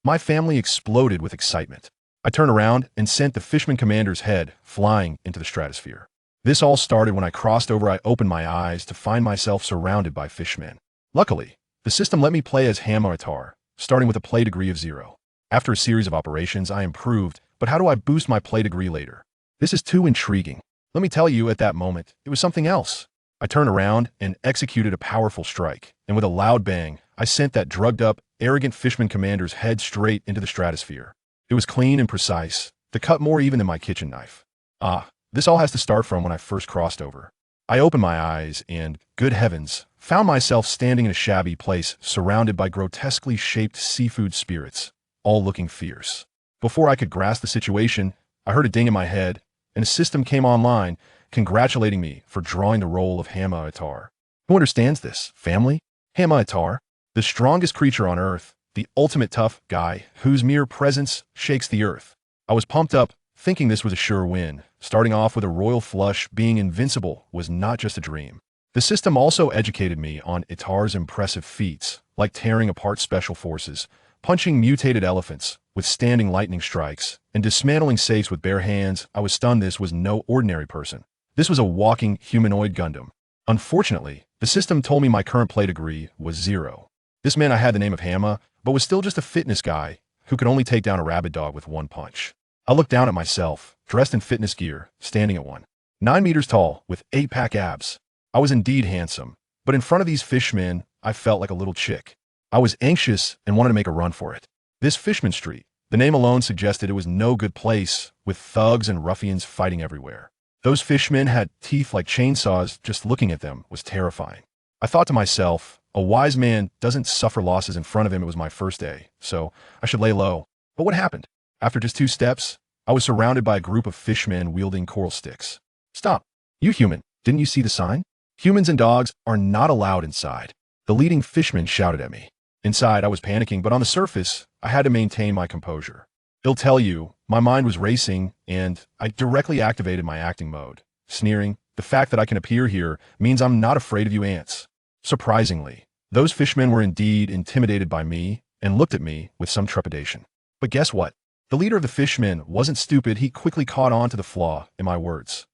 My family exploded with excitement. I turned around and sent the Fishman Commander's head flying into the stratosphere. This all started when I crossed over. I opened my eyes to find myself surrounded by fishmen. Luckily, the system let me play as Hamma, starting with a play degree of 0. After a series of operations, I improved, but how do I boost my play degree later? This is too intriguing. Let me tell you, at that moment, it was something else. I turned around and executed a powerful strike, and with a loud bang, I sent that drugged-up, arrogant Fishman Commander's head straight into the stratosphere. It was clean and precise, the cut more even than my kitchen knife. This all has to start from when I first crossed over. I opened my eyes and, good heavens, found myself standing in a shabby place surrounded by grotesquely shaped seafood spirits, all looking fierce. Before I could grasp the situation, I heard a ding in my head, and a system came online, congratulating me for drawing the role of Hamma. Who understands this, family? Hamma, the strongest creature on Earth, the ultimate tough guy whose mere presence shakes the earth. I was pumped up, thinking this was a sure win. Starting off with a royal flush, being invincible was not just a dream. The system also educated me on Itar's impressive feats, like tearing apart special forces, punching mutated elephants, withstanding lightning strikes, and dismantling safes with bare hands. I was stunned. This was no ordinary person. This was a walking humanoid Gundam. Unfortunately, the system told me my current play degree was 0. This meant I had the name of Hamma, but was still just a fitness guy who could only take down a rabid dog with one punch. I looked down at myself, dressed in fitness gear, standing at 9 meters tall, with 8-pack abs. I was indeed handsome, but in front of these fishmen, I felt like a little chick. I was anxious and wanted to make a run for it. This Fishman Street, the name alone suggested it was no good place, with thugs and ruffians fighting everywhere. Those fishmen had teeth like chainsaws. Just looking at them was terrifying. I thought to myself, a wise man doesn't suffer losses in front of him. It was my first day, so I should lay low. But what happened? After just 2 steps, I was surrounded by a group of fishmen wielding coral sticks. Stop! You human, didn't you see the sign? Humans and dogs are not allowed inside. The leading fishman shouted at me. Inside, I was panicking, but on the surface, I had to maintain my composure. He'll tell you, my mind was racing, and I directly activated my acting mode. Sneering, the fact that I can appear here means I'm not afraid of you ants. Surprisingly, those fishmen were indeed intimidated by me and looked at me with some trepidation. But guess what? The leader of the fishmen wasn't stupid. He quickly caught on to the flaw in my words.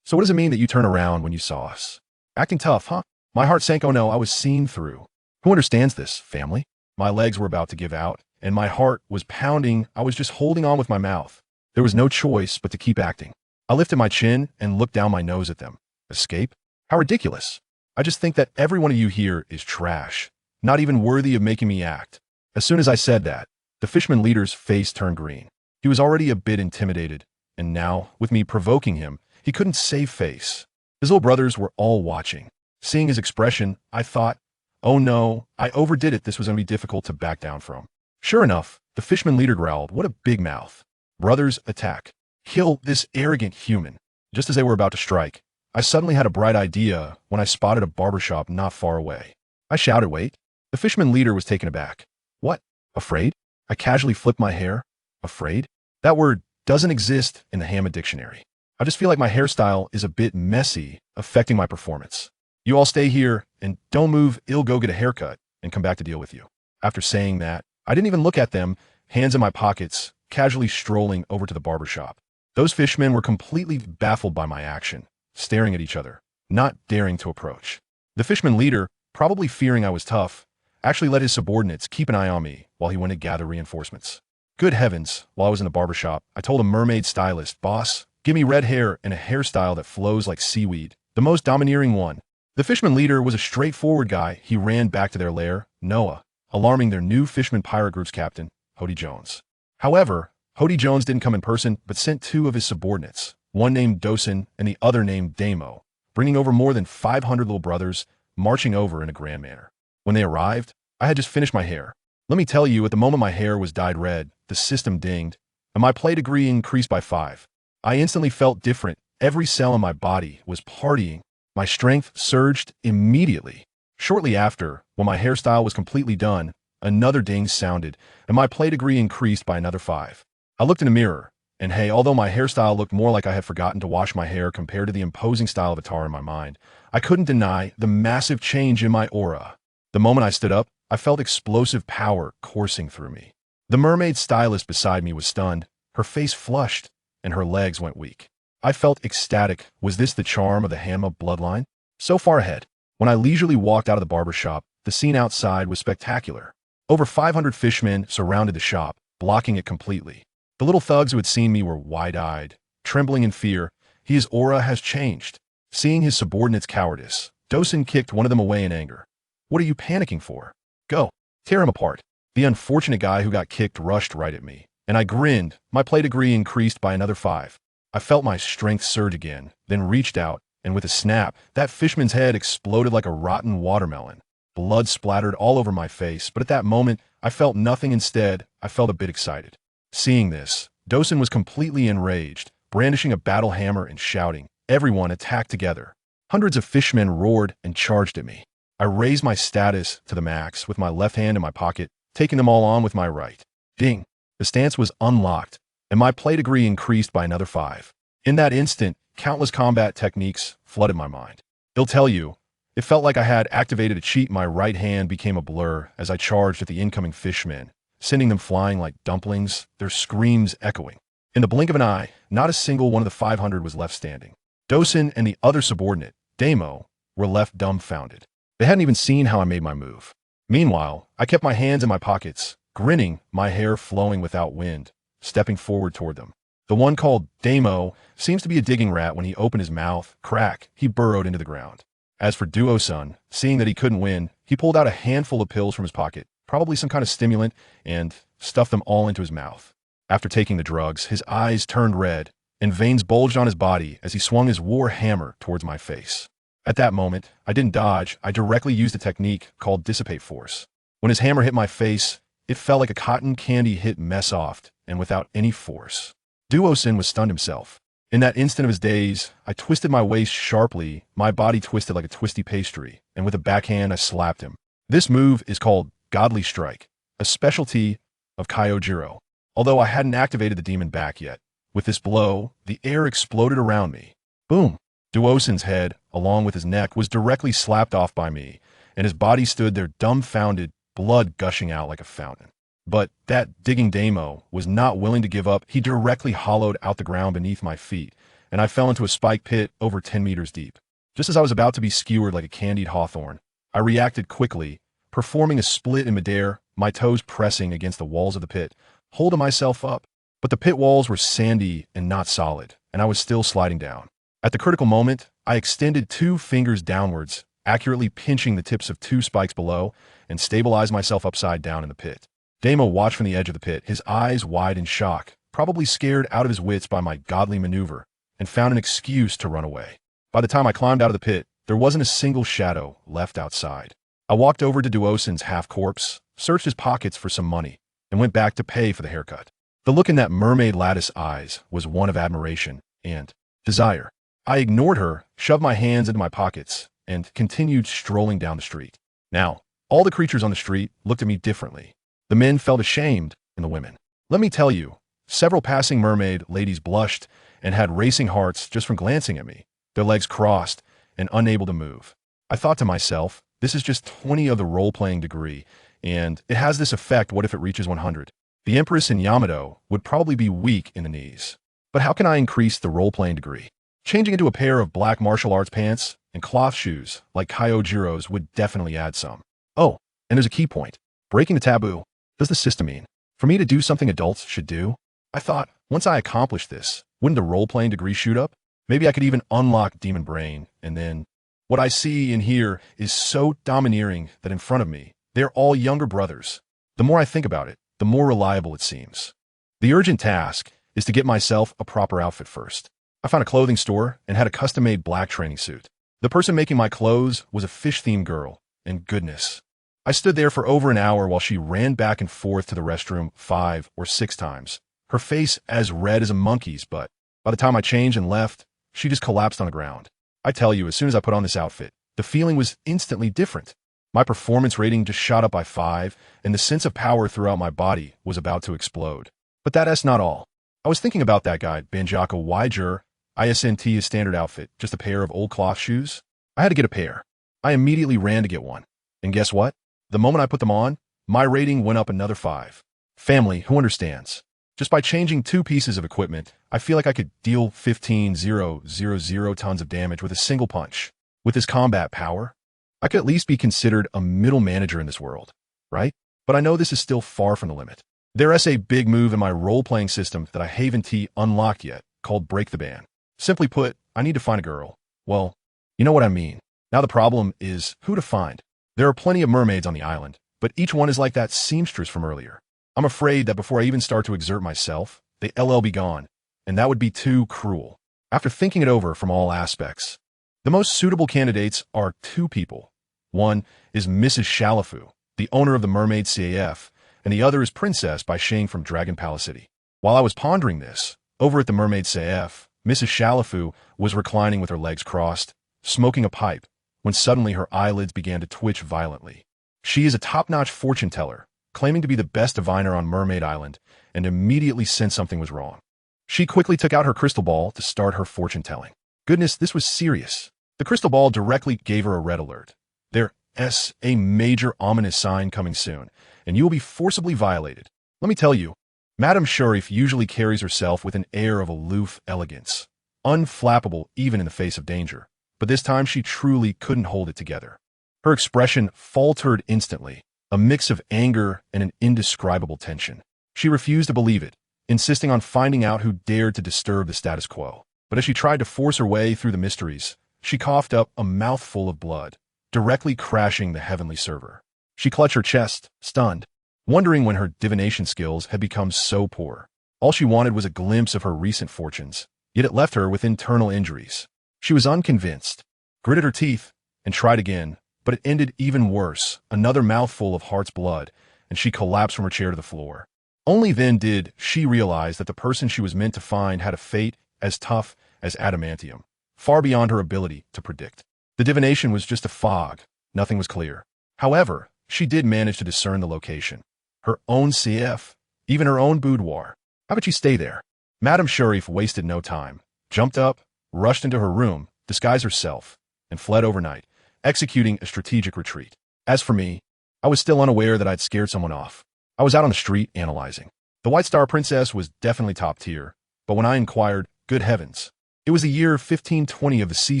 So what does it mean that you turn around when you saw us? Acting tough, huh? My heart sank. Oh no, I was seen through. Who understands this, family? My legs were about to give out, and my heart was pounding. I was just holding on with my mouth. There was no choice but to keep acting. I lifted my chin and looked down my nose at them. Escape? How ridiculous. I just think that every one of you here is trash, not even worthy of making me act. As soon as I said that, the fishman leader's face turned green. He was already a bit intimidated, and now, with me provoking him, he couldn't save face. His little brothers were all watching. Seeing his expression, I thought, oh no, I overdid it. This was going to be difficult to back down from. Sure enough, the fishman leader growled, what a big mouth. Brothers, attack. Kill this arrogant human. Just as they were about to strike, I suddenly had a bright idea when I spotted a barbershop not far away. I shouted, wait. The fishman leader was taken aback. What? Afraid? I casually flipped my hair. Afraid? That word doesn't exist in the Hamma dictionary. I just feel like my hairstyle is a bit messy, affecting my performance. You all stay here and don't move. I'll go get a haircut and come back to deal with you. After saying that, I didn't even look at them, hands in my pockets, casually strolling over to the barbershop. Those fishmen were completely baffled by my action, staring at each other, not daring to approach. The fishman leader, probably fearing I was tough, actually let his subordinates keep an eye on me while he went to gather reinforcements. Good heavens, while I was in the barbershop, I told a mermaid stylist, boss, give me red hair and a hairstyle that flows like seaweed, the most domineering one. The fishman leader was a straightforward guy. He ran back to their lair, Noah, alarming their new fishman pirate group's captain, Hody Jones. However, Hody Jones didn't come in person, but sent 2 of his subordinates, one named Dosen and the other named Damo, bringing over more than 500 little brothers, marching over in a grand manner. When they arrived, I had just finished my hair. Let me tell you, at the moment my hair was dyed red, the system dinged, and my play degree increased by 5. I instantly felt different. Every cell in my body was partying. My strength surged immediately. Shortly after, when my hairstyle was completely done, another ding sounded, and my play degree increased by another 5. I looked in a mirror, and hey, although my hairstyle looked more like I had forgotten to wash my hair compared to the imposing style of Itar in my mind, I couldn't deny the massive change in my aura. The moment I stood up, I felt explosive power coursing through me. The mermaid stylist beside me was stunned, her face flushed, and her legs went weak. I felt ecstatic. Was this the charm of the Fanma bloodline? So far ahead, when I leisurely walked out of the barber shop, the scene outside was spectacular. Over 500 fishmen surrounded the shop, blocking it completely. The little thugs who had seen me were wide-eyed, trembling in fear. His aura has changed. Seeing his subordinate's cowardice, Dosen kicked one of them away in anger. What are you panicking for? Go. Tear him apart. The unfortunate guy who got kicked rushed right at me, and I grinned. My play degree increased by another 5. I felt my strength surge again, then reached out, and with a snap, that fishman's head exploded like a rotten watermelon. Blood splattered all over my face, but at that moment, I felt nothing. Instead, I felt a bit excited. Seeing this, Dosen was completely enraged, brandishing a battle hammer and shouting. Everyone attacked together. Hundreds of fishmen roared and charged at me. I raised my status to the max with my left hand in my pocket, taking them all on with my right. Ding! The stance was unlocked, and my play degree increased by another 5. In that instant, countless combat techniques flooded my mind. They'll tell you, it felt like I had activated a cheat. My right hand became a blur as I charged at the incoming fishmen, sending them flying like dumplings, their screams echoing. In the blink of an eye, not a single one of the 500 was left standing. Dosen and the other subordinate, Damo, were left dumbfounded. They hadn't even seen how I made my move. Meanwhile, I kept my hands in my pockets, grinning, my hair flowing without wind, stepping forward toward them. The one called Damo seems to be a digging rat. When he opened his mouth, crack, he burrowed into the ground. As for Duo-sun, seeing that he couldn't win, he pulled out a handful of pills from his pocket, probably some kind of stimulant, and stuffed them all into his mouth. After taking the drugs, his eyes turned red, and veins bulged on his body as he swung his war hammer towards my face. At that moment, I didn't dodge. I directly used a technique called Dissipate Force. When his hammer hit my face, it fell like a cotton candy hit mess-off, and without any force. Duo-sun was stunned himself. In that instant of his daze, I twisted my waist sharply, my body twisted like a twisty pastry, and with a backhand I slapped him. This move is called Godly Strike, a specialty of Kyojiro. Although I hadn't activated the demon back yet, with this blow, the air exploded around me. Boom! Duo-sun's head, along with his neck, was directly slapped off by me, and his body stood there dumbfounded, blood gushing out like a fountain. But that digging Damo was not willing to give up. He directly hollowed out the ground beneath my feet, and I fell into a spike pit over 10 meters deep. Just as I was about to be skewered like a candied hawthorn, I reacted quickly, performing a split in midair, my toes pressing against the walls of the pit, holding myself up. But the pit walls were sandy and not solid, and I was still sliding down. At the critical moment, I extended 2 fingers downwards, accurately pinching the tips of 2 spikes below, and stabilized myself upside down in the pit. Damo watched from the edge of the pit, his eyes wide in shock, probably scared out of his wits by my godly maneuver, and found an excuse to run away. By the time I climbed out of the pit, there wasn't a single shadow left outside. I walked over to Duo-sun's half-corpse, searched his pockets for some money, and went back to pay for the haircut. The look in that mermaid lattice eyes was one of admiration and desire. I ignored her, shoved my hands into my pockets, and continued strolling down the street. Now, all the creatures on the street looked at me differently. The men felt ashamed, and the women. Let me tell you, several passing mermaid ladies blushed and had racing hearts just from glancing at me, their legs crossed and unable to move. I thought to myself, this is just 20 of the role-playing degree, and it has this effect. What if it reaches 100? The Empress in Yamato would probably be weak in the knees. But how can I increase the role-playing degree? Changing into a pair of black martial arts pants and cloth shoes like Kyojiro's would definitely add some. Oh, and there's a key point. Breaking the taboo. Does the system mean for me to do something adults should do? I thought, once I accomplished this, wouldn't the role-playing degree shoot up? Maybe I could even unlock Demon Brain, and then what I see and hear is so domineering that in front of me, they're all younger brothers. The more I think about it, the more reliable it seems. The urgent task is to get myself a proper outfit first. I found a clothing store and had a custom-made black training suit. The person making my clothes was a fish-themed girl, and goodness. I stood there for over an hour while she ran back and forth to the restroom 5 or 6 times, her face as red as a monkey's, but by the time I changed and left, she just collapsed on the ground. I tell you, as soon as I put on this outfit, the feeling was instantly different. My performance rating just shot up by 5, and the sense of power throughout my body was about to explode. But that's not all. I was thinking about that guy, Banjaka Wiger, ISNT his standard outfit, just a pair of old cloth shoes. I had to get a pair. I immediately ran to get one. And guess what? The moment I put them on, my rating went up another 5. Family, who understands? Just by changing 2 pieces of equipment, I feel like I could deal 15,000 tons of damage with a single punch. With this combat power, I could at least be considered a middle manager in this world, right? But I know this is still far from the limit. There's a big move in my role-playing system that I haven't unlocked yet, called Break the Ban. Simply put, I need to find a girl. Well, you know what I mean. Now the problem is who to find. There are plenty of mermaids on the island, but each one is like that seamstress from earlier. I'm afraid that before I even start to exert myself, they'll be gone, and that would be too cruel. After thinking it over from all aspects, the most suitable candidates are 2 people. One is Mrs. Shalafu, the owner of the Mermaid CAF, and the other is Princess by Shang from Dragon Palace City. While I was pondering this, over at the Mermaid CAF, Mrs. Shalafu was reclining with her legs crossed, smoking a pipe, when suddenly her eyelids began to twitch violently. She is a top-notch fortune teller, claiming to be the best diviner on Mermaid Island, and immediately sensed something was wrong. She quickly took out her crystal ball to start her fortune-telling. Goodness, this was serious. The crystal ball directly gave her a red alert. There's a major ominous sign coming soon, and you will be forcibly violated. Let me tell you, Madame Sharif usually carries herself with an air of aloof elegance, unflappable even in the face of danger, but this time she truly couldn't hold it together. Her expression faltered instantly, a mix of anger and an indescribable tension. She refused to believe it, insisting on finding out who dared to disturb the status quo. But as she tried to force her way through the mysteries, she coughed up a mouthful of blood, directly crashing the heavenly server. She clutched her chest, stunned, wondering when her divination skills had become so poor. All she wanted was a glimpse of her recent fortunes, yet it left her with internal injuries. She was unconvinced, gritted her teeth, and tried again, but it ended even worse, another mouthful of heart's blood, and she collapsed from her chair to the floor. Only then did she realize that the person she was meant to find had a fate as tough as adamantium, far beyond her ability to predict. The divination was just a fog, nothing was clear. However, she did manage to discern the location. Her own CF, even her own boudoir. How about she stay there? Madame Sharif wasted no time, jumped up, rushed into her room, disguised herself, and fled overnight, executing a strategic retreat. As for me, I was still unaware that I'd scared someone off. I was out on the street analyzing. The White Star Princess was definitely top tier, but when I inquired, good heavens, it was the year 1520 of the Sea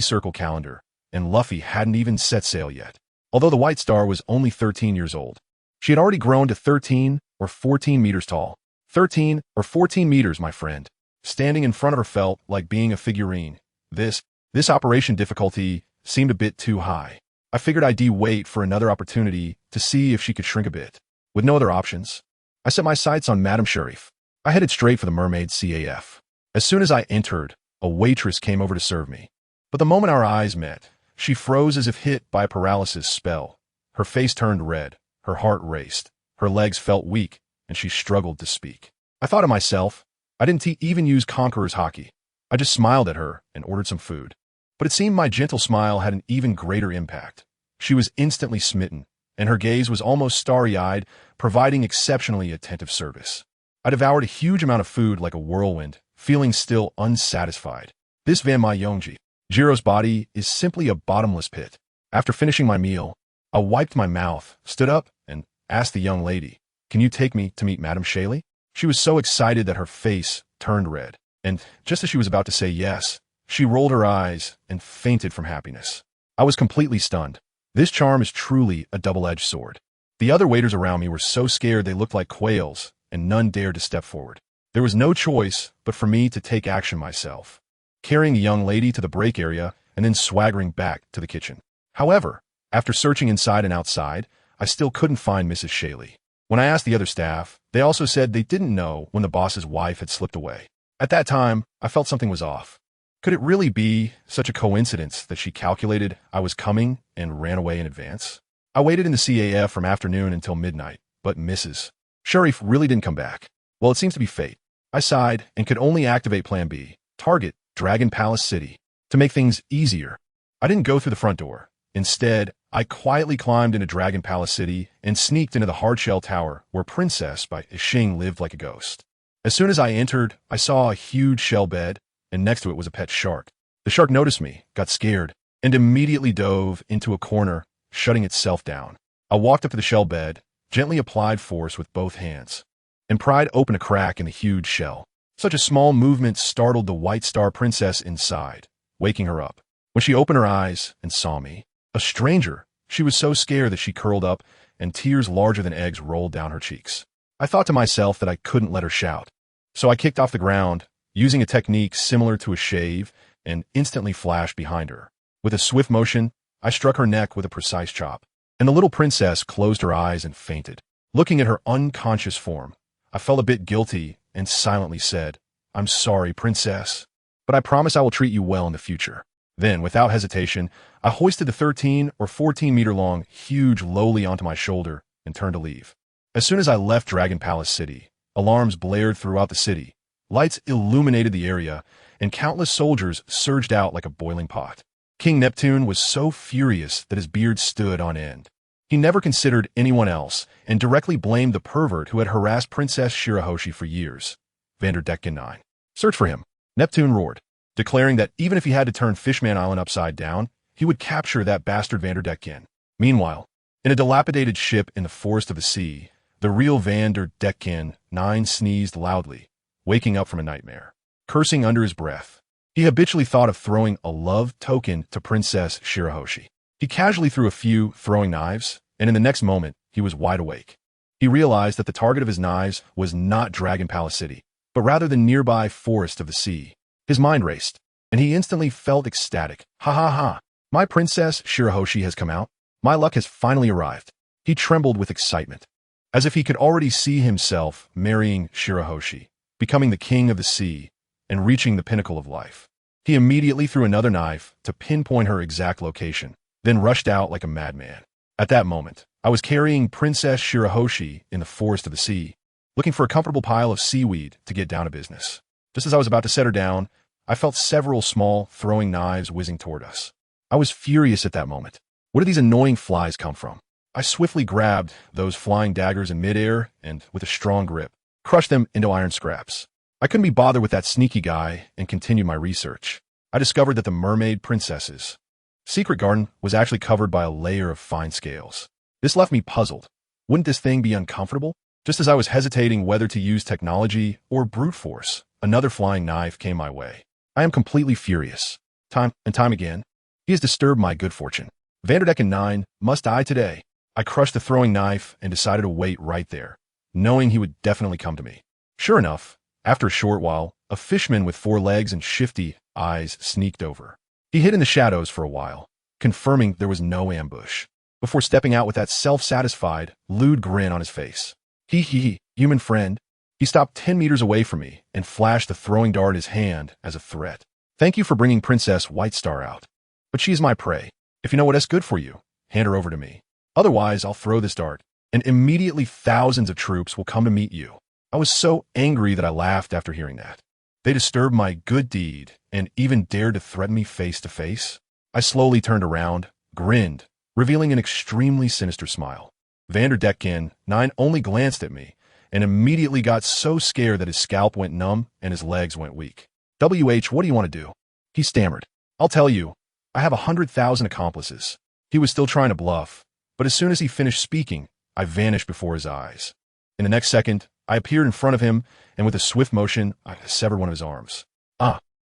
Circle calendar, and Luffy hadn't even set sail yet. Although the White Star was only 13 years old, she had already grown to 13 or 14 meters tall. 13 or 14 meters, my friend. Standing in front of her felt like being a figurine. This operation difficulty seemed a bit too high. I figured I'd wait for another opportunity to see if she could shrink a bit. With no other options, I set my sights on Madame Sharif. I headed straight for the Mermaid CAF. As soon as I entered, a waitress came over to serve me. But the moment our eyes met, she froze as if hit by a paralysis spell. Her face turned red, her heart raced, her legs felt weak, and she struggled to speak. I thought to myself, I didn't even use Conqueror's Hockey. I just smiled at her and ordered some food. But it seemed my gentle smile had an even greater impact. She was instantly smitten, and her gaze was almost starry-eyed, providing exceptionally attentive service. I devoured a huge amount of food like a whirlwind, feeling still unsatisfied. This Fanma Yongji, Jiro's body is simply a bottomless pit. After finishing my meal, I wiped my mouth, stood up, and asked the young lady, "Can you take me to meet Madame Shaley?" She was so excited that her face turned red, and just as she was about to say yes, she rolled her eyes and fainted from happiness. I was completely stunned. This charm is truly a double-edged sword. The other waiters around me were so scared they looked like quails, and none dared to step forward. There was no choice but for me to take action myself, carrying the young lady to the break area and then swaggering back to the kitchen. However, after searching inside and outside, I still couldn't find Mrs. Shaley. When I asked the other staff, they also said they didn't know when the boss's wife had slipped away. At that time, I felt something was off. Could it really be such a coincidence that she calculated I was coming and ran away in advance? I waited in the CAF from afternoon until midnight, but Mrs. Sharif really didn't come back. Well, it seems to be fate. I sighed and could only activate Plan B, target Dragon Palace City. To make things easier, I didn't go through the front door. Instead, I quietly climbed into Dragon Palace City and sneaked into the hardshell tower where Princess by Xing lived like a ghost. As soon as I entered, I saw a huge shell bed, and next to it was a pet shark. The shark noticed me, got scared, and immediately dove into a corner, shutting itself down. I walked up to the shell bed, gently applied force with both hands. and pried open a crack in the huge shell. Such a small movement startled the White Star Princess inside, waking her up. When she opened her eyes and saw me, a stranger, she was so scared that she curled up, and tears larger than eggs rolled down her cheeks. I thought to myself that I couldn't let her shout. So I kicked off the ground, using a technique similar to a shave, and instantly flashed behind her. With a swift motion, I struck her neck with a precise chop, and the little princess closed her eyes and fainted. Looking at her unconscious form, I felt a bit guilty and silently said, "I'm sorry, princess, but I promise I will treat you well in the future." Then, without hesitation, I hoisted the 13 or 14-meter-long huge lowly onto my shoulder and turned to leave. As soon as I left Dragon Palace City, alarms blared throughout the city, lights illuminated the area, and countless soldiers surged out like a boiling pot. King Neptune was so furious that his beard stood on end. He never considered anyone else and directly blamed the pervert who had harassed Princess Shirahoshi for years. Vanderdecken 9. Search for him, Neptune roared, declaring that even if he had to turn Fishman Island upside down, he would capture that bastard Vanderdecken. Meanwhile, in a dilapidated ship in the forest of the sea, the real Vanderdecken 9 sneezed loudly, waking up from a nightmare. Cursing under his breath, he habitually thought of throwing a love token to Princess Shirahoshi. He casually threw a few throwing knives, and in the next moment, he was wide awake. He realized that the target of his knives was not Dragon Palace City, but rather the nearby forest of the sea. His mind raced, and he instantly felt ecstatic. Ha ha ha! My Princess Shirahoshi has come out. My luck has finally arrived. He trembled with excitement, as if he could already see himself marrying Shirahoshi, becoming the king of the sea, and reaching the pinnacle of life. He immediately threw another knife to pinpoint her exact location, then rushed out like a madman. At that moment, I was carrying Princess Shirahoshi in the forest of the sea, looking for a comfortable pile of seaweed to get down to business. Just as I was about to set her down, I felt several small throwing knives whizzing toward us. I was furious at that moment. Where did these annoying flies come from? I swiftly grabbed those flying daggers in midair and, with a strong grip, crushed them into iron scraps. I couldn't be bothered with that sneaky guy and continued my research. I discovered that the mermaid princess's secret garden was actually covered by a layer of fine scales. This left me puzzled. Wouldn't this thing be uncomfortable? Just as I was hesitating whether to use technology or brute force, another flying knife came my way. I am completely furious. Time and time again, he has disturbed my good fortune. Vanderdecken 9 must die today. I crushed the throwing knife and decided to wait right there, knowing he would definitely come to me. Sure enough, after a short while, a fishman with 4 legs and shifty eyes sneaked over. He hid in the shadows for a while, confirming there was no ambush, before stepping out with that self-satisfied, lewd grin on his face. He, human friend. He stopped 10 meters away from me and flashed the throwing dart in his hand as a threat. Thank you for bringing Princess White Star out, but she is my prey. If you know what is good for you, hand her over to me. Otherwise, I'll throw this dart, and immediately thousands of troops will come to meet you. I was so angry that I laughed after hearing that. They disturbed my good deed and even dared to threaten me face to face. I slowly turned around, grinned, revealing an extremely sinister smile. Vanderdecken 9 only glanced at me and immediately got so scared that his scalp went numb and his legs went weak. What do you want to do? He stammered. I'll tell you, I have 100,000 accomplices. He was still trying to bluff, but as soon as he finished speaking, I vanished before his eyes. In the next second, I appeared in front of him, and with a swift motion, I severed one of his arms.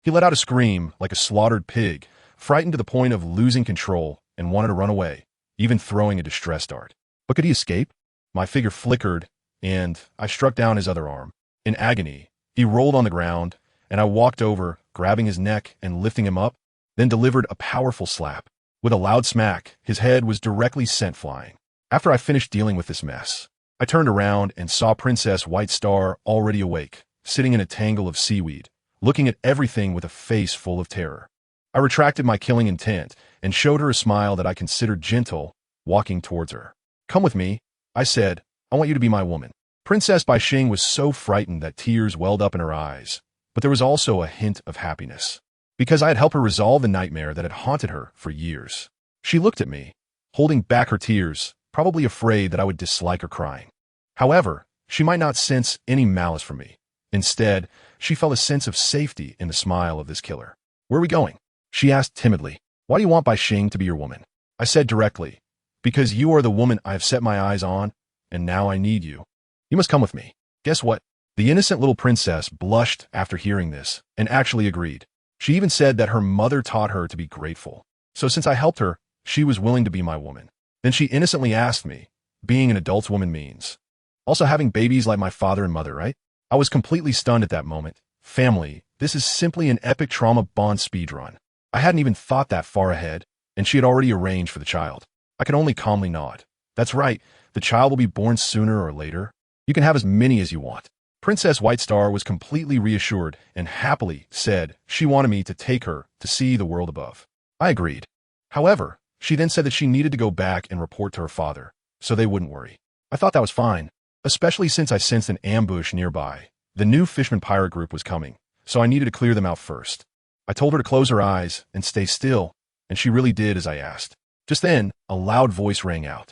He let out a scream like a slaughtered pig, frightened to the point of losing control, and wanted to run away, even throwing a distress dart. But could he escape? My figure flickered, and I struck down his other arm. In agony, he rolled on the ground, and I walked over, grabbing his neck and lifting him up, then delivered a powerful slap. With a loud smack, his head was directly sent flying. After I finished dealing with this mess, I turned around and saw Princess White Star already awake, sitting in a tangle of seaweed, looking at everything with a face full of terror. I retracted my killing intent and showed her a smile that I considered gentle, walking towards her. Come with me, I said. I want you to be my woman. Princess Baixing was so frightened that tears welled up in her eyes, but there was also a hint of happiness, because I had helped her resolve the nightmare that had haunted her for years. She looked at me, holding back her tears, probably afraid that I would dislike her crying. However, she might not sense any malice from me. Instead, she felt a sense of safety in the smile of this killer. Where are we going? She asked timidly. Why do you want Baixing to be your woman? I said directly, because you are the woman I have set my eyes on, and now I need you. You must come with me. Guess what? The innocent little princess blushed after hearing this and actually agreed. She even said that her mother taught her to be grateful. So since I helped her, she was willing to be my woman. Then she innocently asked me, being an adult woman means also having babies like my father and mother, right? I was completely stunned at that moment. Family, this is simply an epic trauma bond speedrun. I hadn't even thought that far ahead, and she had already arranged for the child. I could only calmly nod. That's right, the child will be born sooner or later. You can have as many as you want. Princess White Star was completely reassured and happily said she wanted me to take her to see the world above. I agreed. However, she then said that she needed to go back and report to her father, so they wouldn't worry. I thought that was fine, especially since I sensed an ambush nearby. The new Fishman pirate group was coming, so I needed to clear them out first. I told her to close her eyes and stay still, and she really did as I asked. Just then, a loud voice rang out.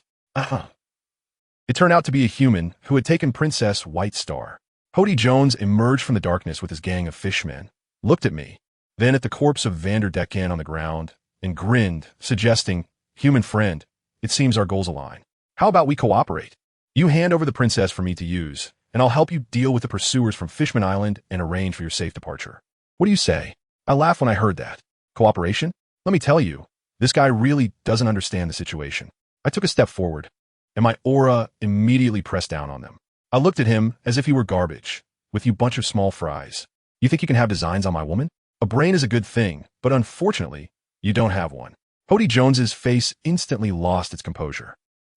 It turned out to be a human who had taken Princess White Star. Hody Jones emerged from the darkness with his gang of fishmen, looked at me, then at the corpse of Vanderdecken on the ground, and grinned, suggesting, "Human friend, it seems our goals align. How about we cooperate? You hand over the princess for me to use, and I'll help you deal with the pursuers from Fishman Island and arrange for your safe departure. What do you say?" I laughed when I heard that. Cooperation? Let me tell you, this guy really doesn't understand the situation. I took a step forward, and my aura immediately pressed down on them. I looked at him as if he were garbage, with you bunch of small fries. You think you can have designs on my woman? A brain is a good thing, but unfortunately, you don't have one. Hody Jones's face instantly lost its composure.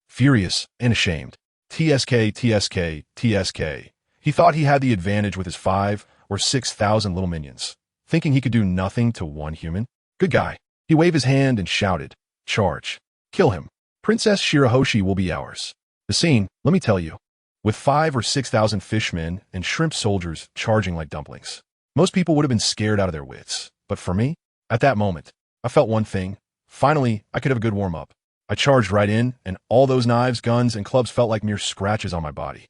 Furious and ashamed. TSK, TSK, TSK. He thought he had the advantage with his 5 or 6,000 little minions, thinking he could do nothing to one human. Good guy. He waved his hand and shouted, "Charge. Kill him. Princess Shirahoshi will be ours." The scene, let me tell you, with 5 or 6,000 fishmen and shrimp soldiers charging like dumplings. Most people would have been scared out of their wits. But for me, at that moment, I felt one thing. Finally, I could have a good warm-up. I charged right in, and all those knives, guns, and clubs felt like mere scratches on my body.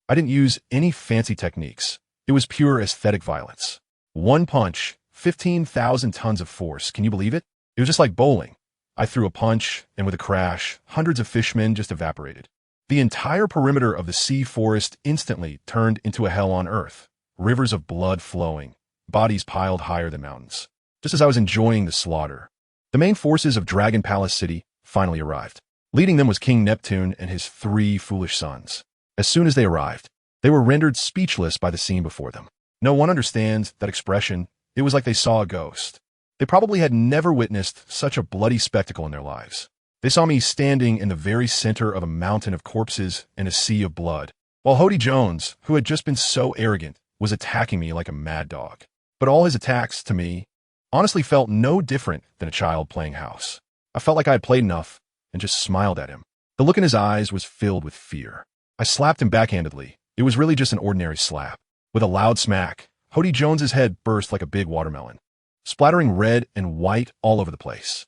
I didn't use any fancy techniques. It was pure aesthetic violence. One punch, 15,000 tons of force. Can you believe it? It was just like bowling. I threw a punch, and with a crash, hundreds of fishmen just evaporated. The entire perimeter of the sea forest instantly turned into a hell on earth. Rivers of blood flowing, bodies piled higher than mountains. Just as I was enjoying the slaughter, the main forces of Dragon Palace City finally arrived. Leading them was King Neptune and his 3 foolish sons. As soon as they arrived, they were rendered speechless by the scene before them. No one understands that expression. It was like they saw a ghost. They probably had never witnessed such a bloody spectacle in their lives. They saw me standing in the very center of a mountain of corpses and a sea of blood, while Hody Jones, who had just been so arrogant, was attacking me like a mad dog. But all his attacks, to me, honestly felt no different than a child playing house. I felt like I had played enough and just smiled at him. The look in his eyes was filled with fear. I slapped him backhandedly. It was really just an ordinary slap. With a loud smack, Hody Jones's head burst like a big watermelon, splattering red and white all over the place.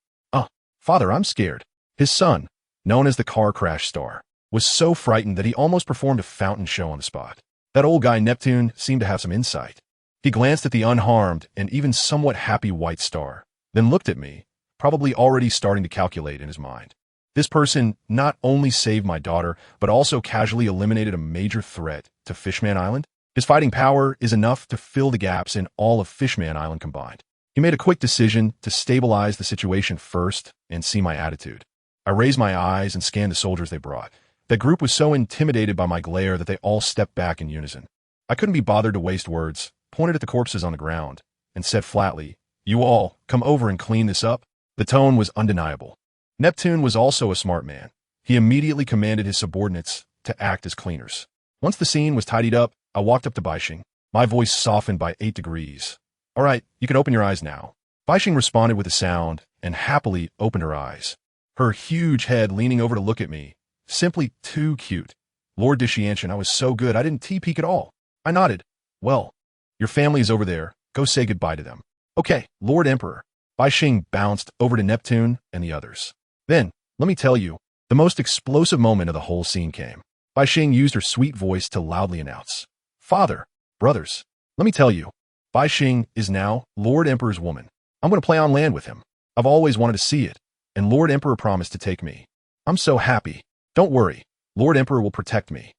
Father, I'm scared." His son, known as the car crash star, was so frightened that he almost performed a fountain show on the spot. That old guy Neptune seemed to have some insight. He glanced at the unharmed and even somewhat happy White Star, then looked at me, probably already starting to calculate in his mind. This person not only saved my daughter, but also casually eliminated a major threat to Fishman Island. His fighting power is enough to fill the gaps in all of Fishman Island combined. He made a quick decision to stabilize the situation first and see my attitude. I raised my eyes and scanned the soldiers they brought. That group was so intimidated by my glare that they all stepped back in unison. I couldn't be bothered to waste words, pointed at the corpses on the ground, and said flatly, "You all, come over and clean this up." The tone was undeniable. Neptune was also a smart man. He immediately commanded his subordinates to act as cleaners. Once the scene was tidied up, I walked up to Baixing. My voice softened by 8 degrees. "All right, you can open your eyes now." Baixing responded with a sound and happily opened her eyes. Her huge head leaning over to look at me. Simply too cute. Lord Dishianshan, I was so good I didn't T-peek at all. I nodded. "Well, your family is over there. Go say goodbye to them." "Okay, Lord Emperor." Baixing bounced over to Neptune and the others. Then, let me tell you, the most explosive moment of the whole scene came. Baixing used her sweet voice to loudly announce, "Father, brothers, let me tell you, Baixing is now Lord Emperor's woman. I'm going to play on land with him. I've always wanted to see it, and Lord Emperor promised to take me. I'm so happy. Don't worry, Lord Emperor will protect me."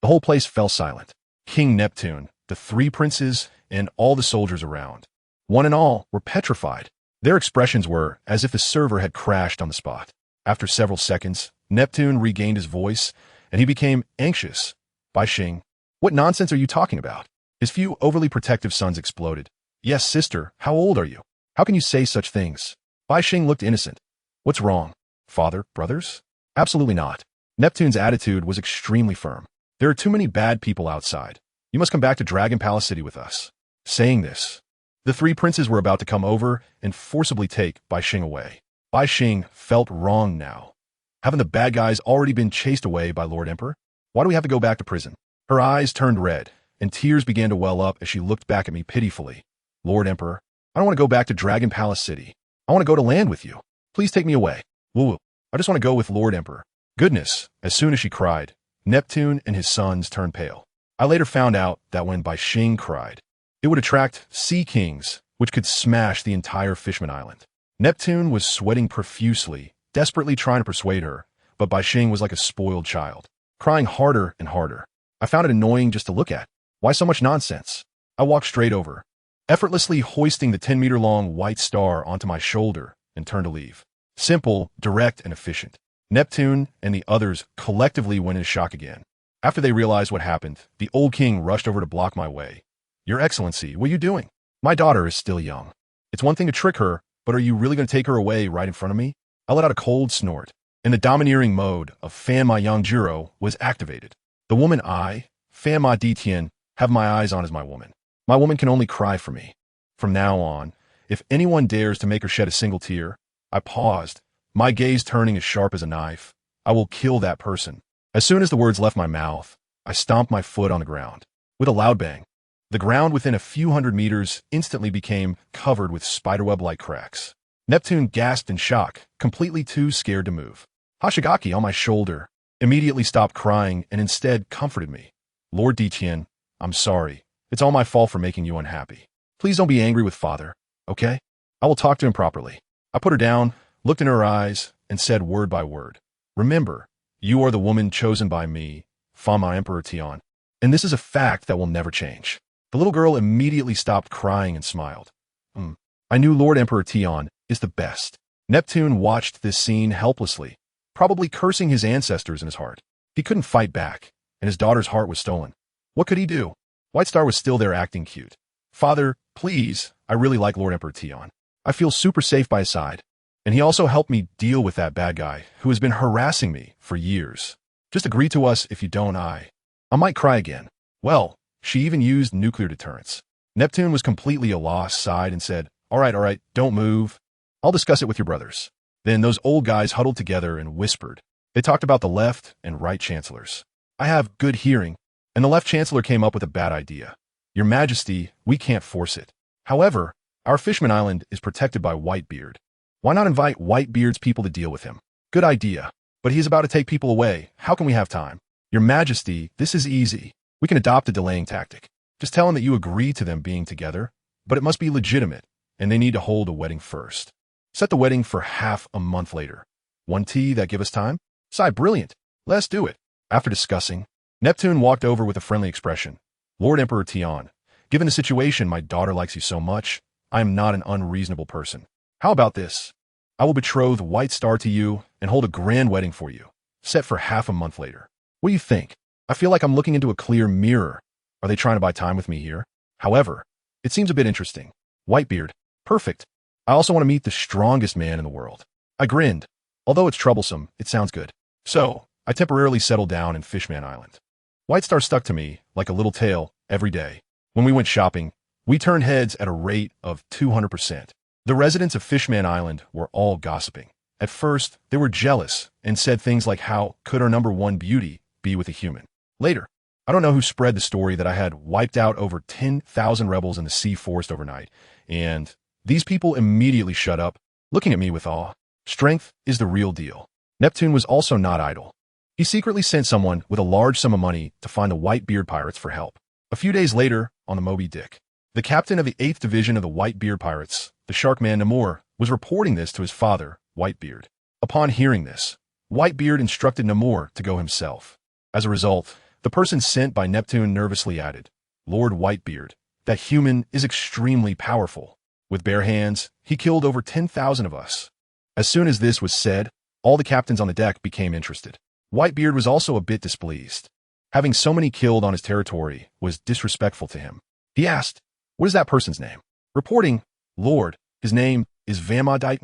The whole place fell silent. King Neptune, the three princes, and all the soldiers around. One and all were petrified. Their expressions were as if the server had crashed on the spot. After several seconds, Neptune regained his voice, and he became anxious. Bai Xing, what nonsense are you talking about? His few overly protective sons exploded. Yes, sister, how old are you? How can you say such things? Bai Xing looked innocent. What's wrong? Father, brothers? Absolutely not. Neptune's attitude was extremely firm. There are too many bad people outside. You must come back to Dragon Palace City with us. Saying this, the three princes were about to come over and forcibly take Bai Xing away. Bai Xing felt wrong now. Haven't the bad guys already been chased away by Lord Emperor? Why do we have to go back to prison? Her eyes turned red, and tears began to well up as she looked back at me pitifully. Lord Emperor, I don't want to go back to Dragon Palace City. I want to go to land with you. Please take me away. Woo-woo. I just want to go with Lord Emperor. Goodness, as soon as she cried, Neptune and his sons turned pale. I later found out that when Bai Xing cried, it would attract sea kings, which could smash the entire Fishman Island. Neptune was sweating profusely, desperately trying to persuade her, but Bai Xing was like a spoiled child, crying harder and harder. I found it annoying just to look at. Why so much nonsense? I walked straight over, effortlessly hoisting the 10-meter-long white star onto my shoulder and turned to leave. Simple, direct, and efficient. Neptune and the others collectively went into shock again. After they realized what happened, the old king rushed over to block my way. Your Excellency, what are you doing? My daughter is still young. It's one thing to trick her, but are you really going to take her away right in front of me? I let out a cold snort, and the domineering mode of Fanma Yangjiro was activated. The woman I, Fanma Ditien, have my eyes on as my woman. My woman can only cry for me. From now on, if anyone dares to make her shed a single tear, I paused, my gaze turning as sharp as a knife. I will kill that person. As soon as the words left my mouth, I stomped my foot on the ground. With a loud bang, the ground within a few hundred meters instantly became covered with spiderweb-like cracks. Neptune gasped in shock, completely too scared to move. Hashigaki, on my shoulder, immediately stopped crying and instead comforted me. Lord Ditien, I'm sorry. It's all my fault for making you unhappy. Please don't be angry with father, okay? I will talk to him properly. I put her down, looked in her eyes, and said word by word, remember, you are the woman chosen by me, Fanma Emperor Tian, and this is a fact that will never change. The little girl immediately stopped crying and smiled. I knew Lord Emperor Tian is the best. Neptune watched this scene helplessly, probably cursing his ancestors in his heart. He couldn't fight back, and his daughter's heart was stolen. What could he do? White Star was still there acting cute. Father, please, I really like Lord Emperor Tian. I feel super safe by his side. And he also helped me deal with that bad guy who has been harassing me for years. Just agree to us if you don't, I might cry again. Well, she even used nuclear deterrence. Neptune was completely a lost, sighed and said, all right, don't move. I'll discuss it with your brothers. Then those old guys huddled together and whispered. They talked about the left and right chancellors. I have good hearing, and the left chancellor came up with a bad idea. Your Majesty, we can't force it. However, our Fishman Island is protected by Whitebeard. Why not invite Whitebeard's people to deal with him? Good idea. But he's about to take people away. How can we have time? Your Majesty, this is easy. We can adopt a delaying tactic. Just tell him that you agree to them being together, but it must be legitimate, and they need to hold a wedding first. Set the wedding for half a month later. One tea that give us time? Sigh, brilliant. Let's do it. After discussing, Neptune walked over with a friendly expression. Lord Emperor Tian, given the situation my daughter likes you so much, I am not an unreasonable person. How about this? I will betroth White Star to you and hold a grand wedding for you, set for half a month later. What do you think? I feel like I'm looking into a clear mirror. Are they trying to buy time with me here? However, it seems a bit interesting. Whitebeard, perfect. I also want to meet the strongest man in the world. I grinned. Although it's troublesome, it sounds good. So, I temporarily settled down in Fishman Island. White Star stuck to me like a little tail every day. When we went shopping, we turned heads at a rate of 200%. The residents of Fishman Island were all gossiping. At first, they were jealous and said things like how could our number one beauty be with a human. Later, I don't know who spread the story that I had wiped out over 10,000 rebels in the sea forest overnight, and these people immediately shut up, looking at me with awe. Strength is the real deal. Neptune was also not idle. He secretly sent someone with a large sum of money to find the Whitebeard pirates for help. A few days later, on the Moby Dick, the captain of the 8th Division of the Whitebeard pirates, the Sharkman Namor, was reporting this to his father, Whitebeard. Upon hearing this, Whitebeard instructed Namor to go himself. As a result, The person sent by Neptune nervously added, Lord Whitebeard, that human is extremely powerful. With bare hands, he killed over 10,000 of us. As soon as this was said, all the captains on the deck became interested. Whitebeard was also a bit displeased. Having so many killed on his territory was disrespectful to him. He asked, what is that person's name? Reporting, Lord, his name is Fanma.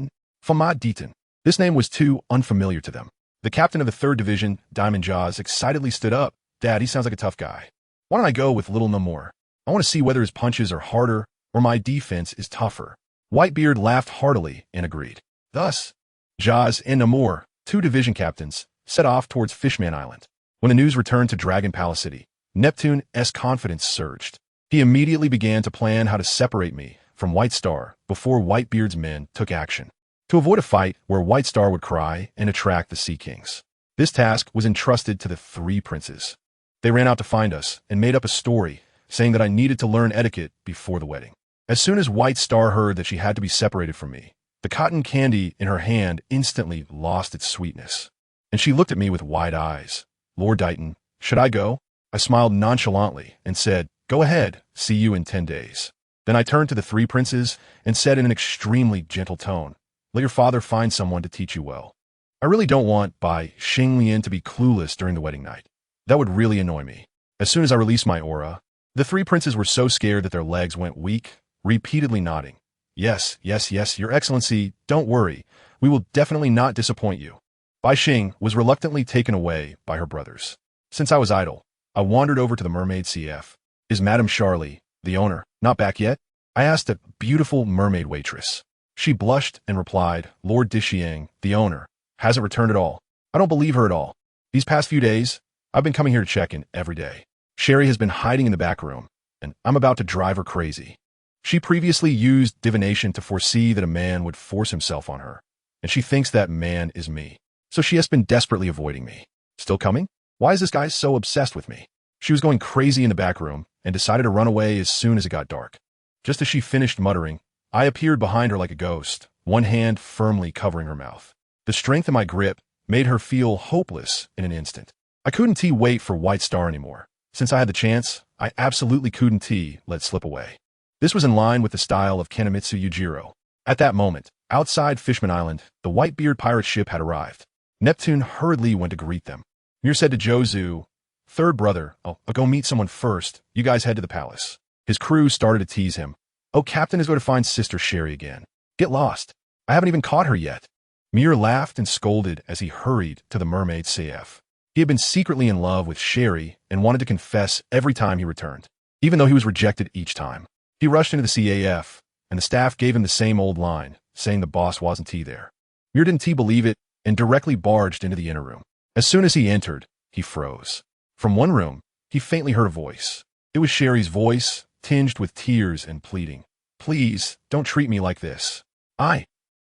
This name was too unfamiliar to them. The captain of the 3rd Division, Diamond Jaws, excitedly stood up. Dad, he sounds like a tough guy. Why don't I go with Little Namor? I want to see whether his punches are harder or my defense is tougher. Whitebeard laughed heartily and agreed. Thus, Jaws and Namor, 2 division captains, set off towards Fishman Island. When the news returned to Dragon Palace City, Neptune's confidence surged. He immediately began to plan how to separate me from White Star before Whitebeard's men took action, to avoid a fight where White Star would cry and attract the Sea Kings. This task was entrusted to the 3 princes. They ran out to find us and made up a story saying that I needed to learn etiquette before the wedding. As soon as White Star heard that she had to be separated from me, the cotton candy in her hand instantly lost its sweetness, and she looked at me with wide eyes. Lord Dighton, should I go? I smiled nonchalantly and said, go ahead, see you in 10 days. Then I turned to the 3 princes and said in an extremely gentle tone, let your father find someone to teach you well. I really don't want Bai Xinglian to be clueless during the wedding night. That would really annoy me. As soon as I released my aura, the 3 princes were so scared that their legs went weak, repeatedly nodding. Yes, yes, yes, your excellency, don't worry. We will definitely not disappoint you. Bai Xing was reluctantly taken away by her brothers. Since I was idle, I wandered over to the mermaid CF. Is Madame Charlie, the owner, not back yet? I asked a beautiful mermaid waitress. She blushed and replied, Lord Dishiang, the owner, hasn't returned at all. I don't believe her at all. These past few days, I've been coming here to check in every day. Sherry has been hiding in the back room, and I'm about to drive her crazy. She previously used divination to foresee that a man would force himself on her, and she thinks that man is me. So she has been desperately avoiding me. Still coming? Why is this guy so obsessed with me? She was going crazy in the back room and decided to run away as soon as it got dark. Just as she finished muttering, I appeared behind her like a ghost, one hand firmly covering her mouth. The strength of my grip made her feel hopeless in an instant. I couldn't wait for White Star anymore. Since I had the chance, I absolutely couldn't let slip away. This was in line with the style of Kanemitsu Yujiro. At that moment, outside Fishman Island, the Whitebeard pirate ship had arrived. Neptune hurriedly went to greet them. Mir said to Jozu, third brother, I'll go meet someone first. You guys head to the palace. His crew started to tease him. Oh, Captain is going to find Sister Sherry again. Get lost. I haven't even caught her yet. Mir laughed and scolded as he hurried to the mermaid CF. He had been secretly in love with Sherry and wanted to confess every time he returned, even though he was rejected each time. He rushed into the CAF, and the staff gave him the same old line, saying the boss wasn't there. Mir didn't believe it and directly barged into the inner room. As soon as he entered, he froze. From one room, he faintly heard a voice. It was Sherry's voice, tinged with tears and pleading. Please, don't treat me like this. I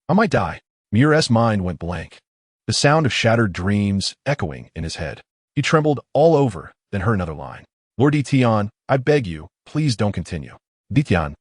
might die. Mir's mind went blank. The sound of shattered dreams echoing in his head. He trembled all over, then heard another line. Lord Tion, I beg you, please don't continue. Ditian.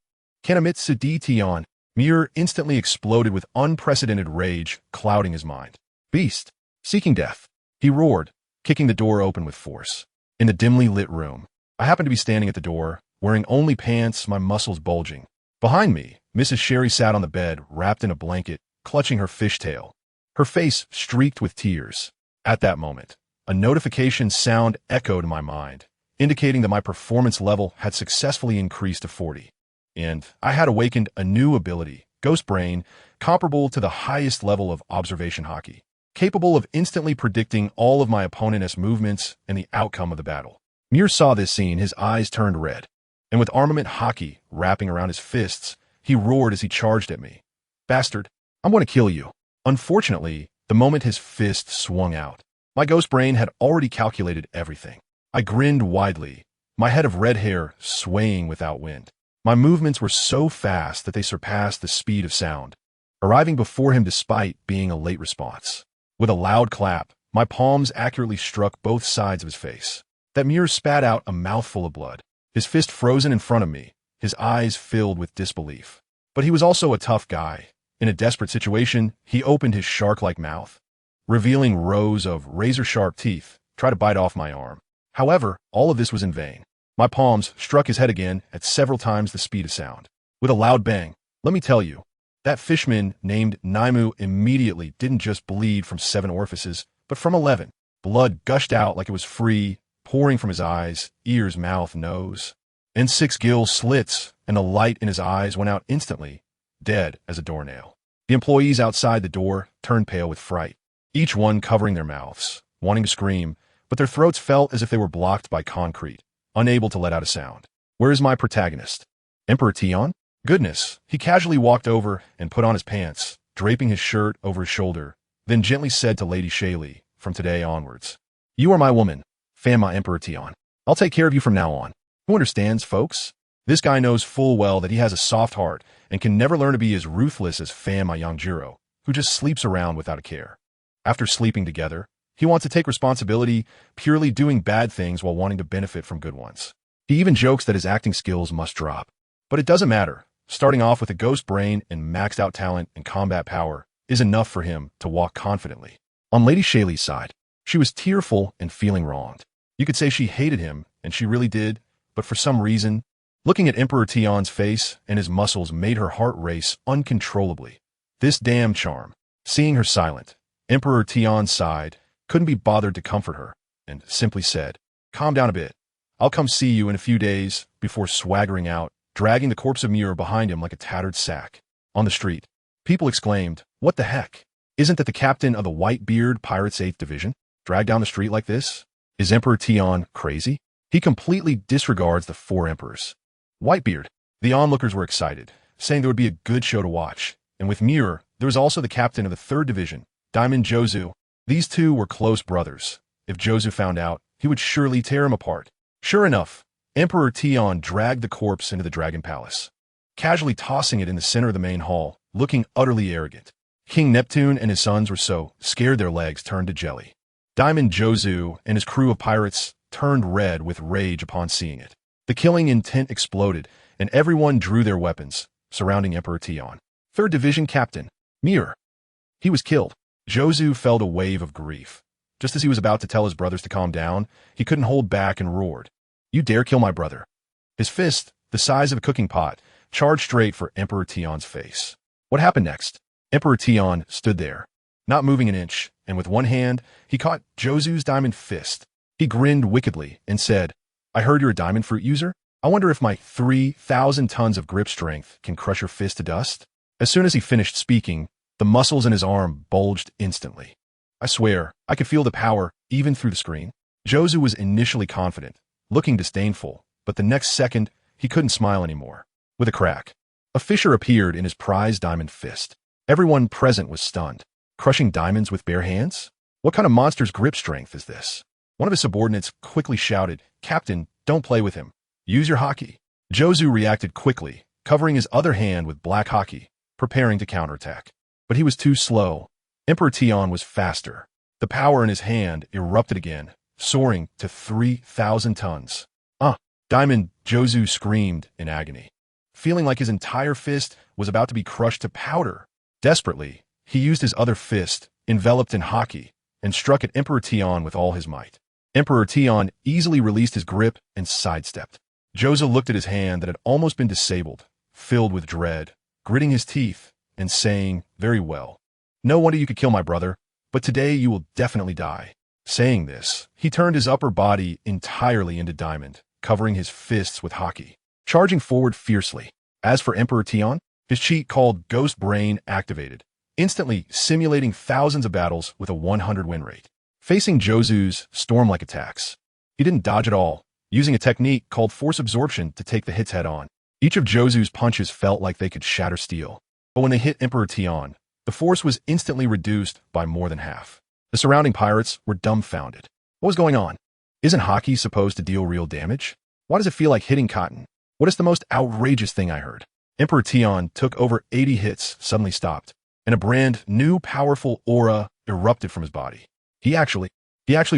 Kanemitsu Ditian. Mir instantly exploded with unprecedented rage, clouding his mind. Beast. Seeking death. He roared, kicking the door open with force. In the dimly lit room, I happened to be standing at the door, wearing only pants, my muscles bulging. Behind me, Mrs. Sherry sat on the bed, wrapped in a blanket, clutching her fishtail. Her face streaked with tears. At that moment, a notification sound echoed in my mind, indicating that my performance level had successfully increased to 40. And I had awakened a new ability, Ghost Brain, comparable to the highest level of observation hockey, capable of instantly predicting all of my opponent's movements and the outcome of the battle. Mir saw this scene, his eyes turned red, and with armament hockey wrapping around his fists, he roared as he charged at me. Bastard, I'm going to kill you. Unfortunately, the moment his fist swung out, my ghost brain had already calculated everything. I grinned widely, my head of red hair swaying without wind. My movements were so fast that they surpassed the speed of sound, arriving before him despite being a late response. With a loud clap, my palms accurately struck both sides of his face. That Mir spat out a mouthful of blood, his fist frozen in front of me, his eyes filled with disbelief. But he was also a tough guy. In a desperate situation, he opened his shark-like mouth, revealing rows of razor-sharp teeth, tried to bite off my arm. However, all of this was in vain. My palms struck his head again at several times the speed of sound. With a loud bang, let me tell you, that fishman named Naimu immediately didn't just bleed from 7 orifices, but from 11. Blood gushed out like it was free, pouring from his eyes, ears, mouth, nose. And 6 gill slits, and the light in his eyes went out instantly, dead as a doornail. The employees outside the door turned pale with fright, each one covering their mouths, wanting to scream, but their throats felt as if they were blocked by concrete, unable to let out a sound. Where is my protagonist? Emperor Tion? Goodness, he casually walked over and put on his pants, draping his shirt over his shoulder, then gently said to Lady Shaylee, from today onwards, "You are my woman, Fanma Emperor Tion. I'll take care of you from now on." Who understands, folks? This guy knows full well that he has a soft heart and can never learn to be as ruthless as Fanma Yangjiro, who just sleeps around without a care. After sleeping together, he wants to take responsibility, purely doing bad things while wanting to benefit from good ones. He even jokes that his acting skills must drop. But it doesn't matter. Starting off with a ghost brain and maxed out talent and combat power is enough for him to walk confidently. On Lady Shaylee's side, she was tearful and feeling wronged. You could say she hated him, and she really did, but for some reason, looking at Emperor Tion's face and his muscles made her heart race uncontrollably. This damn charm. Seeing her silent, Emperor Tion sighed, couldn't be bothered to comfort her, and simply said, "Calm down a bit. I'll come see you in a few days," before swaggering out, dragging the corpse of Muir behind him like a tattered sack. On the street, people exclaimed, "What the heck? Isn't that the captain of the Whitebeard Pirates 8th Division? Dragged down the street like this? Is Emperor Tion crazy? He completely disregards the 4 emperors." Whitebeard. The onlookers were excited, saying there would be a good show to watch. And with Muir, there was also the captain of the 3rd Division, Diamond Jozu. These two were close brothers. If Jozu found out, he would surely tear him apart. Sure enough, Emperor Tion dragged the corpse into the Dragon Palace, casually tossing it in the center of the main hall, looking utterly arrogant. King Neptune and his sons were so scared their legs turned to jelly. Diamond Jozu and his crew of pirates turned red with rage upon seeing it. The killing intent exploded, and everyone drew their weapons, surrounding Emperor Tion. 3rd Division Captain, Muir. He was killed. Jozu felt a wave of grief. Just as he was about to tell his brothers to calm down, he couldn't hold back and roared, "You dare kill my brother." His fist, the size of a cooking pot, charged straight for Emperor Tion's face. What happened next? Emperor Tion stood there, not moving an inch, and with one hand, he caught Jozu's diamond fist. He grinned wickedly and said, "I heard you're a diamond fruit user? I wonder if my 3,000 tons of grip strength can crush your fist to dust?" As soon as he finished speaking, the muscles in his arm bulged instantly. I swear, I could feel the power even through the screen. Jozu was initially confident, looking disdainful, but the next second, he couldn't smile anymore. With a crack, a fissure appeared in his prized diamond fist. Everyone present was stunned. Crushing diamonds with bare hands? What kind of monster's grip strength is this? One of his subordinates quickly shouted, "Captain, don't play with him. Use your hockey." Jozu reacted quickly, covering his other hand with black hockey, preparing to counterattack. But he was too slow. Emperor Tion was faster. The power in his hand erupted again, soaring to 3,000 tons. Diamond Jozu screamed in agony, feeling like his entire fist was about to be crushed to powder. Desperately, he used his other fist, enveloped in hockey, and struck at Emperor Tion with all his might. Emperor Tion easily released his grip and sidestepped. Jozu looked at his hand that had almost been disabled, filled with dread, gritting his teeth and saying, "Very well. No wonder you could kill my brother, but today you will definitely die." Saying this, he turned his upper body entirely into diamond, covering his fists with hockey, charging forward fiercely. As for Emperor Tion, his cheat called Ghost Brain activated, instantly simulating thousands of battles with a 100 win rate. Facing Jozu's storm-like attacks, he didn't dodge at all, using a technique called force absorption to take the hits head-on. Each of Jozu's punches felt like they could shatter steel, but when they hit Emperor Tion, the force was instantly reduced by more than half. The surrounding pirates were dumbfounded. What was going on? Isn't hockey supposed to deal real damage? Why does it feel like hitting cotton? What is the most outrageous thing I heard? Emperor Tion took over 80 hits, suddenly stopped, and a brand new powerful aura erupted from his body. He actually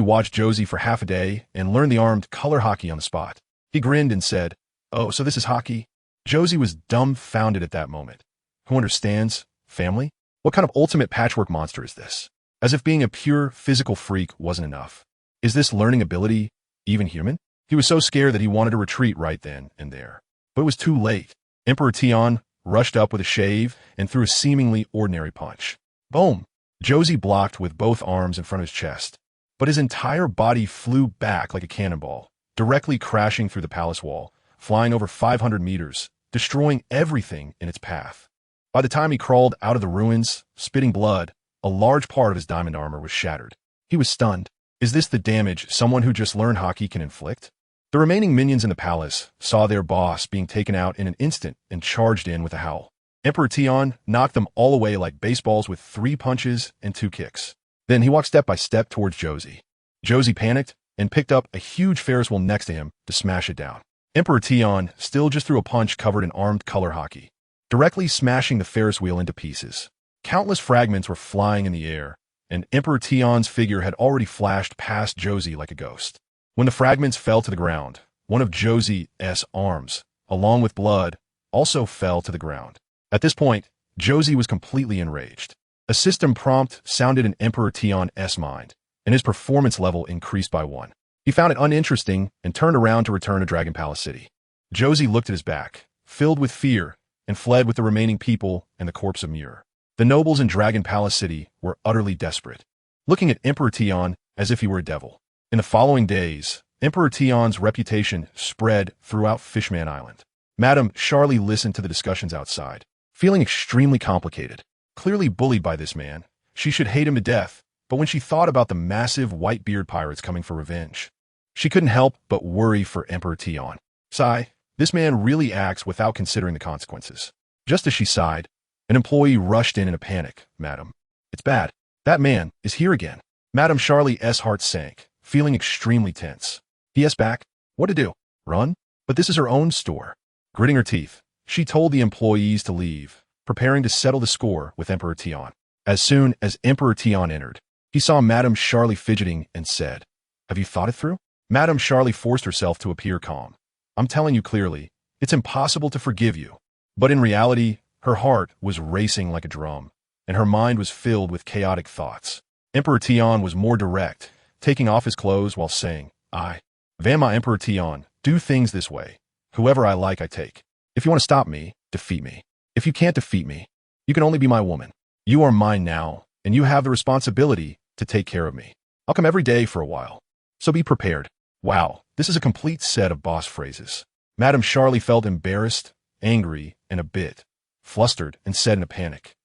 watched Josie for half a day and learned the armed color hockey on the spot. He grinned and said, "Oh, so this is hockey?" Josie was dumbfounded at that moment. Who understands? Family? What kind of ultimate patchwork monster is this? As if being a pure physical freak wasn't enough. Is this learning ability even human? He was so scared that he wanted to retreat right then and there. But it was too late. Emperor Tion rushed up with a shave and threw a seemingly ordinary punch. Boom! Josie blocked with both arms in front of his chest, but his entire body flew back like a cannonball, directly crashing through the palace wall, flying over 500 meters, destroying everything in its path. By the time he crawled out of the ruins, spitting blood, a large part of his diamond armor was shattered. He was stunned. Is this the damage someone who just learned hockey can inflict? The remaining minions in the palace saw their boss being taken out in an instant and charged in with a howl. Emperor Tion knocked them all away like baseballs with 3 punches and 2 kicks. Then he walked step by step towards Josie. Josie panicked and picked up a huge Ferris wheel next to him to smash it down. Emperor Tion still just threw a punch covered in armed color hockey, directly smashing the Ferris wheel into pieces. Countless fragments were flying in the air, and Emperor Tion's figure had already flashed past Josie like a ghost. When the fragments fell to the ground, one of Josie's arms, along with blood, also fell to the ground. At this point, Josie was completely enraged. A system prompt sounded in Emperor Tion's mind, and his performance level increased by 1. He found it uninteresting and turned around to return to Dragon Palace City. Josie looked at his back, filled with fear, and fled with the remaining people and the corpse of Muir. The nobles in Dragon Palace City were utterly desperate, looking at Emperor Tion as if he were a devil. In the following days, Emperor Tion's reputation spread throughout Fishman Island. Madame Charlie listened to the discussions outside, feeling extremely complicated. Clearly bullied by this man, she should hate him to death, but when she thought about the massive white-beard pirates coming for revenge, she couldn't help but worry for Emperor Tion. Sigh, this man really acts without considering the consequences. Just as she sighed, an employee rushed in a panic. Madam, it's bad. That man is here again. Madame Charlie's heart sank, feeling extremely tense. P.S. back. What to do? Run? But this is her own store. Gritting her teeth, she told the employees to leave, preparing to settle the score with Emperor Tion. As soon as Emperor Tion entered, he saw Madame Charlie fidgeting and said, "Have you thought it through?" Madame Charlie forced herself to appear calm. "I'm telling you clearly, it's impossible to forgive you." But in reality, her heart was racing like a drum, and her mind was filled with chaotic thoughts. Emperor Tion was more direct, taking off his clothes while saying, Fanma Emperor Tion, do things this way. Whoever I like, I take. If you want to stop me, defeat me. If you can't defeat me, you can only be my woman. You are mine now, and you have the responsibility to take care of me. I'll come every day for a while. So be prepared." Wow, this is a complete set of boss phrases. Madame Charlie felt embarrassed, angry, and a bit flustered and said in a panic,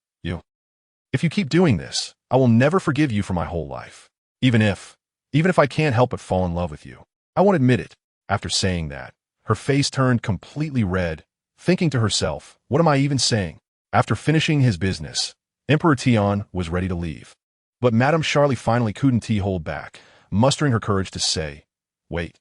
If you keep doing this, I will never forgive you for my whole life. Even if I can't help but fall in love with you. I won't admit it." After saying that, her face turned completely red, thinking to herself, what am I even saying? After finishing his business, Emperor Tion was ready to leave. But Madame Charlie finally couldn't hold back, mustering her courage to say, "Wait,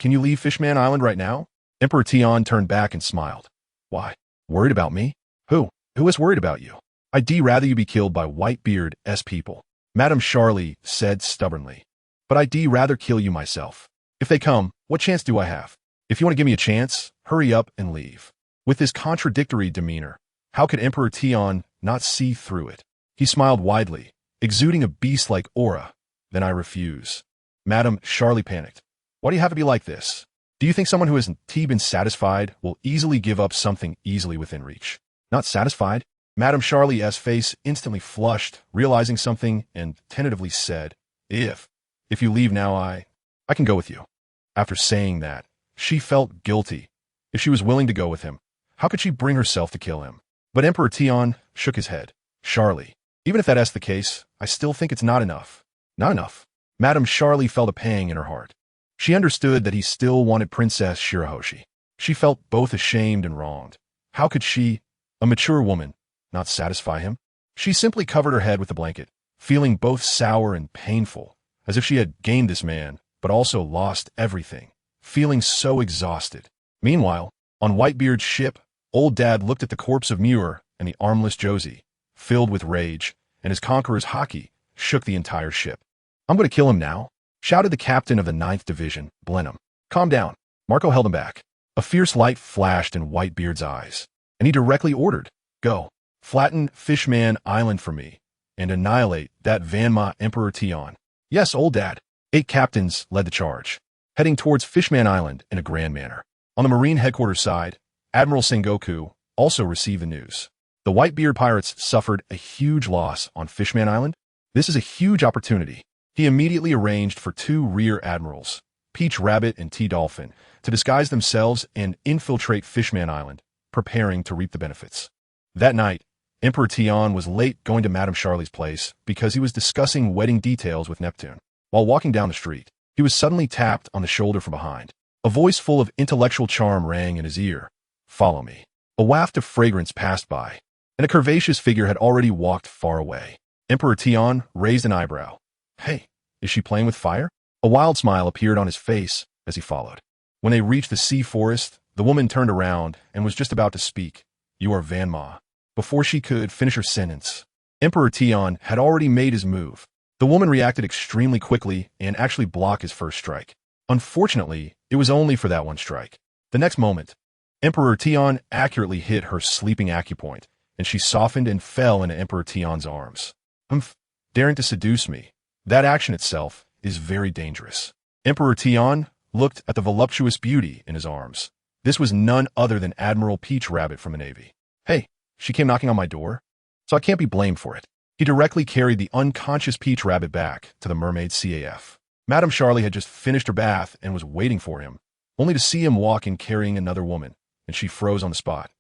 can you leave Fishman Island right now?" Emperor Tion turned back and smiled. "Why? Worried about me? Who is worried about you? I'd rather you be killed by Whitebeard's people," Madame Charlie said stubbornly. "But I'd rather kill you myself. If they come, what chance do I have? If you want to give me a chance, hurry up and leave." With this contradictory demeanor, how could Emperor Tion not see through it? He smiled widely, exuding a beast-like aura. "Then I refuse." Madame Charlie panicked. "Why do you have to be like this? Do you think someone who hasn't been satisfied will easily give up something easily within reach?" "Not satisfied?" Madame Charlie's face instantly flushed, realizing something, and tentatively said, If you leave now, I can go with you." After saying that, she felt guilty. If she was willing to go with him, how could she bring herself to kill him? But Emperor Tion shook his head. "Charlie, even if that's the case, I still think it's not enough." "Not enough?" Madame Charlie felt a pang in her heart. She understood that he still wanted Princess Shirahoshi. She felt both ashamed and wronged. How could she, a mature woman, not satisfy him? She simply covered her head with the blanket, feeling both sour and painful, as if she had gained this man, but also lost everything, feeling so exhausted. Meanwhile, on Whitebeard's ship, Old Dad looked at the corpse of Muir and the armless Josie, filled with rage, and his conqueror's hockey shook the entire ship. "I'm going to kill him now," shouted the captain of the 9th Division, Blenheim. "Calm down." Marco held him back. A fierce light flashed in Whitebeard's eyes, and he directly ordered, "Go, flatten Fishman Island for me, and annihilate that Fanma Emperor Tion." "Yes, Old Dad." 8 captains led the charge. heading towards Fishman Island in a grand manner. On the Marine headquarters side, Admiral Sengoku also received the news. The Whitebeard pirates suffered a huge loss on Fishman Island. This is a huge opportunity. He immediately arranged for two rear admirals, Peach Rabbit and T-Dolphin, to disguise themselves and infiltrate Fishman Island, preparing to reap the benefits. That night, Emperor Tian was late going to Madame Charlie's place because he was discussing wedding details with Neptune. While walking down the street, he was suddenly tapped on the shoulder from behind. A voice full of intellectual charm rang in his ear. "Follow me." A waft of fragrance passed by, and a curvaceous figure had already walked far away. Emperor Tian raised an eyebrow. "Hey, is she playing with fire?" A wild smile appeared on his face as he followed. When they reached the sea forest, the woman turned around and was just about to speak. "You are Fanma." Before she could finish her sentence, Emperor Tian had already made his move. The woman reacted extremely quickly and actually blocked his first strike. Unfortunately, it was only for that one strike. The next moment, Emperor Tian accurately hit her sleeping acupoint, and she softened and fell into Emperor Tian's arms. Daring to seduce me. That action itself is very dangerous. Emperor Tian looked at the voluptuous beauty in his arms. This was none other than Admiral Peach Rabbit from the Navy. "Hey, she came knocking on my door, so I can't be blamed for it." He directly carried the unconscious Peach Rabbit back to the Mermaid CAF. Madame Charlie had just finished her bath and was waiting for him, only to see him walk in carrying another woman, and she froze on the spot.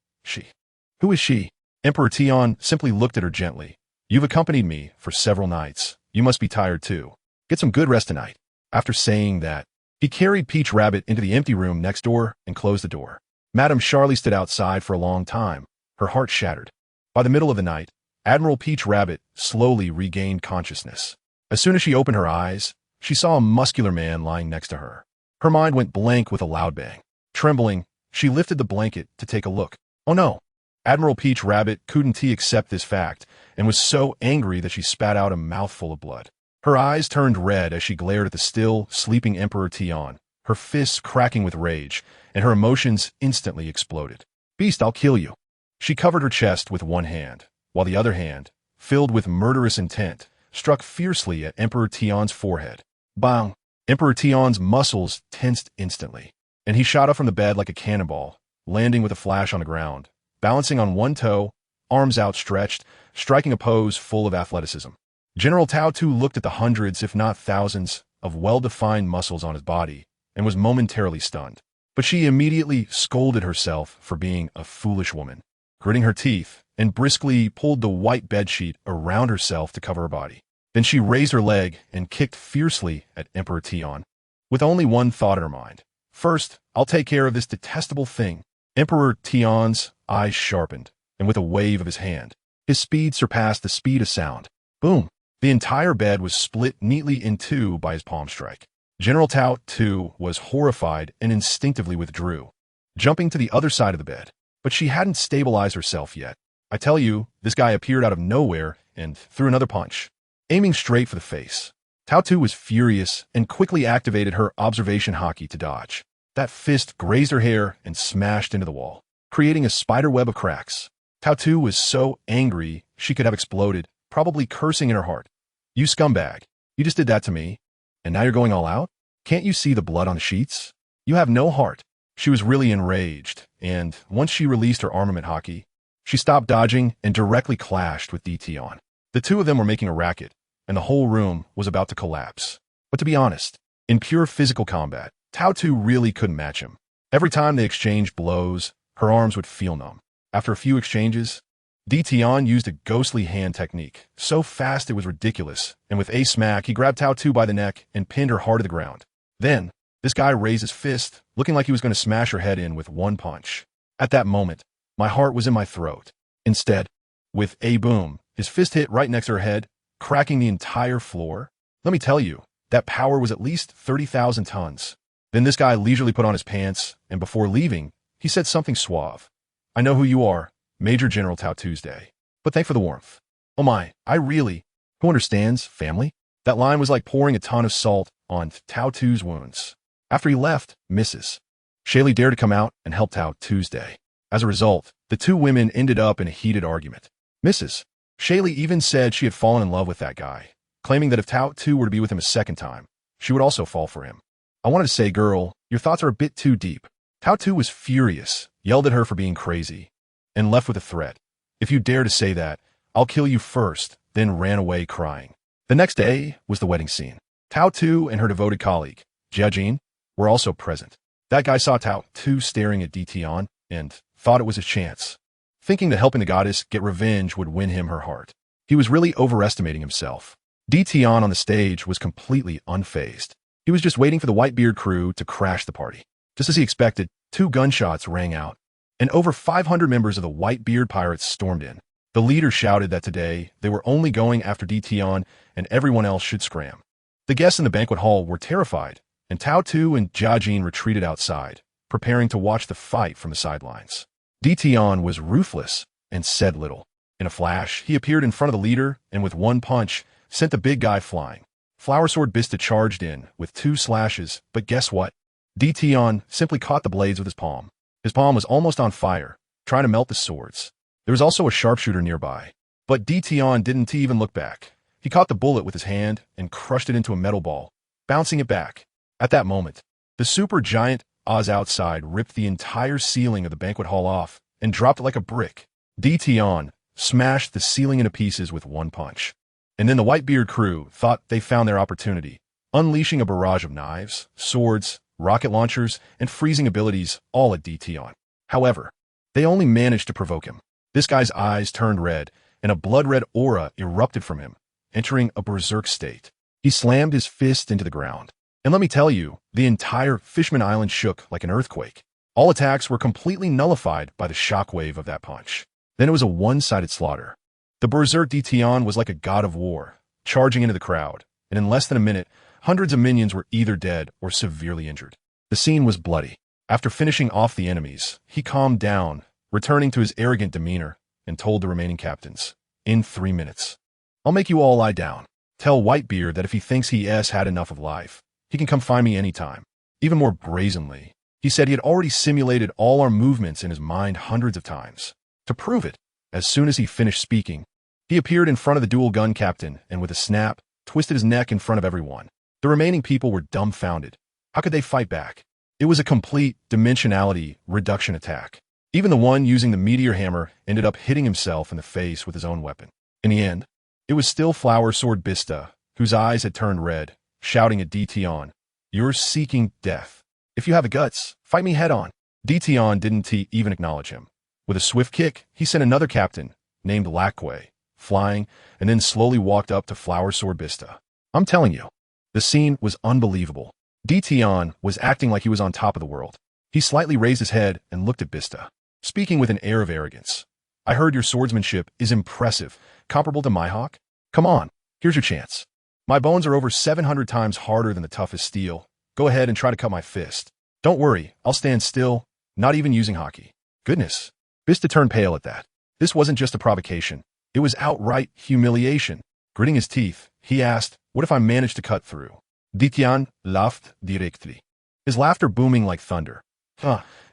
Who is she? Emperor Tian simply looked at her gently. "You've accompanied me for several nights. You must be tired too. Get some good rest tonight." After saying that, he carried Peach Rabbit into the empty room next door and closed the door. Madame Charlie stood outside for a long time, her heart shattered. By the middle of the night, Admiral Peach Rabbit slowly regained consciousness. As soon as she opened her eyes, she saw a muscular man lying next to her. Her mind went blank with a loud bang. Trembling, she lifted the blanket to take a look. Oh no! Admiral Peach Rabbit couldn't accept this fact and was so angry that she spat out a mouthful of blood. Her eyes turned red as she glared at the still, sleeping Emperor Tian, her fists cracking with rage, and her emotions instantly exploded. "Beast, I'll kill you." She covered her chest with one hand, while the other hand, filled with murderous intent, struck fiercely at Emperor Tian's forehead. Bang! Emperor Tian's muscles tensed instantly, and he shot up from the bed like a cannonball, landing with a flash on the ground, balancing on one toe, arms outstretched, striking a pose full of athleticism. General Tao Tu looked at the hundreds, if not thousands, of well-defined muscles on his body and was momentarily stunned. But she immediately scolded herself for being a foolish woman, gritting her teeth, and briskly pulled the white bedsheet around herself to cover her body. Then she raised her leg and kicked fiercely at Emperor Tian, with only one thought in her mind. "First, I'll take care of this detestable thing." Emperor Tian's eyes sharpened, and with a wave of his hand, his speed surpassed the speed of sound. Boom! The entire bed was split neatly in two by his palm strike. General Tao Tu was horrified and instinctively withdrew, jumping to the other side of the bed. But she hadn't stabilized herself yet. I tell you, this guy appeared out of nowhere and threw another punch, aiming straight for the face. Tao Tu was furious and quickly activated her observation hockey to dodge. That fist grazed her hair and smashed into the wall, creating a spider web of cracks. Tao Tu was so angry she could have exploded, probably cursing in her heart. "You scumbag, you just did that to me, and now you're going all out? Can't you see the blood on the sheets? You have no heart." She was really enraged, and once she released her armament hockey, she stopped dodging and directly clashed with Tian. The two of them were making a racket, and the whole room was about to collapse. But to be honest, in pure physical combat, Tao Tu really couldn't match him. Every time they exchanged blows, her arms would feel numb. After a few exchanges, Tian used a ghostly hand technique, so fast it was ridiculous, and with a smack, he grabbed Tao Tu by the neck and pinned her hard to the ground. Then, this guy raised his fist, looking like he was going to smash her head in with one punch. At that moment, my heart was in my throat. Instead, with a boom, his fist hit right next to her head, cracking the entire floor. Let me tell you, that power was at least 30,000 tons. Then this guy leisurely put on his pants, and before leaving, he said something suave. "I know who you are, Major General Tao Tuesday, but thank for the warmth." Oh my, who understands, family? That line was like pouring a ton of salt on Tao Tu's wounds. After he left, Mrs. Shaylee dared to come out and help Tao Tuesday. As a result, the two women ended up in a heated argument. Mrs. Shaylee even said she had fallen in love with that guy, claiming that if Tao Tu were to be with him a second time, she would also fall for him. I wanted to say, girl, your thoughts are a bit too deep. Tao 2 was furious, yelled at her for being crazy, and left with a threat. If you dare to say that, I'll kill you first, then ran away crying. The next day was the wedding scene. Tao 2 and her devoted colleague, Jiajin, were also present. That guy saw Tao 2 staring at Dition and thought it was his chance, thinking that helping the goddess get revenge would win him her heart. He was really overestimating himself. Dition on the stage was completely unfazed. He was just waiting for the Whitebeard crew to crash the party. Just as he expected, 2 gunshots rang out, and over 500 members of the Whitebeard pirates stormed in. The leader shouted that today they were only going after Dition and everyone else should scram. The guests in the banquet hall were terrified, and Tao 2 and Jiajin retreated outside, preparing to watch the fight from the sidelines. Dition was ruthless and said little. In a flash, he appeared in front of the leader and with one punch, sent the big guy flying. Flower Sword Bista charged in with 2 slashes, but guess what? Dition simply caught the blades with his palm. His palm was almost on fire, trying to melt the swords. There was also a sharpshooter nearby, but Dition didn't even look back. He caught the bullet with his hand and crushed it into a metal ball, bouncing it back. At that moment, the super giant Oz outside ripped the entire ceiling of the banquet hall off and dropped it like a brick. Dition smashed the ceiling into pieces with one punch. And then the Whitebeard crew thought they found their opportunity, unleashing a barrage of knives, swords, rocket launchers, and freezing abilities all at Dition. However, they only managed to provoke him. This guy's eyes turned red, and a blood-red aura erupted from him, entering a berserk state. He slammed his fist into the ground. And let me tell you, the entire Fishman Island shook like an earthquake. All attacks were completely nullified by the shockwave of that punch. Then it was a one-sided slaughter. The berserk Dition was like a god of war, charging into the crowd, and in less than a minute, hundreds of minions were either dead or severely injured. The scene was bloody. After finishing off the enemies, he calmed down, returning to his arrogant demeanor, and told the remaining captains, in 3 minutes, I'll make you all lie down. Tell Whitebeard that if he thinks he has had enough of life, he can come find me anytime. Even more brazenly, he said he had already simulated all our movements in his mind hundreds of times. To prove it, as soon as he finished speaking, he appeared in front of the dual gun captain and with a snap, twisted his neck in front of everyone. The remaining people were dumbfounded. How could they fight back? It was a complete dimensionality reduction attack. Even the one using the meteor hammer ended up hitting himself in the face with his own weapon. In the end, it was still Flower Sword Bista, whose eyes had turned red, shouting at Dition, You're seeking death. If you have the guts, fight me head-on. Dition didn't even acknowledge him. With a swift kick, he sent another captain, named Lacquay, flying, and then slowly walked up to Flower Sword Bista. I'm telling you, the scene was unbelievable. Dition was acting like he was on top of the world. He slightly raised his head and looked at Bista, speaking with an air of arrogance. I heard your swordsmanship is impressive, comparable to my hawk. Come on, here's your chance. My bones are over 700 times harder than the toughest steel. Go ahead and try to cut my fist. Don't worry, I'll stand still, not even using hockey. Goodness. Bista turned pale at that. This wasn't just a provocation. It was outright humiliation. Gritting his teeth, he asked, What if I managed to cut through? Dition laughed directly, his laughter booming like thunder.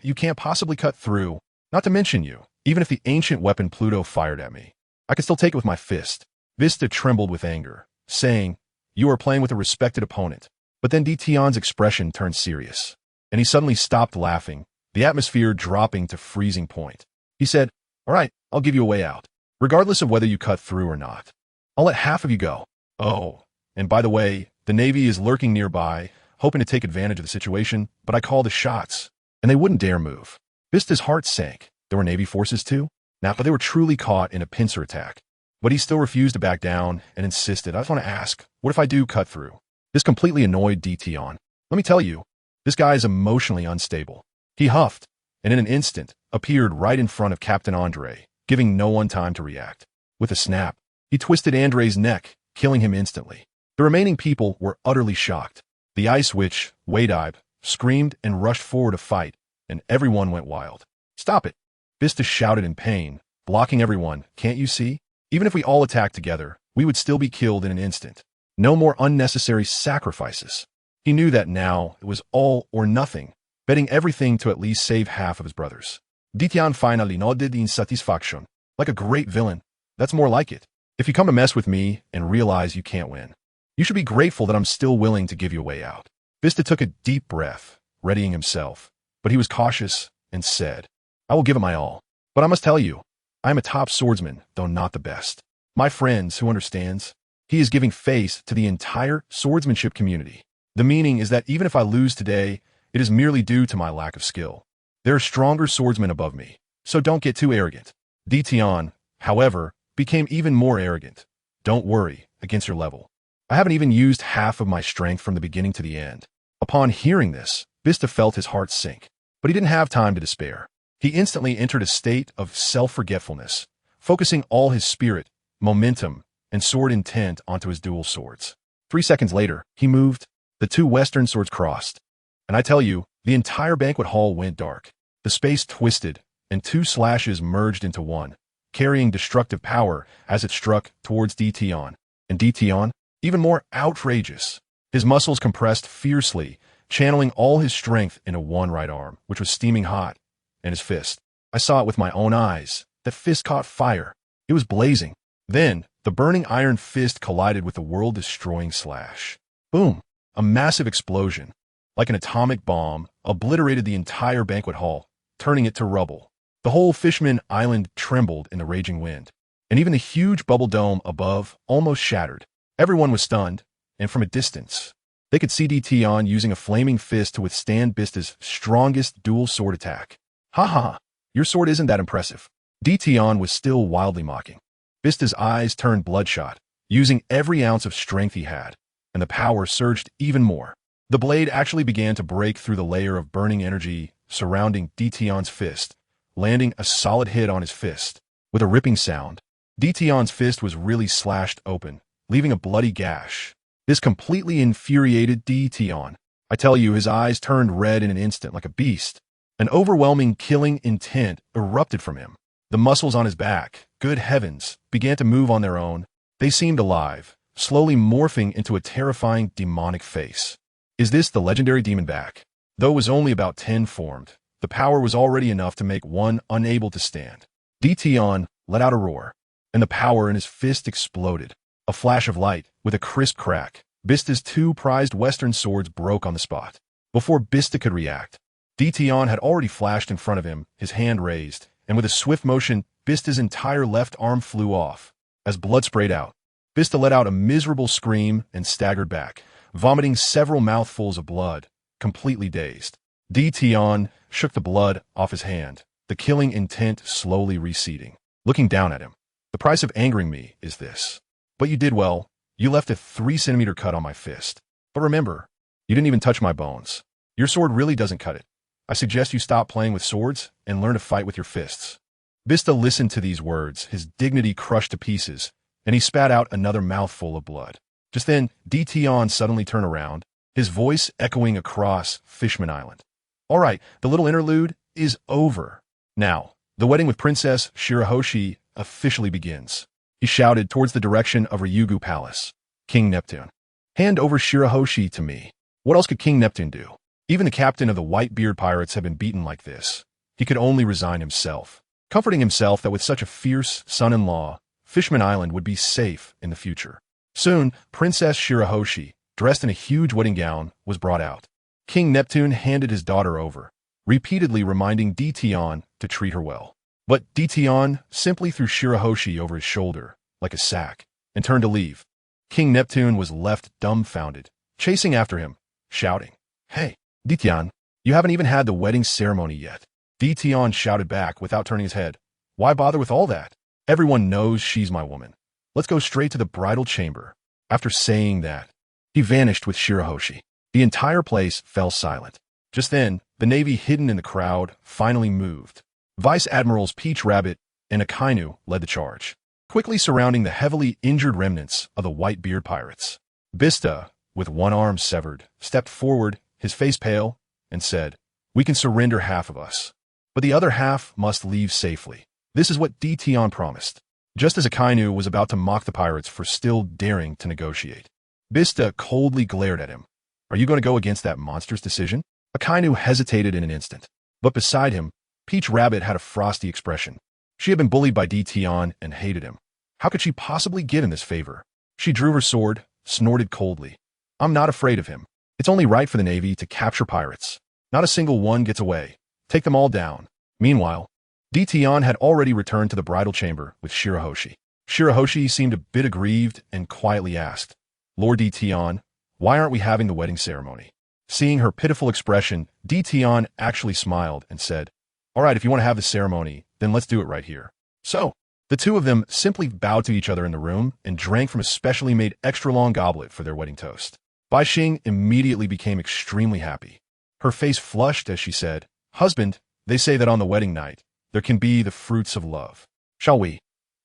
You can't possibly cut through. Not to mention you, even if the ancient weapon Pluto fired at me. I could still take it with my fist. Bista trembled with anger, saying, You are playing with a respected opponent. But then Dition's expression turned serious, and he suddenly stopped laughing, the atmosphere dropping to freezing point. He said, All right, I'll give you a way out, regardless of whether you cut through or not. I'll let half of you go. Oh, and by the way, the Navy is lurking nearby, hoping to take advantage of the situation, but I call the shots, and they wouldn't dare move. Bista's heart sank. There were Navy forces too? But they were truly caught in a pincer attack. But he still refused to back down and insisted, I just want to ask, what if I do cut through? This completely annoyed Dition. Let me tell you, this guy is emotionally unstable. He huffed, and in an instant, appeared right in front of Captain Andre, giving no one time to react. With a snap, he twisted Andre's neck, killing him instantly. The remaining people were utterly shocked. The Ice Witch, Wade-Eye, screamed and rushed forward to fight, and everyone went wild. Stop it! Bista shouted in pain, blocking everyone. Can't you see? Even if we all attacked together, we would still be killed in an instant. No more unnecessary sacrifices. He knew that now it was all or nothing, betting everything to at least save half of his brothers. Dition finally nodded in satisfaction. Like a great villain. That's more like it. If you come to mess with me and realize you can't win, you should be grateful that I'm still willing to give you a way out. Bista took a deep breath, readying himself, but he was cautious and said, I will give it my all. But I must tell you, I am a top swordsman, though not the best. My friends, who understands? He is giving face to the entire swordsmanship community. The meaning is that even if I lose today, it is merely due to my lack of skill. There are stronger swordsmen above me, so don't get too arrogant. Dtion, however, became even more arrogant. Don't worry, against your level. I haven't even used half of my strength from the beginning to the end. Upon hearing this, Bista felt his heart sink, but he didn't have time to despair. He instantly entered a state of self-forgetfulness, focusing all his spirit, momentum, and sword intent onto his dual swords. 3 seconds later, he moved. The two western swords crossed. And I tell you, the entire banquet hall went dark. The space twisted, and 2 slashes merged into one, carrying destructive power as it struck towards Dtion. And Dtion, even more outrageous. His muscles compressed fiercely, channeling all his strength into one right arm, which was steaming hot, and his fist. I saw it with my own eyes. That fist caught fire. It was blazing. Then, the burning iron fist collided with the world-destroying slash. Boom! A massive explosion, like an atomic bomb, obliterated the entire banquet hall, turning it to rubble. The whole Fishman Island trembled in the raging wind, and even the huge bubble dome above almost shattered. Everyone was stunned, and from a distance, they could see Dtion using a flaming fist to withstand Bista's strongest dual sword attack. Ha ha ha, your sword isn't that impressive. Dtion was still wildly mocking. Bista's eyes turned bloodshot, using every ounce of strength he had, and the power surged even more. The blade actually began to break through the layer of burning energy surrounding Dtion's fist, landing a solid hit on his fist. With a ripping sound, Dtion's fist was really slashed open, leaving a bloody gash. This completely infuriated Dtion. I tell you, his eyes turned red in an instant like a beast. An overwhelming killing intent erupted from him. The muscles on his back, good heavens, began to move on their own. They seemed alive, slowly morphing into a terrifying demonic face. Is this the legendary demon back? Though it was only about 10 formed, the power was already enough to make one unable to stand. Dtion let out a roar, and the power in his fist exploded. A flash of light, with a crisp crack, Bista's 2 prized western swords broke on the spot. Before Bista could react, Dtion had already flashed in front of him, his hand raised, and with a swift motion, Bista's entire left arm flew off. As blood sprayed out, Bista let out a miserable scream and staggered back, vomiting several mouthfuls of blood, completely dazed. Dtion shook the blood off his hand, the killing intent slowly receding. Looking down at him, the price of angering me is this. But you did well. You left a 3-centimeter cut on my fist. But remember, you didn't even touch my bones. Your sword really doesn't cut it. I suggest you stop playing with swords and learn to fight with your fists. Bista listened to these words, his dignity crushed to pieces, and he spat out another mouthful of blood. Just then, Dtion suddenly turned around, his voice echoing across Fishman Island. All right, the little interlude is over. Now, the wedding with Princess Shirahoshi officially begins. He shouted towards the direction of Ryugu Palace. King Neptune, hand over Shirahoshi to me. What else could King Neptune do? Even the captain of the Whitebeard Pirates had been beaten like this. He could only resign himself, comforting himself that with such a fierce son-in-law, Fishman Island would be safe in the future. Soon, Princess Shirahoshi, dressed in a huge wedding gown, was brought out. King Neptune handed his daughter over, repeatedly reminding Dtion to treat her well. But Dtion simply threw Shirahoshi over his shoulder, like a sack, and turned to leave. King Neptune was left dumbfounded, chasing after him, shouting, Hey, Dtion, you haven't even had the wedding ceremony yet. Dtion shouted back without turning his head. Why bother with all that? Everyone knows she's my woman. Let's go straight to the bridal chamber. After saying that, he vanished with Shirahoshi. The entire place fell silent. Just then, the navy hidden in the crowd finally moved. Vice Admirals Peach Rabbit and Akainu led the charge, quickly surrounding the heavily injured remnants of the Whitebeard Pirates. Bista, with one arm severed, stepped forward, his face pale, and said, We can surrender half of us, but the other half must leave safely. This is what Dtion promised. Just as Akainu was about to mock the pirates for still daring to negotiate, Bista coldly glared at him. Are you going to go against that monster's decision? Akainu hesitated in an instant, but beside him, Peach Rabbit had a frosty expression. She had been bullied by Dtion and hated him. How could she possibly give him this favor? She drew her sword, snorted coldly. I'm not afraid of him. It's only right for the Navy to capture pirates. Not a single one gets away. Take them all down. Meanwhile, Tion had already returned to the bridal chamber with Shirahoshi. Shirahoshi seemed a bit aggrieved and quietly asked, Lord Tion, why aren't we having the wedding ceremony? Seeing her pitiful expression, Tion actually smiled and said, all right, if you want to have the ceremony, then let's do it right here. So, the two of them simply bowed to each other in the room and drank from a specially made extra-long goblet for their wedding toast. Bai Xing immediately became extremely happy. Her face flushed as she said, Husband, they say that on the wedding night, there can be the fruits of love. Shall we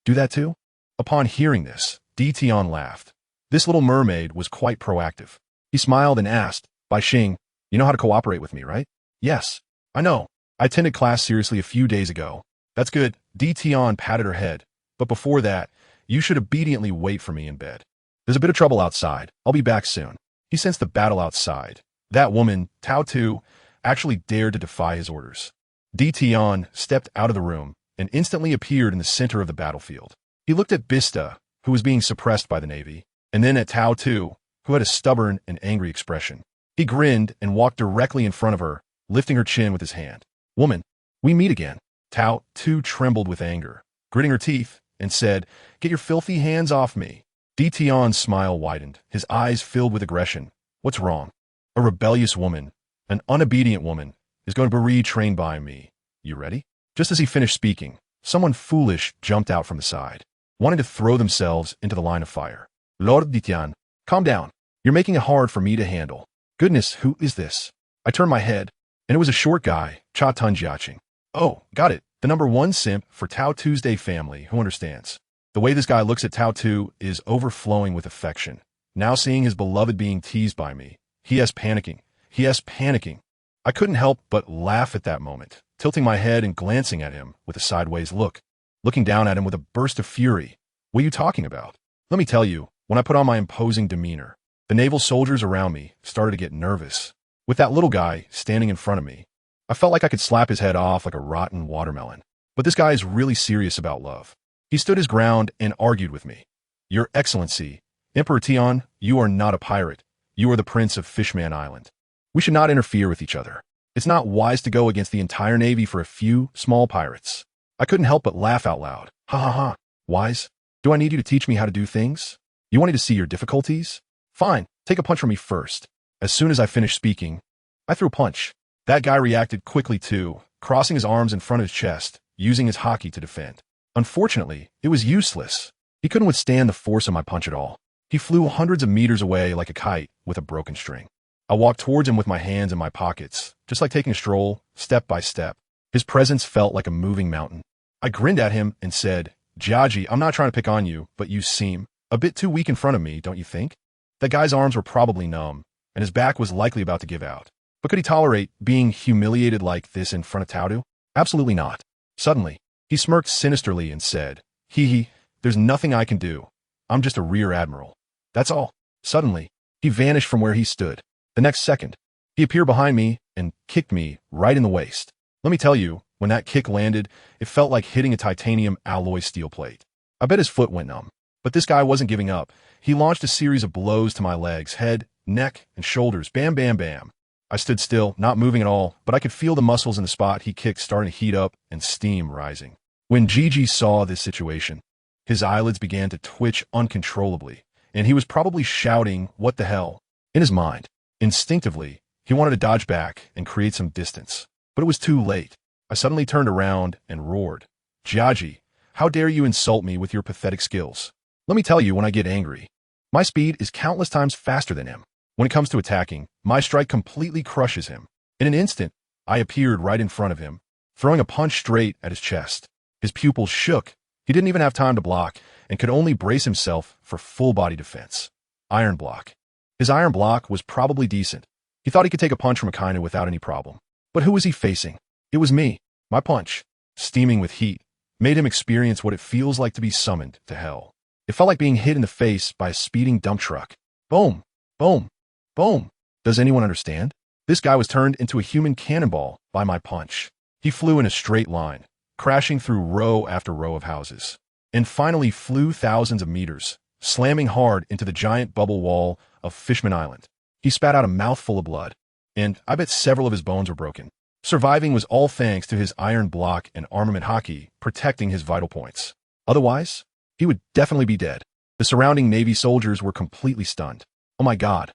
do that too? Upon hearing this, Tion laughed. This little mermaid was quite proactive. He smiled and asked, Bai Xing, you know how to cooperate with me, right? Yes, I know. I attended class seriously a few days ago. That's good. Tion patted her head. But before that, you should obediently wait for me in bed. There's a bit of trouble outside. I'll be back soon. He sensed the battle outside. That woman, Tao Tu, actually dared to defy his orders. Tion stepped out of the room and instantly appeared in the center of the battlefield. He looked at Bista, who was being suppressed by the Navy, and then at Tao Tu, who had a stubborn and angry expression. He grinned and walked directly in front of her, lifting her chin with his hand. Woman, we meet again. Tao Tu trembled with anger, gritting her teeth, and said, Get your filthy hands off me. Tion's smile widened, his eyes filled with aggression. What's wrong? A rebellious woman, an unobedient woman, is going to be retrained by me. You ready? Just as he finished speaking, someone foolish jumped out from the side, wanting to throw themselves into the line of fire. Lord Ditian, calm down. You're making it hard for me to handle. Goodness, who is this? I turned my head, and it was a short guy, Cha Tunjiaching. Oh, got it. The #1 simp for Tao Tuesday family who understands. The way this guy looks at Tao Tu is overflowing with affection. Now seeing his beloved being teased by me, he is panicking. I couldn't help but laugh at that moment, tilting my head and glancing at him with a sideways look, looking down at him with a burst of fury. What are you talking about? Let me tell you, when I put on my imposing demeanor, the naval soldiers around me started to get nervous. With that little guy standing in front of me, I felt like I could slap his head off like a rotten watermelon. But this guy is really serious about love. He stood his ground and argued with me. Your Excellency, Emperor Tion, you are not a pirate. You are the Prince of Fishman Island. We should not interfere with each other. It's not wise to go against the entire Navy for a few small pirates. I couldn't help but laugh out loud. Ha ha ha. Wise? Do I need you to teach me how to do things? You want me to see your difficulties? Fine, take a punch from me first. As soon as I finished speaking, I threw a punch. That guy reacted quickly too, crossing his arms in front of his chest, using his haki to defend. Unfortunately, it was useless. He couldn't withstand the force of my punch at all. He flew hundreds of meters away like a kite with a broken string. I walked towards him with my hands in my pockets, just like taking a stroll, step by step. His presence felt like a moving mountain. I grinned at him and said, Jiaji, I'm not trying to pick on you, but you seem a bit too weak in front of me, don't you think? That guy's arms were probably numb, and his back was likely about to give out. But could he tolerate being humiliated like this in front of Taudu? Absolutely not. Suddenly, he smirked sinisterly and said, Hee, there's nothing I can do. I'm just a rear admiral. That's all. Suddenly, he vanished from where he stood. The next second, he appeared behind me and kicked me right in the waist. Let me tell you, when that kick landed, it felt like hitting a titanium alloy steel plate. I bet his foot went numb. But this guy wasn't giving up. He launched a series of blows to my legs, head, neck, and shoulders. Bam, bam, bam. I stood still, not moving at all, but I could feel the muscles in the spot he kicked starting to heat up and steam rising. When Gigi saw this situation, his eyelids began to twitch uncontrollably, and he was probably shouting, what the hell? In his mind, instinctively, he wanted to dodge back and create some distance. But it was too late. I suddenly turned around and roared, Jiaji, how dare you insult me with your pathetic skills? Let me tell you when I get angry. My speed is countless times faster than him. When it comes to attacking, my strike completely crushes him. In an instant, I appeared right in front of him, throwing a punch straight at his chest. His pupils shook. He didn't even have time to block and could only brace himself for full-body defense. Iron block. His iron block was probably decent. He thought he could take a punch from Akainu without any problem. But who was he facing? It was me. My punch, steaming with heat, made him experience what it feels like to be summoned to hell. It felt like being hit in the face by a speeding dump truck. Boom, boom, boom. Does anyone understand? This guy was turned into a human cannonball by my punch. He flew in a straight line, crashing through row after row of houses, and finally flew thousands of meters, slamming hard into the giant bubble wall of Fishman Island. He spat out a mouthful of blood, and I bet several of his bones were broken. Surviving was all thanks to his iron block and armament hockey protecting his vital points. Otherwise, he would definitely be dead. The surrounding Navy soldiers were completely stunned. Oh my God.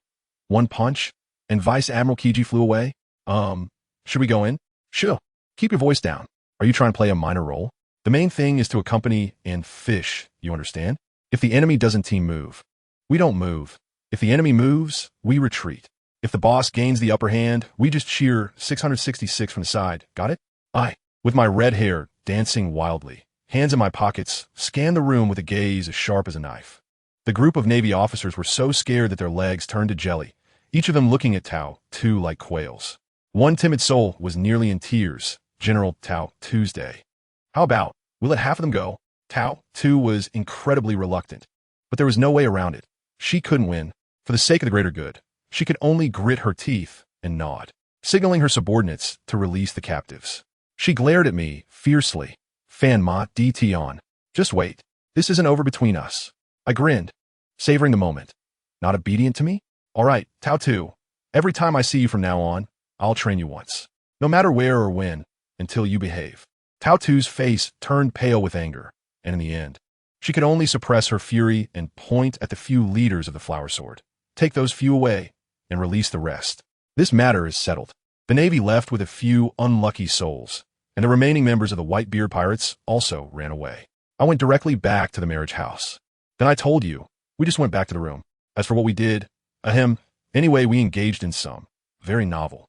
One punch, and Vice Admiral Kiji flew away? Should we go in? Sure. Keep your voice down. Are you trying to play a minor role? The main thing is to accompany and fish, you understand? If the enemy doesn't team move, we don't move. If the enemy moves, we retreat. If the boss gains the upper hand, we just cheer 666 from the side. Got it? I, with my red hair dancing wildly, hands in my pockets, scanned the room with a gaze as sharp as a knife. The group of Navy officers were so scared that their legs turned to jelly, each of them looking at Tao 2 like quails. One timid soul was nearly in tears. General Tao Tuesday. How about, we let half of them go? Tao 2 was incredibly reluctant, but there was no way around it. She couldn't win. For the sake of the greater good, she could only grit her teeth and nod, signaling her subordinates to release the captives. She glared at me fiercely. Fanma, DT on. Just wait. This isn't over between us. I grinned, savoring the moment. Not obedient to me? All right, Tao 2. Every time I see you from now on, I'll train you once. No matter where or when, until you behave. Tao 2's face turned pale with anger, and in the end, she could only suppress her fury and point at the few leaders of the flower sword. Take those few away, and release the rest. This matter is settled. The Navy left with a few unlucky souls, and the remaining members of the Whitebeard Pirates also ran away. I went directly back to the marriage house. Then I told you, we just went back to the room. As for what we did, anyway, we engaged in some very novel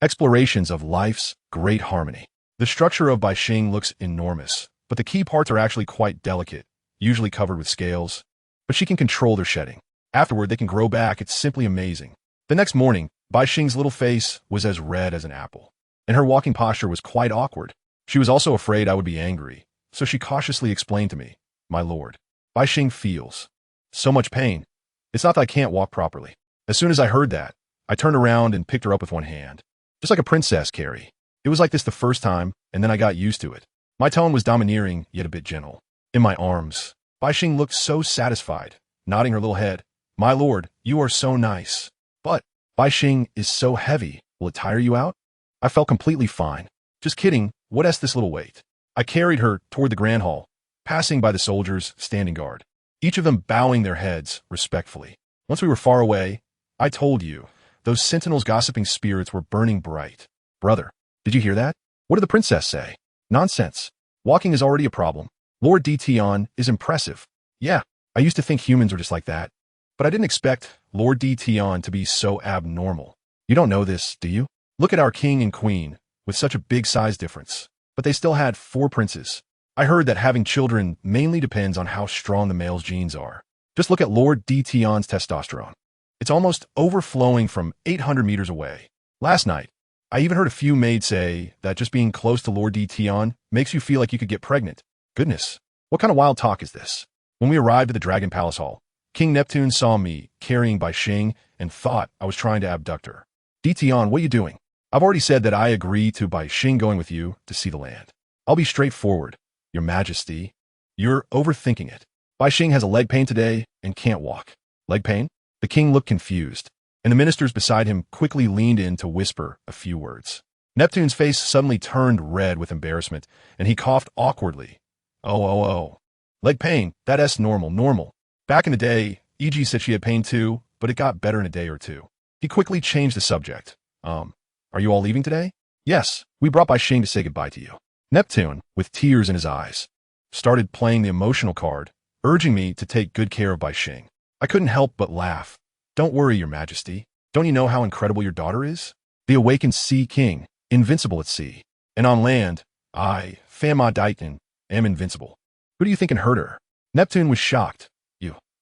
explorations of life's great harmony. The structure of Bai Xing looks enormous, but the key parts are actually quite delicate, usually covered with scales, but she can control their shedding. Afterward, they can grow back. It's simply amazing. The next morning, Bai Xing's little face was as red as an apple, and her walking posture was quite awkward. She was also afraid I would be angry, so she cautiously explained to me, "My lord, Bai Xing feels so much pain. It's not that I can't walk properly." As soon as I heard that, I turned around and picked her up with one hand. Just like a princess, Carrie. It was like this the first time, and then I got used to it. My tone was domineering, yet a bit gentle. In my arms, Bai Xing looked so satisfied, nodding her little head. "My lord, you are so nice. But Bai Xing is so heavy. Will it tire you out?" I felt completely fine. Just kidding. What is this little weight? I carried her toward the grand hall, passing by the soldiers standing guard, each of them bowing their heads respectfully. Once we were far away, I told you, those sentinels' gossiping spirits were burning bright. "Brother, did you hear that? What did the princess say?" "Nonsense. Walking is already a problem. Lord DT is impressive." "Yeah, I used to think humans were just like that. But I didn't expect Lord DT to be so abnormal. You don't know this, do you? Look at our king and queen, with such a big size difference. But they still had 4 princes. I heard that having children mainly depends on how strong the male's genes are. Just look at Lord DT's testosterone. It's almost overflowing from 800 meters away. Last night, I even heard a few maids say that just being close to Lord DT makes you feel like you could get pregnant. Goodness, what kind of wild talk is this?" When we arrived at the Dragon Palace Hall, King Neptune saw me carrying Bai Xing and thought I was trying to abduct her. "DT, what are you doing?" "I've already said that I agree to Bai Xing going with you to see the land. I'll be straightforward, Your Majesty. You're overthinking it. Bai Xing has a leg pain today and can't walk." "Leg pain?" The king looked confused, and the ministers beside him quickly leaned in to whisper a few words. Neptune's face suddenly turned red with embarrassment, and he coughed awkwardly. Oh. Leg pain, that's normal. Back in the day, EG said she had pain too, but it got better in a day or two." He quickly changed the subject. Are you all leaving today?" "Yes, we brought Bai Xing to say goodbye to you." Neptune, with tears in his eyes, started playing the emotional card, urging me to take good care of Bai Xing. I couldn't help but laugh. "Don't worry, Your Majesty. Don't you know how incredible your daughter is? The awakened Sea King, invincible at sea. And on land, I, Fanma Daitan, am invincible. Who do you think can hurt her?" Neptune was shocked.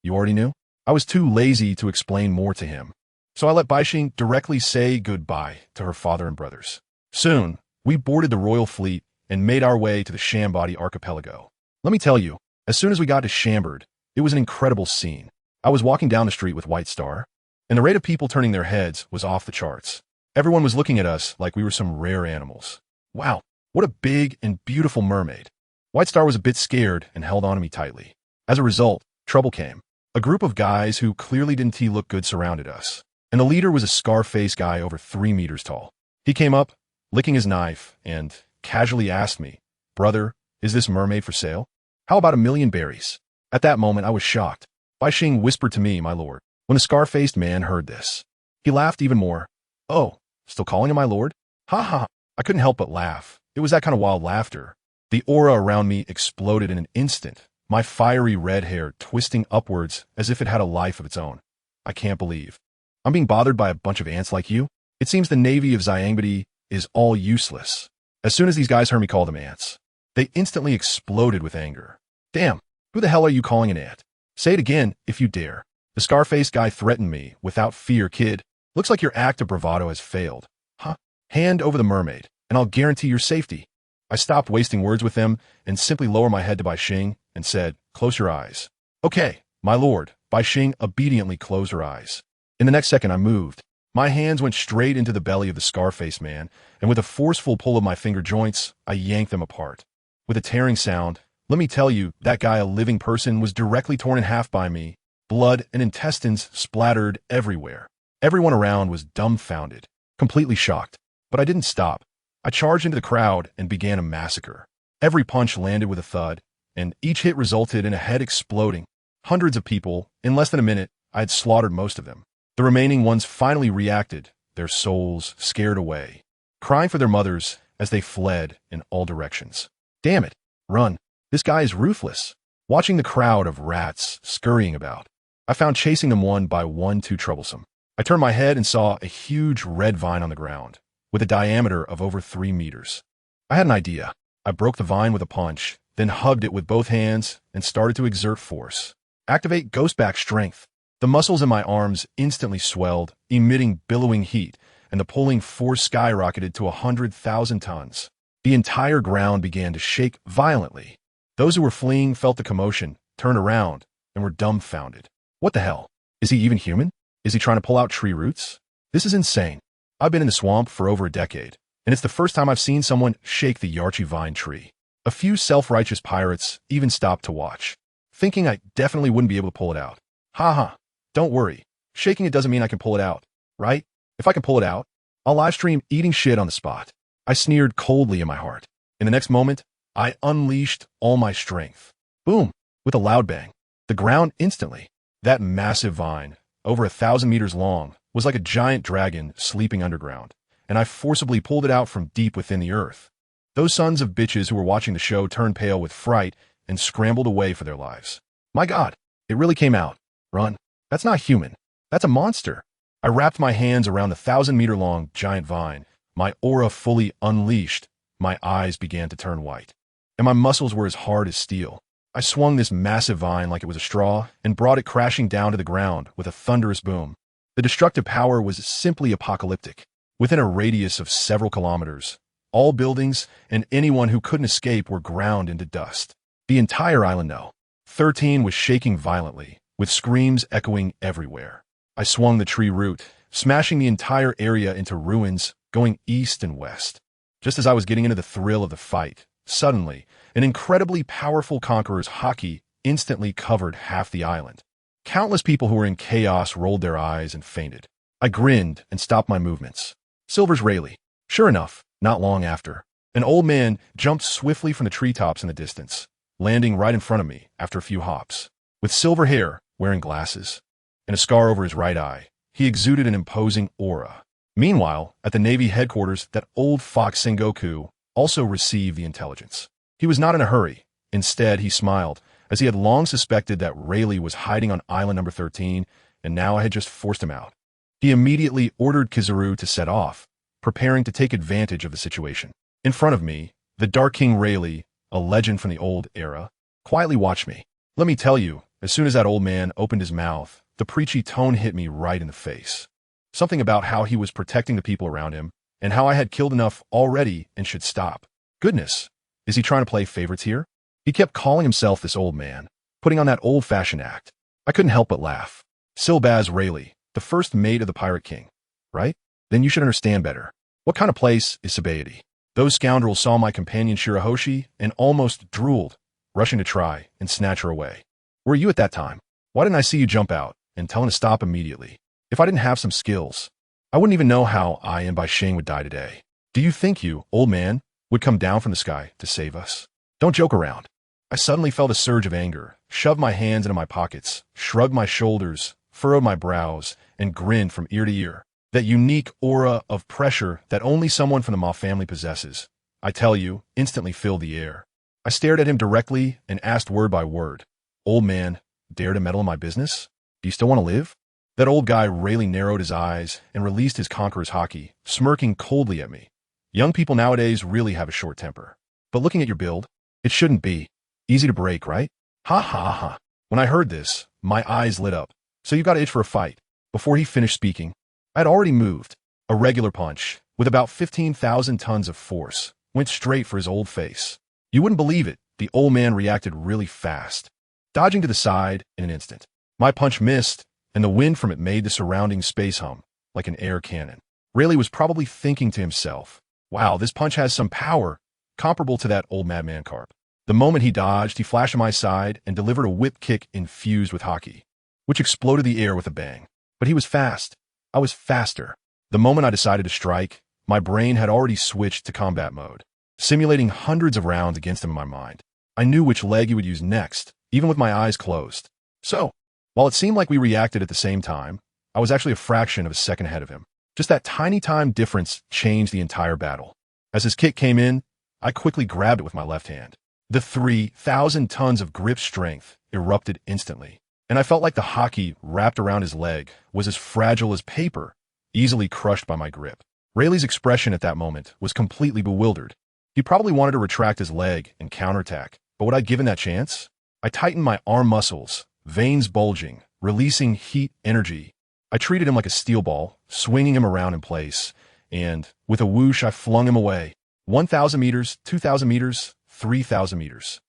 You already knew?" I was too lazy to explain more to him, so I let Bai Xing directly say goodbye to her father and brothers. Soon, we boarded the royal fleet and made our way to the Shambody archipelago. Let me tell you, as soon as we got to Shambard, it was an incredible scene. I was walking down the street with White Star, and the rate of people turning their heads was off the charts. Everyone was looking at us like we were some rare animals. Wow, what a big and beautiful mermaid. White Star was a bit scared and held on to me tightly. As a result, trouble came. A group of guys who clearly didn't look good surrounded us. and the leader was a scar-faced guy over 3 meters tall. He came up, licking his knife, and casually asked me, "Brother, is this mermaid for sale? How about 1,000,000 berries?" At that moment, I was shocked. Bai Xing whispered to me, "My lord." When the scar-faced man heard this, he laughed even more. "Oh, still calling him my lord? Ha ha." I couldn't help but laugh. It was that kind of wild laughter. The aura around me exploded in an instant, my fiery red hair twisting upwards as if it had a life of its own. "I can't believe I'm being bothered by a bunch of ants like you. It seems the navy of Xiangbedi is all useless." As soon as these guys heard me call them ants, they instantly exploded with anger. "Damn, who the hell are you calling an ant? Say it again if you dare." The scar-faced guy threatened me. "Without fear, kid. Looks like your act of bravado has failed. Huh? Hand over the mermaid, and I'll guarantee your safety." I stopped wasting words with them and simply lowered my head to Bai Xing and said, "Close your eyes." "Okay, my lord." Bai Xing obediently closed her eyes. In the next second, I moved. My hands went straight into the belly of the scar-faced man, and with a forceful pull of my finger joints, I yanked them apart. With a tearing sound, let me tell you, that guy, a living person, was directly torn in half by me. Blood and intestines splattered everywhere. Everyone around was dumbfounded, completely shocked. But I didn't stop. I charged into the crowd and began a massacre. Every punch landed with a thud, and each hit resulted in a head exploding. Hundreds of people. In less than a minute, I had slaughtered most of them. The remaining ones finally reacted, their souls scared away, crying for their mothers as they fled in all directions. "Damn it, run. This guy is ruthless." Watching the crowd of rats scurrying about, I found chasing them one by one too troublesome. I turned my head and saw a huge red vine on the ground, with a diameter of over 3 meters. I had an idea. I broke the vine with a punch, then hugged it with both hands and started to exert force. Activate Ghostback Strength. The muscles in my arms instantly swelled, emitting billowing heat, and the pulling force skyrocketed to 100,000 tons. The entire ground began to shake violently. Those who were fleeing felt the commotion, turned around, and were dumbfounded. What the hell? Is he even human? Is he trying to pull out tree roots? This is insane. I've been in the swamp for over a decade, and it's the first time I've seen someone shake the Yarchi vine tree. A few self-righteous pirates even stopped to watch, thinking I definitely wouldn't be able to pull it out. Ha. Don't worry. Shaking it doesn't mean I can pull it out, right? If I can pull it out, I'll livestream eating shit on the spot. I sneered coldly in my heart. In the next moment, I unleashed all my strength. Boom! With a loud bang. The ground instantly. That massive vine, over 1,000 meters long, was like a giant dragon sleeping underground, and I forcibly pulled it out from deep within the earth. Those sons of bitches who were watching the show turned pale with fright and scrambled away for their lives. My God, it really came out. Run. That's not human. That's a monster. I wrapped my hands around the 1,000-meter-long giant vine, my aura fully unleashed. My eyes began to turn white, and my muscles were as hard as steel. I swung this massive vine like it was a straw and brought it crashing down to the ground with a thunderous boom. The destructive power was simply apocalyptic. Within a radius of several kilometers, all buildings and anyone who couldn't escape were ground into dust. The entire island, no. 13 was shaking violently, with screams echoing everywhere. I swung the tree root, smashing the entire area into ruins, going east and west. Just as I was getting into the thrill of the fight, suddenly, an incredibly powerful conqueror's haki instantly covered half the island. Countless people who were in chaos rolled their eyes and fainted. I grinned and stopped my movements. Silver's Rayleigh. Sure enough, not long after, an old man jumped swiftly from the treetops in the distance, landing right in front of me after a few hops. With silver hair, wearing glasses, and a scar over his right eye, he exuded an imposing aura. Meanwhile, at the Navy headquarters, that old fox Sengoku also received the intelligence. He was not in a hurry. Instead, he smiled, as he had long suspected that Rayleigh was hiding on island number 13, and now I had just forced him out. He immediately ordered Kizaru to set off, preparing to take advantage of the situation. In front of me, the Dark King Rayleigh, a legend from the old era, quietly watched me. Let me tell you, as soon as that old man opened his mouth, the preachy tone hit me right in the face. Something about how he was protecting the people around him, and how I had killed enough already and should stop. Goodness, is he trying to play favorites here? He kept calling himself this old man, putting on that old-fashioned act. I couldn't help but laugh. Silbaz Rayleigh, the first mate of the Pirate King, right? Then you should understand better. What kind of place is Sabaody? Those scoundrels saw my companion Shirahoshi and almost drooled, rushing to try and snatch her away. Where were you at that time? Why didn't I see you jump out and tell him to stop immediately? If I didn't have some skills, I wouldn't even know how I and Bai Sheng would die today. Do you think you, old man, would come down from the sky to save us? Don't joke around. I suddenly felt a surge of anger, shoved my hands into my pockets, shrugged my shoulders, furrowed my brows, and grinned from ear to ear. That unique aura of pressure that only someone from the Ma family possesses, I tell you, instantly filled the air. I stared at him directly and asked word by word, "Old man, dare to meddle in my business? Do you still want to live?" That old guy really narrowed his eyes and released his conqueror's haki, smirking coldly at me. Young people nowadays really have a short temper. But looking at your build, it shouldn't be. Easy to break, right? Ha ha ha. When I heard this, my eyes lit up. So you got to itch for a fight. Before he finished speaking, I had already moved. A regular punch, with about 15,000 tons of force, went straight for his old face. You wouldn't believe it, the old man reacted really fast, dodging to the side in an instant. My punch missed, and the wind from it made the surrounding space hum, like an air cannon. Rayleigh was probably thinking to himself, "Wow, this punch has some power, comparable to that old madman carp." The moment he dodged, he flashed on my side and delivered a whip kick infused with haki, which exploded the air with a bang. But he was fast. I was faster. The moment I decided to strike, my brain had already switched to combat mode, simulating hundreds of rounds against him in my mind. I knew which leg he would use next, even with my eyes closed. So, while it seemed like we reacted at the same time, I was actually a fraction of a second ahead of him. Just that tiny time difference changed the entire battle. As his kick came in, I quickly grabbed it with my left hand. The 3,000 tons of grip strength erupted instantly, and I felt like the haki wrapped around his leg was as fragile as paper, easily crushed by my grip. Rayleigh's expression at that moment was completely bewildered. He probably wanted to retract his leg and counterattack, but would I give him that chance? I tightened my arm muscles, veins bulging, releasing heat energy. I treated him like a steel ball, swinging him around in place, and, with a whoosh, I flung him away. 1,000 meters, 2,000 meters, 3,000 meters.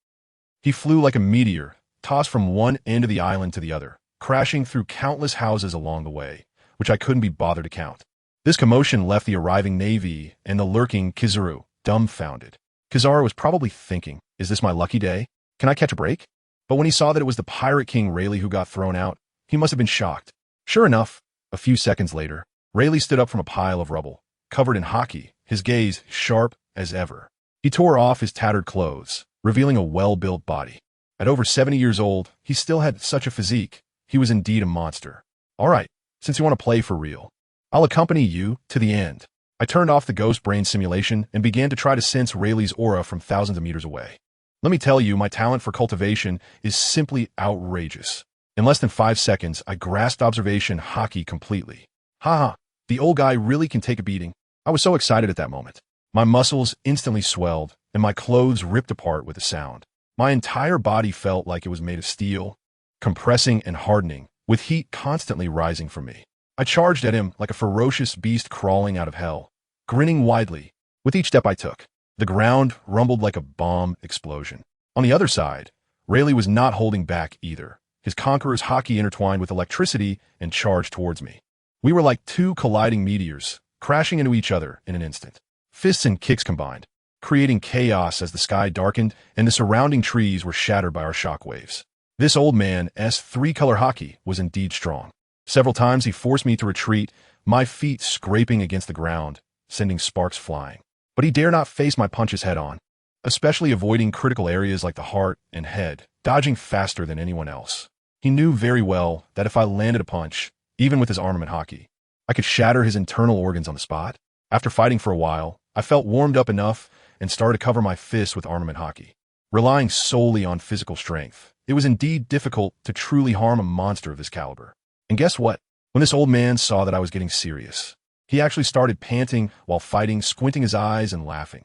He flew like a meteor, tossed from one end of the island to the other, crashing through countless houses along the way, which I couldn't be bothered to count. This commotion left the arriving Navy and the lurking Kizaru dumbfounded. Kizaru was probably thinking, "Is this my lucky day? Can I catch a break?" But when he saw that it was the Pirate King Rayleigh who got thrown out, he must have been shocked. Sure enough, a few seconds later, Rayleigh stood up from a pile of rubble, covered in haki, his gaze sharp as ever. He tore off his tattered clothes, revealing a well-built body. At over 70 years old, he still had such a physique. He was indeed a monster. "All right, since you want to play for real, I'll accompany you to the end." I turned off the ghost brain simulation and began to try to sense Rayleigh's aura from thousands of meters away. Let me tell you, my talent for cultivation is simply outrageous. In less than 5 seconds, I grasped observation haki completely. Haha, the old guy really can take a beating. I was so excited at that moment. My muscles instantly swelled, and my clothes ripped apart with a sound. My entire body felt like it was made of steel, compressing and hardening, with heat constantly rising from me. I charged at him like a ferocious beast crawling out of hell, grinning widely. With each step I took, the ground rumbled like a bomb explosion. On the other side, Rayleigh was not holding back either. His conqueror's haki intertwined with electricity and charged towards me. We were like two colliding meteors, crashing into each other in an instant. Fists and kicks combined, creating chaos as the sky darkened and the surrounding trees were shattered by our shockwaves. This old man's three-color haki was indeed strong. Several times he forced me to retreat, my feet scraping against the ground, sending sparks flying. But he dare not face my punches head-on, especially avoiding critical areas like the heart and head, dodging faster than anyone else. He knew very well that if I landed a punch, even with his armament haki, I could shatter his internal organs on the spot. After fighting for a while, I felt warmed up enough and started to cover my fists with armament haki. Relying solely on physical strength, it was indeed difficult to truly harm a monster of this caliber. And guess what? When this old man saw that I was getting serious, he actually started panting while fighting, squinting his eyes and laughing.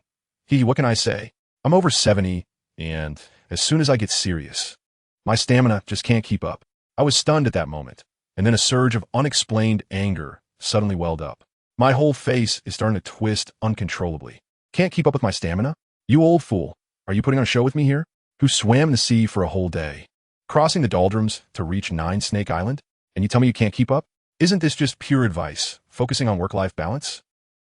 What can I say? I'm over 70, and as soon as I get serious, my stamina just can't keep up. I was stunned at that moment, and then a surge of unexplained anger suddenly welled up. My whole face is starting to twist uncontrollably. Can't keep up with my stamina? You old fool, are you putting on a show with me here? Who swam in the sea for a whole day, crossing the doldrums to reach Nine Snake Island, and you tell me you can't keep up? Isn't this just pure advice, focusing on work-life balance?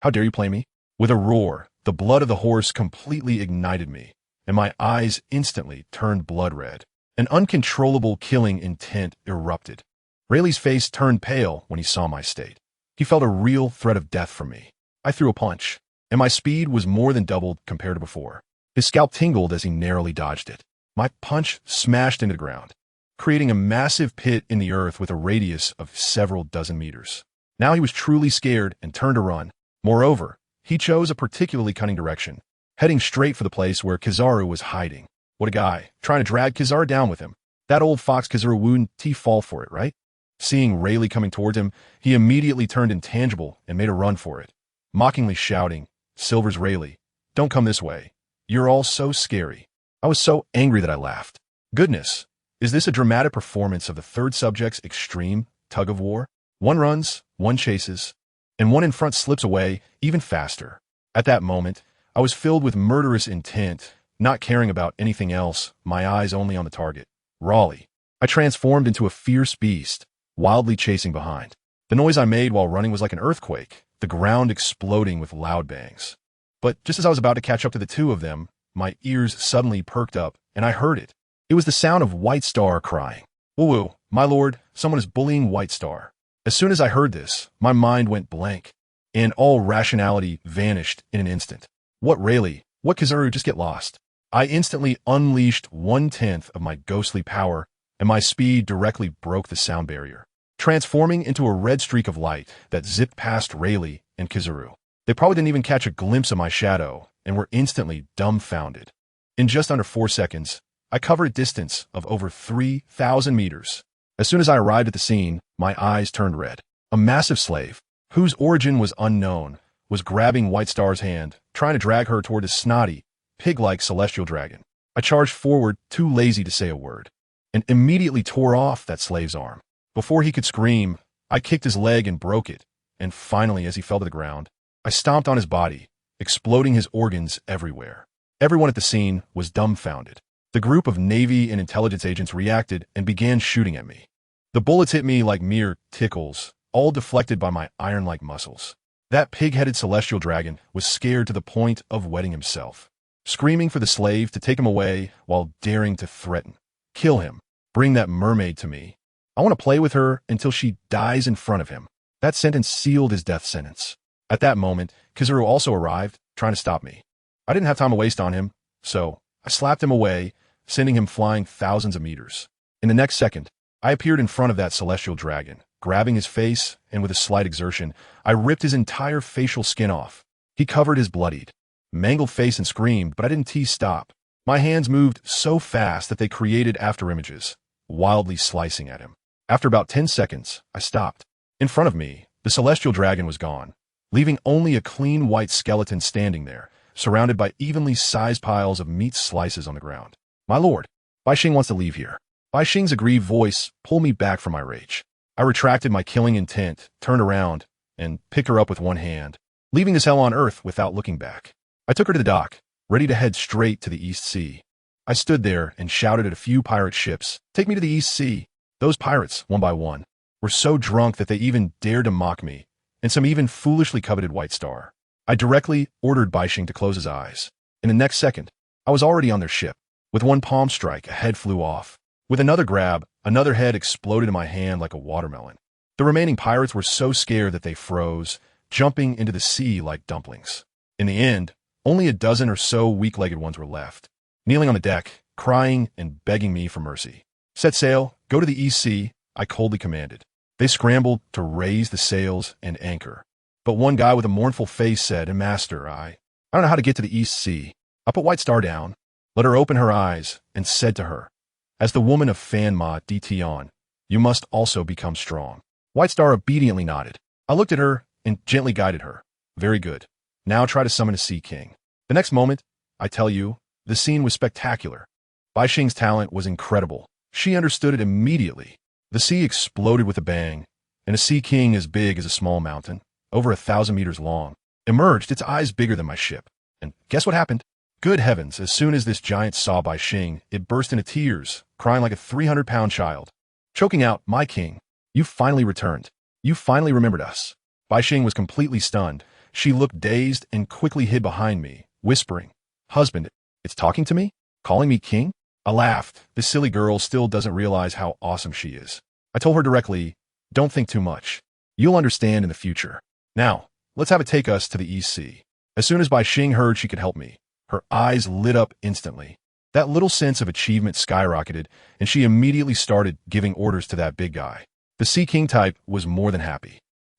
How dare you play me? With a roar, the blood of the horse completely ignited me, and my eyes instantly turned blood red. An uncontrollable killing intent erupted. Rayleigh's face turned pale when he saw my state. He felt a real threat of death from me. I threw a punch, and my speed was more than doubled compared to before. His scalp tingled as he narrowly dodged it. My punch smashed into the ground, creating a massive pit in the earth with a radius of several dozen meters. Now he was truly scared and turned to run. Moreover, he chose a particularly cunning direction, heading straight for the place where Kizaru was hiding. What a guy, trying to drag Kizaru down with him. That old fox Kizaru wouldn't fall for it, right? Seeing Rayleigh coming towards him, he immediately turned intangible and made a run for it, mockingly shouting, "Silver's Rayleigh, don't come this way. You're all so scary." I was so angry that I laughed. Goodness, is this a dramatic performance of the third subject's extreme tug-of-war? One runs, one chases, and one in front slips away even faster. At that moment, I was filled with murderous intent, not caring about anything else, my eyes only on the target, Raleigh. I transformed into a fierce beast, wildly chasing behind. The noise I made while running was like an earthquake, the ground exploding with loud bangs. But just as I was about to catch up to the two of them, my ears suddenly perked up, and I heard it. It was the sound of White Star crying. "Woo-woo, my lord, someone is bullying White Star." As soon as I heard this, my mind went blank, and all rationality vanished in an instant. What Rayleigh? What Kizaru? Just get lost. I instantly unleashed 1/10 of my ghostly power, and my speed directly broke the sound barrier, transforming into a red streak of light that zipped past Rayleigh and Kizaru. They probably didn't even catch a glimpse of my shadow, and were instantly dumbfounded. In just under 4 seconds, I covered a distance of over 3,000 meters. As soon as I arrived at the scene, my eyes turned red. A massive slave, whose origin was unknown, was grabbing White Star's hand, trying to drag her toward his snotty, pig-like celestial dragon. I charged forward, too lazy to say a word, and immediately tore off that slave's arm. Before he could scream, I kicked his leg and broke it, and finally, as he fell to the ground, I stomped on his body, exploding his organs everywhere. Everyone at the scene was dumbfounded. The group of Navy and intelligence agents reacted and began shooting at me. The bullets hit me like mere tickles, all deflected by my iron-like muscles. That pig-headed celestial dragon was scared to the point of wetting himself, screaming for the slave to take him away while daring to threaten. "Kill him. Bring that mermaid to me. I want to play with her until she dies in front of him." That sentence sealed his death sentence. At that moment, Kizaru also arrived, trying to stop me. I didn't have time to waste on him, so I slapped him away, sending him flying thousands of meters. In the next second, I appeared in front of that celestial dragon, grabbing his face, and with a slight exertion, I ripped his entire facial skin off. He covered his bloodied, mangled face and screamed, but I didn't stop. My hands moved so fast that they created afterimages, wildly slicing at him. After about 10 seconds, I stopped. In front of me, the celestial dragon was gone, leaving only a clean white skeleton standing there, surrounded by evenly sized piles of meat slices on the ground. "My lord, Bai Xing wants to leave here." Bai Xing's aggrieved voice pulled me back from my rage. I retracted my killing intent, turned around, and picked her up with one hand, leaving this hell on earth without looking back. I took her to the dock, ready to head straight to the East Sea. I stood there and shouted at a few pirate ships, "Take me to the East Sea." Those pirates, one by one, were so drunk that they even dared to mock me, and some even foolishly coveted White Star. I directly ordered Bai Xing to close his eyes. In the next second, I was already on their ship. With one palm strike, a head flew off. With another grab, another head exploded in my hand like a watermelon. The remaining pirates were so scared that they froze, jumping into the sea like dumplings. In the end, only a dozen or so weak-legged ones were left, kneeling on the deck, crying and begging me for mercy. "Set sail, go to the East Sea," I coldly commanded. They scrambled to raise the sails and anchor. But one guy with a mournful face said, "Master, I don't know how to get to the East Sea." I put White Star down, let her open her eyes, and said to her, "As the woman of Fanma DT on, you must also become strong." White Star obediently nodded. I looked at her and gently guided her. "Very good. Now try to summon a Sea King." The next moment, I tell you, the scene was spectacular. Bai Xing's talent was incredible. She understood it immediately. The sea exploded with a bang, and a Sea King as big as a small mountain, over 1,000 meters long, emerged, its eyes bigger than my ship. And guess what happened? Good heavens, as soon as this giant saw Bai Xing, it burst into tears, crying like a 300-pound child, choking out, "My king, you finally returned. You finally remembered us." Bai Xing was completely stunned. She looked dazed and quickly hid behind me, whispering, "Husband, it's talking to me? Calling me king?" I laughed. This silly girl still doesn't realize how awesome she is. I told her directly, don't think too much. You'll understand in the future. Now, let's have it take us to the East Sea. As soon as Bai Xing heard she could help me, her eyes lit up instantly. That little sense of achievement skyrocketed, and she immediately started giving orders to that big guy. The Sea King type was more than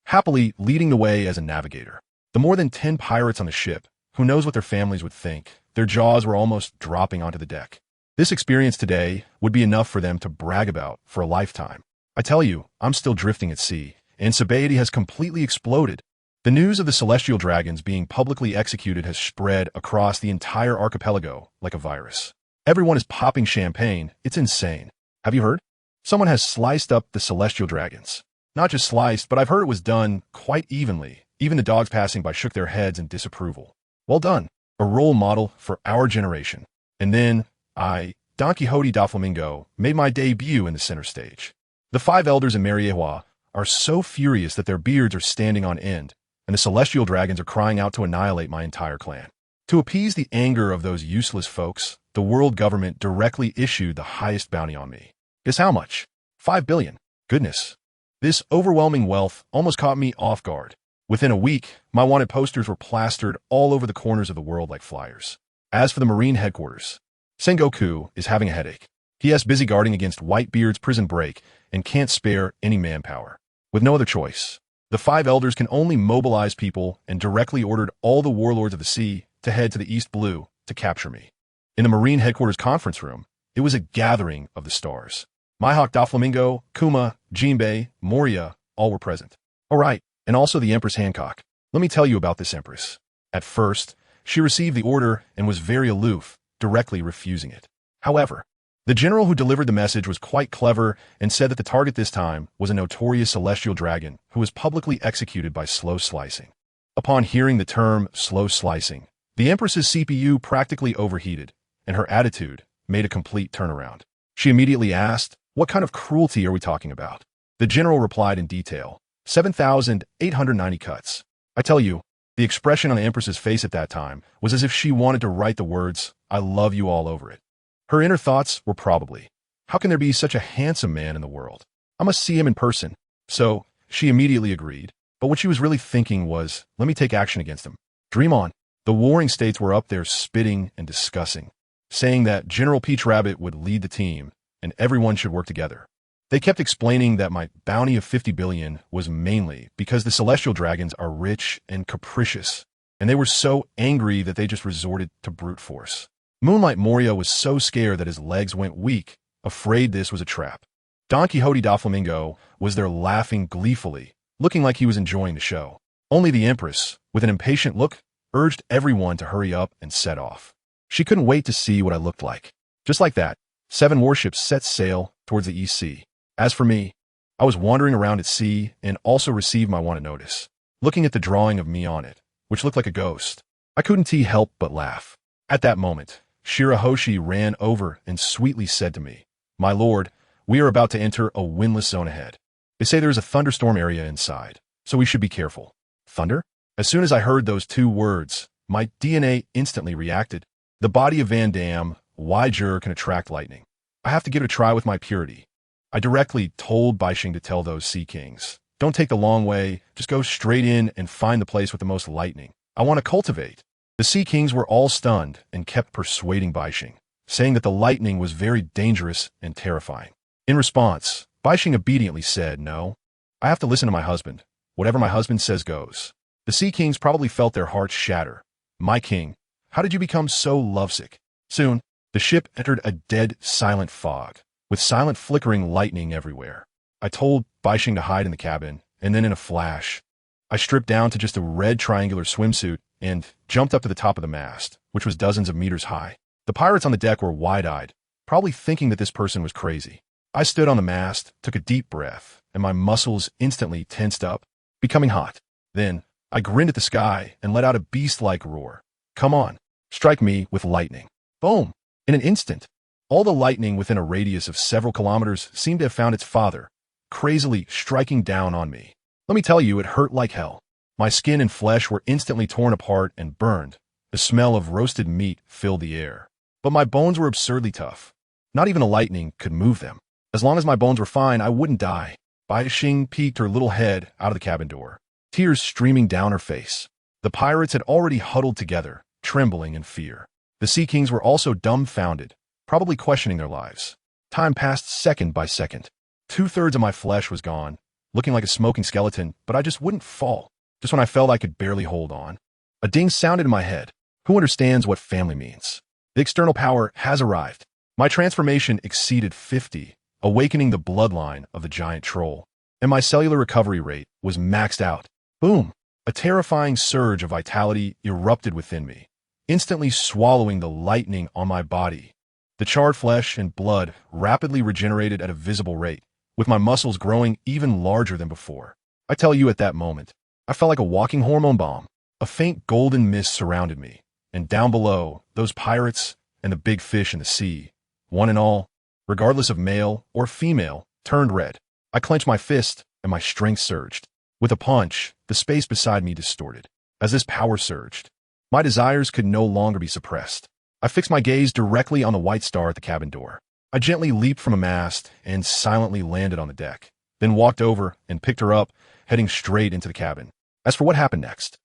happily leading the way as a navigator. The more than 10 pirates on the ship, who knows what their families would think, their jaws were almost dropping onto the deck. This experience today would be enough for them to brag about for a lifetime. I tell you, I'm still drifting at sea, and Sabaody has completely exploded. The news of the celestial dragons being publicly executed has spread across the entire archipelago like a virus. Everyone is popping champagne. It's insane. Have you heard? Someone has sliced up the celestial dragons. Not just sliced, but I've heard it was done quite evenly. Even the dogs passing by shook their heads in disapproval. Well done. A role model for our generation. And then Don Quixote da Flamingo, made my debut in the center stage. The 5 elders in Mariewa are so furious that their beards are standing on end, and the celestial dragons are crying out to annihilate my entire clan. To appease the anger of those useless folks, the world government directly issued the highest bounty on me. Guess how much? 5 billion. Goodness. This overwhelming wealth almost caught me off guard. Within a week, my wanted posters were plastered all over the corners of the world like flyers. As for the Marine headquarters, Sengoku is having a headache. He is busy guarding against Whitebeard's prison break and can't spare any manpower. With no other choice, the 5 elders can only mobilize people and directly ordered all the warlords of the sea to head to the East Blue to capture me. In the Marine headquarters conference room, it was a gathering of the stars. Mihawk Doflamingo, Kuma, Jinbei, Moria, all were present. All right, and also the Empress Hancock. Let me tell you about this Empress. At first, she received the order and was very aloof, directly refusing it. However, the general who delivered the message was quite clever and said that the target this time was a notorious celestial dragon who was publicly executed by slow slicing. Upon hearing the term slow slicing, the Empress's CPU practically overheated, and her attitude made a complete turnaround. She immediately asked, "What kind of cruelty are we talking about?" The general replied in detail, 7,890 cuts. I tell you, the expression on the Empress's face at that time was as if she wanted to write the words, "I love you" all over it. Her inner thoughts were probably, how can there be such a handsome man in the world? I must see him in person. So, she immediately agreed. But what she was really thinking was, let me take action against him. Dream on. The warring states were up there spitting and discussing, saying that General Peach Rabbit would lead the team, and everyone should work together. They kept explaining that my bounty of 50 billion was mainly because the celestial dragons are rich and capricious, and they were so angry that they just resorted to brute force. Moonlight Moria was so scared that his legs went weak, afraid this was a trap. Don Quixote da Flamingo was there laughing gleefully, looking like he was enjoying the show. Only the Empress, with an impatient look, urged everyone to hurry up and set off. She couldn't wait to see what I looked like. Just like that, 7 warships set sail towards the East Sea. As for me, I was wandering around at sea and also received my wanted notice, looking at the drawing of me on it, which looked like a ghost. I couldn't help but laugh. At that moment, Shirahoshi ran over and sweetly said to me, "My lord, we are about to enter a windless zone ahead. They say there is a thunderstorm area inside, so we should be careful." Thunder? As soon as I heard those 2 words, my DNA instantly reacted. The body of Van Damme, Waijur, can attract lightning. I have to give it a try with my purity. I directly told Bai Xing to tell those Sea Kings, "Don't take the long way, just go straight in and find the place with the most lightning. I want to cultivate." The Sea Kings were all stunned and kept persuading Bai Xing, saying that the lightning was very dangerous and terrifying. In response, Bai Xing obediently said, "No, I have to listen to my husband. Whatever my husband says goes." The Sea Kings probably felt their hearts shatter. "My king, how did you become so lovesick?" Soon, the ship entered a dead, silent fog, with silent flickering lightning everywhere. I told Bai Xing to hide in the cabin, and then in a flash, I stripped down to just a red triangular swimsuit and jumped up to the top of the mast, which was dozens of meters high. The pirates on the deck were wide-eyed, probably thinking that this person was crazy. I stood on the mast, took a deep breath, and my muscles instantly tensed up, becoming hot. Then, I grinned at the sky and let out a beast-like roar. "Come on, strike me with lightning." Boom! In an instant, all the lightning within a radius of several kilometers seemed to have found its father, crazily striking down on me. Let me tell you, it hurt like hell. My skin and flesh were instantly torn apart and burned. The smell of roasted meat filled the air. But my bones were absurdly tough. Not even the lightning could move them. As long as my bones were fine, I wouldn't die. Bai Xing peeked her little head out of the cabin door, tears streaming down her face. The pirates had already huddled together, trembling in fear. The Sea Kings were also dumbfounded, probably questioning their lives. Time passed second by second. 2/3 of my flesh was gone, looking like a smoking skeleton, but I just wouldn't fall. Just when I felt I could barely hold on. A ding sounded in my head. Who understands what family means? The external power has arrived. My transformation exceeded 50, awakening the bloodline of the giant troll, and my cellular recovery rate was maxed out. Boom! A terrifying surge of vitality erupted within me, instantly swallowing the lightning on my body. The charred flesh and blood rapidly regenerated at a visible rate, with my muscles growing even larger than before. I tell you, at that moment, I felt like a walking hormone bomb. A faint golden mist surrounded me, and down below, those pirates and the big fish in the sea, one and all, regardless of male or female, turned red. I clenched my fist, and my strength surged. With a punch, the space beside me distorted. As this power surged, my desires could no longer be suppressed. I fixed my gaze directly on the white star at the cabin door. I gently leaped from a mast and silently landed on the deck, then walked over and picked her up, heading straight into the cabin. As for what happened next,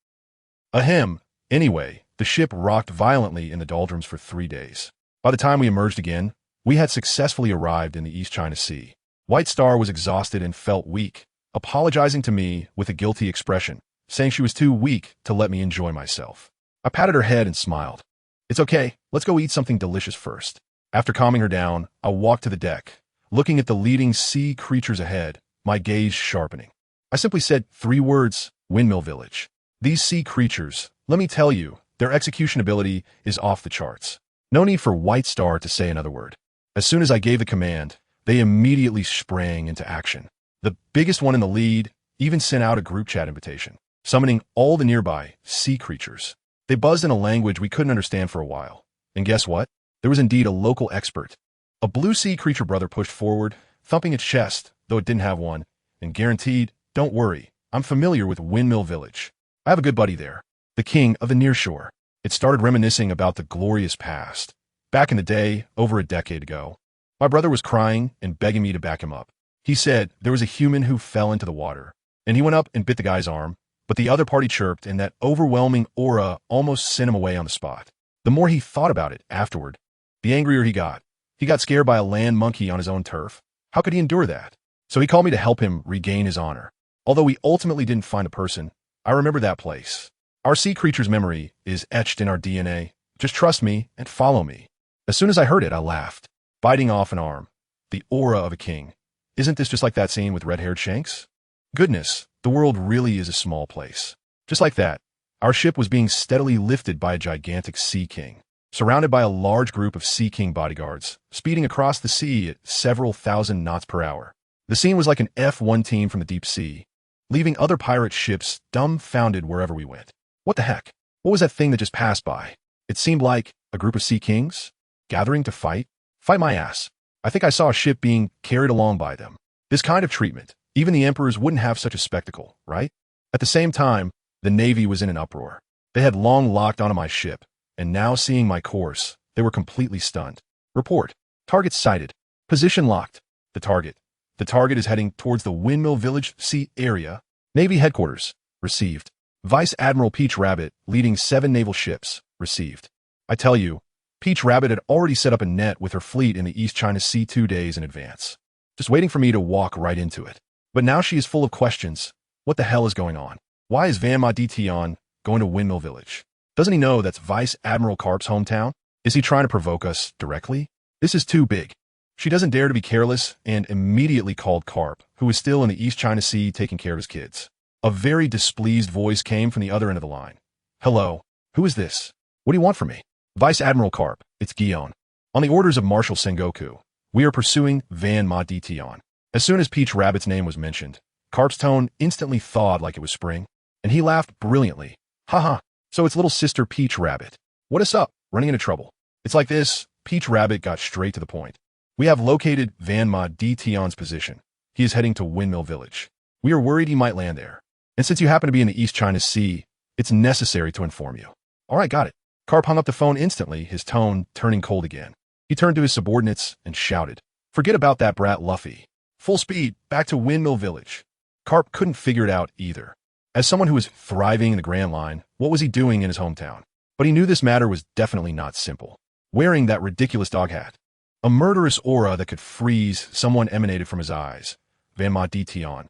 ahem. Anyway, the ship rocked violently in the doldrums for 3 days. By the time we emerged again, we had successfully arrived in the East China Sea. White Star was exhausted and felt weak, apologizing to me with a guilty expression, saying she was too weak to let me enjoy myself. I patted her head and smiled. It's okay, let's go eat something delicious first. After calming her down, I walked to the deck, looking at the leading sea creatures ahead, my gaze sharpening. I simply said 3 words, Windmill Village. These sea creatures, let me tell you, their execution ability is off the charts. No need for White Star to say another word. As soon as I gave the command, they immediately sprang into action. The biggest one in the lead even sent out a group chat invitation, summoning all the nearby sea creatures. They buzzed in a language we couldn't understand for a while. And guess what? There was indeed a local expert. A blue sea creature brother pushed forward, thumping its chest, though it didn't have one, and guaranteed, don't worry, I'm familiar with Windmill Village. I have a good buddy there, the king of the nearshore. It started reminiscing about the glorious past. Back in the day, over a decade ago, my brother was crying and begging me to back him up. He said there was a human who fell into the water, and he went up and bit the guy's arm, but the other party chirped, and that overwhelming aura almost sent him away on the spot. The more he thought about it afterward, the angrier he got. He got scared by a land monkey on his own turf. How could he endure that? So he called me to help him regain his honor. Although we ultimately didn't find a person, I remember that place. Our sea creature's memory is etched in our DNA. Just trust me and follow me. As soon as I heard it, I laughed, biting off an arm. The aura of a king. Isn't this just like that scene with red-haired Shanks? Goodness, the world really is a small place. Just like that, our ship was being steadily lifted by a gigantic sea king, surrounded by a large group of Sea King bodyguards, speeding across the sea at several thousand knots per hour. The scene was like an F1 team from the deep sea, leaving other pirate ships dumbfounded wherever we went. What the heck? What was that thing that just passed by? It seemed like a group of Sea Kings, gathering to fight. Fight my ass. I think I saw a ship being carried along by them. This kind of treatment, even the emperors wouldn't have such a spectacle, right? At the same time, the Navy was in an uproar. They had long locked onto my ship, and now seeing my course, they were completely stunned. Report. Target sighted. Position locked. The target. The target is heading towards the Windmill Village Sea area. Navy headquarters. Received. Vice Admiral Peach Rabbit, leading 7 naval ships. Received. I tell you, Peach Rabbit had already set up a net with her fleet in the East China Sea 2 days in advance, just waiting for me to walk right into it. But now she is full of questions. What the hell is going on? Why is Fanma going to Windmill Village? Doesn't he know that's Vice Admiral Carp's hometown? Is he trying to provoke us directly? This is too big. She doesn't dare to be careless and immediately called Carp, who is still in the East China Sea taking care of his kids. A very displeased voice came from the other end of the line. Hello, who is this? What do you want from me? Vice Admiral Carp, it's Guion. On the orders of Marshal Sengoku, we are pursuing Fanma. As soon as Peach Rabbit's name was mentioned, Carp's tone instantly thawed like it was spring, and he laughed brilliantly. Haha, so it's little sister Peach Rabbit. What is up? Running into trouble. It's like this. Peach Rabbit got straight to the point. We have located Fanma's position. He is heading to Windmill Village. We are worried he might land there. And since you happen to be in the East China Sea, it's necessary to inform you. All right, got it. Carp hung up the phone instantly, his tone turning cold again. He turned to his subordinates and shouted, Forget about that brat Luffy. Full speed, back to Windmill Village. Carp couldn't figure it out either. As someone who was thriving in the Grand Line, what was he doing in his hometown? But he knew this matter was definitely not simple. Wearing that ridiculous dog hat. A murderous aura that could freeze someone emanated from his eyes. Fanma Dition.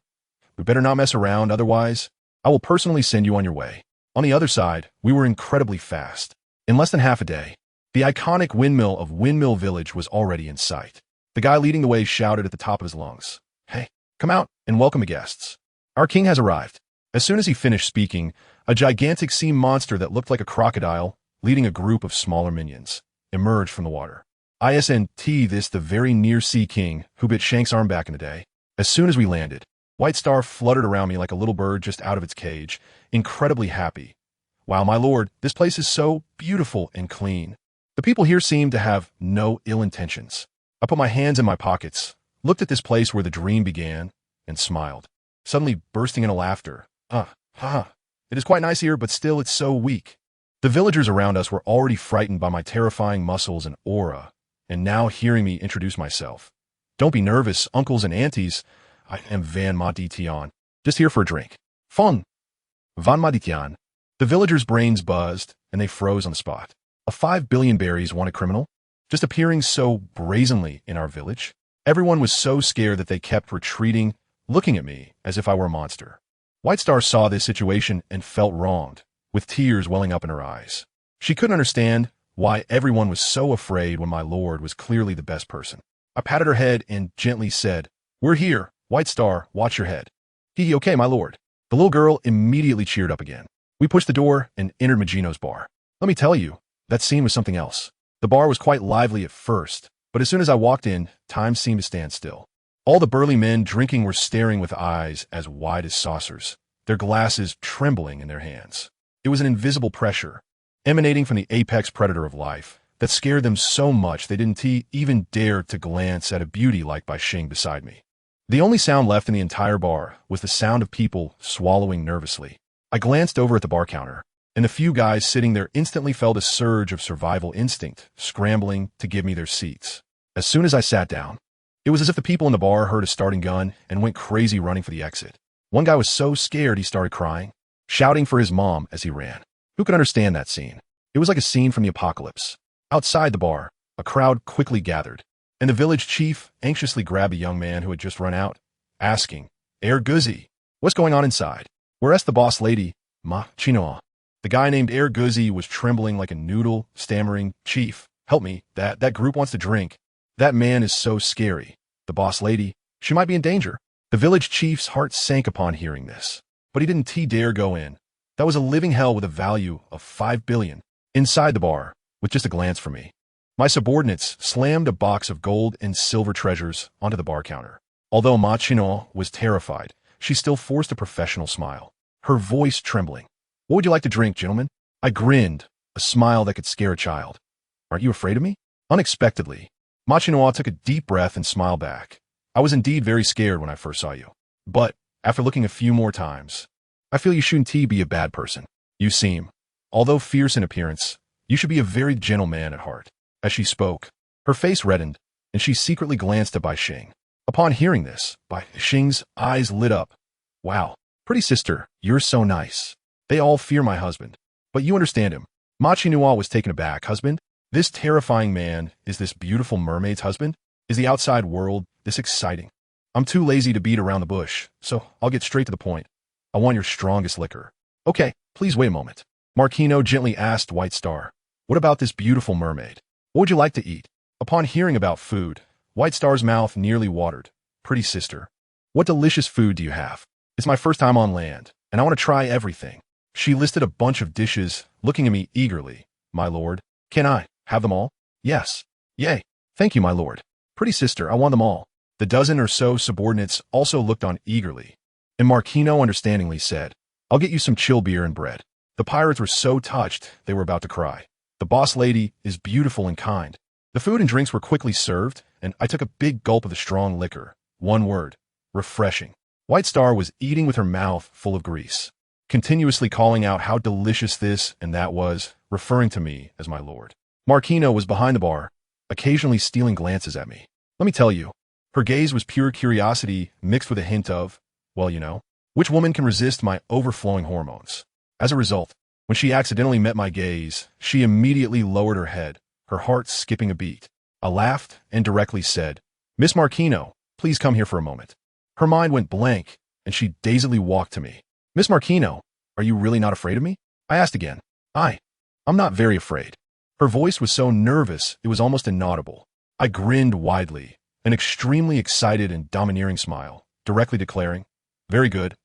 We better not mess around, otherwise, I will personally send you on your way. On the other side, we were incredibly fast. In less than half a day, the iconic windmill of Windmill Village was already in sight. The guy leading the way shouted at the top of his lungs, "Hey, come out and welcome the guests. Our king has arrived." As soon as he finished speaking, a gigantic sea monster that looked like a crocodile, leading a group of smaller minions, emerged from the water. ISNT this the very near-sea king who bit Shank's arm back in the day. As soon as we landed, White Star fluttered around me like a little bird just out of its cage, incredibly happy. "Wow, my lord, this place is so beautiful and clean. The people here seem to have no ill intentions." I put my hands in my pockets, looked at this place where the dream began, and smiled, suddenly bursting into laughter. It is quite nice here, but still it's so weak. The villagers around us were already frightened by my terrifying muscles and aura, and now hearing me introduce myself. "Don't be nervous, uncles and aunties. I am Fanma Dition, just here for a drink." Fun. Fanma Dition. The villagers' brains buzzed, and they froze on the spot. A 5 billion berries wanted criminal? Just appearing so brazenly in our village? Everyone was so scared that they kept retreating, looking at me as if I were a monster. White Star saw this situation and felt wronged, with tears welling up in her eyes. She couldn't understand why everyone was so afraid when my lord was clearly the best person. I patted her head and gently said, "We're here. White Star, watch your head." "He okay, my lord." The little girl immediately cheered up again. We pushed the door and entered Magino's bar. Let me tell you, that scene was something else. The bar was quite lively at first, but as soon as I walked in, time seemed to stand still. All the burly men drinking were staring with eyes as wide as saucers, their glasses trembling in their hands. It was an invisible pressure, emanating from the apex predator of life, that scared them so much they didn't even dare to glance at a beauty like Bai Xing beside me. The only sound left in the entire bar was the sound of people swallowing nervously. I glanced over at the bar counter, and the few guys sitting there instantly felt a surge of survival instinct, scrambling to give me their seats. As soon as I sat down, it was as if the people in the bar heard a starting gun and went crazy running for the exit. One guy was so scared he started crying, shouting for his mom as he ran. Who could understand that scene? It was like a scene from the apocalypse. Outside the bar, a crowd quickly gathered, and the village chief anxiously grabbed a young man who had just run out, asking, Guzzi, what's going on inside?" Whereas the boss lady, Ma Chinoa. The guy named Guzzi was trembling like a noodle, stammering, "Chief, help me, that group wants to drink. That man is so scary." The boss lady, "She might be in danger." The village chief's heart sank upon hearing this, but he didn't dare go in. That was a living hell with a value of 5 billion. Inside the bar, with just a glance from me, my subordinates slammed a box of gold and silver treasures onto the bar counter. Although Ma Chinoa was terrified, she still forced a professional smile, her voice trembling. "What would you like to drink, gentlemen?" I grinned, a smile that could scare a child. "Aren't you afraid of me?" Unexpectedly, Ma Chinoa took a deep breath and smiled back. "I was indeed very scared when I first saw you. But, after looking a few more times, I feel you shouldn't be a bad person. You seem, although fierce in appearance, you should be a very gentle man at heart." As she spoke, her face reddened, and she secretly glanced at Bai Xing. Upon hearing this, Bai Xing's eyes lit up. "Wow, pretty sister, you're so nice. They all fear my husband. But you understand him." Ma Chinoa was taken aback. "Husband? This terrifying man is this beautiful mermaid's husband? Is the outside world this exciting?" "I'm too lazy to beat around the bush, so I'll get straight to the point. I want your strongest liquor." "Okay, please wait a moment." Marquino gently asked White Star, "What about this beautiful mermaid? What would you like to eat?" Upon hearing about food, White Star's mouth nearly watered. "Pretty sister, what delicious food do you have? It's my first time on land, and I want to try everything." She listed a bunch of dishes, looking at me eagerly. "My lord, can I have them all?" "Yes." "Yay. Thank you, my lord." "Pretty sister, I want them all." The dozen or so subordinates also looked on eagerly, and Marquino understandingly said, "I'll get you some chill beer and bread." The pirates were so touched they were about to cry. The boss lady is beautiful and kind. The food and drinks were quickly served, and I took a big gulp of the strong liquor. One word: refreshing. White Star was eating with her mouth full of grease, continuously calling out how delicious this and that was, referring to me as my lord. Marquino was behind the bar, occasionally stealing glances at me. Let me tell you. Her gaze was pure curiosity mixed with a hint of, well, which woman can resist my overflowing hormones? As a result, when she accidentally met my gaze, she immediately lowered her head, her heart skipping a beat. I laughed and directly said, Miss Marquino, please come here for a moment. Her mind went blank, and she dazedly walked to me. Miss Marquino, are you really not afraid of me? I asked again. I'm not very afraid. Her voice was so nervous it was almost inaudible. I grinned widely, an extremely excited and domineering smile, directly declaring, very good.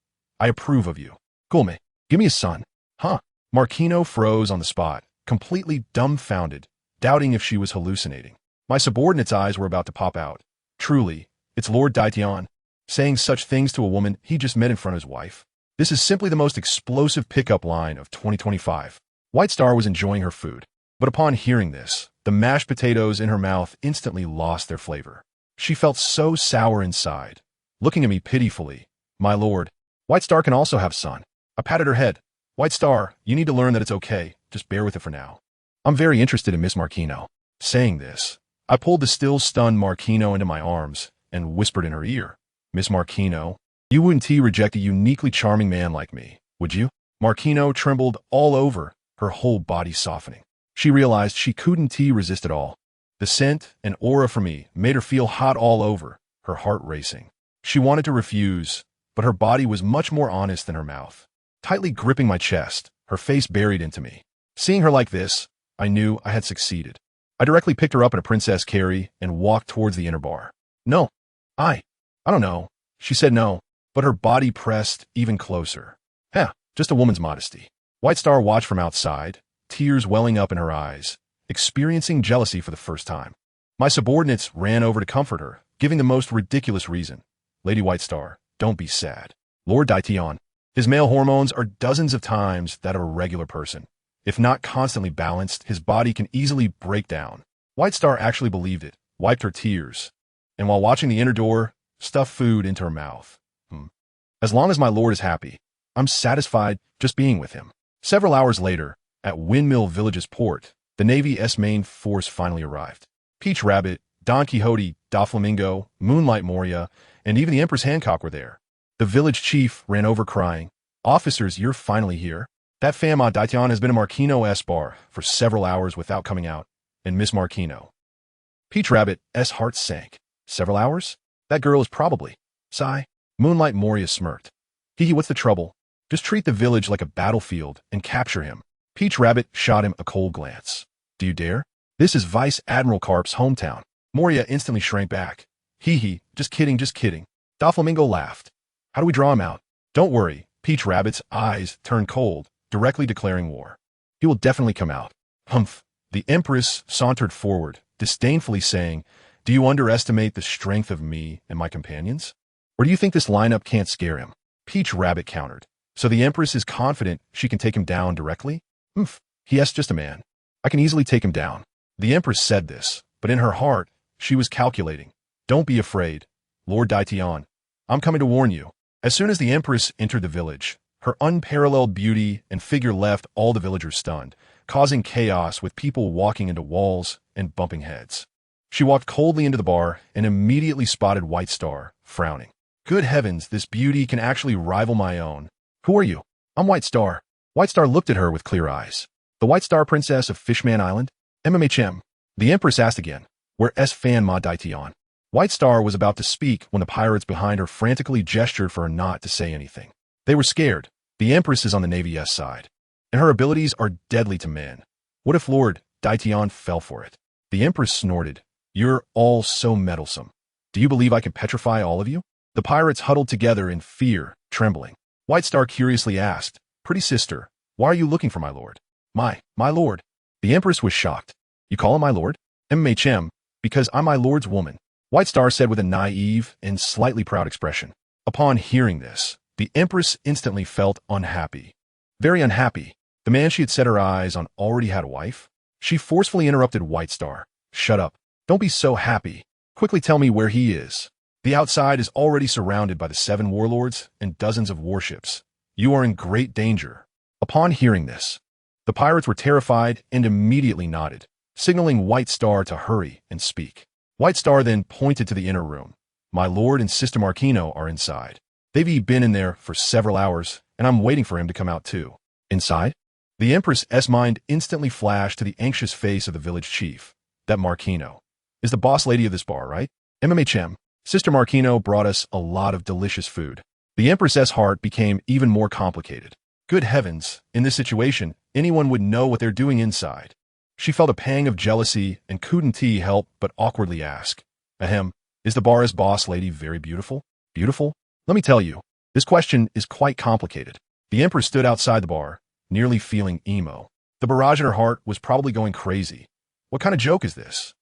I approve of you. Cool me. Give me a son. Huh? Marquino froze on the spot, completely dumbfounded, doubting if she was hallucinating. My subordinate's eyes were about to pop out. Truly, it's Lord Daition, saying such things to a woman he just met in front of his wife. This is simply the most explosive pickup line of 2025. White Star was enjoying her food, but upon hearing this, the mashed potatoes in her mouth instantly lost their flavor. She felt so sour inside. Looking at me pitifully, my lord, White Star can also have son. I patted her head. White Star, you need to learn that it's okay. Just bear with it for now. I'm very interested in Miss Marquino. Saying this, I pulled the still stunned Marquino into my arms and whispered in her ear, Miss Marquino, you wouldn't reject a uniquely charming man like me, would you? Marquino trembled all over, her whole body softening. She realized she couldn't resist at all. The scent and aura for me made her feel hot all over, her heart racing. She wanted to refuse, but her body was much more honest than her mouth. Tightly gripping my chest, her face buried into me. Seeing her like this, I knew I had succeeded. I directly picked her up in a princess carry and walked towards the inner bar. No, I don't know. She said no, but her body pressed even closer. Just a woman's modesty. White Star watched from outside, tears welling up in her eyes, experiencing jealousy for the first time. My subordinates ran over to comfort her, giving the most ridiculous reason. Lady White Star, don't be sad. Lord Daition, his male hormones are dozens of times that of a regular person. If not constantly balanced, his body can easily break down. White Star actually believed it, wiped her tears, and while watching the inner door, stuffed food into her mouth. As long as my lord is happy, I'm satisfied just being with him. Several hours later, at Windmill Village's port, the Navy's main force finally arrived. Peach Rabbit, Don Quixote, Doflamingo, Moonlight Moria, and even the Empress Hancock were there. The village chief ran over crying, Officers, you're finally here. That Fanma Daition has been in Marquino's bar for several hours without coming out, and Miss Marquino. Peach Rabbit's heart sank. Several hours? That girl is probably. Sigh. Moonlight Moria smirked. What's the trouble? Just treat the village like a battlefield and capture him. Peach Rabbit shot him a cold glance. Do you dare? This is Vice Admiral Carp's hometown. Moria instantly shrank back. Just kidding, just kidding. Doflamingo laughed. How do we draw him out? Don't worry. Peach Rabbit's eyes turned cold, directly declaring war. He will definitely come out. Humph. The Empress sauntered forward, disdainfully saying, Do you underestimate the strength of me and my companions? Or do you think this lineup can't scare him? Peach Rabbit countered. So the Empress is confident she can take him down directly? He's just a man. I can easily take him down. The Empress said this, but in her heart, she was calculating. Don't be afraid, Lord Daition. I'm coming to warn you. As soon as the Empress entered the village, her unparalleled beauty and figure left all the villagers stunned, causing chaos with people walking into walls and bumping heads. She walked coldly into the bar and immediately spotted White Star, frowning. Good heavens, this beauty can actually rival my own. Who are you? I'm White Star. White Star looked at her with clear eyes. The White Star Princess of Fishman Island? MMHM. The Empress asked again. Where's Fanma Daition? White Star was about to speak when the pirates behind her frantically gestured for her not to say anything. They were scared. The Empress is on the Navy's side, and her abilities are deadly to men. What if Lord Daition fell for it? The Empress snorted. You're all so meddlesome. Do you believe I can petrify all of you? The pirates huddled together in fear, trembling. White Star curiously asked, Pretty sister, why are you looking for my lord? My lord. The Empress was shocked. You call him my lord? MHM, because I'm my lord's woman. White Star said with a naive and slightly proud expression. Upon hearing this, the Empress instantly felt unhappy. Very unhappy. The man she had set her eyes on already had a wife. She forcefully interrupted White Star. Shut up. Don't be so happy. Quickly tell me where he is. The outside is already surrounded by the 7 warlords and dozens of warships. You are in great danger. Upon hearing this, the pirates were terrified and immediately nodded, signaling White Star to hurry and speak. White Star then pointed to the inner room. My lord and Sister Marquino are inside. They've been in there for several hours, and I'm waiting for him to come out too. Inside? The Empress's mind instantly flashed to the anxious face of the village chief. That Marquino is the boss lady of this bar, right? MMHM. Sister Marquino brought us a lot of delicious food. The Empress's heart became even more complicated. Good heavens, in this situation, anyone would know what they're doing inside. She felt a pang of jealousy and couldn't help but awkwardly ask, Ahem, is the bar's boss lady very beautiful? Beautiful? Let me tell you, this question is quite complicated. The Empress stood outside the bar, nearly feeling emo. The barrage in her heart was probably going crazy. What kind of joke is this?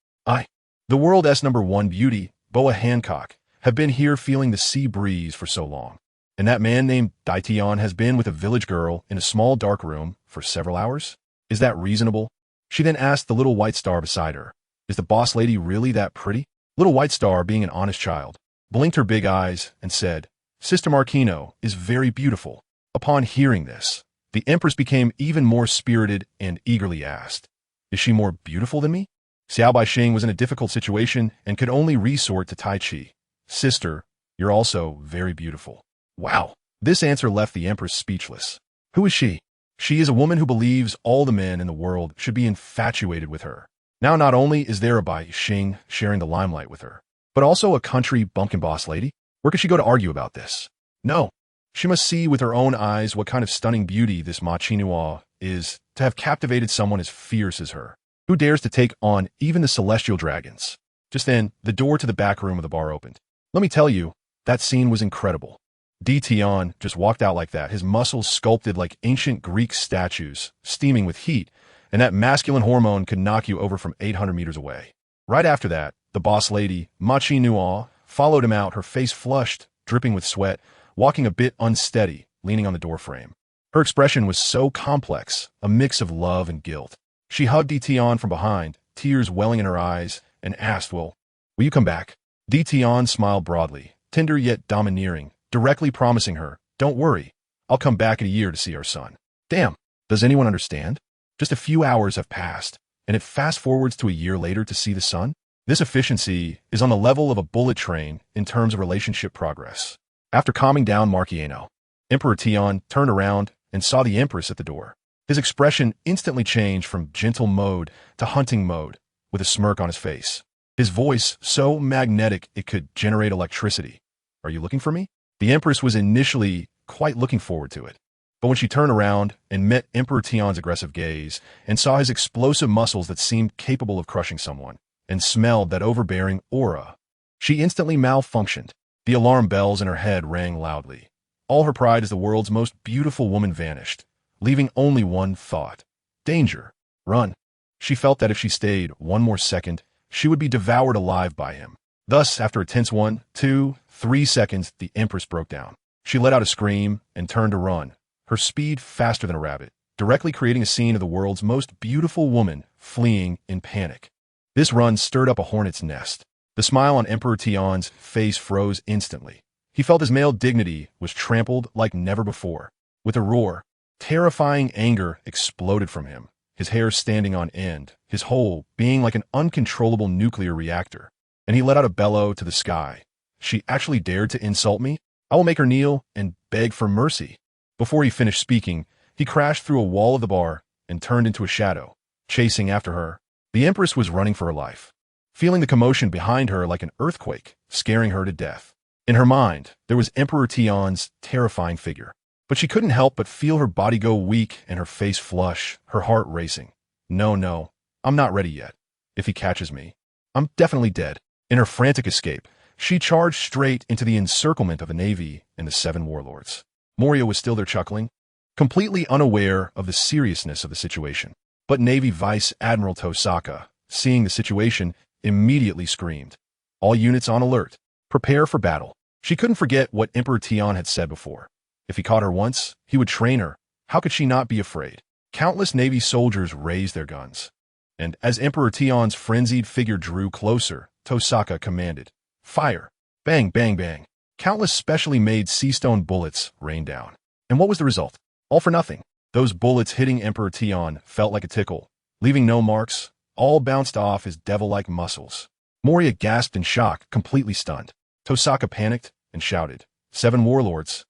The world's #1 beauty, Boa Hancock, have been here feeling the sea breeze for so long. And that man named Daition has been with a village girl in a small dark room for several hours? Is that reasonable? She then asked the little White Star beside her, is the boss lady really that pretty? Little White Star, being an honest child, blinked her big eyes and said, Sister Marquino is very beautiful. Upon hearing this, the Empress became even more spirited and eagerly asked, is she more beautiful than me? Xiao Baixing was in a difficult situation and could only resort to Tai Chi. Sister, you're also very beautiful. Wow. This answer left the Empress speechless. Who is she? She is a woman who believes all the men in the world should be infatuated with her. Now not only is there a Baixing sharing the limelight with her, but also a country bumpkin boss lady. Where could she go to argue about this? No. She must see with her own eyes what kind of stunning beauty this Ma Chinua is to have captivated someone as fierce as her. Who dares to take on even the celestial dragons? Just then, the door to the back room of the bar opened. Let me tell you, that scene was incredible. Daition just walked out like that, his muscles sculpted like ancient Greek statues, steaming with heat, and that masculine hormone could knock you over from 800 meters away. Right after that, the boss lady, Ma Chinua, followed him out, her face flushed, dripping with sweat, walking a bit unsteady, leaning on the doorframe. Her expression was so complex, a mix of love and guilt. She hugged Daition from behind, tears welling in her eyes, and asked, will you come back? Daition smiled broadly, tender yet domineering, directly promising her, don't worry, I'll come back in a year to see our son. Damn, does anyone understand? Just a few hours have passed, and it fast-forwards to a year later to see the son? This efficiency is on the level of a bullet train in terms of relationship progress. After calming down Marquiano, Emperor Tion turned around and saw the Empress at the door. His expression instantly changed from gentle mode to hunting mode, with a smirk on his face. His voice so magnetic it could generate electricity. Are you looking for me? The Empress was initially quite looking forward to it. But when she turned around and met Emperor Tion's aggressive gaze and saw his explosive muscles that seemed capable of crushing someone, and smelled that overbearing aura, she instantly malfunctioned. The alarm bells in her head rang loudly. All her pride as the world's most beautiful woman vanished, leaving only one thought. Danger. Run. She felt that if she stayed one more second, she would be devoured alive by him. Thus, after a tense 1, 2, 3 seconds, the Empress broke down. She let out a scream and turned to run, her speed faster than a rabbit, directly creating a scene of the world's most beautiful woman fleeing in panic. This run stirred up a hornet's nest. The smile on Emperor Tion's face froze instantly. He felt his male dignity was trampled like never before. With a roar, terrifying anger exploded from him, his hair standing on end, his whole being like an uncontrollable nuclear reactor. And he let out a bellow to the sky. She actually dared to insult me? I will make her kneel and beg for mercy. Before he finished speaking, he crashed through a wall of the bar and turned into a shadow, chasing after her. The Empress was running for her life, feeling the commotion behind her like an earthquake, scaring her to death. In her mind, there was Emperor Tion's terrifying figure, but she couldn't help but feel her body go weak and her face flush, her heart racing. No, I'm not ready yet. If he catches me, I'm definitely dead. In her frantic escape, she charged straight into the encirclement of the Navy and the 7 warlords. Moria was still there chuckling, completely unaware of the seriousness of the situation. But Navy Vice Admiral Tosaka, seeing the situation, immediately screamed, all units on alert. Prepare for battle. She couldn't forget what Emperor Tion had said before. If he caught her once, he would train her. How could she not be afraid? Countless Navy soldiers raised their guns. And as Emperor Tion's frenzied figure drew closer, Tosaka commanded, fire. Bang, bang, bang. Countless specially made sea-stone bullets rained down. And what was the result? All for nothing. Those bullets hitting Emperor Tion felt like a tickle, leaving no marks, all bounced off his devil-like muscles. Moria gasped in shock, completely stunned. Tosaka panicked and shouted, "7 warlords!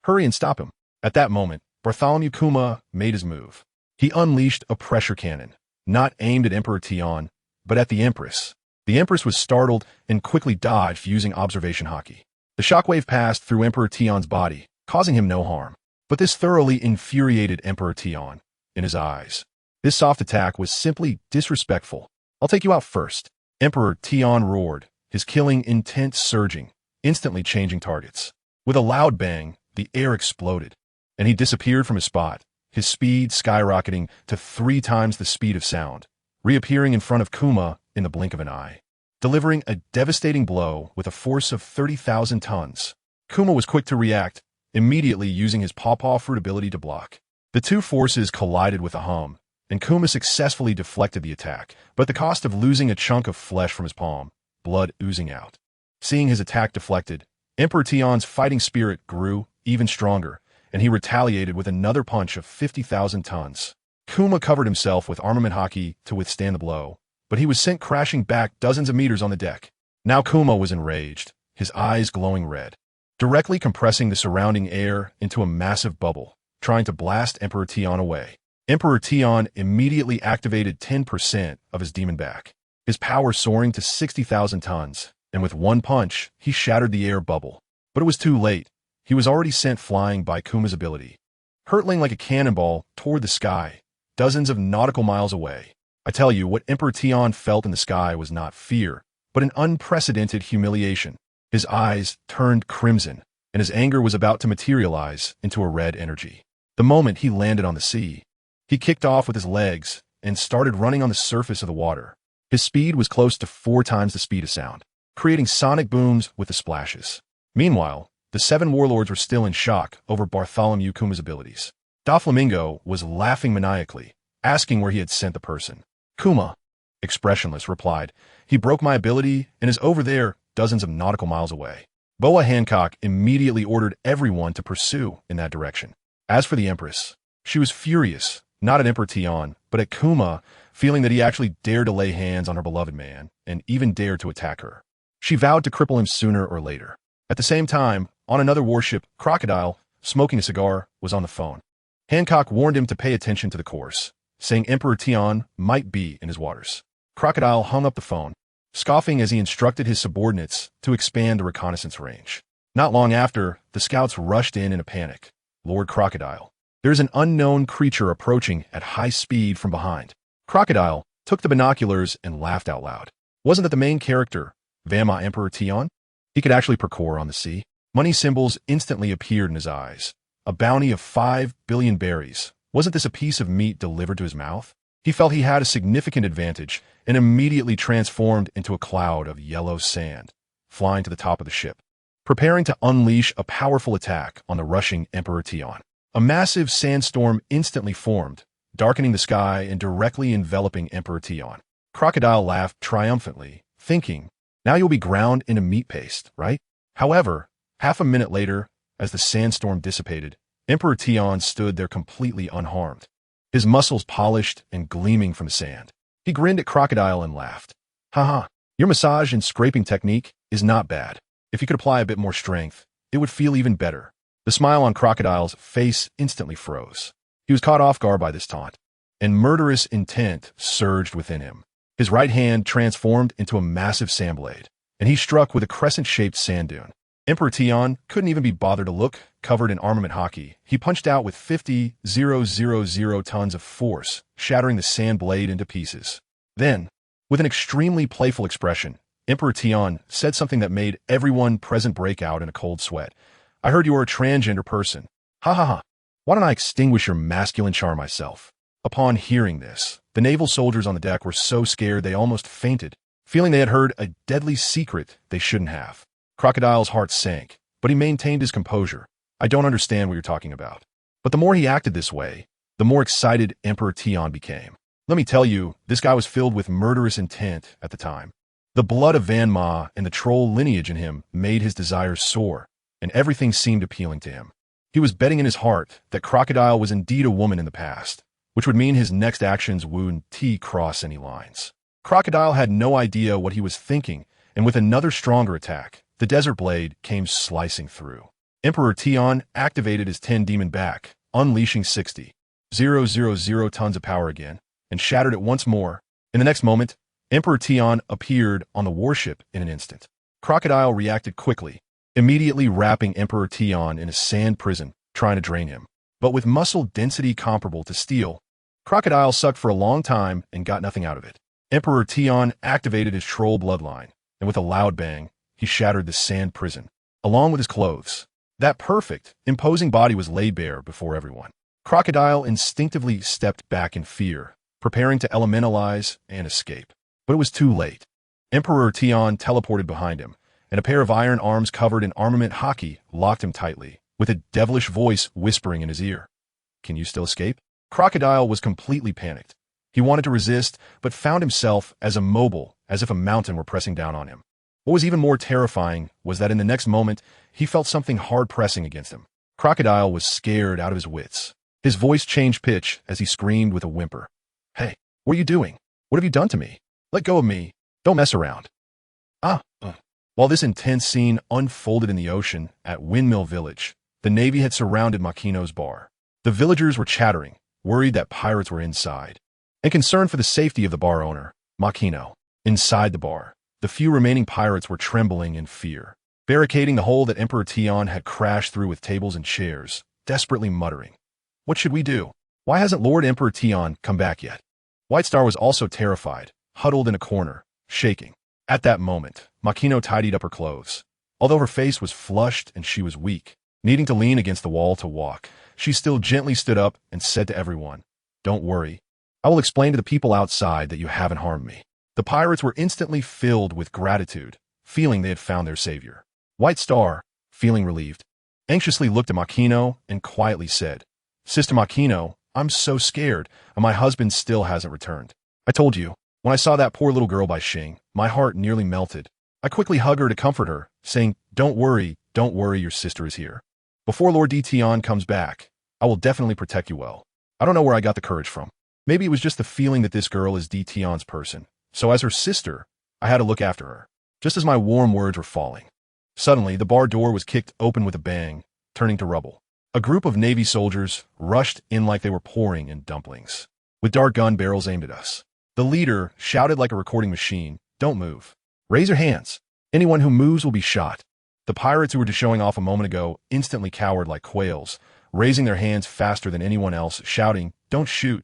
Hurry and stop him!" At that moment, Bartholomew Kuma made his move. He unleashed a pressure cannon, not aimed at Emperor Tian, but at the Empress. The Empress was startled and quickly dodged using observation haki. The shockwave passed through Emperor Tian's body, causing him no harm. But this thoroughly infuriated Emperor Tian in his eyes. This soft attack was simply disrespectful. "I'll take you out first." Emperor Tian roared, his killing intent surging, instantly changing targets. With a loud bang, the air exploded, and he disappeared from his spot, his speed skyrocketing to 3 times the speed of sound, reappearing in front of Kuma in the blink of an eye, delivering a devastating blow with a force of 30,000 tons. Kuma was quick to react, immediately using his pawpaw fruit ability to block. The two forces collided with a hum, and Kuma successfully deflected the attack, but at the cost of losing a chunk of flesh from his palm, blood oozing out. Seeing his attack deflected, Emperor Tian's fighting spirit grew even stronger, and he retaliated with another punch of 50,000 tons. Kuma covered himself with armament haki to withstand the blow, but he was sent crashing back dozens of meters on the deck. Now Kuma was enraged, his eyes glowing red, directly compressing the surrounding air into a massive bubble, trying to blast Emperor Tian away. Emperor Tian immediately activated 10% of his demon back, his power soaring to 60,000 tons, and with one punch, he shattered the air bubble. But it was too late. He was already sent flying by Kuma's ability, hurtling like a cannonball toward the sky, dozens of nautical miles away. I tell you, what Emperor Tian felt in the sky was not fear, but an unprecedented humiliation. His eyes turned crimson, and his anger was about to materialize into a red energy. The moment he landed on the sea, he kicked off with his legs and started running on the surface of the water. His speed was close to 4 times the speed of sound, creating sonic booms with the splashes. Meanwhile, the 7 warlords were still in shock over Bartholomew Kuma's abilities. Doflamingo was laughing maniacally, asking where he had sent the person. "Kuma," expressionless, replied, "He broke my ability and is over there, dozens of nautical miles away." Boa Hancock immediately ordered everyone to pursue in that direction. As for the Empress, she was furious, not at Emperor Tian, but at Kuma, feeling that he actually dared to lay hands on her beloved man, and even dared to attack her. She vowed to cripple him sooner or later. At the same time, on another warship, Crocodile, smoking a cigar, was on the phone. Hancock warned him to pay attention to the course, saying Emperor Tian might be in his waters. Crocodile hung up the phone, scoffing as he instructed his subordinates to expand the reconnaissance range. Not long after, the scouts rushed in a panic. "Lord Crocodile, there's an unknown creature approaching at high speed from behind." Crocodile took the binoculars and laughed out loud. Wasn't that the main character, Fanma Emperor Tian? He could actually parkour on the sea. Money symbols instantly appeared in his eyes. A bounty of 5 billion berries. Wasn't this a piece of meat delivered to his mouth? He felt he had a significant advantage and immediately transformed into a cloud of yellow sand, flying to the top of the ship, preparing to unleash a powerful attack on the rushing Emperor Tian. A massive sandstorm instantly formed, darkening the sky and directly enveloping Emperor Tian. Crocodile laughed triumphantly, thinking, "Now you'll be ground into meat paste, right?" However, half a minute later, as the sandstorm dissipated, Emperor Tian stood there completely unharmed, his muscles polished and gleaming from the sand. He grinned at Crocodile and laughed. "Haha, your massage and scraping technique is not bad. If you could apply a bit more strength, it would feel even better." The smile on Crocodile's face instantly froze. He was caught off guard by this taunt, and murderous intent surged within him. His right hand transformed into a massive sand blade, and he struck with a crescent-shaped sand dune. Emperor Tian couldn't even be bothered to look, covered in armament haki. He punched out with 50,000 tons of force, shattering the sand blade into pieces. Then, with an extremely playful expression, Emperor Tian said something that made everyone present break out in a cold sweat. "I heard you are a transgender person. Ha ha ha. Why don't I extinguish your masculine charm myself?" Upon hearing this, the naval soldiers on the deck were so scared they almost fainted, feeling they had heard a deadly secret they shouldn't have. Crocodile's heart sank, but he maintained his composure. "I don't understand what you're talking about." But the more he acted this way, the more excited Emperor Tian became. Let me tell you, this guy was filled with murderous intent at the time. The blood of Fanma and the troll lineage in him made his desires soar, and everything seemed appealing to him. He was betting in his heart that Crocodile was indeed a woman in the past, which would mean his next actions wouldn't cross any lines. Crocodile had no idea what he was thinking, and with another stronger attack, the desert blade came slicing through. Emperor Tion activated his 10 demon back, unleashing 60,000 tons of power again, and shattered it once more. In the next moment, Emperor Tion appeared on the warship in an instant. Crocodile reacted quickly, immediately wrapping Emperor Tion in a sand prison, trying to drain him. But with muscle density comparable to steel, Crocodile sucked for a long time and got nothing out of it. Emperor Tion activated his troll bloodline, and with a loud bang, he shattered the sand prison, along with his clothes. That perfect, imposing body was laid bare before everyone. Crocodile instinctively stepped back in fear, preparing to elementalize and escape. But it was too late. Emperor Tion teleported behind him, and a pair of iron arms covered in armament hockey locked him tightly, with a devilish voice whispering in his ear. "Can you still escape?" Crocodile was completely panicked. He wanted to resist, but found himself as immobile as if a mountain were pressing down on him. What was even more terrifying was that in the next moment, he felt something hard pressing against him. Crocodile was scared out of his wits. His voice changed pitch as he screamed with a whimper. "Hey, what are you doing? What have you done to me? Let go of me. Don't mess around." While this intense scene unfolded in the ocean at Windmill Village, the Navy had surrounded Makino's bar. The villagers were chattering, worried that pirates were inside, and concerned for the safety of the bar owner, Makino. Inside the bar, the few remaining pirates were trembling in fear, barricading the hole that Emperor Tion had crashed through with tables and chairs, desperately muttering, "What should we do? Why hasn't Lord Emperor Tion come back yet?" White Star was also terrified, huddled in a corner, shaking. At that moment, Makino tidied up her clothes. Although her face was flushed and she was weak, needing to lean against the wall to walk, she still gently stood up and said to everyone, "Don't worry. I will explain to the people outside that you haven't harmed me." The pirates were instantly filled with gratitude, feeling they had found their savior. White Star, feeling relieved, anxiously looked at Makino and quietly said, "Sister Makino, I'm so scared, and my husband still hasn't returned. I told you, when I saw that poor little girl by Xing, my heart nearly melted. I quickly hugged her to comfort her, saying, don't worry, your sister is here. Before Lord Tion comes back, I will definitely protect you well." I don't know where I got the courage from. Maybe it was just the feeling that this girl is Tion's person. So as her sister, I had to look after her. Just as my warm words were falling, suddenly the bar door was kicked open with a bang, turning to rubble. A group of Navy soldiers rushed in like they were pouring in dumplings, with dart gun barrels aimed at us. The leader shouted like a recording machine, "Don't move. Raise your hands. Anyone who moves will be shot." The pirates who were just showing off a moment ago instantly cowered like quails, raising their hands faster than anyone else, shouting, "Don't shoot,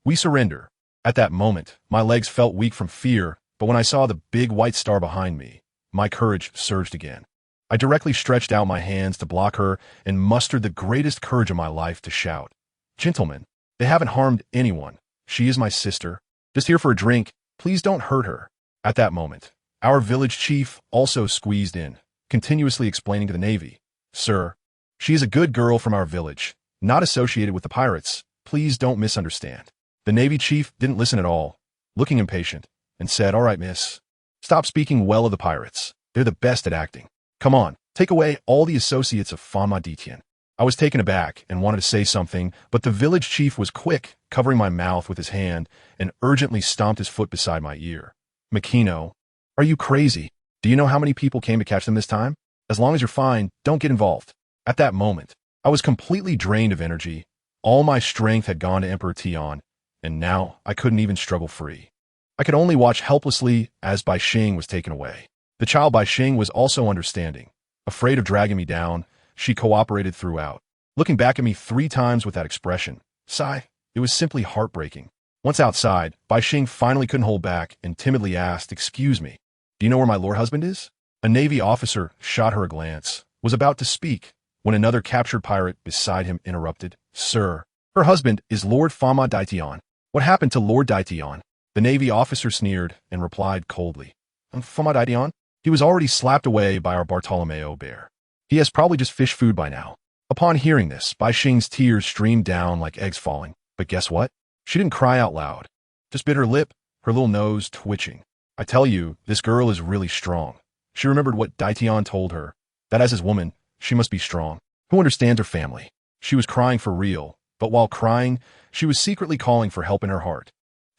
we surrender." At that moment, my legs felt weak from fear, but when I saw the big white star behind me, my courage surged again. I directly stretched out my hands to block her and mustered the greatest courage of my life to shout, "Gentlemen, they haven't harmed anyone. She is my sister. Just here for a drink. Please don't hurt her." At that moment, our village chief also squeezed in, continuously explaining to the Navy, "Sir, she is a good girl from our village, not associated with the pirates. Please don't misunderstand." The Navy chief didn't listen at all, looking impatient, and said, "All right, miss. Stop speaking well of the pirates. They're the best at acting. Come on, take away all the associates of Fanma." I was taken aback and wanted to say something, but the village chief was quick, covering my mouth with his hand, and urgently stomped his foot beside my ear. "Makino, are you crazy? Do you know how many people came to catch them this time? As long as you're fine, don't get involved." At that moment, I was completely drained of energy. All my strength had gone to Emperor Tion, and now I couldn't even struggle free. I could only watch helplessly as Bai Xing was taken away. The child Bai Xing was also understanding. Afraid of dragging me down, she cooperated throughout, looking back at me 3 times with that expression. Sigh, it was simply heartbreaking. Once outside, Bai Xing finally couldn't hold back and timidly asked, "Excuse me, do you know where my lord husband is?" A Navy officer shot her a glance, was about to speak, when another captured pirate beside him interrupted, "Sir, her husband is Lord Fanma Tion. What happened to Lord Tion?" The Navy officer sneered and replied coldly, "Fanma Tion? He was already slapped away by our Bartolomeo bear. He has probably just fish food by now." Upon hearing this, Bai Xing's tears streamed down like eggs falling. But guess what? She didn't cry out loud. Just bit her lip, her little nose twitching. I tell you, this girl is really strong. She remembered what Tion told her, that as his woman, she must be strong. Who understands her family? She was crying for real, but while crying, she was secretly calling for help in her heart.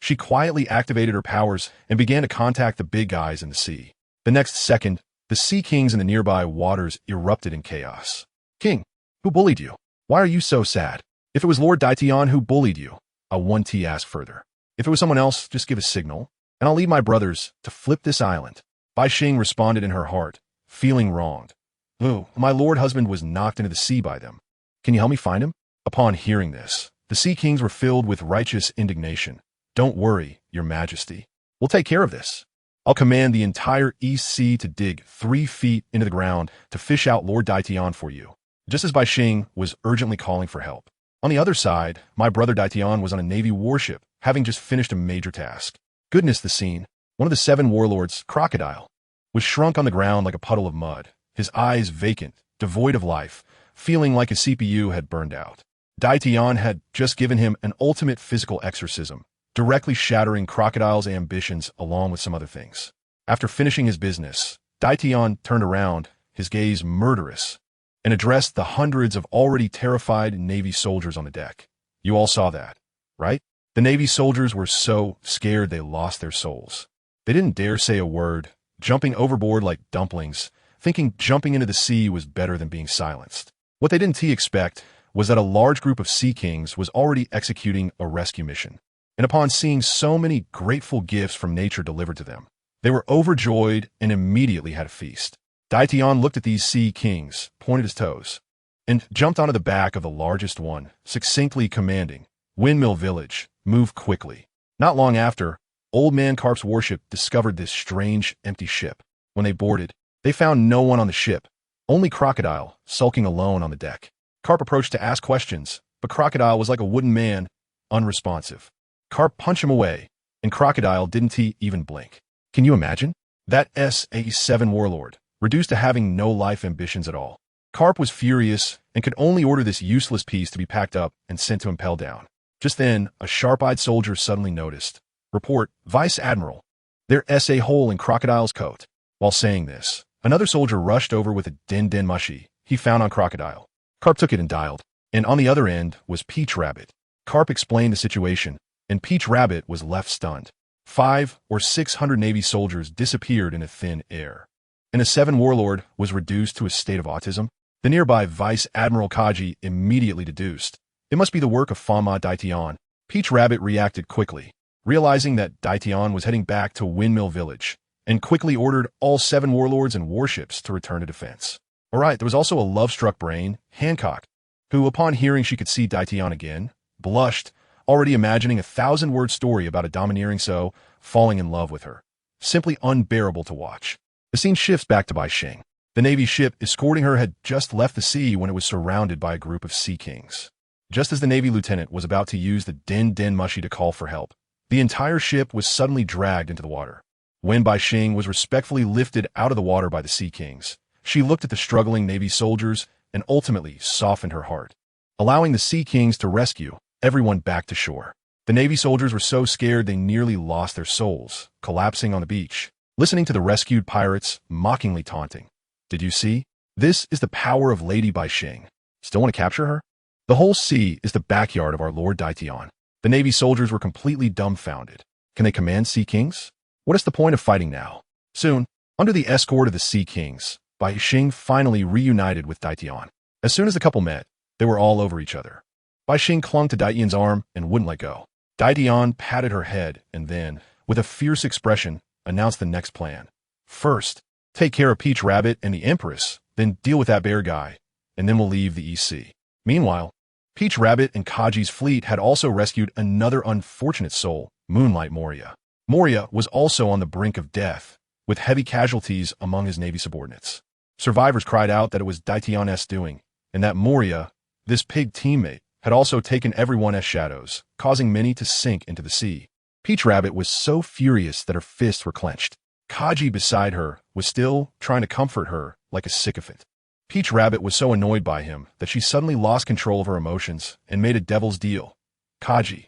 She quietly activated her powers and began to contact the big guys in the sea. The next second, the sea kings in the nearby waters erupted in chaos. King, who bullied you? Why are you so sad? If it was Lord Daition who bullied you, a 1T asked further. If it was someone else, just give a signal, and I'll leave my brothers to flip this island. Bai Xing responded in her heart, feeling wronged. Oh, my lord husband was knocked into the sea by them. Can you help me find him? Upon hearing this, the sea kings were filled with righteous indignation. Don't worry, your majesty. We'll take care of this. I'll command the entire East Sea to dig 3 feet into the ground to fish out Lord Daition for you. Just as Bai Xing was urgently calling for help. On the other side, my brother Daition was on a Navy warship, having just finished a major task. Goodness, the scene. One of the 7 warlords, Crocodile, was shrunk on the ground like a puddle of mud, his eyes vacant, devoid of life, feeling like his CPU had burned out. Daition had just given him an ultimate physical exorcism, directly shattering Crocodile's ambitions along with some other things. After finishing his business, Daition turned around, his gaze murderous, and addressed the hundreds of already terrified Navy soldiers on the deck. You all saw that, right? The Navy soldiers were so scared they lost their souls. They didn't dare say a word, jumping overboard like dumplings, thinking jumping into the sea was better than being silenced. What they didn't expect was that a large group of Sea Kings was already executing a rescue mission. And upon seeing so many grateful gifts from nature delivered to them, they were overjoyed and immediately had a feast. Daition looked at these Sea Kings, pointed his toes, and jumped onto the back of the largest one, succinctly commanding, "Windmill Village, move quickly." Not long after, Old Man Carp's warship discovered this strange, empty ship. When they boarded, they found no one on the ship, only Crocodile, sulking alone on the deck. Carp approached to ask questions, but Crocodile was like a wooden man, unresponsive. Carp punched him away, and Crocodile didn't even blink. Can you imagine? That SA-7 warlord, reduced to having no life ambitions at all. Carp was furious and could only order this useless piece to be packed up and sent to impel down. Just then, a sharp-eyed soldier suddenly noticed. Report, Vice Admiral. There's a hole in Crocodile's coat. While saying this, another soldier rushed over with a din mushy he found on Crocodile. Carp took it and dialed, and on the other end was Peach Rabbit. Carp explained the situation, and Peach Rabbit was left stunned. 500 or 600 Navy soldiers disappeared in a thin air. And a 7 warlord was reduced to a state of autism. The nearby Vice Admiral Kaji immediately deduced. It must be the work of Fanma Daition. Peach Rabbit reacted quickly, realizing that Daition was heading back to Windmill Village, and quickly ordered all 7 warlords and warships to return to defense. Alright, there was also a love-struck brain, Hancock, who, upon hearing she could see Daition again, blushed, already imagining a 1,000-word story about a domineering so falling in love with her. Simply unbearable to watch. The scene shifts back to Bai Xing. The Navy ship escorting her had just left the sea when it was surrounded by a group of Sea Kings. Just as the Navy lieutenant was about to use the din mushy to call for help, the entire ship was suddenly dragged into the water. When Bai Xing was respectfully lifted out of the water by the Sea Kings, she looked at the struggling Navy soldiers and ultimately softened her heart, allowing the Sea Kings to rescue everyone back to shore. The Navy soldiers were so scared they nearly lost their souls, collapsing on the beach, listening to the rescued pirates mockingly taunting. Did you see? This is the power of Lady Bai Xing. Still want to capture her? The whole sea is the backyard of our Lord Daition. The Navy soldiers were completely dumbfounded. Can they command Sea Kings? What is the point of fighting now? Soon, under the escort of the Sea Kings, Bai Xing finally reunited with Daition. As soon as the couple met, they were all over each other. Bai Xing clung to Daition's arm and wouldn't let go. Daition patted her head and then, with a fierce expression, announced the next plan. First, take care of Peach Rabbit and the Empress, then deal with that bear guy, and then we'll leave the East Sea. Meanwhile, Peach Rabbit and Kaji's fleet had also rescued another unfortunate soul, Moonlight Moria. Moria was also on the brink of death, with heavy casualties among his Navy subordinates. Survivors cried out that it was Daition's doing, and that Moria, this pig teammate, had also taken everyone as shadows, causing many to sink into the sea. Peach Rabbit was so furious that her fists were clenched. Kaji beside her was still trying to comfort her like a sycophant. Peach Rabbit was so annoyed by him that she suddenly lost control of her emotions and made a devil's deal. Kaji,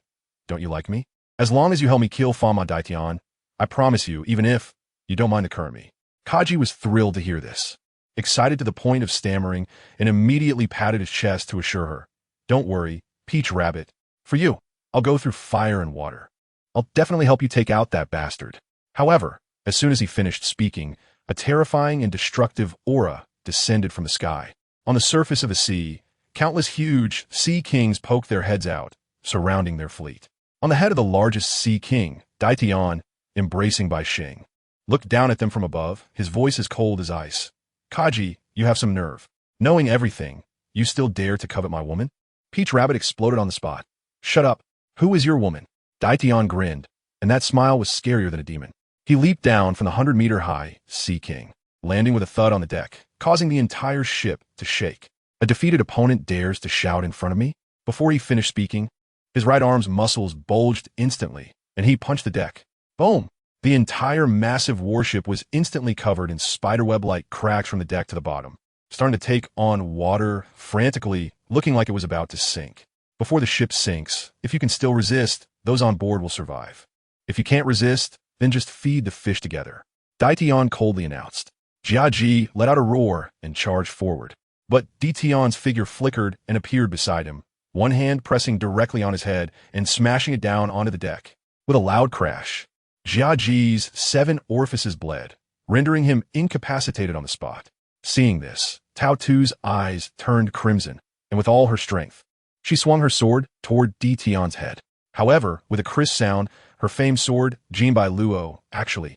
don't you like me? As long as you help me kill Fanma Daition, I promise you, even if you don't mind the current me. Kaji was thrilled to hear this, excited to the point of stammering, and immediately patted his chest to assure her, "Don't worry, Peach Rabbit. For you, I'll go through fire and water." I'll definitely help you take out that bastard. However, as soon as he finished speaking, a terrifying and destructive aura descended from the sky. On the surface of the sea, countless huge sea kings poked their heads out, surrounding their fleet. On the head of the largest sea king, Daitian, embracing Bai Xing, looked down at them from above, his voice as cold as ice. Kaji, you have some nerve. Knowing everything, you still dare to covet my woman? Peach Rabbit exploded on the spot. Shut up. Who is your woman? Daitian grinned, and that smile was scarier than a demon. He leaped down from the 100-meter-high Sea King, landing with a thud on the deck, causing the entire ship to shake. A defeated opponent dares to shout in front of me? Before he finished speaking, his right arm's muscles bulged instantly, and he punched the deck. Boom! The entire massive warship was instantly covered in spiderweb-like cracks from the deck to the bottom, starting to take on water frantically, looking like it was about to sink. Before the ship sinks, if you can still resist, those on board will survive. If you can't resist, then just feed the fish together. Daitian coldly announced. Jiaji let out a roar and charged forward. But Daitian's figure flickered and appeared beside him, one hand pressing directly on his head and smashing it down onto the deck. With a loud crash, Jiaji's 7 orifices bled, rendering him incapacitated on the spot. Seeing this, Tao Tu's eyes turned crimson, and with all her strength, she swung her sword toward Daitian's head. However, with a crisp sound, her famed sword, Jinbai Luo, actually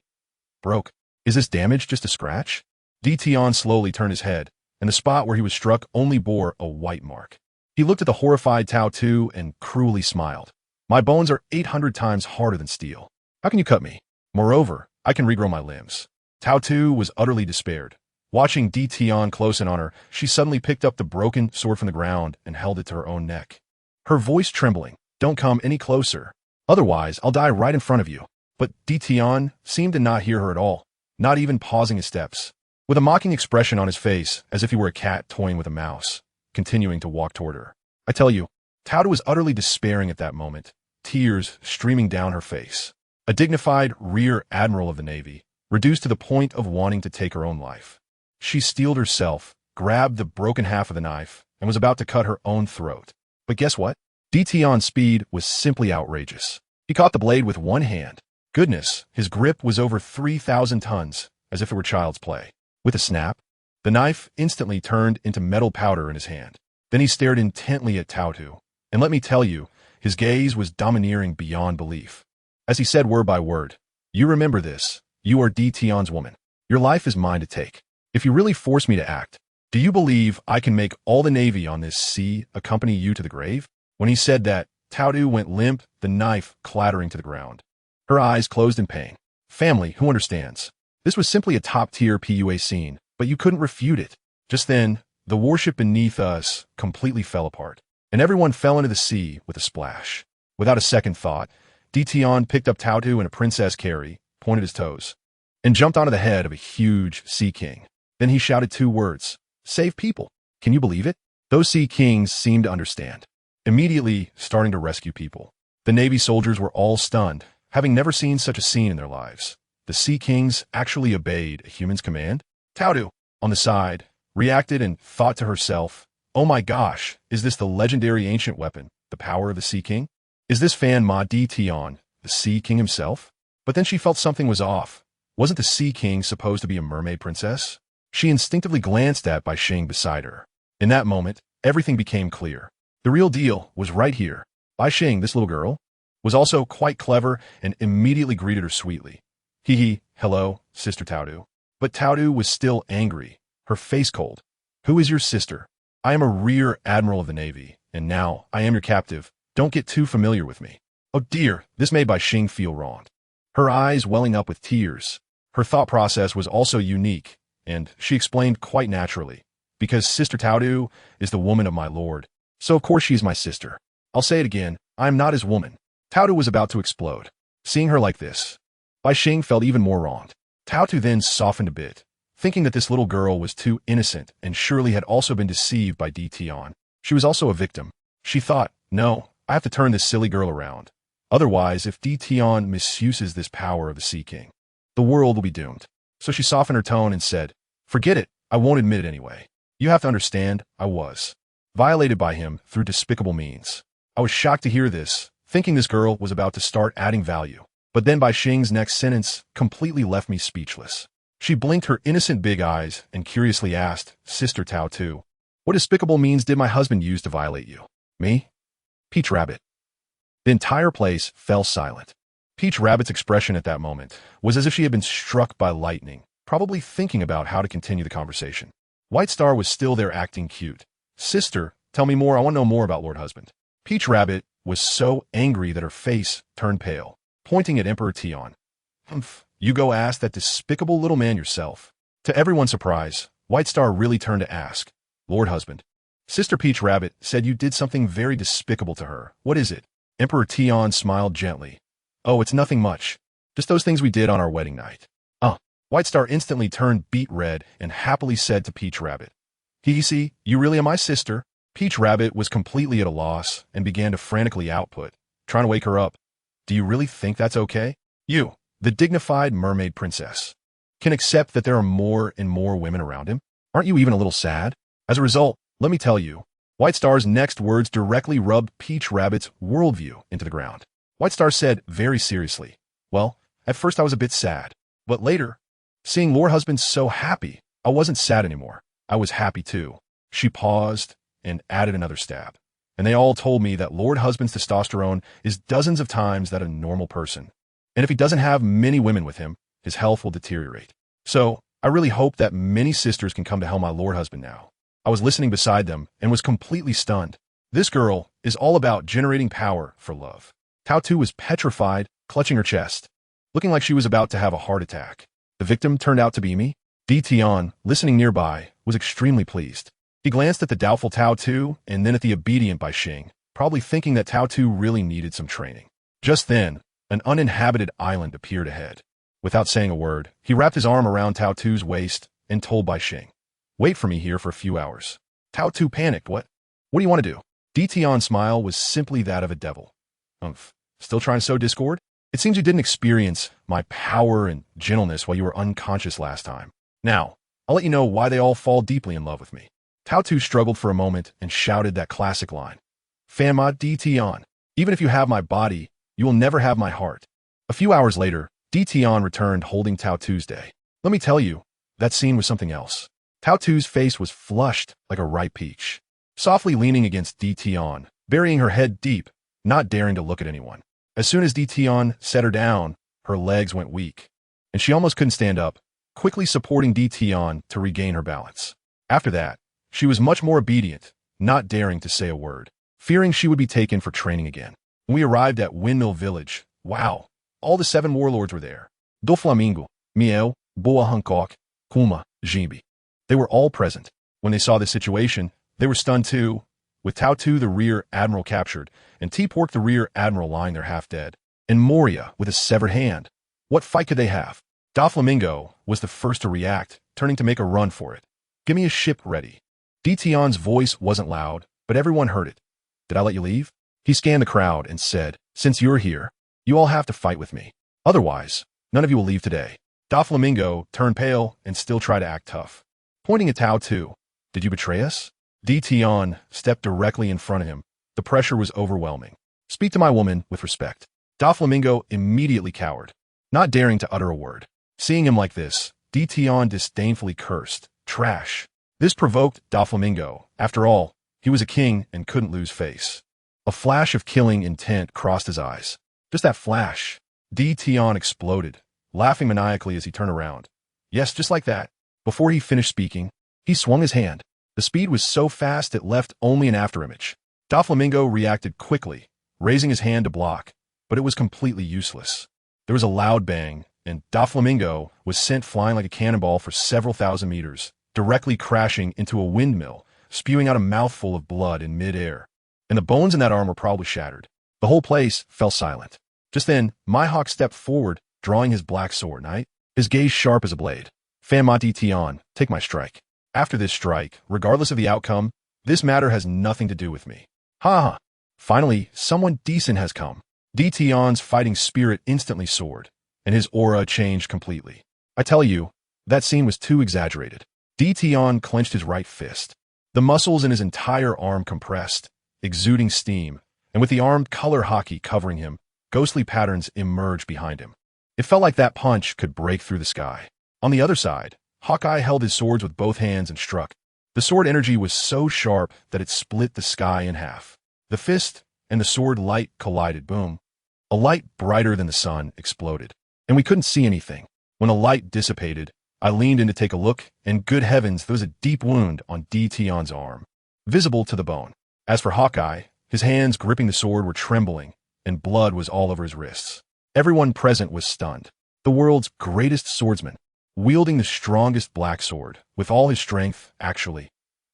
broke. Is this damage just a scratch? Daitian slowly turned his head, and the spot where he was struck only bore a white mark. He looked at the horrified Tao Tu and cruelly smiled. My bones are 800 times harder than steel. How can you cut me? Moreover, I can regrow my limbs. Tao Tu was utterly despaired. Watching Daitian close in on her, she suddenly picked up the broken sword from the ground and held it to her own neck. Her voice trembling, "Don't come any closer. Otherwise, I'll die right in front of you." But Daitian seemed to not hear her at all, not even pausing his steps. With a mocking expression on his face, as if he were a cat toying with a mouse, continuing to walk toward her. I tell you, Tao Tu was utterly despairing at that moment, tears streaming down her face. A dignified rear admiral of the Navy, reduced to the point of wanting to take her own life. She steeled herself, grabbed the broken half of the knife, and was about to cut her own throat. But guess what? Daitian's speed was simply outrageous. He caught the blade with one hand. Goodness, his grip was over 3,000 tons, as if it were child's play. With a snap, the knife instantly turned into metal powder in his hand. Then he stared intently at Tao Tu, and let me tell you, his gaze was domineering beyond belief. As he said word by word, "You remember this. You are Daitian's woman. Your life is mine to take. If you really force me to act, do you believe I can make all the Navy on this sea accompany you to the grave?" When he said that, Tao Tu went limp, the knife clattering to the ground. Her eyes closed in pain. Family, who understands? This was simply a top-tier PUA scene, but you couldn't refute it. Just then, the warship beneath us completely fell apart, and everyone fell into the sea with a splash. Without a second thought, Daitian picked up Tao Tu and a princess carry, pointed his toes, and jumped onto the head of a huge sea king. Then he shouted 2 words, "Save people." Can you believe it? Those sea kings seemed to understand, immediately starting to rescue people. The Navy soldiers were all stunned, having never seen such a scene in their lives. The sea kings actually obeyed a human's command? Tao Tu, on the side, reacted and thought to herself, "Oh my gosh, is this the legendary ancient weapon, the power of the Sea King? Is this Fanma Daitian, the Sea King himself?" But then she felt something was off. Wasn't the Sea King supposed to be a mermaid princess? She instinctively glanced at Bai Xing beside her. In that moment, everything became clear. The real deal was right here. Bai Xing, this little girl, was also quite clever and immediately greeted her sweetly. Hee, hello, Sister Tao Tu. But Tao Tu was still angry, her face cold. Who is your sister? I am a rear admiral of the Navy, and now I am your captive. Don't get too familiar with me. Oh dear, this made Bai Xing feel wronged. Her eyes welling up with tears. Her thought process was also unique, and she explained quite naturally, because Sister Tao Tu is the woman of my lord, so of course she is my sister. I'll say it again, I am not his woman. Tao Tu was about to explode. Seeing her like this, Bai Xing felt even more wronged. Tao Tu then softened a bit, thinking that this little girl was too innocent and surely had also been deceived by Daitian. She was also a victim. She thought, no, I have to turn this silly girl around. Otherwise, if Daitian misuses this power of the Sea King, the world will be doomed. So she softened her tone and said, "Forget it, I won't admit it anyway. You have to understand, I was violated by him through despicable means. I was shocked to hear this, thinking this girl was about to start adding value. But then Bai Xing's next sentence completely left me speechless. She blinked her innocent big eyes and curiously asked, Sister Tao Tu, what despicable means did my husband use to violate you? Me? Peach Rabbit. The entire place fell silent. Peach Rabbit's expression at that moment was as if she had been struck by lightning, probably thinking about how to continue the conversation. White Star was still there acting cute. Sister, tell me more, I want to know more about Lord Husband. Peach Rabbit was so angry that her face turned pale, pointing at Emperor Tian. Humph, you go ask that despicable little man yourself. To everyone's surprise, White Star really turned to ask, Lord Husband, Sister Peach Rabbit said you did something very despicable to her. What is it? Emperor Tian smiled gently. Oh, it's nothing much. Just those things we did on our wedding night. White Star instantly turned beet red and happily said to Peach Rabbit, Hee, you really are my sister? Peach Rabbit was completely at a loss and began to frantically output, trying to wake her up. Do you really think that's okay? You, the dignified mermaid princess, can accept that there are more and more women around him? Aren't you even a little sad? As a result, let me tell you, White Star's next words directly rubbed Peach Rabbit's worldview into the ground. White Star said very seriously, well, at first I was a bit sad, but later, seeing Lord Husband so happy, I wasn't sad anymore. I was happy too. She paused and added another stab. And they all told me that Lord Husband's testosterone is dozens of times that of a normal person. And if he doesn't have many women with him, his health will deteriorate. So, I really hope that many sisters can come to help my Lord Husband now. I was listening beside them and was completely stunned. This girl is all about generating power for love. Tao Tu was petrified, clutching her chest, looking like she was about to have a heart attack. The victim turned out to be me. Di Tian, listening nearby, was extremely pleased. He glanced at the doubtful Tao Tu and then at the obedient Bai Xing, probably thinking that Tao Tu really needed some training. Just then, an uninhabited island appeared ahead. Without saying a word, he wrapped his arm around Tao Tu's waist and told Bai Xing, wait for me here for a few hours. Tao Tu panicked. What do you want to do? Di Tian's smile was simply that of a devil. Still trying to sow discord? It seems you didn't experience my power and gentleness while you were unconscious last time. Now, I'll let you know why they all fall deeply in love with me. Tao Tu struggled for a moment and shouted that classic line. Fanma Di Tian, even if you have my body, you will never have my heart. A few hours later, Di Tian returned holding Tao Tu's day. Let me tell you, that scene was something else. Tao Tu's face was flushed like a ripe peach. Softly leaning against Di Tian, burying her head deep, not daring to look at anyone. As soon as Di Tian set her down, her legs went weak, and she almost couldn't stand up, quickly supporting Di Tian to regain her balance. After that, she was much more obedient, not daring to say a word, fearing she would be taken for training again. When we arrived at Windmill Village, wow, all the 7 warlords were there. Do Flamingo, Miel, Boa Hancock, Kuma, Jimbi. They were all present. When they saw the situation, they were stunned too, with Tao Tu the rear admiral captured, and T-Pork the rear admiral lying there half dead, and Moria with a severed hand. What fight could they have? Doflamingo was the first to react, turning to make a run for it. Give me a ship ready. Di Tian's voice wasn't loud, but everyone heard it. Did I let you leave? He scanned the crowd and said, since you're here, you all have to fight with me. Otherwise, none of you will leave today. Doflamingo turned pale and still tried to act tough. Pointing at Tao Tu, did you betray us? Di Tian stepped directly in front of him. The pressure was overwhelming. Speak to my woman with respect. Doflamingo immediately cowered, not daring to utter a word. Seeing him like this, Di Tian disdainfully cursed. Trash. This provoked Doflamingo. After all, he was a king and couldn't lose face. A flash of killing intent crossed his eyes. Just that flash. Di Tian exploded, laughing maniacally as he turned around. Yes, just like that. Before he finished speaking, he swung his hand. The speed was so fast it left only an afterimage. Doflamingo reacted quickly, raising his hand to block, but it was completely useless. There was a loud bang, and Doflamingo was sent flying like a cannonball for several thousand meters, directly crashing into a windmill, spewing out a mouthful of blood in midair. And the bones in that arm were probably shattered. The whole place fell silent. Just then, Mihawk stepped forward, drawing his black sword, his gaze sharp as a blade. Fanma Di Tian, take my strike. After this strike, regardless of the outcome, this matter has nothing to do with me. Ha! Finally, someone decent has come. Di Tian's fighting spirit instantly soared, and his aura changed completely. I tell you, that scene was too exaggerated. Di Tian clenched his right fist. The muscles in his entire arm compressed, exuding steam, and with the armed color hockey covering him, ghostly patterns emerged behind him. It felt like that punch could break through the sky. On the other side, Hawkeye held his swords with both hands and struck. The sword energy was so sharp that it split the sky in half. The fist and the sword light collided. Boom. A light brighter than the sun exploded, and we couldn't see anything. When the light dissipated, I leaned in to take a look, and good heavens, there was a deep wound on Tion's arm, visible to the bone. As for Hawkeye, his hands gripping the sword were trembling, and blood was all over his wrists. Everyone present was stunned. The world's greatest swordsman, wielding the strongest black sword, with all his strength, actually,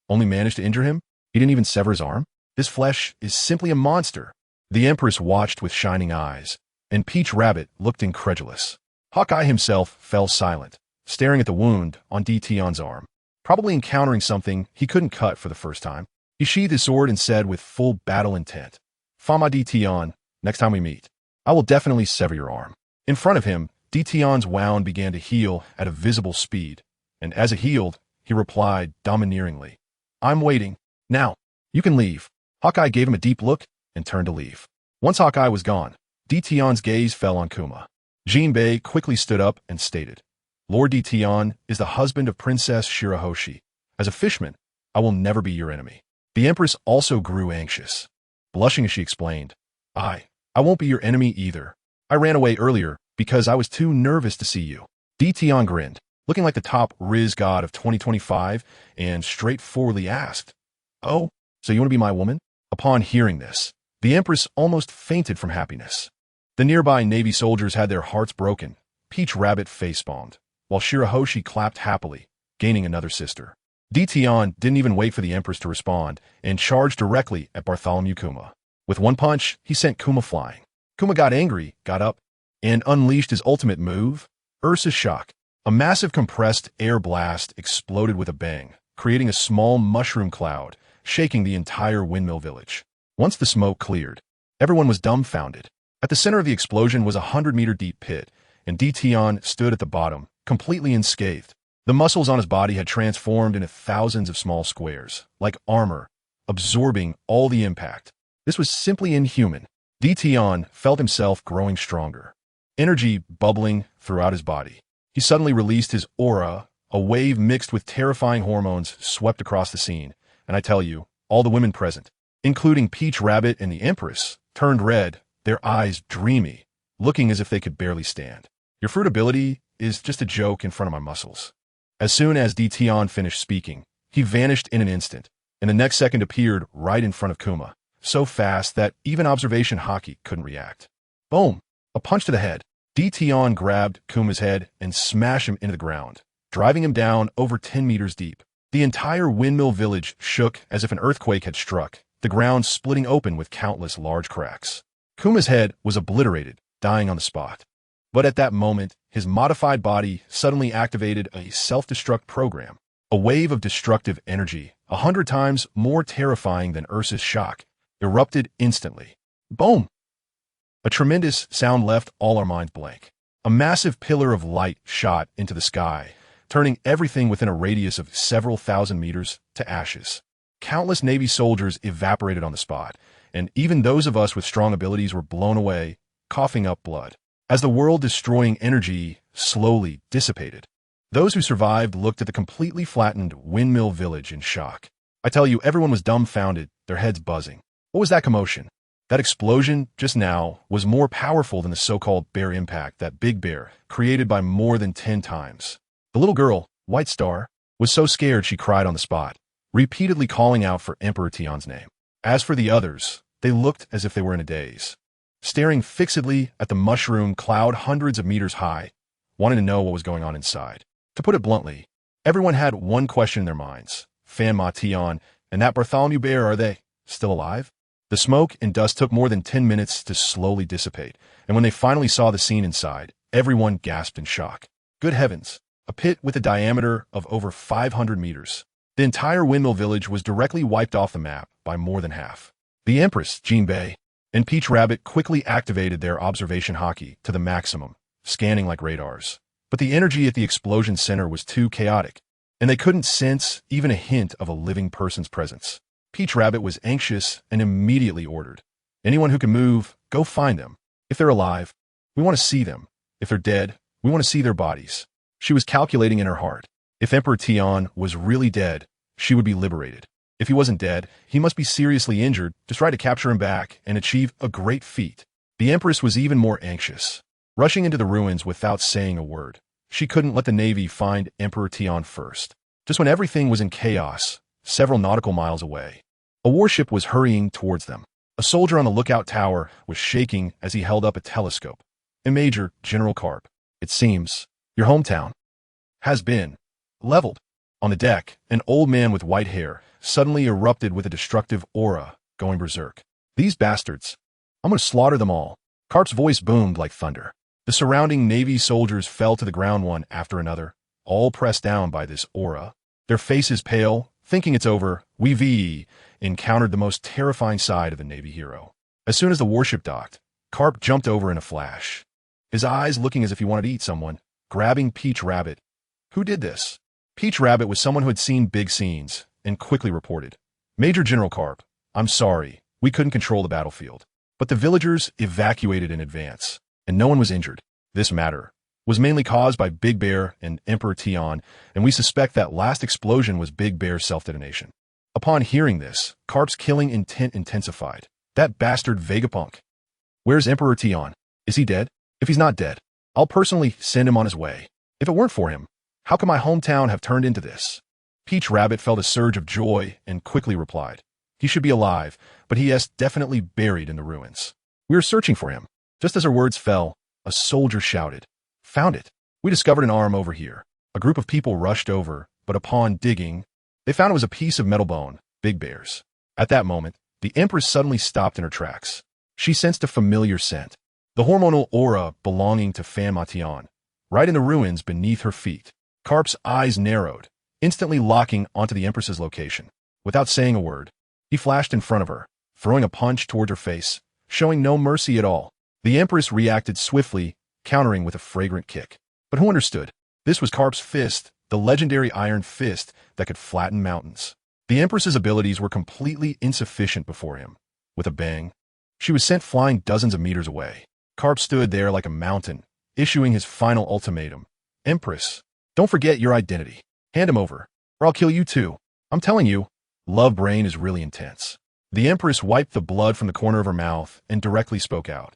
only managed to injure him? He didn't even sever his arm? This flesh is simply a monster. The Empress watched with shining eyes, and Peach Rabbit looked incredulous. Hawkeye himself fell silent, staring at the wound on Tion's arm, probably encountering something he couldn't cut for the first time. He sheathed his sword and said with full battle intent, "Fanma Tion, next time we meet, I will definitely sever your arm." In front of him, Tion's wound began to heal at a visible speed, and as it healed, he replied domineeringly, "I'm waiting. Now, you can leave." Hawkeye gave him a deep look and turned to leave. Once Hawkeye was gone, Tion's gaze fell on Kuma. Jinbei quickly stood up and stated, "Lord Tion is the husband of Princess Shirahoshi. As a fishman, I will never be your enemy." The Empress also grew anxious. Blushing as she explained, I won't be your enemy either. I ran away earlier because I was too nervous to see you." Tion grinned, looking like the top Riz god of 2025, and straightforwardly asked, "Oh, so you want to be my woman?" Upon hearing this, the Empress almost fainted from happiness. The nearby Navy soldiers had their hearts broken. Peach Rabbit facepalmed, while Shirahoshi clapped happily, gaining another sister. Tion didn't even wait for the Empress to respond and charged directly at Bartholomew Kuma. With one punch, he sent Kuma flying. Kuma got angry, got up, and unleashed his ultimate move, Ursa's Shock. A massive compressed air blast exploded with a bang, creating a small mushroom cloud, shaking the entire windmill village. Once the smoke cleared, everyone was dumbfounded. At the center of the explosion was a 100-meter-deep pit, and Tion stood at the bottom, completely unscathed. The muscles on his body had transformed into thousands of small squares, like armor, absorbing all the impact. This was simply inhuman. Tion felt himself growing stronger, energy bubbling throughout his body. He suddenly released his aura. A wave mixed with terrifying hormones swept across the scene, and I tell you, all the women present, including Peach Rabbit and the Empress, turned red, their eyes dreamy, looking as if they could barely stand. Your fruit ability is just a joke in front of my muscles. As soon as Tion finished speaking, he vanished in an instant, and the next second appeared right in front of Kuma, so fast that even observation hockey couldn't react. Boom! A punch to the head. Tion grabbed Kuma's head and smashed him into the ground, driving him down over 10 meters deep. The entire windmill village shook as if an earthquake had struck, the ground splitting open with countless large cracks. Kuma's head was obliterated, dying on the spot. But at that moment, his modified body suddenly activated a self-destruct program. A wave of destructive energy, 100 times more terrifying than Ursa's Shock, erupted instantly. Boom! A tremendous sound left all our minds blank. A massive pillar of light shot into the sky, turning everything within a radius of several thousand meters to ashes. Countless Navy soldiers evaporated on the spot, and even those of us with strong abilities were blown away, coughing up blood. As the world-destroying energy slowly dissipated, those who survived looked at the completely flattened windmill village in shock. I tell you, everyone was dumbfounded, their heads buzzing. What was that commotion? That explosion just now was more powerful than the so-called bear impact, that big bear, created by more than 10 times. The little girl, White Star, was so scared she cried on the spot, repeatedly calling out for Emperor Tion's name. As for the others, they looked as if they were in a daze, staring fixedly at the mushroom cloud hundreds of meters high, wanting to know what was going on inside. To put it bluntly, everyone had one question in their minds. Fanma Tion and that Bartholomew bear, are they still alive? The smoke and dust took more than 10 minutes to slowly dissipate, and when they finally saw the scene inside, everyone gasped in shock. Good heavens, a pit with a diameter of over 500 meters. The entire windmill village was directly wiped off the map by more than half. The Empress, Jinbei, and Peach Rabbit quickly activated their observation hockey to the maximum, scanning like radars. But the energy at the explosion center was too chaotic, and they couldn't sense even a hint of a living person's presence. Peach Rabbit was anxious and immediately ordered, Anyone who can move, go find them. If they're alive, we want to see them. If they're dead, we want to see their bodies. She was calculating in her heart. If Emperor Tian was really dead, she would be liberated. If he wasn't dead, he must be seriously injured to try to capture him back and achieve a great feat. The Empress was even more anxious. Rushing into the ruins without saying a word, she couldn't let the Navy find Emperor Tian first. Just when everything was in chaos, several nautical miles away, a warship was hurrying towards them. A soldier on the lookout tower was shaking as he held up a telescope. Major General Karp, it seems your hometown has been leveled. On the deck, an old man with white hair suddenly erupted with a destructive aura, going berserk. These bastards! I'm going to slaughter them all. Karp's voice boomed like thunder. The surrounding Navy soldiers fell to the ground one after another, all pressed down by this aura. Their faces pale, thinking it's over. We encountered the most terrifying side of the Navy hero. As soon as the warship docked, Karp jumped over in a flash, his eyes looking as if he wanted to eat someone, grabbing Peach Rabbit. Who did this? Peach Rabbit was someone who had seen big scenes and quickly reported, Major General Karp, I'm sorry, we couldn't control the battlefield. But the villagers evacuated in advance, and no one was injured. This matter was mainly caused by Big Bear and Emperor Tian, and we suspect that last explosion was Big Bear's self-detonation. Upon hearing this, Karp's killing intent intensified. That bastard Vegapunk. Where's Emperor Tian? Is he dead? If he's not dead, I'll personally send him on his way. If it weren't for him, how could my hometown have turned into this? Peach Rabbit felt a surge of joy and quickly replied, he should be alive, but he is definitely buried in the ruins. We are searching for him. Just as her words fell, a soldier shouted, found it. We discovered an arm over here. A group of people rushed over, but upon digging, they found it was a piece of metal bone, Big Bear's. At that moment, the Empress suddenly stopped in her tracks. She sensed a familiar scent, the hormonal aura belonging to Fanma Tian, right in the ruins beneath her feet. Karp's eyes narrowed, instantly locking onto the Empress's location. Without saying a word, he flashed in front of her, throwing a punch toward her face, showing no mercy at all. The Empress reacted swiftly, countering with a fragrant kick. But who understood? This was Karp's fist, the legendary iron fist that could flatten mountains. The Empress's abilities were completely insufficient before him. With a bang, she was sent flying dozens of meters away. Karp stood there like a mountain, issuing his final ultimatum. Empress, don't forget your identity. Hand him over, or I'll kill you too. I'm telling you, Love Brain is really intense. The Empress wiped the blood from the corner of her mouth and directly spoke out.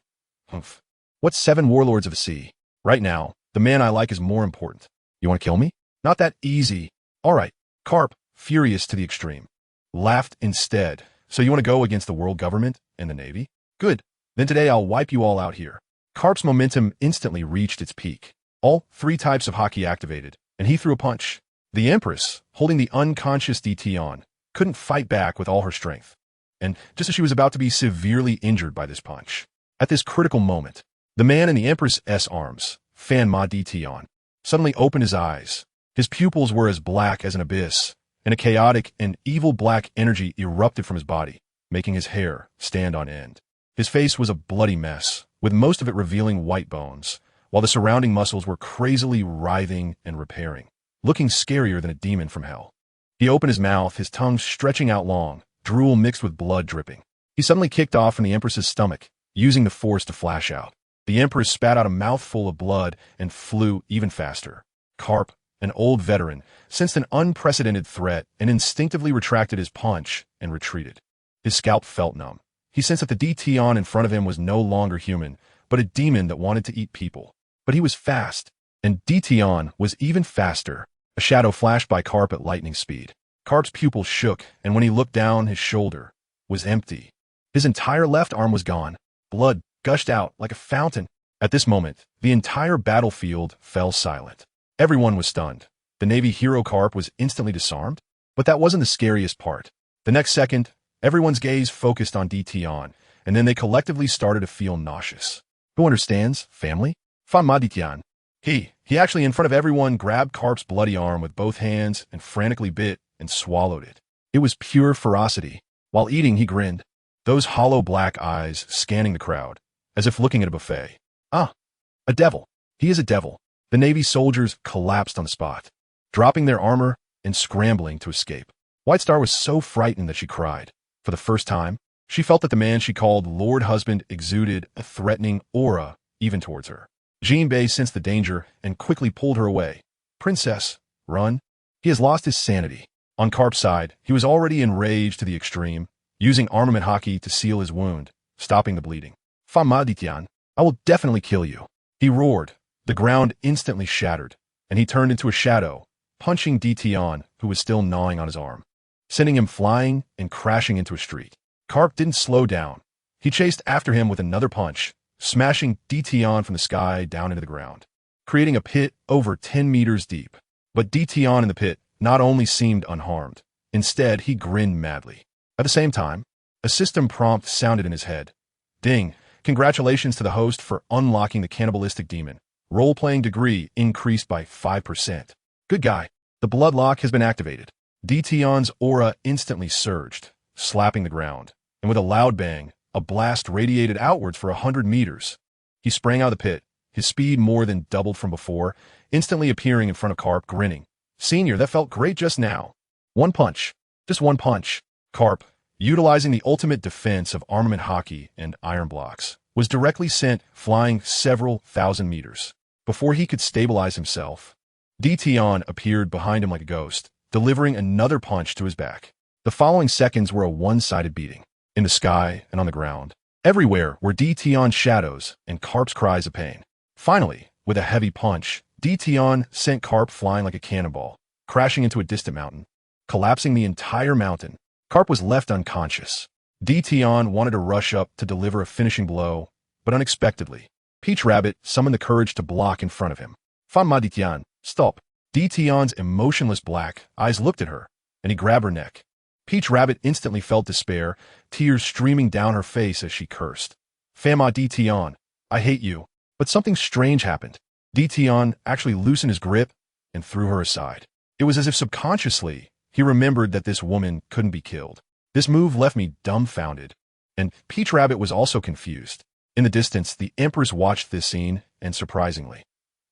Humph. What's 7 warlords of the sea? Right now, the man I like is more important. You want to kill me? Not that easy. All right. Karp, furious to the extreme, laughed instead. So you want to go against the world government and the Navy? Good. Then today I'll wipe you all out here. Karp's momentum instantly reached its peak. All 3 types of hockey activated, and he threw a punch. The Empress, holding the unconscious Tian, couldn't fight back with all her strength. And just as she was about to be severely injured by this punch, at this critical moment, the man in the Empress's arms, Fanma Tian, suddenly opened his eyes. His pupils were as black as an abyss, and a chaotic and evil black energy erupted from his body, making his hair stand on end. His face was a bloody mess, with most of it revealing white bones, while the surrounding muscles were crazily writhing and repairing, looking scarier than a demon from hell. He opened his mouth, his tongue stretching out long, drool mixed with blood dripping. He suddenly kicked off from the Empress's stomach, using the force to flash out. The Empress spat out a mouthful of blood and flew even faster. Karp, an old veteran, sensed an unprecedented threat and instinctively retracted his punch and retreated. His scalp felt numb. He sensed that the Tian in front of him was no longer human, but a demon that wanted to eat people. But he was fast, and Tian was even faster. A shadow flashed by Karp at lightning speed. Karp's pupils shook, and when he looked down, his shoulder was empty. His entire left arm was gone. Blood gushed out like a fountain. At this moment, the entire battlefield fell silent. Everyone was stunned. The Navy hero Karp was instantly disarmed. But that wasn't the scariest part. The next second, everyone's gaze focused on Tian, and then they collectively started to feel nauseous. Who understands? Family? Fanma Tian. He actually in front of everyone grabbed Karp's bloody arm with both hands and frantically bit and swallowed it. It was pure ferocity. While eating, he grinned, those hollow black eyes scanning the crowd, as if looking at a buffet. Ah, a devil. He is a devil. The Navy soldiers collapsed on the spot, dropping their armor and scrambling to escape. White Star was so frightened that she cried. For the first time, She felt that the man she called Lord Husband exuded a threatening aura even towards her. Jinbei sensed the danger and quickly pulled her away. Princess, run. He has lost his sanity. On Karp's side, he was already enraged to the extreme, using armament haki to seal his wound, stopping the bleeding. Fanma, I will definitely kill you. He roared. The ground instantly shattered, and he turned into a shadow, punching Dition, who was still gnawing on his arm, sending him flying and crashing into a street. Karp didn't slow down. He chased after him with another punch, smashing Dition from the sky down into the ground, creating a pit over 10 meters deep. But Dition in the pit not only seemed unharmed, instead he grinned madly. At the same time, a system prompt sounded in his head. Ding! Congratulations to the host for unlocking the cannibalistic demon. Role-playing degree increased by 5%. Good guy. The blood lock has been activated. Dition's aura instantly surged, slapping the ground, and with a loud bang, a blast radiated outwards for 100 meters. He sprang out of the pit, his speed more than doubled from before, instantly appearing in front of Karp, grinning. Senior, that felt great just now. One punch. Just one punch. Karp, utilizing the ultimate defense of armament haki and iron blocks, was directly sent flying several thousand meters. Before he could stabilize himself, Dition appeared behind him like a ghost, delivering another punch to his back. The following seconds were a one-sided beating. In the sky and on the ground, everywhere were Dition's shadows and Karp's cries of pain. Finally, with a heavy punch, Dition sent Karp flying like a cannonball, crashing into a distant mountain, collapsing the entire mountain. Karp was left unconscious. Dition wanted to rush up to deliver a finishing blow, but unexpectedly, Peach Rabbit summoned the courage to block in front of him. Fanma, stop. Dition's emotionless black eyes looked at her, and he grabbed her neck. Peach Rabbit instantly felt despair, tears streaming down her face as she cursed. Fanma, Dition, I hate you. But something strange happened. Dition actually loosened his grip and threw her aside. It was as if subconsciously, he remembered that this woman couldn't be killed. This move left me dumbfounded, and Peach Rabbit was also confused. In the distance, the Empress watched this scene and, surprisingly,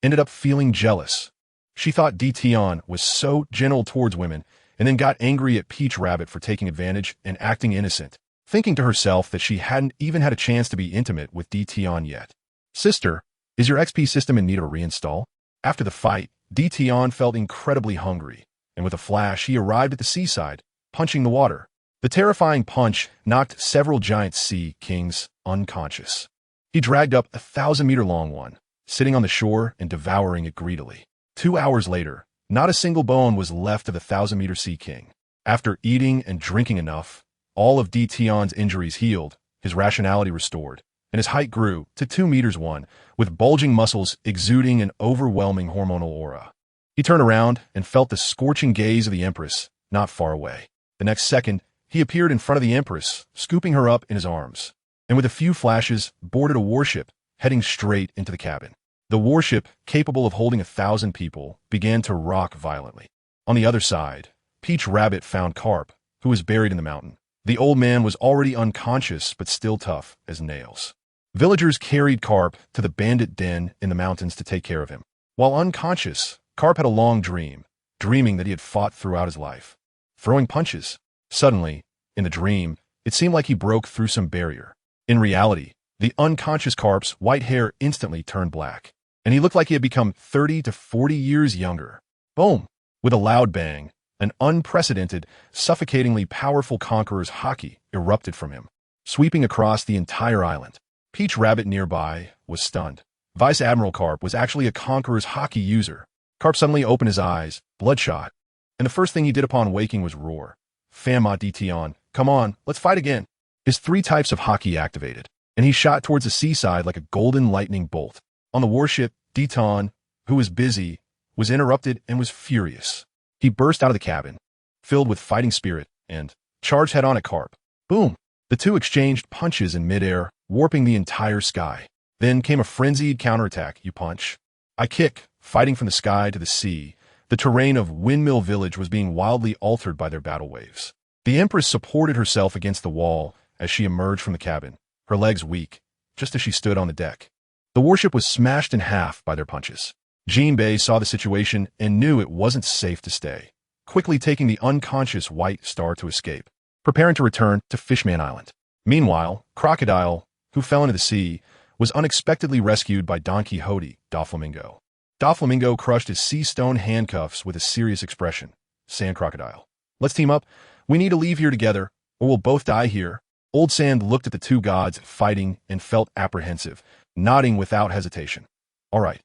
ended up feeling jealous. She thought Dition was so gentle towards women and then got angry at Peach Rabbit for taking advantage and acting innocent, thinking to herself that she hadn't even had a chance to be intimate with Dition yet. Sister, is your XP system in need of a reinstall? After the fight, Dition felt incredibly hungry, and with a flash he arrived at the seaside, punching the water. The terrifying punch knocked several giant sea kings unconscious. He dragged up a 1,000-meter-long one, sitting on the shore and devouring it greedily. 2 hours later, not a single bone was left of the 1,000-meter sea king. After eating and drinking enough, all of Dition's injuries healed, his rationality restored, and his height grew to 2 meters 1, with bulging muscles exuding an overwhelming hormonal aura. He turned around and felt the scorching gaze of the Empress not far away. The next second, he appeared in front of the Empress, scooping her up in his arms, and with a few flashes, boarded a warship, heading straight into the cabin. The warship, capable of holding 1,000 people, began to rock violently. On the other side, Peach Rabbit found Karp, who was buried in the mountain. The old man was already unconscious, but still tough as nails. Villagers carried Karp to the bandit den in the mountains to take care of him. While unconscious, Karp had a long dream, dreaming that he had fought throughout his life, throwing punches. Suddenly, in the dream, it seemed like he broke through some barrier. In reality, the unconscious Karp's white hair instantly turned black, and he looked like he had become 30 to 40 years younger. Boom! With a loud bang, an unprecedented, suffocatingly powerful conqueror's haki erupted from him, sweeping across the entire island. Peach Rabbit nearby was stunned. Vice Admiral Karp was actually a conqueror's haki user. Karp suddenly opened his eyes, bloodshot, and the first thing he did upon waking was roar. Fanma, Dition, come on, let's fight again. His 3 types of haki activated, and he shot towards the seaside like a golden lightning bolt. On the warship, Dition, who was busy, was interrupted and was furious. He burst out of the cabin, filled with fighting spirit, and charged head-on at Karp. Boom! The two exchanged punches in midair, warping the entire sky. Then came a frenzied counterattack. You punch, I kick, fighting from the sky to the sea. The terrain of Windmill Village was being wildly altered by their battle waves. The Empress supported herself against the wall as she emerged from the cabin, her legs weak, just as she stood on the deck. The warship was smashed in half by their punches. Jinbei saw the situation and knew it wasn't safe to stay, quickly taking the unconscious White Star to escape, preparing to return to Fishman Island. Meanwhile, Crocodile, who fell into the sea, was unexpectedly rescued by Don Quixote, Doflamingo. Doflamingo crushed his sea stone handcuffs with a serious expression. Sand Crocodile, let's team up. We need to leave here together, or we'll both die here. Old Sand looked at the two gods fighting and felt apprehensive, nodding without hesitation. All right,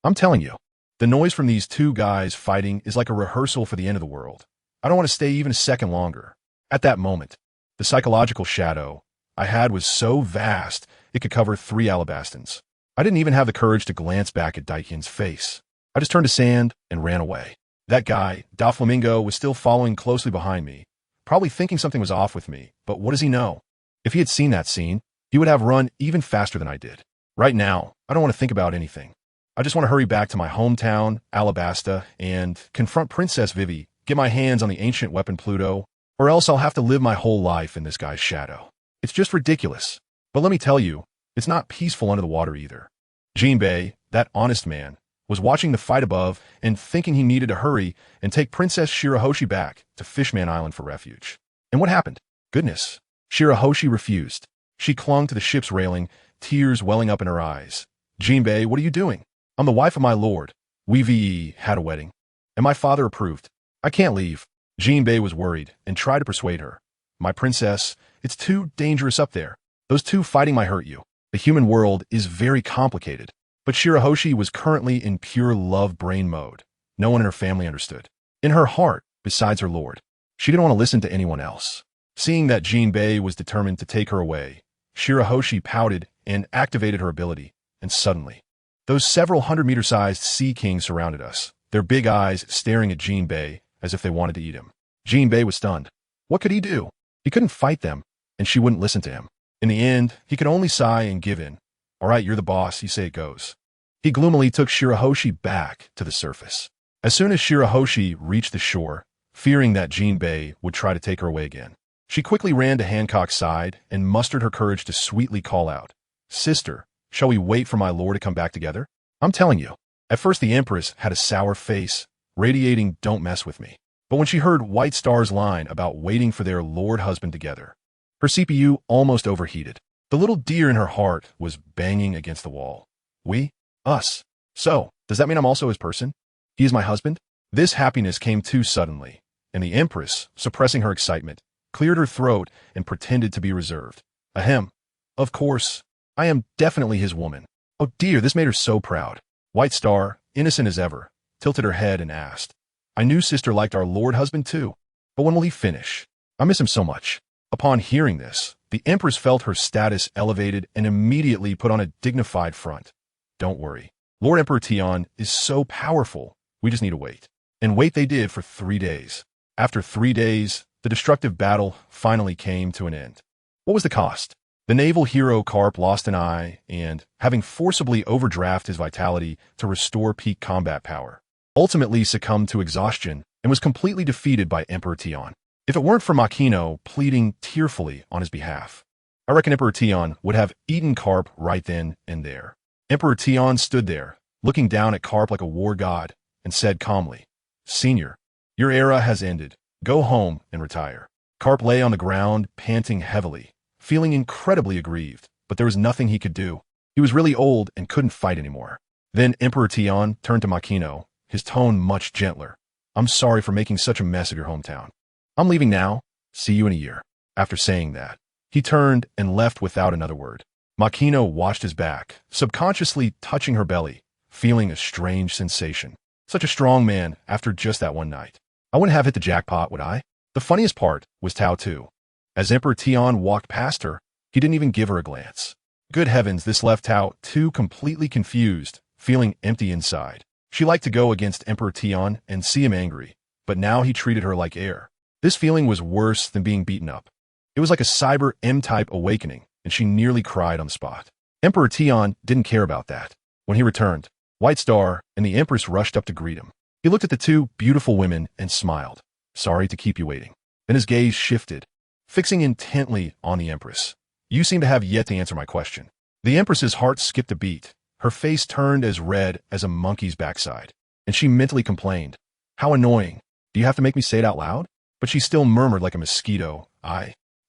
I'm telling you. The noise from these two guys fighting is like a rehearsal for the end of the world. I don't want to stay even a second longer. At that moment, the psychological shadow I had was so vast it could cover 3 Alabastans. I didn't even have the courage to glance back at Daikin's face. I just turned to Sand and ran away. That guy, Doflamingo, was still following closely behind me, probably thinking something was off with me, but what does he know? If he had seen that scene, he would have run even faster than I did. Right now, I don't want to think about anything. I just want to hurry back to my hometown, Alabasta, and confront Princess Vivi, get my hands on the ancient weapon Pluto, or else I'll have to live my whole life in this guy's shadow. It's just ridiculous. But let me tell you, it's not peaceful under the water either. Jinbei, that honest man, was watching the fight above and thinking he needed to hurry and take Princess Shirahoshi back to Fishman Island for refuge. And what happened? Goodness. Shirahoshi refused. She clung to the ship's railing, tears welling up in her eyes. Jinbei, what are you doing? I'm the wife of my lord. We had a wedding. And my father approved. I can't leave. Jinbei was worried and tried to persuade her. My princess, it's too dangerous up there. Those two fighting might hurt you. The human world is very complicated. But Shirahoshi was currently in pure love brain mode. No one in her family understood. In her heart, besides her lord, she didn't want to listen to anyone else. Seeing that Jinbei was determined to take her away, Shirahoshi pouted and activated her ability, and suddenly, those several 100-meter-sized sea kings surrounded us, their big eyes staring at Jinbei as if they wanted to eat him. Jinbei was stunned. What could he do? He couldn't fight them, and she wouldn't listen to him. In the end, he could only sigh and give in. All right, you're the boss, you say it goes. He gloomily took Shirahoshi back to the surface. As soon as Shirahoshi reached the shore, fearing that Jinbei would try to take her away again, she quickly ran to Hancock's side and mustered her courage to sweetly call out, Sister, shall we wait for my lord to come back together? I'm telling you. At first the Empress had a sour face, radiating don't mess with me. But when she heard White Star's line about waiting for their lord-husband together, her CPU almost overheated. The little deer in her heart was banging against the wall. We? Us. So, does that mean I'm also his person? He is my husband? This happiness came too suddenly, and the Empress, suppressing her excitement, cleared her throat and pretended to be reserved. Ahem. Of course. I am definitely his woman. Oh dear, this made her so proud. White Star, innocent as ever, tilted her head and asked, I knew sister liked our lord husband too. But when will he finish? I miss him so much. Upon hearing this, the Empress felt her status elevated and immediately put on a dignified front. Don't worry. Lord Emperor Tion is so powerful, we just need to wait. And wait they did for 3 days. After 3 days, the destructive battle finally came to an end. What was the cost? The naval hero Carp lost an eye and, having forcibly overdrafted his vitality to restore peak combat power, ultimately succumbed to exhaustion and was completely defeated by Emperor Tion. If it weren't for Makino pleading tearfully on his behalf, I reckon Emperor Tion would have eaten Carp right then and there. Emperor Tion stood there, looking down at Carp like a war god, and said calmly, Senior, your era has ended. Go home and retire. Carp lay on the ground, panting heavily, feeling incredibly aggrieved, but there was nothing he could do. He was really old and couldn't fight anymore. Then Emperor Tion turned to Makino, his tone much gentler. I'm sorry for making such a mess of your hometown. I'm leaving now. See you in a year. After saying that, he turned and left without another word. Makino watched his back, subconsciously touching her belly, feeling a strange sensation. Such a strong man after just that one night. I wouldn't have hit the jackpot, would I? The funniest part was Tao too. As Emperor Tion walked past her, he didn't even give her a glance. Good heavens, this left Tao too completely confused, feeling empty inside. She liked to go against Emperor Tion and see him angry, but now he treated her like air. This feeling was worse than being beaten up. It was like a cyber M-type awakening, and she nearly cried on the spot. Emperor Tion didn't care about that. When he returned, White Star and the Empress rushed up to greet him. He looked at the two beautiful women and smiled. Sorry to keep you waiting. Then his gaze shifted, fixing intently on the Empress. You seem to have yet to answer my question. The Empress's heart skipped a beat. Her face turned as red as a monkey's backside, and she mentally complained. How annoying. Do you have to make me say it out loud? But she still murmured like a mosquito,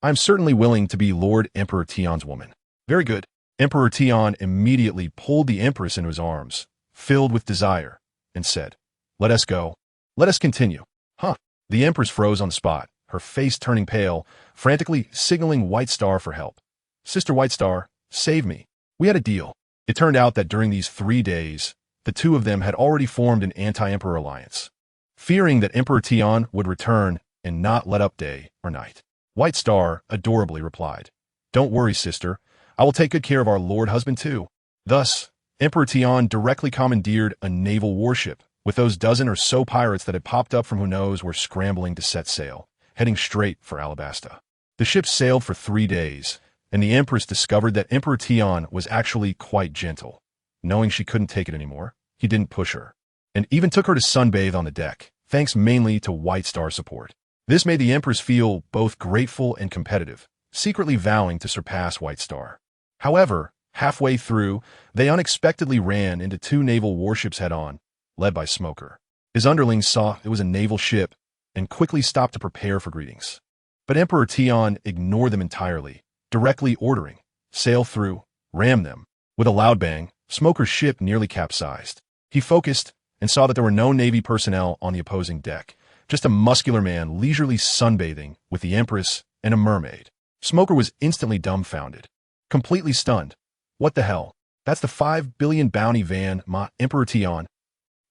I'm certainly willing to be Lord Emperor Tion's woman. Very good. Emperor Tion immediately pulled the Empress into his arms, filled with desire, and said, "Let us go. Let us continue." Huh. The Empress froze on the spot, her face turning pale, frantically signaling White Star for help. "Sister White Star, save me. We had a deal." It turned out that during these 3 days, the two of them had already formed an anti-Emperor alliance. Fearing that Emperor Tion would return and not let up day or night, White Star adorably replied, "Don't worry, sister. I will take good care of our Lord Husband too." Thus, Emperor Tion directly commandeered a naval warship, with those dozen or so pirates that had popped up from who knows were scrambling to set sail, heading straight for Alabasta. The ship sailed for 3 days, and the Empress discovered that Emperor Tion was actually quite gentle. Knowing she couldn't take it anymore, he didn't push her, and even took her to sunbathe on the deck, thanks mainly to White Star's support. This made the Empress feel both grateful and competitive, secretly vowing to surpass White Star. However, halfway through, they unexpectedly ran into 2 naval warships head-on, led by Smoker. His underlings saw it was a naval ship and quickly stopped to prepare for greetings. But Emperor Tion ignored them entirely, directly ordering, "Sail through, ram them." With a loud bang, Smoker's ship nearly capsized. He focused and saw that there were no Navy personnel on the opposing deck, just a muscular man leisurely sunbathing with the Empress and a mermaid. Smoker was instantly dumbfounded, completely stunned. What the hell? That's the 5 billion bounty Fanma, Emperor Tion.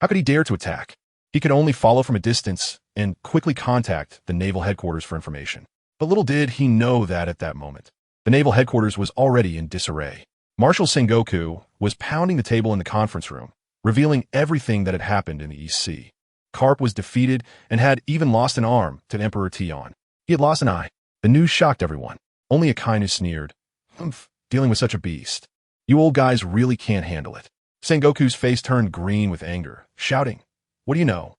How could he dare to attack? He could only follow from a distance and quickly contact the naval headquarters for information. But little did he know that at that moment, the naval headquarters was already in disarray. Marshal Sengoku was pounding the table in the conference room, revealing everything that had happened in the East Sea. Carp was defeated and had even lost an arm to Emperor Tion. He had lost an eye. The news shocked everyone. Only Akainu sneered, "Humph, dealing with such a beast. You old guys really can't handle it." Sengoku's face turned green with anger, shouting, "What do you know?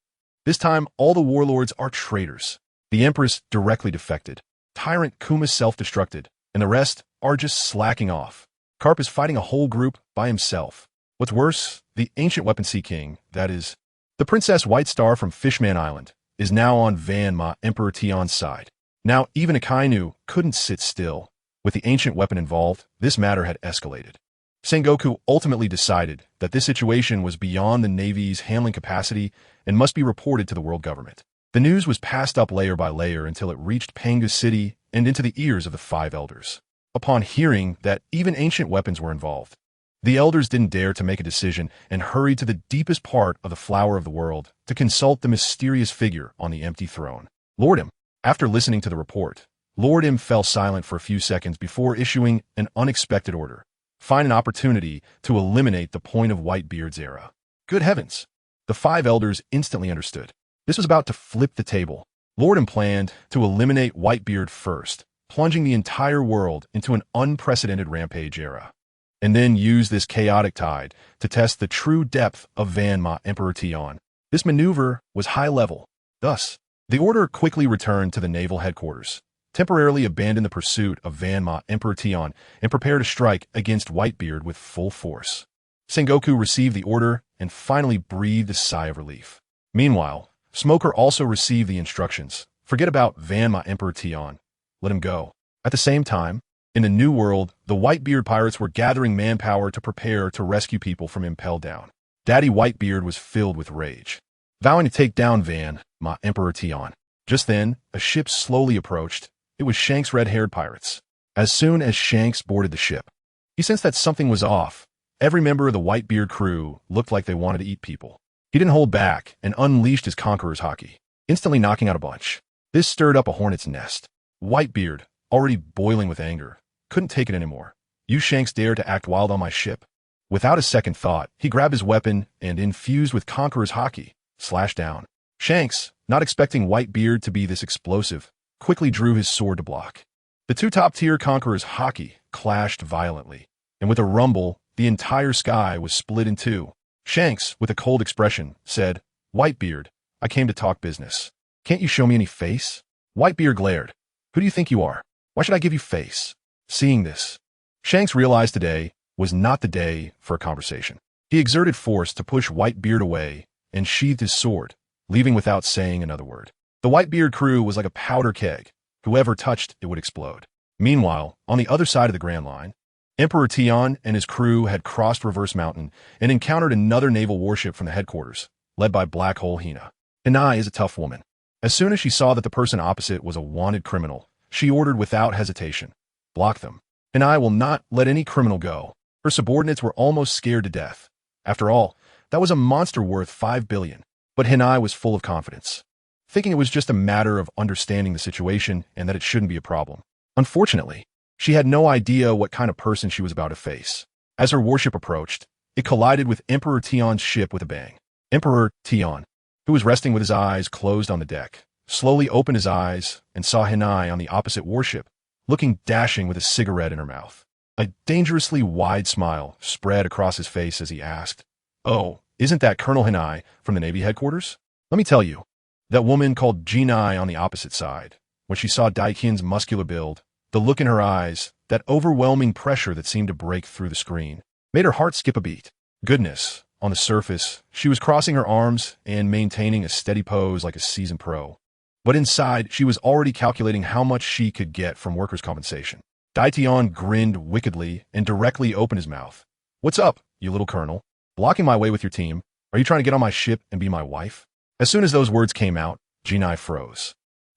This time all the warlords are traitors. The Empress directly defected. Tyrant Kuma self-destructed, and the rest are just slacking off. Carp is fighting a whole group by himself. What's worse, the ancient weapon sea king, that is, the Princess White Star from Fishman Island, is now on Fanma, Emperor Tion's side. Now even Akainu couldn't sit still. With the ancient weapon involved, this matter had escalated. Sengoku ultimately decided that this situation was beyond the Navy's handling capacity and must be reported to the world government. The news was passed up layer by layer until it reached Pangu City and into the ears of the 5 elders. Upon hearing that even ancient weapons were involved, the elders didn't dare to make a decision and hurried to the deepest part of the flower of the world to consult the mysterious figure on the empty throne, Lord Im. After listening to the report, Lord Im fell silent for a few seconds before issuing an unexpected order. Find an opportunity to eliminate the point of Whitebeard's era. Good heavens! The 5 elders instantly understood. This was about to flip the table. Lord Im planned to eliminate Whitebeard first, plunging the entire world into an unprecedented rampage era, and then use this chaotic tide to test the true depth of Fanma, Emperor Tion. This maneuver was high level. Thus, the order quickly returned to the naval headquarters, temporarily abandoned the pursuit of Fanma, Emperor Tion, and prepared to strike against Whitebeard with full force. Sengoku received the order and finally breathed a sigh of relief. Meanwhile, Smoker also received the instructions. Forget about Fanma, Emperor Tion. Let him go. At the same time, in the New World, the Whitebeard pirates were gathering manpower to prepare to rescue people from Impel Down. Daddy Whitebeard was filled with rage, vowing to take down Fanma, Emperor Tion. Just then, a ship slowly approached. It was Shank's red-haired pirates. As soon as Shanks boarded the ship, he sensed that something was off. Every member of the Whitebeard crew looked like they wanted to eat people. He didn't hold back and unleashed his conqueror's haki, instantly knocking out a bunch. This stirred up a hornet's nest. Whitebeard, already boiling with anger, couldn't take it anymore. "You Shanks dare to act wild on my ship?" Without a second thought, he grabbed his weapon and, infused with conqueror's haki, slashed down. Shanks, not expecting Whitebeard to be this explosive, quickly drew his sword to block. The 2 top-tier conqueror's haki clashed violently, and with a rumble, the entire sky was split in 2. Shanks, with a cold expression, said, "Whitebeard, I came to talk business. Can't you show me any face?" Whitebeard glared. "Who do you think you are? Why should I give you face?" Seeing this, Shanks realized today was not the day for a conversation. He exerted force to push Whitebeard away and sheathed his sword, leaving without saying another word. The Whitebeard crew was like a powder keg, Whoever touched it would explode. Meanwhile, on the other side of the Grand Line, Emperor Tian and his crew had crossed Reverse Mountain and encountered another naval warship from the headquarters, led by Black Hole Hina. Hinai is a tough woman. As soon as she saw that the person opposite was a wanted criminal, she ordered without hesitation, "Block them. Hinai will not let any criminal go." Her subordinates were almost scared to death. After all, that was a monster worth 5 billion. But Hinai was full of confidence, thinking it was just a matter of understanding the situation and that it shouldn't be a problem. Unfortunately, she had no idea what kind of person she was about to face. As her warship approached, it collided with Emperor Tian's ship with a bang. Emperor Tian, who was resting with his eyes closed on the deck, slowly opened his eyes and saw Hinai on the opposite warship, looking dashing with a cigarette in her mouth. A dangerously wide smile spread across his face as he asked, "Oh, isn't that Colonel Hinai from the Navy headquarters?" Let me tell you, that woman called Jinai on the opposite side. When she saw Daikin's muscular build, the look in her eyes, that overwhelming pressure that seemed to break through the screen, made her heart skip a beat. Goodness, on the surface, she was crossing her arms and maintaining a steady pose like a seasoned pro. But inside, she was already calculating how much she could get from workers' compensation. Daitian grinned wickedly and directly opened his mouth. "What's up, you little colonel? Blocking my way with your team? Are you trying to get on my ship and be my wife?" As soon as those words came out, Jinai froze.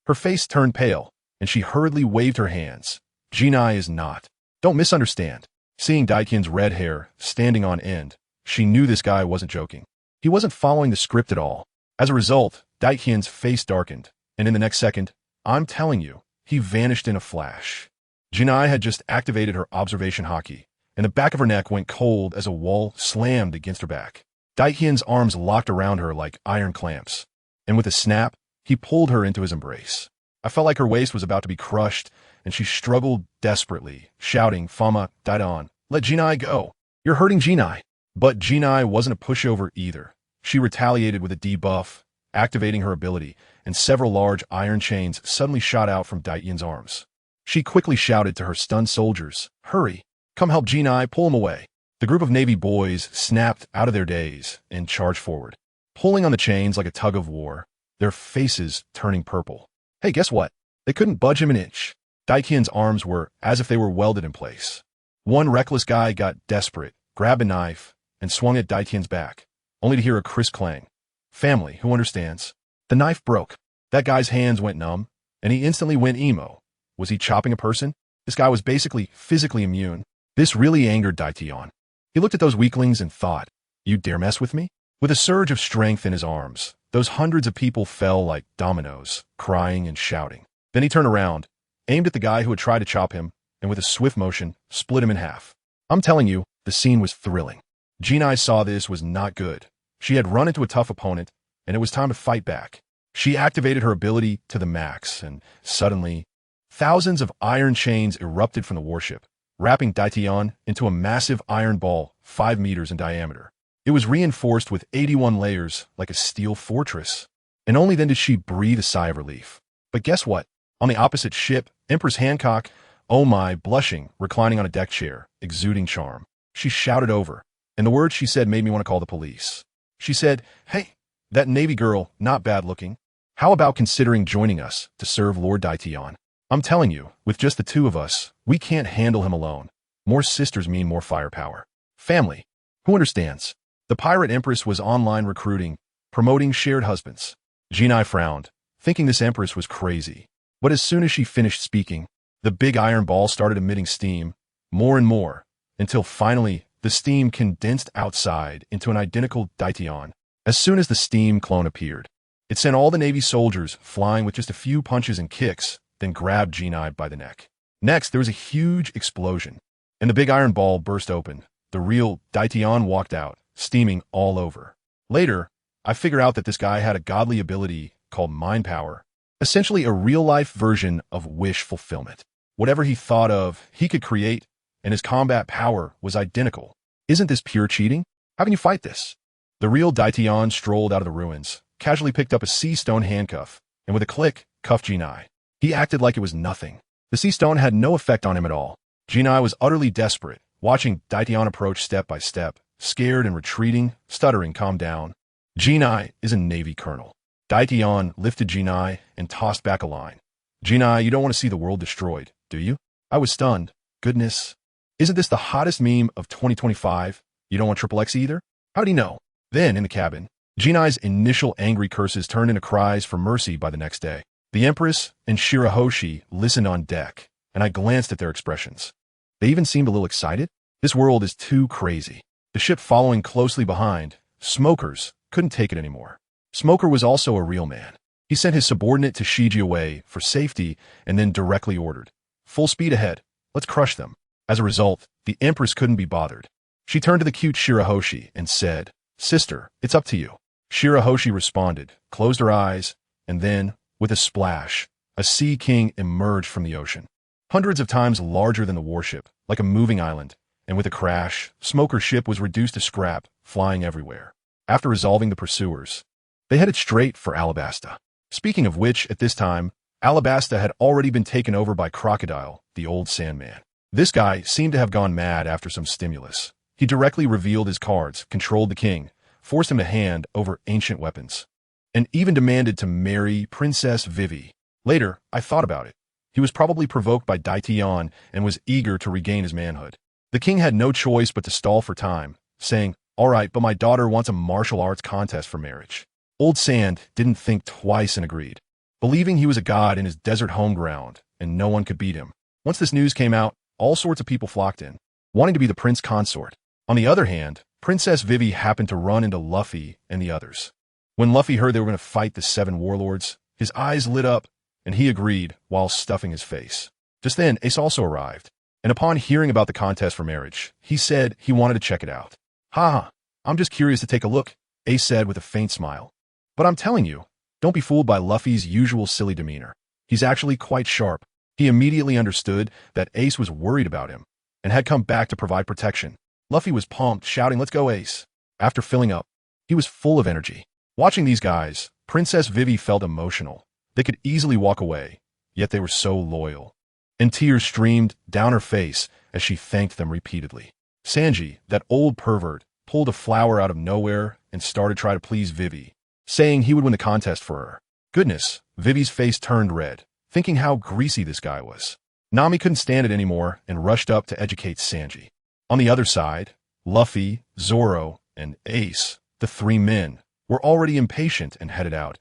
Her face turned pale, and she hurriedly waved her hands. "Jinai is not. Don't misunderstand." Seeing Daikin's red hair standing on end, she knew this guy wasn't joking. He wasn't following the script at all. As a result, Daikin's face darkened, and in the next second, I'm telling you, he vanished in a flash. Jinai had just activated her observation hockey, and the back of her neck went cold as a wall slammed against her back. Daikin's arms locked around her like iron clamps, and with a snap, he pulled her into his embrace. I felt like her waist was about to be crushed, and she struggled desperately, shouting, "Fanma, Daidon, let Jinai go. You're hurting Jinai." But Jinai wasn't a pushover either. She retaliated with a debuff, activating her ability, and several large iron chains suddenly shot out from Daitin's arms. She quickly shouted to her stunned soldiers, "Hurry, come help Jinai pull him away." The group of Navy boys snapped out of their daze and charged forward, pulling on the chains like a tug of war, their faces turning purple. Hey, guess what? They couldn't budge him an inch. Daikin's arms were as if they were welded in place. One reckless guy got desperate, grabbed a knife, and swung at Daikin's back, only to hear a crisp clang. Family, who understands? The knife broke. That guy's hands went numb, and he instantly went emo. Was he chopping a person? This guy was basically physically immune. This really angered Daition. He looked at those weaklings and thought, "You dare mess with me?" With a surge of strength in his arms, those hundreds of people fell like dominoes, crying and shouting. Then he turned around, aimed at the guy who had tried to chop him, and with a swift motion, split him in half. I'm telling you, the scene was thrilling. Jinai saw this was not good. She had run into a tough opponent, and it was time to fight back. She activated her ability to the max, and suddenly, thousands of iron chains erupted from the warship, wrapping Daition into a massive iron ball 5 meters in diameter. It was reinforced with 81 layers like a steel fortress, and only then did she breathe a sigh of relief. But guess what? On the opposite ship, Empress Hancock, oh my, blushing, reclining on a deck chair, exuding charm. She shouted over, and the words she said made me want to call the police. She said, "Hey, that Navy girl, not bad looking. How about considering joining us to serve Lord Daition? I'm telling you, with just the two of us, we can't handle him alone. More sisters mean more firepower. Family. Who understands?" The pirate empress was online recruiting, promoting shared husbands. Jinai frowned, thinking this empress was crazy. But as soon as she finished speaking, the big iron ball started emitting steam, more and more, until finally the steam condensed outside into an identical Daition. As soon as the steam clone appeared, it sent all the Navy soldiers flying with just a few punches and kicks, then grabbed Jinai by the neck. Next, there was a huge explosion, and the big iron ball burst open. The real Daition walked out, steaming all over. Later, I figured out that this guy had a godly ability called mind power, essentially a real-life version of wish fulfillment. Whatever he thought of, he could create, and his combat power was identical. Isn't this pure cheating? How can you fight this? The real Daition strolled out of the ruins, casually picked up a sea stone handcuff, and with a click, cuffed Jinai. He acted like it was nothing. The sea stone had no effect on him at all. Jinai was utterly desperate, watching Daition approach step by step, scared and retreating, stuttering, "Calm down. Jinai is a Navy colonel." Daition lifted Jinai and tossed back a line. Gina, you don't want to see the world destroyed, do you? I was stunned. Goodness. Isn't this the hottest meme of 2025? You don't want triple X either? How'd he know? Then, in the cabin, Jinai's initial angry curses turned into cries for mercy by the next day. The Empress and Shirahoshi listened on deck, and I glanced at their expressions. They even seemed a little excited. This world is too crazy. The ship following closely behind, Smokers, couldn't take it anymore. Smoker was also a real man. He sent his subordinate to Shiji away for safety and then directly ordered, "Full speed ahead. Let's crush them." As a result, the Empress couldn't be bothered. She turned to the cute Shirahoshi and said, "Sister, it's up to you." Shirahoshi responded, closed her eyes, and then, with a splash, a sea king emerged from the ocean. Hundreds of times larger than the warship, like a moving island, and with a crash, Smoker's ship was reduced to scrap, flying everywhere. After resolving the pursuers, they headed straight for Alabasta. Speaking of which, at this time, Alabasta had already been taken over by Crocodile, the old Sandman. This guy seemed to have gone mad after some stimulus. He directly revealed his cards, controlled the king, forced him to hand over ancient weapons, and even demanded to marry Princess Vivi. Later, I thought about it. He was probably provoked by Daitian and was eager to regain his manhood. The king had no choice but to stall for time, saying, "All right, but my daughter wants a martial arts contest for marriage." Old Sand didn't think twice and agreed, believing he was a god in his desert home ground, and no one could beat him. Once this news came out, all sorts of people flocked in, wanting to be the prince consort. On the other hand, Princess Vivi happened to run into Luffy and the others. When Luffy heard they were going to fight the 7 warlords, his eyes lit up, and he agreed while stuffing his face. Just then, Ace also arrived, and upon hearing about the contest for marriage, he said he wanted to check it out. "Ha, I'm just curious to take a look," Ace said with a faint smile. "But I'm telling you, don't be fooled by Luffy's usual silly demeanor. He's actually quite sharp." He immediately understood that Ace was worried about him and had come back to provide protection. Luffy was pumped, shouting, "Let's go, Ace." After filling up, he was full of energy. Watching these guys, Princess Vivi felt emotional. They could easily walk away, yet they were so loyal. And tears streamed down her face as she thanked them repeatedly. Sanji, that old pervert, pulled a flower out of nowhere and started trying to please Vivi, saying he would win the contest for her. Goodness, Vivi's face turned red, thinking how greasy this guy was. Nami couldn't stand it anymore and rushed up to educate Sanji. On the other side, Luffy, Zoro, and Ace, the 3 men, were already impatient and headed out,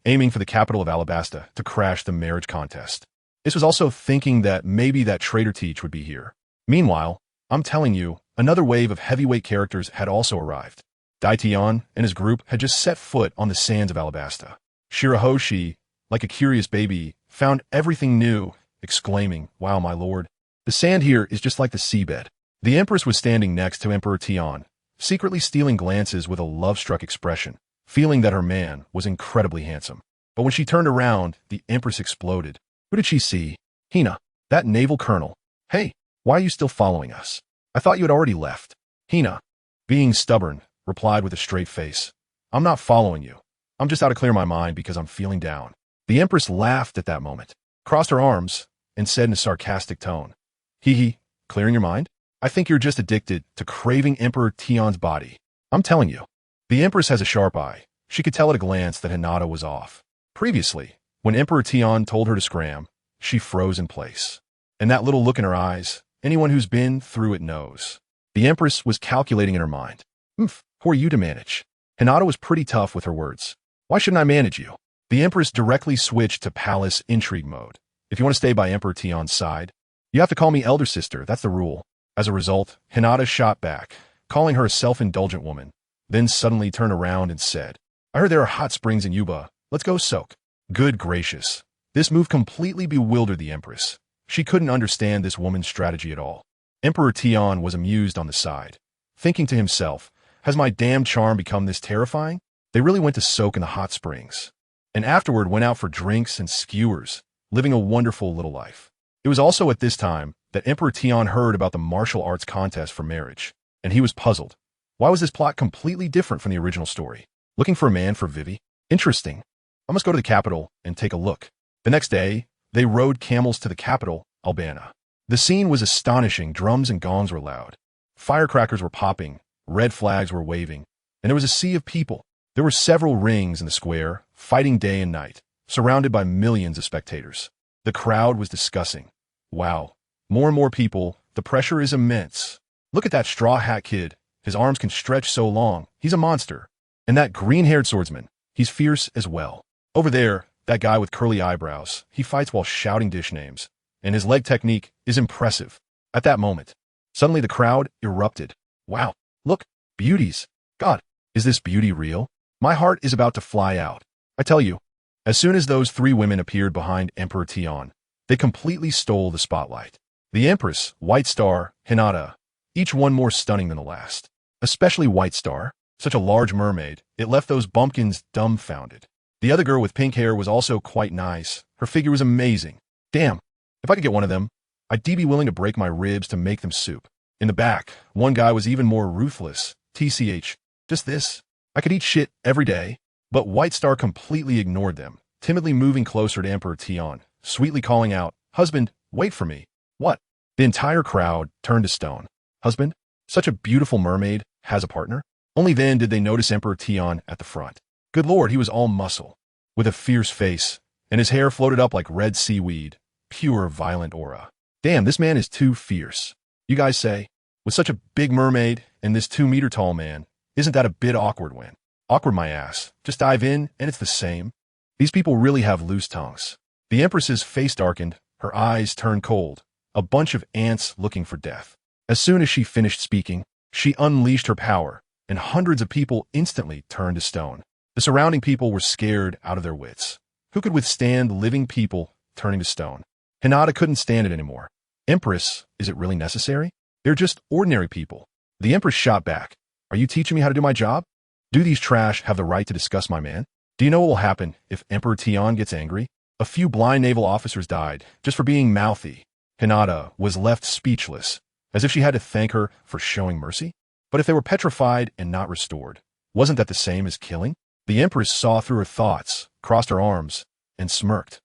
aiming for the capital of Alabasta to crash the marriage contest. Ace was also thinking that maybe that traitor Teach would be here. Meanwhile, I'm telling you, another wave of heavyweight characters had also arrived. Daitian and his group had just set foot on the sands of Alabasta. Shirahoshi, like a curious baby, found everything new, exclaiming, "Wow, my lord. The sand here is just like the seabed." The Empress was standing next to Emperor Tian, secretly stealing glances with a love-struck expression, feeling that her man was incredibly handsome. But when she turned around, the Empress exploded. Who did she see? Hina, that naval colonel. "Hey, why are you still following us? I thought you had already left." Hina, being stubborn, replied with a straight face, "I'm not following you. I'm just out to clear my mind because I'm feeling down." The Empress laughed at that moment, crossed her arms, and said in a sarcastic tone, "Hee, clearing your mind? I think you're just addicted to craving Emperor Tian's body. I'm telling you." The Empress has a sharp eye. She could tell at a glance that Hinata was off. Previously, when Emperor Tian told her to scram, she froze in place. And that little look in her eyes, anyone who's been through it knows. The Empress was calculating in her mind. Who are you to manage?" Hinata was pretty tough with her words. "Why shouldn't I manage you?" The Empress directly switched to palace intrigue mode. "If you want to stay by Emperor Tian's side, you have to call me elder sister, that's the rule." As a result, Hinata shot back, calling her a self-indulgent woman, then suddenly turned around and said, "I heard there are hot springs in Yuba. Let's go soak." Good gracious. This move completely bewildered the Empress. She couldn't understand this woman's strategy at all. Emperor Tian was amused on the side, thinking to himself, has my damn charm become this terrifying? They really went to soak in the hot springs, and afterward went out for drinks and skewers, living a wonderful little life. It was also at this time that Emperor Tian heard about the martial arts contest for marriage, and he was puzzled. Why was this plot completely different from the original story? Looking for a man for Vivi? Interesting. I must go to the capital and take a look. The next day, they rode camels to the capital, Albana. The scene was astonishing. Drums and gongs were loud. Firecrackers were popping, red flags were waving, and there was a sea of people. There were several rings in the square, fighting day and night, surrounded by millions of spectators. The crowd was discussing. Wow. More and more people. The pressure is immense. Look at that straw hat kid. His arms can stretch so long. He's a monster. And that green-haired swordsman. He's fierce as well. Over there, that guy with curly eyebrows. He fights while shouting dish names. And his leg technique is impressive. At that moment, suddenly the crowd erupted. Wow. Look. Beauties. God. Is this beauty real? My heart is about to fly out. I tell you. As soon as those three women appeared behind Emperor Tian, they completely stole the spotlight. The Empress, White Star, Hinata, each one more stunning than the last. Especially White Star, such a large mermaid, it left those bumpkins dumbfounded. The other girl with pink hair was also quite nice. Her figure was amazing. Damn, if I could get one of them, I'd be willing to break my ribs to make them soup. In the back, one guy was even more ruthless. TCH, just this. I could eat shit every day. But White Star completely ignored them, timidly moving closer to Emperor Tian, sweetly calling out, "Husband, wait for me." What? The entire crowd turned to stone. Husband? Such a beautiful mermaid has a partner? Only then did they notice Emperor Tian at the front. Good lord, he was all muscle, with a fierce face, and his hair floated up like red seaweed, pure violent aura. Damn, this man is too fierce. You guys say, with such a big mermaid and this 2-meter tall man, isn't that a bit awkward when? Awkward my ass. Just dive in, and it's the same. These people really have loose tongues. The Empress's face darkened, her eyes turned cold, a bunch of ants looking for death. As soon as she finished speaking, she unleashed her power, and hundreds of people instantly turned to stone. The surrounding people were scared out of their wits. Who could withstand living people turning to stone? Hinata couldn't stand it anymore. Empress, is it really necessary? They're just ordinary people. The Empress shot back. Are you teaching me how to do my job? Do these trash have the right to discuss my man? Do you know what will happen if Emperor Tian gets angry? A few blind naval officers died just for being mouthy. Hinata was left speechless, as if she had to thank her for showing mercy. But if they were petrified and not restored, wasn't that the same as killing? The Empress saw through her thoughts, crossed her arms, and smirked.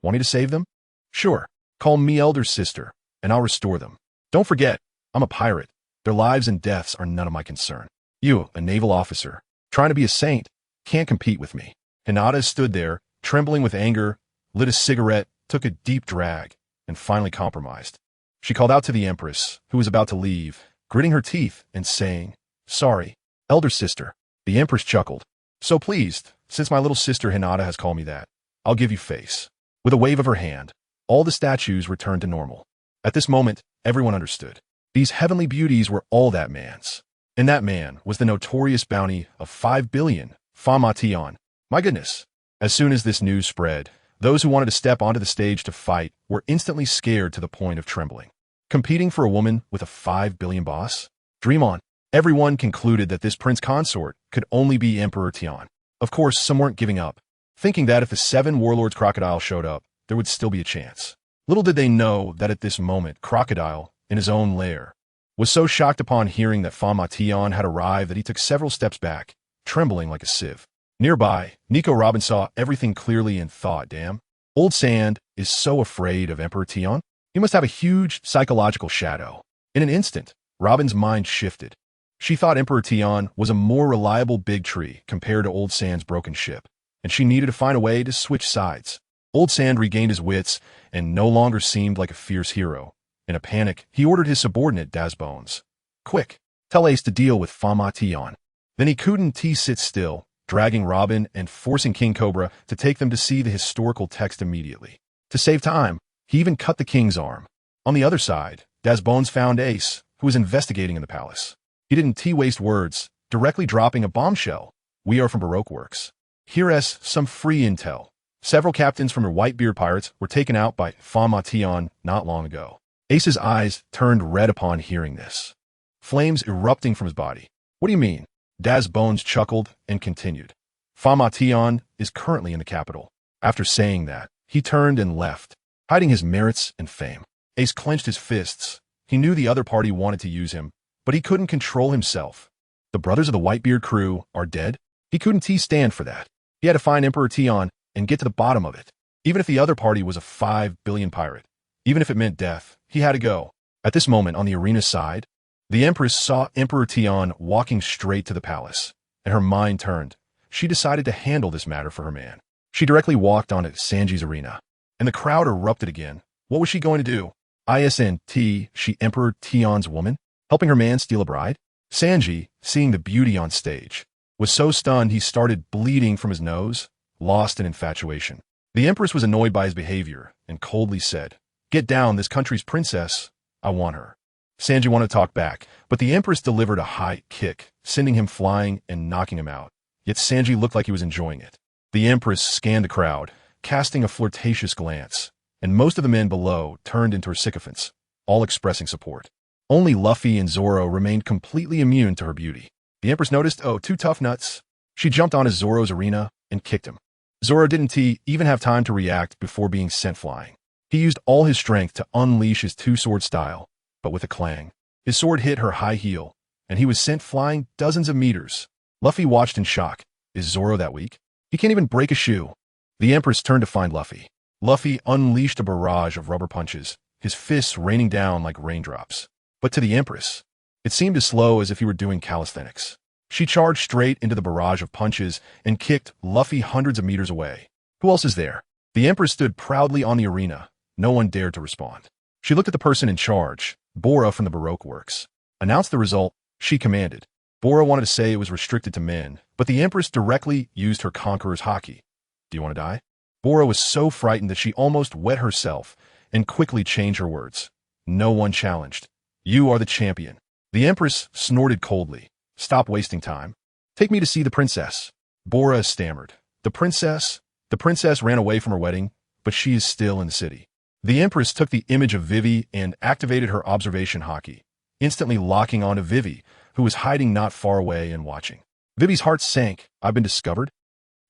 Want me to save them? Sure. Call me elder sister, and I'll restore them. Don't forget, I'm a pirate. Their lives and deaths are none of my concern. You, a naval officer, trying to be a saint, can't compete with me. Hinata stood there, trembling with anger, lit a cigarette, took a deep drag, and finally compromised. She called out to the Empress, who was about to leave, gritting her teeth and saying, "Sorry, elder sister." The Empress chuckled. "So pleased, since my little sister Hinata has called me that, I'll give you face." With a wave of her hand, all the statues returned to normal. At this moment, everyone understood. These heavenly beauties were all that man's. And that man was the notorious bounty of 5 billion, Fanma Tian. My goodness. As soon as this news spread, those who wanted to step onto the stage to fight were instantly scared to the point of trembling. Competing for a woman with a 5 billion boss? Dream on. Everyone concluded that this prince consort could only be Emperor Tian. Of course, some weren't giving up, thinking that if the 7 warlords Crocodile showed up, there would still be a chance. Little did they know that at this moment, Crocodile, in his own lair, was so shocked upon hearing that Fanma Tian had arrived that he took several steps back, trembling like a sieve. Nearby, Nico Robin saw everything clearly and thought, damn, Old Sand is so afraid of Emperor Tian. He must have a huge psychological shadow. In an instant, Robin's mind shifted. She thought Emperor Tian was a more reliable big tree compared to Old Sand's broken ship, and she needed to find a way to switch sides. Old Sand regained his wits and no longer seemed like a fierce hero. In a panic, he ordered his subordinate, Dazbones. "Quick, tell Ace to deal with Fanma Tian." Then he couldn't sit still, dragging Robin and forcing King Cobra to take them to see the historical text immediately. To save time, he even cut the king's arm. On the other side, Dazbones found Ace, who was investigating in the palace. He didn't waste words, directly dropping a bombshell. "We are from Baroque Works. Here's some free intel. Several captains from your Whitebeard pirates were taken out by Fanma Tian not long ago." Ace's eyes turned red upon hearing this, flames erupting from his body. "What do you mean?" Dazbones chuckled and continued. "Fanma Tian is currently in the capital." After saying that, he turned and left, hiding his merits and fame. Ace clenched his fists. He knew the other party wanted to use him, but he couldn't control himself. The brothers of the Whitebeard crew are dead? He couldn't stand for that. He had to find Emperor Tian and get to the bottom of it. Even if the other party was a 5 billion pirate, even if it meant death, he had to go. At this moment, on the arena side, the Empress saw Emperor Tian walking straight to the palace, and her mind turned. She decided to handle this matter for her man. She directly walked onto Sanji's arena. and the crowd erupted again. What was she going to do? Isn't she Emperor Tion's woman, helping her man steal a bride? Sanji, seeing the beauty on stage, was so stunned he started bleeding from his nose, lost in infatuation. The Empress was annoyed by his behavior and coldly said, "Get down, this country's princess. I want her." Sanji wanted to talk back, but the Empress delivered a high kick, sending him flying and knocking him out. Yet Sanji looked like he was enjoying it. The Empress scanned the crowd, casting a flirtatious glance, and most of the men below turned into her sycophants, all expressing support. Only Luffy and Zoro remained completely immune to her beauty. The Empress noticed, "Oh, two tough nuts." She jumped onto Zoro's arena and kicked him. Zoro didn't even have time to react before being sent flying. He used all his strength to unleash his two-sword style, but with a clang. His sword hit her high heel, and he was sent flying dozens of meters. Luffy watched in shock. Is Zoro that weak? He can't even break a shoe. The Empress turned to find Luffy. Luffy unleashed a barrage of rubber punches, his fists raining down like raindrops. But to the Empress, it seemed as slow as if he were doing calisthenics. She charged straight into the barrage of punches and kicked Luffy hundreds of meters away. Who else is there? The Empress stood proudly on the arena. No one dared to respond. She looked at the person in charge, Bora from the Baroque Works. Announced the result, she commanded. Bora wanted to say it was restricted to men, but the Empress directly used her Conqueror's haki. Do you want to die? Bora was so frightened that she almost wet herself and quickly changed her words. No one challenged. You are the champion. The Empress snorted coldly. Stop wasting time. Take me to see the princess. Bora stammered. The princess? The princess ran away from her wedding, but she is still in the city. The Empress took the image of Vivi and activated her observation haki, instantly locking onto Vivi, who was hiding not far away and watching. Vivi's heart sank. I've been discovered?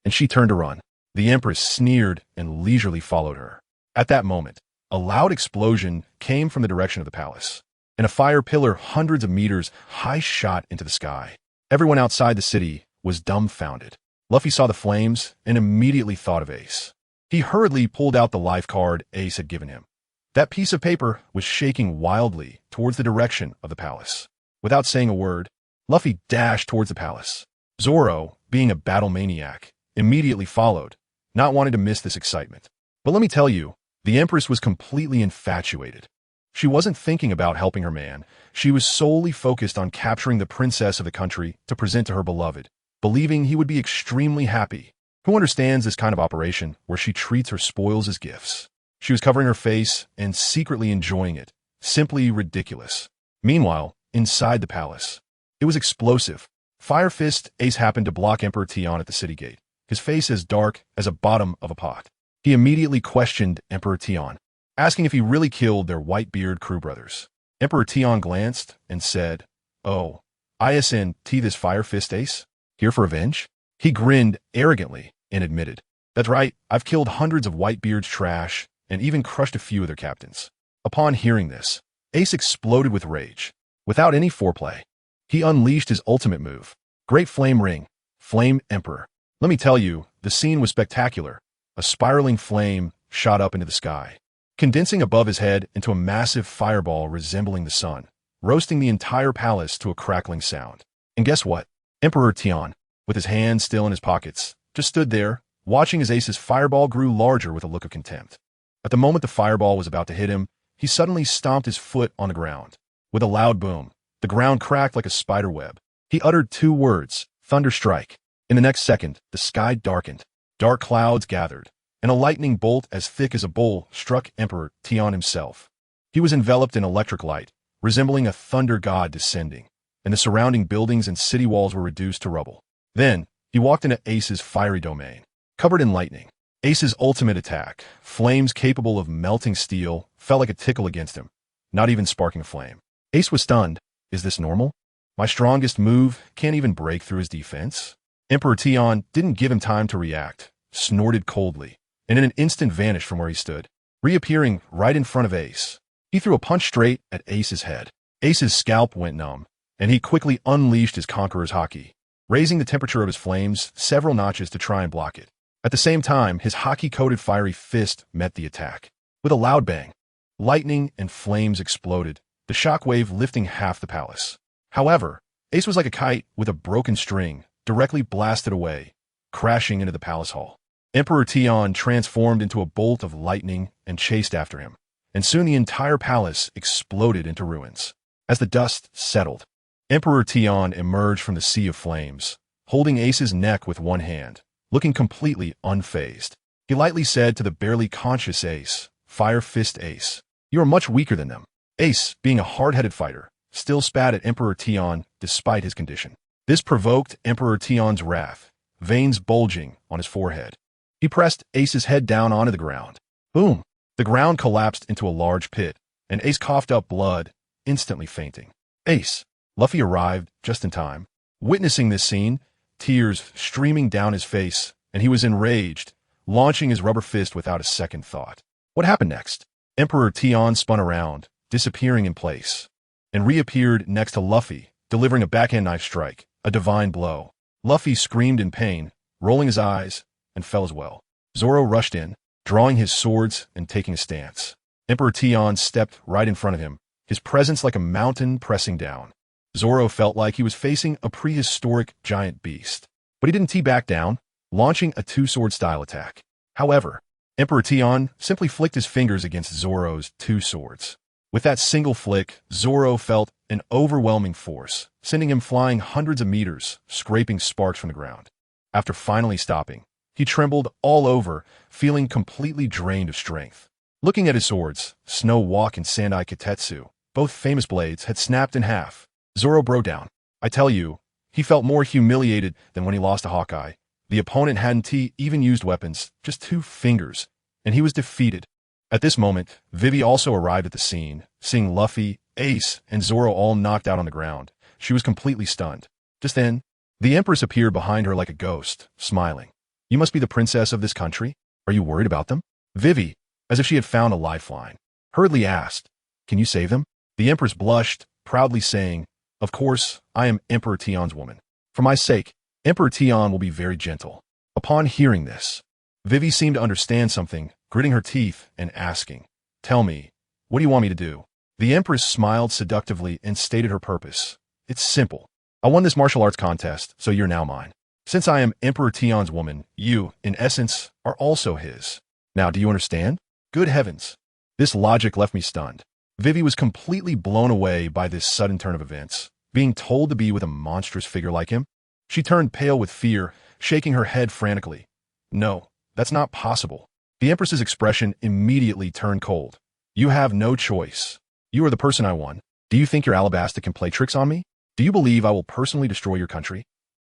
And she turned to run. The Empress sneered and leisurely followed her. At that moment, a loud explosion came from the direction of the palace, and a fire pillar hundreds of meters high shot into the sky. Everyone outside the city was dumbfounded. Luffy saw the flames and immediately thought of Ace. He hurriedly pulled out the life card Ace had given him. That piece of paper was shaking wildly towards the direction of the palace. Without saying a word, Luffy dashed towards the palace. Zoro, being a battle maniac, immediately followed, not wanting to miss this excitement. But let me tell you, the Empress was completely infatuated. She wasn't thinking about helping her man. She was solely focused on capturing the princess of the country to present to her beloved, believing he would be extremely happy. Who understands this kind of operation where she treats her spoils as gifts? She was covering her face and secretly enjoying it. Simply ridiculous. Meanwhile, inside the palace, it was explosive. Fire Fist Ace happened to block Emperor Tion at the city gate, his face as dark as a bottom of a pot. He immediately questioned Emperor Tion, asking if he really killed their Whitebeard crew brothers. Emperor Tion glanced and said, "Oh, isn't this Fire Fist Ace? Here for revenge?" He grinned arrogantly and admitted, "That's right, I've killed hundreds of Whitebeard's trash and even crushed a few of their captains." Upon hearing this, Ace exploded with rage. Without any foreplay, he unleashed his ultimate move, Great Flame Ring, Flame Emperor. Let me tell you, the scene was spectacular. A spiraling flame shot up into the sky, condensing above his head into a massive fireball resembling the sun, roasting the entire palace to a crackling sound. And guess what? Emperor Tion, with his hands still in his pockets, just stood there, watching as Ace's fireball grew larger with a look of contempt. At the moment the fireball was about to hit him, he suddenly stomped his foot on the ground. With a loud boom, the ground cracked like a spider web. He uttered two words, "Thunder Strike." In the next second, the sky darkened. Dark clouds gathered, and a lightning bolt as thick as a bowl struck Emperor Tion himself. He was enveloped in electric light, resembling a thunder god descending, and the surrounding buildings and city walls were reduced to rubble. Then, he walked into Ace's fiery domain, covered in lightning. Ace's ultimate attack, flames capable of melting steel, felt like a tickle against him, not even sparking a flame. Ace was stunned. Is this normal? My strongest move can't even break through his defense? Emperor Tion didn't give him time to react, snorted coldly, and in an instant vanished from where he stood, reappearing right in front of Ace. He threw a punch straight at Ace's head. Ace's scalp went numb, and he quickly unleashed his Conqueror's haki, raising the temperature of his flames several notches to try and block it. At the same time, his haki-coated fiery fist met the attack. With a loud bang, lightning and flames exploded, the shockwave lifting half the palace. However, Ace was like a kite with a broken string, directly blasted away, crashing into the palace hall. Emperor Tian transformed into a bolt of lightning and chased after him, and soon the entire palace exploded into ruins. As the dust settled, Emperor Tian emerged from the sea of flames, holding Ace's neck with one hand, looking completely unfazed. He lightly said to the barely conscious Ace, "Fire Fist Ace, you are much weaker than them." Ace, being a hard-headed fighter, still spat at Emperor Tian despite his condition. This provoked Emperor Tian's wrath, veins bulging on his forehead. He pressed Ace's head down onto the ground. Boom! The ground collapsed into a large pit, and Ace coughed up blood, instantly fainting. Ace, Luffy arrived just in time. Witnessing this scene, tears streaming down his face, and he was enraged, launching his rubber fist without a second thought. What happened next? Emperor Tian spun around, disappearing in place, and reappeared next to Luffy, delivering a backhand knife strike, a divine blow. Luffy screamed in pain, rolling his eyes, and fell as well. Zoro rushed in, drawing his swords and taking a stance. Emperor Tian stepped right in front of him, his presence like a mountain pressing down. Zoro felt like he was facing a prehistoric giant beast. But he didn't tee back down, launching a two-sword style attack. However, Emperor Tian simply flicked his fingers against Zoro's two swords. With that single flick, Zoro felt an overwhelming force, sending him flying hundreds of meters, scraping sparks from the ground. After finally stopping, he trembled all over, feeling completely drained of strength. Looking at his swords, Snow Walk and Sandai Kitetsu, both famous blades, had snapped in half. Zoro broke down. I tell you, he felt more humiliated than when he lost to Hawkeye. The opponent hadn't even used weapons, just two fingers, and he was defeated. At this moment, Vivi also arrived at the scene, seeing Luffy, Ace, and Zoro all knocked out on the ground. She was completely stunned. Just then, the Empress appeared behind her like a ghost, smiling. You must be the princess of this country? Are you worried about them? Vivi, as if she had found a lifeline, hurriedly asked, Can you save them? The Empress blushed, proudly saying, Of course, I am Emperor Tian's woman. For my sake, Emperor Tian will be very gentle. Upon hearing this, Vivi seemed to understand something, gritting her teeth and asking, Tell me, what do you want me to do? The Empress smiled seductively and stated her purpose. It's simple. I won this martial arts contest, so you're now mine. Since I am Emperor Tian's woman, you, in essence, are also his. Now, do you understand? Good heavens. This logic left me stunned. Vivi was completely blown away by this sudden turn of events, being told to be with a monstrous figure like him. She turned pale with fear, shaking her head frantically. No, that's not possible. The Empress's expression immediately turned cold. You have no choice. You are the person I won. Do you think your Alabasta can play tricks on me? Do you believe I will personally destroy your country?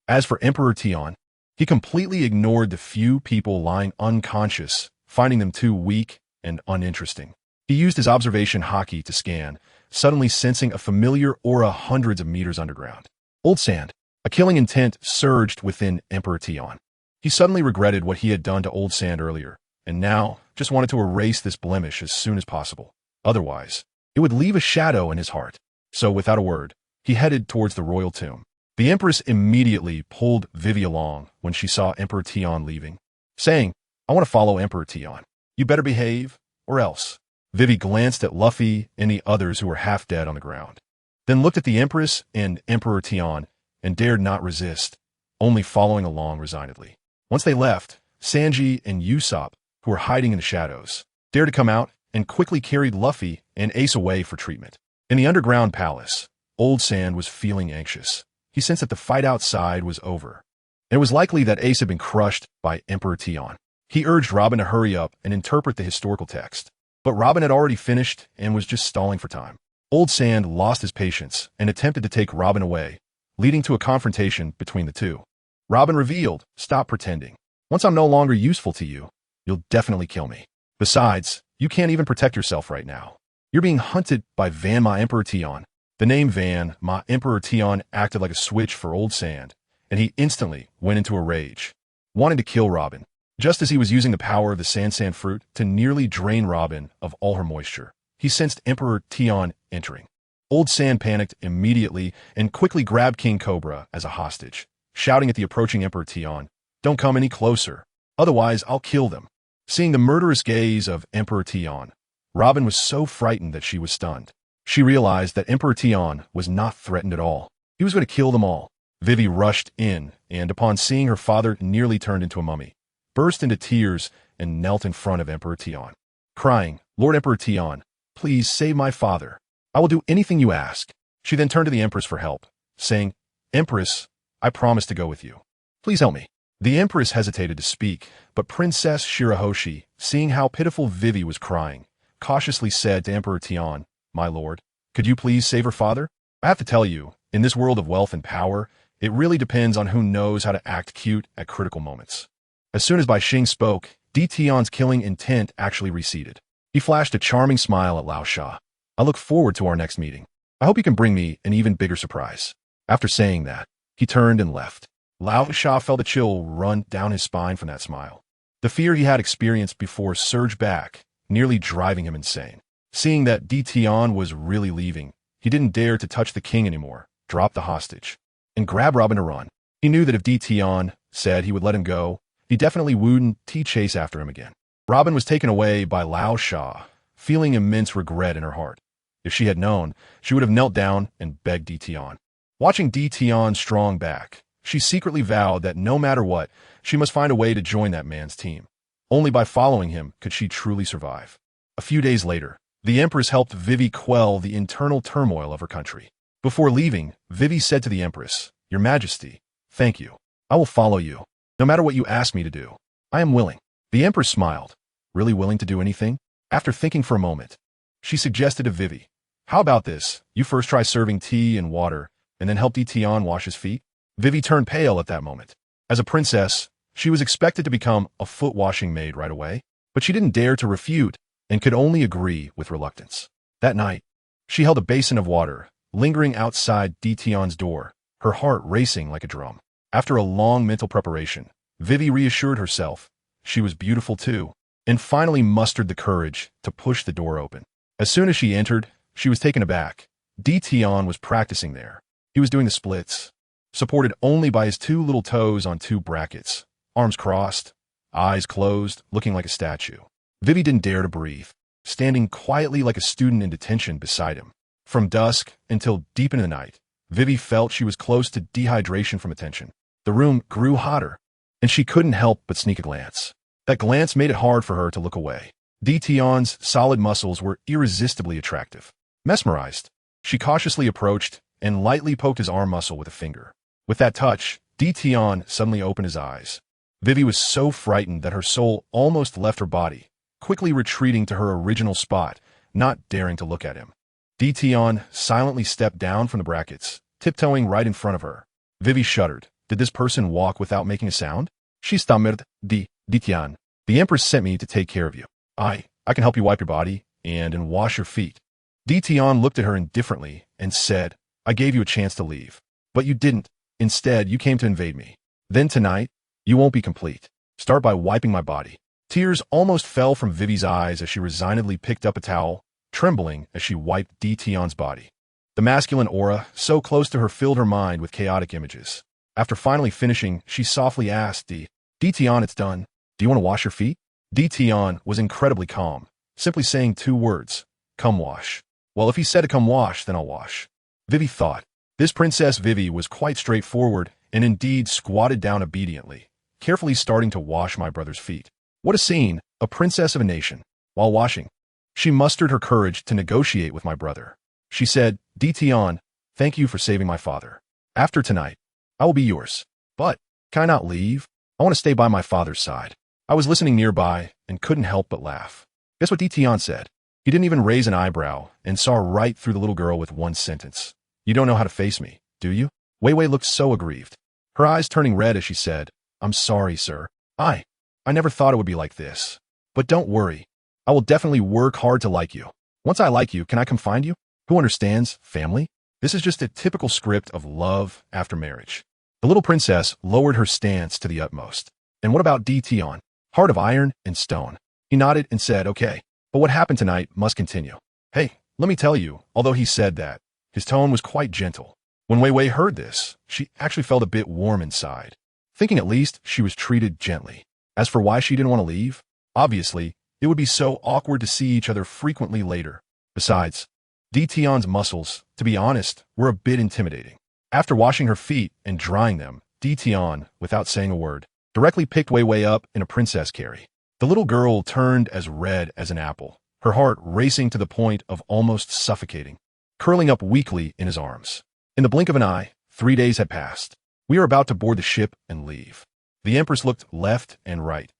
As for Emperor Tian, he completely ignored the few people lying unconscious, finding them too weak and uninteresting. He used his observation haki to scan, suddenly sensing a familiar aura hundreds of meters underground. Old Sand. A killing intent surged within Emperor Tian. He suddenly regretted what he had done to Old Sand earlier, and now just wanted to erase this blemish as soon as possible. Otherwise, it would leave a shadow in his heart. So without a word, he headed towards the royal tomb. The Empress immediately pulled Vivi along when she saw Emperor Tian leaving, saying, I want to follow Emperor Tian. You better behave, or else. Vivi glanced at Luffy and the others who were half dead on the ground, then looked at the Empress and Emperor Tian and dared not resist, only following along resignedly. Once they left, Sanji and Usopp, who were hiding in the shadows, dared to come out and quickly carried Luffy and Ace away for treatment. In the underground palace, Old Sand was feeling anxious. He sensed that the fight outside was over, and it was likely that Ace had been crushed by Emperor Tian. He urged Robin to hurry up and interpret the historical text, but Robin had already finished and was just stalling for time. Old Sand lost his patience and attempted to take Robin away, leading to a confrontation between the two. Robin revealed, Stop pretending. Once I'm no longer useful to you, you'll definitely kill me. Besides, you can't even protect yourself right now. You're being hunted by Fanma Emperor Tian. The name Fanma Emperor Tian acted like a switch for Old Sand, and he instantly went into a rage, wanting to kill Robin, just as he was using the power of the Sand fruit to nearly drain Robin of all her moisture. He sensed Emperor Tian entering. Old Sand panicked immediately and quickly grabbed King Cobra as a hostage, shouting at the approaching Emperor Tian, Don't come any closer, otherwise I'll kill them. Seeing the murderous gaze of Emperor Tian, Robin was so frightened that she was stunned. She realized that Emperor Tian was not threatened at all. He was going to kill them all. Vivi rushed in, and upon seeing her father nearly turned into a mummy, burst into tears and knelt in front of Emperor Tian, crying, "Lord Emperor Tian, please save my father. I will do anything you ask." She then turned to the Empress for help, saying, "Empress, I promise to go with you. Please help me." The Empress hesitated to speak, but Princess Shirahoshi, seeing how pitiful Vivi was crying, cautiously said to Emperor Tian, "My lord, could you please save her father? I have to tell you, in this world of wealth and power, it really depends on who knows how to act cute at critical moments." As soon as Bai Xing spoke, Di Tian's killing intent actually receded. He flashed a charming smile at Lao Sha. "I look forward to our next meeting. I hope you can bring me an even bigger surprise." After saying that, he turned and left. Lao Sha felt a chill run down his spine from that smile. The fear he had experienced before surged back, nearly driving him insane. Seeing that Di Tian was really leaving, he didn't dare to touch the king anymore, drop the hostage, and grab Robin to run. He knew that if Di Tian said he would let him go, he definitely wouldn't chase after him again. Robin was taken away by Lao Sha, feeling immense regret in her heart. If she had known, she would have knelt down and begged Di Tian. Watching Di Tian's strong back, she secretly vowed that no matter what, she must find a way to join that man's team. Only by following him could she truly survive. A few days later, the Empress helped Vivi quell the internal turmoil of her country. Before leaving, Vivi said to the Empress, "Your Majesty, thank you. I will follow you. No matter what you ask me to do, I am willing." The Empress smiled. "Really willing to do anything?" After thinking for a moment, she suggested to Vivi, "How about this? You first try serving tea and water, and then help Di Tian wash his feet?" Vivi turned pale at that moment. As a princess, she was expected to become a foot-washing maid right away, but she didn't dare to refute and could only agree with reluctance. That night, she held a basin of water, lingering outside Di Tian's door, her heart racing like a drum. After a long mental preparation, Vivi reassured herself she was beautiful too, and finally mustered the courage to push the door open. As soon as she entered, she was taken aback. Di Tian was practicing there. He was doing the splits, supported only by his two little toes on two brackets, arms crossed, eyes closed, looking like a statue. Vivi didn't dare to breathe, standing quietly like a student in detention beside him. From dusk until deep into the night, Vivi felt she was close to dehydration from attention. The room grew hotter, and she couldn't help but sneak a glance. That glance made it hard for her to look away. Di Tian's solid muscles were irresistibly attractive. Mesmerized, she cautiously approached and lightly poked his arm muscle with a finger. With that touch, Di Tian suddenly opened his eyes. Vivi was so frightened that her soul almost left her body, quickly retreating to her original spot, not daring to look at him. Di Tian silently stepped down from the brackets, tiptoeing right in front of her. Vivi shuddered. Did this person walk without making a sound? She stammered, Di Tian, the Empress sent me to take care of you. I can help you wipe your body and wash your feet." Di Tian looked at her indifferently and said, "I gave you a chance to leave, but you didn't. Instead, you came to invade me. Then tonight, you won't be complete. Start by wiping my body." Tears almost fell from Vivi's eyes as she resignedly picked up a towel, trembling as she wiped Di Tian's body. The masculine aura so close to her filled her mind with chaotic images. After finally finishing, she softly asked Di Tian, "It's done. Do you want to wash your feet?" Di Tian was incredibly calm, simply saying two words, "Come wash." Well, if he said to come wash, then I'll wash. Vivi thought. This Princess Vivi was quite straightforward and indeed squatted down obediently, carefully starting to wash my brother's feet. What a scene, a princess of a nation. While washing, she mustered her courage to negotiate with my brother. She said, "Di Tian, thank you for saving my father. After tonight, I will be yours. But, can I not leave? I want to stay by my father's side." I was listening nearby and couldn't help but laugh. Guess what Di Tian said? He didn't even raise an eyebrow and saw right through the little girl with one sentence. "You don't know how to face me, do you?" Wei Wei looked so aggrieved, her eyes turning red as she said, "I'm sorry, sir. I never thought it would be like this. But don't worry. I will definitely work hard to like you. Once I like you, can I come find you? Who understands family?" This is just a typical script of love after marriage. The little princess lowered her stance to the utmost. "And what about Di Tian? Heart of iron and stone." He nodded and said, "Okay, but what happened tonight must continue. Hey, let me tell you," although he said that, his tone was quite gentle. When Wei Wei heard this, she actually felt a bit warm inside, thinking at least she was treated gently. As for why she didn't want to leave, obviously, it would be so awkward to see each other frequently later. Besides, Di Tian's muscles, to be honest, were a bit intimidating. After washing her feet and drying them, Di Tian, without saying a word, directly picked Wei Wei up in a princess carry. The little girl turned as red as an apple, her heart racing to the point of almost suffocating, curling up weakly in his arms. In the blink of an eye, 3 days had passed. We are about to board the ship and leave. The Empress looked left and right.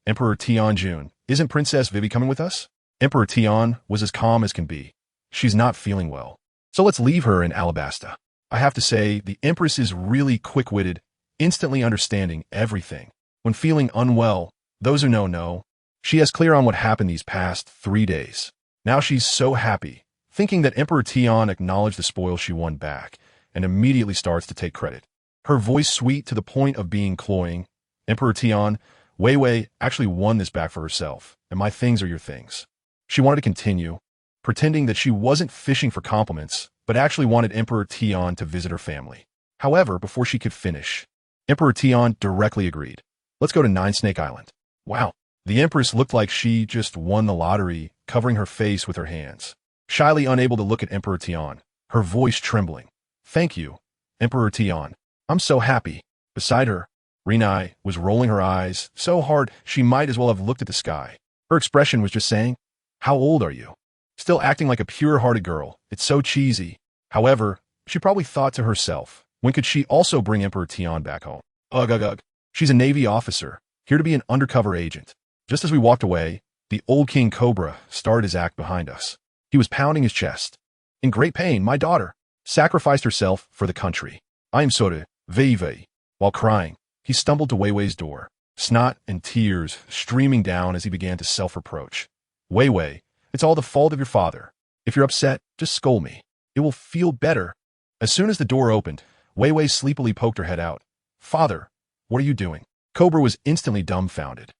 Emperor Tianjun, isn't Princess Vivi coming with us? Emperor Tian was as calm as can be. She's not feeling well. So let's leave her in Alabasta. I have to say, the Empress is really quick-witted, instantly understanding everything. When feeling unwell, those who know. She is clear on what happened these past 3 days. Now she's so happy, thinking that Emperor Tian acknowledged the spoil she won back, and immediately starts to take credit. Her voice sweet to the point of being cloying. Emperor Tian, Wei Wei actually won this back for herself, and my things are your things. She wanted to continue, pretending that she wasn't fishing for compliments, but actually wanted Emperor Tian to visit her family. However, before she could finish, Emperor Tian directly agreed. Let's go to Nine Snake Island. Wow. The Empress looked like she just won the lottery, covering her face with her hands. Shyly unable to look at Emperor Tian, her voice trembling. Thank you, Emperor Tian. I'm so happy. Beside her, Rinai was rolling her eyes so hard she might as well have looked at the sky. Her expression was just saying, how old are you? Still acting like a pure-hearted girl. It's so cheesy. However, she probably thought to herself, when could she also bring Emperor Tian back home? Ugh. She's a Navy officer, here to be an undercover agent. Just as we walked away, the old King Cobra started his act behind us. He was pounding his chest. In great pain, my daughter sacrificed herself for the country. I am sorry, Vei. While crying, he stumbled to Wei Wei's door, snot and tears streaming down as he began to self-reproach. Wei Wei, it's all the fault of your father. If you're upset, just scold me. It will feel better. As soon as the door opened, Wei Wei sleepily poked her head out. Father, what are you doing? Cobra was instantly dumbfounded.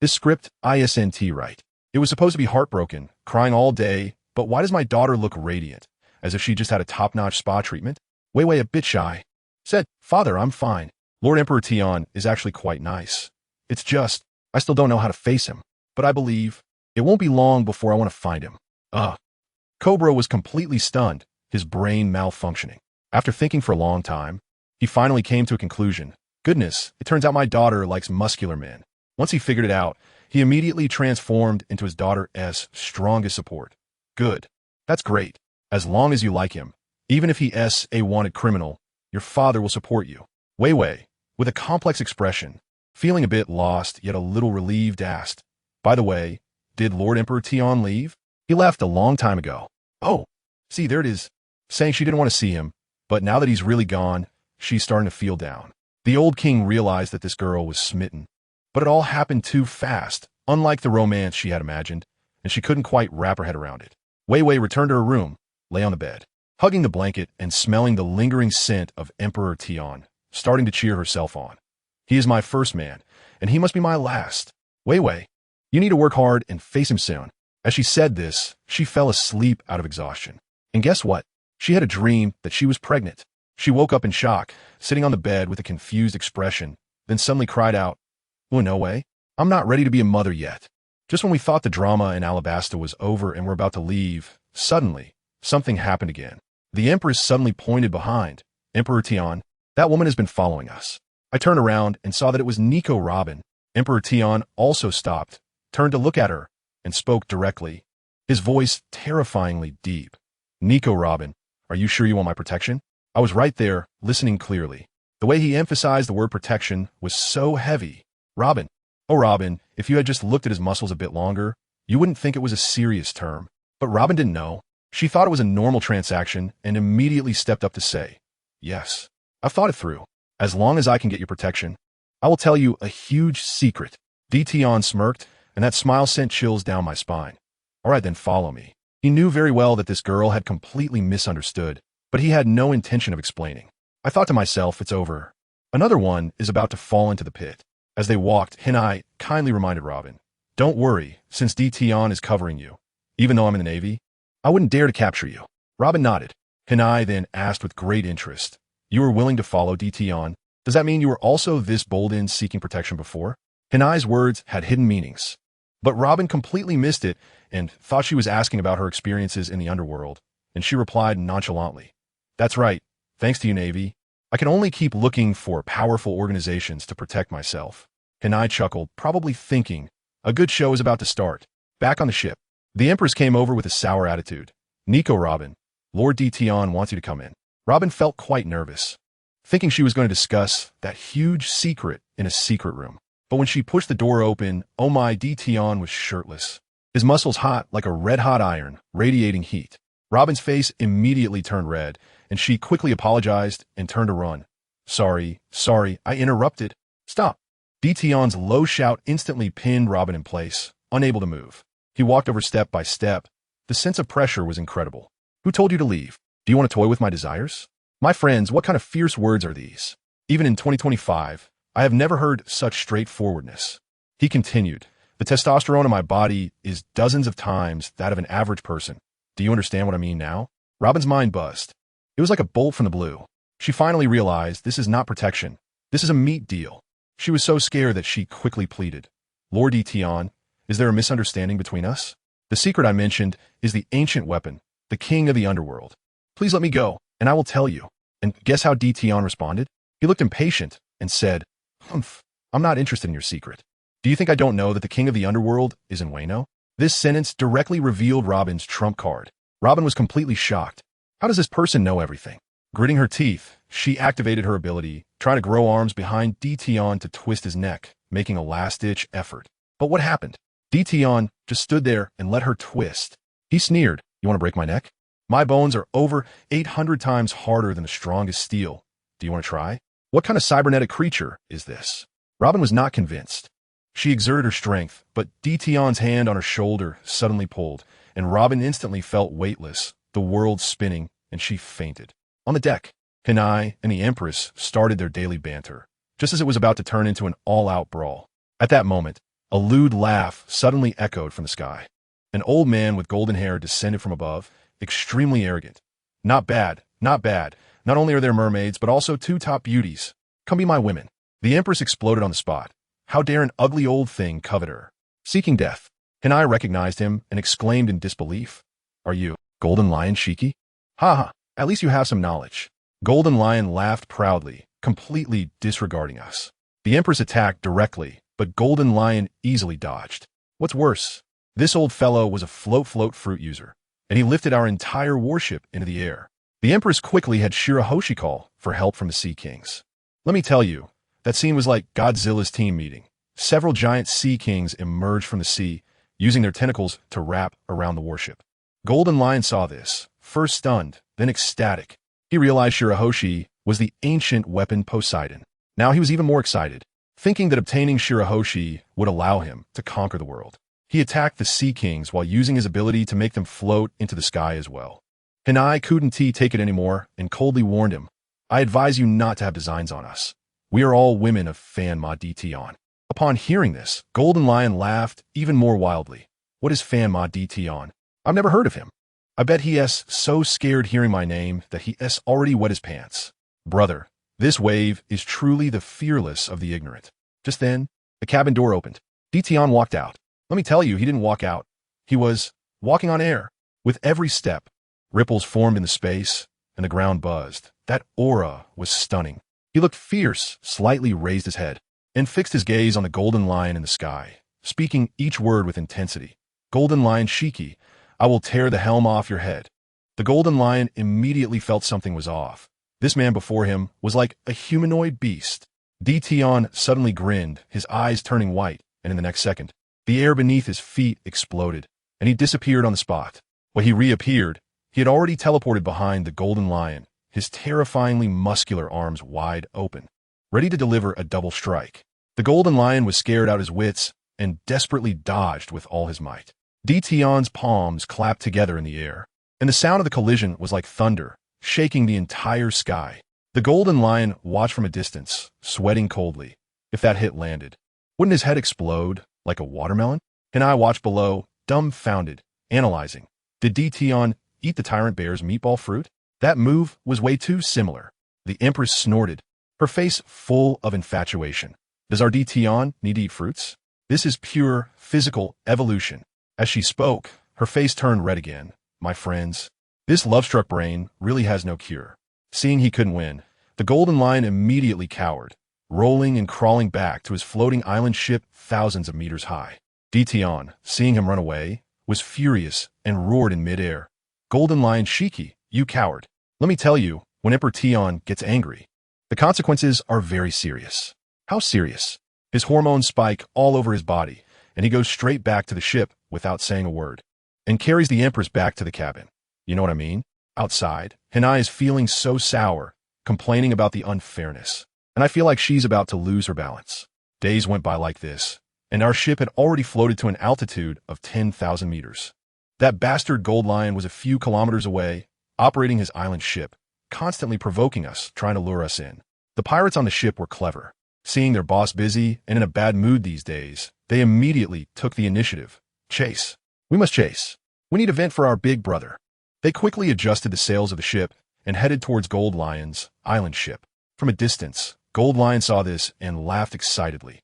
This script isn't right. It was supposed to be heartbroken, crying all day, but why does my daughter look radiant, as if she just had a top-notch spa treatment? Wei Wei, a bit shy, said, Father, I'm fine. Lord Emperor Tian is actually quite nice. It's just, I still don't know how to face him, but I believe it won't be long before I want to find him. Cobra was completely stunned, his brain malfunctioning. After thinking for a long time, he finally came to a conclusion. Goodness, it turns out my daughter likes muscular men. Once he figured it out, he immediately transformed into his daughter's strongest support. Good. That's great. As long as you like him, even if he is a wanted criminal, your father will support you. Wei Wei, with a complex expression, feeling a bit lost yet a little relieved, asked, By the way, did Lord Emperor Tian leave? He left a long time ago. Oh, see, there it is. Saying she didn't want to see him, but now that he's really gone, she's starting to feel down. The old king realized that this girl was smitten. But it all happened too fast, unlike the romance she had imagined, and she couldn't quite wrap her head around it. Wei Wei returned to her room, lay on the bed, hugging the blanket and smelling the lingering scent of Emperor Tian, starting to cheer herself on. He is my first man, and he must be my last. Wei Wei, you need to work hard and face him soon. As she said this, she fell asleep out of exhaustion. And guess what? She had a dream that she was pregnant. She woke up in shock, sitting on the bed with a confused expression, then suddenly cried out, Oh, no way. I'm not ready to be a mother yet. Just when we thought the drama in Alabasta was over and we're about to leave, suddenly, something happened again. The Empress suddenly pointed behind. Emperor Tian, that woman has been following us. I turned around and saw that it was Nico Robin. Emperor Tian also stopped, turned to look at her, and spoke directly, his voice terrifyingly deep. Nico Robin, are you sure you want my protection? I was right there, listening clearly. The way he emphasized the word protection was so heavy. Robin. Oh, Robin, if you had just looked at his muscles a bit longer, you wouldn't think it was a serious term. But Robin didn't know. She thought it was a normal transaction and immediately stepped up to say, Yes, I've thought it through. As long as I can get your protection, I will tell you a huge secret. Tian smirked, and that smile sent chills down my spine. All right, then follow me. He knew very well that this girl had completely misunderstood, but he had no intention of explaining. I thought to myself, it's over. Another one is about to fall into the pit. As they walked, Hinai kindly reminded Robin, Don't worry, since Tian is covering you. Even though I'm in the Navy, I wouldn't dare to capture you. Robin nodded. Hinai then asked with great interest, You were willing to follow Tian? Does that mean you were also this bold in seeking protection before? Hinai's words had hidden meanings. But Robin completely missed it and thought she was asking about her experiences in the underworld, and she replied nonchalantly, That's right, thanks to you, Navy. I can only keep looking for powerful organizations to protect myself. Kanai chuckled, probably thinking, a good show is about to start. Back on the ship, the Empress came over with a sour attitude. Nico, Robin, Lord Tion wants you to come in. Robin felt quite nervous, thinking she was going to discuss that huge secret in a secret room. But when she pushed the door open, oh my, Tion was shirtless. His muscles hot like a red-hot iron, radiating heat. Robin's face immediately turned red, and she quickly apologized and turned to run. Sorry, I interrupted. Stop. Tion's low shout instantly pinned Robin in place, unable to move. He walked over step by step. The sense of pressure was incredible. Who told you to leave? Do you want to toy with my desires? My friends, what kind of fierce words are these? Even in 2025, I have never heard such straightforwardness. He continued, the testosterone in my body is dozens of times that of an average person. Do you understand what I mean now? Robin's mind buzzed. It was like a bolt from the blue. She finally realized this is not protection. This is a meat deal. She was so scared that she quickly pleaded. Lord Tion, is there a misunderstanding between us? The secret I mentioned is the ancient weapon, the king of the underworld. Please let me go, and I will tell you. And guess how Tion responded? He looked impatient and said, Humph, I'm not interested in your secret. Do you think I don't know that the king of the underworld is in Wayno? This sentence directly revealed Robin's trump card. Robin was completely shocked. How does this person know everything? Gritting her teeth, she activated her ability, trying to grow arms behind Tion to twist his neck, making a last-ditch effort. But what happened? Tion just stood there and let her twist. He sneered, you want to break my neck? My bones are over 800 times harder than the strongest steel. Do you want to try? What kind of cybernetic creature is this? Robin was not convinced. She exerted her strength, but Tion's hand on her shoulder suddenly pulled, and Robin instantly felt weightless, the world spinning, and she fainted. On the deck, Kanai and the Empress started their daily banter, just as it was about to turn into an all-out brawl. At that moment, a lewd laugh suddenly echoed from the sky. An old man with golden hair descended from above, extremely arrogant. Not bad, not bad. Not only are there mermaids, but also two top beauties. Come be my women. The Empress exploded on the spot. How dare an ugly old thing covet her? Seeking death. Kanai recognized him and exclaimed in disbelief. Are you Golden Lion Shiki? Ha ha, at least you have some knowledge. Golden Lion laughed proudly, completely disregarding us. The Empress attacked directly, but Golden Lion easily dodged. What's worse, this old fellow was a float fruit user, and he lifted our entire warship into the air. The Empress quickly had Shirahoshi call for help from the Sea Kings. Let me tell you, that scene was like Godzilla's team meeting. Several giant Sea Kings emerged from the sea, using their tentacles to wrap around the warship. Golden Lion saw this, first stunned, then ecstatic. He realized Shirahoshi was the ancient weapon Poseidon. Now he was even more excited, thinking that obtaining Shirahoshi would allow him to conquer the world. He attacked the Sea Kings while using his ability to make them float into the sky as well. Kanai couldn't take it anymore and coldly warned him, I advise you not to have designs on us. We are all women of Fanma Tion. Upon hearing this, Golden Lion laughed even more wildly. What is Fanma Tion? I've never heard of him. I bet he is so scared hearing my name that he is already wet his pants. Brother, this wave is truly the fearless of the ignorant. Just then, the cabin door opened. Tion walked out. Let me tell you, he didn't walk out. He was walking on air. With every step, ripples formed in the space, and the ground buzzed. That aura was stunning. He looked fierce, slightly raised his head, and fixed his gaze on the Golden Lion in the sky, speaking each word with intensity. Golden Lion Shiki, I will tear the helm off your head. The Golden Lion immediately felt something was off. This man before him was like a humanoid beast. Tion suddenly grinned, his eyes turning white, and in the next second, the air beneath his feet exploded, and he disappeared on the spot. When he reappeared, he had already teleported behind the Golden Lion, his terrifyingly muscular arms wide open, ready to deliver a double strike. The Golden Lion was scared out his wits and desperately dodged with all his might. Tion's palms clapped together in the air, and the sound of the collision was like thunder, shaking the entire sky. The Golden Lion watched from a distance, sweating coldly. If that hit landed, wouldn't his head explode like a watermelon? And I watched below, dumbfounded, analyzing. Did Tion eat the tyrant bear's meatball fruit? That move was way too similar. The Empress snorted, her face full of infatuation. Does our Tion need to eat fruits? This is pure physical evolution. As she spoke, her face turned red again. My friends, this love-struck brain really has no cure. Seeing he couldn't win, The Golden Lion immediately cowered, rolling and crawling back to his floating island ship thousands of meters high. Tion, seeing him run away, was furious and roared in midair. Golden Lion Shiki, you coward. Let me tell you, when Emperor Tion gets angry, the consequences are very serious. How serious? His hormones spike all over his body, and he goes straight back to the ship without saying a word, and carries the Empress back to the cabin. You know what I mean? Outside, Hanai is feeling so sour, complaining about the unfairness, and I feel like she's about to lose her balance. Days went by like this, and our ship had already floated to an altitude of 10,000 meters. That bastard Gold Lion was a few kilometers away, operating his island ship, constantly provoking us, trying to lure us in. The pirates on the ship were clever. Seeing their boss busy and in a bad mood these days, they immediately took the initiative. Chase. We must chase. We need a vent for our big brother. They quickly adjusted the sails of the ship and headed towards Gold Lion's island ship. From a distance, Gold Lion saw this and laughed excitedly.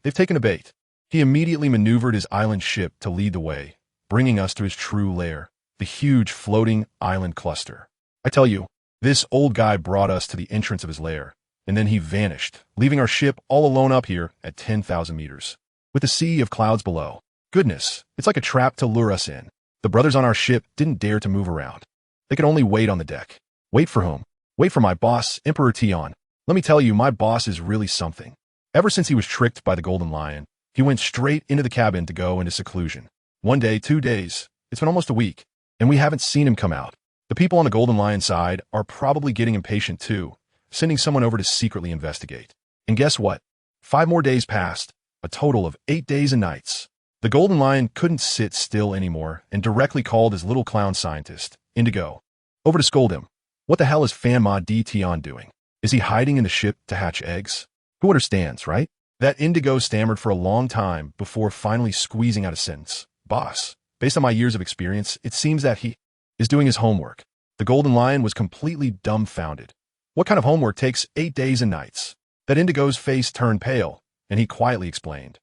They've taken a bait. He immediately maneuvered his island ship to lead the way, bringing us to his true lair, the huge floating island cluster. I tell you, this old guy brought us to the entrance of his lair, and then he vanished, leaving our ship all alone up here at 10,000 meters, with the sea of clouds below. Goodness, it's like a trap to lure us in. The brothers on our ship didn't dare to move around. They could only wait on the deck. Wait for whom? Wait for my boss, Emperor Tion. Let me tell you, my boss is really something. Ever since he was tricked by the Golden Lion, he went straight into the cabin to go into seclusion. 1 day, 2 days, it's been almost a week, and we haven't seen him come out. The people on the Golden Lion side are probably getting impatient too, sending someone over to secretly investigate. And guess what? 5 more days passed, a total of 8 days and nights. The Golden Lion couldn't sit still anymore and directly called his little clown scientist, Indigo, over to scold him. What the hell is Fanma Tion doing? Is he hiding in the ship to hatch eggs? Who understands, right? That Indigo stammered for a long time before finally squeezing out a sentence. Boss, based on my years of experience, it seems that he is doing his homework. The Golden Lion was completely dumbfounded. What kind of homework takes 8 days and nights? That Indigo's face turned pale, and he quietly explained.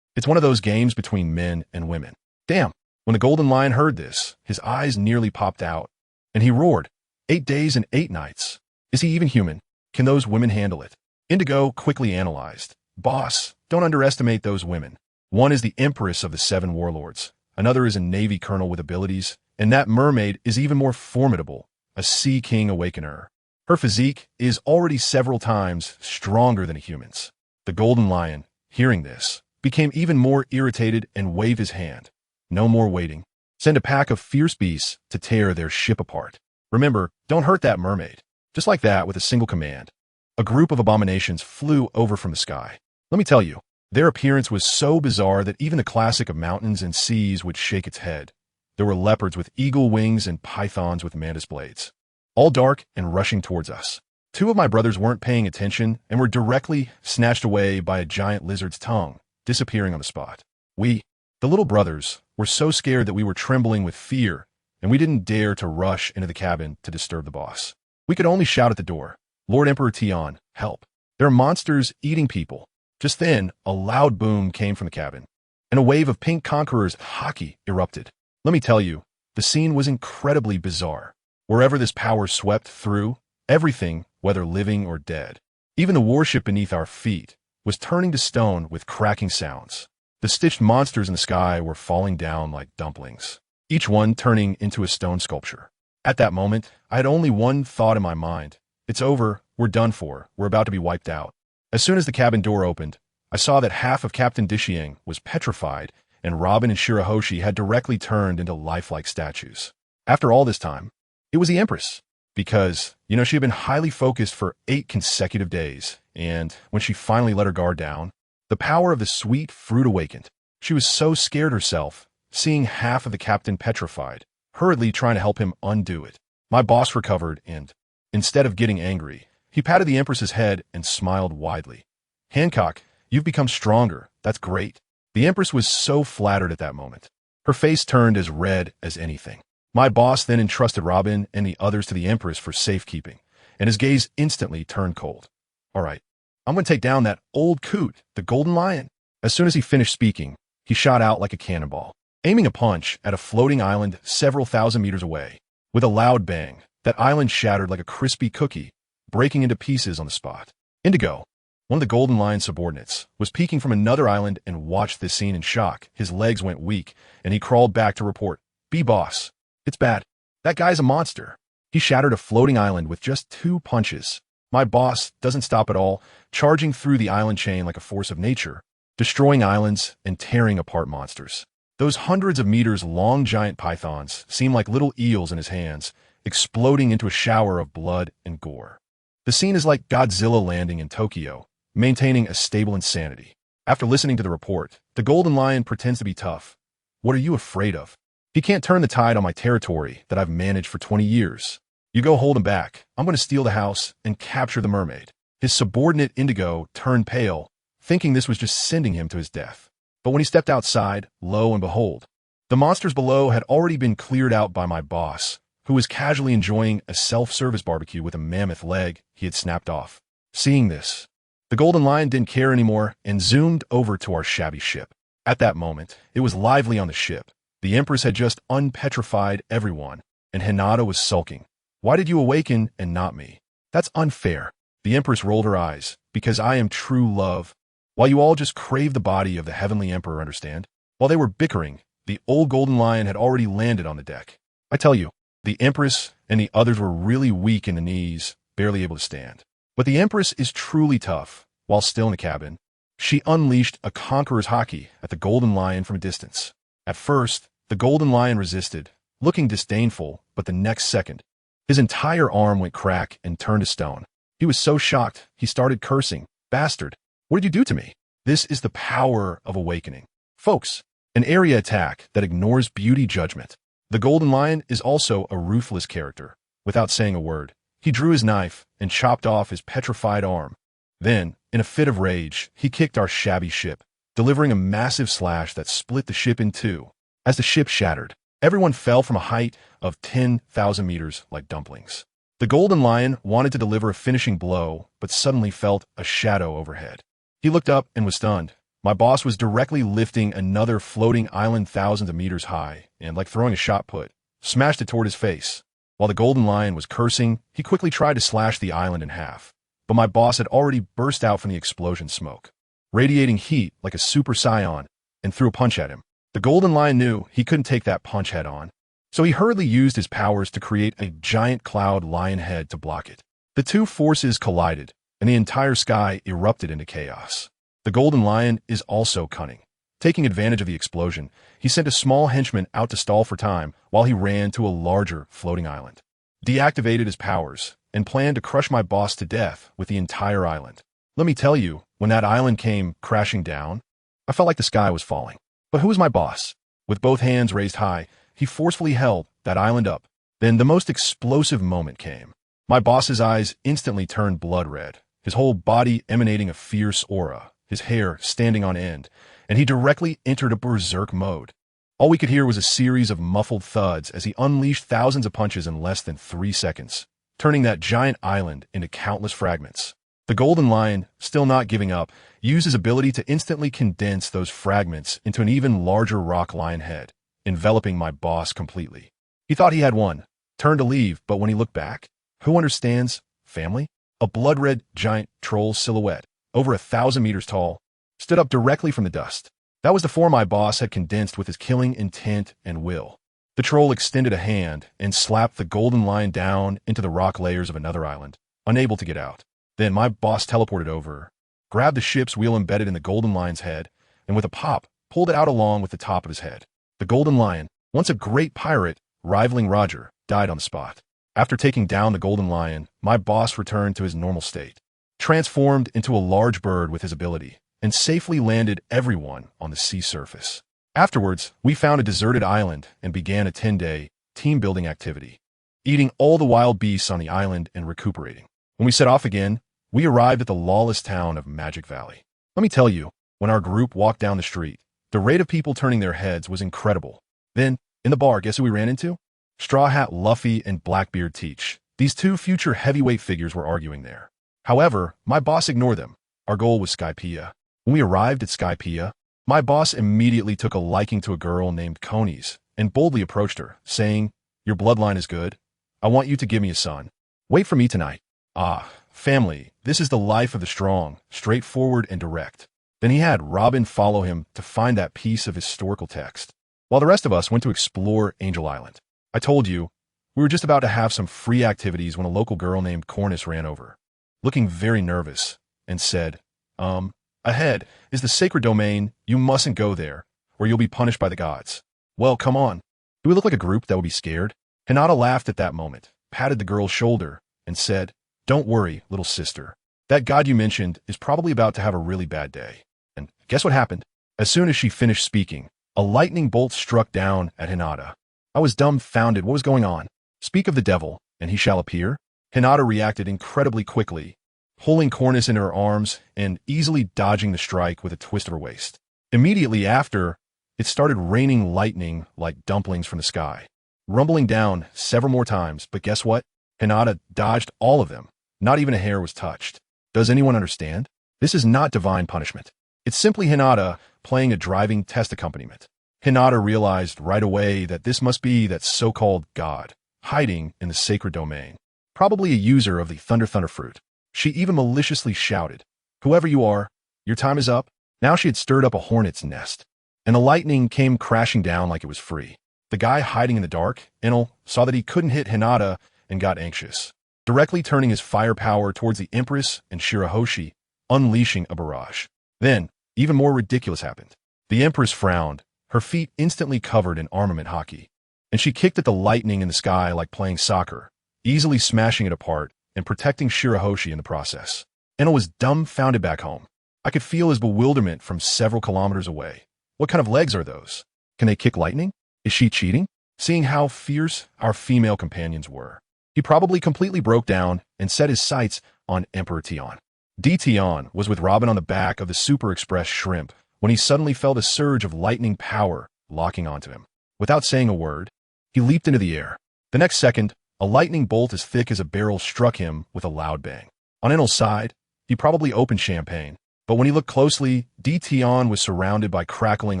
It's one of those games between men and women. Damn. When the Golden Lion heard this, his eyes nearly popped out, and he roared, 8 days and 8 nights. Is he even human? Can those women handle it? Indigo quickly analyzed. Boss, don't underestimate those women. One is the Empress of the 7 Warlords. Another is a Navy colonel with abilities, and that mermaid is even more formidable, a Sea King Awakener. Her physique is already several times stronger than a human's. The Golden Lion, hearing this, became even more irritated and waved his hand. No more waiting. Send a pack of fierce beasts to tear their ship apart. Remember, don't hurt that mermaid. Just like that, with a single command, a group of abominations flew over from the sky. Let me tell you, their appearance was so bizarre that even the classic of mountains and seas would shake its head. There were leopards with eagle wings and pythons with mantis blades, all dark and rushing towards us. 2 of my brothers weren't paying attention and were directly snatched away by a giant lizard's tongue, disappearing on the spot. We, the little brothers, were so scared that we were trembling with fear, and we didn't dare to rush into the cabin to disturb the boss. We could only shout at the door, Lord Emperor Tion, help. There are monsters eating people. Just then, a loud boom came from the cabin, and a wave of pink conquerors hockey erupted. Let me tell you, the scene was incredibly bizarre. Wherever this power swept through, everything, whether living or dead, even the warship beneath our feet, was turning to stone with cracking sounds. The stitched monsters in the sky were falling down like dumplings, each one turning into a stone sculpture. At that moment, I had only one thought in my mind. It's over, we're done for, we're about to be wiped out. As soon as the cabin door opened, I saw that half of Captain Dishiang was petrified, and Robin and Shirahoshi had directly turned into lifelike statues. After all this time, it was the Empress. Because, she had been highly focused for 8 consecutive days, and when she finally let her guard down, the power of the sweet fruit awakened. She was so scared herself, seeing half of the captain petrified, hurriedly trying to help him undo it. My boss recovered, and, instead of getting angry, he patted the Empress's head and smiled widely. Hancock, you've become stronger. That's great. The Empress was so flattered at that moment. Her face turned as red as anything. My boss then entrusted Robin and the others to the Empress for safekeeping, and his gaze instantly turned cold. All right, I'm going to take down that old coot, the Golden Lion. As soon as he finished speaking, he shot out like a cannonball, aiming a punch at a floating island several thousand meters away. With a loud bang, That island shattered like a crispy cookie, breaking into pieces on the spot. Indigo, one of the Golden Lion's subordinates, was peeking from another island and watched this scene in shock. His legs went weak, and he crawled back to report. "B-boss, it's bad. That guy's a monster. He shattered a floating island with just 2 punches. My boss doesn't stop at all, charging through the island chain like a force of nature, destroying islands and tearing apart monsters. Those hundreds of meters long giant pythons seem like little eels in his hands, exploding into a shower of blood and gore. The scene is like Godzilla landing in Tokyo, maintaining a stable insanity. After listening to the report, the Golden Lion pretends to be tough. What are you afraid of? He can't turn the tide on my territory that I've managed for 20 years. You go hold him back. I'm going to steal the house and capture the mermaid." His subordinate Indigo turned pale, thinking this was just sending him to his death. But when he stepped outside, lo and behold, the monsters below had already been cleared out by my boss, who was casually enjoying a self-service barbecue with a mammoth leg he had snapped off. Seeing this, the Golden Lion didn't care anymore and zoomed over to our shabby ship. At that moment, it was lively on the ship. The Empress had just unpetrified everyone, and Hinata was sulking. "Why did you awaken and not me? That's unfair." The Empress rolled her eyes. "Because I am true love. While you all just crave the body of the Heavenly Emperor, understand?" While they were bickering, the old Golden Lion had already landed on the deck. I tell you, the Empress and the others were really weak in the knees, barely able to stand. But the Empress is truly tough. While still in the cabin, she unleashed a conqueror's haki at the Golden Lion from a distance. At first, the Golden Lion resisted, looking disdainful, but the next second, his entire arm went crack and turned to stone. He was so shocked, he started cursing. "Bastard, what did you do to me?" This is the power of awakening. Folks, an area attack that ignores beauty judgment. The Golden Lion is also a ruthless character. Without saying a word, he drew his knife and chopped off his petrified arm. Then, in a fit of rage, he kicked our shabby ship, delivering a massive slash that split the ship in 2. As the ship shattered, everyone fell from a height of 10,000 meters like dumplings. The Golden Lion wanted to deliver a finishing blow, but suddenly felt a shadow overhead. He looked up and was stunned. My boss was directly lifting another floating island thousands of meters high, and like throwing a shot put, smashed it toward his face. While the Golden Lion was cursing, he quickly tried to slash the island in half. But my boss had already burst out from the explosion smoke, radiating heat like a super scion, and threw a punch at him. The Golden Lion knew he couldn't take that punch head on, so he hurriedly used his powers to create a giant cloud lion head to block it. The two forces collided, and the entire sky erupted into chaos. The Golden Lion is also cunning. Taking advantage of the explosion, he sent a small henchman out to stall for time while he ran to a larger floating island, deactivated his powers, and planned to crush my boss to death with the entire island. Let me tell you, when that island came crashing down, I felt like the sky was falling. But who was my boss? With both hands raised high, he forcefully held that island up. Then the most explosive moment came. My boss's eyes instantly turned blood red, his whole body emanating a fierce aura, his hair standing on end, and he directly entered a berserk mode. All we could hear was a series of muffled thuds as he unleashed thousands of punches in less than 3 seconds, turning that giant island into countless fragments. The Golden Lion, still not giving up, used his ability to instantly condense those fragments into an even larger rock lion head, enveloping my boss completely. He thought he had won, turned to leave, but when he looked back, who understands? Family? A blood-red giant troll silhouette, over 1,000 meters tall, stood up directly from the dust. That was the form my boss had condensed with his killing intent and will. The troll extended a hand and slapped the Golden Lion down into the rock layers of another island, unable to get out. Then my boss teleported over, grabbed the ship's wheel embedded in the Golden Lion's head, and with a pop, pulled it out along with the top of his head. The Golden Lion, once a great pirate, rivaling Roger, died on the spot. After taking down the Golden Lion, my boss returned to his normal state, transformed into a large bird with his ability, and safely landed everyone on the sea surface. Afterwards, we found a deserted island and began a 10-day team-building activity, eating all the wild beasts on the island and recuperating. When we set off again, we arrived at the lawless town of Magic Valley. Let me tell you, when our group walked down the street, the rate of people turning their heads was incredible. Then, in the bar, guess who we ran into? Straw Hat Luffy and Blackbeard Teach. These two future heavyweight figures were arguing there. However, my boss ignored them. Our goal was Skypiea. When we arrived at Skypiea, my boss immediately took a liking to a girl named Conies and boldly approached her, saying, "Your bloodline is good. I want you to give me a son. Wait for me tonight. Ah, family, this is the life of the strong, straightforward and direct. Then he had Robin follow him to find that piece of historical text, while the rest of us went to explore Angel Island. I told you, we were just about to have some free activities when a local girl named Cornice ran over, looking very nervous, and said, ahead is the sacred domain. You mustn't go there, or you'll be punished by the gods. Well, come on. Do we look like a group that would be scared? Hinata laughed at that moment, patted the girl's shoulder, and said, Don't worry, little sister. That god you mentioned is probably about to have a really bad day. And guess what happened? As soon as she finished speaking, a lightning bolt struck down at Hinata. I was dumbfounded. What was going on? Speak of the devil, and he shall appear? Hinata reacted incredibly quickly, pulling Cornice into her arms and easily dodging the strike with a twist of her waist. Immediately after, it started raining lightning like dumplings from the sky, rumbling down several more times. But guess what? Hinata dodged all of them. Not even a hair was touched. Does anyone understand? This is not divine punishment. It's simply Hinata playing a driving test accompaniment. Hinata realized right away that this must be that so-called god, hiding in the sacred domain, probably a user of the Thunder fruit. She even maliciously shouted, Whoever you are, your time is up. Now she had stirred up a hornet's nest, and the lightning came crashing down like it was free. The guy hiding in the dark, Enel, saw that he couldn't hit Hinata and got anxious, directly turning his firepower towards the Empress and Shirahoshi, unleashing a barrage. Then, even more ridiculous happened. The Empress frowned, her feet instantly covered in armament hockey, and she kicked at the lightning in the sky like playing soccer, easily smashing it apart and protecting Shirahoshi in the process. Enel was dumbfounded back home. I could feel his bewilderment from several kilometers away. What kind of legs are those? Can they kick lightning? Is she cheating? Seeing how fierce our female companions were, he probably completely broke down and set his sights on Emperor Tion. Tion was with Robin on the back of the Super Express shrimp when he suddenly felt a surge of lightning power locking onto him. Without saying a word, he leaped into the air. The next second, a lightning bolt as thick as a barrel struck him with a loud bang. On Enel's side, he probably opened champagne, but when he looked closely, Tion was surrounded by crackling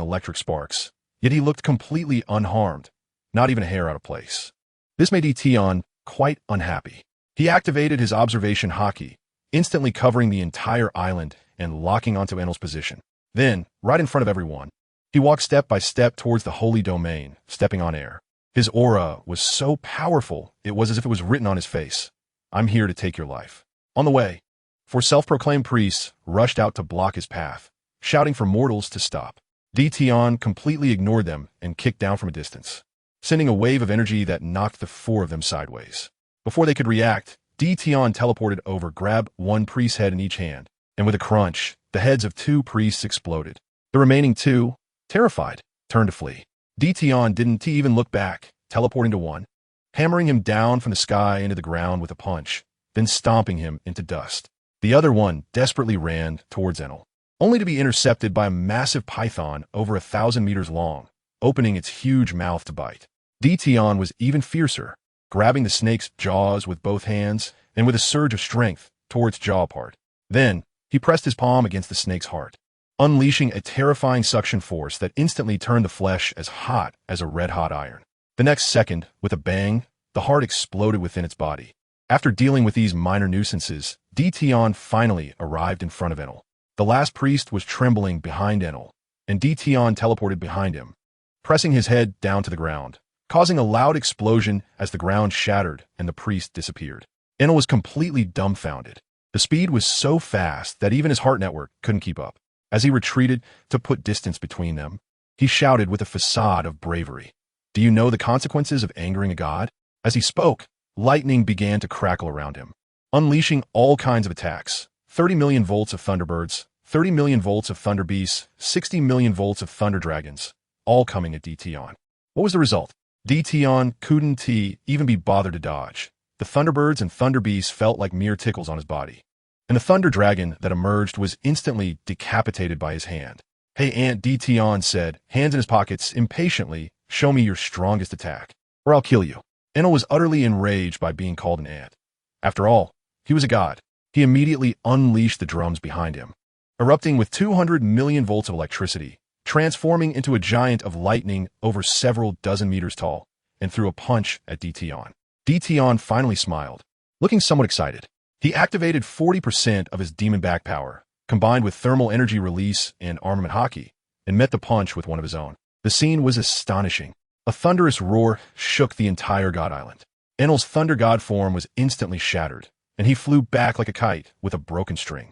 electric sparks, yet he looked completely unharmed, not even a hair out of place. This made Tion quite unhappy. He activated his observation hockey, instantly covering the entire island and locking onto Enel's position. Then, right in front of everyone, he walked step by step towards the holy domain, stepping on air. His aura was so powerful, it was as if it was written on his face. I'm here to take your life. On the way, 4 self-proclaimed priests rushed out to block his path, shouting for mortals to stop. Tion completely ignored them and kicked down from a distance, sending a wave of energy that knocked the 4 of them sideways. Before they could react, Tion teleported over, grabbed one priest's head in each hand, and with a crunch, the heads of 2 priests exploded. The remaining 2, terrified, turned to flee. Tion didn't even look back, teleporting to one, hammering him down from the sky into the ground with a punch, then stomping him into dust. The other one desperately ran towards Enel, only to be intercepted by a massive python over 1,000 meters long, opening its huge mouth to bite. Tion was even fiercer, grabbing the snake's jaws with both hands and with a surge of strength tore its jaw apart. Then, he pressed his palm against the snake's heart, unleashing a terrifying suction force that instantly turned the flesh as hot as a red-hot iron. The next second, with a bang, the heart exploded within its body. After dealing with these minor nuisances, Tion finally arrived in front of Enel. The last priest was trembling behind Enel, and Tion teleported behind him, pressing his head down to the ground, causing a loud explosion as the ground shattered and the priest disappeared. Enel was completely dumbfounded. The speed was so fast that even his heart network couldn't keep up. As he retreated to put distance between them, he shouted with a facade of bravery, Do you know the consequences of angering a god? As he spoke, lightning began to crackle around him, unleashing all kinds of attacks. 30 million volts of thunderbirds, 30 million volts of thunder beasts, 60 million volts of thunder dragons, all coming at Tion. What was the result? Tion couldn't even be bothered to dodge. The thunderbirds and thunder beasts felt like mere tickles on his body, and the thunder dragon that emerged was instantly decapitated by his hand. Hey Aunt, Tion said, hands in his pockets, impatiently, show me your strongest attack, or I'll kill you. Enel was utterly enraged by being called an ant. After all, he was a god. He immediately unleashed the drums behind him, erupting with 200 million volts of electricity, transforming into a giant of lightning over several dozen meters tall, and threw a punch at Tion. Tion finally smiled, looking somewhat excited. He activated 40% of his demon back power, combined with thermal energy release and armament hockey, and met the punch with one of his own. The scene was astonishing. A thunderous roar shook the entire God Island. Enel's Thunder God form was instantly shattered, and he flew back like a kite with a broken string.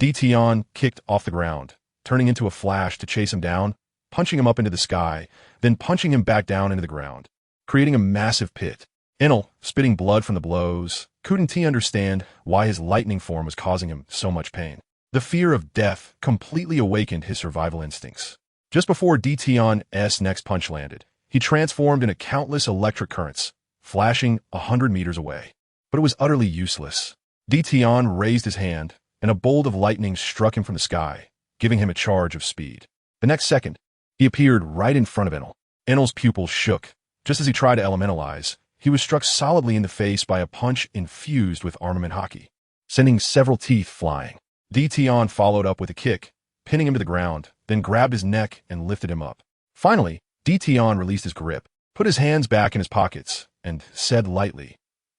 Tion kicked off the ground, turning into a flash to chase him down, punching him up into the sky, then punching him back down into the ground, creating a massive pit. Enel, spitting blood from the blows, couldn't he understand why his lightning form was causing him so much pain. The fear of death completely awakened his survival instincts. Just before Tion's next punch landed, he transformed into countless electric currents, flashing 100 meters away. But it was utterly useless. Tion raised his hand, and a bolt of lightning struck him from the sky, giving him a charge of speed. The next second, he appeared right in front of Enel. Enel's pupils shook. Just as he tried to elementalize, he was struck solidly in the face by a punch infused with armament hockey, sending several teeth flying. Tion followed up with a kick, pinning him to the ground, then grabbed his neck and lifted him up. Finally, Tion released his grip, put his hands back in his pockets, and said lightly,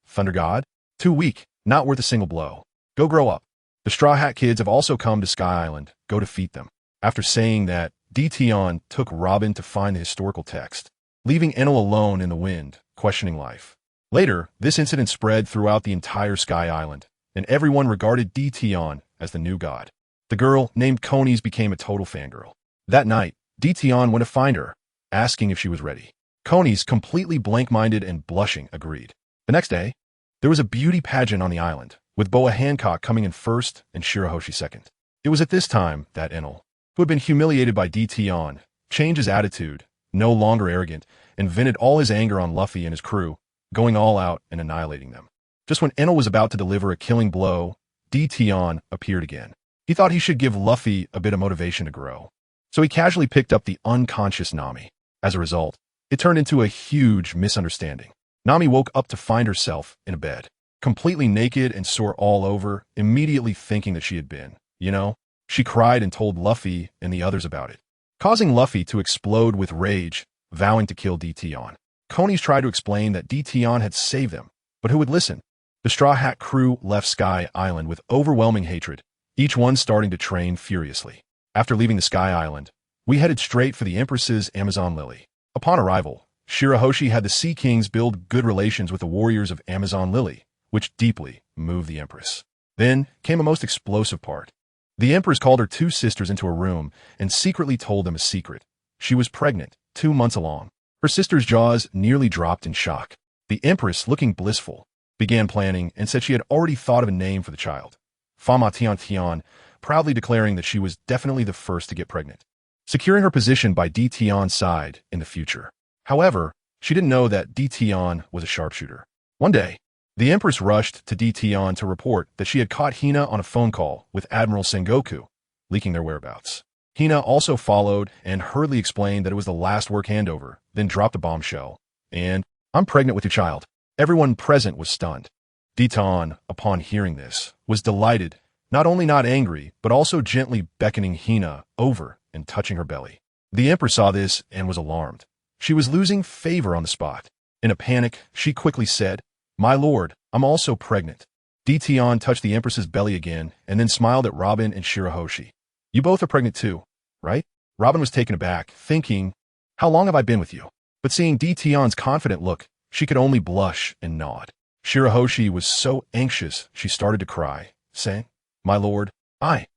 "Thunder God? Too weak, not worth a single blow. Go grow up. The Straw Hat Kids have also come to Sky Island. Go defeat them." After saying that, Tion took Robin to find the historical text, leaving Enel alone in the wind, questioning life. Later, this incident spread throughout the entire Sky Island, and everyone regarded Tion as the new god. The girl, named Conies, became a total fangirl. That night, Tion went to find her, asking if she was ready. Conies, completely blank-minded and blushing, agreed. The next day, there was a beauty pageant on the island, with Boa Hancock coming in first and Shirahoshi second. It was at this time that Enel, who had been humiliated by Tion, changed his attitude, no longer arrogant, and vented all his anger on Luffy and his crew, going all out and annihilating them. Just when Enel was about to deliver a killing blow, Tion appeared again. He thought he should give Luffy a bit of motivation to grow, so he casually picked up the unconscious Nami. As a result, it turned into a huge misunderstanding. Nami woke up to find herself in a bed, completely naked and sore all over, immediately thinking that she had been, She cried and told Luffy and the others about it, causing Luffy to explode with rage, vowing to kill Tion. Conies tried to explain that Tion had saved them, but who would listen? The Straw Hat crew left Sky Island with overwhelming hatred, each one starting to train furiously. After leaving the Sky Island, we headed straight for the Empress's Amazon Lily. Upon arrival, Shirahoshi had the Sea Kings build good relations with the warriors of Amazon Lily, which deeply moved the Empress. Then came a most explosive part. The Empress called her two sisters into a room and secretly told them a secret. She was pregnant, 2 months along. Her sisters' jaws nearly dropped in shock. The Empress, looking blissful, began planning and said she had already thought of a name for the child. Fanma Tian, proudly declaring that she was definitely the first to get pregnant, securing her position by Tion's side in the future. However, she didn't know that Tion was a sharpshooter. One day, the Empress rushed to Tion to report that she had caught Hina on a phone call with Admiral Sengoku, leaking their whereabouts. Hina also followed and hurriedly explained that it was the last work handover, then dropped a bombshell. And, "I'm pregnant with your child." Everyone present was stunned. Tion, upon hearing this, was delighted, not only not angry, but also gently beckoning Hina over and touching her belly. The Empress saw this and was alarmed. She was losing favor on the spot. In a panic, she quickly said, "My lord, I'm also pregnant." Tion touched the Empress's belly again and then smiled at Robin and Shirahoshi. "You both are pregnant too, right?" Robin was taken aback, thinking, "How long have I been with you?" But seeing Tion's confident look, she could only blush and nod. Shirahoshi was so anxious she started to cry, saying, "My lord, I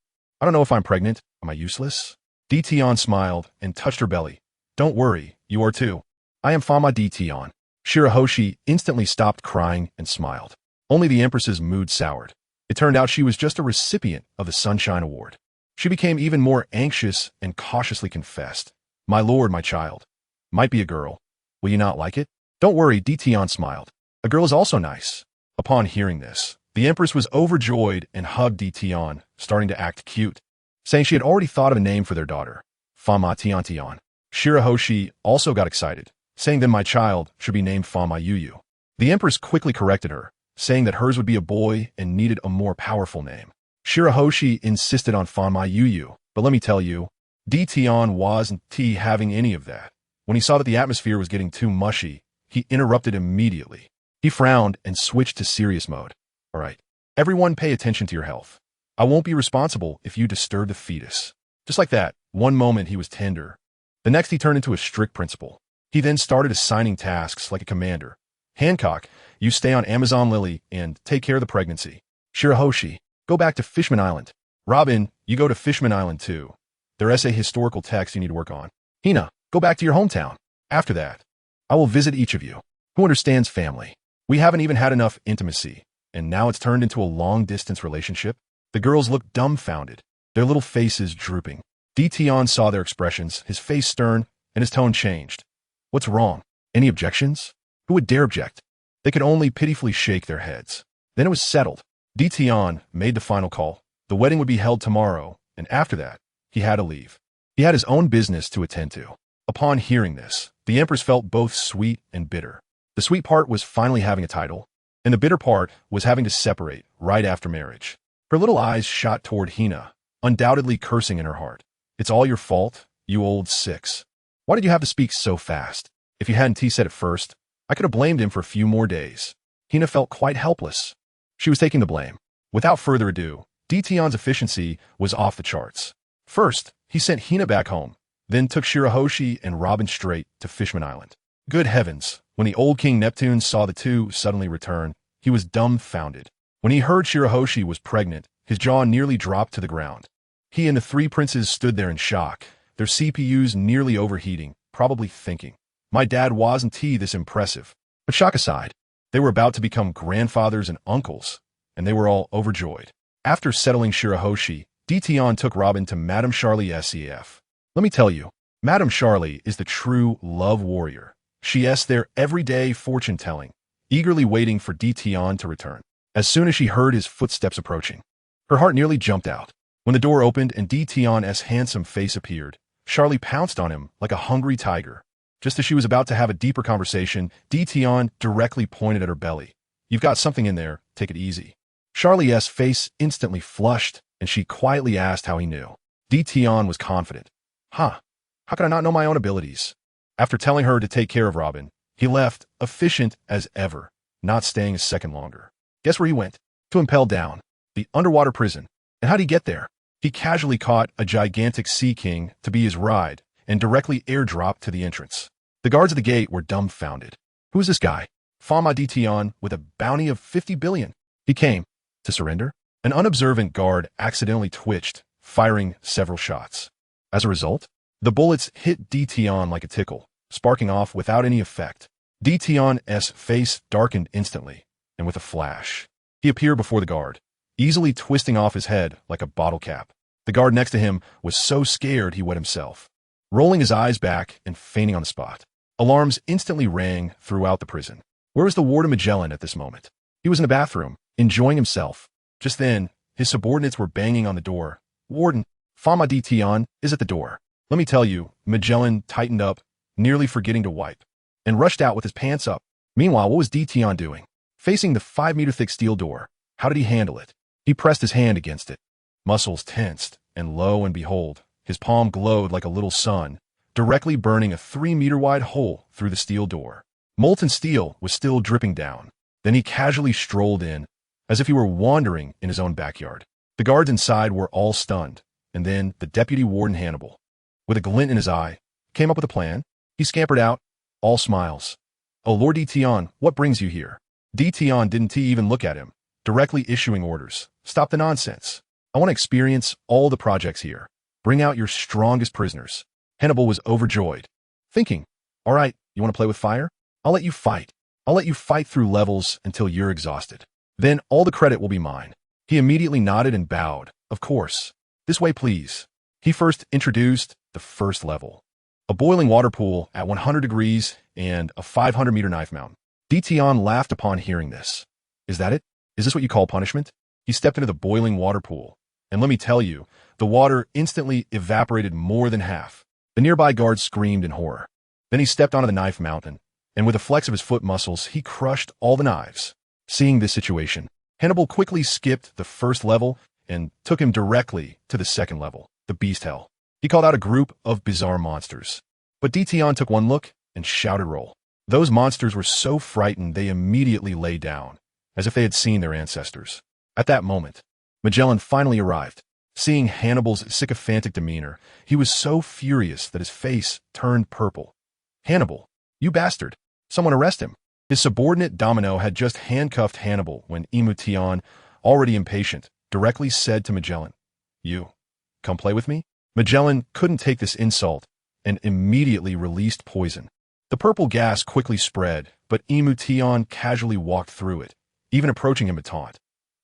don't know if I'm pregnant. Am I useless?" Tion smiled and touched her belly. "Don't worry, you are too. I am Fanma Tion." Shirahoshi instantly stopped crying and smiled. Only the Empress's mood soured. It turned out she was just a recipient of the Sunshine Award. She became even more anxious and cautiously confessed, "My lord, my child. Might be a girl. Will you not like it?" "Don't worry," Tion smiled. "A girl is also nice." Upon hearing this, the Empress was overjoyed and hugged Tion, starting to act cute, saying she had already thought of a name for their daughter, Fanma Tian. Shirahoshi also got excited, saying that my child should be named Fanma Yuyu. The Empress quickly corrected her, saying that hers would be a boy and needed a more powerful name. Shirahoshi insisted on Fanma Yuyu, but let me tell you, Tion wasn't having any of that. When he saw that the atmosphere was getting too mushy, he interrupted immediately. He frowned and switched to serious mode. All right, everyone pay attention to your health. I won't be responsible if you disturb the fetus. Just like that, one moment he was tender. The next he turned into a strict principal. He then started assigning tasks like a commander. Hancock, you stay on Amazon Lily and take care of the pregnancy. Shirahoshi, go back to Fishman Island. Robin, you go to Fishman Island too. There's a historical text you need to work on. Hina, go back to your hometown. After that, I will visit each of you. Who understands family? We haven't even had enough intimacy, and now it's turned into a long-distance relationship? The girls looked dumbfounded, their little faces drooping. Tion saw their expressions, his face stern, and his tone changed. What's wrong? Any objections? Who would dare object? They could only pitifully shake their heads. Then it was settled. Tion made the final call. The wedding would be held tomorrow, and after that, he had to leave. He had his own business to attend to. Upon hearing this, the Empress felt both sweet and bitter. The sweet part was finally having a title, and the bitter part was having to separate right after marriage. Her little eyes shot toward Hina, undoubtedly cursing in her heart. It's all your fault, you old six. Why did you have to speak so fast? If you hadn't said it first, I could have blamed him for a few more days. Hina felt quite helpless. She was taking the blame. Without further ado, Tion's efficiency was off the charts. First, he sent Hina back home, then took Shirahoshi and Robin straight to Fishman Island. Good heavens, when the old King Neptune saw the two suddenly return, he was dumbfounded. When he heard Shirahoshi was pregnant, his jaw nearly dropped to the ground. He and the three princes stood there in shock, their CPUs nearly overheating, probably thinking, my dad wasn't this impressive. But shock aside, they were about to become grandfathers and uncles, and they were all overjoyed. After settling Shirahoshi, Tion took Robin to Madame Charlie SEF. Let me tell you, Madame Charlie is the true love warrior. She's there every day fortune-telling, eagerly waiting for Tion to return. As soon as she heard his footsteps approaching, her heart nearly jumped out. When the door opened and Tion's handsome face appeared, Charlie pounced on him like a hungry tiger. Just as she was about to have a deeper conversation, Tion directly pointed at her belly. You've got something in there, take it easy. Charlie's face instantly flushed, and she quietly asked how he knew. Tion was confident. How could I not know my own abilities? After telling her to take care of Robin, he left, efficient as ever, not staying a second longer. Guess where he went? To Impel Down, the underwater prison. And how'd he get there? He casually caught a gigantic sea king to be his ride and directly airdropped to the entrance. The guards at the gate were dumbfounded. Who is this guy? Fanma Tion with a bounty of 50 billion. He came to surrender. An unobservant guard accidentally twitched, firing several shots. As a result, the bullets hit Tion like a tickle, sparking off without any effect. Tion's face darkened instantly, and with a flash, he appeared before the guard, easily twisting off his head like a bottle cap. The guard next to him was so scared he wet himself, rolling his eyes back and fainting on the spot. Alarms instantly rang throughout the prison. Where was the Warden Magellan at this moment? He was in the bathroom, enjoying himself. Just then, his subordinates were banging on the door. Warden, Fanma Tion is at the door. Let me tell you, Magellan tightened up, nearly forgetting to wipe, and rushed out with his pants up. Meanwhile, what was Tion doing? Facing the 5-meter-thick steel door. How did he handle it? He pressed his hand against it. Muscles tensed, and lo and behold, his palm glowed like a little sun, directly burning a 3-meter-wide hole through the steel door. Molten steel was still dripping down. Then he casually strolled in, as if he were wandering in his own backyard. The guards inside were all stunned, and then the Deputy Warden Hannibal, with a glint in his eye, came up with a plan. He scampered out, all smiles. Oh, Lord Tion, what brings you here? Tion didn't even look at him, directly issuing orders. Stop the nonsense. I want to experience all the projects here. Bring out your strongest prisoners. Hannibal was overjoyed, thinking, all right, you want to play with fire? I'll let you fight. I'll let you fight through levels until you're exhausted. Then all the credit will be mine. He immediately nodded and bowed. Of course. This way, please. He first introduced the first level. A boiling water pool at 100 degrees and a 500-meter knife mountain. Tion laughed upon hearing this. Is that it? Is this what you call punishment? He stepped into the boiling water pool, and let me tell you, the water instantly evaporated more than half. The nearby guards screamed in horror. Then he stepped onto the knife mountain, and with a flex of his foot muscles, he crushed all the knives. Seeing this situation, Hannibal quickly skipped the first level and took him directly to the second level, the Beast Hell. He called out a group of bizarre monsters. But Tion took one look and shouted roll. Those monsters were so frightened they immediately lay down, as if they had seen their ancestors. At that moment, Magellan finally arrived. Seeing Hannibal's sycophantic demeanor, he was so furious that his face turned purple. "Hannibal, you bastard! Someone arrest him!" His subordinate Domino had just handcuffed Hannibal when Emution, already impatient, directly said to Magellan, "You, come play with me?" Magellan couldn't take this insult and immediately released poison. The purple gas quickly spread, but Emution casually walked through it, even approaching him to taunt.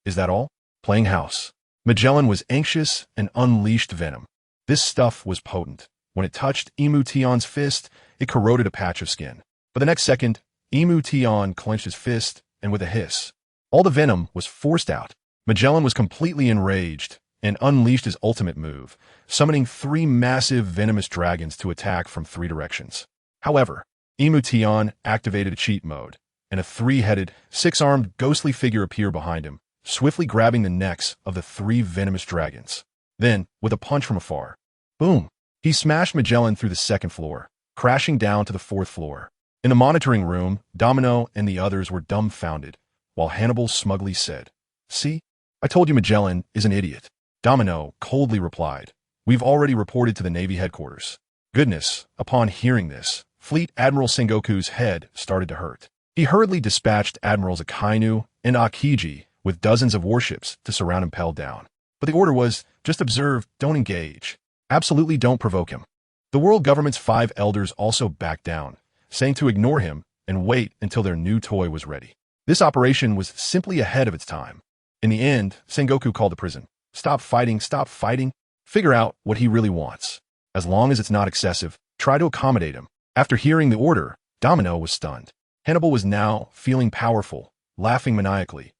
"Is that all?" Playing house. Magellan was anxious and unleashed venom. This stuff was potent. When it touched Emution's fist, it corroded a patch of skin. But the next second, Emution clenched his fist, and with a hiss, all the venom was forced out. Magellan was completely enraged and unleashed his ultimate move, summoning 3 massive venomous dragons to attack from 3 directions. However, Emution activated a cheat mode, and a 3-headed, 6-armed ghostly figure appeared behind him, swiftly grabbing the necks of the 3 venomous dragons. Then, with a punch from afar, boom, he smashed Magellan through the 2nd floor, crashing down to the 4th floor. In the monitoring room, Domino and the others were dumbfounded, while Hannibal smugly said, "See? I told you Magellan is an idiot." Domino coldly replied, "We've already reported to the Navy headquarters." Goodness, upon hearing this, Fleet Admiral Sengoku's head started to hurt. He hurriedly dispatched Admirals Akainu and Akiji with dozens of warships to surround and pell down. But the order was, just observe, don't engage. Absolutely don't provoke him. The world government's 5 elders also backed down, saying to ignore him and wait until their new toy was ready. This operation was simply ahead of its time. In the end, Sengoku called the prison. Stop fighting, figure out what he really wants. As long as it's not excessive, try to accommodate him. After hearing the order, Domino was stunned. Hannibal was now feeling powerful, laughing maniacally.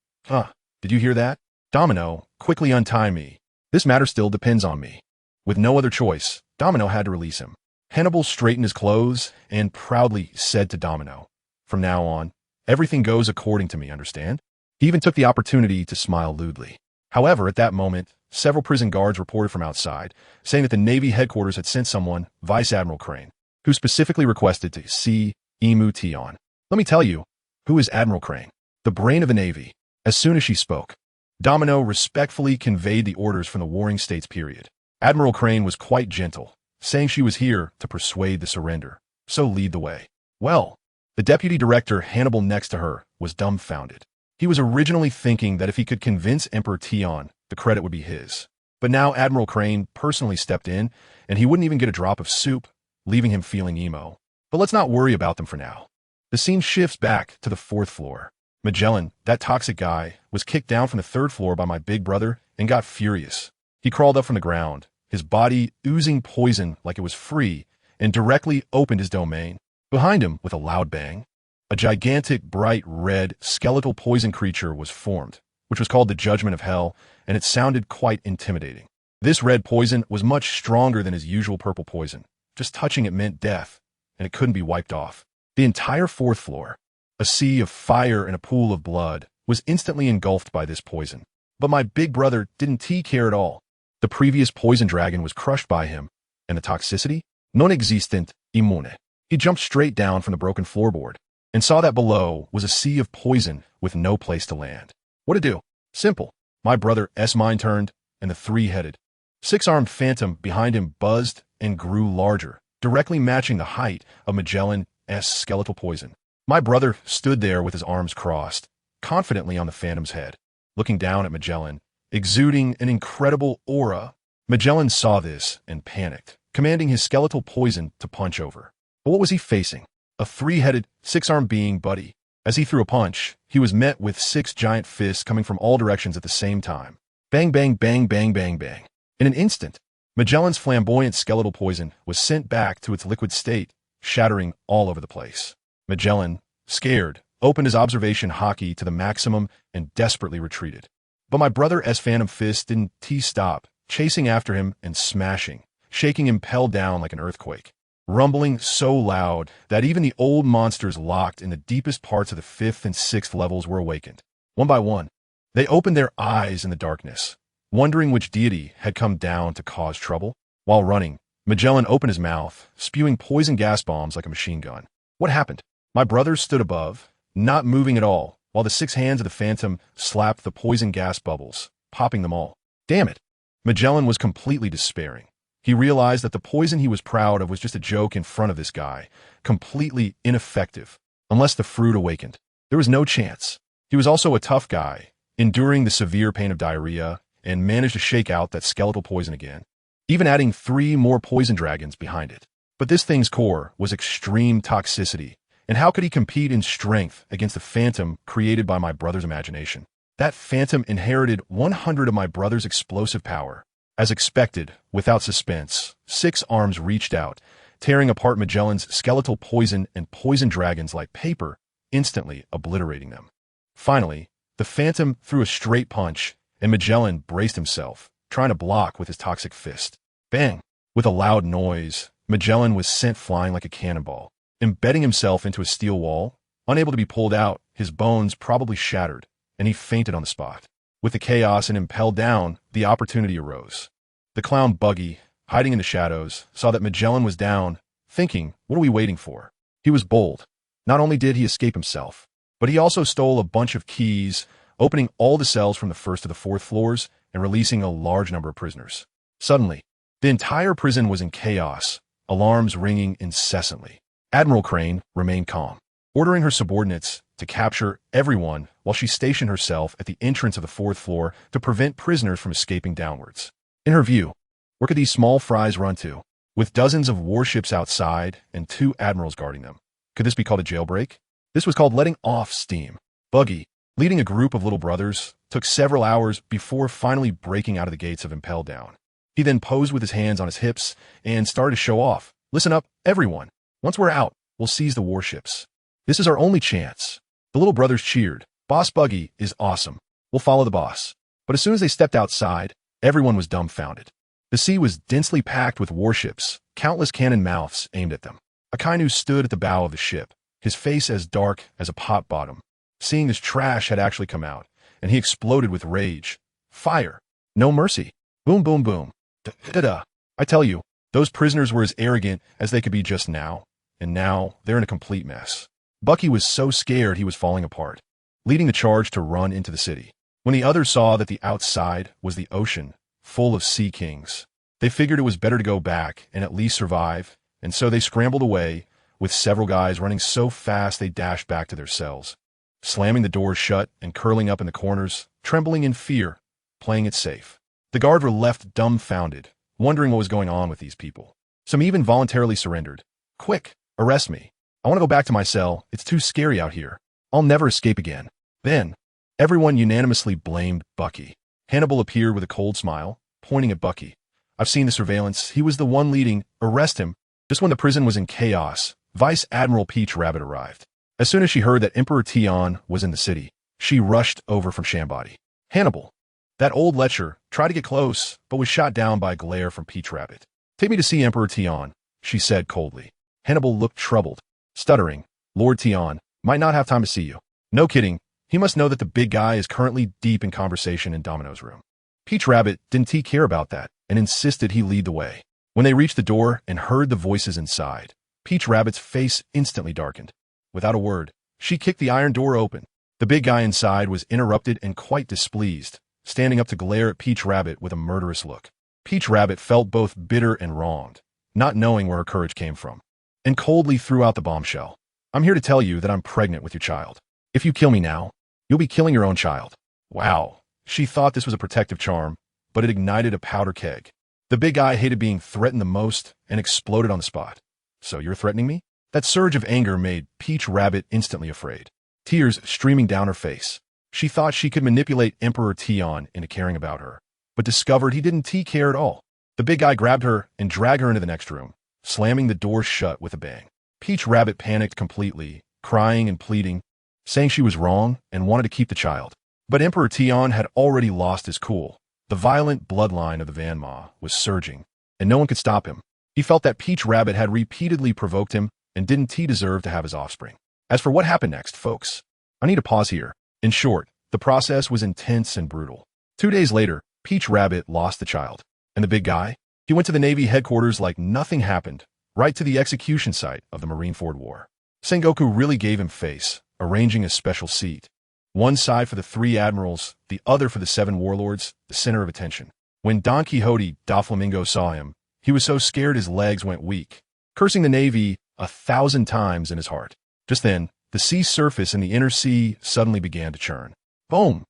Did you hear that? Domino, quickly untie me. This matter still depends on me. With no other choice, Domino had to release him. Hannibal straightened his clothes and proudly said to Domino, "From now on, everything goes according to me, understand?" He even took the opportunity to smile lewdly. However, at that moment, several prison guards reported from outside, saying that the Navy headquarters had sent someone, Vice Admiral Crane, who specifically requested to see Emution. Let me tell you, who is Admiral Crane? The brain of the Navy. As soon as she spoke, Domino respectfully conveyed the orders from the Warring States period. Admiral Crane was quite gentle, saying she was here to persuade the surrender. So lead the way. Well, the deputy director Hannibal next to her was dumbfounded. He was originally thinking that if he could convince Emperor Tion, the credit would be his. But now Admiral Crane personally stepped in, and he wouldn't even get a drop of soup, leaving him feeling emo. But let's not worry about them for now. The scene shifts back to the 4th floor. Magellan, that toxic guy, was kicked down from the 3rd floor by my big brother and got furious. He crawled up from the ground, his body oozing poison like it was free, and directly opened his domain. Behind him, with a loud bang, a gigantic, bright red, skeletal poison creature was formed, which was called the Judgment of Hell, and it sounded quite intimidating. This red poison was much stronger than his usual purple poison. Just touching it meant death, and it couldn't be wiped off. The entire 4th floor, a sea of fire and a pool of blood, was instantly engulfed by this poison. But my big brother didn't care at all. The previous poison dragon was crushed by him, and the toxicity? Non-existent, immune. He jumped straight down from the broken floorboard, and saw that below was a sea of poison with no place to land. What to do? Simple. My brother's mind turned, and the 3-headed, 6-armed phantom behind him buzzed and grew larger, directly matching the height of Magellan's skeletal poison. My brother stood there with his arms crossed, confidently on the phantom's head, looking down at Magellan, exuding an incredible aura. Magellan saw this and panicked, commanding his skeletal poison to punch over. But what was he facing? A 3-headed, 6-armed being, buddy. As he threw a punch, he was met with 6 giant fists coming from all directions at the same time. Bang, bang, bang, bang, bang, bang. In an instant, Magellan's flamboyant skeletal poison was sent back to its liquid state, shattering all over the place. Magellan, scared, opened his observation hockey to the maximum and desperately retreated. But my brother's phantom fist didn't stop, chasing after him and smashing, shaking him pell down like an earthquake, rumbling so loud that even the old monsters locked in the deepest parts of the 5th and 6th levels were awakened. One by one, they opened their eyes in the darkness, wondering which deity had come down to cause trouble. While running, Magellan opened his mouth, spewing poison gas bombs like a machine gun. What happened? My brothers stood above, not moving at all, while the 6 hands of the phantom slapped the poison gas bubbles, popping them all. Damn it! Magellan was completely despairing. He realized that the poison he was proud of was just a joke in front of this guy, completely ineffective, unless the fruit awakened. There was no chance. He was also a tough guy, enduring the severe pain of diarrhea, and managed to shake out that skeletal poison again, even adding 3 more poison dragons behind it. But this thing's core was extreme toxicity, and how could he compete in strength against the phantom created by my brother's imagination? That phantom inherited 100 of my brother's explosive power. As expected, without suspense, 6 arms reached out, tearing apart Magellan's skeletal poison and poison dragons like paper, instantly obliterating them. Finally, the phantom threw a straight punch, and Magellan braced himself, trying to block with his toxic fist. Bang! With a loud noise, Magellan was sent flying like a cannonball, embedding himself into a steel wall. Unable to be pulled out, his bones probably shattered, and he fainted on the spot. With the chaos and impelled down, the opportunity arose. The clown Buggy, hiding in the shadows, saw that Magellan was down, thinking, what are we waiting for? He was bold. Not only did he escape himself, but he also stole a bunch of keys, opening all the cells from the 1st to the 4th floors and releasing a large number of prisoners. Suddenly, the entire prison was in chaos, alarms ringing incessantly. Admiral Crane remained calm, ordering her subordinates to capture everyone while she stationed herself at the entrance of the 4th floor to prevent prisoners from escaping downwards. In her view, where could these small fries run to? With dozens of warships outside and 2 admirals guarding them. Could this be called a jailbreak? This was called letting off steam. Buggy, leading a group of little brothers, took several hours before finally breaking out of the gates of Impel Down. He then posed with his hands on his hips and started to show off. Listen up, everyone. Once we're out, we'll seize the warships. This is our only chance. The little brothers cheered. Boss Buggy is awesome. We'll follow the boss. But as soon as they stepped outside, everyone was dumbfounded. The sea was densely packed with warships, countless cannon mouths aimed at them. Akainu stood at the bow of the ship, his face as dark as a pot bottom. Seeing this trash had actually come out, and he exploded with rage. Fire. No mercy. Boom, boom, boom. Da-da-da. I tell you, those prisoners were as arrogant as they could be just now, and now they're in a complete mess. Bucky was so scared he was falling apart, leading the charge to run into the city. When the others saw that the outside was the ocean, full of sea kings, they figured it was better to go back and at least survive, and so they scrambled away, with several guys running so fast they dashed back to their cells, slamming the doors shut and curling up in the corners, trembling in fear, playing it safe. The guards were left dumbfounded, wondering what was going on with these people. Some even voluntarily surrendered. Quick, arrest me. I want to go back to my cell. It's too scary out here. I'll never escape again. Then, everyone unanimously blamed Bucky. Hannibal appeared with a cold smile, pointing at Bucky. I've seen the surveillance. He was the one leading. Arrest him. Just when the prison was in chaos, Vice Admiral Peach Rabbit arrived. As soon as she heard that Emperor Tion was in the city, she rushed over from Shambody. Hannibal, that old lecher, tried to get close, but was shot down by a glare from Peach Rabbit. Take me to see Emperor Tion, she said coldly. Hannibal looked troubled, stuttering. Lord Tion might not have time to see you. No kidding. He must know that the big guy is currently deep in conversation in Domino's room. Peach Rabbit didn't care about that and insisted he lead the way. When they reached the door and heard the voices inside, Peach Rabbit's face instantly darkened. Without a word, she kicked the iron door open. The big guy inside was interrupted and quite displeased, standing up to glare at Peach Rabbit with a murderous look. Peach Rabbit felt both bitter and wronged, not knowing where her courage came from, and coldly threw out the bombshell. I'm here to tell you that I'm pregnant with your child. If you kill me now, you'll be killing your own child. Wow. She thought this was a protective charm, but it ignited a powder keg. The big guy hated being threatened the most and exploded on the spot. So you're threatening me? That surge of anger made Peach Rabbit instantly afraid, tears streaming down her face. She thought she could manipulate Emperor Tion into caring about her, but discovered he didn't care at all. The big guy grabbed her and dragged her into the next room, slamming the door shut with a bang. Peach Rabbit panicked completely, crying and pleading, saying she was wrong and wanted to keep the child. But Emperor Tion had already lost his cool. The violent bloodline of the Fanma was surging, and no one could stop him. He felt that Peach Rabbit had repeatedly provoked him and didn't deserve to have his offspring. As for what happened next, folks, I need to pause here. In short, the process was intense and brutal. 2 days later, Peach Rabbit lost the child. And the big guy? He went to the Navy headquarters like nothing happened, right to the execution site of the Marineford War. Sengoku really gave him face, arranging a special seat. One side for the three admirals, the other for the seven warlords, the center of attention. When Don Quixote da Flamingo saw him, he was so scared his legs went weak, cursing the Navy 1,000 times in his heart. Just then, the sea surface in the inner sea suddenly began to churn. Boom!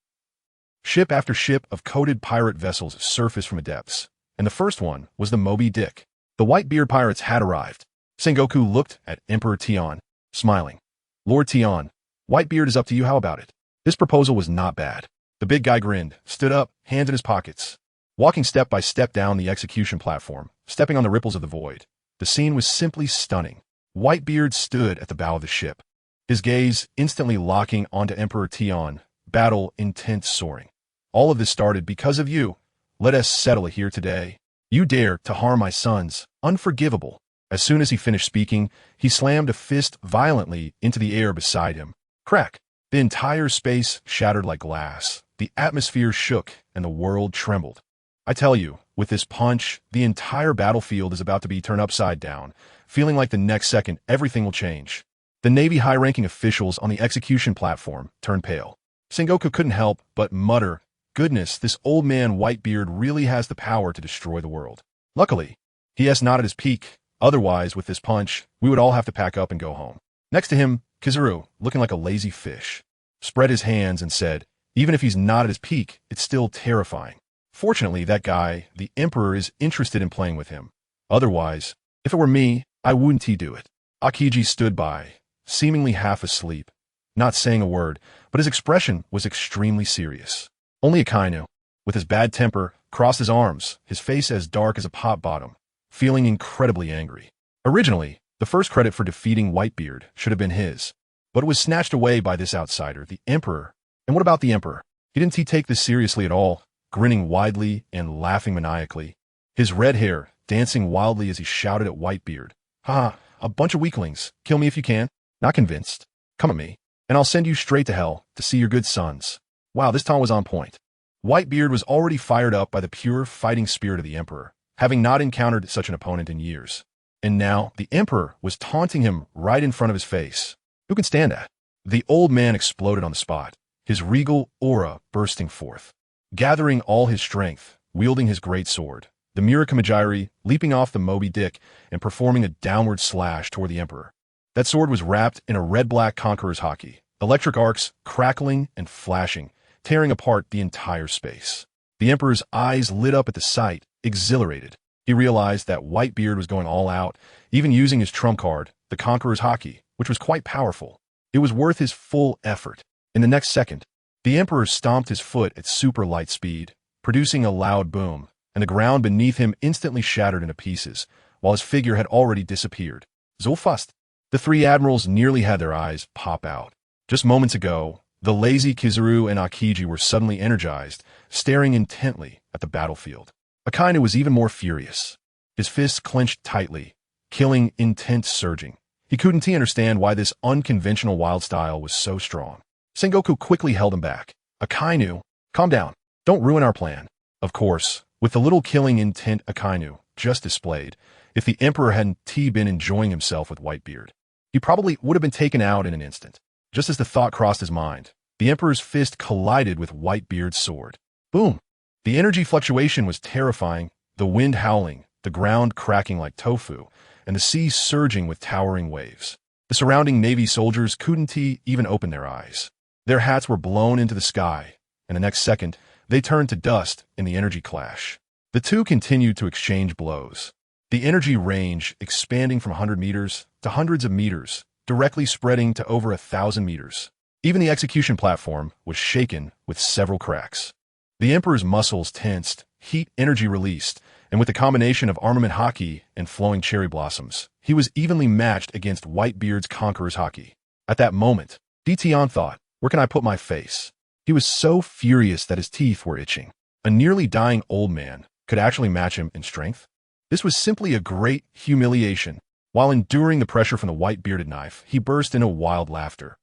Ship after ship of coated pirate vessels surfaced from the depths, and the first one was the Moby Dick. The Whitebeard pirates had arrived. Sengoku looked at Emperor Tion, smiling. Lord Tion, Whitebeard is up to you, how about it? This proposal was not bad. The big guy grinned, stood up, hands in his pockets. Walking step by step down the execution platform, stepping on the ripples of the void. The scene was simply stunning. Whitebeard stood at the bow of the ship, his gaze instantly locking onto Emperor Tion, battle intent soaring. All of this started because of you. Let us settle it here today. You dare to harm my sons. Unforgivable. As soon as he finished speaking, he slammed a fist violently into the air beside him. Crack! The entire space shattered like glass. The atmosphere shook and the world trembled. I tell you, with this punch, the entire battlefield is about to be turned upside down, feeling like the next second everything will change. The Navy high-ranking officials on the execution platform turned pale. Sengoku couldn't help but mutter, goodness, this old man Whitebeard really has the power to destroy the world. Luckily, he is not at his peak. Otherwise, with this punch, we would all have to pack up and go home. Next to him, Kizaru, looking like a lazy fish, spread his hands and said, even if he's not at his peak, it's still terrifying. Fortunately, that guy, the Emperor, is interested in playing with him. Otherwise, if it were me, I wouldn't do it. Akiji stood by, seemingly half asleep, not saying a word, but his expression was extremely serious. Only Akainu, with his bad temper, crossed his arms, his face as dark as a pot bottom, feeling incredibly angry. Originally, the first credit for defeating Whitebeard should have been his, but it was snatched away by this outsider, the Emperor. And what about the Emperor? Didn't he take this seriously at all, grinning widely and laughing maniacally, his red hair dancing wildly as he shouted at Whitebeard, "Ha, a bunch of weaklings, kill me if you can. Not convinced? Come at me, and I'll send you straight to hell to see your good sons." Wow, this taunt was on point. Whitebeard was already fired up by the pure fighting spirit of the Emperor, having not encountered such an opponent in years. And now, the Emperor was taunting him right in front of his face. Who can stand that? The old man exploded on the spot, his regal aura bursting forth. Gathering all his strength, wielding his great sword, the Mirakamajiri leaping off the Moby Dick and performing a downward slash toward the Emperor. That sword was wrapped in a red-black conqueror's hockey, electric arcs crackling and flashing, tearing apart the entire space. The Emperor's eyes lit up at the sight, exhilarated. He realized that Whitebeard was going all out, even using his trump card, the conqueror's hockey, which was quite powerful. It was worth his full effort. In the next second, the Emperor stomped his foot at super light speed, producing a loud boom, and the ground beneath him instantly shattered into pieces, while his figure had already disappeared. So fast. The three admirals nearly had their eyes pop out. Just moments ago, the lazy Kizaru and Akiji were suddenly energized, staring intently at the battlefield. Akainu was even more furious. His fists clenched tightly, killing intent surging. He couldn't understand why this unconventional wild style was so strong. Sengoku quickly held him back. Akainu, calm down. Don't ruin our plan. Of course, with the little killing intent Akainu just displayed, if the Emperor hadn't been enjoying himself with Whitebeard, he probably would have been taken out in an instant. Just as the thought crossed his mind, the Emperor's fist collided with Whitebeard's sword. Boom! The energy fluctuation was terrifying, the wind howling, the ground cracking like tofu, and the sea surging with towering waves. The surrounding Navy soldiers couldn't even open their eyes. Their hats were blown into the sky, and the next second, they turned to dust in the energy clash. The two continued to exchange blows, the energy range expanding from 100 meters to hundreds of meters, directly spreading to over 1,000 meters. Even the execution platform was shaken with several cracks. The Emperor's muscles tensed, heat energy released, and with the combination of armament hockey and flowing cherry blossoms, he was evenly matched against Whitebeard's conqueror's hockey. At that moment, Tion thought, where can I put my face? He was so furious that his teeth were itching. A nearly dying old man could actually match him in strength. This was simply a great humiliation. While enduring the pressure from the white-bearded knife, he burst into wild laughter.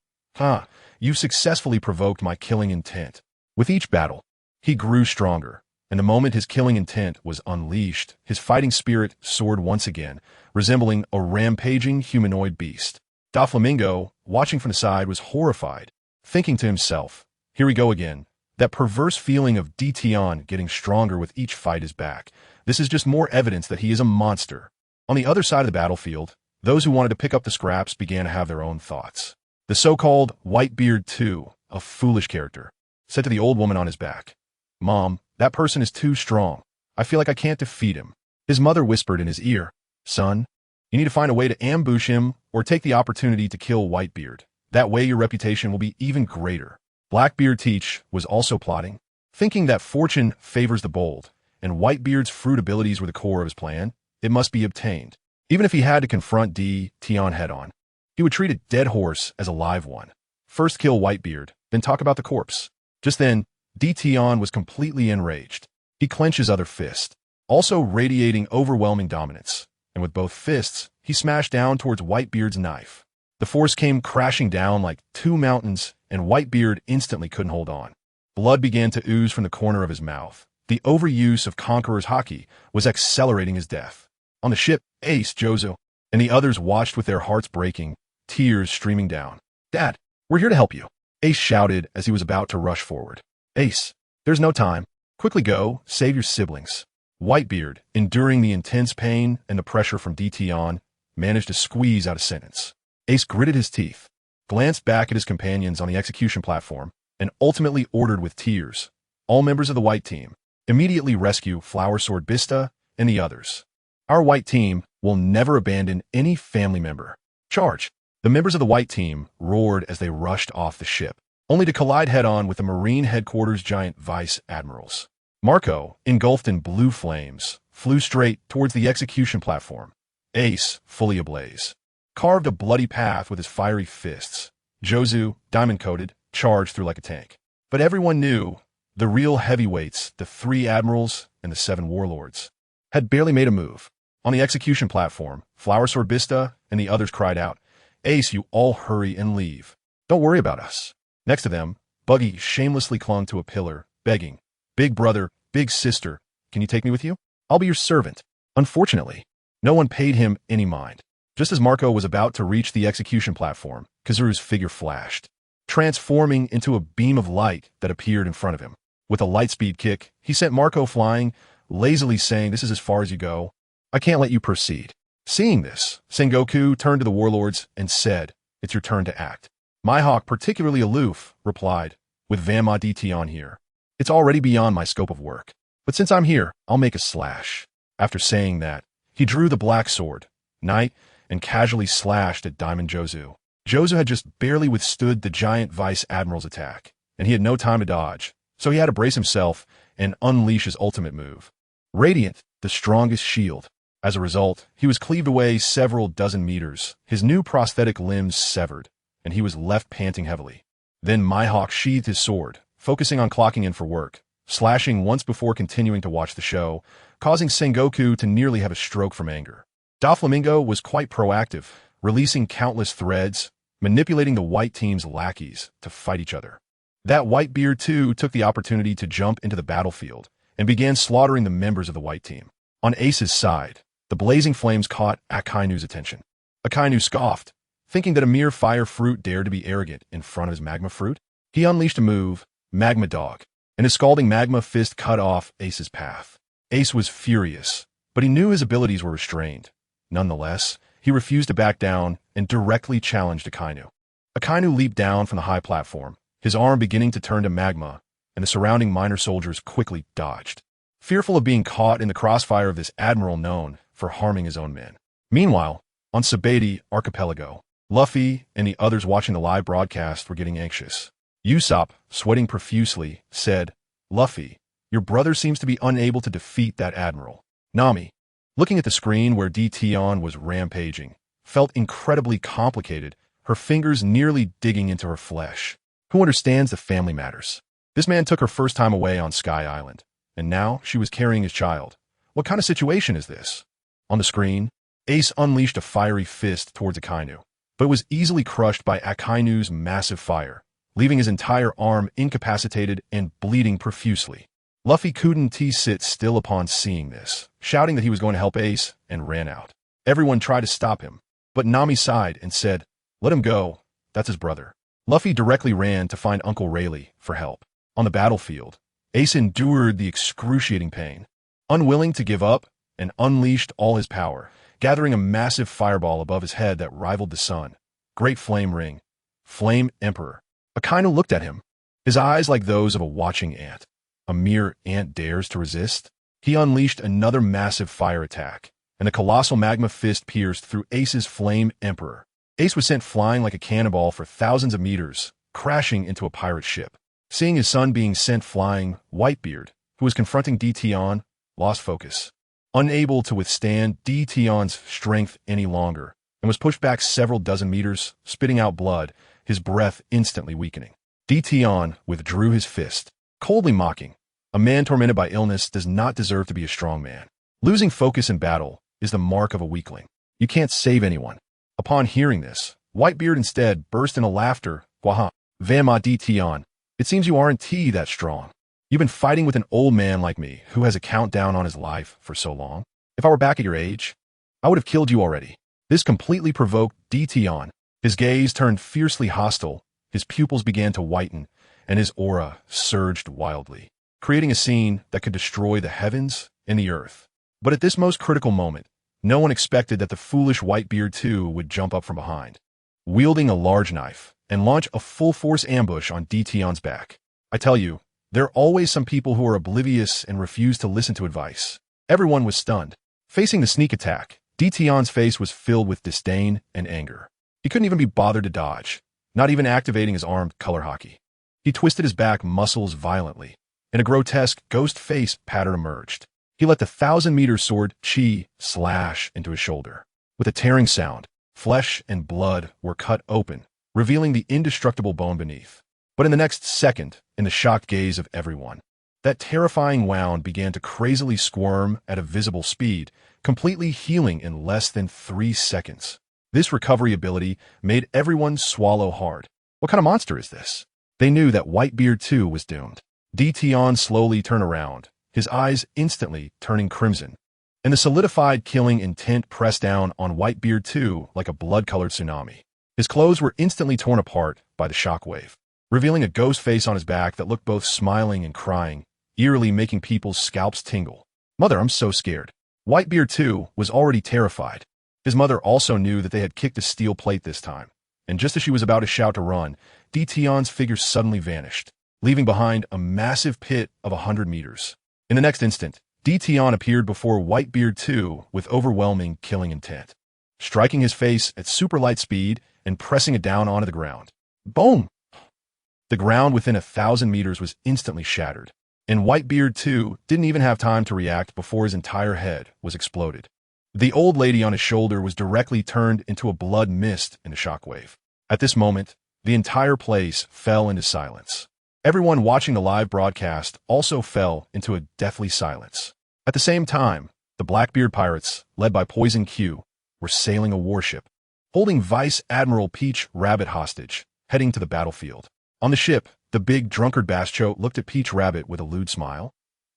You've successfully provoked my killing intent. With each battle, he grew stronger, and the moment his killing intent was unleashed, his fighting spirit soared once again, resembling a rampaging humanoid beast. Doflamingo, watching from the side, was horrified, thinking to himself, here we go again. That perverse feeling of Tion getting stronger with each fight is back. This is just more evidence that he is a monster. On the other side of the battlefield, those who wanted to pick up the scraps began to have their own thoughts. The so-called Whitebeard too, a foolish character, said to the old woman on his back, "Mom, that person is too strong. I feel like I can't defeat him." His mother whispered in his ear, "Son, you need to find a way to ambush him or take the opportunity to kill Whitebeard. That way your reputation will be even greater." Blackbeard Teach was also plotting, thinking that fortune favors the bold, and Whitebeard's fruit abilities were the core of his plan. It must be obtained. Even if he had to confront Tion head-on, he would treat a dead horse as a live one. First kill Whitebeard, then talk about the corpse. Just then, Tion was completely enraged. He clenched his other fist, also radiating overwhelming dominance, and with both fists, he smashed down towards Whitebeard's knife. The force came crashing down like two mountains, and Whitebeard instantly couldn't hold on. Blood began to ooze from the corner of his mouth. The overuse of Conqueror's Haki was accelerating his death. On the ship, Ace, Jozo, and the others watched with their hearts breaking, tears streaming down. "Dad, we're here to help you," Ace shouted as he was about to rush forward. "Ace, there's no time. Quickly go, save your siblings." Whitebeard, enduring the intense pain and the pressure from Tion, managed to squeeze out a sentence. Ace gritted his teeth, glanced back at his companions on the execution platform, and ultimately ordered with tears, "All members of the white team, immediately rescue Flower Sword Bista and the others. Our white team will never abandon any family member. Charge!" The members of the white team roared as they rushed off the ship, only to collide head-on with the Marine Headquarters giant vice admirals. Marco, engulfed in blue flames, flew straight towards the execution platform. Ace, fully ablaze, carved a bloody path with his fiery fists. Jozu, diamond-coated, charged through like a tank. But everyone knew the real heavyweights, the 3 admirals and the 7 warlords, had barely made a move. On the execution platform, Flower Sword Bista and the others cried out, "Ace, you all hurry and leave. Don't worry about us." Next to them, Buggy shamelessly clung to a pillar, begging, "Big brother, big sister, can you take me with you? I'll be your servant." Unfortunately, no one paid him any mind. Just as Marco was about to reach the execution platform, Kazuru's figure flashed, transforming into a beam of light that appeared in front of him. With a lightspeed kick, he sent Marco flying, lazily saying, "This is as far as you go. I can't let you proceed." Seeing this, Sengoku turned to the warlords and said, "It's your turn to act." Mihawk, particularly aloof, replied, "With Fanma Tion here, it's already beyond my scope of work. But since I'm here, I'll make a slash." After saying that, he drew the black sword, Knight, and casually slashed at Diamond Jozu. Jozu had just barely withstood the giant vice admiral's attack, and he had no time to dodge, so he had to brace himself and unleash his ultimate move. Radiant, the strongest shield. As a result, he was cleaved away several dozen meters, his new prosthetic limbs severed, and he was left panting heavily. Then Mihawk sheathed his sword, focusing on clocking in for work, slashing once before continuing to watch the show, causing Sengoku to nearly have a stroke from anger. Doflamingo was quite proactive, releasing countless threads, manipulating the white team's lackeys to fight each other. That Whitebeard too took the opportunity to jump into the battlefield and began slaughtering the members of the white team. On Ace's side, the blazing flames caught Akainu's attention. Akainu scoffed, thinking that a mere fire fruit dared to be arrogant in front of his magma fruit. He unleashed a move, Magma Dog, and his scalding magma fist cut off Ace's path. Ace was furious, but he knew his abilities were restrained. Nonetheless, he refused to back down and directly challenged Akainu. Akainu leaped down from the high platform, his arm beginning to turn to magma, and the surrounding minor soldiers quickly dodged, fearful of being caught in the crossfire of this admiral known for harming his own men. Meanwhile, on Sabeti Archipelago, Luffy and the others watching the live broadcast were getting anxious. Usopp, sweating profusely, said, "Luffy, your brother seems to be unable to defeat that admiral." Nami, looking at the screen where Tion was rampaging, felt incredibly complicated, her fingers nearly digging into her flesh. Who understands the family matters? This man took her first time away on Sky Island, and now she was carrying his child. What kind of situation is this? On the screen, Ace unleashed a fiery fist towards Akainu, but was easily crushed by Akainu's massive fire, leaving his entire arm incapacitated and bleeding profusely. Luffy couldn't sit still upon seeing this, shouting that he was going to help Ace, and ran out. Everyone tried to stop him, but Nami sighed and said, Let him go. That's his brother. Luffy directly ran to find Uncle Rayleigh for help. On the battlefield, Ace endured the excruciating pain. Unwilling to give up, and unleashed all his power, gathering a massive fireball above his head that rivaled the sun. Great Flame Ring. Flame Emperor. Akainu looked at him, his eyes like those of a watching ant. A mere ant dares to resist? He unleashed another massive fire attack, and the colossal magma fist pierced through Ace's Flame Emperor. Ace was sent flying like a cannonball for thousands of meters, crashing into a pirate ship. Seeing his son being sent flying, Whitebeard, who was confronting D-Tion, lost focus. Unable to withstand D-Tion's strength any longer, and was pushed back several dozen meters, spitting out blood, his breath instantly weakening. D-Tion withdrew his fist, coldly mocking. A man tormented by illness does not deserve to be a strong man. Losing focus in battle is the mark of a weakling. You can't save anyone. Upon hearing this, Whitebeard instead burst into laughter. Gwaha, Fanma D-Tion, it seems you aren't that strong. You've been fighting with an old man like me who has a countdown on his life for so long. If I were back at your age, I would have killed you already. This completely provoked D-Tion. His gaze turned fiercely hostile, his pupils began to whiten, and his aura surged wildly, creating a scene that could destroy the heavens and the earth. But at this most critical moment, no one expected that the foolish Whitebeard too would jump up from behind, wielding a large knife, and launch a full-force ambush on D-Tion's back. I tell you, there are always some people who are oblivious and refuse to listen to advice. Everyone was stunned. Facing the sneak attack, D-Tion's face was filled with disdain and anger. He couldn't even be bothered to dodge, not even activating his armed color hockey. He twisted his back muscles violently, and a grotesque ghost face pattern emerged. He let the 1,000-meter sword Chi slash into his shoulder. With a tearing sound, flesh and blood were cut open, revealing the indestructible bone beneath. But in the next second, in the shocked gaze of everyone, that terrifying wound began to crazily squirm at a visible speed, completely healing in less than 3 seconds. This recovery ability made everyone swallow hard. What kind of monster is this? They knew that Whitebeard too was doomed. D-Tion slowly turned around, his eyes instantly turning crimson, and the solidified killing intent pressed down on Whitebeard too like a blood-colored tsunami. His clothes were instantly torn apart by the shockwave, revealing a ghost face on his back that looked both smiling and crying, eerily making people's scalps tingle. Mother, I'm so scared. Whitebeard too was already terrified. His mother also knew that they had kicked a steel plate this time, and just as she was about to shout to run, D-Tion's figure suddenly vanished, leaving behind a massive pit of 100 meters. In the next instant, D-Tion appeared before Whitebeard too with overwhelming killing intent, striking his face at super light speed and pressing it down onto the ground. Boom! The ground within 1,000 meters was instantly shattered, and Whitebeard too didn't even have time to react before his entire head was exploded. The old lady on his shoulder was directly turned into a blood mist in the shockwave. At this moment, the entire place fell into silence. Everyone watching the live broadcast also fell into a deathly silence. At the same time, the Blackbeard pirates, led by Poison Q, were sailing a warship, holding Vice Admiral Peach Rabbit hostage, heading to the battlefield. On the ship, the big drunkard Bascho looked at Peach Rabbit with a lewd smile.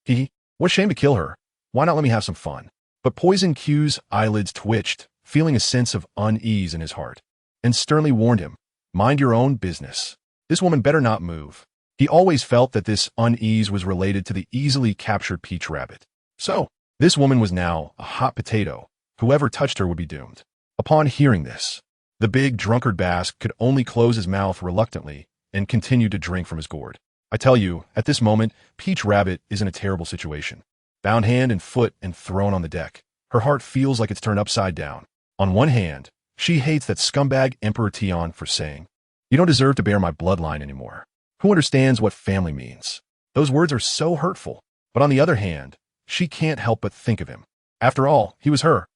What a shame to kill her. Why not let me have some fun? But Poison Q's eyelids twitched, feeling a sense of unease in his heart, and sternly warned him, mind your own business. This woman better not move. He always felt that this unease was related to the easily captured Peach Rabbit. So, this woman was now a hot potato. Whoever touched her would be doomed. Upon hearing this, the big drunkard Bass could only close his mouth reluctantly and continued to drink from his gourd. I tell you, at this moment, Peach Rabbit is in a terrible situation. Bound hand and foot and thrown on the deck, her heart feels like it's turned upside down. On one hand, she hates that scumbag Emperor Tion for saying, "You don't deserve to bear my bloodline anymore." Who understands what family means? Those words are so hurtful. But on the other hand, she can't help but think of him. After all, he was her,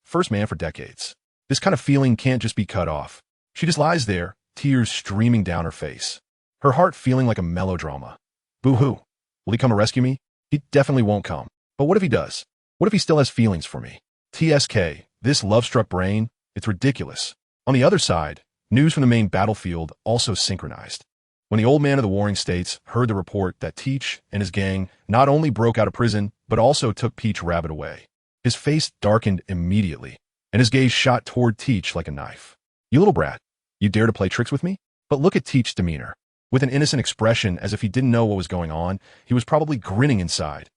first man for decades. This kind of feeling can't just be cut off. She just lies there, tears streaming down her face, her heart feeling like a melodrama. Boo-hoo. Will he come to rescue me? He definitely won't come. But what if he does? What if he still has feelings for me? TSK, this love-struck brain, it's ridiculous. On the other side, news from the main battlefield also synchronized. When the old man of the Warring States heard the report that Teach and his gang not only broke out of prison, but also took Peach Rabbit away, his face darkened immediately, and his gaze shot toward Teach like a knife. "You little brat, You dare to play tricks with me? But look at Teach's demeanor. With an innocent expression as if he didn't know what was going on, he was probably grinning inside.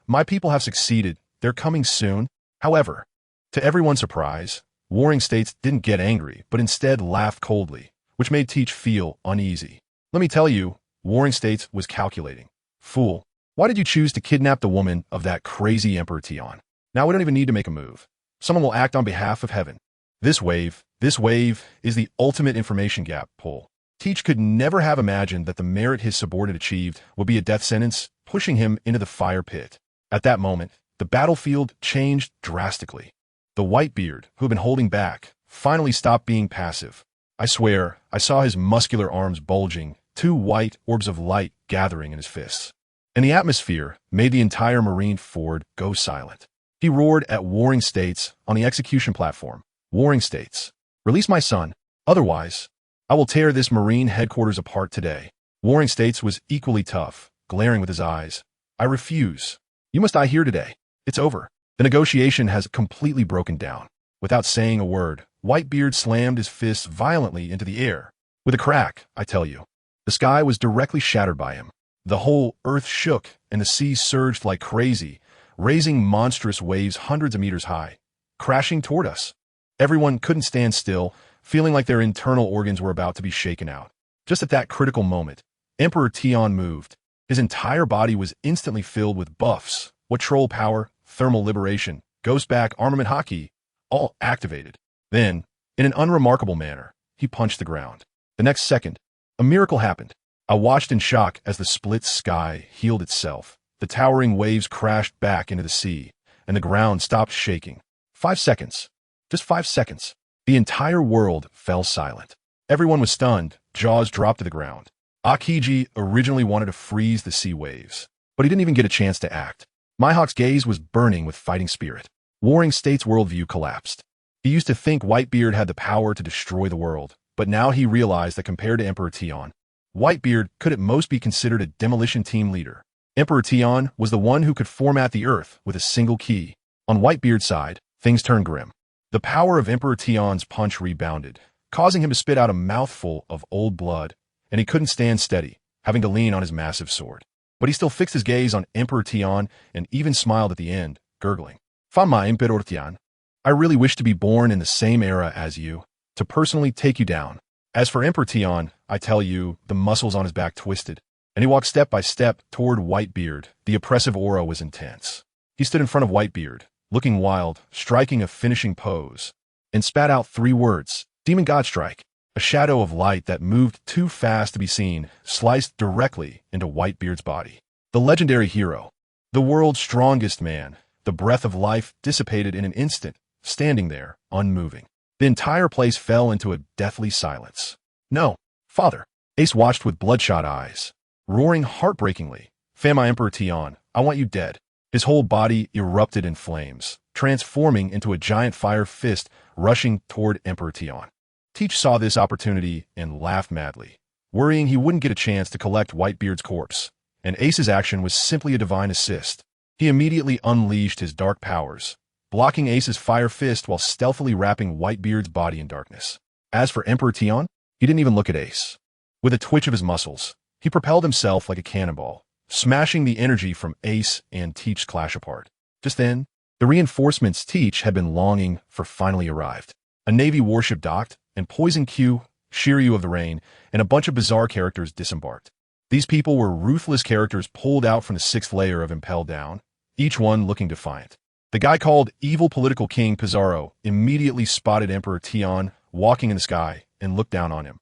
My people have succeeded. They're coming soon. However, to everyone's surprise, Warring States didn't get angry, but instead laughed coldly, which made Teach feel uneasy. Let me tell you, Warring States was calculating. Fool, why did you choose to kidnap the woman of that crazy Emperor Tion? Now we don't even need to make a move. Someone will act on behalf of heaven. This wave is the ultimate information gap pull. Teach could never have imagined that the merit his subordinate achieved would be a death sentence, pushing him into the fire pit. At that moment, the battlefield changed drastically. The Whitebeard, who had been holding back, finally stopped being passive. I swear, I saw his muscular arms bulging, two white orbs of light gathering in his fists. And the atmosphere made the entire Marine Ford go silent. He roared at Warring States on the execution platform. Warring States, release my son. Otherwise, I will tear this Marine headquarters apart today. Warring States was equally tough, glaring with his eyes. I refuse. You must die here today. It's over. The negotiation has completely broken down. Without saying a word, Whitebeard slammed his fists violently into the air. With a crack, I tell you. The sky was directly shattered by him. The whole earth shook and the sea surged like crazy, raising monstrous waves hundreds of meters high, crashing toward us. Everyone couldn't stand still, feeling like their internal organs were about to be shaken out. Just at that critical moment, Emperor Tion moved. His entire body was instantly filled with buffs. What troll power, thermal liberation, ghost back, armament hockey, all activated. Then, in an unremarkable manner, he punched the ground. The next second, a miracle happened. I watched in shock as the split sky healed itself. The towering waves crashed back into the sea, and the ground stopped shaking. 5 seconds. Just 5 seconds. The entire world fell silent. Everyone was stunned, jaws dropped to the ground. Akiji originally wanted to freeze the sea waves, but he didn't even get a chance to act. Mihawk's gaze was burning with fighting spirit. Warring States' worldview collapsed. He used to think Whitebeard had the power to destroy the world, but now he realized that compared to Emperor Tion, Whitebeard could at most be considered a demolition team leader. Emperor Tion was the one who could format the earth with a single key. On Whitebeard's side, things turned grim. The power of Emperor Tion's punch rebounded, causing him to spit out a mouthful of old blood, and he couldn't stand steady, having to lean on his massive sword. But he still fixed his gaze on Emperor Tion and even smiled at the end, gurgling. Fanma, Emperor Tion. I really wish to be born in the same era as you, to personally take you down. As for Emperor Tion, I tell you, the muscles on his back twisted, and he walked step by step toward Whitebeard. The oppressive aura was intense. He stood in front of Whitebeard, looking wild, striking a finishing pose, and spat out 3 words, Demon God Strike. A shadow of light that moved too fast to be seen sliced directly into Whitebeard's body. The legendary hero, the world's strongest man, the breath of life dissipated in an instant, standing there, unmoving. The entire place fell into a deathly silence. No, father. Ace watched with bloodshot eyes, roaring heartbreakingly. Fanma, Emperor Tion, I want you dead. His whole body erupted in flames, transforming into a giant fire fist rushing toward Emperor Tion. Teach saw this opportunity and laughed madly, worrying he wouldn't get a chance to collect Whitebeard's corpse, and Ace's action was simply a divine assist. He immediately unleashed his dark powers, blocking Ace's fire fist while stealthily wrapping Whitebeard's body in darkness. As for Emperor Tion, he didn't even look at Ace. With a twitch of his muscles, he propelled himself like a cannonball, smashing the energy from Ace and Teach's clash apart. Just then, the reinforcements Teach had been longing for finally arrived. A Navy warship docked, and Poison Q, Shiryu of the Rain, and a bunch of bizarre characters disembarked. These people were ruthless characters pulled out from the 6th layer of Impel Down, each one looking defiant. The guy called Evil Political King Pizarro immediately spotted Emperor Tion walking in the sky and looked down on him.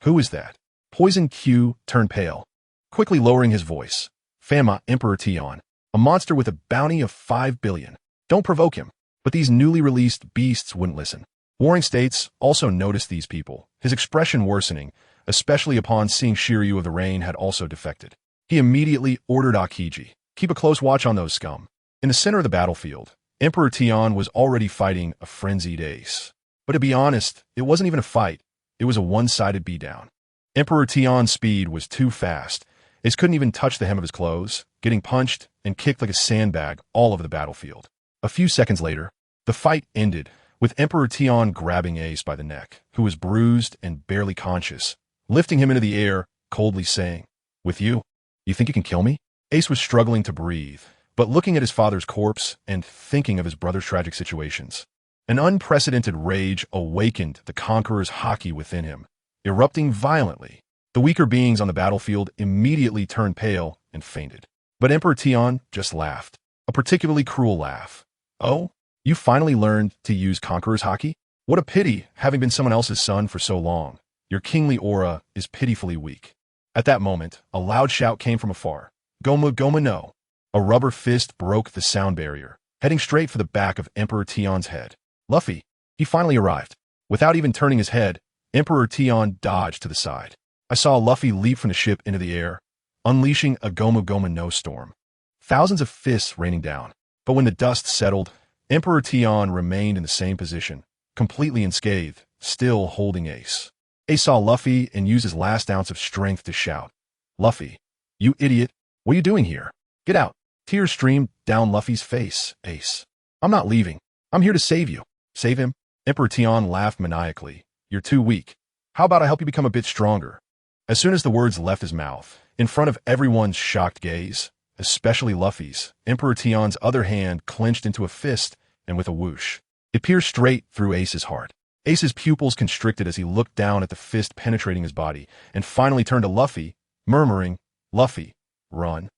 Who is that? Poison Q turned pale, quickly lowering his voice. Fanma, Emperor Tion, a monster with a bounty of 5 billion. Don't provoke him. But these newly released beasts wouldn't listen. Warring States also noticed these people, his expression worsening, especially upon seeing Shiryu of the Rain had also defected. He immediately ordered Akiji, keep a close watch on those scum. In the center of the battlefield, Emperor Tion was already fighting a frenzied Ace. But to be honest, it wasn't even a fight, it was a one-sided beatdown. Emperor Tion's speed was too fast. Ace couldn't even touch the hem of his clothes, getting punched and kicked like a sandbag all over the battlefield. A few seconds later, the fight ended, with Emperor Tian grabbing Ace by the neck, who was bruised and barely conscious, lifting him into the air, coldly saying, "With you? You think you can kill me?" Ace was struggling to breathe, but looking at his father's corpse and thinking of his brother's tragic situations. An unprecedented rage awakened the conqueror's haki within him, erupting violently. The weaker beings on the battlefield immediately turned pale and fainted. But Emperor Tian just laughed, a particularly cruel laugh. "Oh, you finally learned to use conqueror's haki? What a pity, having been someone else's son for so long. Your kingly aura is pitifully weak." At that moment, a loud shout came from afar. "Goma Goma no!" A rubber fist broke the sound barrier, heading straight for the back of Emperor Tian's head. Luffy, he finally arrived. Without even turning his head, Emperor Tian dodged to the side. I saw Luffy leap from the ship into the air, unleashing a Goma Goma no storm. Thousands of fists raining down. But when the dust settled, Emperor Tian remained in the same position, completely unscathed, still holding Ace. Ace saw Luffy and used his last ounce of strength to shout, "Luffy, you idiot, what are you doing here? Get out." Tears streamed down Luffy's face. "Ace, I'm not leaving. I'm here to save you." "Save him?" Emperor Tian laughed maniacally. "You're too weak. How about I help you become a bit stronger?" As soon as the words left his mouth, in front of everyone's shocked gaze, especially Luffy's, Emperor Tian's other hand clenched into a fist, and with a whoosh, it pierced straight through Ace's heart. Ace's pupils constricted as he looked down at the fist penetrating his body, and finally turned to Luffy, murmuring, "Luffy, run.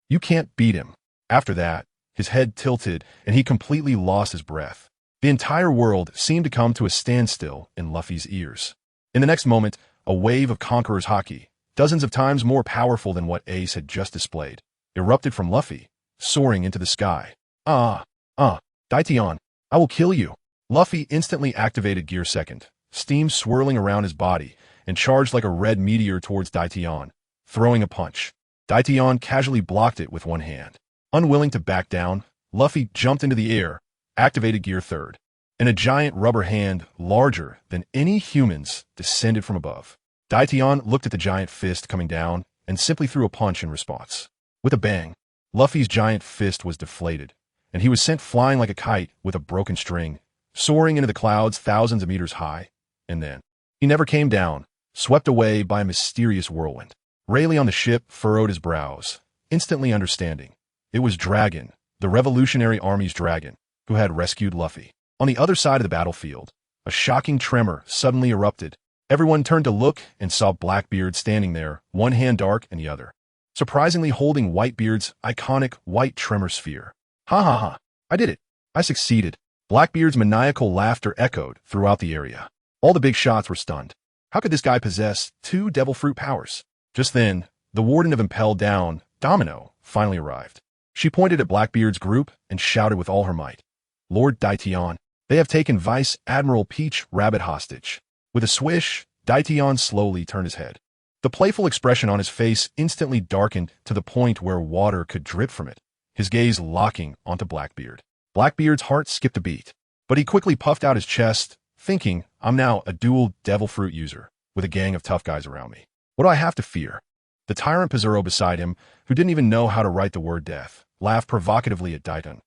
You can't beat him." After that, his head tilted, and he completely lost his breath. The entire world seemed to come to a standstill in Luffy's ears. In the next moment, a wave of Conqueror's haki, dozens of times more powerful than what Ace had just displayed, erupted from Luffy, soaring into the sky. Daitian, I will kill you." Luffy instantly activated Gear Second, steam swirling around his body, and charged like a red meteor towards Daitian, throwing a punch. Daitian casually blocked it with one hand. Unwilling to back down, Luffy jumped into the air, activated Gear Third, and a giant rubber hand larger than any human's descended from above. Daitian looked at the giant fist coming down and simply threw a punch in response. With a bang, Luffy's giant fist was deflated, and he was sent flying like a kite with a broken string, soaring into the clouds thousands of meters high, and then he never came down, swept away by a mysterious whirlwind. Rayleigh on the ship furrowed his brows, instantly understanding. It was Dragon, the Revolutionary Army's dragon, who had rescued Luffy. On the other side of the battlefield, a shocking tremor suddenly erupted. Everyone turned to look and saw Blackbeard standing there, one hand dark and the other, surprisingly holding Whitebeard's iconic white tremor sphere. "Ha ha ha, I did it. I succeeded." Blackbeard's maniacal laughter echoed throughout the area. All the big shots were stunned. How could this guy possess two devil fruit powers? Just then, the Warden of Impel Down, Domino, finally arrived. She pointed at Blackbeard's group and shouted with all her might, "Lord Daitian, they have taken Vice Admiral Peach Rabbit hostage." With a swish, Daitian slowly turned his head. The playful expression on his face instantly darkened to the point where water could drip from it, his gaze locking onto Blackbeard. Blackbeard's heart skipped a beat, but he quickly puffed out his chest, thinking, "I'm now a dual devil fruit user, with a gang of tough guys around me. What do I have to fear?" The tyrant Pizarro beside him, who didn't even know how to write the word death, laughed provocatively at Daitian.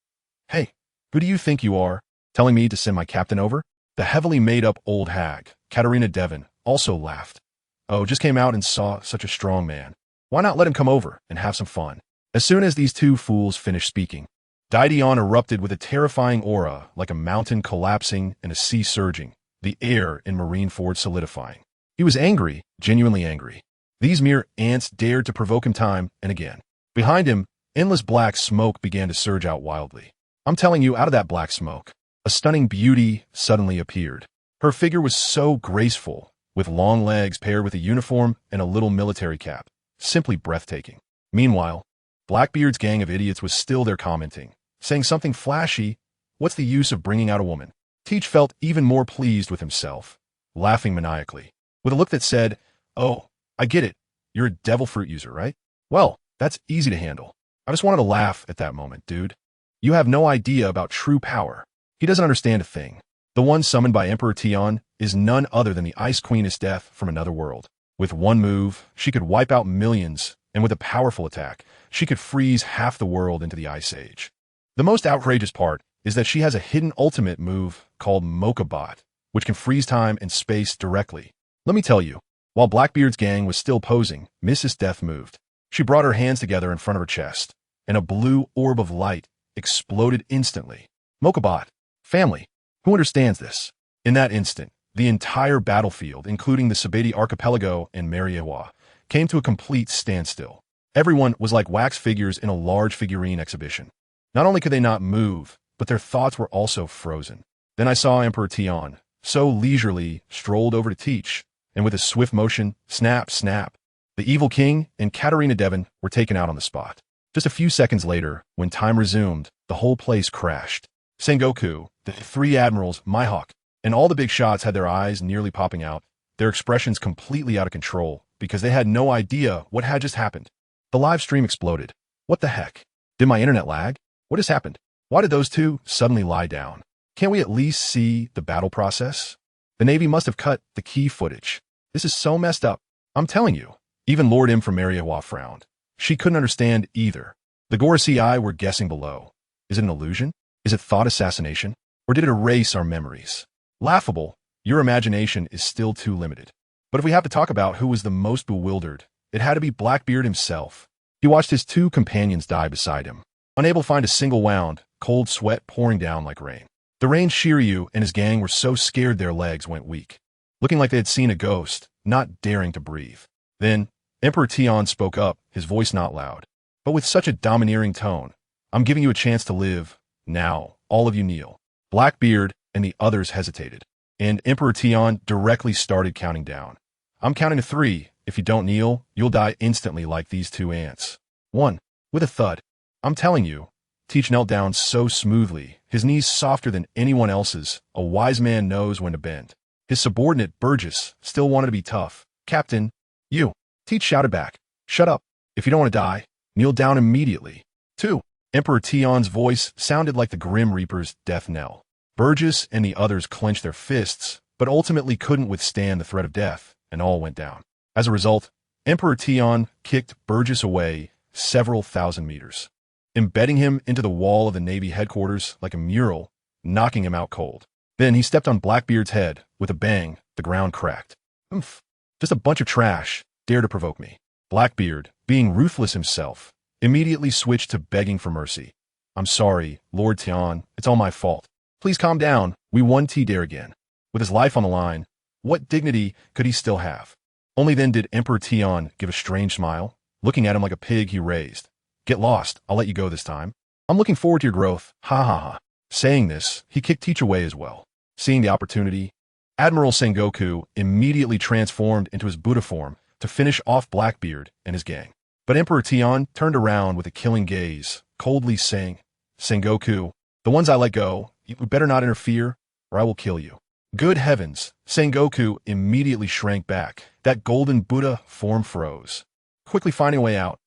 "Hey, who do you think you are, telling me to send my captain over?" The heavily made-up old hag, Katarina Devon, also laughed. "Oh, just came out and saw such a strong man. Why not let him come over and have some fun?" As soon as these two fools finished speaking, Daitian erupted with a terrifying aura like a mountain collapsing and a sea surging, the air in Marineford solidifying. He was angry, genuinely angry. These mere ants dared to provoke him time and again. Behind him, endless black smoke began to surge out wildly. I'm telling you, out of that black smoke, a stunning beauty suddenly appeared. Her figure was so graceful, with long legs paired with a uniform and a little military cap, simply breathtaking. Meanwhile, Blackbeard's gang of idiots was still there commenting, saying something flashy, "What's the use of bringing out a woman?" Teach felt even more pleased with himself, laughing maniacally, with a look that said, "Oh, I get it. You're a devil fruit user, right? Well, that's easy to handle." I just wanted to laugh at that moment, dude. You have no idea about true power. He doesn't understand a thing. The one summoned by Emperor Tian is none other than the Ice Queeness Death from another world. With one move, she could wipe out millions, and with a powerful attack, she could freeze half the world into the Ice Age. The most outrageous part is that she has a hidden ultimate move called Mocha Bot, which can freeze time and space directly. Let me tell you, while Blackbeard's gang was still posing, Mrs. Death moved. She brought her hands together in front of her chest, and a blue orb of light exploded instantly. Mocha Bot. Family. Who understands this? In that instant, the entire battlefield, including the Sabeti Archipelago and Mariewa, came to a complete standstill. Everyone was like wax figures in a large figurine exhibition. Not only could they not move, but their thoughts were also frozen. Then I saw Emperor Tian, so leisurely, strolled over to teach, and with a swift motion, snap, snap, the evil king and Katarina Devon were taken out on the spot. Just a few seconds later, when time resumed, the whole place crashed. Sengoku, the three admirals, Mihawk, and all the big shots had their eyes nearly popping out, their expressions completely out of control, because they had no idea what had just happened. The live stream exploded. What the heck? Did my internet lag? What has happened? Why did those two suddenly lie down? Can't we at least see the battle process? The Navy must have cut the key footage. This is so messed up. I'm telling you. Even Lord M from Mariewa frowned. She couldn't understand either. The Gorosei were guessing below. Is it an illusion? Is it thought assassination? Or did it erase our memories? Laughable. Your imagination is still too limited. But if we have to talk about who was the most bewildered, it had to be Blackbeard himself. He watched his two companions die beside him. Unable to find a single wound, cold sweat pouring down like rain. The range Shiryu and his gang were so scared their legs went weak, looking like they had seen a ghost, not daring to breathe. Then, Emperor Tian spoke up, his voice not loud, but with such a domineering tone. I'm giving you a chance to live. Now, all of you kneel. Blackbeard and the others hesitated, and Emperor Tian directly started counting down. I'm counting to 3. If you don't kneel, you'll die instantly like these two ants. 1. With a thud. I'm telling you. Teach knelt down so smoothly, his knees softer than anyone else's. A wise man knows when to bend. His subordinate, Burgess, still wanted to be tough. Captain, you. Teach shouted back. Shut up. If you don't want to die, kneel down immediately. 2. Emperor Tian's voice sounded like the Grim Reaper's death knell. Burgess and the others clenched their fists, but ultimately couldn't withstand the threat of death, and all went down. As a result, Emperor Tian kicked Burgess away several thousand meters, embedding him into the wall of the Navy headquarters like a mural, knocking him out cold. Then he stepped on Blackbeard's head. With a bang, the ground cracked. Oomph. Just a bunch of trash. Dare to provoke me. Blackbeard, being ruthless himself, immediately switched to begging for mercy. I'm sorry, Lord Tian. It's all my fault. Please calm down. We won T-Dare again. With his life on the line, what dignity could he still have? Only then did Emperor Tian give a strange smile, looking at him like a pig he raised. Get lost. I'll let you go this time. I'm looking forward to your growth. Ha ha ha. Saying this, he kicked Teach away as well. Seeing the opportunity, Admiral Sengoku immediately transformed into his Buddha form to finish off Blackbeard and his gang. But Emperor Tian turned around with a killing gaze, coldly saying, Sengoku, the ones I let go, you better not interfere, or I will kill you. Good heavens, Sengoku immediately shrank back. That golden Buddha form froze, quickly finding a way out.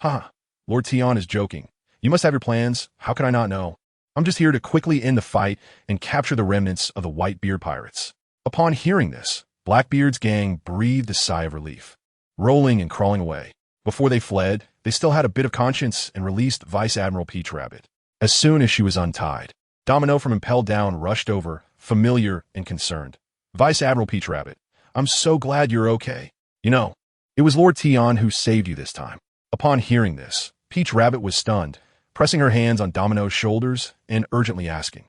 Ha, Lord Tian is joking. You must have your plans. How could I not know? I'm just here to quickly end the fight and capture the remnants of the Whitebeard pirates. Upon hearing this, Blackbeard's gang breathed a sigh of relief, rolling and crawling away. Before they fled, they still had a bit of conscience and released Vice Admiral Peach Rabbit. As soon as she was untied, Domino from Impel Down rushed over, familiar and concerned. Vice Admiral Peach Rabbit, I'm so glad you're okay. You know, it was Lord Tian who saved you this time. Upon hearing this, Peach Rabbit was stunned, pressing her hands on Domino's shoulders and urgently asking,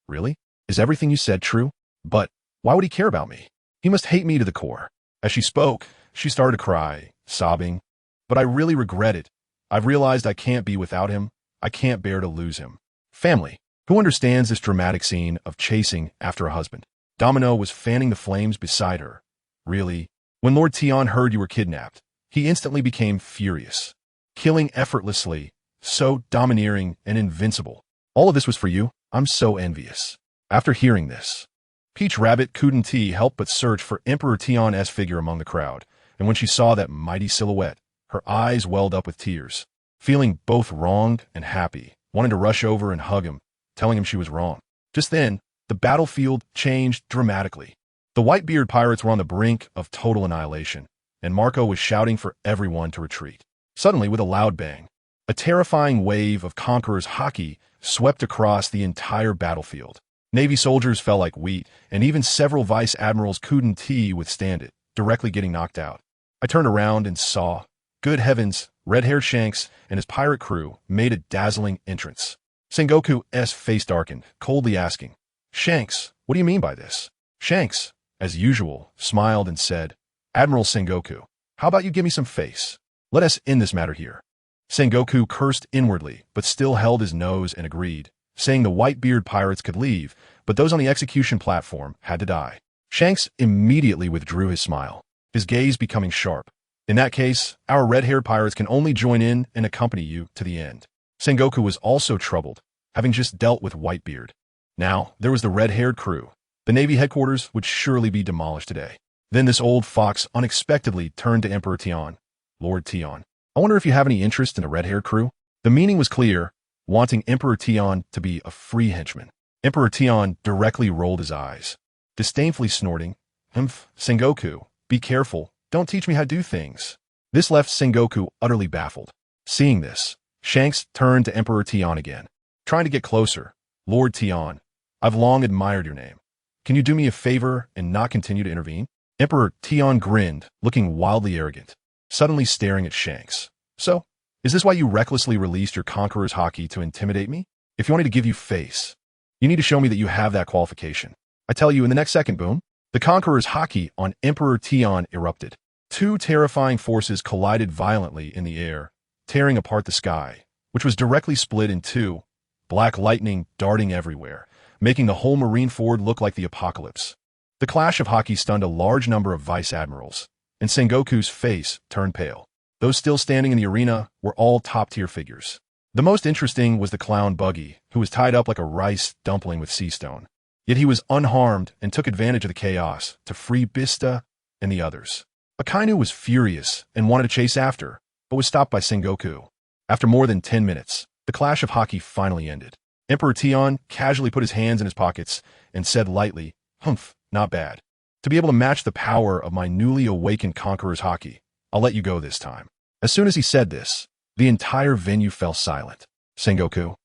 Really? Is everything you said true? But why would he care about me? He must hate me to the core. As she spoke, she started to cry, sobbing. But I really regret it. I've realized I can't be without him. I can't bear to lose him. Family. Who understands this dramatic scene of chasing after a husband? Domino was fanning the flames beside her. Really? When Lord Tian heard you were kidnapped, he instantly became furious, killing effortlessly, so domineering and invincible. All of this was for you? I'm so envious. After hearing this, Peach Rabbit couldn't help but search for Emperor Tian's figure among the crowd, and when she saw that mighty silhouette, her eyes welled up with tears. Feeling both wronged and happy, wanting to rush over and hug him, telling him she was wrong. Just then, the battlefield changed dramatically. The Whitebeard pirates were on the brink of total annihilation, and Marco was shouting for everyone to retreat. Suddenly, with a loud bang, A terrifying wave of conquerors' hockey swept across the entire battlefield. Navy soldiers fell like wheat, and even several vice admirals couldn't withstand it, directly getting knocked out. I turned around and saw, good heavens, red-haired Shanks and his pirate crew made a dazzling entrance. Sengoku's face darkened, coldly asking, "Shanks, what do you mean by this?" Shanks, as usual, smiled and said, "Admiral Sengoku, how about you give me some face? Let us end this matter here." Sengoku cursed inwardly, but still held his nose and agreed, saying the white-beard pirates could leave, but those on the execution platform had to die. Shanks immediately withdrew his smile, his gaze becoming sharp. "In that case, our red-haired pirates can only join in and accompany you to the end." Sengoku was also troubled, having just dealt with Whitebeard. Now, there was the red-haired crew. The Navy headquarters would surely be demolished today. Then this old fox unexpectedly turned to Emperor Tion. "Lord Tion, I wonder if you have any interest in the red-haired crew?" The meaning was clear, wanting Emperor Tion to be a free henchman. Emperor Tion directly rolled his eyes, disdainfully snorting, "Humph, Sengoku, be careful, don't teach me how to do things." This left Sengoku utterly baffled. Seeing this, Shanks turned to Emperor Tion again, trying to get closer. "Lord Tion, I've long admired your name. Can you do me a favor and not continue to intervene?" Emperor Tion grinned, looking wildly arrogant, suddenly staring at Shanks. "So, is this why you recklessly released your conqueror's hockey to intimidate me? If you want me to give you face, you need to show me that you have that qualification. I tell you, in the next second, boom." The conqueror's hockey on Emperor Tion erupted. Two terrifying forces collided violently in the air, tearing apart the sky, which was directly split in two, black lightning darting everywhere, making the whole marine fort look like the apocalypse. The clash of hockey stunned a large number of vice admirals, and Sengoku's face turned pale. Those still standing in the arena were all top-tier figures. The most interesting was the clown Buggy, who was tied up like a rice dumpling with sea stone. Yet he was unharmed and took advantage of the chaos to free Bista and the others. Akainu was furious and wanted to chase after, but was stopped by Sengoku. After more than 10 minutes, the clash of hockey finally ended. Emperor Tion casually put his hands in his pockets and said lightly, "Humph, not bad. To be able to match the power of my newly awakened conqueror's hockey, I'll let you go this time." As soon as he said this, the entire venue fell silent. Sengoku,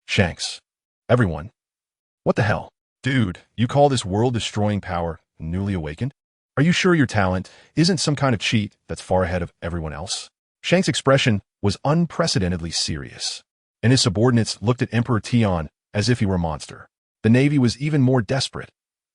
Shanks, everyone. What the hell? Dude, you call this world-destroying power newly awakened? Are you sure your talent isn't some kind of cheat that's far ahead of everyone else? Shanks' expression was unprecedentedly serious, and his subordinates looked at Emperor Tion as if he were a monster. The Navy was even more desperate.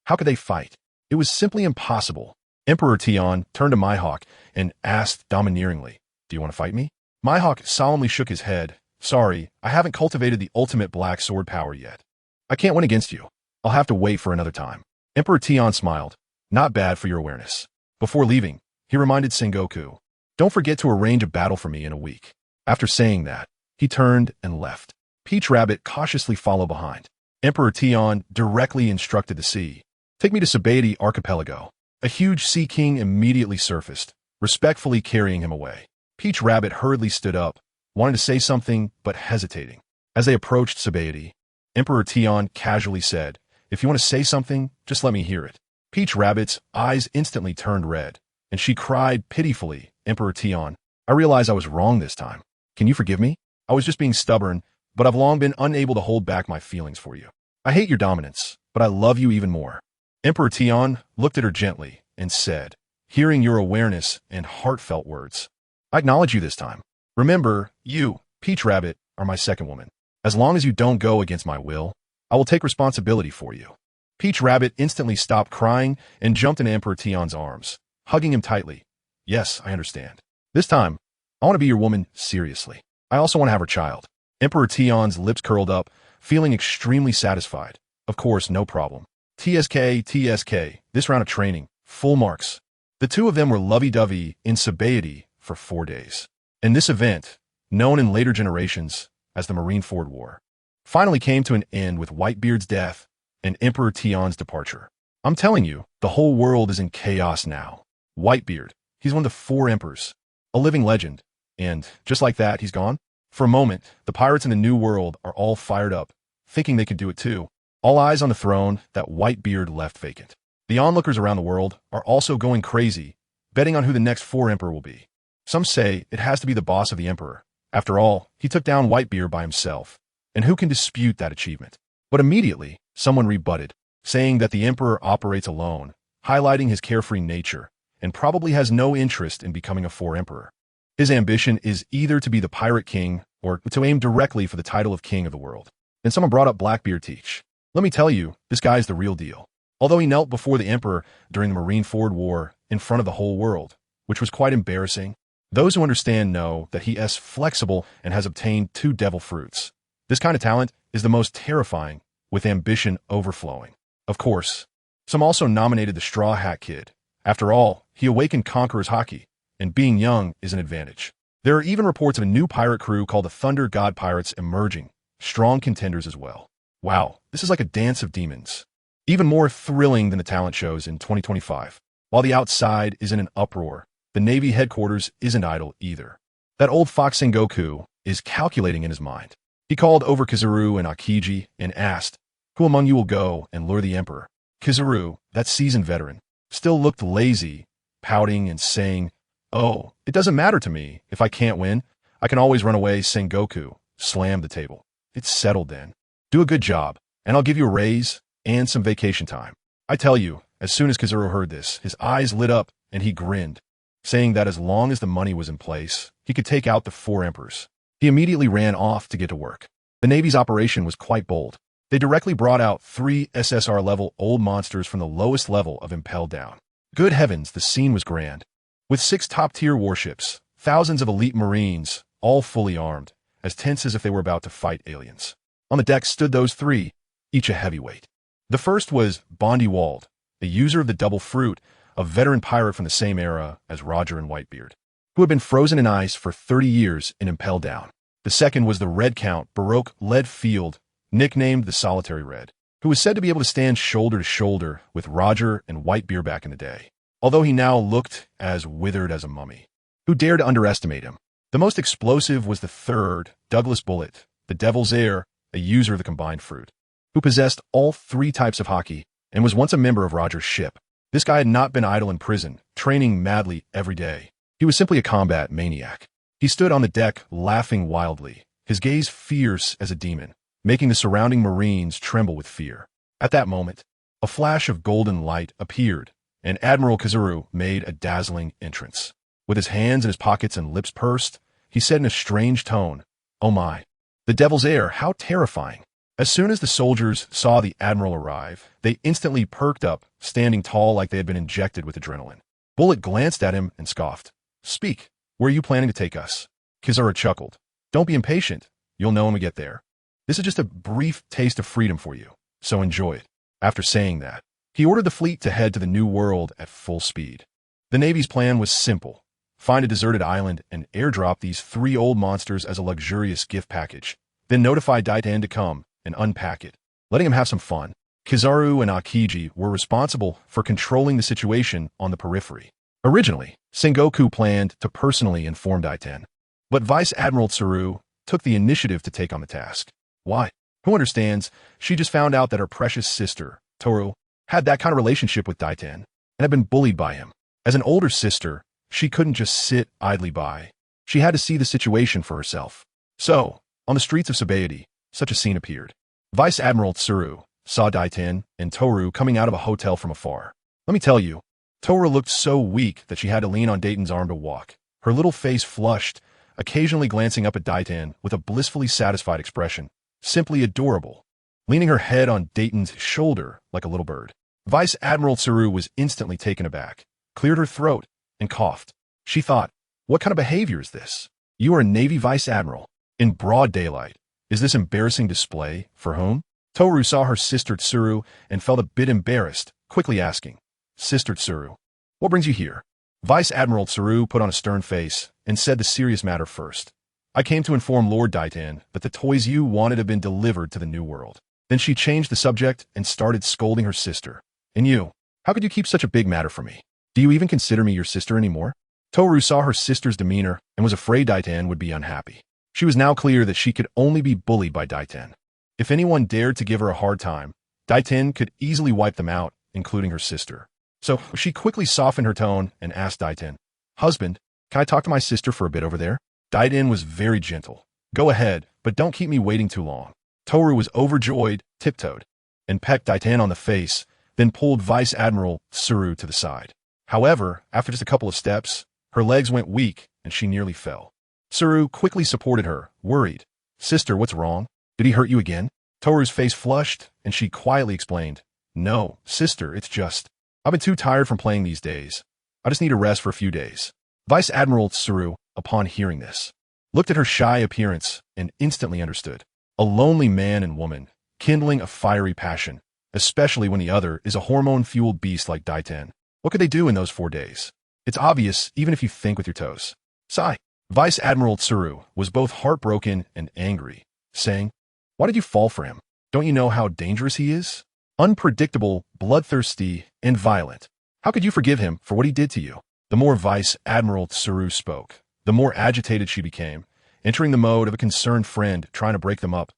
How could they fight? It was simply impossible. Emperor Tion turned to Mihawk and asked domineeringly, "Do you want to fight me?" Mihawk solemnly shook his head. "Sorry, I haven't cultivated the ultimate black sword power yet. I can't win against you. I'll have to wait for another time." Emperor Tion smiled. "Not bad for your awareness." Before leaving, he reminded Sengoku, "Don't forget to arrange a battle for me in a week." After saying that, he turned and left. Peach Rabbit cautiously followed behind. Emperor Tion directly instructed the sea, "Take me to Sabaody Archipelago." A huge sea king immediately surfaced, respectfully carrying him away. Peach Rabbit hurriedly stood up, wanting to say something, but hesitating. As they approached Sabaody, Emperor Tion casually said, "If you want to say something, just let me hear it." Peach Rabbit's eyes instantly turned red, and she cried pitifully, "Emperor Tion, I realize I was wrong this time. Can you forgive me? I was just being stubborn, but I've long been unable to hold back my feelings for you. I hate your dominance, but I love you even more." Emperor Tion looked at her gently and said, "Hearing your awareness and heartfelt words, I acknowledge you this time. Remember, you, Peach Rabbit, are my second woman. As long as you don't go against my will, I will take responsibility for you." Peach Rabbit instantly stopped crying and jumped into Emperor Tion's arms, hugging him tightly. "Yes, I understand. This time, I want to be your woman seriously. I also want to have her child." Emperor Tion's lips curled up, feeling extremely satisfied. "Of course, no problem. TSK, this round of training, full marks." The two of them were lovey-dovey in Sabaody for 4 days. And this event, known in later generations as the Marineford War, finally came to an end with Whitebeard's death and Emperor Tion's departure. I'm telling you, the whole world is in chaos now. Whitebeard, he's one of the 4 emperors, a living legend, and just like that, he's gone. For a moment, the pirates in the New World are all fired up, thinking they could do it too. All eyes on the throne that Whitebeard left vacant. The onlookers around the world are also going crazy, betting on who the next 4 emperor will be. Some say it has to be the boss of the emperor, After all, he took down Whitebeard by himself, and who can dispute that achievement? But immediately, someone rebutted, saying that the emperor operates alone, highlighting his carefree nature, and probably has no interest in becoming a emperor. His ambition is either to be the pirate king or to aim directly for the title of king of the world. Then someone brought up Blackbeard Teach. Let me tell you, this guy's the real deal. Although he knelt before the emperor during the Marineford War in front of the whole world, which was quite embarrassing, those who understand know that he is flexible and has obtained 2 devil fruits. This kind of talent is the most terrifying, with ambition overflowing. Of course, some also nominated the Straw Hat Kid. After all, he awakened Conqueror's Haki, and being young is an advantage. There are even reports of a new pirate crew called the Thunder God Pirates emerging, strong contenders as well. Wow, this is like a dance of demons. Even more thrilling than the talent shows in 2025. While the outside is in an uproar, the Navy headquarters isn't idle either. That old fox Sengoku is calculating in his mind. He called over Kizaru and Akiji and asked, "Who among you will go and lure the emperor?" Kizaru, that seasoned veteran, still looked lazy, pouting and saying, "Oh, it doesn't matter to me. If I can't win, I can always run away." Sengoku slammed the table. "It's settled then. Do a good job, and I'll give you a raise and some vacation time." I tell you, as soon as Kizaru heard this, his eyes lit up and he grinned, saying that as long as the money was in place, he could take out the 4 emperors. He immediately ran off to get to work. The Navy's operation was quite bold. They directly brought out 3 SSR-level old monsters from the lowest level of Impel Down. Good heavens, the scene was grand. With 6 top-tier warships, thousands of elite Marines, all fully armed, as tense as if they were about to fight aliens. On the deck stood those 3, each a heavyweight. The first was Bondi Wald, the user of the double fruit, a veteran pirate from the same era as Roger and Whitebeard, who had been frozen in ice for 30 years in Impel Down. The second was the Red Count Baroque Lead Field, nicknamed the Solitary Red, who was said to be able to stand shoulder to shoulder with Roger and Whitebeard back in the day, although he now looked as withered as a mummy. Who dared to underestimate him? The most explosive was the third, Douglas Bullet, the Devil's Heir, a user of the combined fruit, who possessed all 3 types of hockey and was once a member of Roger's ship. This guy had not been idle in prison, training madly every day. He was simply a combat maniac. He stood on the deck laughing wildly, his gaze fierce as a demon, making the surrounding Marines tremble with fear. At that moment, a flash of golden light appeared, and Admiral Kizaru made a dazzling entrance. With his hands in his pockets and lips pursed, he said in a strange tone, "Oh my, the Devil's Heir, how terrifying." As soon as the soldiers saw the Admiral arrive, they instantly perked up, standing tall like they had been injected with adrenaline. Bullet glanced at him and scoffed. "Speak, where are you planning to take us?" Kizaru chuckled. "Don't be impatient. You'll know when we get there. This is just a brief taste of freedom for you, so enjoy it." After saying that, he ordered the fleet to head to the New World at full speed. The Navy's plan was simple. Find a deserted island and airdrop these 3 old monsters as a luxurious gift package. Then notify Daiten to come and unpack it, letting him have some fun. Kizaru and Akiji were responsible for controlling the situation on the periphery. Originally, Sengoku planned to personally inform Daiten, but Vice Admiral Tsuru took the initiative to take on the task. Why? Who understands? She just found out that her precious sister, Toru, had that kind of relationship with Daiten and had been bullied by him. As an older sister, she couldn't just sit idly by. She had to see the situation for herself. So, on the streets of Sabaody, such a scene appeared. Vice Admiral Tsuru saw Daiten and Toru coming out of a hotel from afar. Let me tell you, Toru looked so weak that she had to lean on Daiten's arm to walk. Her little face flushed, occasionally glancing up at Daiten with a blissfully satisfied expression. Simply adorable. Leaning her head on Daiten's shoulder like a little bird. Vice Admiral Tsuru was instantly taken aback, cleared her throat, and coughed. She thought, what kind of behavior is this? You are a Navy Vice Admiral, in broad daylight. Is this embarrassing display for whom? Toru saw her sister Tsuru and felt a bit embarrassed, quickly asking, Sister Tsuru, what brings you here? Vice Admiral Tsuru put on a stern face and said the serious matter first. I came to inform Lord Daiten that the toys you wanted have been delivered to the New World. Then she changed the subject and started scolding her sister. And you, how could you keep such a big matter from me? Do you even consider me your sister anymore? Toru saw her sister's demeanor and was afraid Daiten would be unhappy. She was now clear that she could only be bullied by Daiten. If anyone dared to give her a hard time, Daiten could easily wipe them out, including her sister. So she quickly softened her tone and asked Daiten, Husband, can I talk to my sister for a bit over there? Daiden was very gentle. Go ahead, but don't keep me waiting too long. Toru was overjoyed, tiptoed, and pecked Daiten on the face, then pulled Vice Admiral Tsuru to the side. However, after just a couple of steps, her legs went weak and she nearly fell. Tsuru quickly supported her, worried. Sister, what's wrong? Did he hurt you again? Toru's face flushed, and she quietly explained, No, sister, it's just, I've been too tired from playing these days. I just need a rest for a few days. Vice Admiral Tsuru, upon hearing this, looked at her shy appearance and instantly understood. A lonely man and woman, kindling a fiery passion, especially when the other is a hormone-fueled beast like Daiten. What could they do in those 4 days? It's obvious even if you think with your toes. Sigh. Vice Admiral Tsuru was both heartbroken and angry, saying, Why did you fall for him? Don't you know how dangerous he is? Unpredictable, bloodthirsty, and violent. How could you forgive him for what he did to you? The more Vice Admiral Tsuru spoke, the more agitated she became, entering the mode of a concerned friend trying to break them up.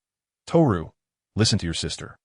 Toru, listen to your sister.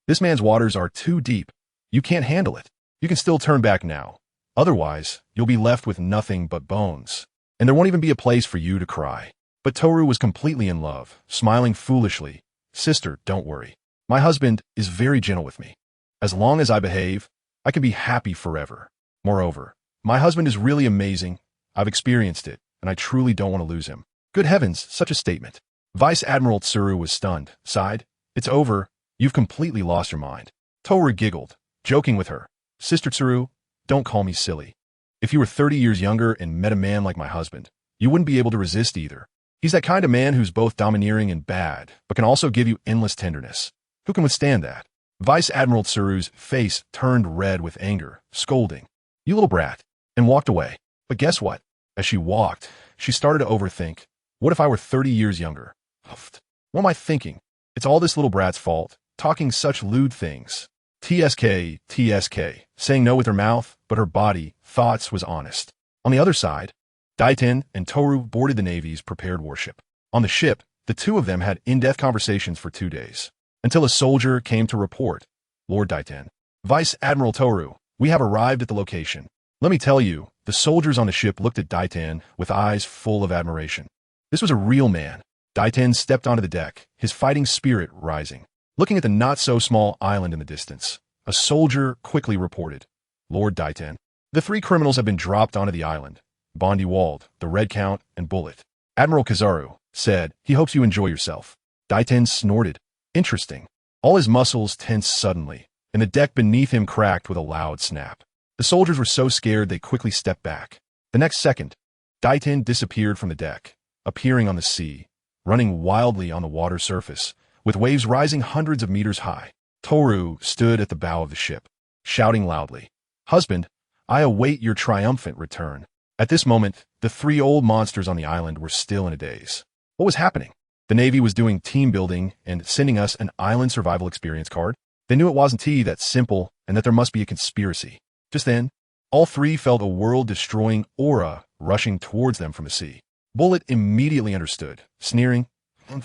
This man's waters are too deep. You can't handle it. You can still turn back now. Otherwise, you'll be left with nothing but bones. And there won't even be a place for you to cry. But Toru was completely in love, smiling foolishly. Sister, don't worry. My husband is very gentle with me. As long as I behave, I can be happy forever. Moreover, my husband is really amazing. I've experienced it, and I truly don't want to lose him. Good heavens, such a statement. Vice Admiral Tsuru was stunned, sighed. It's over. You've completely lost your mind. Toru giggled, joking with her. Sister Tsuru, don't call me silly. If you were 30 years younger and met a man like my husband, you wouldn't be able to resist either. He's that kind of man who's both domineering and bad, but can also give you endless tenderness. Who can withstand that? Vice Admiral Tsuru's face turned red with anger, scolding, You little brat, and walked away. But guess what? As she walked, she started to overthink. What if I were 30 years younger? Huffed. What am I thinking? It's all this little brat's fault, talking such lewd things. TSK, saying no with her mouth, but her body, thoughts was honest. On the other side, Daiten and Toru boarded the Navy's prepared warship. On the ship, the two of them had in-depth conversations for 2 days, until a soldier came to report. Lord Daiten, Vice Admiral Toru, we have arrived at the location. Let me tell you, the soldiers on the ship looked at Daiten with eyes full of admiration. This was a real man. Daiten stepped onto the deck, his fighting spirit rising. Looking at the not-so-small island in the distance, a soldier quickly reported, Lord Daiten, the 3 criminals have been dropped onto the island. Bondi Wald, the Red Count, and Bullet. Admiral Kizaru said he hopes you enjoy yourself. Daiten snorted. Interesting. All his muscles tensed suddenly, and the deck beneath him cracked with a loud snap. The soldiers were so scared they quickly stepped back. The next second, Daiten disappeared from the deck, appearing on the sea, running wildly on the water surface, with waves rising hundreds of meters high. Toru stood at the bow of the ship, shouting loudly, Husband, I await your triumphant return. At this moment, the 3 old monsters on the island were still in a daze. What was happening? The Navy was doing team building and sending us an island survival experience card. They knew it wasn't that simple and that there must be a conspiracy. Just then, all 3 felt a world-destroying aura rushing towards them from the sea. Bullet immediately understood, sneering, Want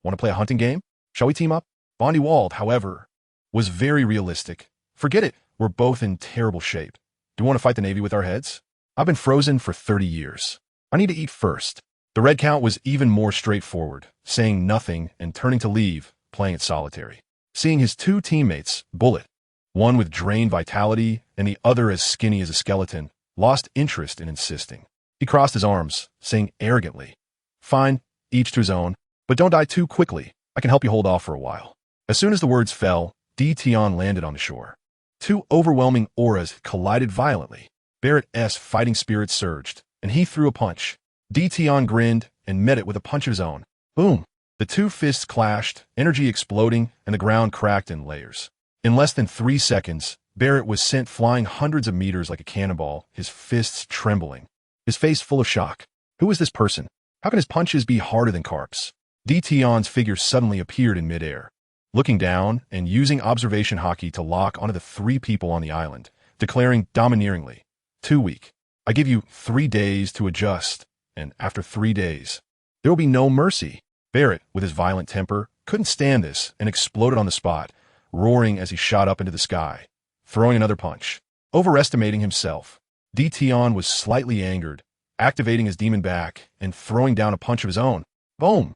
to play a hunting game? Shall we team up? Bondi Wald, however, was very realistic. Forget it, we're both in terrible shape. Do you want to fight the Navy with our heads? I've been frozen for 30 years. I need to eat first. The Red Count was even more straightforward, saying nothing and turning to leave, playing it solitary. Seeing his 2 teammates, Bullet, one with drained vitality and the other as skinny as a skeleton, lost interest in insisting. He crossed his arms, saying arrogantly, Fine, each to his own, but don't die too quickly. I can help you hold off for a while. As soon as the words fell, Tion landed on the shore. 2 overwhelming auras collided violently. Barrett's fighting spirit surged, and he threw a punch. Tion grinned and met it with a punch of his own. Boom! The 2 fists clashed, energy exploding, and the ground cracked in layers. In less than 3 seconds, Barrett was sent flying hundreds of meters like a cannonball, his fists trembling, his face full of shock. Who is this person? How can his punches be harder than Carp's? Tion's figure suddenly appeared in midair, looking down and using observation hockey to lock onto the 3 people on the island, declaring domineeringly, Too weak. I give you 3 days to adjust, and after 3 days, there will be no mercy. Barrett, with his violent temper, couldn't stand this and exploded on the spot, roaring as he shot up into the sky, throwing another punch. Overestimating himself, Tion was slightly angered. activating his demon back and throwing down a punch of his own. Boom!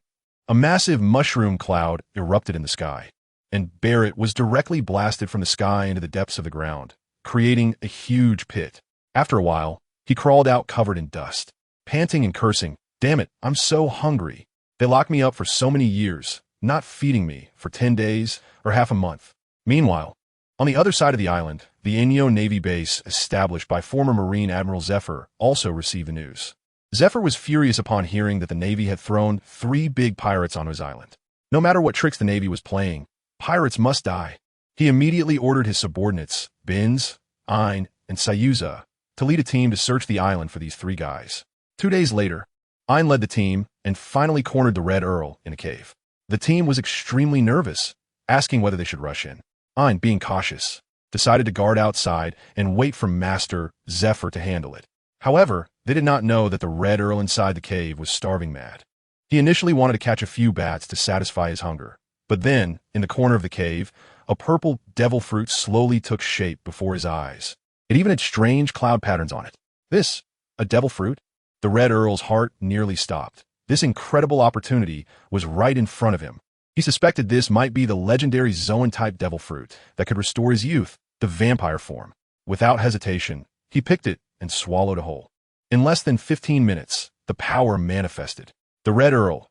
A massive mushroom cloud erupted in the sky, and Barrett was directly blasted from the sky into the depths of the ground, creating a huge pit. After a while, he crawled out covered in dust, panting and cursing, "Damn it, I'm so hungry. They locked me up for so many years, not feeding me for 10 days or half a month." Meanwhile, on the other side of the island, the Inyo Navy base established by former Marine Admiral Zephyr also received the news. Zephyr was furious upon hearing that the Navy had thrown 3 big pirates onto his island. No matter what tricks the Navy was playing, pirates must die. He immediately ordered his subordinates, Binz, Ein, and Sayuza, to lead a team to search the island for these 3 guys. 2 days later, Ein led the team and finally cornered the Red Earl in a cave. The team was extremely nervous, asking whether they should rush in. Ein, being cautious, decided to guard outside and wait for Master Zephyr to handle it. However, they did not know that the Red Earl inside the cave was starving mad. He initially wanted to catch a few bats to satisfy his hunger, but then, in the corner of the cave, a purple devil fruit slowly took shape before his eyes. It even had strange cloud patterns on it. This, a devil fruit? The Red Earl's heart nearly stopped. This incredible opportunity was right in front of him. He suspected this might be the legendary Zoan-type devil fruit that could restore his youth, the vampire form. Without hesitation, he picked it and swallowed a whole. In less than 15 minutes, the power manifested. The Red Earl's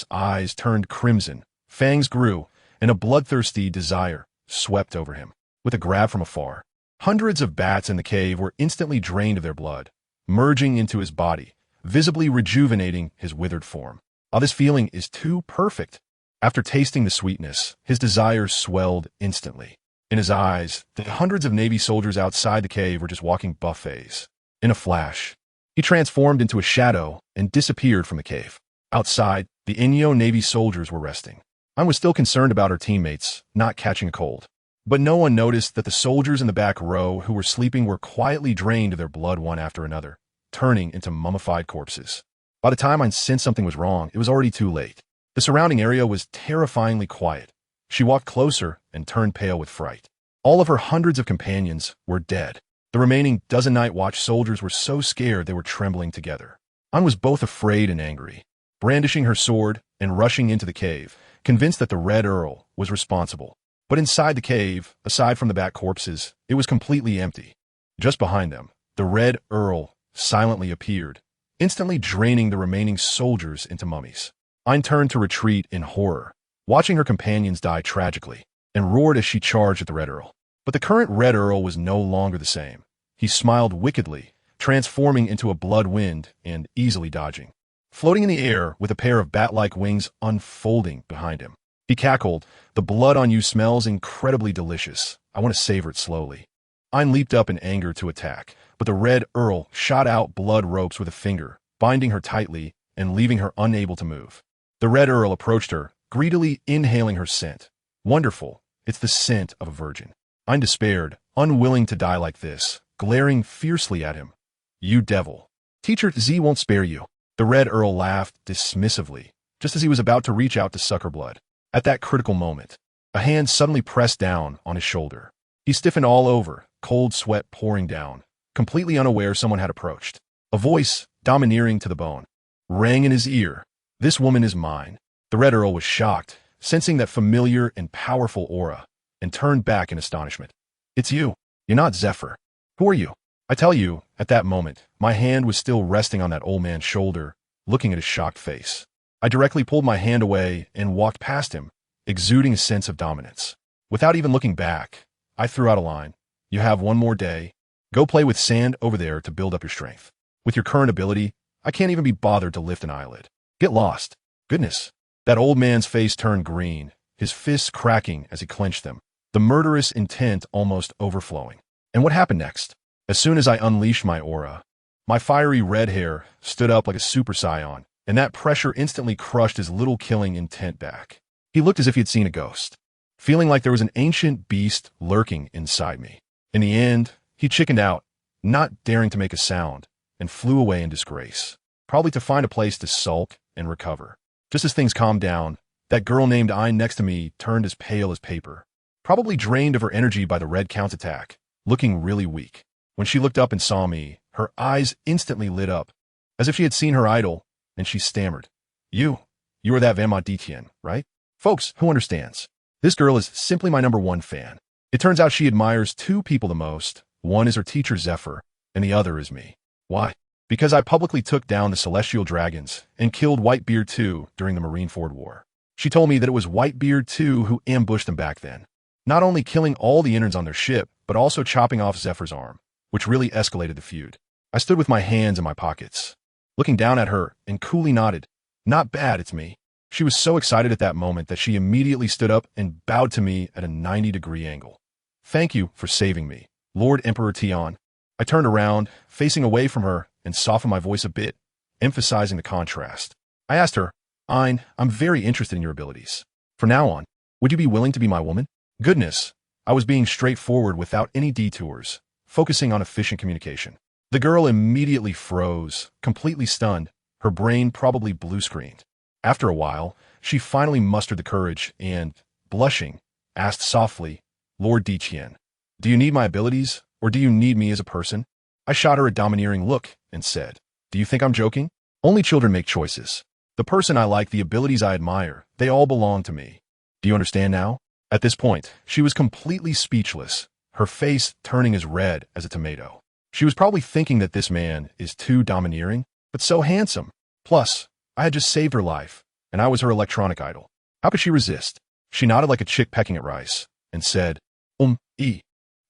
eyes turned crimson, fangs grew, and a bloodthirsty desire swept over him. With a grab from afar, hundreds of bats in the cave were instantly drained of their blood, merging into his body, visibly rejuvenating his withered form. Oh, this feeling is too perfect. After tasting the sweetness, his desires swelled instantly. In his eyes, the hundreds of Navy soldiers outside the cave were just walking buffets. In a flash, he transformed into a shadow and disappeared from the cave. Outside, the Inyo Navy soldiers were resting. I was still concerned about her teammates not catching a cold. But no one noticed that the soldiers in the back row who were sleeping were quietly drained of their blood one after another, turning into mummified corpses. By the time I sensed something was wrong, it was already too late. The surrounding area was terrifyingly quiet. She walked closer and turned pale with fright. All of her hundreds of companions were dead. The remaining dozen night watch soldiers were so scared they were trembling together. An was both afraid and angry, brandishing her sword and rushing into the cave, convinced that the Red Earl was responsible. But inside the cave, aside from the back corpses, it was completely empty. Just behind them, the Red Earl silently appeared, instantly draining the remaining soldiers into mummies. Ein turned to retreat in horror, watching her companions die tragically, and roared as she charged at the Red Earl. But the current Red Earl was no longer the same. He smiled wickedly, transforming into a blood wind and easily dodging. Floating in the air with a pair of bat-like wings unfolding behind him. He cackled, "The blood on you smells incredibly delicious. I want to savor it slowly." Ein leaped up in anger to attack, but the Red Earl shot out blood ropes with a finger, binding her tightly and leaving her unable to move. The Red Earl approached her, greedily inhaling her scent. Wonderful, it's the scent of a virgin. Ein despaired, unwilling to die like this, glaring fiercely at him. "You devil. Teacher Z won't spare you." The Red Earl laughed dismissively, just as he was about to reach out to suck her blood. At that critical moment, a hand suddenly pressed down on his shoulder. He stiffened all over, cold sweat pouring down, completely unaware someone had approached. A voice, domineering to the bone, rang in his ear. "This woman is mine." The Red Earl was shocked, sensing that familiar and powerful aura, and turned back in astonishment. "It's you. You're not Zephyr. Who are you?" I tell you, at that moment, my hand was still resting on that old man's shoulder, looking at his shocked face. I directly pulled my hand away and walked past him, exuding a sense of dominance. Without even looking back, I threw out a line. "You have one more day. Go play with sand over there to build up your strength. With your current ability, I can't even be bothered to lift an eyelid. Get lost." Goodness. That old man's face turned green, his fists cracking as he clenched them, the murderous intent almost overflowing. And what happened next? As soon as I unleashed my aura, my fiery red hair stood up like a super scion, and that pressure instantly crushed his little killing intent back. He looked as if he had seen a ghost, feeling like there was an ancient beast lurking inside me. In the end, he chickened out, not daring to make a sound, and flew away in disgrace, probably to find a place to sulk and recover. Just as things calmed down, that girl named Ein next to me turned as pale as paper, probably drained of her energy by the red counterattack, looking really weak. When she looked up and saw me, her eyes instantly lit up. as if she had seen her idol, and she stammered. You are that Fanma DTN, right? Folks, who understands? This girl is simply my #1 fan. It turns out she admires two people the most. One is her teacher Zephyr, and the other is me. Why? Because I publicly took down the Celestial Dragons and killed Whitebeard 2 during the Marineford War. She told me that it was Whitebeard 2 who ambushed them back then, not only killing all the interns on their ship, but also chopping off Zephyr's arm, which really escalated the feud. I stood with my hands in my pockets, looking down at her, and coolly nodded. Not bad, it's me. She was so excited at that moment that she immediately stood up and bowed to me at a 90-degree angle. Thank you for saving me, Lord Emperor Tion. I turned around, facing away from her, and softened my voice a bit, emphasizing the contrast. I asked her, I'm very interested in your abilities. From now on, would you be willing to be my woman? Goodness, I was being straightforward without any detours, focusing on efficient communication. The girl immediately froze, completely stunned, her brain probably blue-screened. After a while, she finally mustered the courage and, blushing, asked softly, Lord Diqian, do you need my abilities, or do you need me as a person? I shot her a domineering look and said, do you think I'm joking? Only children make choices. The person I like, the abilities I admire, they all belong to me. Do you understand now? At this point, she was completely speechless, her face turning as red as a tomato. She was probably thinking that this man is too domineering, but so handsome. Plus, I had just saved her life, and I was her electronic idol. How could she resist? She nodded like a chick pecking at rice, and said,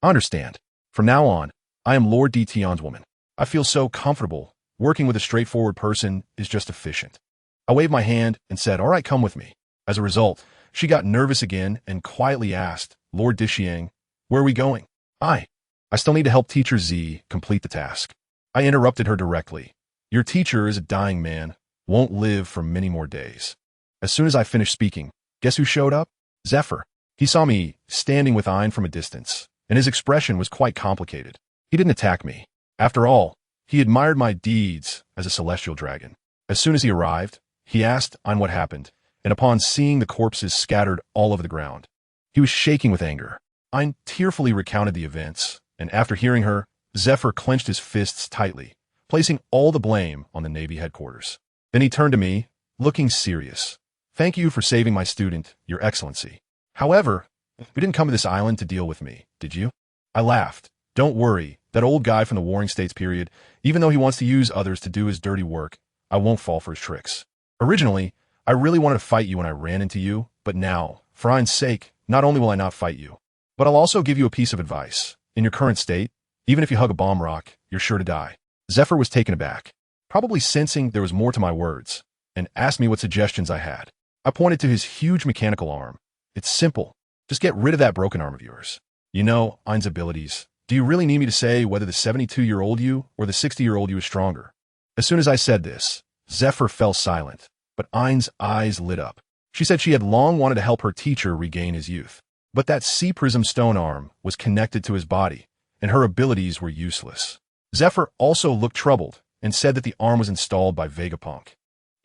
I understand. From now on, I am Lord Tion's woman. I feel so comfortable. Working with a straightforward person is just efficient. I waved my hand and said, all right, come with me. As a result, she got nervous again and quietly asked, Lord Diqiang, where are we going? I still need to help Teacher Z complete the task. I interrupted her directly. Your teacher is a dying man, won't live for many more days. As soon as I finished speaking, guess who showed up? Zephyr. He saw me standing with Ein from a distance, and his expression was quite complicated. He didn't attack me. After all, he admired my deeds as a celestial dragon. As soon as he arrived, he asked Ein what happened, and upon seeing the corpses scattered all over the ground, he was shaking with anger. Ein tearfully recounted the events, and after hearing her, Zephyr clenched his fists tightly, placing all the blame on the Navy headquarters. Then he turned to me, looking serious. Thank you for saving my student, Your Excellency. However, you didn't come to this island to deal with me, did you? I laughed. Don't worry, that old guy from the Warring States period, even though he wants to use others to do his dirty work, I won't fall for his tricks. Originally, I really wanted to fight you when I ran into you, but now, for Ein's sake, not only will I not fight you, but I'll also give you a piece of advice. In your current state, even if you hug a bomb rock, you're sure to die. Zephyr was taken aback, probably sensing there was more to my words, and asked me what suggestions I had. I pointed to his huge mechanical arm. It's simple. Just get rid of that broken arm of yours. You know, Ein's abilities. Do you really need me to say whether the 72-year-old you or the 60-year-old you is stronger? As soon as I said this, Zephyr fell silent, but Ein's eyes lit up. She said she had long wanted to help her teacher regain his youth, but that sea prism stone arm was connected to his body, and her abilities were useless. Zephyr also looked troubled and said that the arm was installed by Vegapunk,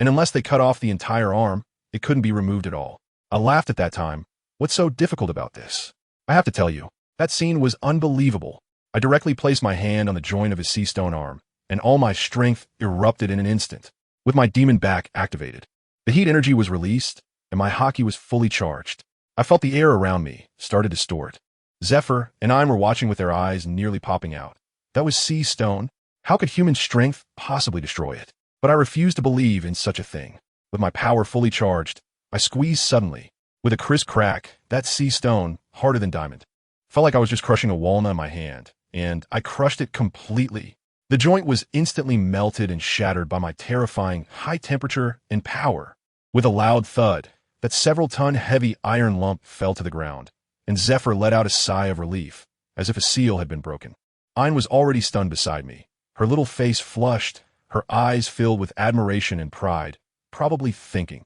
and unless they cut off the entire arm, it couldn't be removed at all. I laughed at that time. What's so difficult about this? I have to tell you, that scene was unbelievable. I directly placed my hand on the joint of his sea stone arm, and all my strength erupted in an instant, with my demon back activated. The heat energy was released, and my hockey was fully charged. I felt the air around me start to distort. Zephyr and I were watching with their eyes nearly popping out. That was sea stone. How could human strength possibly destroy it? But I refused to believe in such a thing. With my power fully charged, I squeezed suddenly. With a crisp crack, that sea stone, harder than diamond, felt like I was just crushing a walnut in my hand, and I crushed it completely. The joint was instantly melted and shattered by my terrifying high temperature and power. With a loud thud, that several-ton heavy iron lump fell to the ground, and Zephyr let out a sigh of relief, as if a seal had been broken. Ein was already stunned beside me, her little face flushed, her eyes filled with admiration and pride, probably thinking,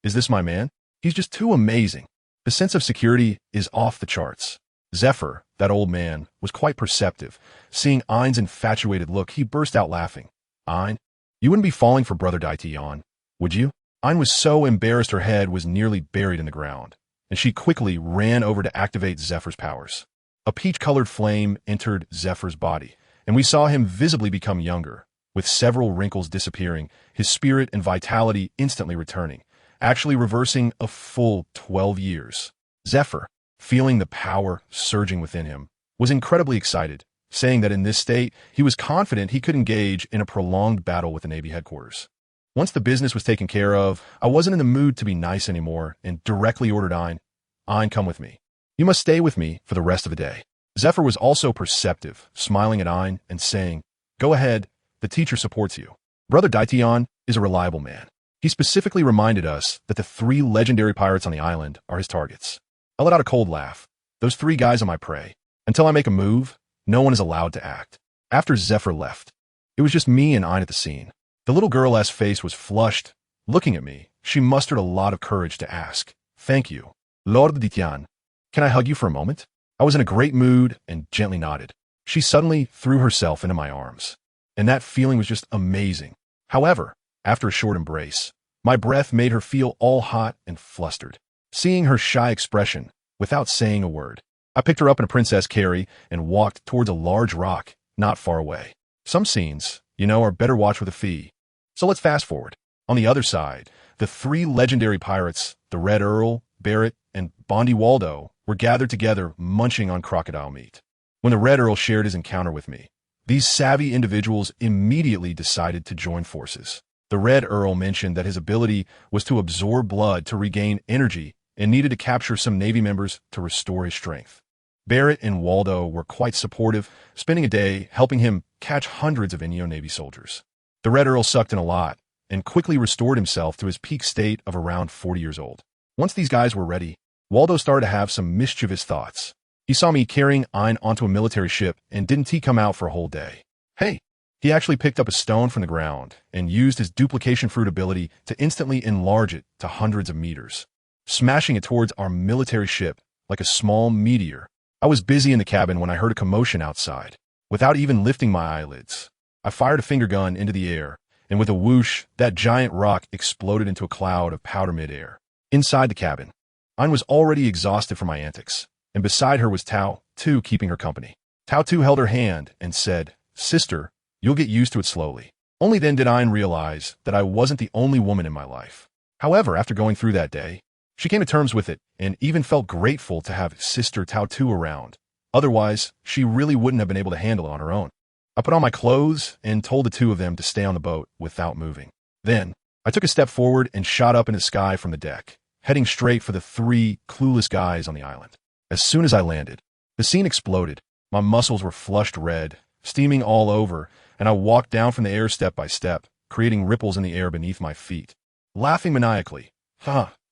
is this my man? He's just too amazing. The sense of security is off the charts. Zephyr, that old man, was quite perceptive. Seeing Ein's infatuated look, he burst out laughing. Ein, you wouldn't be falling for Brother Daition, would you? Ein was so embarrassed her head was nearly buried in the ground, and she quickly ran over to activate Zephyr's powers. A peach-colored flame entered Zephyr's body, and we saw him visibly become younger, with several wrinkles disappearing, his spirit and vitality instantly returning, actually reversing a full 12 years. Zephyr, feeling the power surging within him, was incredibly excited, saying that in this state, he was confident he could engage in a prolonged battle with the Navy headquarters. Once the business was taken care of, I wasn't in the mood to be nice anymore and directly ordered Ein, come with me. You must stay with me for the rest of the day. Zephyr was also perceptive, smiling at Ein and saying, go ahead, the teacher supports you. Brother Daitian is a reliable man. He specifically reminded us that the 3 legendary pirates on the island are his targets. I let out a cold laugh. Those 3 guys are my prey. Until I make a move, no one is allowed to act. After Zephyr left, it was just me and Ein at the scene. The little girl's face was flushed. Looking at me, she mustered a lot of courage to ask, thank you, Lord Daitian. Can I hug you for a moment? I was in a great mood and gently nodded. She suddenly threw herself into my arms, and that feeling was just amazing. However, after a short embrace, my breath made her feel all hot and flustered. Seeing her shy expression, without saying a word, I picked her up in a princess carry and walked towards a large rock not far away. Some scenes, are better watched with a fee. So let's fast forward. On the other side, the 3 legendary pirates, the Red Earl, Barrett, and Bondi Waldo, were gathered together munching on crocodile meat. When the Red Earl shared his encounter with me, these savvy individuals immediately decided to join forces. The Red Earl mentioned that his ability was to absorb blood to regain energy and needed to capture some Navy members to restore his strength. Barrett and Waldo were quite supportive, spending a day helping him catch hundreds of Inyo Navy soldiers. The Red Earl sucked in a lot and quickly restored himself to his peak state of around 40 years old. Once these guys were ready, Waldo started to have some mischievous thoughts. He saw me carrying Ein onto a military ship, and didn't he come out for a whole day? Hey, he actually picked up a stone from the ground and used his duplication fruit ability to instantly enlarge it to hundreds of meters, smashing it towards our military ship like a small meteor. I was busy in the cabin when I heard a commotion outside. Without even lifting my eyelids, I fired a finger gun into the air, and with a whoosh, that giant rock exploded into a cloud of powder midair. Inside the cabin, Ein was already exhausted from my antics, and beside her was Tao, too, keeping her company. Tao, too, held her hand and said, Sister, you'll get used to it slowly. Only then did Ein realize that I wasn't the only woman in my life. However, after going through that day, she came to terms with it and even felt grateful to have Sister Tao, too, around. Otherwise, she really wouldn't have been able to handle it on her own. I put on my clothes and told the 2 of them to stay on the boat without moving. Then, I took a step forward and shot up into the sky from the deck, heading straight for the 3 clueless guys on the island. As soon as I landed, the scene exploded. My muscles were flushed red, steaming all over, and I walked down from the air step by step, creating ripples in the air beneath my feet. Laughing maniacally,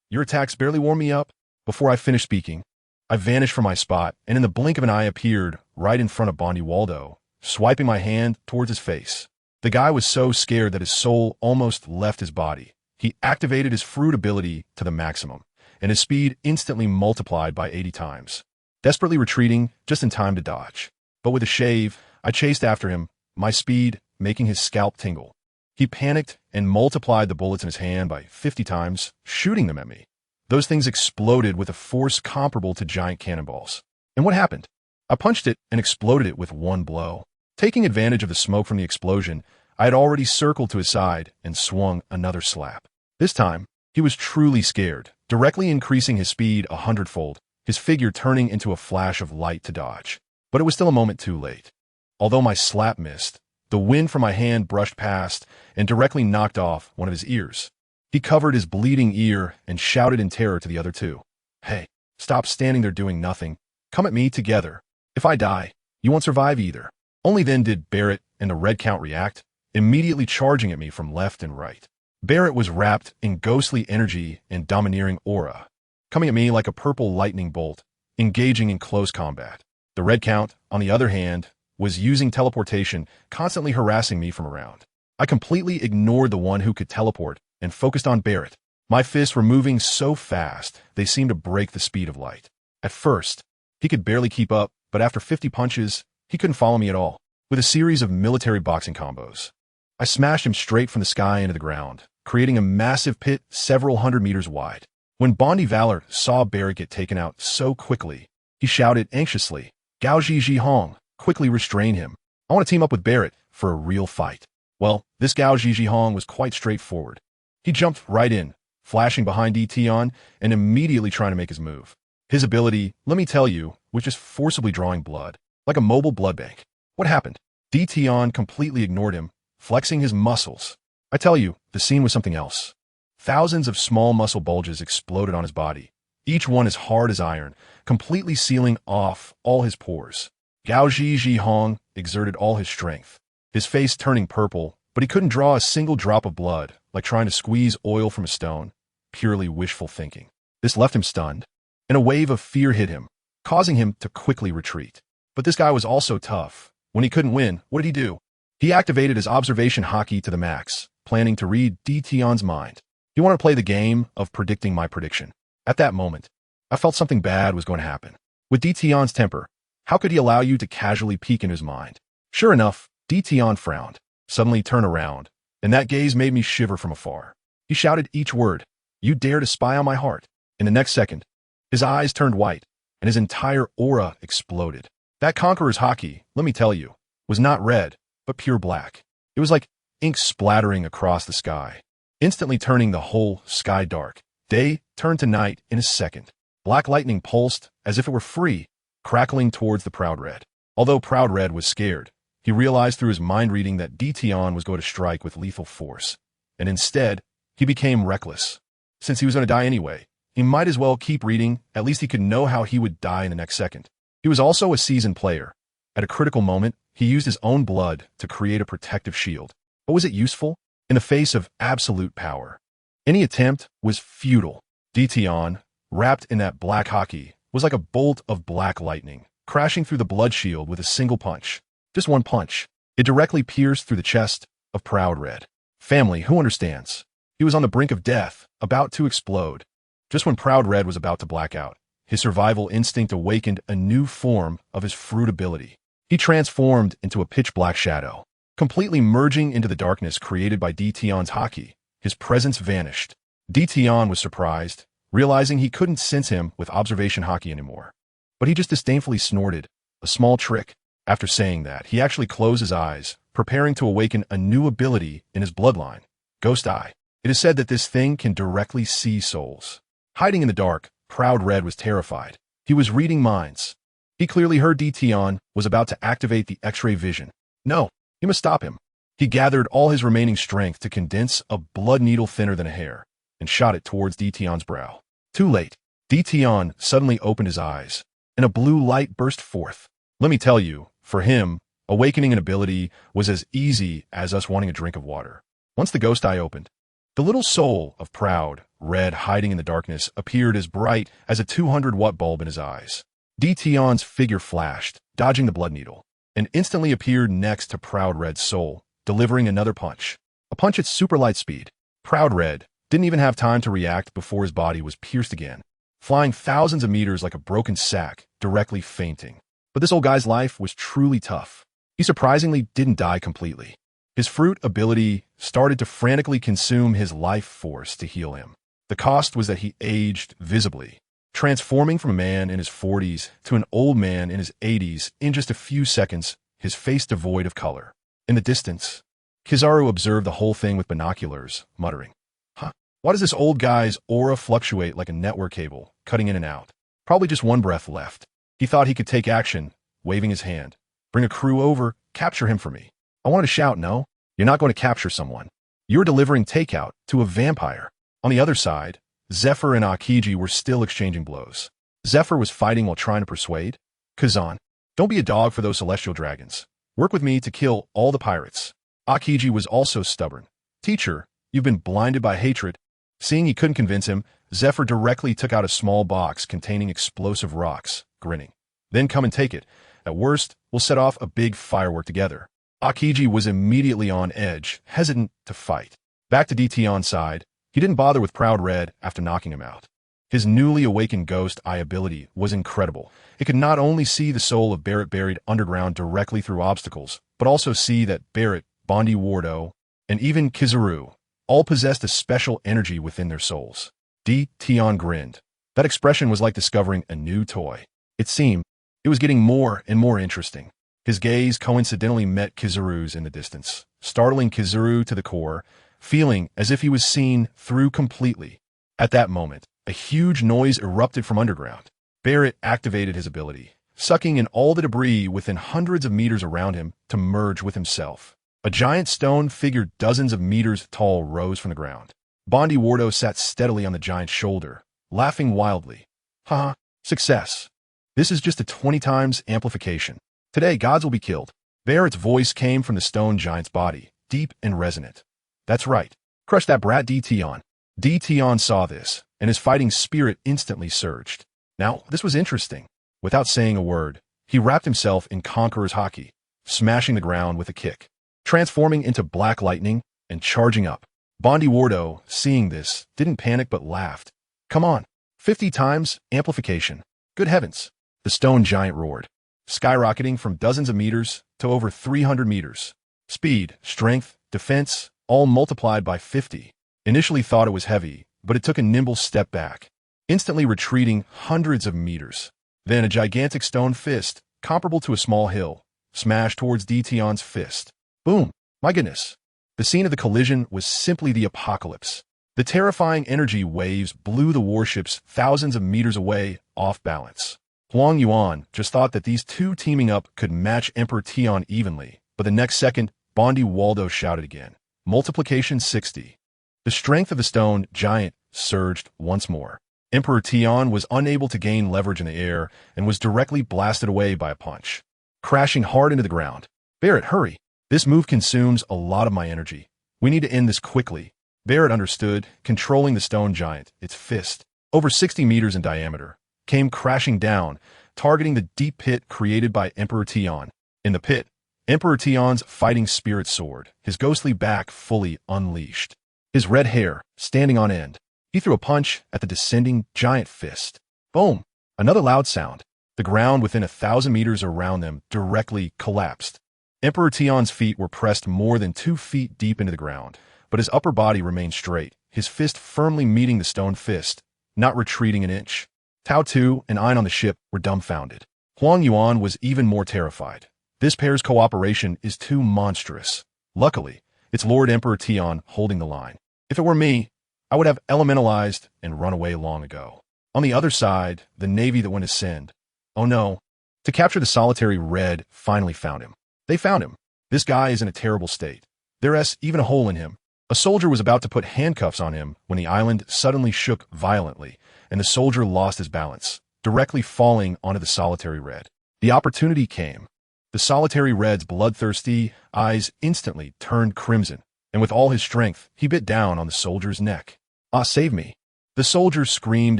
your attacks barely warmed me up. Before I finished speaking, I vanished from my spot, and in the blink of an eye appeared right in front of Bondi Waldo, swiping my hand towards his face. The guy was so scared that his soul almost left his body. He activated his fruit ability to the maximum, and his speed instantly multiplied by 80 times. Desperately retreating just in time to dodge. But with a shave, I chased after him, my speed making his scalp tingle. He panicked and multiplied the bullets in his hand by 50 times, shooting them at me. Those things exploded with a force comparable to giant cannonballs. And what happened? I punched it and exploded it with one blow. Taking advantage of the smoke from the explosion, I had already circled to his side and swung another slap. This time, he was truly scared, directly increasing his speed 100-fold, his figure turning into a flash of light to dodge. But it was still a moment too late. Although my slap missed, the wind from my hand brushed past and directly knocked off one of his ears. He covered his bleeding ear and shouted in terror to the other 2. Hey, stop standing there doing nothing. Come at me together. If I die, you won't survive either. Only then did Barrett and the Red Count react, immediately charging at me from left and right. Barrett was wrapped in ghostly energy and domineering aura, coming at me like a purple lightning bolt, engaging in close combat. The Red Count, on the other hand, was using teleportation, constantly harassing me from around. I completely ignored the one who could teleport and focused on Barrett. My fists were moving so fast, they seemed to break the speed of light. At first, he could barely keep up, but after 50 punches, he couldn't follow me at all. With a series of military boxing combos, I smashed him straight from the sky into the ground, creating a massive pit several hundred meters wide. When Bondi Valor saw Barrett get taken out so quickly, he shouted anxiously, Gao Ji Ji Hong, quickly restrain him. I want to team up with Barrett for a real fight. Well, this Gao Zhizhihong was quite straightforward. He jumped right in, flashing behind Dition and immediately trying to make his move. His ability, let me tell you, was just forcibly drawing blood, like a mobile blood bank. What happened? Dition completely ignored him, flexing his muscles. I tell you, the scene was something else. Thousands of small muscle bulges exploded on his body, each one as hard as iron, completely sealing off all his pores. Gao Zhizhihong exerted all his strength, his face turning purple, but he couldn't draw a single drop of blood, like trying to squeeze oil from a stone. Purely wishful thinking. This left him stunned, and a wave of fear hit him, causing him to quickly retreat. But this guy was also tough. When he couldn't win, what did he do? He activated his observation hockey to the max, planning to read Dition's mind. He wanted to play the game of predicting my prediction. At that moment, I felt something bad was going to happen. With Dition's temper, how could he allow you to casually peek in his mind? Sure enough, Dition frowned, suddenly turned around, and that gaze made me shiver from afar. He shouted each word, "You dare to spy on my heart." In the next second, his eyes turned white, and his entire aura exploded. That conqueror's hockey, let me tell you, was not red, but pure black. It was like ink splattering across the sky, instantly turning the whole sky dark. Day turned to night in a second. Black lightning pulsed as if it were free, crackling towards the Proud Red. Although Proud Red was scared, he realized through his mind reading that Dition was going to strike with lethal force, and instead, he became reckless. Since he was going to die anyway, he might as well keep reading, at least he could know how he would die in the next second. He was also a seasoned player. At a critical moment, he used his own blood to create a protective shield. But was it useful? In the face of absolute power, any attempt was futile. Dition, wrapped in that black hockey, was like a bolt of black lightning, crashing through the blood shield with a single punch. Just one punch. It directly pierced through the chest of Proud Red. Family, who understands? He was on the brink of death, about to explode. Just when Proud Red was about to black out, his survival instinct awakened a new form of his fruit ability. He transformed into a pitch-black shadow, completely merging into the darkness created by Dition's hockey. His presence vanished. Dition was surprised, realizing he couldn't sense him with observation hockey anymore. But he just disdainfully snorted, a small trick. After saying that, he actually closed his eyes, preparing to awaken a new ability in his bloodline, Ghost Eye. It is said that this thing can directly see souls. Hiding in the dark, Proud Red was terrified. He was reading minds. He clearly heard Dition was about to activate the X-ray vision. No, he must stop him. He gathered all his remaining strength to condense a blood needle thinner than a hair, and shot it towards Dition's brow. Too late. Dition suddenly opened his eyes, and a blue light burst forth. Let me tell you, for him, awakening an ability was as easy as us wanting a drink of water. Once the Ghost Eye opened, the little soul of Proud Red hiding in the darkness appeared as bright as a 200-watt bulb in his eyes. Dition's figure flashed, dodging the blood needle, and instantly appeared next to Proud Red's soul, delivering another punch. A punch at super light speed. Proud Red didn't even have time to react before his body was pierced again, flying thousands of meters like a broken sack, directly fainting. But this old guy's life was truly tough. He surprisingly didn't die completely. His fruit ability started to frantically consume his life force to heal him. The cost was that he aged visibly, transforming from a man in his 40s to an old man in his 80s in just a few seconds, his face devoid of color. In the distance, Kizaru observed the whole thing with binoculars, muttering, "Huh, why does this old guy's aura fluctuate like a network cable, cutting in and out? Probably just one breath left." He thought he could take action, waving his hand. "Bring a crew over, capture him for me." I wanted to shout, "No, you're not going to capture someone. You're delivering takeout to a vampire." On the other side, Zephyr and Akiji were still exchanging blows. Zephyr was fighting while trying to persuade Kazan, "Don't be a dog for those celestial dragons. Work with me to kill all the pirates." Akiji was also stubborn. "Teacher, you've been blinded by hatred." Seeing he couldn't convince him, Zephyr directly took out a small box containing explosive rocks, grinning. "Then come and take it. At worst, we'll set off a big firework together." Akiji was immediately on edge, hesitant to fight. Back to Dition's side, he didn't bother with Proud Red after knocking him out. His newly awakened Ghost Eye ability was incredible. It could not only see the soul of Barrett buried underground directly through obstacles, but also see that Barrett, Bondi Wardo, and even Kizaru all possessed a special energy within their souls. Dition grinned. That expression was like discovering a new toy. It seemed it was getting more and more interesting. His gaze coincidentally met Kizaru's in the distance, startling Kizaru to the core, feeling as if he was seen through completely. At that moment, a huge noise erupted from underground. Barrett activated his ability, sucking in all the debris within hundreds of meters around him to merge with himself. A giant stone figure dozens of meters tall rose from the ground. Bondi Wardo sat steadily on the giant's shoulder, laughing wildly. Haha, success. This is just a 20 times amplification. Today, gods will be killed. Barrett's voice came from the stone giant's body, deep and resonant. That's right. Crush that brat D-Tion. D-Tion saw this, and his fighting spirit instantly surged. Now, this was interesting. Without saying a word, he wrapped himself in Conqueror's Haki, smashing the ground with a kick, transforming into black lightning and charging up. Bondi Wardo, seeing this, didn't panic but laughed. Come on, 50 times amplification. Good heavens. The stone giant roared, skyrocketing from dozens of meters to over 300 meters. Speed, strength, defense, all multiplied by 50. Initially thought it was heavy, but it took a nimble step back, instantly retreating hundreds of meters. Then a gigantic stone fist, comparable to a small hill, smashed towards D-Tion's fist. Boom! My goodness. The scene of the collision was simply the apocalypse. The terrifying energy waves blew the warships thousands of meters away off balance. Huang Yuan just thought that these two teaming up could match Emperor Tion evenly, but the next second, Bondi Waldo shouted again. Multiplication 60. The strength of the stone giant surged once more. Emperor Tion was unable to gain leverage in the air and was directly blasted away by a punch, crashing hard into the ground. Barrett, hurry. This move consumes a lot of my energy. We need to end this quickly. Barrett understood, controlling the stone giant. Its fist, over 60 meters in diameter, came crashing down, targeting the deep pit created by Emperor Tion. In the pit, Emperor Tion's fighting spirit soared, his ghostly back fully unleashed, his red hair standing on end. He threw a punch at the descending giant fist. Boom! Another loud sound. The ground within 1,000 meters around them directly collapsed. Emperor Tion's feet were pressed more than 2 feet deep into the ground, but his upper body remained straight, his fist firmly meeting the stone fist, not retreating an inch. Tao Tu and Ein on the ship were dumbfounded. Huang Yuan was even more terrified. This pair's cooperation is too monstrous. Luckily, it's Lord Emperor Tion holding the line. If it were me, I would have elementalized and run away long ago. On the other side, the navy that went ascend. Oh no. To capture the solitary red finally found him. They found him. This guy is in a terrible state. There's even a hole in him. A soldier was about to put handcuffs on him when the island suddenly shook violently, and the soldier lost his balance, directly falling onto the solitary red. The opportunity came. The solitary red's bloodthirsty eyes instantly turned crimson, and with all his strength, he bit down on the soldier's neck. Ah, save me. The soldier screamed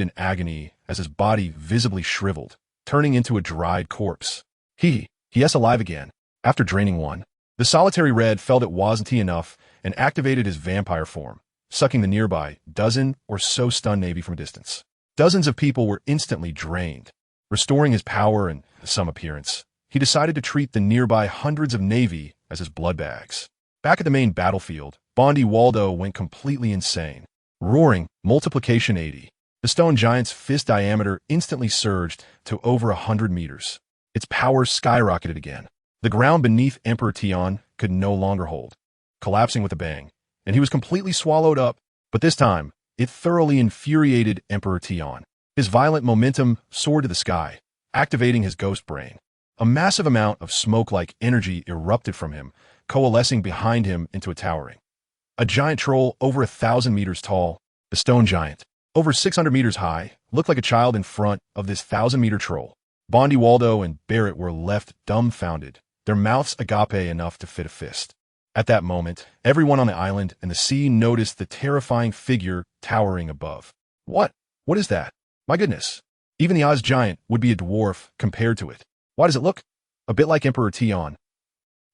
in agony as his body visibly shriveled, turning into a dried corpse. Yes, alive again. After draining one, the solitary red felt it wasn't enough and activated his vampire form, sucking the nearby dozen or so stunned navy from a distance. Dozens of people were instantly drained. Restoring his power and some appearance, he decided to treat the nearby hundreds of navy as his blood bags. Back at the main battlefield, Bondi Waldo went completely insane. Roaring, multiplication 80. The stone giant's fist diameter instantly surged to over 100 meters. Its power skyrocketed again. The ground beneath Emperor Tion could no longer hold, collapsing with a bang, and he was completely swallowed up. But this time, it thoroughly infuriated Emperor Tion. His violent momentum soared to the sky, activating his ghost brain. A massive amount of smoke-like energy erupted from him, coalescing behind him into a towering. A giant troll over 1,000 meters tall, the stone giant, over 600 meters high, looked like a child in front of this 1,000-meter troll. Bondi Waldo and Barrett were left dumbfounded, their mouths agape enough to fit a fist. At that moment, everyone on the island and the sea noticed the terrifying figure towering above. What? What is that? My goodness. Even the Oz giant would be a dwarf compared to it. Why does it look a bit like Emperor Tion?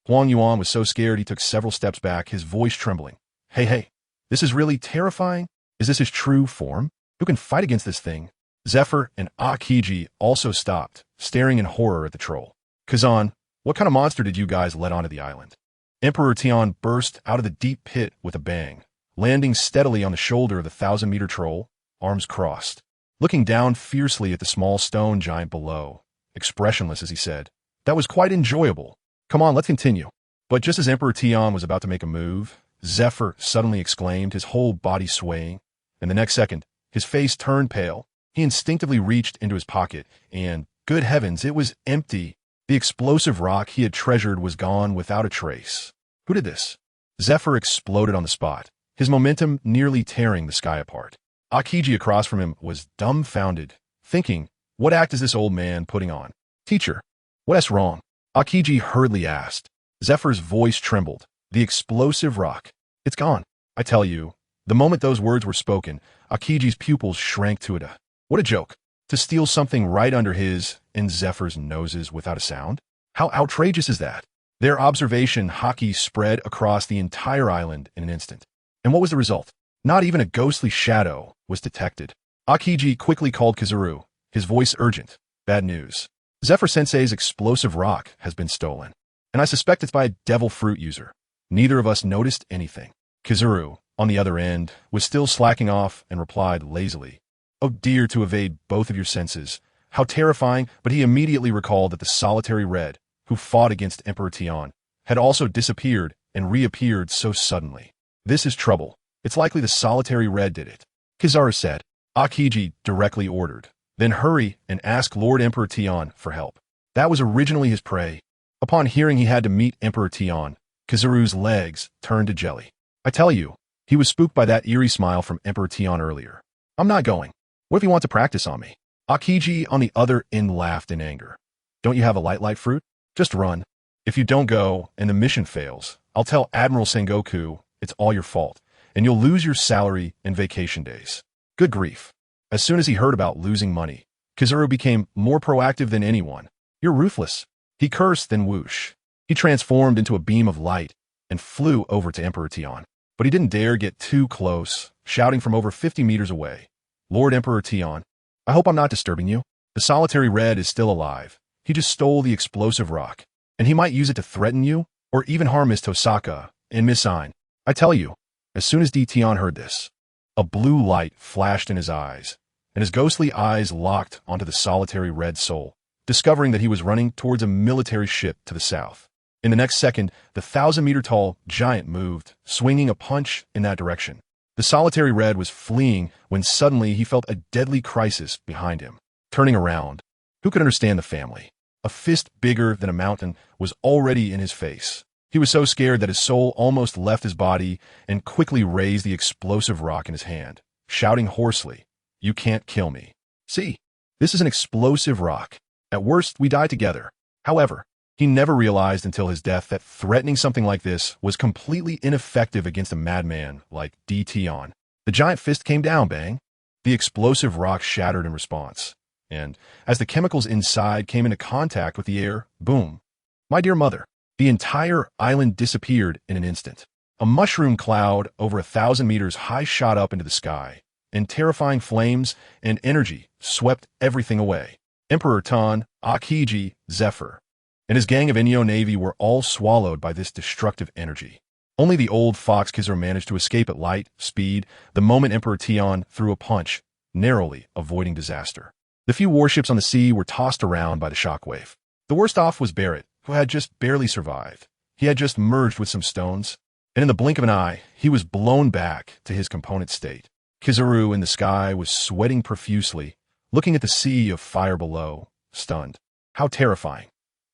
Huang Yuan was so scared he took several steps back, his voice trembling. Hey, this is really terrifying. Is this his true form? Who can fight against this thing? Zephyr and Akiji also stopped, staring in horror at the troll. Kazan, what kind of monster did you guys let onto the island? Emperor Tion burst out of the deep pit with a bang, landing steadily on the shoulder of the 1,000-meter troll, arms crossed. Looking down fiercely at the small stone giant below, expressionless as he said, "That was quite enjoyable. Come on, let's continue." But just as Emperor Tion was about to make a move, Zephyr suddenly exclaimed, his whole body swaying, and the next second, his face turned pale. He instinctively reached into his pocket, and, good heavens, it was empty. The explosive rock he had treasured was gone without a trace. Who did this? Zephyr exploded on the spot, his momentum nearly tearing the sky apart. Akiji across from him was dumbfounded, thinking, what act is this old man putting on? Teacher, what's wrong? Akiji hurriedly asked. Zephyr's voice trembled. The explosive rock. It's gone. I tell you, the moment those words were spoken, Akiji's pupils shrank to it. What a joke. To steal something right under his and Zephyr's noses without a sound? How outrageous is that? Their observation haki spread across the entire island in an instant. And what was the result? Not even a ghostly shadow was detected. Akiji quickly called Kizuru, his voice urgent. Bad news. Zephyr-sensei's explosive rock has been stolen, and I suspect it's by a devil fruit user. Neither of us noticed anything. Kizuru, on the other end, was still slacking off and replied lazily, oh dear, to evade both of your senses. How terrifying, but he immediately recalled that the solitary red, who fought against Emperor Tion, had also disappeared and reappeared so suddenly. This is trouble. It's likely the solitary red did it. Kizaru said. Akiji directly ordered. Then hurry and ask Lord Emperor Tion for help. That was originally his prey. Upon hearing he had to meet Emperor Tion, Kizaru's legs turned to jelly. I tell you, he was spooked by that eerie smile from Emperor Tion earlier. I'm not going. What if he wants to practice on me? Akiji on the other end laughed in anger. Don't you have a light fruit? Just run. If you don't go and the mission fails, I'll tell Admiral Sengoku it's all your fault, and you'll lose your salary and vacation days. Good grief. As soon as he heard about losing money, Kizuru became more proactive than anyone. You're ruthless. He cursed, then whoosh. He transformed into a beam of light and flew over to Emperor Tion. But he didn't dare get too close, shouting from over 50 meters away. Lord Emperor Tion, I hope I'm not disturbing you. The solitary red is still alive. He just stole the explosive rock, and he might use it to threaten you, or even harm Miss Tosaka and Miss Ain. I tell you, as soon as Tion heard this, a blue light flashed in his eyes, and his ghostly eyes locked onto the solitary red soul, discovering that he was running towards a military ship to the south. In the next second, the 1,000-meter-tall giant moved, swinging a punch in that direction. The solitary red was fleeing when suddenly he felt a deadly crisis behind him. Turning around, who could understand the family? A fist bigger than a mountain was already in his face. He was so scared that his soul almost left his body and quickly raised the explosive rock in his hand, shouting hoarsely, You can't kill me. See, this is an explosive rock. At worst, we die together. However, he never realized until his death that threatening something like this was completely ineffective against a madman like Tion. The giant fist came down, bang. The explosive rock shattered in response. And as the chemicals inside came into contact with the air, boom. My dear mother, the entire island disappeared in an instant. A mushroom cloud over 1,000 meters high shot up into the sky, and terrifying flames and energy swept everything away. Emperor Tan, Akiji, Zephyr, and his gang of Inyo Navy were all swallowed by this destructive energy. Only the old fox Kizaru managed to escape at light speed the moment Emperor Tion threw a punch, narrowly avoiding disaster. The few warships on the sea were tossed around by the shockwave. The worst off was Barrett, who had just barely survived. He had just merged with some stones, and in the blink of an eye, he was blown back to his component state. Kizaru in the sky was sweating profusely, looking at the sea of fire below, stunned. How terrifying.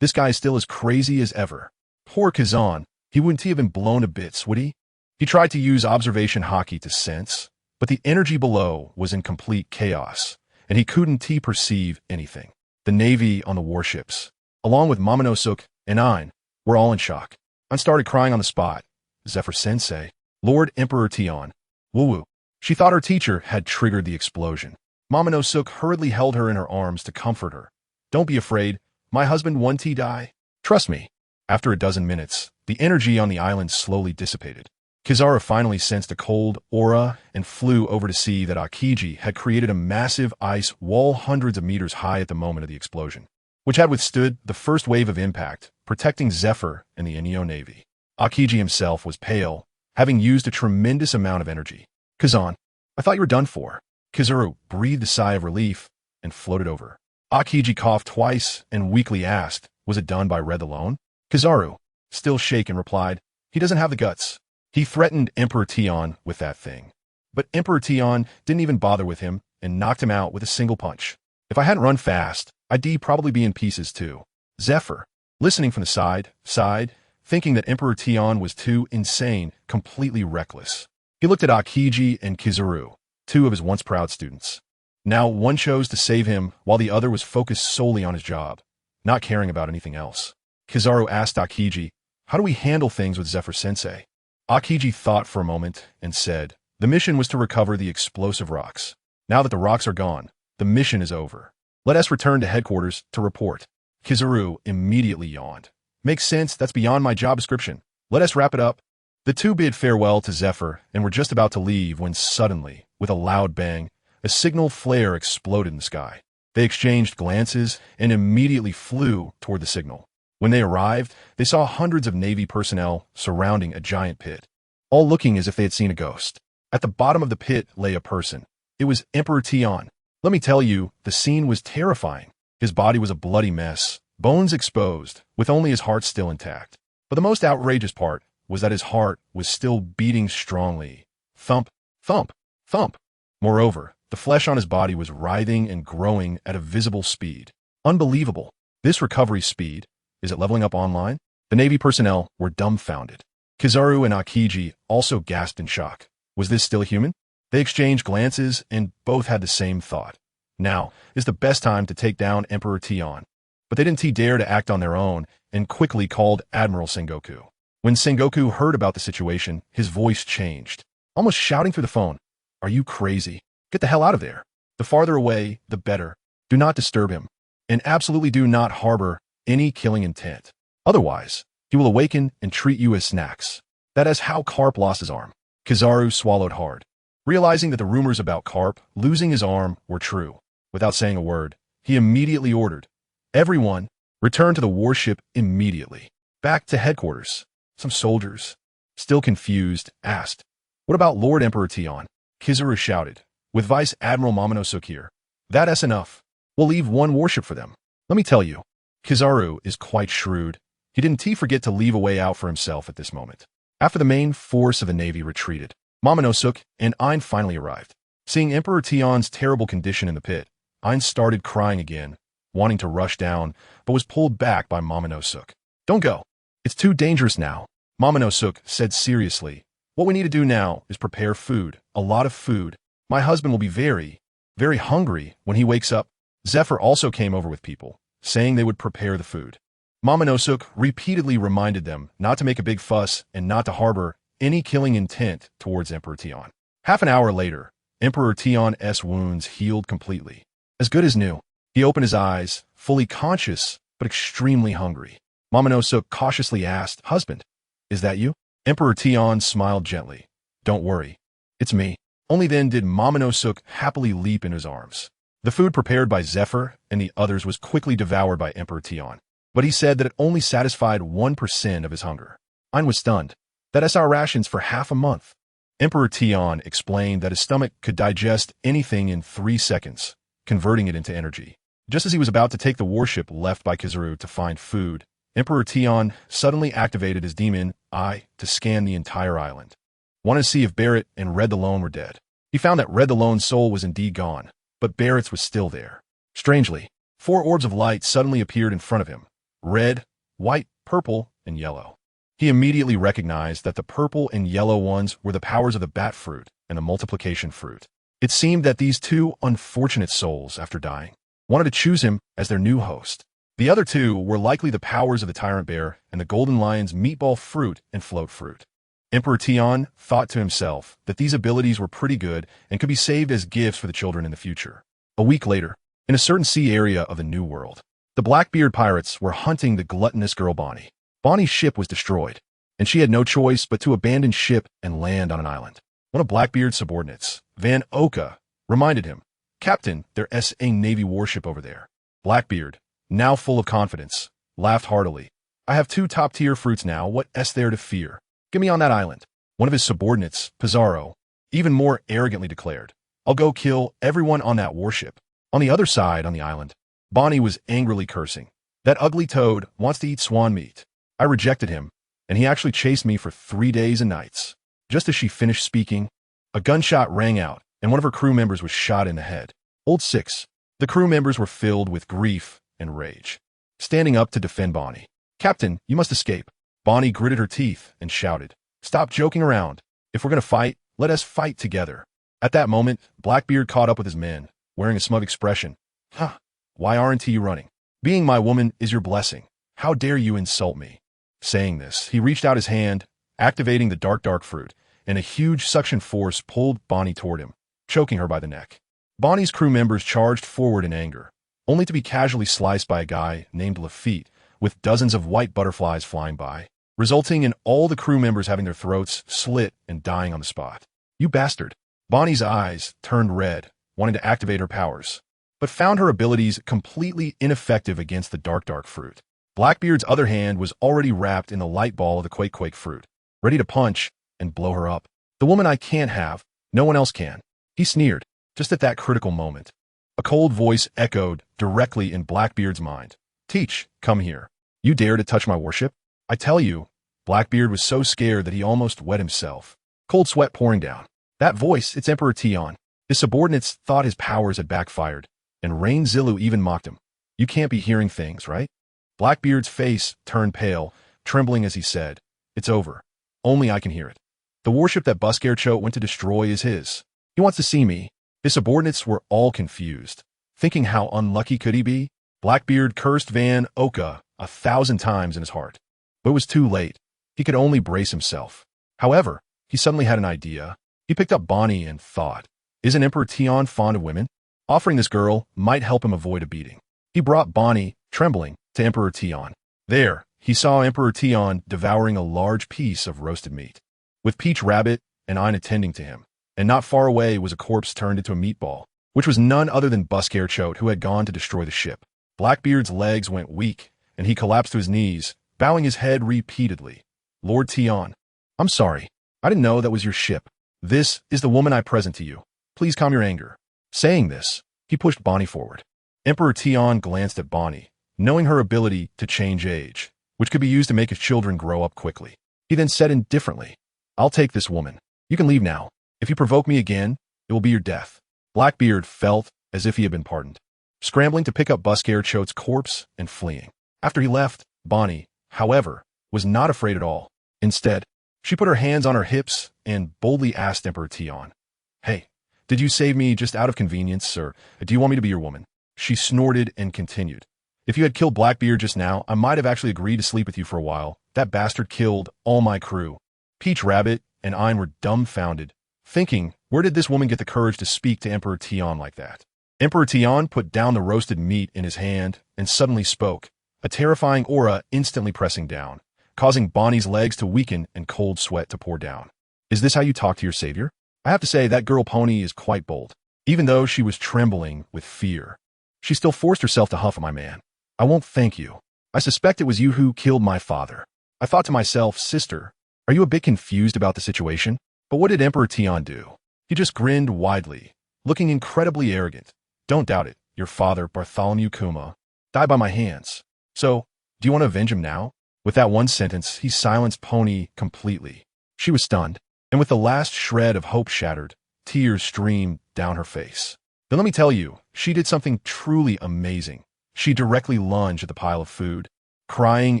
This guy is still as crazy as ever. Poor Kazan, he wouldn't have been blown to bits, would he? He tried to use observation haki to sense, but the energy below was in complete chaos, and he couldn't perceive anything. The Navy on the warships, along with Momonosuke and Ain, were all in shock. I started crying on the spot. Zephyr-sensei, Lord Emperor Tion, woo-woo. She thought her teacher had triggered the explosion. Momonosuke hurriedly held her in her arms to comfort her. Don't be afraid. My husband won't die. Trust me. After a dozen minutes, the energy on the island slowly dissipated. Kizaru finally sensed a cold aura and flew over to see that Akiji had created a massive ice wall hundreds of meters high at the moment of the explosion, which had withstood the first wave of impact, protecting Zephyr and the Inyo Navy. Akiji himself was pale, having used a tremendous amount of energy. Kazan, I thought you were done for. Kizaru breathed a sigh of relief and floated over. Akiji coughed twice and weakly asked, was it done by Red alone? Kizaru, still shaken, replied, "He doesn't have the guts." He threatened Emperor Tion with that thing. But Emperor Tion didn't even bother with him and knocked him out with a single punch. If I hadn't run fast, I'd probably be in pieces too. Zephyr, listening from the side, sighed, thinking that Emperor Tion was too insane, completely reckless. He looked at Akiji and Kizaru, two of his once proud students. Now one chose to save him while the other was focused solely on his job, not caring about anything else. Kizaru asked Akiji, "How do we handle things with Zephyr-sensei?" Akiji thought for a moment and said, "The mission was to recover the explosive rocks. Now that the rocks are gone, the mission is over. Let us return to headquarters to report." Kizaru immediately yawned. "Makes sense, that's beyond my job description. Let us wrap it up." The two bid farewell to Zephyr and were just about to leave when suddenly, with a loud bang, a signal flare exploded in the sky. They exchanged glances and immediately flew toward the signal. When they arrived, they saw hundreds of Navy personnel surrounding a giant pit, all looking as if they had seen a ghost. At the bottom of the pit lay a person. It was Emperor Tion. Let me tell you, the scene was terrifying. His body was a bloody mess, bones exposed, with only his heart still intact. But the most outrageous part was that his heart was still beating strongly. Thump, thump, thump. Moreover, the flesh on his body was writhing and growing at a visible speed. Unbelievable. This recovery speed, is it leveling up online? The Navy personnel were dumbfounded. Kizaru and Akiji also gasped in shock. Was this still human? They exchanged glances and both had the same thought. Now is the best time to take down Emperor Tion. But they didn't dare to act on their own and quickly called Admiral Sengoku. When Sengoku heard about the situation, his voice changed, almost shouting through the phone, "Are you crazy? Get the hell out of there. The farther away, the better. Do not disturb him. And absolutely do not harbor any killing intent. Otherwise, he will awaken and treat you as snacks." That is how Carp lost his arm. Kizaru swallowed hard, realizing that the rumors about Carp losing his arm were true. Without saying a word, he immediately ordered, "Everyone, return to the warship immediately." Back to headquarters. Some soldiers, still confused, asked, "What about Lord Emperor Tion?" Kizaru shouted, "With Vice Admiral Momonosuke here. That's enough. We'll leave one warship for them. Let me tell you, Kizaru is quite shrewd. He didn't forget to leave a way out for himself at this moment. After the main force of the Navy retreated, Momonosuke and Ein finally arrived. Seeing Emperor Tion's terrible condition in the pit, Ein started crying again, wanting to rush down, but was pulled back by Momonosuke. "Don't go. It's too dangerous now." Momonosuke said seriously, "What we need to do now is prepare food, a lot of food. My husband will be very, very hungry when he wakes up." Zephyr also came over with people, saying they would prepare the food. Momonosuke repeatedly reminded them not to make a big fuss and not to harbor any killing intent towards Emperor Tion. Half an hour later, Emperor Tion's wounds healed completely. As good as new. He opened his eyes, fully conscious, but extremely hungry. Momonosuke cautiously asked, "Husband, is that you?" Emperor Tion smiled gently. "Don't worry. It's me." Only then did Momonosuke happily leap in his arms. The food prepared by Zephyr and the others was quickly devoured by Emperor Tion, but he said that it only satisfied 1% of his hunger. Ein was stunned. That's our rations for half a month. Emperor Tion explained that his stomach could digest anything in 3 seconds, converting it into energy. Just as he was about to take the warship left by Kizaru to find food, Emperor Tion suddenly activated his demon eye to scan the entire island. Wanted to see if Barrett and Red the Lone were dead. He found that Red the Lone's soul was indeed gone, but Barrett's was still there. Strangely, 4 orbs of light suddenly appeared in front of him. Red, white, purple, and yellow. He immediately recognized that the purple and yellow ones were the powers of the bat fruit and the multiplication fruit. It seemed that these 2 unfortunate souls, after dying, wanted to choose him as their new host. The other 2 were likely the powers of the tyrant bear and the golden lion's meatball fruit and float fruit. Emperor Tion thought to himself that these abilities were pretty good and could be saved as gifts for the children in the future. A week later, in a certain sea area of the New World, the Blackbeard pirates were hunting the gluttonous girl Bonnie. Bonnie's ship was destroyed, and she had no choice but to abandon ship and land on an island. One of Blackbeard's subordinates, Van Oka, reminded him, "Captain, there's a Navy warship over there." Blackbeard, now full of confidence, laughed heartily. "I have 2 top-tier fruits now, what's there to fear? Get me on that island." One of his subordinates, Pizarro, even more arrogantly declared, "I'll go kill everyone on that warship." On the other side on the island, Bonnie was angrily cursing. "That ugly toad wants to eat swan meat. I rejected him, and he actually chased me for 3 days and nights. Just as she finished speaking, a gunshot rang out, and one of her crew members was shot in the head. Old 6. The crew members were filled with grief and rage, standing up to defend Bonnie. "Captain, you must escape." Bonnie gritted her teeth and shouted, "Stop joking around. If we're going to fight, let us fight together." At that moment, Blackbeard caught up with his men, wearing a smug expression. "Huh, why aren't you running? Being my woman is your blessing. How dare you insult me?" Saying this, he reached out his hand, activating the dark fruit, and a huge suction force pulled Bonnie toward him, choking her by the neck. Bonnie's crew members charged forward in anger, only to be casually sliced by a guy named Lafitte, with dozens of white butterflies flying by, resulting in all the crew members having their throats slit and dying on the spot. "You bastard." Bonnie's eyes turned red, wanting to activate her powers, but found her abilities completely ineffective against the dark fruit. Blackbeard's other hand was already wrapped in the light ball of the quake fruit, ready to punch and blow her up. "The woman I can't have, no one else can," he sneered. Just at that critical moment, a cold voice echoed directly in Blackbeard's mind. "Teach, come here. You dare to touch my warship? I tell you." Blackbeard was so scared that he almost wet himself, cold sweat pouring down. That voice, it's Emperor Tion. His subordinates thought his powers had backfired, and Rain Zilu even mocked him. "You can't be hearing things, right?" Blackbeard's face turned pale, trembling as he said, "It's over. Only I can hear it. The warship that Buscairchote went to destroy is his. He wants to see me." His subordinates were all confused, thinking how unlucky could he be? Blackbeard cursed Van Oka 1,000 times in his heart, but it was too late. He could only brace himself. However, he suddenly had an idea. He picked up Bonnie and thought, isn't Emperor Tion fond of women? Offering this girl might help him avoid a beating. He brought Bonnie, trembling, to Emperor Tion. There, he saw Emperor Tion devouring a large piece of roasted meat, with Peach Rabbit and Ein attending to him. And not far away was a corpse turned into a meatball, which was none other than Buscairchote, who had gone to destroy the ship. Blackbeard's legs went weak, and he collapsed to his knees, bowing his head repeatedly. "Lord Tion, I'm sorry. I didn't know that was your ship. This is the woman I present to you. Please calm your anger." Saying this, he pushed Bonnie forward. Emperor Tion glanced at Bonnie, knowing her ability to change age, which could be used to make his children grow up quickly. He then said indifferently, "I'll take this woman. You can leave now. If you provoke me again, it will be your death." Blackbeard felt as if he had been pardoned, scrambling to pick up Buscairchote's corpse and fleeing. After he left, Bonnie, however, was not afraid at all. Instead, she put her hands on her hips and boldly asked Emperor Tion, "Hey, did you save me just out of convenience, or do you want me to be your woman?" She snorted and continued, "If you had killed Blackbeard just now, I might have actually agreed to sleep with you for a while. That bastard killed all my crew." Peach Rabbit and Ein were dumbfounded, thinking, where did this woman get the courage to speak to Emperor Tion like that? Emperor Tion put down the roasted meat in his hand and suddenly spoke, a terrifying aura instantly pressing down, causing Bonnie's legs to weaken and cold sweat to pour down. "Is this how you talk to your savior?" I have to say that girl Pony is quite bold. Even though she was trembling with fear, she still forced herself to huff at my man. "I won't thank you. I suspect it was you who killed my father." I thought to myself, "Sister, are you a bit confused about the situation?" But what did Emperor Tion do? He just grinned widely, looking incredibly arrogant. "Don't doubt it. Your father, Bartholomew Kuma, died by my hands. So, do you want to avenge him now?" With that one sentence, he silenced Pony completely. She was stunned, and with the last shred of hope shattered, tears streamed down her face. Then let me tell you, she did something truly amazing. She directly lunged at the pile of food, crying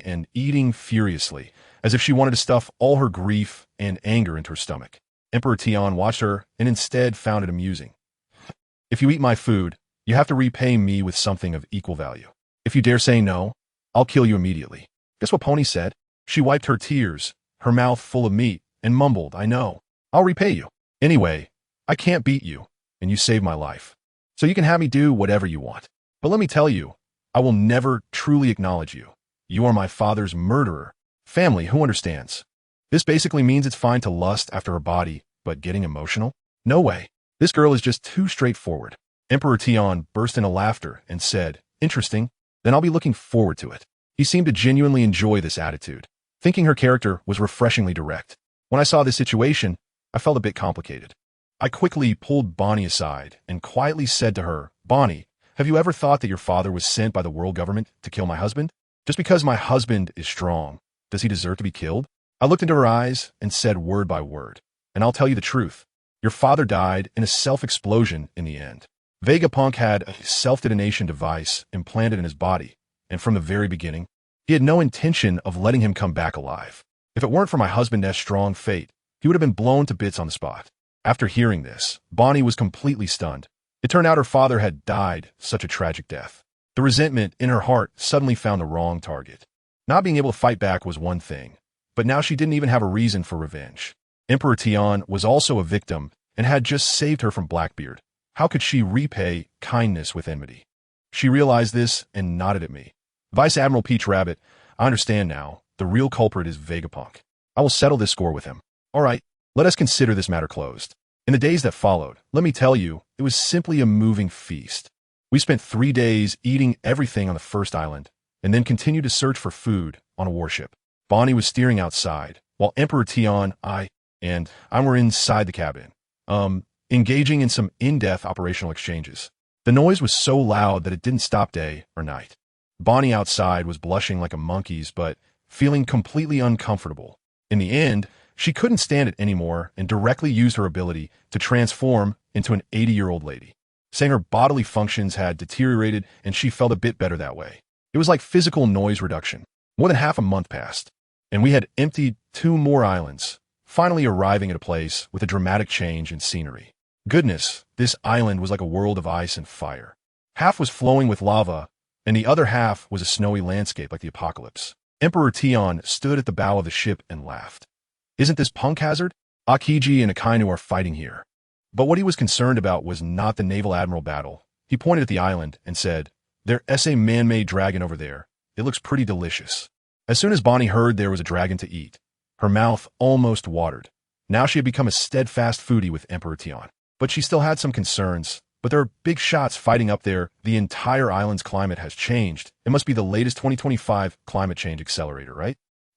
and eating furiously, as if she wanted to stuff all her grief and anger into her stomach. Emperor Tion watched her and instead found it amusing. "If you eat my food, you have to repay me with something of equal value. If you dare say no, I'll kill you immediately." Guess what Pony said? She wiped her tears, her mouth full of meat, and mumbled, "I know. I'll repay you. Anyway, I can't beat you, and you saved my life. So you can have me do whatever you want. But let me tell you, I will never truly acknowledge you. You are my father's murderer. Family, who understands? This basically means it's fine to lust after her body, but getting emotional? No way. This girl is just too straightforward." Emperor Tion burst into laughter and said, "Interesting. Then I'll be looking forward to it." He seemed to genuinely enjoy this attitude, thinking her character was refreshingly direct. When I saw this situation, I felt a bit complicated. I quickly pulled Bonnie aside and quietly said to her, "Bonnie, have you ever thought that your father was sent by the world government to kill my husband? Just because my husband is strong, does he deserve to be killed?" I looked into her eyes and said word by word, and I'll tell you the truth. Your father died in a self-explosion in the end. Vegapunk had a self-detonation device implanted in his body, and from the very beginning, he had no intention of letting him come back alive. If it weren't for my husband's strong fate, he would have been blown to bits on the spot. After hearing this, Bonnie was completely stunned. It turned out her father had died such a tragic death. The resentment in her heart suddenly found the wrong target. Not being able to fight back was one thing, but now she didn't even have a reason for revenge. Emperor Tian was also a victim and had just saved her from Blackbeard. How could she repay kindness with enmity? She realized this and nodded at me. Vice Admiral Peach Rabbit, I understand now. The real culprit is Vegapunk. I will settle this score with him. All right, let us consider this matter closed. In the days that followed, let me tell you, it was simply a moving feast. We spent 3 days eating everything on the first island, and then continued to search for food on a warship. Bonnie was steering outside, while Emperor Tian, I were inside the cabin, engaging in some in-depth operational exchanges. The noise was so loud that it didn't stop day or night. Bonnie outside was blushing like a monkey's, but feeling completely uncomfortable. In the end, she couldn't stand it anymore and directly used her ability to transform into an 80-year-old lady, saying her bodily functions had deteriorated and she felt a bit better that way. It was like physical noise reduction. More than half a month passed, and we had emptied 2 more islands, finally arriving at a place with a dramatic change in scenery. Goodness, this island was like a world of ice and fire. Half was flowing with lava, and the other half was a snowy landscape like the apocalypse. Emperor Tian stood at the bow of the ship and laughed. Isn't this punk hazard? Akiji and Akainu are fighting here. But what he was concerned about was not the naval admiral battle. He pointed at the island and said, There's a man-made dragon over there. It looks pretty delicious. As soon as Bonnie heard there was a dragon to eat, her mouth almost watered. Now she had become a steadfast foodie with Emperor Tian. But she still had some concerns. But there are big shots fighting up there. The entire island's climate has changed. It must be the latest 2025 climate change accelerator, right?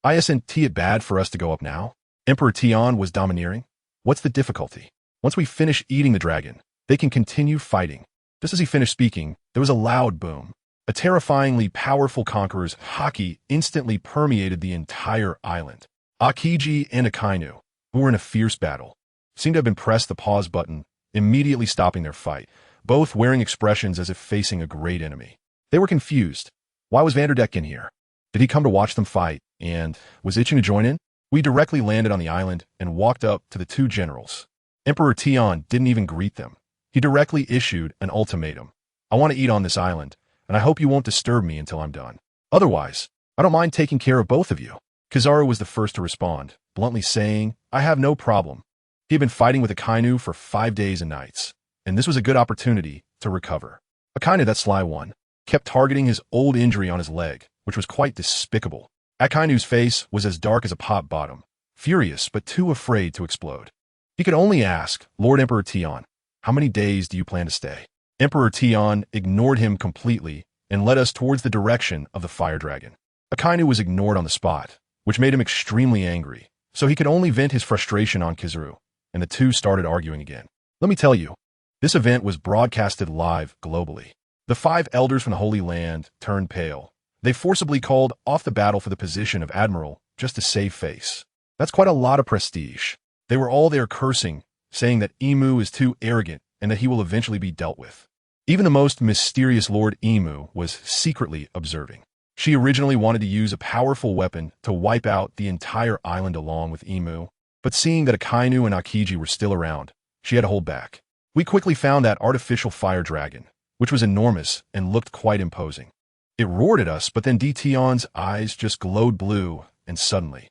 Isn't it bad for us to go up now? Emperor Tian was domineering. What's the difficulty? Once we finish eating the dragon, they can continue fighting. Just as he finished speaking, there was a loud boom. A terrifyingly powerful conqueror's haki instantly permeated the entire island. Akiji and Akainu, who were in a fierce battle, seemed to have been pressed the pause button, immediately stopping their fight, both wearing expressions as if facing a great enemy. They were confused. Why was Vanderdeck in here? Did he come to watch them fight, and was itching to join in? We directly landed on the island and walked up to the 2 generals. Emperor Tian didn't even greet them. He directly issued an ultimatum. I want to eat on this island, and I hope you won't disturb me until I'm done. Otherwise, I don't mind taking care of both of you. Kizaru was the first to respond, bluntly saying, I have no problem. He had been fighting with Akainu for 5 days and nights, and this was a good opportunity to recover. Akainu, that sly one, kept targeting his old injury on his leg, which was quite despicable. Akainu's face was as dark as a pot bottom, furious but too afraid to explode. He could only ask, Lord Emperor Tian, how many days do you plan to stay? Emperor Tian ignored him completely and led us towards the direction of the fire dragon. Akainu was ignored on the spot, which made him extremely angry, so he could only vent his frustration on Kizaru, and the 2 started arguing again. Let me tell you, this event was broadcasted live globally. The 5 elders from the Holy Land turned pale. They forcibly called off the battle for the position of admiral just to save face. That's quite a lot of prestige. They were all there cursing, saying that Emu is too arrogant and that he will eventually be dealt with. Even the most mysterious Lord Emu was secretly observing. She originally wanted to use a powerful weapon to wipe out the entire island along with Emu, but seeing that Akainu and Akiji were still around, she had to hold back. We quickly found that artificial fire dragon, which was enormous and looked quite imposing. It roared at us, but then Tian's eyes just glowed blue, and suddenly,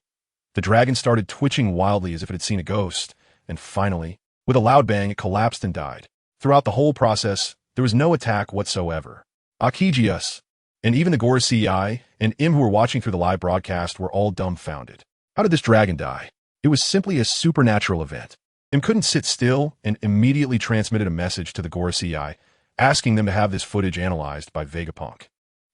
the dragon started twitching wildly as if it had seen a ghost, and finally, with a loud bang, it collapsed and died. Throughout the whole process, there was no attack whatsoever. Akiji, us, and even the Gorosei and Im who were watching through the live broadcast were all dumbfounded. How did this dragon die? It was simply a supernatural event. Im couldn't sit still and immediately transmitted a message to the Gorosei, asking them to have this footage analyzed by Vegapunk.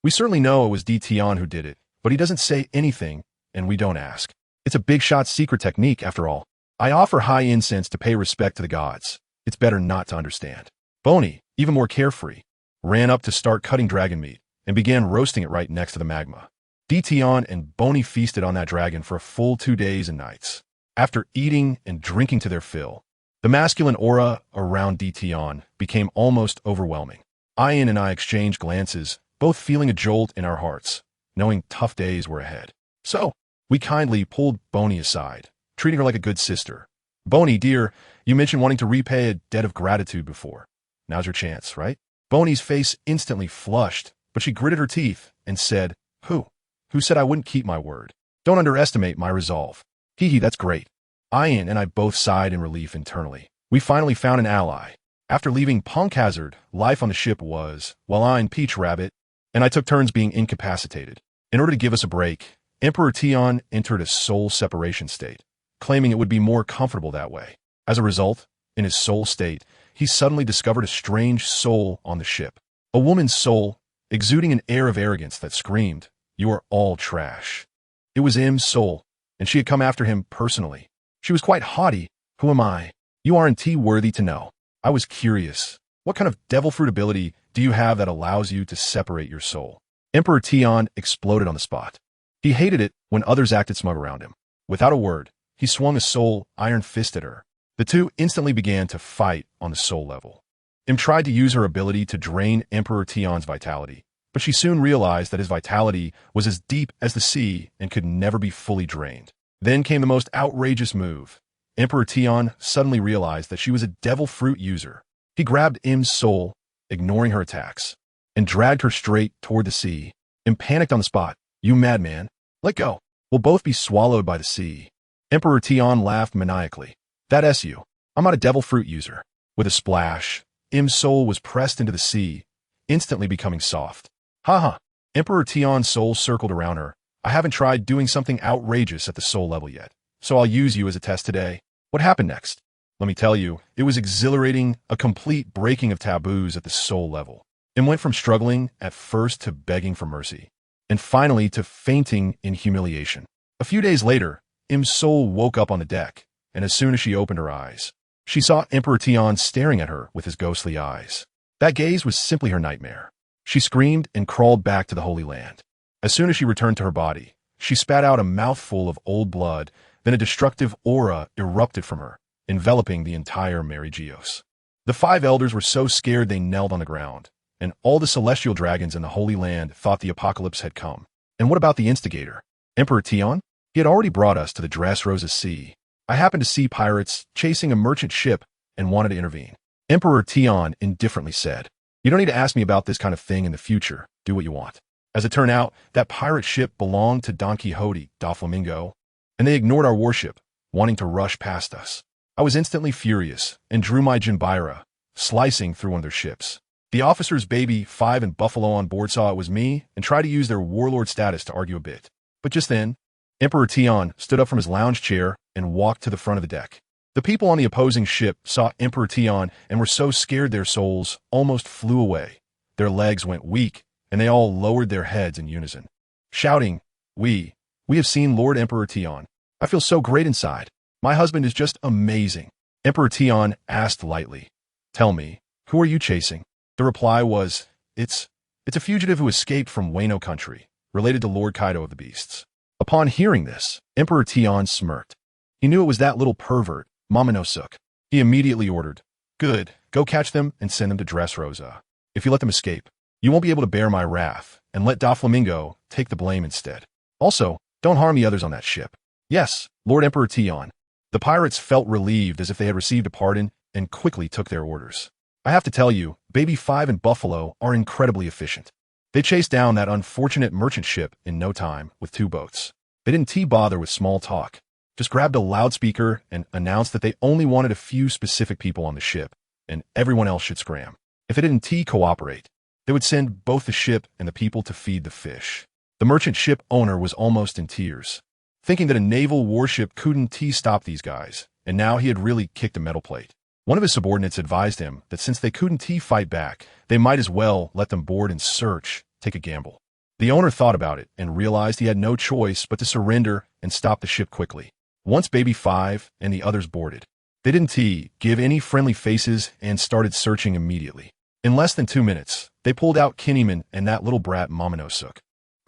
We certainly know it was Tian who did it, but he doesn't say anything, and we don't ask. It's a big shot secret technique, after all. I offer high incense to pay respect to the gods. It's better not to understand. Bonnie, even more carefree, ran up to start cutting dragon meat and began roasting it right next to the magma. Tion and Boney feasted on that dragon for a full 2 days and nights. After eating and drinking to their fill, the masculine aura around Tion became almost overwhelming. Ian and I exchanged glances, both feeling a jolt in our hearts, knowing tough days were ahead. So, we kindly pulled Boney aside, treating her like a good sister. Boney, dear, you mentioned wanting to repay a debt of gratitude before. Now's your chance, right? Boney's face instantly flushed, but she gritted her teeth and said, Who? Who said I wouldn't keep my word? Don't underestimate my resolve. Hee, that's great. Ian and I both sighed in relief internally. We finally found an ally. After leaving Punk Hazard, life on the ship was, well, Ian, Peach Rabbit, and I took turns being incapacitated. In order to give us a break, Emperor Tion entered a soul separation state, claiming it would be more comfortable that way. As a result, in his soul state, he suddenly discovered a strange soul on the ship. A woman's soul, exuding an air of arrogance that screamed, You are all trash. It was Im's soul, and she had come after him personally. She was quite haughty. Who am I? You aren't worthy to know. I was curious. What kind of devil fruit ability do you have that allows you to separate your soul? Emperor Tion exploded on the spot. He hated it when others acted smug around him. Without a word, he swung a soul iron fist at her. The two instantly began to fight on the soul level. Im tried to use her ability to drain Emperor Tion's vitality, but she soon realized that his vitality was as deep as the sea and could never be fully drained. Then came the most outrageous move. Emperor Tion suddenly realized that she was a devil fruit user. He grabbed Im's soul, ignoring her attacks, and dragged her straight toward the sea. Im panicked on the spot. You madman. Let go. We'll both be swallowed by the sea. Emperor Tion laughed maniacally. That's you. I'm not a devil fruit user. With a splash, Im's soul was pressed into the sea, instantly becoming soft. Haha. Emperor Tion's soul circled around her. I haven't tried doing something outrageous at the soul level yet, so I'll use you as a test today. What happened next? Let me tell you, it was exhilarating, a complete breaking of taboos at the soul level. Im went from struggling at first to begging for mercy, and finally to fainting in humiliation. A few days later, Im's soul woke up on the deck, and as soon as she opened her eyes, she saw Emperor Tion staring at her with his ghostly eyes. That gaze was simply her nightmare. She screamed and crawled back to the Holy Land. As soon as she returned to her body, she spat out a mouthful of old blood, then a destructive aura erupted from her, enveloping the entire Mary Geos. The 5 elders were so scared they knelt on the ground, and all the celestial dragons in the Holy Land thought the apocalypse had come. And what about the instigator? Emperor Tion? He had already brought us to the Dressrosa Sea. I happened to see pirates chasing a merchant ship and wanted to intervene. Emperor Tion indifferently said, You don't need to ask me about this kind of thing in the future. Do what you want. As it turned out, that pirate ship belonged to Don Quixote, Doflamingo, and they ignored our warship, wanting to rush past us. I was instantly furious and drew my Jimbira, slicing through one of their ships. The officer's baby 5 and Buffalo on board saw it was me and tried to use their warlord status to argue a bit. But just then, Emperor Tion stood up from his lounge chair and walked to the front of the deck. The people on the opposing ship saw Emperor Tion and were so scared their souls almost flew away. Their legs went weak, and they all lowered their heads in unison, shouting, We have seen Lord Emperor Tion. I feel so great inside. My husband is just amazing. Emperor Tion asked lightly, Tell me, who are you chasing? The reply was, It's a fugitive who escaped from Wano country, related to Lord Kaido of the Beasts. Upon hearing this, Emperor Tion smirked. He knew it was that little pervert, Momonosuke. He immediately ordered, Good, go catch them and send them to Dressrosa. If you let them escape, you won't be able to bear my wrath, and let Doflamingo take the blame instead. Also, don't harm the others on that ship. Yes, Lord Emperor Tion. The pirates felt relieved as if they had received a pardon and quickly took their orders. I have to tell you, Baby 5 and Buffalo are incredibly efficient. They chased down that unfortunate merchant ship in no time with 2 boats. They didn't bother with small talk. Just grabbed a loudspeaker and announced that they only wanted a few specific people on the ship, and everyone else should scram. If they didn't cooperate, they would send both the ship and the people to feed the fish. The merchant ship owner was almost in tears, thinking that a naval warship couldn't stop these guys, and now he had really kicked a metal plate. One of his subordinates advised him that since they couldn't fight back, they might as well let them board and search, take a gamble. The owner thought about it and realized he had no choice but to surrender and stop the ship quickly. Once Baby 5 and the others boarded, they didn't give any friendly faces and started searching immediately. In less than 2 minutes, they pulled out Kinniman and that little brat Momonosuke.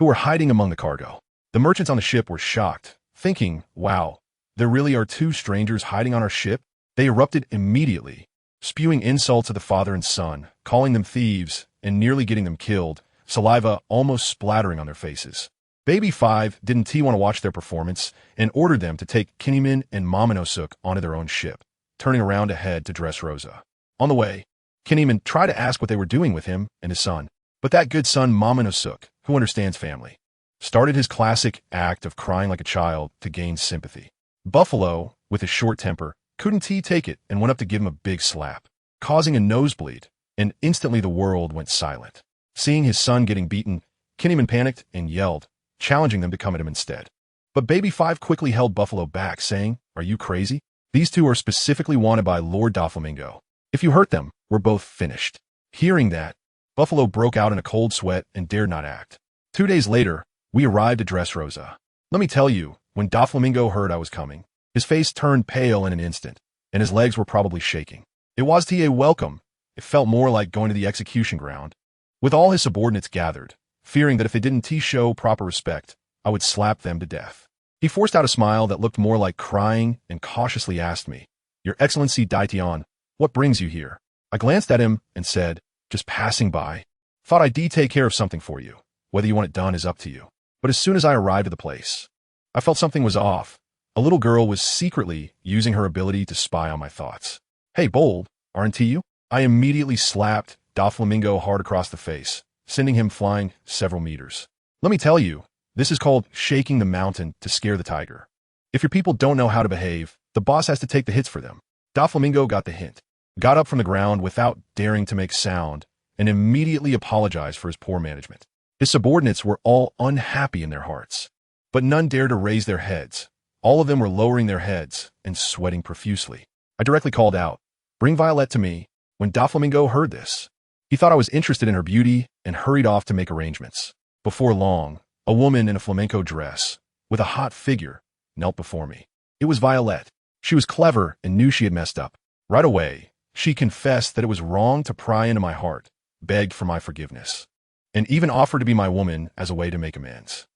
who were hiding among the cargo. The merchants on the ship were shocked, thinking, wow, there really are two strangers hiding on our ship? They erupted immediately, spewing insults at the father and son, calling them thieves, and nearly getting them killed, saliva almost splattering on their faces. Baby 5 didn't want to watch their performance and ordered them to take Kinniman and Momonosuke onto their own ship, turning around to head to Dressrosa. On the way, Kinniman tried to ask what they were doing with him and his son, but that good son Momonosuke, who understands family, started his classic act of crying like a child to gain sympathy. Buffalo, with his short temper, couldn't take it and went up to give him a big slap, causing a nosebleed, and instantly the world went silent. Seeing his son getting beaten, Kinniman panicked and yelled, challenging them to come at him instead. But Baby 5 quickly held Buffalo back, saying, "Are you crazy? These two are specifically wanted by Lord Doflamingo. If you hurt them, we're both finished." Hearing that, Buffalo broke out in a cold sweat and dared not act. 2 days later, we arrived at Dressrosa. Let me tell you, when Doflamingo heard I was coming, his face turned pale in an instant, and his legs were probably shaking. It was a welcome. It felt more like going to the execution ground, with all his subordinates gathered, fearing that if they didn't show proper respect, I would slap them to death. He forced out a smile that looked more like crying and cautiously asked me, "Your Excellency Daitian, what brings you here?" I glanced at him and said, "Just passing by. Thought I'd take care of something for you. Whether you want it done is up to you." But as soon as I arrived at the place, I felt something was off. A little girl was secretly using her ability to spy on my thoughts. "Hey, bold, aren't you?" I immediately slapped Doflamingo hard across the face, sending him flying several meters. Let me tell you, this is called shaking the mountain to scare the tiger. If your people don't know how to behave, the boss has to take the hits for them. Doflamingo got the hint, got up from the ground without daring to make sound, and immediately apologized for his poor management. His subordinates were all unhappy in their hearts, but none dared to raise their heads. All of them were lowering their heads and sweating profusely. I directly called out, "Bring Violet to me." When Doflamingo heard this, he thought I was interested in her beauty and hurried off to make arrangements. Before long, a woman in a flamenco dress, with a hot figure, knelt before me. It was Violet. She was clever and knew she had messed up. Right away, she confessed that it was wrong to pry into my heart, begged for my forgiveness, and even offered to be my woman as a way to make amends.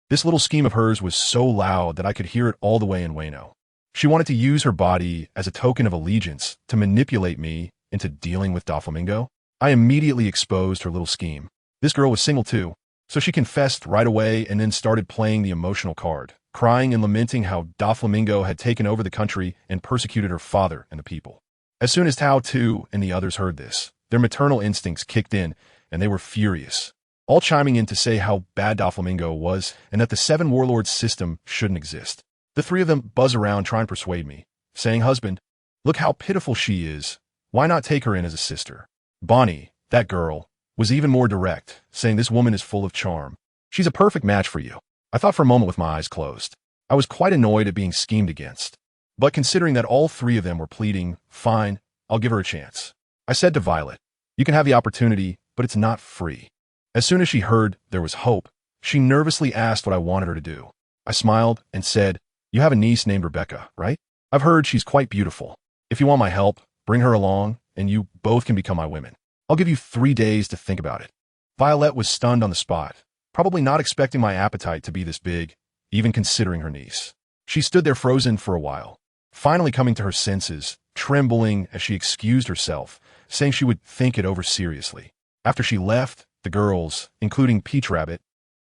This little scheme of hers was so loud that I could hear it all the way in Wano. She wanted to use her body as a token of allegiance to manipulate me into dealing with Doflamingo. I immediately exposed her little scheme. This girl was single too, so she confessed right away and then started playing the emotional card, crying and lamenting how Doflamingo had taken over the country and persecuted her father and the people. As soon as Tao Tu and the others heard this, their maternal instincts kicked in and they were furious, all chiming in to say how bad Doflamingo was and that the Seven Warlords system shouldn't exist. The three of them buzz around trying to persuade me, saying, "Husband, look how pitiful she is. Why not take her in as a sister?" Bonnie, that girl, was even more direct, saying this woman is full of charm. "She's a perfect match for you." I thought for a moment with my eyes closed. I was quite annoyed at being schemed against. But considering that all three of them were pleading, "Fine, I'll give her a chance," I said to Violet, "You can have the opportunity, but it's not free." As soon as she heard there was hope, she nervously asked what I wanted her to do. I smiled and said, "You have a niece named Rebecca, right? I've heard she's quite beautiful. If you want my help, bring her along, and you both can become my women. I'll give you 3 days to think about it." Violet was stunned on the spot, probably not expecting my appetite to be this big, even considering her niece. She stood there frozen for a while, finally coming to her senses, trembling as she excused herself, saying she would think it over seriously. After she left, the girls, including Peach Rabbit,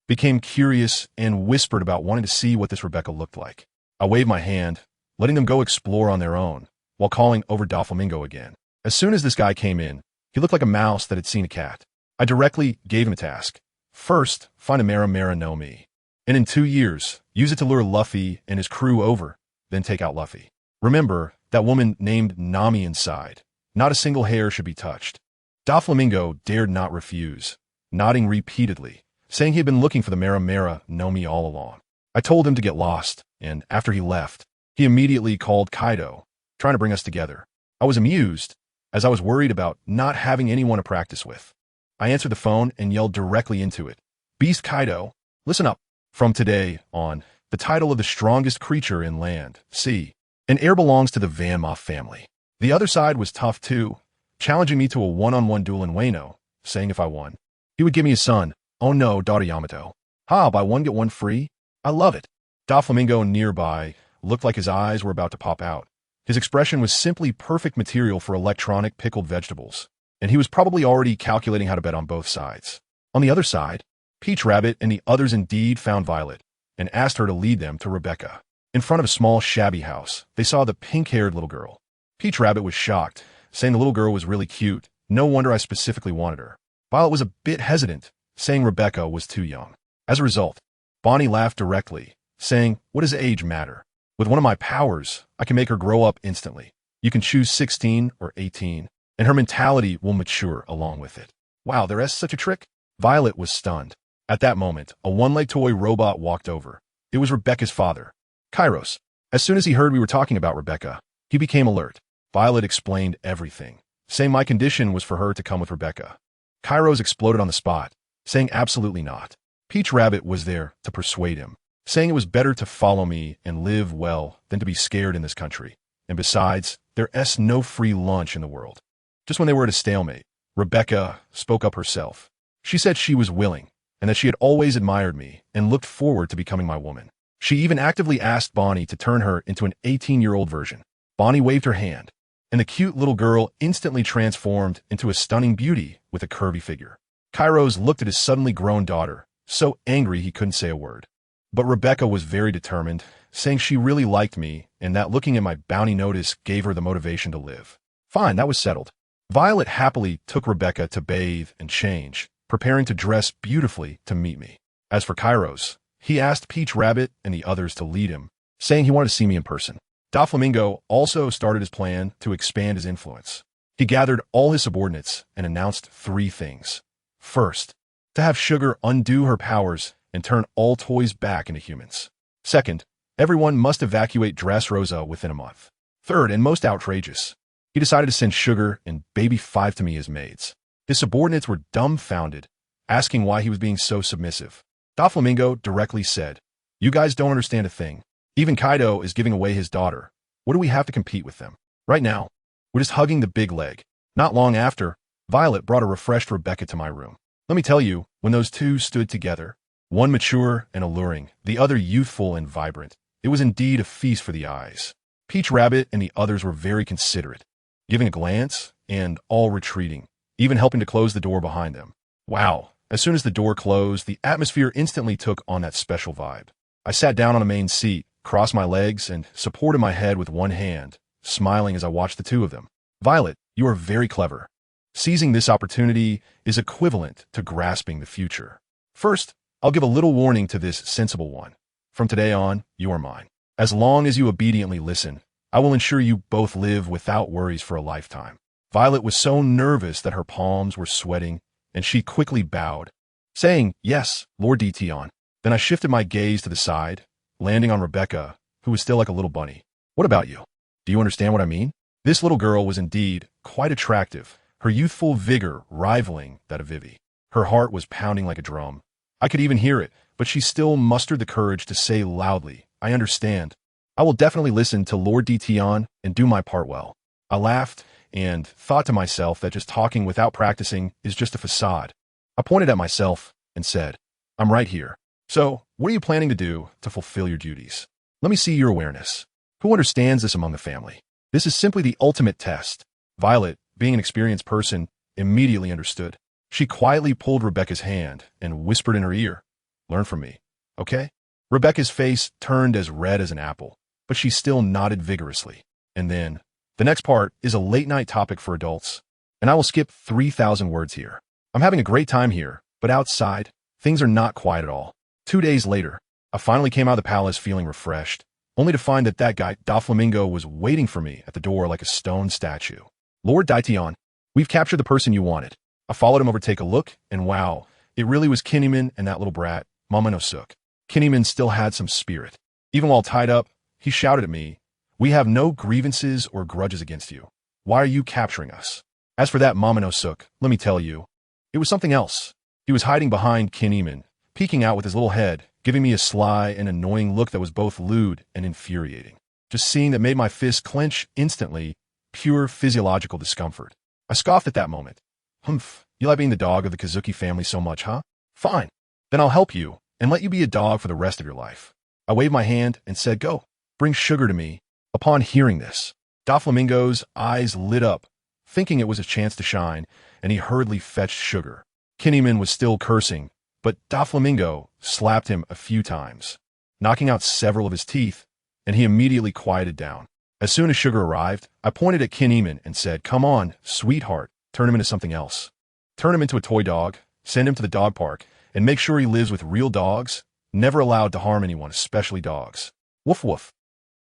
became curious and whispered about wanting to see what this Rebecca looked like. I waved my hand, letting them go explore on their own, while calling over Doflamingo again. As soon as this guy came in, he looked like a mouse that had seen a cat. I directly gave him a task. First, find a Mera no Mi, and in 2 years, use it to lure Luffy and his crew over, then take out Luffy. Remember, that woman named Nami inside. Not a single hair should be touched. Doflamingo dared not refuse, nodding repeatedly, saying he had been looking for the Mera no Mi all along. I told him to get lost, and after he left, he immediately called Kaido, trying to bring us together. I was amused, as I was worried about not having anyone to practice with. I answered the phone and yelled directly into it, "Beast Kaido, listen up. From today on, the title of the strongest creature in land, sea, and air belongs to the Fanma family." The other side was tough too, challenging me to a one-on-one duel in Wano, saying if I won, he would give me his son, oh no, daughter Yamato. Ha, buy one get one free? I love it. Doflamingo nearby looked like his eyes were about to pop out. His expression was simply perfect material for electronic pickled vegetables, and he was probably already calculating how to bet on both sides. On the other side, Peach Rabbit and the others indeed found Violet and asked her to lead them to Rebecca. In front of a small, shabby house, they saw the pink-haired little girl. Peach Rabbit was shocked, saying the little girl was really cute. No wonder I specifically wanted her. Violet was a bit hesitant, saying Rebecca was too young. As a result, Bonnie laughed directly, saying, "What does age matter? With one of my powers, I can make her grow up instantly. You can choose 16 or 18, and her mentality will mature along with it." Wow, there is such a trick? Violet was stunned. At that moment, a one-legged toy robot walked over. It was Rebecca's father, Kairos. As soon as he heard we were talking about Rebecca, he became alert. Violet explained everything, saying my condition was for her to come with Rebecca. Kairos exploded on the spot, saying absolutely not. Peach Rabbit was there to persuade him, saying it was better to follow me and live well than to be scared in this country. And besides, there's no free lunch in the world. Just when they were at a stalemate, Rebecca spoke up herself. She said she was willing, and that she had always admired me and looked forward to becoming my woman. She even actively asked Bonnie to turn her into an 18-year-old version. Bonnie waved her hand, and the cute little girl instantly transformed into a stunning beauty with a curvy figure. Kairos looked at his suddenly grown daughter, so angry he couldn't say a word. But Rebecca was very determined, saying she really liked me and that looking at my bounty notice gave her the motivation to live. Fine, that was settled. Violet happily took Rebecca to bathe and change, preparing to dress beautifully to meet me. As for Kairos, he asked Peach Rabbit and the others to lead him, saying he wanted to see me in person. Doflamingo also started his plan to expand his influence. He gathered all his subordinates and announced 3 things. First, to have Sugar undo her powers and turn all toys back into humans. Second, everyone must evacuate Dressrosa within a month. Third, and most outrageous, he decided to send Sugar and Baby 5 to me as maids. His subordinates were dumbfounded, asking why he was being so submissive. Doflamingo directly said, "You guys don't understand a thing. Even Kaido is giving away his daughter. What do we have to compete with them? Right now, we're just hugging the big leg." Not long after, Violet brought a refreshed Rebecca to my room. Let me tell you, when those two stood together, one mature and alluring, the other youthful and vibrant, it was indeed a feast for the eyes. Peach Rabbit and the others were very considerate, giving a glance and all retreating, even helping to close the door behind them. Wow, as soon as the door closed, the atmosphere instantly took on that special vibe. I sat down on a main seat, crossed my legs, and supported my head with one hand, smiling as I watched the two of them. "Violet, you are very clever. Seizing this opportunity is equivalent to grasping the future. First, I'll give a little warning to this sensible one. From today on, you are mine. As long as you obediently listen, I will ensure you both live without worries for a lifetime." Violet was so nervous that her palms were sweating, and she quickly bowed, saying, "Yes, Lord Dtion." Then I shifted my gaze to the side, landing on Rebecca, who was still like a little bunny. "What about you? Do you understand what I mean?" This little girl was indeed quite attractive, her youthful vigor rivaling that of Vivi. Her heart was pounding like a drum. I could even hear it, but she still mustered the courage to say loudly, "I understand. I will definitely listen to Lord Dtion and do my part well." I laughed and thought to myself that just talking without practicing is just a facade. I pointed at myself and said, "I'm right here. So, what are you planning to do to fulfill your duties? Let me see your awareness. Who understands this among the family? This is simply the ultimate test." Violet, being an experienced person, immediately understood. She quietly pulled Rebecca's hand and whispered in her ear, "Learn from me, okay?" Rebecca's face turned as red as an apple, but she still nodded vigorously. And then, the next part is a late-night topic for adults, and I will skip 3,000 words here. I'm having a great time here, but outside, things are not quiet at all. 2 days later, I finally came out of the palace feeling refreshed, only to find that guy, Doflamingo, was waiting for me at the door like a stone statue. "Lord Dtion, we've captured the person you wanted." I followed him over to take a look, and wow, it really was Kinneyman and that little brat, Momonosuke. Kinneyman still had some spirit. Even while tied up, he shouted at me, "We have no grievances or grudges against you. Why are you capturing us?" As for that Momonosuke, let me tell you, it was something else. He was hiding behind Kinneyman, peeking out with his little head, giving me a sly and annoying look that was both lewd and infuriating. Just seeing that made my fist clench instantly, pure physiological discomfort. I scoffed at that moment. "Humph, you like being the dog of the Kazuki family so much, huh? Fine. Then I'll help you, and let you be a dog for the rest of your life. I waved my hand and said, go, bring sugar to me. Upon hearing this, Doflamingo's eyes lit up, thinking it was a chance to shine, and he hurriedly fetched sugar. Kinnaman was still cursing, but Doflamingo slapped him a few times, knocking out several of his teeth, and he immediately quieted down. As soon as sugar arrived, I pointed at Kinnaman and said, come on, sweetheart, turn him into something else. Turn him into a toy dog, send him to the dog park, and make sure he lives with real dogs, never allowed to harm anyone, especially dogs. Woof woof.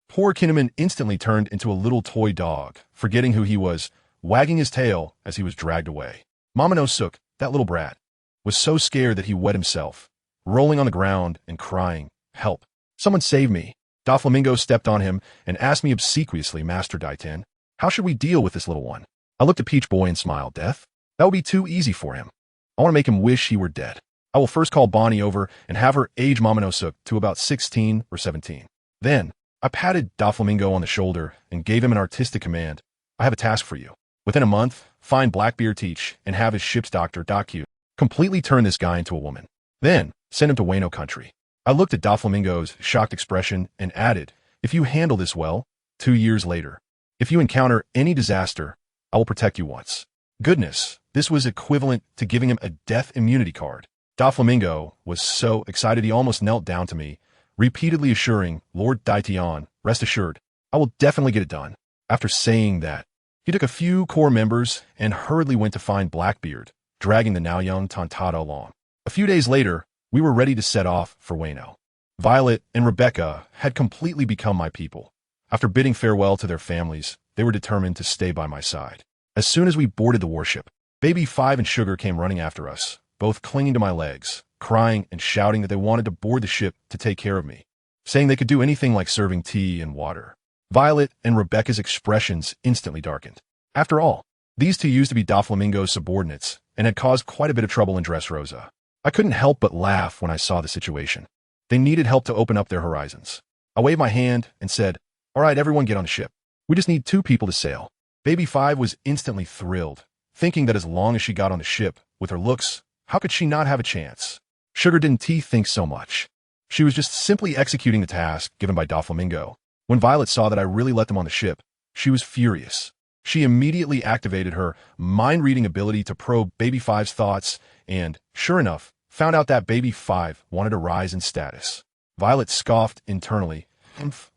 Poor Kinnaman instantly turned into a little toy dog, forgetting who he was, wagging his tail as he was dragged away. Mamanosook, that little brat, was so scared that he wet himself, rolling on the ground and crying, help, someone save me. Doflamingo stepped on him and asked me obsequiously, Master Daitin, how should we deal with this little one? I looked at Peach Boy and smiled, death? That would be too easy for him. I want to make him wish he were dead. I will first call Bonnie over and have her age Mamanosook to about 16 or 17. Then, I patted Doflamingo on the shoulder and gave him an artistic command. I have a task for you. Within a month, find Blackbeard Teach and have his ship's doctor, Docu, completely turn this guy into a woman. Then, send him to Wano country. I looked at Doflamingo's shocked expression and added, if you handle this well, 2 years later, if you encounter any disaster, I will protect you once. Goodness, this was equivalent to giving him a death immunity card. Doflamingo was so excited he almost knelt down to me, repeatedly assuring Lord Daition, rest assured, I will definitely get it done. After saying that, he took a few core members and hurriedly went to find Blackbeard, dragging the now young Tontata along. A few days later, we were ready to set off for Wano. Violet and Rebecca had completely become my people. After bidding farewell to their families, they were determined to stay by my side. As soon as we boarded the warship, Baby 5 and Sugar came running after us, both clinging to my legs, crying and shouting that they wanted to board the ship to take care of me, saying they could do anything like serving tea and water. Violet and Rebecca's expressions instantly darkened. After all, these two used to be Doflamingo's subordinates and had caused quite a bit of trouble in Dressrosa. I couldn't help but laugh when I saw the situation. They needed help to open up their horizons. I waved my hand and said, all right, everyone get on the ship. We just need 2 people to sail. Baby 5 was instantly thrilled, thinking that as long as she got on the ship, with her looks, how could she not have a chance? Sugar didn't think so much. She was just simply executing the task given by Doflamingo. When Violet saw that I really let them on the ship, she was furious. She immediately activated her mind-reading ability to probe Baby 5's thoughts and, sure enough, found out that Baby 5 wanted to rise in status. Violet scoffed internally,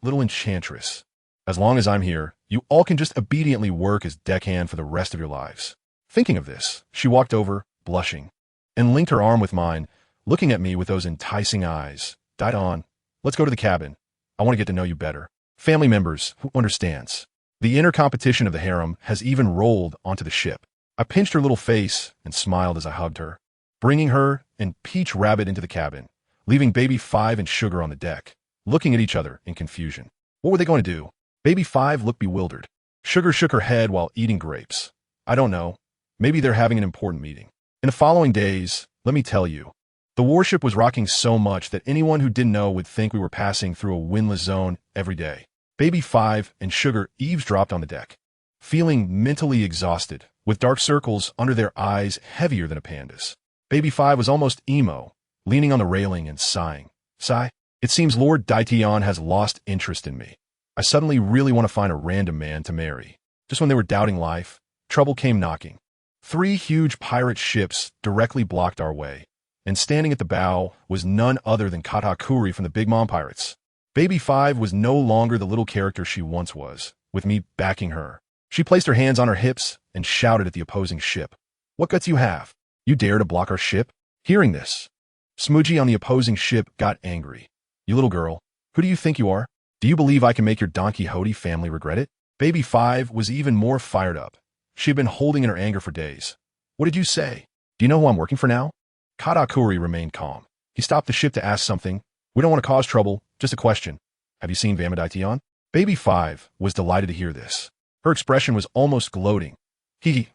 little enchantress. As long as I'm here, you all can just obediently work as deckhand for the rest of your lives. Thinking of this, she walked over, blushing, and linked her arm with mine, looking at me with those enticing eyes. Daiton, let's go to the cabin. I want to get to know you better. Family members, who understands? The inner competition of the harem has even rolled onto the ship. I pinched her little face and smiled as I hugged her, bringing her and Peach Rabbit into the cabin, leaving Baby 5 and Sugar on the deck, looking at each other in confusion. What were they going to do? Baby 5 looked bewildered. Sugar shook her head while eating grapes. I don't know. Maybe they're having an important meeting. In the following days, let me tell you, the warship was rocking so much that anyone who didn't know would think we were passing through a windless zone every day. Baby 5 and Sugar eavesdropped on the deck, feeling mentally exhausted, with dark circles under their eyes heavier than a panda's. Baby 5 was almost emo, leaning on the railing and sighing. Sigh. It seems Lord Daition has lost interest in me. I suddenly really want to find a random man to marry. Just when they were doubting life, trouble came knocking. 3 huge pirate ships directly blocked our way, and standing at the bow was none other than Katakuri from the Big Mom Pirates. Baby 5 was no longer the little character she once was, with me backing her. She placed her hands on her hips and shouted at the opposing ship. What guts you have? You dare to block our ship? Hearing this, Smoochie on the opposing ship got angry. You little girl, who do you think you are? Do you believe I can make your Don Quixote family regret it? Baby 5 was even more fired up. She had been holding in her anger for days. What did you say? Do you know who I'm working for now? Katakuri remained calm. He stopped the ship to ask something. We don't want to cause trouble, just a question. Have you seen Fanma Daition? Baby 5 was delighted to hear this. Her expression was almost gloating.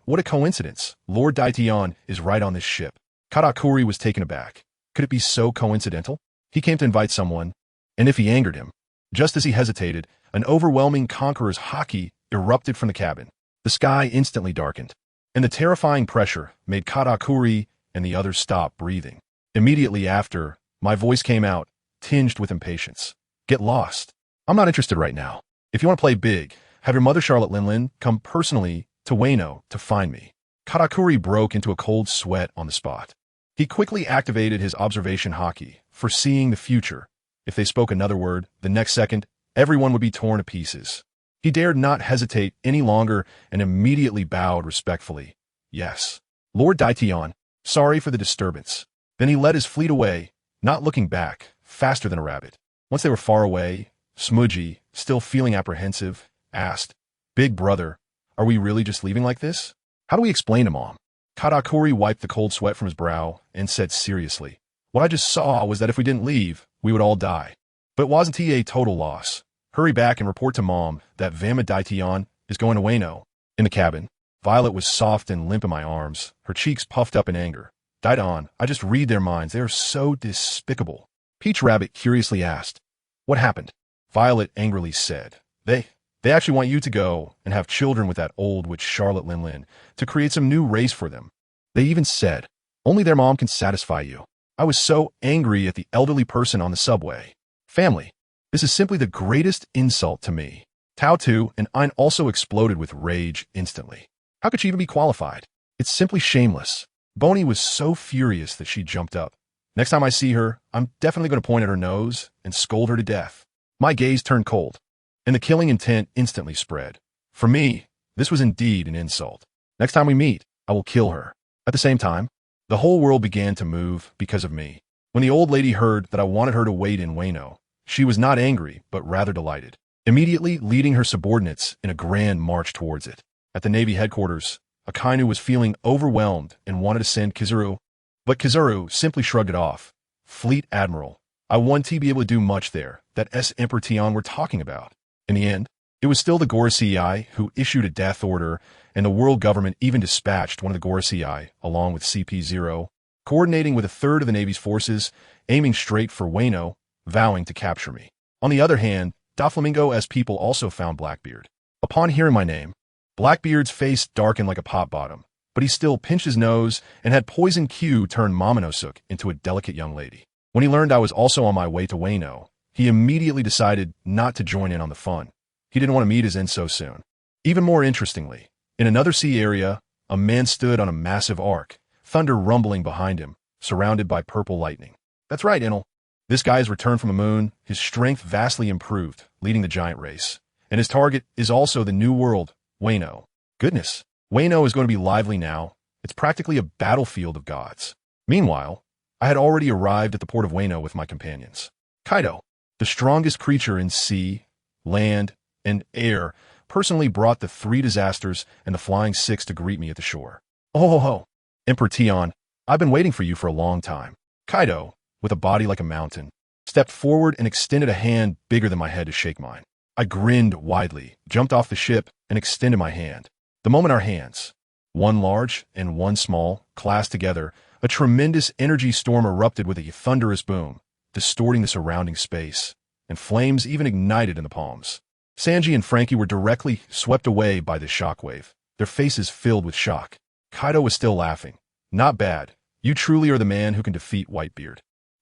What a coincidence. Lord Daition is right on this ship. Katakuri was taken aback. Could it be so coincidental? He came to invite someone, and if he angered him. Just as he hesitated, an overwhelming conqueror's haki erupted from the cabin. The sky instantly darkened, and the terrifying pressure made Katakuri and the others stop breathing. Immediately after, My voice came out, tinged with impatience. Get lost. I'm not interested right now. If you want to play big, have your mother Charlotte Linlin come personally to Wano to find me. Katakuri broke into a cold sweat on the spot. He quickly activated his observation haki, foreseeing the future. If they spoke another word, the next second, everyone would be torn to pieces. He dared not hesitate any longer and immediately bowed respectfully. Yes. Lord Daitian, sorry for the disturbance. Then he led his fleet away, not looking back, faster than a rabbit. Once they were far away, Smudgy, still feeling apprehensive, asked, Big brother, are we really just leaving like this? How do we explain to Mom? Katakuri wiped the cold sweat from his brow and said seriously, What I just saw was that if we didn't leave, we would all die. But wasn't he a total loss? Hurry back and report to Mom that Fanma Daitian is going to Wano. In the cabin, Violet was soft and limp in my arms, her cheeks puffed up in anger. Daitian, I just read their minds. They are so despicable. Peach Rabbit curiously asked, What happened? Violet angrily said, They actually want you to go and have children with that old witch Charlotte Linlin to create some new race for them. They even said, only their mom can satisfy you. I was so angry at the elderly person on the subway. Family, this is simply the greatest insult to me. Tao Tu and Ein also exploded with rage instantly. How could she even be qualified? It's simply shameless. Boney was so furious that she jumped up. Next time I see her, I'm definitely going to point at her nose and scold her to death. My gaze turned cold, and the killing intent instantly spread. For me, this was indeed an insult. Next time we meet, I will kill her. At the same time, the whole world began to move because of me. When the old lady heard that I wanted her to wait in Wano, she was not angry, but rather delighted, immediately leading her subordinates in a grand march towards it. At the Navy headquarters, Akainu was feeling overwhelmed and wanted to send Kizaru, but Kizaru simply shrugged it off. Fleet Admiral, I wouldn't be able to do much there that Emperor Tian were talking about. In the end, it was still the Gorosei who issued a death order, and the world government even dispatched one of the Gorosei, along with CP0, coordinating with a third of the Navy's forces, aiming straight for Wano, vowing to capture me. On the other hand, Doflamingo's people also found Blackbeard. Upon hearing my name, Blackbeard's face darkened like a pot bottom, but he still pinched his nose and had Poison Q turn Momonosuke into a delicate young lady. When he learned I was also on my way to Wano, he immediately decided not to join in on the fun. He didn't want to meet his end so soon. Even more interestingly, in another sea area, a man stood on a massive ark, thunder rumbling behind him, surrounded by purple lightning. That's right, Enel. This guy has returned from the moon, his strength vastly improved, leading the giant race. And his target is also the new world, Wano. Goodness, Wano is going to be lively now. It's practically a battlefield of gods. Meanwhile, I had already arrived at the port of Wano with my companions. Kaido, the strongest creature in sea, land, and air, personally brought the 3 disasters and the Flying 6 to greet me at the shore. Oh ho ho, Emperor Tian, I've been waiting for you for a long time. Kaido, with a body like a mountain, stepped forward and extended a hand bigger than my head to shake mine. I grinned widely, jumped off the ship, and extended my hand. The moment our hands, one large and one small, clasped together, a tremendous energy storm erupted with a thunderous boom, distorting the surrounding space, and flames even ignited in the palms. Sanji and Frankie were directly swept away by this shockwave, their faces filled with shock. Kaido was still laughing. Not bad. You truly are the man who can defeat Whitebeard.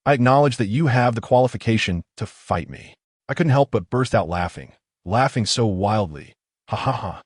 I acknowledge that you have the qualification to fight me. I couldn't help but burst out laughing so wildly. Ha ha ha.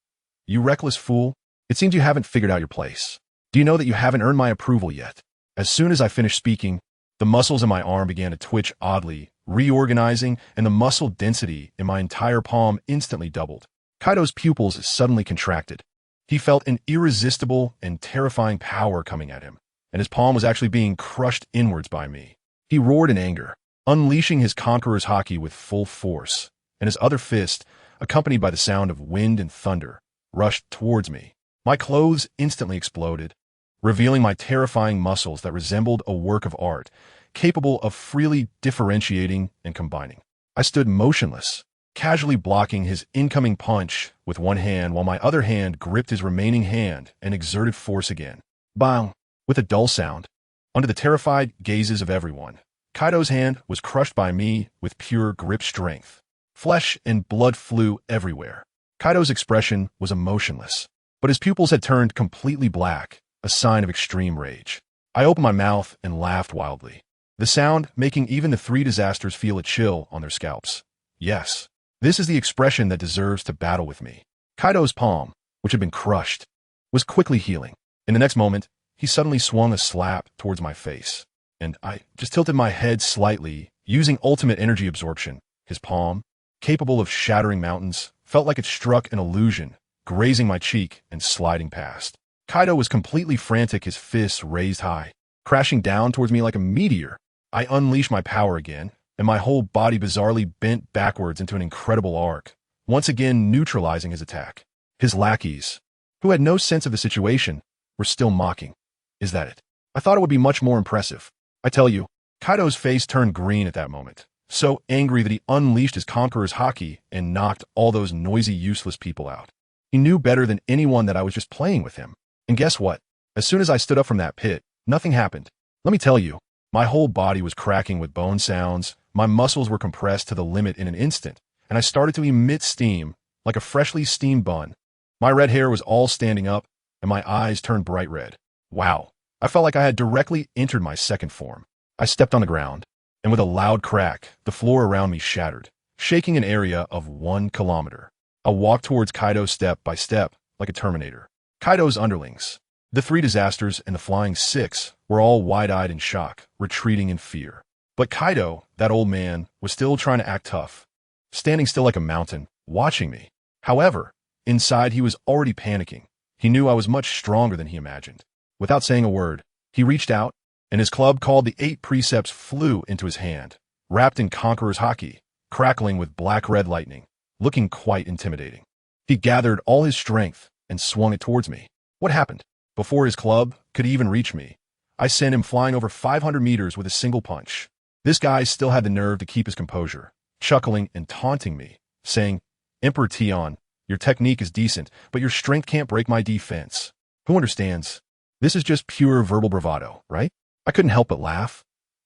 You reckless fool. It seems you haven't figured out your place. Do you know that you haven't earned my approval yet? As soon as I finished speaking, the muscles in my arm began to twitch oddly, reorganizing, and the muscle density in my entire palm instantly doubled. Kaido's pupils suddenly contracted. He felt an irresistible and terrifying power coming at him, and his palm was actually being crushed inwards by me. He roared in anger, unleashing his conqueror's haki with full force, and his other fist, accompanied by the sound of wind and thunder, rushed towards me. My clothes instantly exploded, revealing my terrifying muscles that resembled a work of art, capable of freely differentiating and combining. I stood motionless, casually blocking his incoming punch with one hand while my other hand gripped his remaining hand and exerted force again. Bang! With a dull sound, under the terrified gazes of everyone, Kaido's hand was crushed by me with pure grip strength. Flesh and blood flew everywhere. Kaido's expression was emotionless, but his pupils had turned completely black, a sign of extreme rage. I opened my mouth and laughed wildly. the sound making even the three disasters feel a chill on their scalps. Yes, this is the expression that deserves to battle with me. Kaido's palm, which had been crushed, was quickly healing. In the next moment, he suddenly swung a slap towards my face, and I just tilted my head slightly, using ultimate energy absorption. His palm, capable of shattering mountains, felt like it struck an illusion, grazing my cheek and sliding past. Kaido was completely frantic, his fists raised high, crashing down towards me like a meteor. I unleashed my power again, and my whole body bizarrely bent backwards into an incredible arc, once again neutralizing his attack. His lackeys, who had no sense of the situation, were still mocking. Is that it? I thought it would be much more impressive. I tell you, Kaido's face turned green at that moment, so angry that he unleashed his Conqueror's Haki and knocked all those noisy, useless people out. He knew better than anyone that I was just playing with him. And guess what? As soon as I stood up from that pit, nothing happened. Let me tell you, my whole body was cracking with bone sounds, my muscles were compressed to the limit in an instant, and I started to emit steam like a freshly steamed bun. My red hair was all standing up, and my eyes turned bright red. Wow, I felt like I had directly entered my second form. I stepped on the ground, and with a loud crack, the floor around me shattered, shaking an area of 1 kilometer. I walked towards Kaido step by step, like a Terminator. Kaido's underlings, the three disasters and the Flying Six, were all wide-eyed in shock, retreating in fear. But Kaido, that old man, was still trying to act tough, standing still like a mountain, watching me. However, inside he was already panicking. He knew I was much stronger than he imagined. Without saying a word, he reached out, and his club called the 8 precepts flew into his hand, wrapped in Conqueror's Haki, crackling with black-red lightning, looking quite intimidating. He gathered all his strength and swung it towards me. What happened? Before his club could even reach me, I sent him flying over 500 meters with a single punch. This guy still had the nerve to keep his composure, chuckling and taunting me, saying, "Emperor Tion, your technique is decent, but your strength can't break my defense." Who understands? This is just pure verbal bravado, right? I couldn't help but laugh.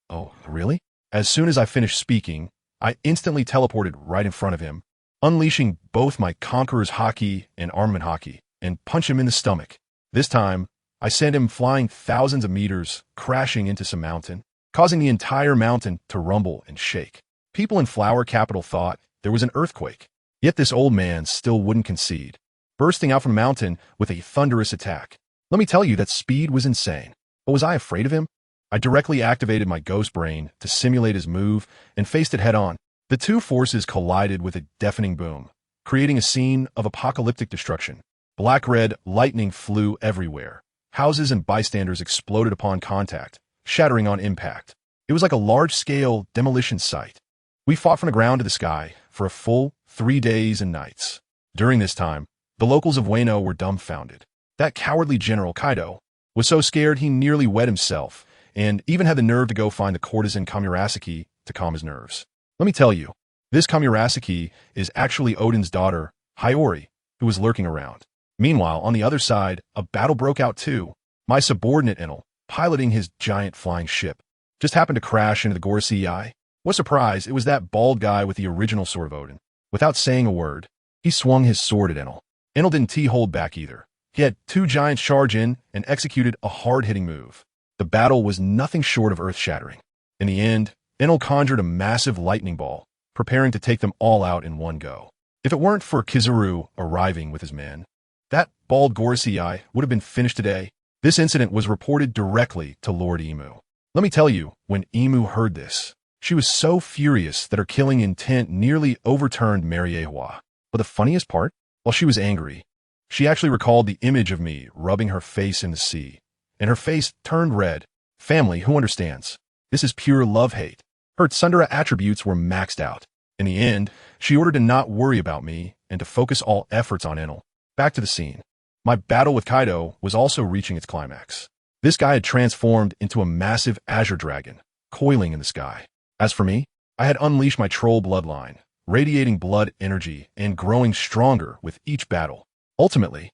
Oh, really? As soon as I finished speaking, I instantly teleported right in front of him, unleashing both my Conqueror's Haki and Armament Haki, and punch him in the stomach. This time, I sent him flying thousands of meters, crashing into some mountain, causing the entire mountain to rumble and shake. People in Flower Capital thought there was an earthquake, yet this old man still wouldn't concede, bursting out from the mountain with a thunderous attack. Let me tell you, that speed was insane. But was I afraid of him? I directly activated my ghost brain to simulate his move and faced it head-on. The two forces collided with a deafening boom, creating a scene of apocalyptic destruction. Black-red lightning flew everywhere. Houses and bystanders exploded upon contact, shattering on impact. It was like a large-scale demolition site. We fought from the ground to the sky for a full 3 days and nights. During this time, the locals of Wano were dumbfounded. That cowardly General Kaido was so scared he nearly wet himself, and even had the nerve to go find the courtesan Kamurasaki to calm his nerves. Let me tell you, this Kamurasaki is actually Odin's daughter, Hiyori, who was lurking around. Meanwhile, on the other side, a battle broke out too. My subordinate Enel, piloting his giant flying ship, just happened to crash into the Gorosei. What surprise, it was that bald guy with the original sword of Odin. Without saying a word, he swung his sword at Enel. Enel didn't hold back either. He had 2 giants charge in and executed a hard-hitting move. The battle was nothing short of earth-shattering. In the end, Enel conjured a massive lightning ball, preparing to take them all out in one go. If it weren't for Kizaru arriving with his men, that bald Gorosei would have been finished today. This incident was reported directly to Lord Imu. Let me tell you, when Imu heard this, she was so furious that her killing intent nearly overturned Mariehua. But the funniest part, while she was angry, she actually recalled the image of me rubbing her face in the sea, and her face turned red. Family, who understands? This is pure love-hate. Her Tsundere attributes were maxed out. In the end, she ordered to not worry about me and to focus all efforts on Enel. Back to the scene. My battle with Kaido was also reaching its climax. This guy had transformed into a massive azure dragon, coiling in the sky. As for me, I had unleashed my troll bloodline, radiating blood energy and growing stronger with each battle. Ultimately,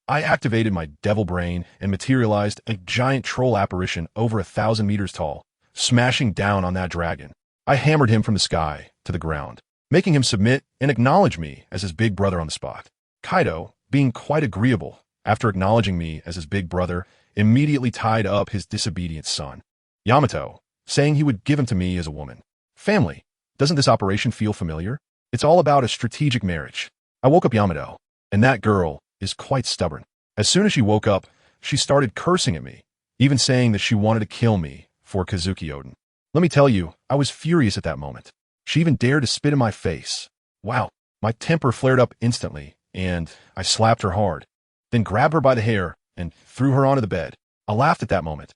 I activated my devil brain and materialized a giant troll apparition over 1,000 meters tall, smashing down on that dragon. I hammered him from the sky to the ground, making him submit and acknowledge me as his big brother on the spot. Kaido, being quite agreeable after acknowledging me as his big brother, immediately tied up his disobedient son. Yamato, saying he would give him to me as a woman. Family. Doesn't this operation feel familiar? It's all about a strategic marriage. I woke up Yamato, and that girl is quite stubborn. As soon as she woke up, she started cursing at me, even saying that she wanted to kill me for Kazuki Oden. Let me tell you, I was furious at that moment. She even dared to spit in my face. Wow, my temper flared up instantly, and I slapped her hard, then grabbed her by the hair and threw her onto the bed. I laughed at that moment.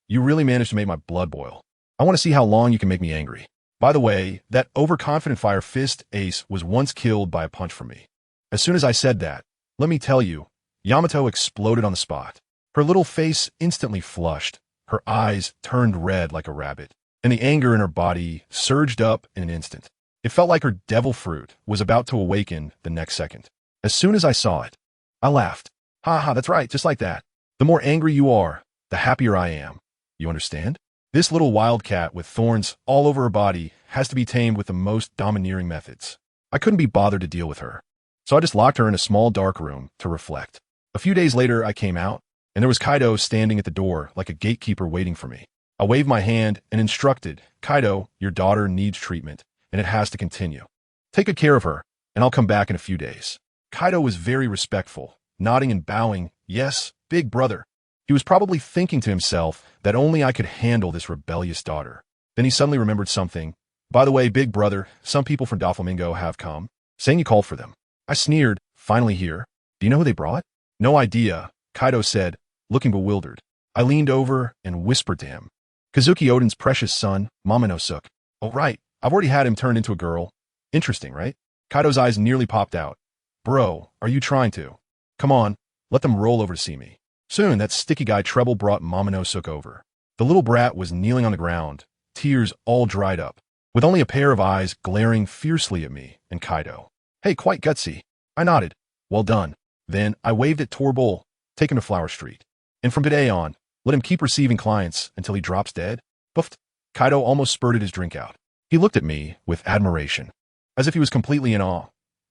You really managed to make my blood boil. I want to see how long you can make me angry. By the way, that overconfident Fire Fist ace was once killed by a punch from me. As soon as I said that, let me tell you, Yamato exploded on the spot. Her little face instantly flushed, her eyes turned red like a rabbit, and the anger in her body surged up in an instant. It felt like her devil fruit was about to awaken the next second. As soon as I saw it, I laughed. That's right, just like that. The more angry you are, the happier I am. You understand? This little wildcat with thorns all over her body has to be tamed with the most domineering methods. I couldn't be bothered to deal with her, so I just locked her in a small dark room to reflect. A few days later, I came out, and there was Kaido standing at the door like a gatekeeper waiting for me. I waved my hand and instructed, Kaido, your daughter needs treatment, and it has to continue. Take good care of her, and I'll come back in a few days. Kaido was very respectful, nodding and bowing, yes, big brother. He was probably thinking to himself that only I could handle this rebellious daughter. Then he suddenly remembered something. By the way, big brother, some people from Doflamingo have come, saying you called for them. I sneered, finally here. Do you know who they brought? No idea, Kaido said, looking bewildered. I leaned over and whispered to him. Kazuki Oden's precious son, Momonosuke. Oh right, I've already had him turned into a girl. Interesting, right? Kaido's eyes nearly popped out. Bro, are you trying to? Come on, let them roll over to see me. Soon, that sticky guy Treble brought Momonosuke over. The little brat was kneeling on the ground, tears all dried up, with only a pair of eyes glaring fiercely at me and Kaido. Hey, quite gutsy. I nodded. Well done. Then I waved at Torbull, take him to Flower Street. And from today on, let him keep receiving clients until he drops dead. Buffed. Kaido almost spurted his drink out. He looked at me with admiration, as if he was completely in awe.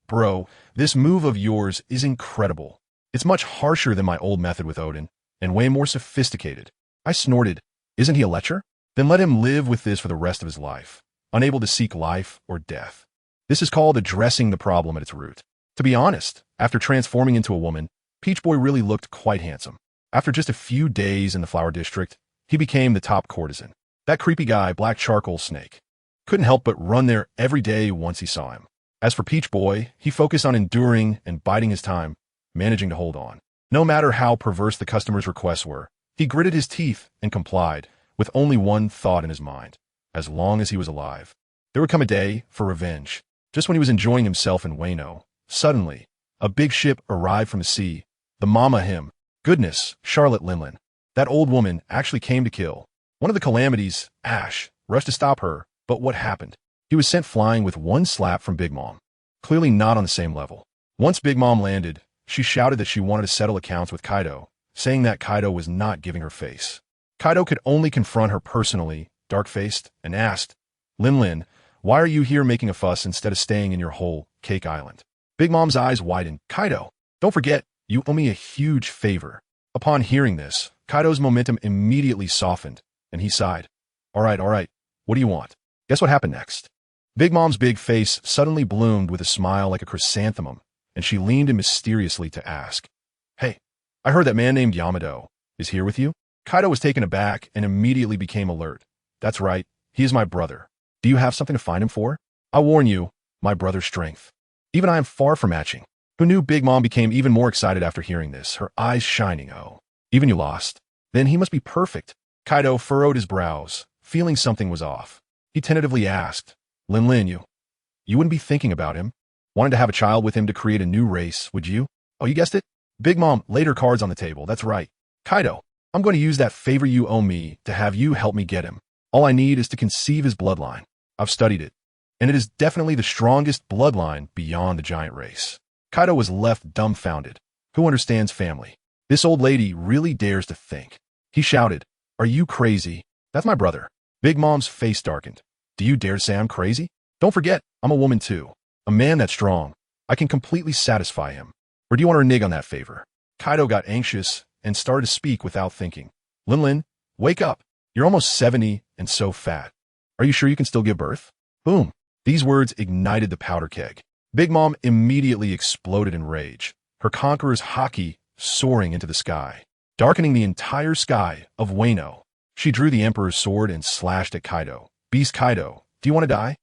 Bro, this move of yours is incredible. It's much harsher than my old method with Oden, and way more sophisticated. I snorted. Isn't he a lecher? Then let him live with this for the rest of his life, unable to seek life or death. This is called addressing the problem at its root. To be honest, after transforming into a woman, Peach Boy really looked quite handsome. After just a few days in the Flower District, he became the top courtesan. That creepy guy, Black Charcoal Snake, couldn't help but run there every day once he saw him. As for Peach Boy, he focused on enduring and biding his time, managing to hold on. No matter how perverse the customer's requests were, he gritted his teeth and complied, with only one thought in his mind: as long as he was alive. There would come a day for revenge. Just when he was enjoying himself in Wano, suddenly, a big ship arrived from the sea. The mama him. Goodness, Charlotte Linlin. That old woman actually came to kill. One of the calamities, Ash, rushed to stop her, but what happened? He was sent flying with one slap from Big Mom. Clearly not on the same level. Once Big Mom landed, she shouted that she wanted to settle accounts with Kaido, saying that Kaido was not giving her face. Kaido could only confront her personally, dark-faced, and asked, Linlin, why are you here making a fuss instead of staying in your hole, Cake Island? Big Mom's eyes widened. Kaido, don't forget, you owe me a huge favor. Upon hearing this, Kaido's momentum immediately softened, and he sighed. All right, what do you want? Guess what happened next? Big Mom's big face suddenly bloomed with a smile like a chrysanthemum, and she leaned in mysteriously to ask, Hey, I heard that man named Yamato is here with you? Kaido was taken aback and immediately became alert. That's right, he is my brother. Do you have something to find him for? I warn you, my brother's strength. Even I am far from matching. Who knew? Big Mom became even more excited after hearing this, her eyes shining. Oh, even you lost? Then he must be perfect. Kaido furrowed his brows, feeling something was off. He tentatively asked, Linlin, you wouldn't be thinking about him? Wanted to have a child with him to create a new race, would you? Oh, you guessed it? Big Mom laid her cards on the table. That's right. Kaido, I'm going to use that favor you owe me to have you help me get him. All I need is to conceive his bloodline. I've studied it, and it is definitely the strongest bloodline beyond the giant race. Kaido was left dumbfounded. Who understands family? This old lady really dares to think. He shouted, Are you crazy? That's my brother. Big Mom's face darkened. Do you dare say I'm crazy? Don't forget, I'm a woman too. A man that's strong. I can completely satisfy him. Or do you want to renege on that favor? Kaido got anxious and started to speak without thinking. Linlin, wake up. You're almost 70 and so fat. Are you sure you can still give birth? Boom. These words ignited the powder keg. Big Mom immediately exploded in rage, her conqueror's haki soaring into the sky, darkening the entire sky of Wano. She drew the Emperor's sword and slashed at Kaido. Beast Kaido, do you want to die?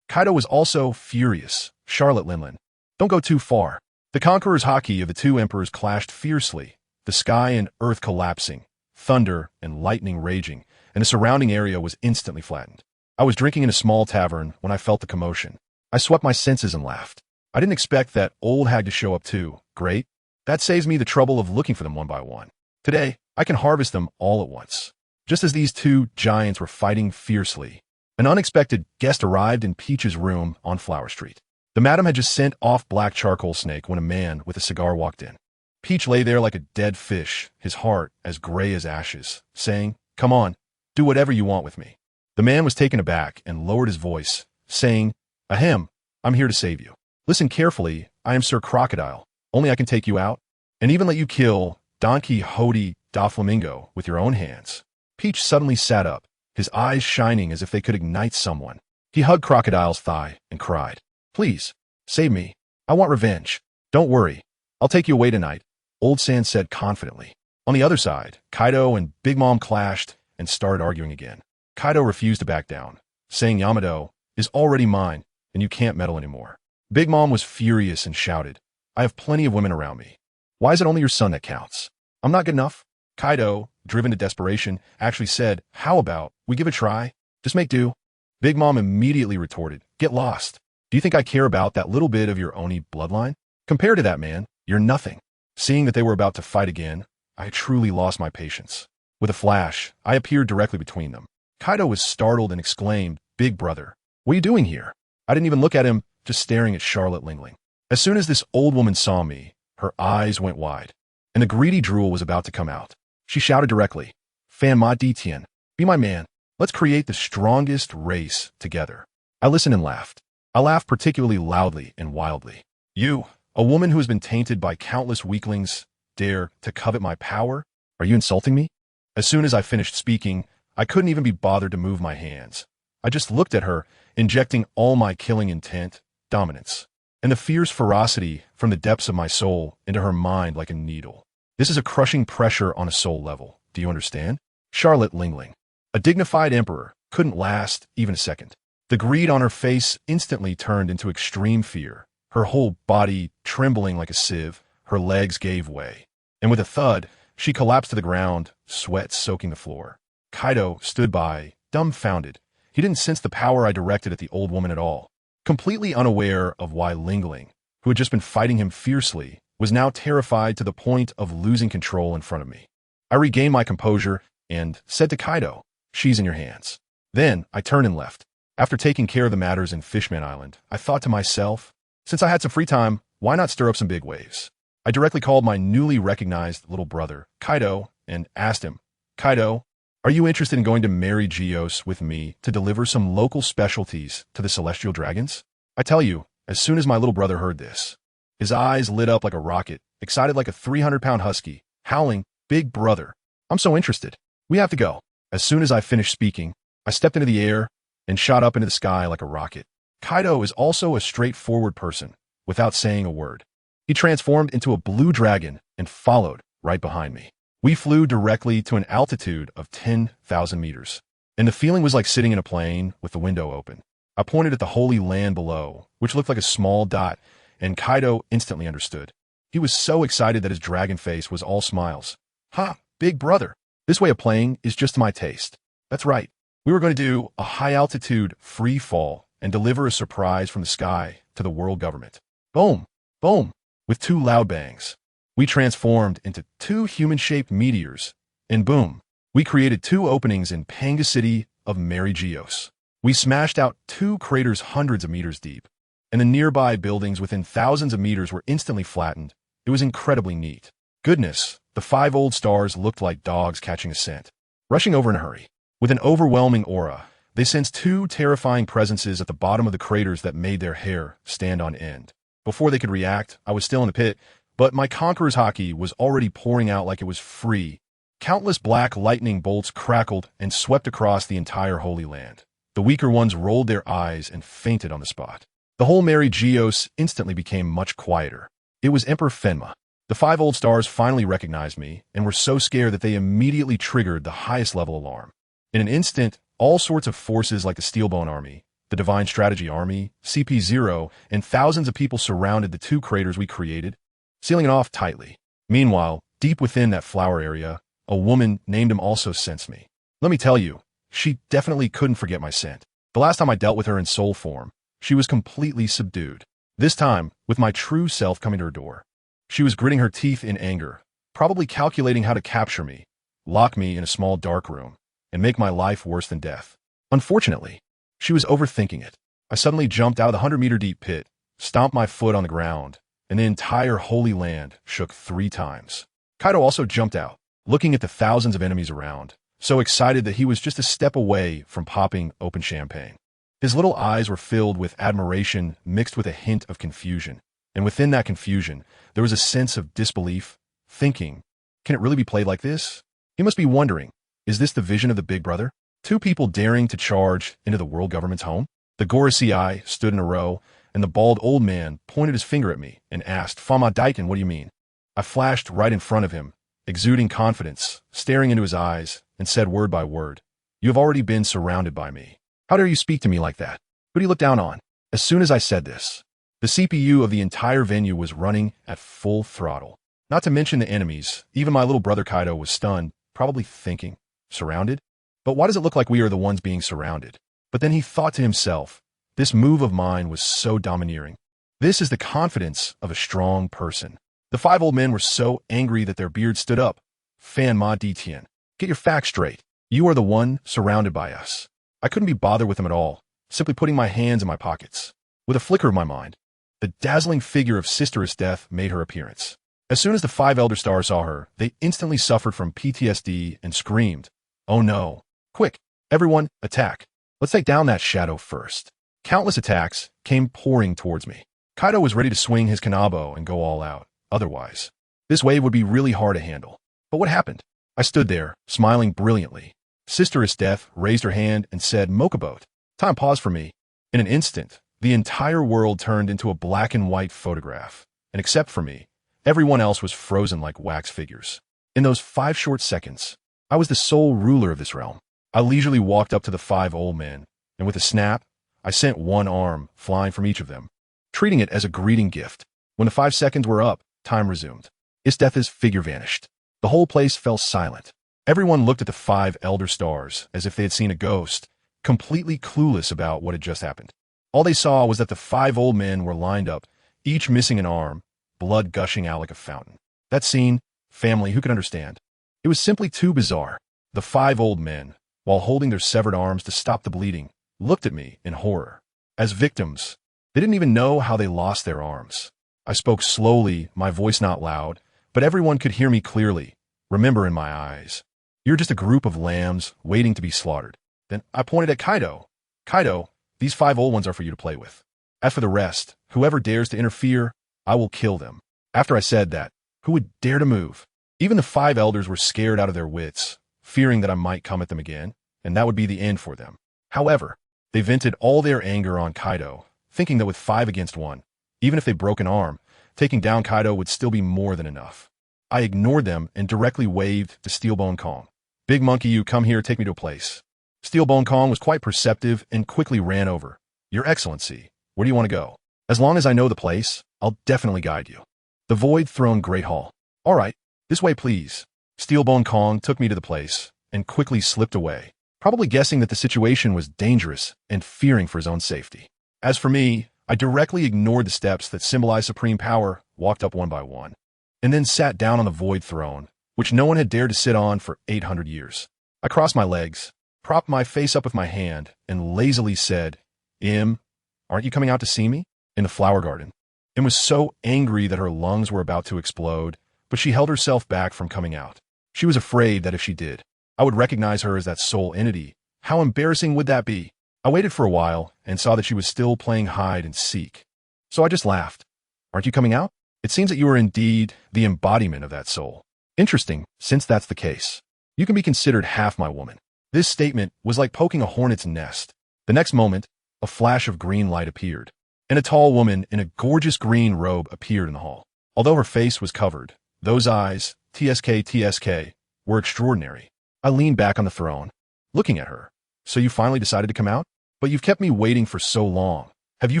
Kaido was also furious. Charlotte Linlin, don't go too far. The conqueror's haki of the two emperors clashed fiercely, the sky and earth collapsing, thunder and lightning raging, and the surrounding area was instantly flattened. I was drinking in a small tavern when I felt the commotion. I swept my senses and laughed. I didn't expect that old hag to show up too. Great. That saves me the trouble of looking for them one by one. Today, I can harvest them all at once. Just as these two giants were fighting fiercely, an unexpected guest arrived in Peach's room on Flower Street. The madam had just sent off Black Charcoal Snake when a man with a cigar walked in. Peach lay there like a dead fish, his heart as gray as ashes, saying, "Come on, do whatever you want with me." The man was taken aback and lowered his voice, saying, "Ahem, I'm here to save you. Listen carefully, I am Sir Crocodile. Only I can take you out, and even let you kill Don Quixote da Flamingo with your own hands." Peach suddenly sat up, his eyes shining as if they could ignite someone. He hugged Crocodile's thigh and cried, "Please, save me. I want revenge. Don't worry, I'll take you away tonight," Old Sand said confidently. On the other side, Kaido and Big Mom clashed and started arguing again. Kaido refused to back down, saying Yamato is already mine and you can't meddle anymore. Big Mom was furious and shouted, "I have plenty of women around me. Why is it only your son that counts? I'm not good enough?" Kaido, driven to desperation, actually said, "How about we give it a try? Just make do." Big Mom immediately retorted, "Get lost. Do you think I care about that little bit of your Oni bloodline? Compared to that man, you're nothing." Seeing that they were about to fight again, I truly lost my patience. With a flash, I appeared directly between them. Kaido was startled and exclaimed, "Big brother, what are you doing here?" I didn't even look at him, just staring at Charlotte Lingling. As soon as this old woman saw me, her eyes went wide, and the greedy drool was about to come out. She shouted directly, "Fanma Ditian, be my man. Let's create the strongest race together." I listened and laughed. I laughed particularly loudly and wildly. "You, a woman who has been tainted by countless weaklings, dare to covet my power? Are you insulting me?" As soon as I finished speaking, I couldn't even be bothered to move my hands. I just looked at her, injecting all my killing intent, dominance, and the fierce ferocity from the depths of my soul into her mind like a needle. This is a crushing pressure on a soul level. Do you understand? Charlotte Lingling, a dignified emperor, couldn't last even a second. The greed on her face instantly turned into extreme fear, her whole body trembling like a sieve, her legs gave way, and with a thud, she collapsed to the ground, sweat soaking the floor. Kaido stood by, dumbfounded. He didn't sense the power I directed at the old woman at all. Completely unaware of why Lingling, who had just been fighting him fiercely, was now terrified to the point of losing control in front of me. I regained my composure and said to Kaido, "She's in your hands." Then I turned and left. After taking care of the matters in Fishman Island, I thought to myself, since I had some free time, why not stir up some big waves? I directly called my newly recognized little brother, Kaido, and asked him, "Kaido, are you interested in going to Mary Geos with me to deliver some local specialties to the celestial dragons?" I tell you, as soon as my little brother heard this, his eyes lit up like a rocket, excited like a 300-pound husky, howling, "Big brother, I'm so interested. We have to go." As soon as I finished speaking, I stepped into the air and shot up into the sky like a rocket. Kaido is also a straightforward person, without saying a word. He transformed into a blue dragon and followed right behind me. We flew directly to an altitude of 10,000 meters, and the feeling was like sitting in a plane with the window open. I pointed at the holy land below, which looked like a small dot, and Kaido instantly understood. He was so excited that his dragon face was all smiles. "Ha, big brother, this way of playing is just to my taste." That's right. We were going to do a high-altitude free fall and deliver a surprise from the sky to the world government. Boom, boom, with two loud bangs. We transformed into two human-shaped meteors, and boom, we created two openings in Panga City of Mary Geos. We smashed out two craters hundreds of meters deep, and the nearby buildings within thousands of meters were instantly flattened. It was incredibly neat. Goodness, the 5 old stars looked like dogs catching a scent, rushing over in a hurry. With an overwhelming aura, they sensed two terrifying presences at the bottom of the craters that made their hair stand on end. Before they could react, I was still in the pit, but my Conqueror's haki was already pouring out like it was free, Countless black lightning bolts crackled and swept across the entire Holy Land. The weaker ones rolled their eyes and fainted on the spot. The whole merry Geos instantly became much quieter. It was Emperor Fanma. The 5 old stars finally recognized me and were so scared that they immediately triggered the highest level alarm. In an instant, all sorts of forces like the Steelbone Army, the Divine Strategy Army, CP0, and thousands of people surrounded the 2 craters we created, sealing it off tightly. Meanwhile, deep within that flower area, a woman named him also sensed me. Let me tell you, she definitely couldn't forget my scent. The last time I dealt with her in soul form, she was completely subdued. This time, with my true self coming to her door. She was gritting her teeth in anger, probably calculating how to capture me, lock me in a small dark room, and make my life worse than death. Unfortunately, she was overthinking it. I suddenly jumped out of the 100-meter deep pit, stomped my foot on the ground, and the entire Holy Land shook 3 times. Kaido also jumped out, looking at the thousands of enemies around, so excited that he was just a step away from popping open champagne. His little eyes were filled with admiration mixed with a hint of confusion, and within that confusion, there was a sense of disbelief, thinking, can it really be played like this? He must be wondering, is this the vision of the Big Brother? 2 people daring to charge into the world government's home? The Gorosei stood in a row, and the bald old man pointed his finger at me and asked, Fama Daiken, what do you mean? I flashed right in front of him, exuding confidence, staring into his eyes, and said word by word, you have already been surrounded by me. How dare you speak to me like that? Who do you look down on? As soon as I said this, the CPU of the entire venue was running at full throttle. Not to mention the enemies, even my little brother Kaido was stunned, probably thinking, surrounded? But why does it look like we are the ones being surrounded? But then he thought to himself, this move of mine was so domineering. This is the confidence of a strong person. The 5 old men were so angry that their beards stood up. Fanma Ditian, get your facts straight. You are the one surrounded by us. I couldn't be bothered with them at all, simply putting my hands in my pockets. With a flicker of my mind, the dazzling figure of Sister's Death made her appearance. As soon as the 5 Elder Stars saw her, they instantly suffered from PTSD and screamed, oh no. Quick, everyone, attack. Let's take down that shadow first. Countless attacks came pouring towards me. Kaido was ready to swing his kanabo and go all out. Otherwise, this wave would be really hard to handle. But what happened? I stood there, smiling brilliantly. Sister's Death raised her hand and said, Mochaboat. Time paused for me. In an instant, the entire world turned into a black and white photograph. And except for me, everyone else was frozen like wax figures. In those 5 short seconds, I was the sole ruler of this realm. I leisurely walked up to the 5 old men, and with a snap, I sent one arm flying from each of them, treating it as a greeting gift. When the 5 seconds were up, time resumed. Isteth's figure vanished. The whole place fell silent. Everyone looked at the 5 Elder Stars as if they had seen a ghost, completely clueless about what had just happened. All they saw was that the 5 old men were lined up, each missing an arm, blood gushing out like a fountain. That scene, family, who could understand? It was simply too bizarre. The 5 old men, while holding their severed arms to stop the bleeding, looked at me in horror. As victims, they didn't even know how they lost their arms. I spoke slowly, my voice not loud, but everyone could hear me clearly. Remember in my eyes, you're just a group of lambs waiting to be slaughtered. Then I pointed at Kaido. Kaido, these 5 old ones are for you to play with. As for the rest, whoever dares to interfere, I will kill them. After I said that, who would dare to move? Even the 5 elders were scared out of their wits, fearing that I might come at them again, and that would be the end for them. However, they vented all their anger on Kaido, thinking that with 5 against 1, even if they broke an arm, taking down Kaido would still be more than enough. I ignored them and directly waved to Steelbone Kong. Big monkey, you come here, take me to a place. Steelbone Kong was quite perceptive and quickly ran over. Your Excellency, where do you want to go? As long as I know the place, I'll definitely guide you. The Void Throne Great Hall. All right, this way please. Steelbone Kong took me to the place and quickly slipped away, probably guessing that the situation was dangerous and fearing for his own safety. As for me, I directly ignored the steps that symbolized supreme power, walked up one by one, and then sat down on the Void Throne, which no one had dared to sit on for 800 years. I crossed my legs, propped my face up with my hand, and lazily said, aren't you coming out to see me? In the flower garden. And was so angry that her lungs were about to explode, but she held herself back from coming out. She was afraid that if she did, I would recognize her as that soul entity. How embarrassing would that be? I waited for a while and saw that she was still playing hide and seek. So I just laughed. Aren't you coming out? It seems that you are indeed the embodiment of that soul. Interesting, since that's the case. You can be considered half my woman. This statement was like poking a hornet's nest. The next moment, a flash of green light appeared, and a tall woman in a gorgeous green robe appeared in the hall. Although her face was covered, those eyes, TSK, were extraordinary. I leaned back on the throne, looking at her. So you finally decided to come out? But you've kept me waiting for so long. Have you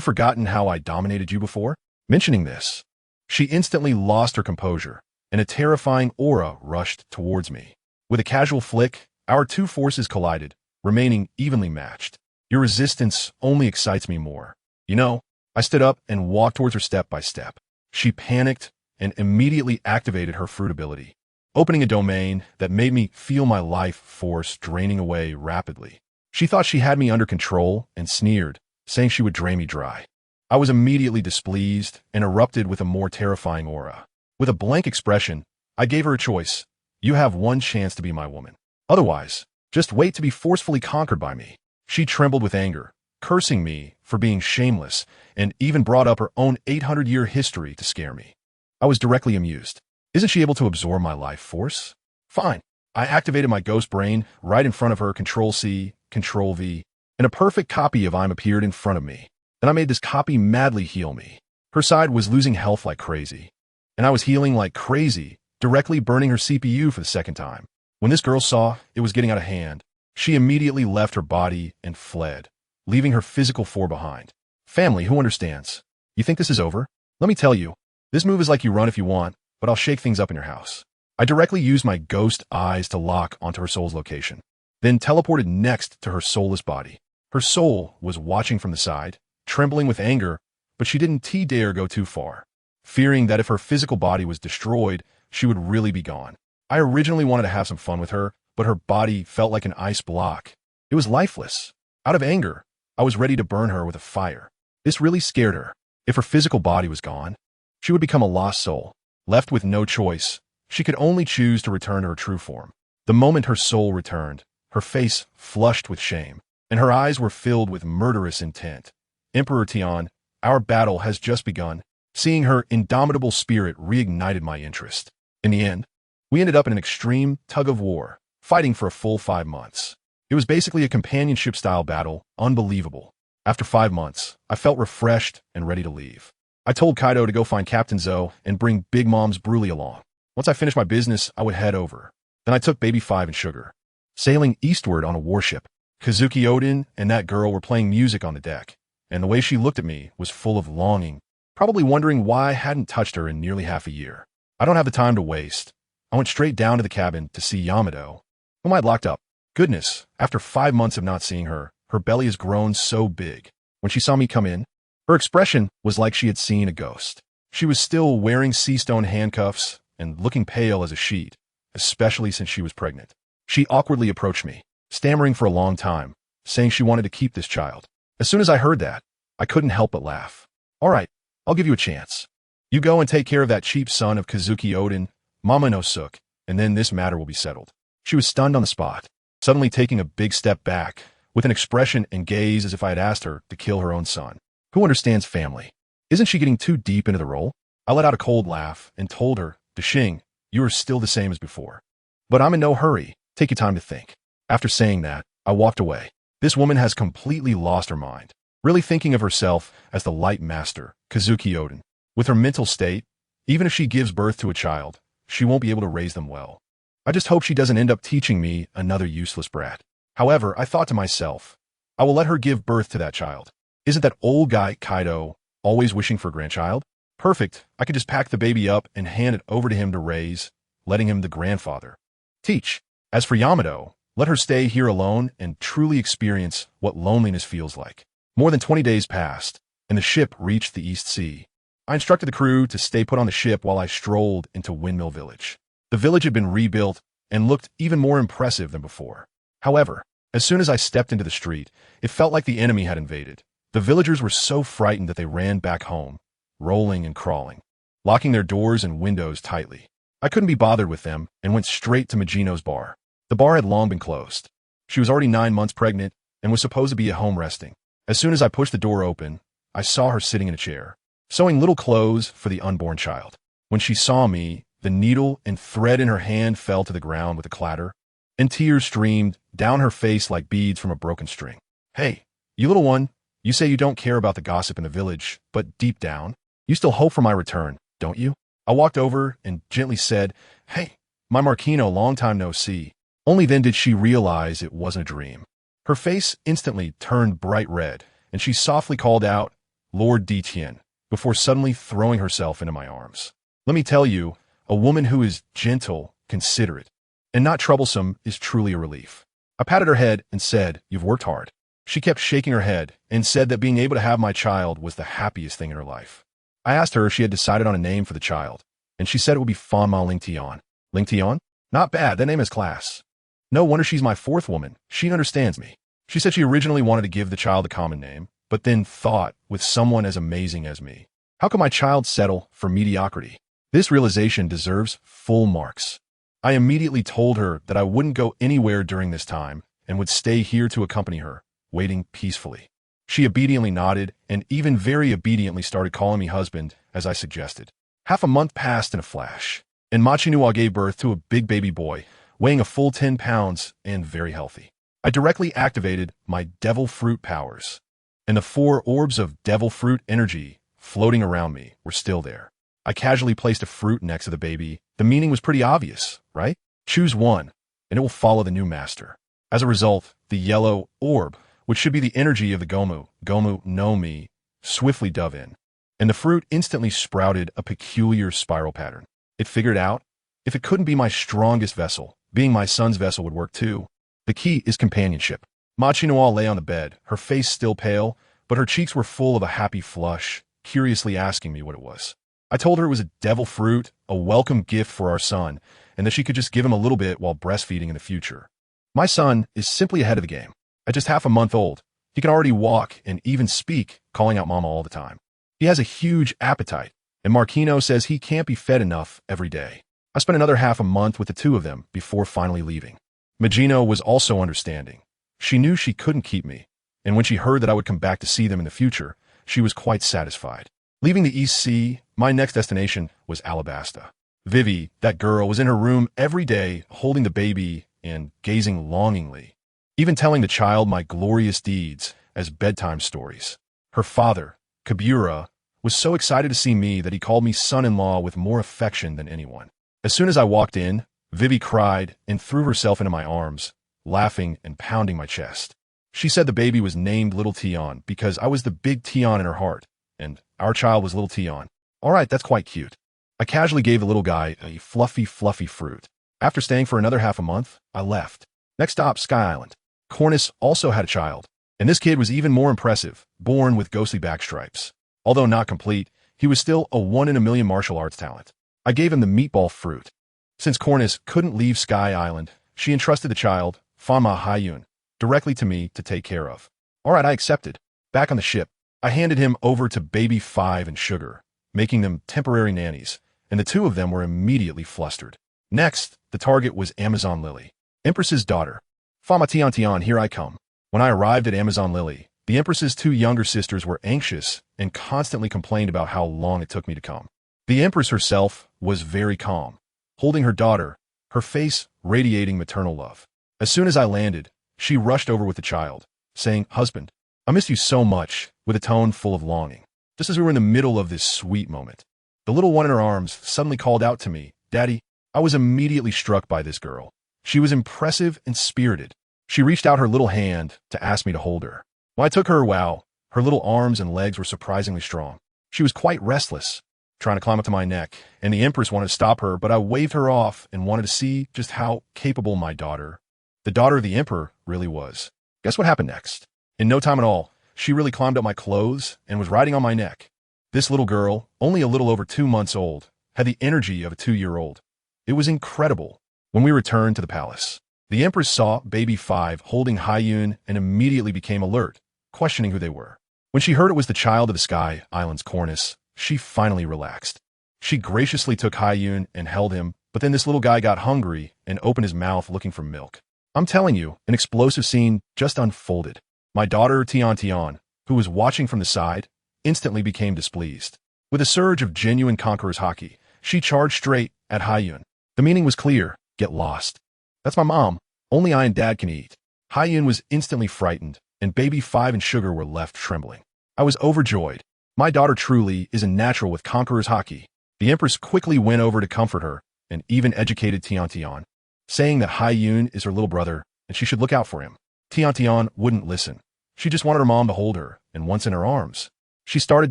forgotten how I dominated you before? Mentioning this, she instantly lost her composure, and a terrifying aura rushed towards me. With a casual flick, our two forces collided, remaining evenly matched. Your resistance only excites me more. You know, I stood up and walked towards her step by step. She panicked and immediately activated her fruit ability, opening a domain that made me feel my life force draining away rapidly. She thought she had me under control and sneered, saying she would drain me dry. I was immediately displeased and erupted with a more terrifying aura. With a blank expression, I gave her a choice. You have one chance to be my woman. Otherwise, just wait to be forcefully conquered by me. She trembled with anger, cursing me for being shameless, and even brought up her own 800-year history to scare me. I was directly amused. Isn't she able to absorb my life force? Fine. I activated my ghost brain right in front of her. Control-C, Control-V, and a perfect copy of appeared in front of me. Then I made this copy madly heal me. Her side was losing health like crazy, and I was healing like crazy, directly burning her CPU for the second time. When this girl saw it was getting out of hand, she immediately left her body and fled, leaving her physical form behind. Family, who understands? You think this is over? Let me tell you, this move is like you run if you want, but I'll shake things up in your house. I directly used my ghost eyes to lock onto her soul's location, then teleported next to her soulless body. Her soul was watching from the side, trembling with anger, but she didn't dare go too far, fearing that if her physical body was destroyed, she would really be gone. I originally wanted to have some fun with her, but her body felt like an ice block. It was lifeless. Out of anger, I was ready to burn her with a fire. This really scared her. If her physical body was gone, she would become a lost soul. Left with no choice, she could only choose to return to her true form. The moment her soul returned, her face flushed with shame, and her eyes were filled with murderous intent. Emperor Tian, our battle has just begun. Seeing her indomitable spirit reignited my interest. In the end, we ended up in an extreme tug-of-war, fighting for a full 5 months. It was basically a companionship-style battle, unbelievable. After 5 months, I felt refreshed and ready to leave. I told Kaido to go find Captain Zoe and bring Big Mom's Broly along. Once I finished my business, I would head over. Then I took Baby 5 and Sugar. Sailing eastward on a warship, Kazuki Odin and that girl were playing music on the deck, and the way she looked at me was full of longing, probably wondering why I hadn't touched her in nearly half a year. I don't have the time to waste. I went straight down to the cabin to see Yamato, whom I'd locked up. Goodness, after 5 months of not seeing her, her belly has grown so big. When she saw me come in, her expression was like she had seen a ghost. She was still wearing sea-stone handcuffs and looking pale as a sheet, especially since she was pregnant. She awkwardly approached me, stammering for a long time, saying she wanted to keep this child. As soon as I heard that, I couldn't help but laugh. All right, I'll give you a chance. You go and take care of that cheap son of Kazuki Odin, Momonosuke, and then this matter will be settled. She was stunned on the spot, suddenly taking a big step back, with an expression and gaze as if I had asked her to kill her own son. Who understands family? Isn't she getting too deep into the role? I let out a cold laugh and told her, Dashing, you are still the same as before. But I'm in no hurry. Take your time to think. After saying that, I walked away. This woman has completely lost her mind, really thinking of herself as the light master, Kazuki Odin. With her mental state, even if she gives birth to a child, she won't be able to raise them well. I just hope she doesn't end up teaching me another useless brat. However, I thought to myself, I will let her give birth to that child. Isn't that old guy Kaido always wishing for a grandchild? Perfect. I could just pack the baby up and hand it over to him to raise, letting him the grandfather. Teach. As for Yamato, let her stay here alone and truly experience what loneliness feels like. More than 20 days passed, and the ship reached the East Sea. I instructed the crew to stay put on the ship while I strolled into Windmill Village. The village had been rebuilt and looked even more impressive than before. However, as soon as I stepped into the street, it felt like the enemy had invaded. The villagers were so frightened that they ran back home, rolling and crawling, locking their doors and windows tightly. I couldn't be bothered with them and went straight to Magino's bar. The bar had long been closed. She was already 9 months pregnant and was supposed to be at home resting. As soon as I pushed the door open, I saw her sitting in a chair, sewing little clothes for the unborn child. When she saw me, the needle and thread in her hand fell to the ground with a clatter. and tears streamed down her face like beads from a broken string. Hey, you little one, you say you don't care about the gossip in the village, but deep down, you still hope for my return, don't you? I walked over and gently said, hey, my Marquino, long time no see. Only then did she realize it wasn't a dream. Her face instantly turned bright red, and she softly called out, Lord Tien, before suddenly throwing herself into my arms. Let me tell you, a woman who is gentle, considerate, and not troublesome is truly a relief. I patted her head and said, you've worked hard. She kept shaking her head and said that being able to have my child was the happiest thing in her life. I asked her if she had decided on a name for the child, and she said it would be Fanma Ling Tian. Ling Tian? Not bad, that name is class. No wonder she's my fourth woman. She understands me. She said she originally wanted to give the child a common name, but then thought, with someone as amazing as me, how could my child settle for mediocrity? This realization deserves full marks. I immediately told her that I wouldn't go anywhere during this time and would stay here to accompany her, waiting peacefully. She obediently nodded and even very obediently started calling me husband, as I suggested. Half a month passed in a flash, and Machinua gave birth to a big baby boy, weighing a full 10 pounds and very healthy. I directly activated my devil fruit powers, and the 4 orbs of devil fruit energy floating around me were still there. I casually placed a fruit next to the baby. The meaning was pretty obvious, right? Choose one, and it will follow the new master. As a result, the yellow orb, which should be the energy of the Gomu no Mi, swiftly dove in, and the fruit instantly sprouted a peculiar spiral pattern. It figured out, if it couldn't be my strongest vessel, being my son's vessel would work too. The key is companionship. Machinua lay on the bed, her face still pale, but her cheeks were full of a happy flush, curiously asking me what it was. I told her it was a devil fruit, a welcome gift for our son, and that she could just give him a little bit while breastfeeding in the future. My son is simply ahead of the game. At just half a month old, he can already walk and even speak, calling out mama all the time. He has a huge appetite, and Marquino says he can't be fed enough every day. I spent another half a month with the two of them before finally leaving. Magino was also understanding. She knew she couldn't keep me, and when she heard that I would come back to see them in the future, she was quite satisfied. Leaving the East Sea, my next destination was Alabasta. Vivi, that girl, was in her room every day, holding the baby and gazing longingly, even telling the child my glorious deeds as bedtime stories. Her father, Kabura, was so excited to see me that he called me son-in-law with more affection than anyone. As soon as I walked in, Vivi cried and threw herself into my arms, laughing and pounding my chest. She said the baby was named Little Tian because I was the big Tian in her heart, and our child was Little Tian. All right, that's quite cute. I casually gave the little guy a fluffy fruit. After staying for another half a month, I left. Next stop, Sky Island. Cornice also had a child, and this kid was even more impressive, born with ghostly backstripes. Although not complete, he was still a 1 in a million martial arts talent. I gave him the meatball fruit. Since Cornice couldn't leave Sky Island, she entrusted the child, Fanma Haiyun, directly to me to take care of. All right, I accepted. Back on the ship, I handed him over to Baby 5 and Sugar, making them temporary nannies, and the two of them were immediately flustered. Next, the target was Amazon Lily, Empress's daughter. Fanma Tian, here I come. When I arrived at Amazon Lily, the Empress's 2 younger sisters were anxious and constantly complained about how long it took me to come. The Empress herself was very calm, holding her daughter, her face radiating maternal love. As soon as I landed, she rushed over with the child, saying, "Husband, I missed you so much," with a tone full of longing. Just as we were in the middle of this sweet moment, the little one in her arms suddenly called out to me, "Daddy." I was immediately struck by this girl. She was impressive and spirited. She reached out her little hand to ask me to hold her. When I took her, wow, her little arms and legs were surprisingly strong. She was quite restless, trying to climb up to my neck, and the Empress wanted to stop her, but I waved her off and wanted to see just how capable my daughter, the daughter of the Emperor, really was. Guess what happened next? In no time at all, she really climbed up my clothes and was riding on my neck. This little girl, only a little over 2 months old, had the energy of a 2-year-old. It was incredible. When we returned to the palace, the Empress saw Baby 5 holding Haiyun and immediately became alert, questioning who they were. When she heard it was the child of the Sky Island's Cornice, she finally relaxed. She graciously took Haiyun and held him, but then this little guy got hungry and opened his mouth looking for milk. I'm telling you, an explosive scene just unfolded. My daughter Tian, who was watching from the side, instantly became displeased. With a surge of genuine conqueror's hockey, she charged straight at Haiyun. The meaning was clear: get lost. That's my mom. Only I and Dad can eat. Hyun was instantly frightened, and baby 5 and Sugar were left trembling. I was overjoyed. My daughter truly is a natural with conqueror's haki. The Empress quickly went over to comfort her, and even educated Tian, saying that Hyun is her little brother, and she should look out for him. Tian wouldn't listen. She just wanted her mom to hold her, and once in her arms, she started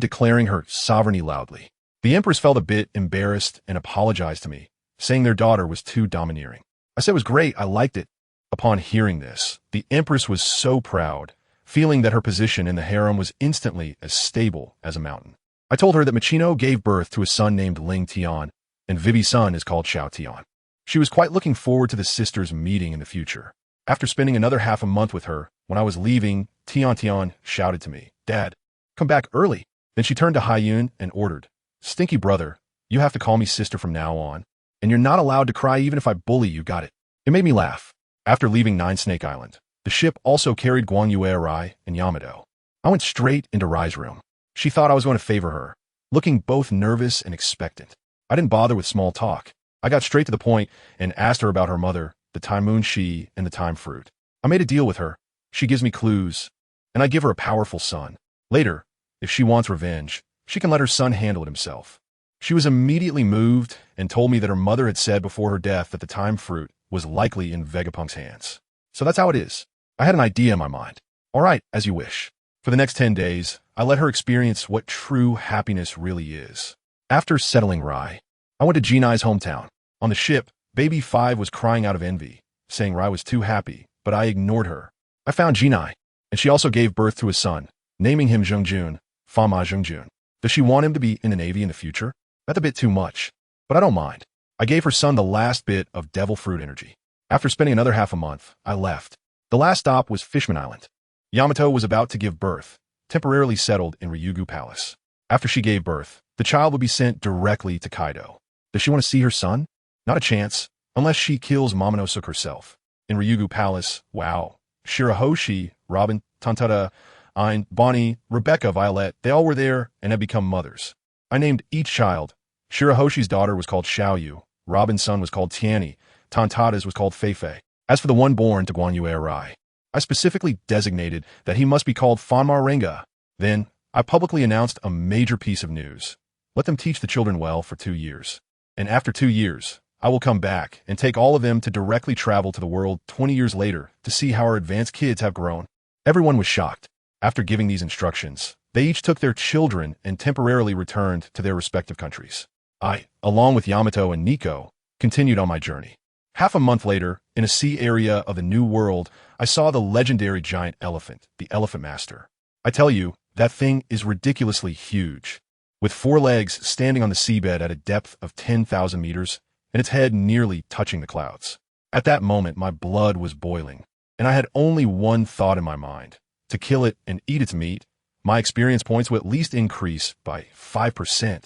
declaring her sovereignty loudly. The Empress felt a bit embarrassed and apologized to me, saying their daughter was too domineering. I said it was great, I liked it. Upon hearing this, the Empress was so proud, feeling that her position in the harem was instantly as stable as a mountain. I told her that Machino gave birth to a son named Ling Tian, and Vivi's son is called Xiao Tian. She was quite looking forward to the sisters meeting in the future. After spending another half a month with her, when I was leaving, Tian shouted to me, "Dad, come back early." Then she turned to Hyun and ordered, "Stinky brother, you have to call me sister from now on, and you're not allowed to cry even if I bully you, got it?" It made me laugh. After leaving Nine Snake Island, the ship also carried Guanyue Rai and Yamato. I went straight into Rai's room. She thought I was going to favor her, looking both nervous and expectant. I didn't bother with small talk. I got straight to the point and asked her about her mother, the Time Moon She, and the Time Fruit. I made a deal with her. She gives me clues, and I give her a powerful son. Later, if she wants revenge, she can let her son handle it himself. She was immediately moved and told me that her mother had said before her death that the Time Fruit was likely in Vegapunk's hands. So that's how it is. I had an idea in my mind. All right, as you wish. For the next 10 days, I let her experience what true happiness really is. After settling Rai, I went to Jinai's hometown. On the ship, baby 5 was crying out of envy, saying Rai was too happy, but I ignored her. I found Jinai, and she also gave birth to a son, naming him Zhengjun, Fanma Zhengjun. Does she want him to be in the Navy in the future? That's a bit too much, but I don't mind. I gave her son the last bit of devil fruit energy. After spending another half a month, I left. The last stop was Fishman Island. Yamato was about to give birth, temporarily settled in Ryugu Palace. After she gave birth, the child would be sent directly to Kaido. Does she want to see her son? Not a chance, unless she kills Momonosuke herself. In Ryugu Palace, wow. Shirahoshi, Robin, Tantada, Ain, Bonnie, Rebecca, Violet, they all were there and had become mothers. I named each child. Shirahoshi's daughter was called Xiaoyu, Robin's son was called Tiani, Tantada's was called Feifei. As for the one born to Guanyue Rai, I specifically designated that he must be called Fanma Renga. Then, I publicly announced a major piece of news. Let them teach the children well for 2 years. And after 2 years, I will come back and take all of them to directly travel to the world 20 years later to see how our advanced kids have grown. Everyone was shocked. After giving these instructions, they each took their children and temporarily returned to their respective countries. I, along with Yamato and Nico, continued on my journey. Half a month later, in a sea area of the New World, I saw the legendary giant elephant, the Elephant Master. I tell you, that thing is ridiculously huge, with 4 legs standing on the seabed at a depth of 10,000 meters, and its head nearly touching the clouds. At that moment, my blood was boiling, and I had only one thought in my mind, to kill it and eat its meat. My experience points would at least increase by 5%.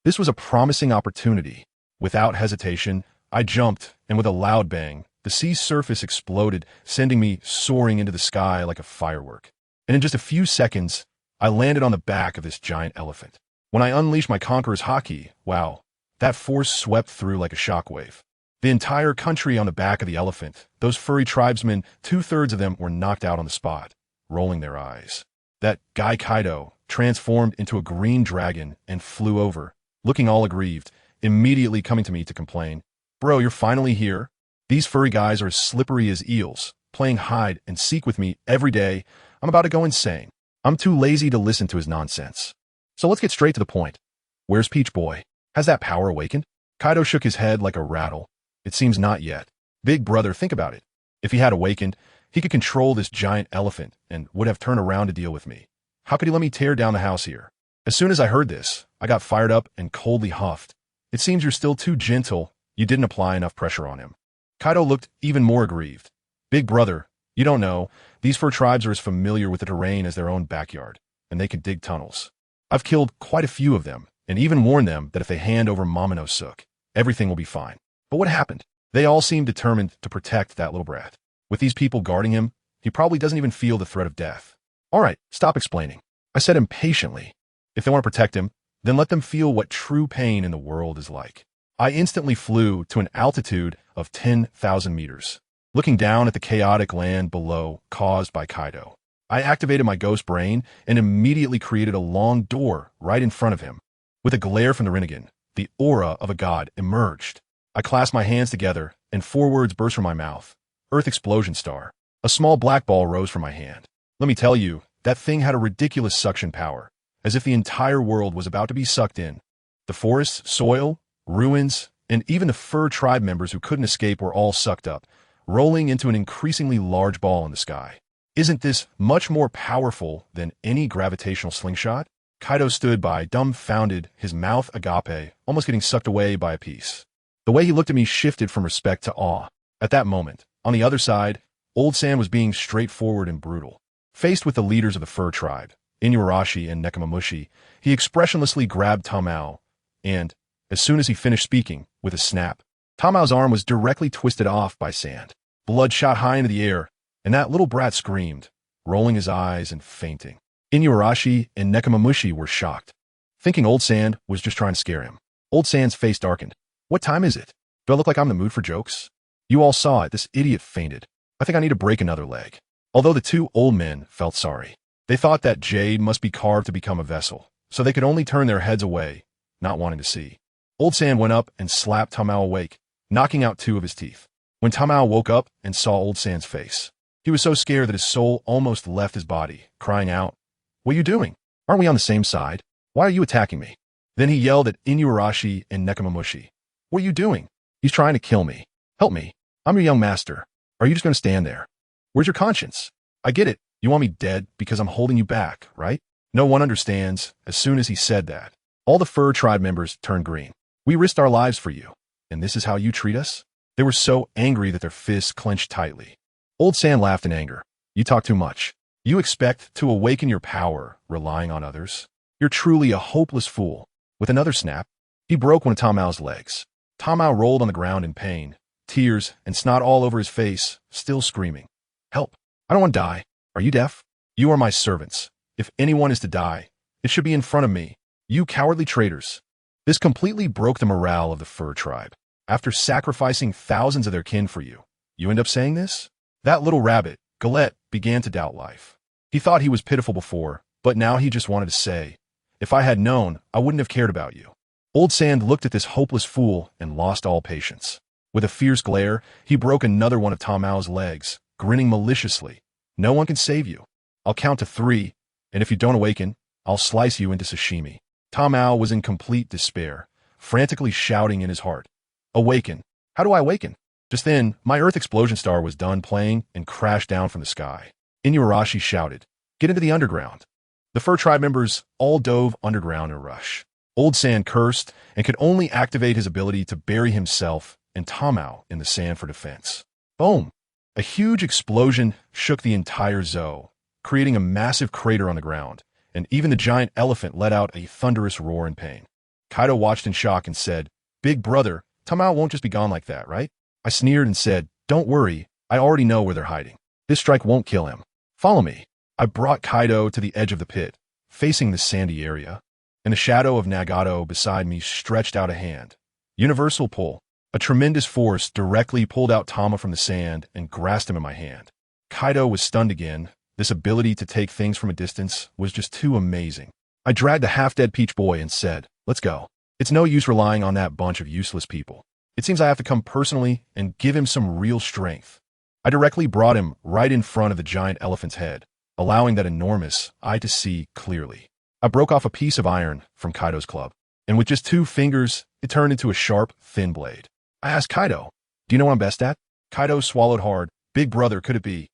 This was a promising opportunity. Without hesitation, I jumped, and with a loud bang, the sea's surface exploded, sending me soaring into the sky like a firework. And in just a few seconds, I landed on the back of this giant elephant. When I unleashed my conqueror's haki, wow, that force swept through like a shockwave. The entire country on the back of the elephant, those furry tribesmen, 2/3 of them were knocked out on the spot, rolling their eyes. That guy Kaido transformed into a green dragon and flew over, looking all aggrieved, immediately coming to me to complain, "Bro, you're finally here? These furry guys are as slippery as eels, playing hide and seek with me every day. I'm about to go insane." I'm too lazy to listen to his nonsense. So let's get straight to the point. Where's Peach Boy? Has that power awakened? Kaido shook his head like a rattle. It seems not yet. Big brother, think about it. If he had awakened, he could control this giant elephant and would have turned around to deal with me. How could he let me tear down the house here? As soon as I heard this, I got fired up and coldly huffed. It seems you're still too gentle. You didn't apply enough pressure on him. Kaido looked even more aggrieved. Big brother, you don't know, these fur tribes are as familiar with the terrain as their own backyard, and they can dig tunnels. I've killed quite a few of them, and even warned them that if they hand over Momonosuke, everything will be fine. But what happened? They all seem determined to protect that little brat. With these people guarding him, he probably doesn't even feel the threat of death. All right, stop explaining, I said impatiently. If they want to protect him, then let them feel what true pain in the world is like. I instantly flew to an altitude of 10,000 meters. looking down at the chaotic land below caused by Kaido. I activated my ghost brain and immediately created a long door right in front of him. With a glare from the Rinnegan, the aura of a god emerged. I clasped my hands together, and 4 words burst from my mouth. Earth Explosion Star. A small black ball rose from my hand. Let me tell you, that thing had a ridiculous suction power, as if the entire world was about to be sucked in. The forests, soil, ruins, and even the fur tribe members who couldn't escape were all sucked up, rolling into an increasingly large ball in the sky. Isn't this much more powerful than any gravitational slingshot? Kaido stood by, dumbfounded, his mouth agape, almost getting sucked away by a piece. The way he looked at me shifted from respect to awe. At that moment, on the other side, Old Sand was being straightforward and brutal. Faced with the leaders of the fur tribe, Inuarashi and Nekomamushi, he expressionlessly grabbed Tamao, and, as soon as he finished speaking, with a snap, Tamao's arm was directly twisted off by Sand. Blood shot high into the air, and that little brat screamed, rolling his eyes and fainting. Inuarashi and Nekomamushi were shocked, thinking Old Sand was just trying to scare him. Old Sand's face darkened. What time is it? Do I look like I'm in the mood for jokes? You all saw it. This idiot fainted. I think I need to break another leg. Although the 2 old men felt sorry. They thought that jade must be carved to become a vessel, so they could only turn their heads away, not wanting to see. Old Sand went up and slapped Tamao awake, knocking out 2 of his teeth. When Tamao woke up and saw Old Sand's face, he was so scared that his soul almost left his body, crying out, "What are you doing? Aren't we on the same side? Why are you attacking me?" Then he yelled at Inuarashi and Nekomamushi. "What are you doing? He's trying to kill me. Help me. I'm your young master. Are you just going to stand there? Where's your conscience? I get it. You want me dead because I'm holding you back, right?" No one understands. As soon as he said that, all the fur tribe members turned green. "We risked our lives for you, and this is how you treat us?" They were so angry that their fists clenched tightly. Old Sand laughed in anger. "You talk too much. You expect to awaken your power relying on others? You're truly a hopeless fool." With another snap, he broke one of Tamao's legs. Tamao rolled on the ground in pain, tears and snot all over his face, still screaming, "Help! I don't want to die. Are you deaf? You are my servants. If anyone is to die, it should be in front of me. You cowardly traitors." This completely broke the morale of the fur tribe. After sacrificing thousands of their kin for you, you end up saying this? That little rabbit, Galette, began to doubt life. He thought he was pitiful before, but now he just wanted to say, "If I had known, I wouldn't have cared about you." Old Sand looked at this hopeless fool and lost all patience. With a fierce glare, he broke another one of Tamao's legs, grinning maliciously. "No one can save you. I'll count to 3, and if you don't awaken, I'll slice you into sashimi." Tamao was in complete despair, frantically shouting in his heart, "Awaken! How do I awaken?" Just then, my Earth Explosion Star was done playing and crashed down from the sky. Inuarashi shouted, "Get into the underground." The fur tribe members all dove underground in a rush. Old Sand cursed and could only activate his ability to bury himself and Tamao in the sand for defense. Boom! A huge explosion shook the entire zoo, creating a massive crater on the ground, and even the giant elephant let out a thunderous roar in pain. Kaido watched in shock and said, "Big brother, Tamao won't just be gone like that, right?" I sneered and said, "Don't worry, I already know where they're hiding. This strike won't kill him. Follow me." I brought Kaido to the edge of the pit, facing the sandy area. In the shadow of Nagato beside me stretched out a hand. Universal pull. A tremendous force directly pulled out Tama from the sand and grasped him in my hand. Kaido was stunned again. This ability to take things from a distance was just too amazing. I dragged the half-dead Peach Boy and said, "Let's go. It's no use relying on that bunch of useless people. It seems I have to come personally and give him some real strength." I directly brought him right in front of the giant elephant's head, allowing that enormous eye to see clearly. I broke off a piece of iron from Kaido's club, and with just 2 fingers, it turned into a sharp, thin blade. I asked Kaido, "Do you know what I'm best at?" Kaido swallowed hard. "Big brother, could it be?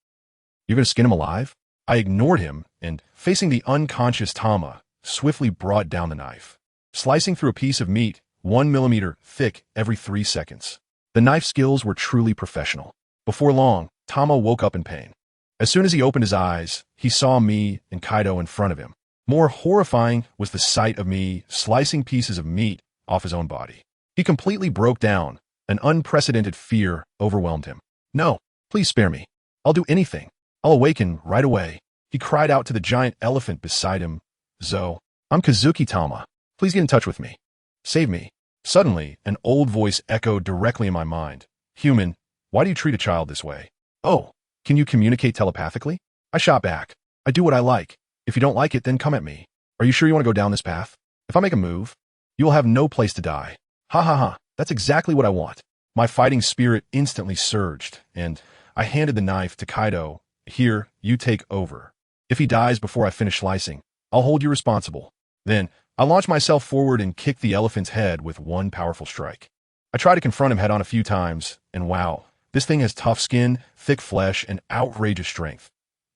You're going to skin him alive?" I ignored him and, facing the unconscious Tama, swiftly brought down the knife, slicing through a piece of meat 1 millimeter thick every 3 seconds. The knife skills were truly professional. Before long, Tama woke up in pain. As soon as he opened his eyes, he saw me and Kaido in front of him. More horrifying was the sight of me slicing pieces of meat off his own body. He completely broke down. An unprecedented fear overwhelmed him. "No, please spare me. I'll do anything. I'll awaken right away." He cried out to the giant elephant beside him. "Zo, I'm Kazuki Tama. Please get in touch with me. Save me." Suddenly, an old voice echoed directly in my mind. "Human, Why do you treat a child this way? Oh, can you communicate telepathically? I shot back. I do what I like. If you don't like it, then come at me. Are you sure you want to go down this path? If I make a move, you will have no place to die. Ha ha ha, that's exactly what I want. My fighting spirit instantly surged, and I handed the knife to Kaido. Here, you take over. If he dies before I finish slicing, I'll hold you responsible. Then, I launched myself forward and kicked the elephant's head with one powerful strike. I tried to confront him head-on a few times, and wow, this thing has tough skin, thick flesh, and outrageous strength.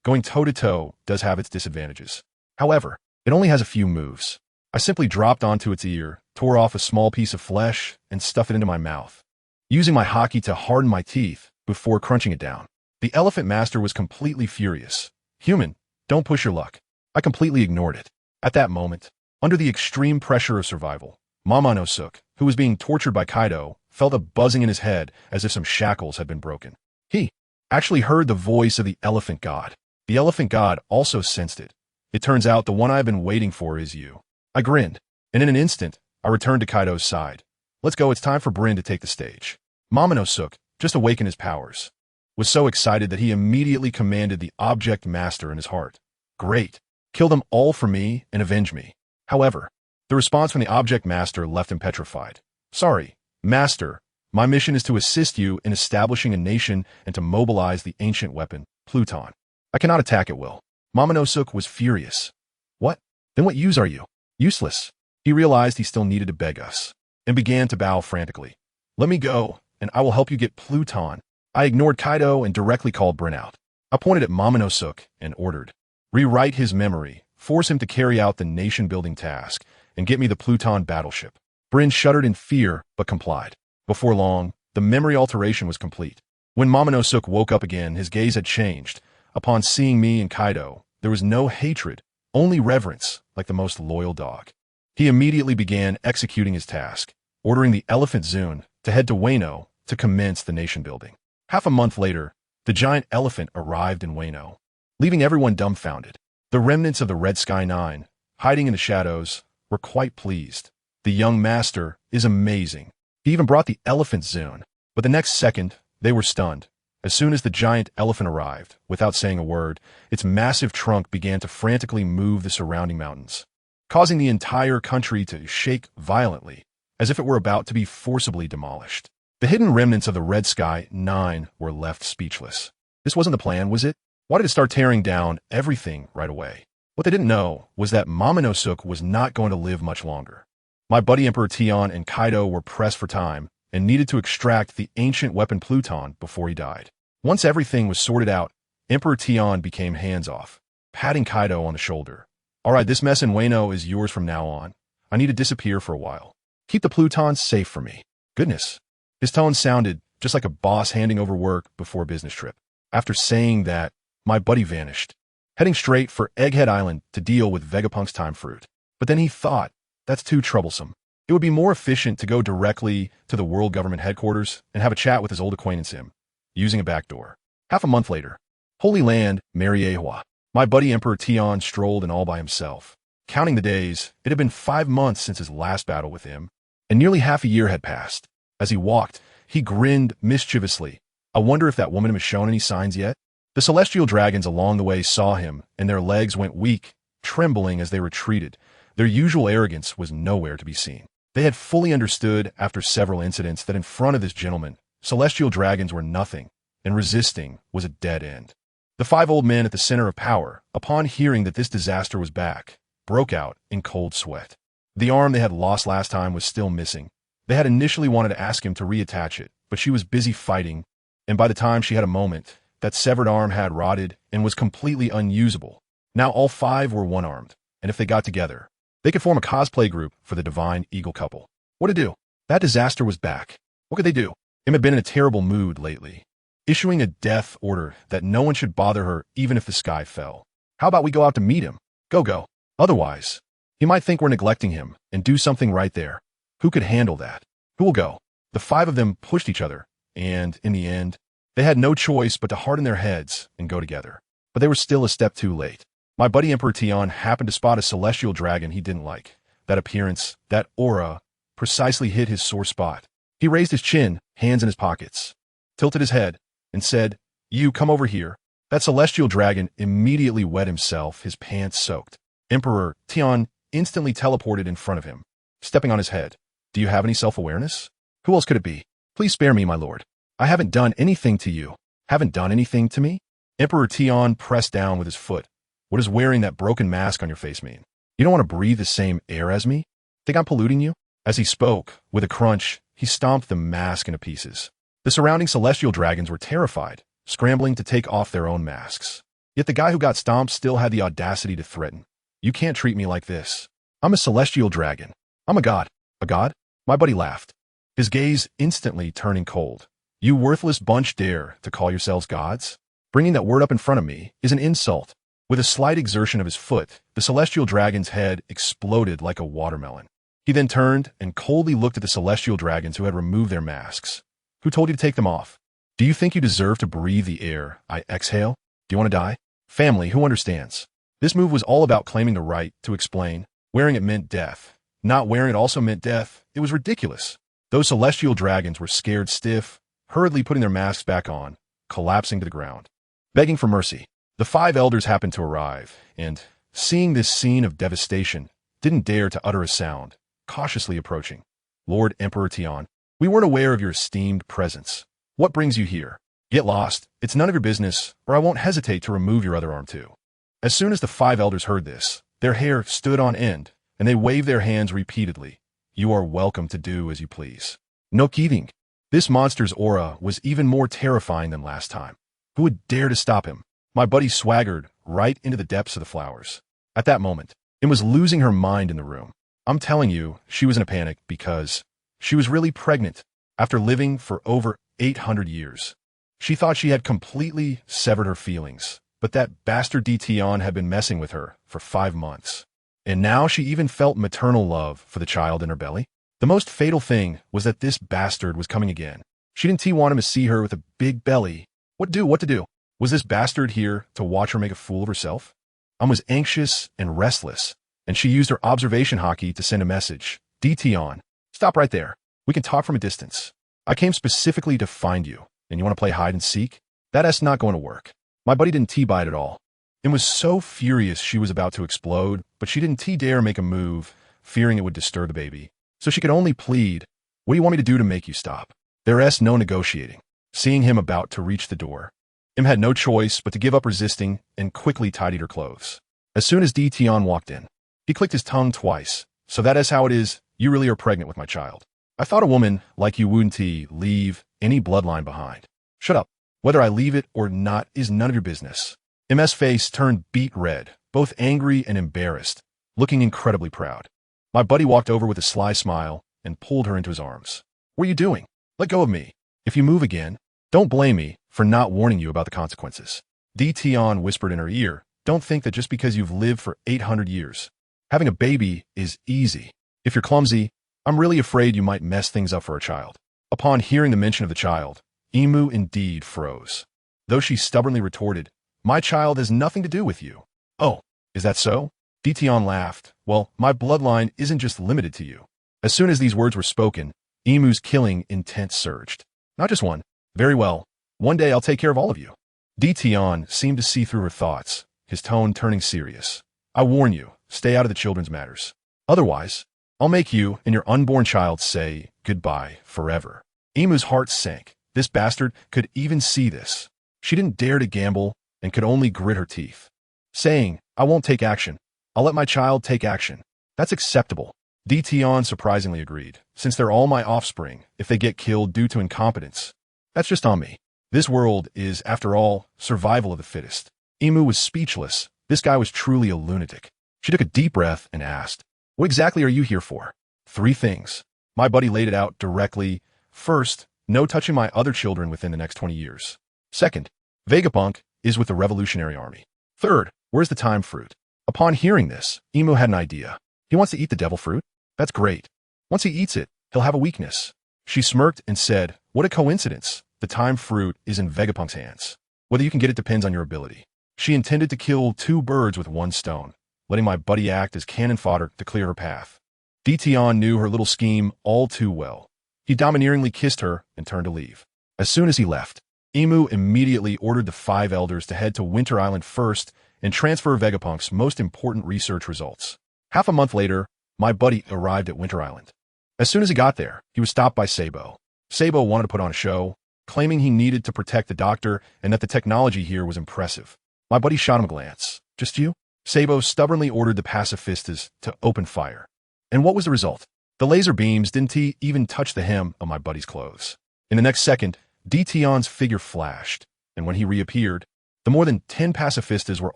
Going toe-to-toe does have its disadvantages. However, it only has a few moves. I simply dropped onto its ear, tore off a small piece of flesh, and stuffed it into my mouth, using my haki to harden my teeth before crunching it down. The elephant master was completely furious. Human, don't push your luck. I completely ignored it. At that moment, under the extreme pressure of survival, Momonosuke, who was being tortured by Kaido, felt a buzzing in his head as if some shackles had been broken. He actually heard the voice of the elephant god. The elephant god also sensed it. It turns out the one I've been waiting for is you. I grinned, and in an instant, I returned to Kaido's side. Let's go, it's time for Bryn to take the stage. Momonosuke, just awakened his powers, was so excited that he immediately commanded the object master in his heart. Great. Kill them all for me and avenge me. However, the response from the object master left him petrified. Sorry, master. My mission is to assist you in establishing a nation and to mobilize the ancient weapon, Pluton. I cannot attack at will. Momonosuke was furious. What? Then what use are you? Useless. He realized he still needed to beg us, and began to bow frantically. Let me go, and I will help you get Pluton. I ignored Kaido and directly called Bryn out. I pointed at Momonosuke and ordered, rewrite his memory, force him to carry out the nation-building task, and get me the Pluton battleship. Bryn shuddered in fear, but complied. Before long, the memory alteration was complete. When Momonosuke woke up again, his gaze had changed. Upon seeing me and Kaido, there was no hatred, only reverence, like the most loyal dog. He immediately began executing his task, ordering the Elephant Zune to head to Wano to commence the nation-building. Half a month later, the giant elephant arrived in Wano, leaving everyone dumbfounded. The remnants of the Red Sky Nine, hiding in the shadows, were quite pleased. The young master is amazing. He even brought the Elephant Zune, but the next second, they were stunned. As soon as the giant elephant arrived, without saying a word, its massive trunk began to frantically move the surrounding mountains, causing the entire country to shake violently, as if it were about to be forcibly demolished. The hidden remnants of the Red Sky Nine were left speechless. This wasn't the plan, was it? Why did it start tearing down everything right away? What they didn't know was that Momonosuke was not going to live much longer. My buddy Emperor Tion and Kaido were pressed for time, and needed to extract the ancient weapon Pluton before he died. Once everything was sorted out, Emperor Tion became hands-off, patting Kaido on the shoulder. All right, this mess in Wano is yours from now on. I need to disappear for a while. Keep the Pluton safe for me. Goodness. His tone sounded just like a boss handing over work before a business trip. After saying that, my buddy vanished, heading straight for Egghead Island to deal with Vegapunk's time fruit. But then he thought, that's too troublesome. It would be more efficient to go directly to the world government headquarters and have a chat with his old acquaintance him, using a back door. Half a month later, Holy Land, Mariehua. My buddy Emperor Tion strolled in all by himself. Counting the days, it had been 5 months since his last battle with him, and nearly half a year had passed. As he walked, he grinned mischievously. I wonder if that woman has shown any signs yet? The celestial dragons along the way saw him, and their legs went weak, trembling as they retreated. Their usual arrogance was nowhere to be seen. They had fully understood, after several incidents, that in front of this gentleman, celestial dragons were nothing, and resisting was a dead end. The 5 old men at the center of power, upon hearing that this disaster was back, broke out in cold sweat. The arm they had lost last time was still missing. They had initially wanted to ask him to reattach it, but she was busy fighting, and by the time she had a moment, that severed arm had rotted and was completely unusable. Now all 5 were one-armed, and if they got together, they could form a cosplay group for the Divine Eagle couple. What to do? That disaster was back. What could they do? Him had been in a terrible mood lately, issuing a death order that no one should bother her even if the sky fell. How about we go out to meet him? Go. Otherwise, he might think we're neglecting him and do something right there. Who could handle that? Who will go? The 5 of them pushed each other, and in the end, they had no choice but to harden their heads and go together. But they were still a step too late. My buddy Emperor Tion happened to spot a celestial dragon he didn't like. That appearance, that aura, precisely hit his sore spot. He raised his chin, hands in his pockets. tilted his head, and said, "You, come over here." That celestial dragon immediately wet himself, his pants soaked. Emperor Tian instantly teleported in front of him, stepping on his head. "Do you have any self-awareness? Who else could it be? Please spare me, my lord. I haven't done anything to you." "Haven't done anything to me?" Emperor Tian pressed down with his foot. "What does wearing that broken mask on your face mean? You don't want to breathe the same air as me? Think I'm polluting you?" As he spoke, with a crunch, he stomped the mask into pieces. The surrounding celestial dragons were terrified, scrambling to take off their own masks. Yet the guy who got stomped still had the audacity to threaten. "You can't treat me like this. I'm a celestial dragon. I'm a god." "A god?" My buddy laughed, his gaze instantly turning cold. "You worthless bunch dare to call yourselves gods? Bringing that word up in front of me is an insult." With a slight exertion of his foot, the celestial dragon's head exploded like a watermelon. He then turned and coldly looked at the celestial dragons who had removed their masks. "Who told you to take them off? Do you think you deserve to breathe the air I exhale? Do you want to die?" Family, who understands? This move was all about claiming the right to explain. Wearing it meant death. Not wearing it also meant death. It was ridiculous. Those celestial dragons were scared stiff, hurriedly putting their masks back on, collapsing to the ground, begging for mercy. The 5 elders happened to arrive, and, seeing this scene of devastation, didn't dare to utter a sound, cautiously approaching. "Lord Emperor Tian, we weren't aware of your esteemed presence. What brings you here? Get lost. It's none of your business, or I won't hesitate to remove your other arm too." As soon as the 5 elders heard this, their hair stood on end, and they waved their hands repeatedly. "You are welcome to do as you please. No kidding." This monster's aura was even more terrifying than last time. Who would dare to stop him? My buddy swaggered right into the depths of the flowers. At that moment, Im was losing her mind in the room. I'm telling you, she was in a panic because she was really pregnant after living for over 800 years. She thought she had completely severed her feelings, but that bastard Tian had been messing with her for 5 months. And now she even felt maternal love for the child in her belly. The most fatal thing was that this bastard was coming again. She didn't want him to see her with a big belly. What to do? Was this bastard here to watch her make a fool of herself? Was anxious and restless, and she used her observation hockey to send a message. "Tian, stop right there. We can talk from a distance. I came specifically to find you, and you want to play hide and seek? That's not going to work." My buddy didn't T-bite at all. Im was so furious she was about to explode, but she didn't dare make a move, fearing it would disturb the baby. So she could only plead, "What do you want me to do to make you stop?" There's no negotiating. Seeing him about to reach the door, Im had no choice but to give up resisting and quickly tidied her clothes. As soon as Tian walked in, he clicked his tongue twice. "So that is how it is. You really are pregnant with my child. I thought a woman like you wouldn't leave any bloodline behind." "Shut up. Whether I leave it or not is none of your business." Im's face turned beet red, both angry and embarrassed, looking incredibly proud. My buddy walked over with a sly smile and pulled her into his arms. "What are you doing? Let go of me. If you move again, don't blame me for not warning you about the consequences." Tian whispered in her ear, "Don't think that just because you've lived for 800 years, having a baby is easy. If you're clumsy, I'm really afraid you might mess things up for a child." Upon hearing the mention of the child, Imu indeed froze. Though she stubbornly retorted, "My child has nothing to do with you." "Oh, is that so?" Tian laughed. "Well, my bloodline isn't just limited to you." As soon as these words were spoken, Imu's killing intent surged. "Not just one. Very well. One day I'll take care of all of you." Tian seemed to see through her thoughts, his tone turning serious. "I warn you, stay out of the children's matters. Otherwise, I'll make you and your unborn child say goodbye forever." Imu's heart sank. This bastard could even see this. She didn't dare to gamble and could only grit her teeth, saying, "I won't take action. I'll let my child take action. That's acceptable." Tian surprisingly agreed. "Since they're all my offspring, if they get killed due to incompetence, that's just on me. This world is, after all, survival of the fittest." Imu was speechless. This guy was truly a lunatic. She took a deep breath and asked, "What exactly are you here for?" 3 things. My buddy laid it out directly. First, no touching my other children within the next 20 years. Second, Vegapunk is with the Revolutionary Army. Third, where's the time fruit? Upon hearing this, Imu had an idea. He wants to eat the devil fruit? That's great. Once he eats it, he'll have a weakness. She smirked and said, "What a coincidence. The time fruit is in Vegapunk's hands. Whether you can get it depends on your ability." She intended to kill 2 birds with 1 stone, letting my buddy act as cannon fodder to clear her path. Tian knew her little scheme all too well. He domineeringly kissed her and turned to leave. As soon as he left, Emu immediately ordered the 5 elders to head to Winter Island first and transfer Vegapunk's most important research results. Half a month later, my buddy arrived at Winter Island. As soon as he got there, he was stopped by Sabo. Sabo wanted to put on a show, claiming he needed to protect the doctor and that the technology here was impressive. My buddy shot him a glance. Just you? Sabo stubbornly ordered the pacifistas to open fire. And what was the result? The laser beams didn't even touch the hem of my buddy's clothes. In the next second, Tion's figure flashed, and when he reappeared, the more than 10 pacifistas were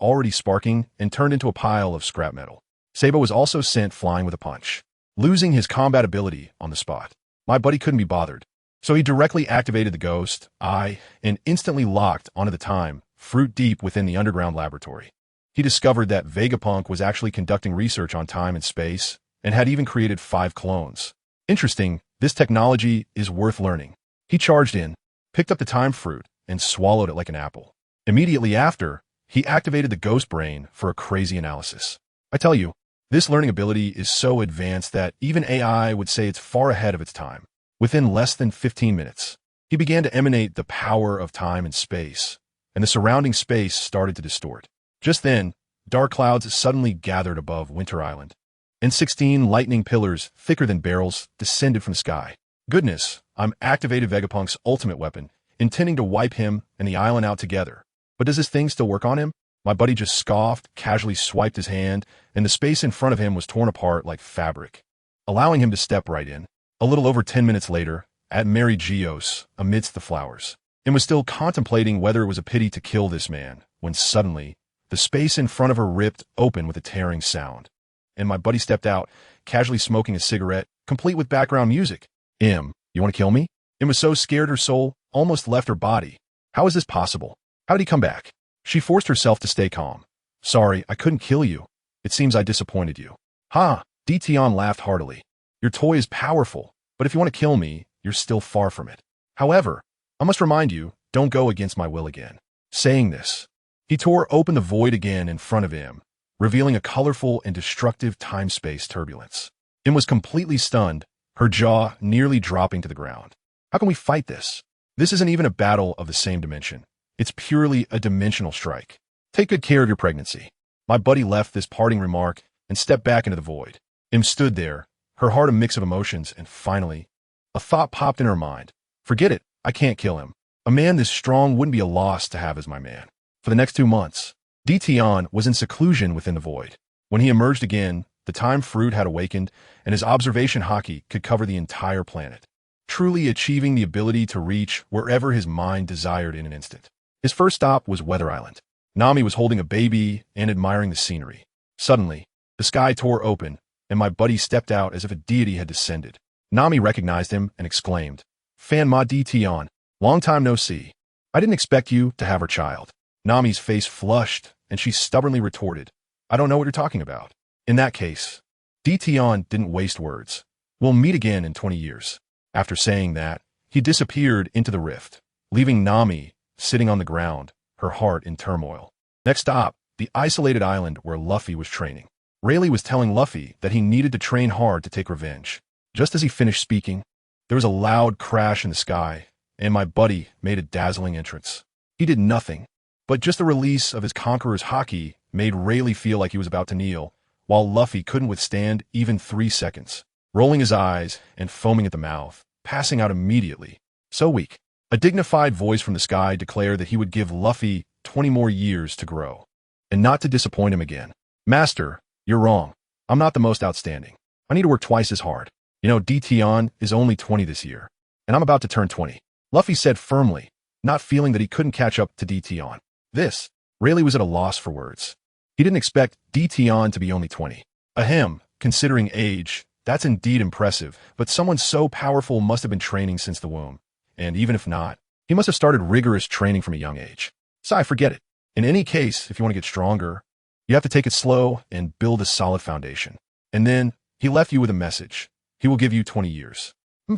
already sparking and turned into a pile of scrap metal. Sabo was also sent flying with a punch, losing his combat ability on the spot. My buddy couldn't be bothered, so he directly activated the ghost eye and instantly locked onto the time, fruit deep within the underground laboratory. He discovered that Vegapunk was actually conducting research on time and space, and had even created 5 clones. Interesting, this technology is worth learning. He charged in, picked up the time fruit, and swallowed it like an apple. Immediately after, he activated the ghost brain for a crazy analysis. I tell you, this learning ability is so advanced that even AI would say it's far ahead of its time. Within less than 15 minutes, he began to emanate the power of time and space, and the surrounding space started to distort. Just then, dark clouds suddenly gathered above Winter Island, and 16 lightning pillars, thicker than barrels, descended from the sky. Goodness, I'm activated Vegapunk's ultimate weapon, intending to wipe him and the island out together. But does this thing still work on him? My buddy just scoffed, casually swiped his hand, and the space in front of him was torn apart like fabric, allowing him to step right in. A little over 10 minutes later, at Mary Geos, amidst the flowers, and was still contemplating whether it was a pity to kill this man, when suddenly, the space in front of her ripped open with a tearing sound. And my buddy stepped out, casually smoking a cigarette, complete with background music. You want to kill me? Was so scared her soul almost left her body. How is this possible? How did he come back? She forced herself to stay calm. Sorry, I couldn't kill you. It seems I disappointed you. Ha! Tion laughed heartily. Your toy is powerful, but if you want to kill me, you're still far from it. However, I must remind you, don't go against my will again. Saying this, he tore open the void again in front of him, revealing a colorful and destructive time-space turbulence. Was completely stunned, her jaw nearly dropping to the ground. How can we fight this? This isn't even a battle of the same dimension. It's purely a dimensional strike. Take good care of your pregnancy. My buddy left this parting remark and stepped back into the void. Stood there, her heart a mix of emotions, and finally, a thought popped in her mind. Forget it, I can't kill him. A man this strong wouldn't be a loss to have as my man. For the next 2 months, Tion was in seclusion within the void. When he emerged again, the time fruit had awakened, and his observation hockey could cover the entire planet, truly achieving the ability to reach wherever his mind desired in an instant. His first stop was Weather Island. Nami was holding a baby and admiring the scenery. Suddenly, the sky tore open, and my buddy stepped out as if a deity had descended. Nami recognized him and exclaimed, Fanma Tion, long time no see. I didn't expect you to have her child. Nami's face flushed, and she stubbornly retorted, I don't know what you're talking about. In that case, Tion didn't waste words. We'll meet again in 20 years. After saying that, he disappeared into the rift, leaving Nami sitting on the ground, her heart in turmoil. Next stop, the isolated island where Luffy was training. Rayleigh was telling Luffy that he needed to train hard to take revenge. Just as he finished speaking, there was a loud crash in the sky, and my buddy made a dazzling entrance. He did nothing, but just the release of his conqueror's haki made Rayleigh feel like he was about to kneel, while Luffy couldn't withstand even 3 seconds, rolling his eyes and foaming at the mouth, passing out immediately. So weak. A dignified voice from the sky declared that he would give Luffy 20 more years to grow, and not to disappoint him again. Master, you're wrong. I'm not the most outstanding. I need to work twice as hard. Tion is only 20 this year, and I'm about to turn 20. Luffy said firmly, not feeling that he couldn't catch up to Tion. This, Rayleigh was at a loss for words. He didn't expect Tion to be only 20. Ahem, considering age, that's indeed impressive, but someone so powerful must have been training since the womb. And even if not, he must have started rigorous training from a young age. So I forget it. In any case, if you want to get stronger, you have to take it slow and build a solid foundation. And then, he left you with a message. He will give you 20 years.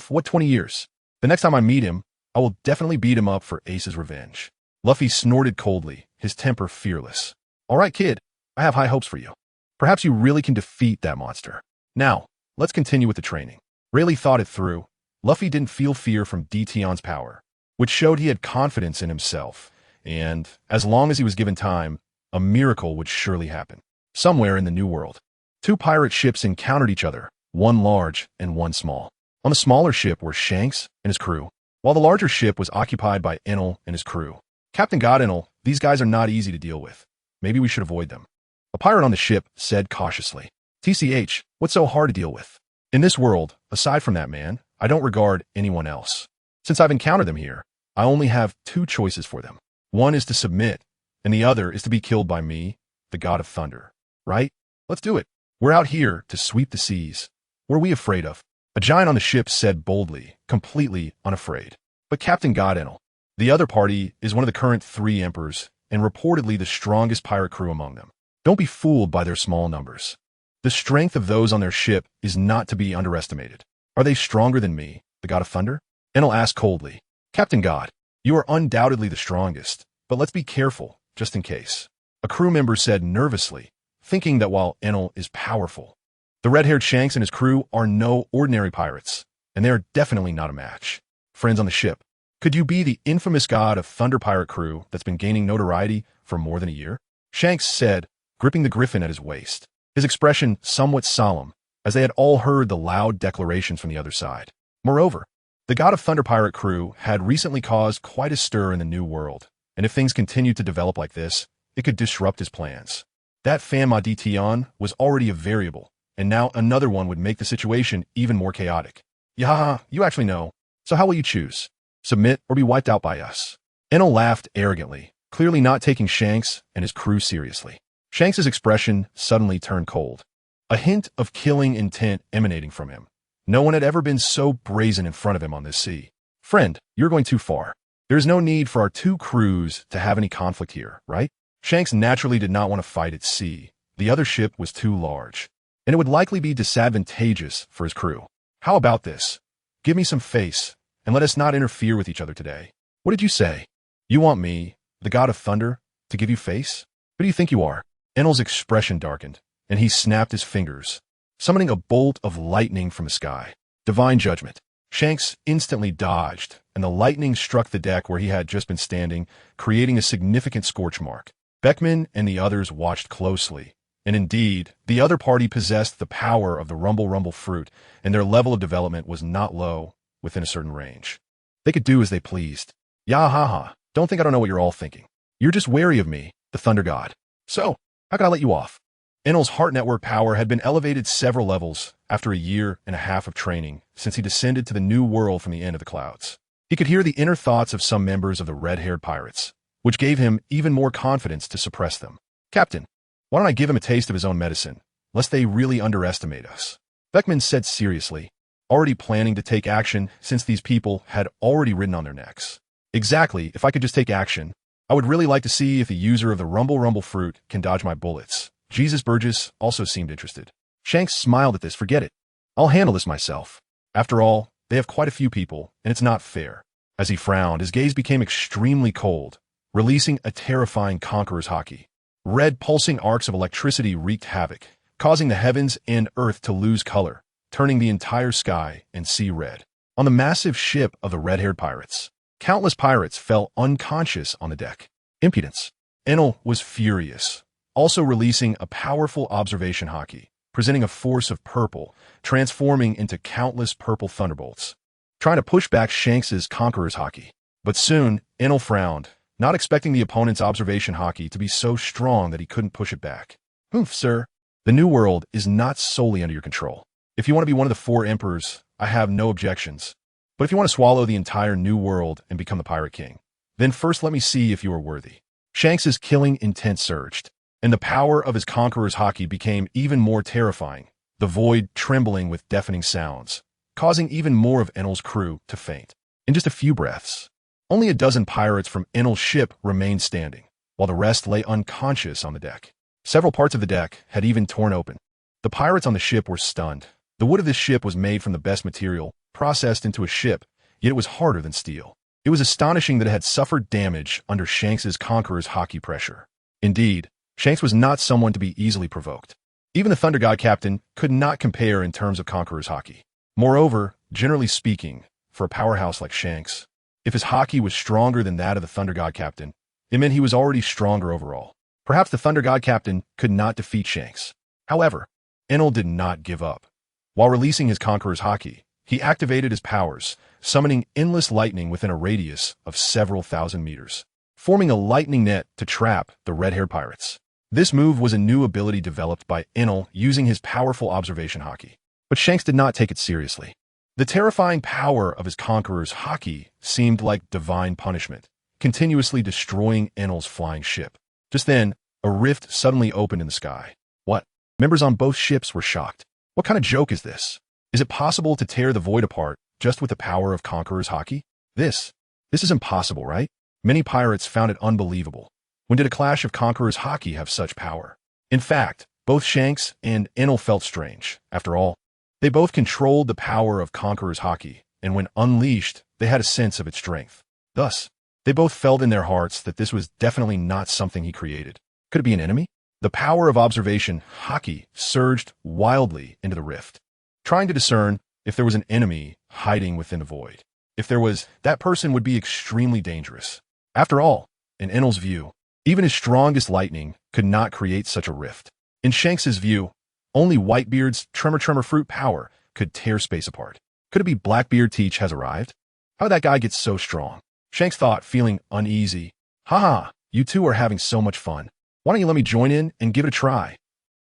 What 20 years? The next time I meet him, I will definitely beat him up for Ace's revenge. Luffy snorted coldly, his temper fearless. All right, kid, I have high hopes for you. Perhaps you really can defeat that monster. Now, let's continue with the training. Rayleigh thought it through. Luffy didn't feel fear from Tion's power. which showed he had confidence in himself, and, as long as he was given time, a miracle would surely happen. Somewhere in the New World, two pirate ships encountered each other, one large and one small. On the smaller ship were Shanks and his crew, while the larger ship was occupied by Enel and his crew. Captain God Enel, these guys are not easy to deal with. Maybe we should avoid them. A pirate on the ship said cautiously. TCH, what's so hard to deal with? In this world, aside from that man, I don't regard anyone else. Since I've encountered them here, I only have two choices for them. One is to submit, and the other is to be killed by me, the god of thunder. Right? Let's do it. We're out here to sweep the seas. What are we afraid of? A giant on the ship said boldly, completely unafraid. But Captain God Enel, the other party is one of the current 3 emperors, and reportedly the strongest pirate crew among them. Don't be fooled by their small numbers. The strength of those on their ship is not to be underestimated. Are they stronger than me, the god of thunder? Enel asked coldly. Captain God, you are undoubtedly the strongest, but let's be careful, just in case. A crew member said nervously, thinking that while Enel is powerful, the red-haired Shanks and his crew are no ordinary pirates, and they are definitely not a match. Friends on the ship, could you be the infamous god of thunder pirate crew that's been gaining notoriety for more than a year? Shanks said, gripping the griffin at his waist, his expression somewhat solemn, as they had all heard the loud declarations from the other side. Moreover, the god of thunder pirate crew had recently caused quite a stir in the New World, and if things continued to develop like this, it could disrupt his plans. That Fanma Tion was already a variable, and now another one would make the situation even more chaotic. Yahaha, you actually know. So how will you choose? Submit or be wiped out by us? Enel laughed arrogantly, clearly not taking Shanks and his crew seriously. Shanks's expression suddenly turned cold, a hint of killing intent emanating from him. No one had ever been so brazen in front of him on this sea. Friend, you're going too far. There is no need for our 2 crews to have any conflict here, right? Shanks naturally did not want to fight at sea. The other ship was too large, and it would likely be disadvantageous for his crew. How about this? Give me some face, and let us not interfere with each other today. What did you say? You want me, the god of thunder, to give you face? Who do you think you are? Enel's expression darkened, and he snapped his fingers, summoning a bolt of lightning from the sky. Divine judgment. Shanks instantly dodged, and the lightning struck the deck where he had just been standing, creating a significant scorch mark. Beckman and the others watched closely, and indeed, the other party possessed the power of the rumble fruit, and their level of development was not low, within a certain range. They could do as they pleased. Yahaha, don't think I don't know what you're all thinking. You're just wary of me, the thunder god. So, how can I let you off? Enel's heart network power had been elevated several levels after a year and a half of training since he descended to the New World from the end of the clouds. He could hear the inner thoughts of some members of the red-haired pirates, which gave him even more confidence to suppress them. Captain, why don't I give him a taste of his own medicine, lest they really underestimate us? Beckman said seriously, already planning to take action since these people had already ridden on their necks. Exactly, if I could just take action, I would really like to see if the user of the rumble fruit can dodge my bullets. Jesus Burgess also seemed interested. Shanks smiled at this. Forget it. I'll handle this myself. After all, they have quite a few people, and it's not fair. As he frowned, his gaze became extremely cold, releasing a terrifying conqueror's hockey. Red pulsing arcs of electricity wreaked havoc, causing the heavens and earth to lose color, turning the entire sky and sea red. On the massive ship of the red-haired pirates, countless pirates fell unconscious on the deck. Impudence. Enel was furious, also releasing a powerful observation hockey, presenting a force of purple, transforming into countless purple thunderbolts, trying to push back Shanks's conqueror's hockey. But soon, Enel frowned, not expecting the opponent's observation hockey to be so strong that he couldn't push it back. Oof, sir. The New World is not solely under your control. If you want to be one of the 4 emperors, I have no objections. But if you want to swallow the entire New World and become the Pirate King, then first let me see if you are worthy. Shanks's killing intent surged, and the power of his conqueror's hockey became even more terrifying, the void trembling with deafening sounds, causing even more of Enel's crew to faint. In just a few breaths, only a dozen pirates from Enel's ship remained standing, while the rest lay unconscious on the deck. Several parts of the deck had even torn open. The pirates on the ship were stunned. The wood of this ship was made from the best material, processed into a ship, yet it was harder than steel. It was astonishing that it had suffered damage under Shanks's conqueror's hockey pressure. Indeed, Shanks was not someone to be easily provoked. Even the Thunder God captain could not compare in terms of conqueror's hockey. Moreover, generally speaking, for a powerhouse like Shanks, If his haki was stronger than that of the Thunder God Captain, it meant he was already stronger overall. Perhaps the Thunder God Captain could not defeat Shanks. However, Enel did not give up. While releasing his Conqueror's haki, he activated his powers, summoning endless lightning within a radius of several thousand meters, forming a lightning net to trap the red-haired pirates. This move was a new ability developed by Enel using his powerful observation haki. But Shanks did not take it seriously. The terrifying power of his Conqueror's haki seemed like divine punishment, continuously destroying Enel's flying ship. Just then, a rift suddenly opened in the sky. What? Members on both ships were shocked. What kind of joke is this? Is it possible to tear the void apart just with the power of Conqueror's haki? This is impossible, right? Many pirates found it unbelievable. When did a clash of Conqueror's haki have such power? In fact, both Shanks and Enel felt strange. After all, they both controlled the power of Conqueror's haki, and when unleashed, they had a sense of its strength. Thus, they both felt in their hearts that this was definitely not something he created. Could it be an enemy? The power of observation haki surged wildly into the rift, trying to discern if there was an enemy hiding within the void. If there was, that person would be extremely dangerous. After all, in Enel's view, even his strongest lightning could not create such a rift. In Shanks's view, only Whitebeard's Tremor Fruit power could tear space apart. Could it be Blackbeard Teach has arrived? How did that guy get so strong? Shanks thought, feeling uneasy. Haha, you two are having so much fun. Why don't you let me join in and give it a try?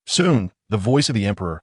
Soon, the voice of the Emperor,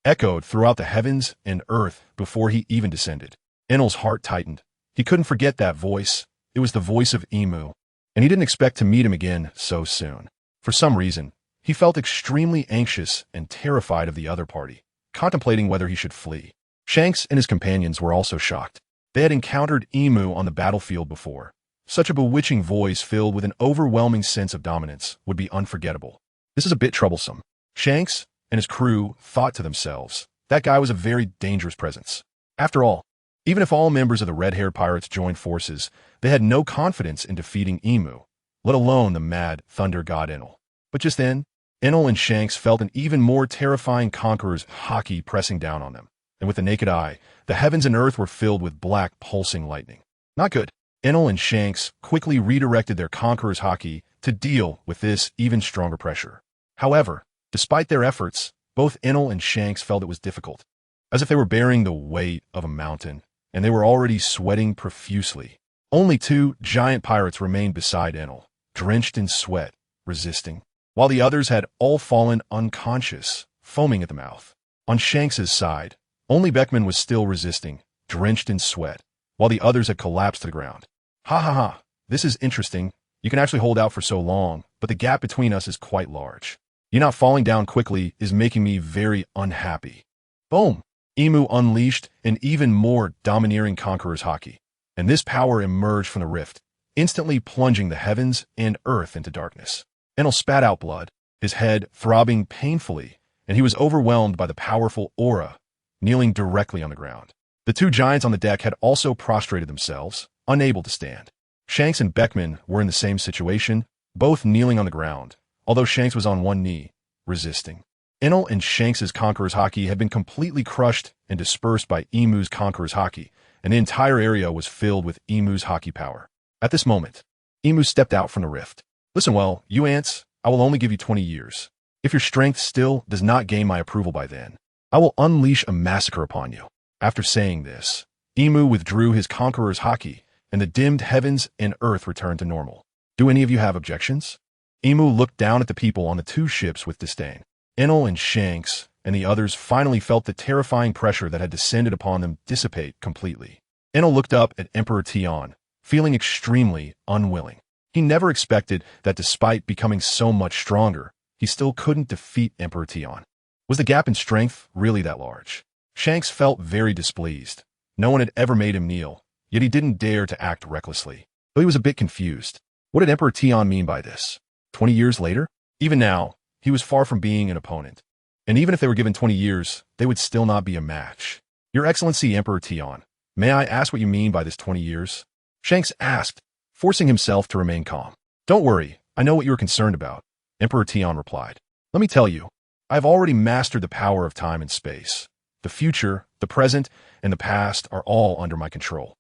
echoed throughout the heavens and earth before he even descended. Enel's heart tightened. He couldn't forget that voice. It was the voice of Emu, and he didn't expect to meet him again so soon. For some reason, he felt extremely anxious and terrified of the other party, contemplating whether he should flee. Shanks and his companions were also shocked. They had encountered Emu on the battlefield before. Such a bewitching voice filled with an overwhelming sense of dominance would be unforgettable. This is a bit troublesome. Shanks and his crew thought to themselves, that guy was a very dangerous presence. After all, even if all members of the red-haired pirates joined forces, they had no confidence in defeating Emu, let alone the mad thunder god Enel. But just then, Enel and Shanks felt an even more terrifying Conqueror's haki pressing down on them, and with the naked eye, the heavens and earth were filled with black pulsing lightning. Not good. Enel and Shanks quickly redirected their Conqueror's haki to deal with this even stronger pressure. However, despite their efforts, both Enel and Shanks felt it was difficult, as if they were bearing the weight of a mountain, and they were already sweating profusely. Only two giant pirates remained beside Enel, drenched in sweat, resisting, while the others had all fallen unconscious, foaming at the mouth. On Shanks's side, only Beckman was still resisting, drenched in sweat, while the others had collapsed to the ground. Ha ha ha, this is interesting. You can actually hold out for so long, but the gap between us is quite large. You not falling down quickly is making me very unhappy. Boom! Emu unleashed an even more domineering Conqueror's haki, and this power emerged from the rift, instantly plunging the heavens and earth into darkness. Enel spat out blood, his head throbbing painfully, and he was overwhelmed by the powerful aura, kneeling directly on the ground. The two giants on the deck had also prostrated themselves, unable to stand. Shanks and Beckman were in the same situation, both kneeling on the ground, although Shanks was on one knee, resisting. Enel and Shanks's Conqueror's haki had been completely crushed and dispersed by Emu's Conqueror's haki, and the entire area was filled with Emu's haki power. At this moment, Emu stepped out from the rift. Listen well, you ants, I will only give you 20 years. If your strength still does not gain my approval by then, I will unleash a massacre upon you. After saying this, Emu withdrew his Conqueror's haki, and the dimmed heavens and earth returned to normal. Do any of you have objections? Emu looked down at the people on the two ships with disdain. Enel and Shanks and the others finally felt the terrifying pressure that had descended upon them dissipate completely. Enel looked up at Emperor Tion, feeling extremely unwilling. He never expected that despite becoming so much stronger, he still couldn't defeat Emperor Tion. Was the gap in strength really that large? Shanks felt very displeased. No one had ever made him kneel, yet he didn't dare to act recklessly. Though he was a bit confused. What did Emperor Tion mean by this? 20 years later? Even now, he was far from being an opponent. And even if they were given 20 years, they would still not be a match. Your Excellency, Emperor Tion, may I ask what you mean by this 20 years? Shanks asked, forcing himself to remain calm. Don't worry, I know what you are concerned about, Emperor Tion replied. Let me tell you, I have already mastered the power of time and space. The future, the present, and the past are all under my control.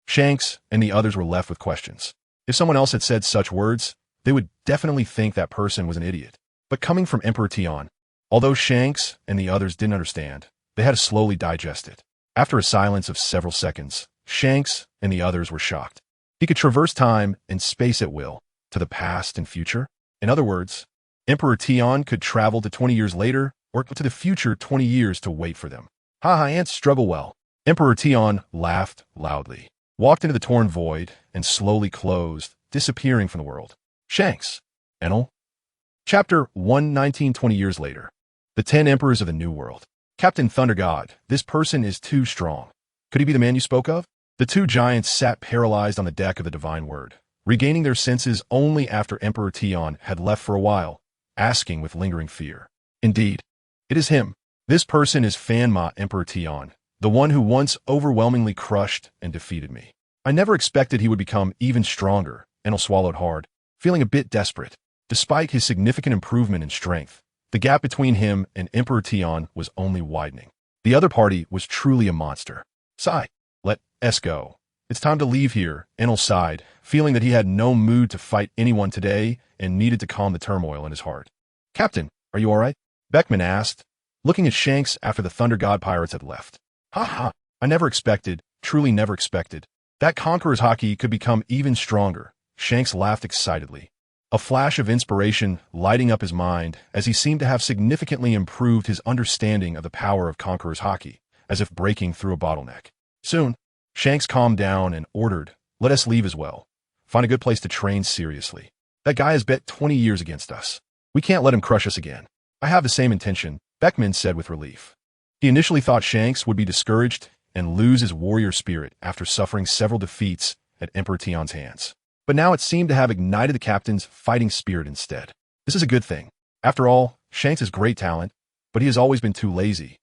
Shanks and the others were left with questions. If someone else had said such words, they would definitely think that person was an idiot. But coming from Emperor Tion, although Shanks and the others didn't understand, they had to slowly digest it. After a silence of several seconds, Shanks and the others were shocked. He could traverse time and space at will, to the past and future. In other words, Emperor Tion could travel to 20 years later or to the future 20 years to wait for them. Haha, ants struggle well. Emperor Tion laughed loudly, walked into the torn void, and slowly closed, disappearing from the world. Shanks. Enel. Chapter 1:19 20 years later. The 10 Emperors of the New World. Captain Thunder God, this person is too strong. Could he be the man you spoke of? The two giants sat paralyzed on the deck of the Divine Word, regaining their senses only after Emperor Tion had left for a while, asking with lingering fear. Indeed, it is him. This person is Fanma, Emperor Tion, the one who once overwhelmingly crushed and defeated me. I never expected he would become even stronger. Enel swallowed hard, feeling a bit desperate. Despite his significant improvement in strength, the gap between him and Emperor Tion was only widening. The other party was truly a monster. Sigh. Let us go. It's time to leave here, Enel sighed, feeling that he had no mood to fight anyone today and needed to calm the turmoil in his heart. Captain, are you all right? Beckman asked, looking at Shanks after the Thunder God pirates had left. Ha ha, I never expected, truly never expected, that Conqueror's Haki could become even stronger. Shanks laughed excitedly, a flash of inspiration lighting up his mind as he seemed to have significantly improved his understanding of the power of Conqueror's Haki, as if breaking through a bottleneck. Soon, Shanks calmed down and ordered, let us leave as well. Find a good place to train seriously. That guy has bet 20 years against us. We can't let him crush us again. I have the same intention, Beckman said with relief. He initially thought Shanks would be discouraged and lose his warrior spirit after suffering several defeats at Emperor Tion's hands. But now it seemed to have ignited the captain's fighting spirit instead. This is a good thing. After all, Shanks has great talent, but he has always been too lazy.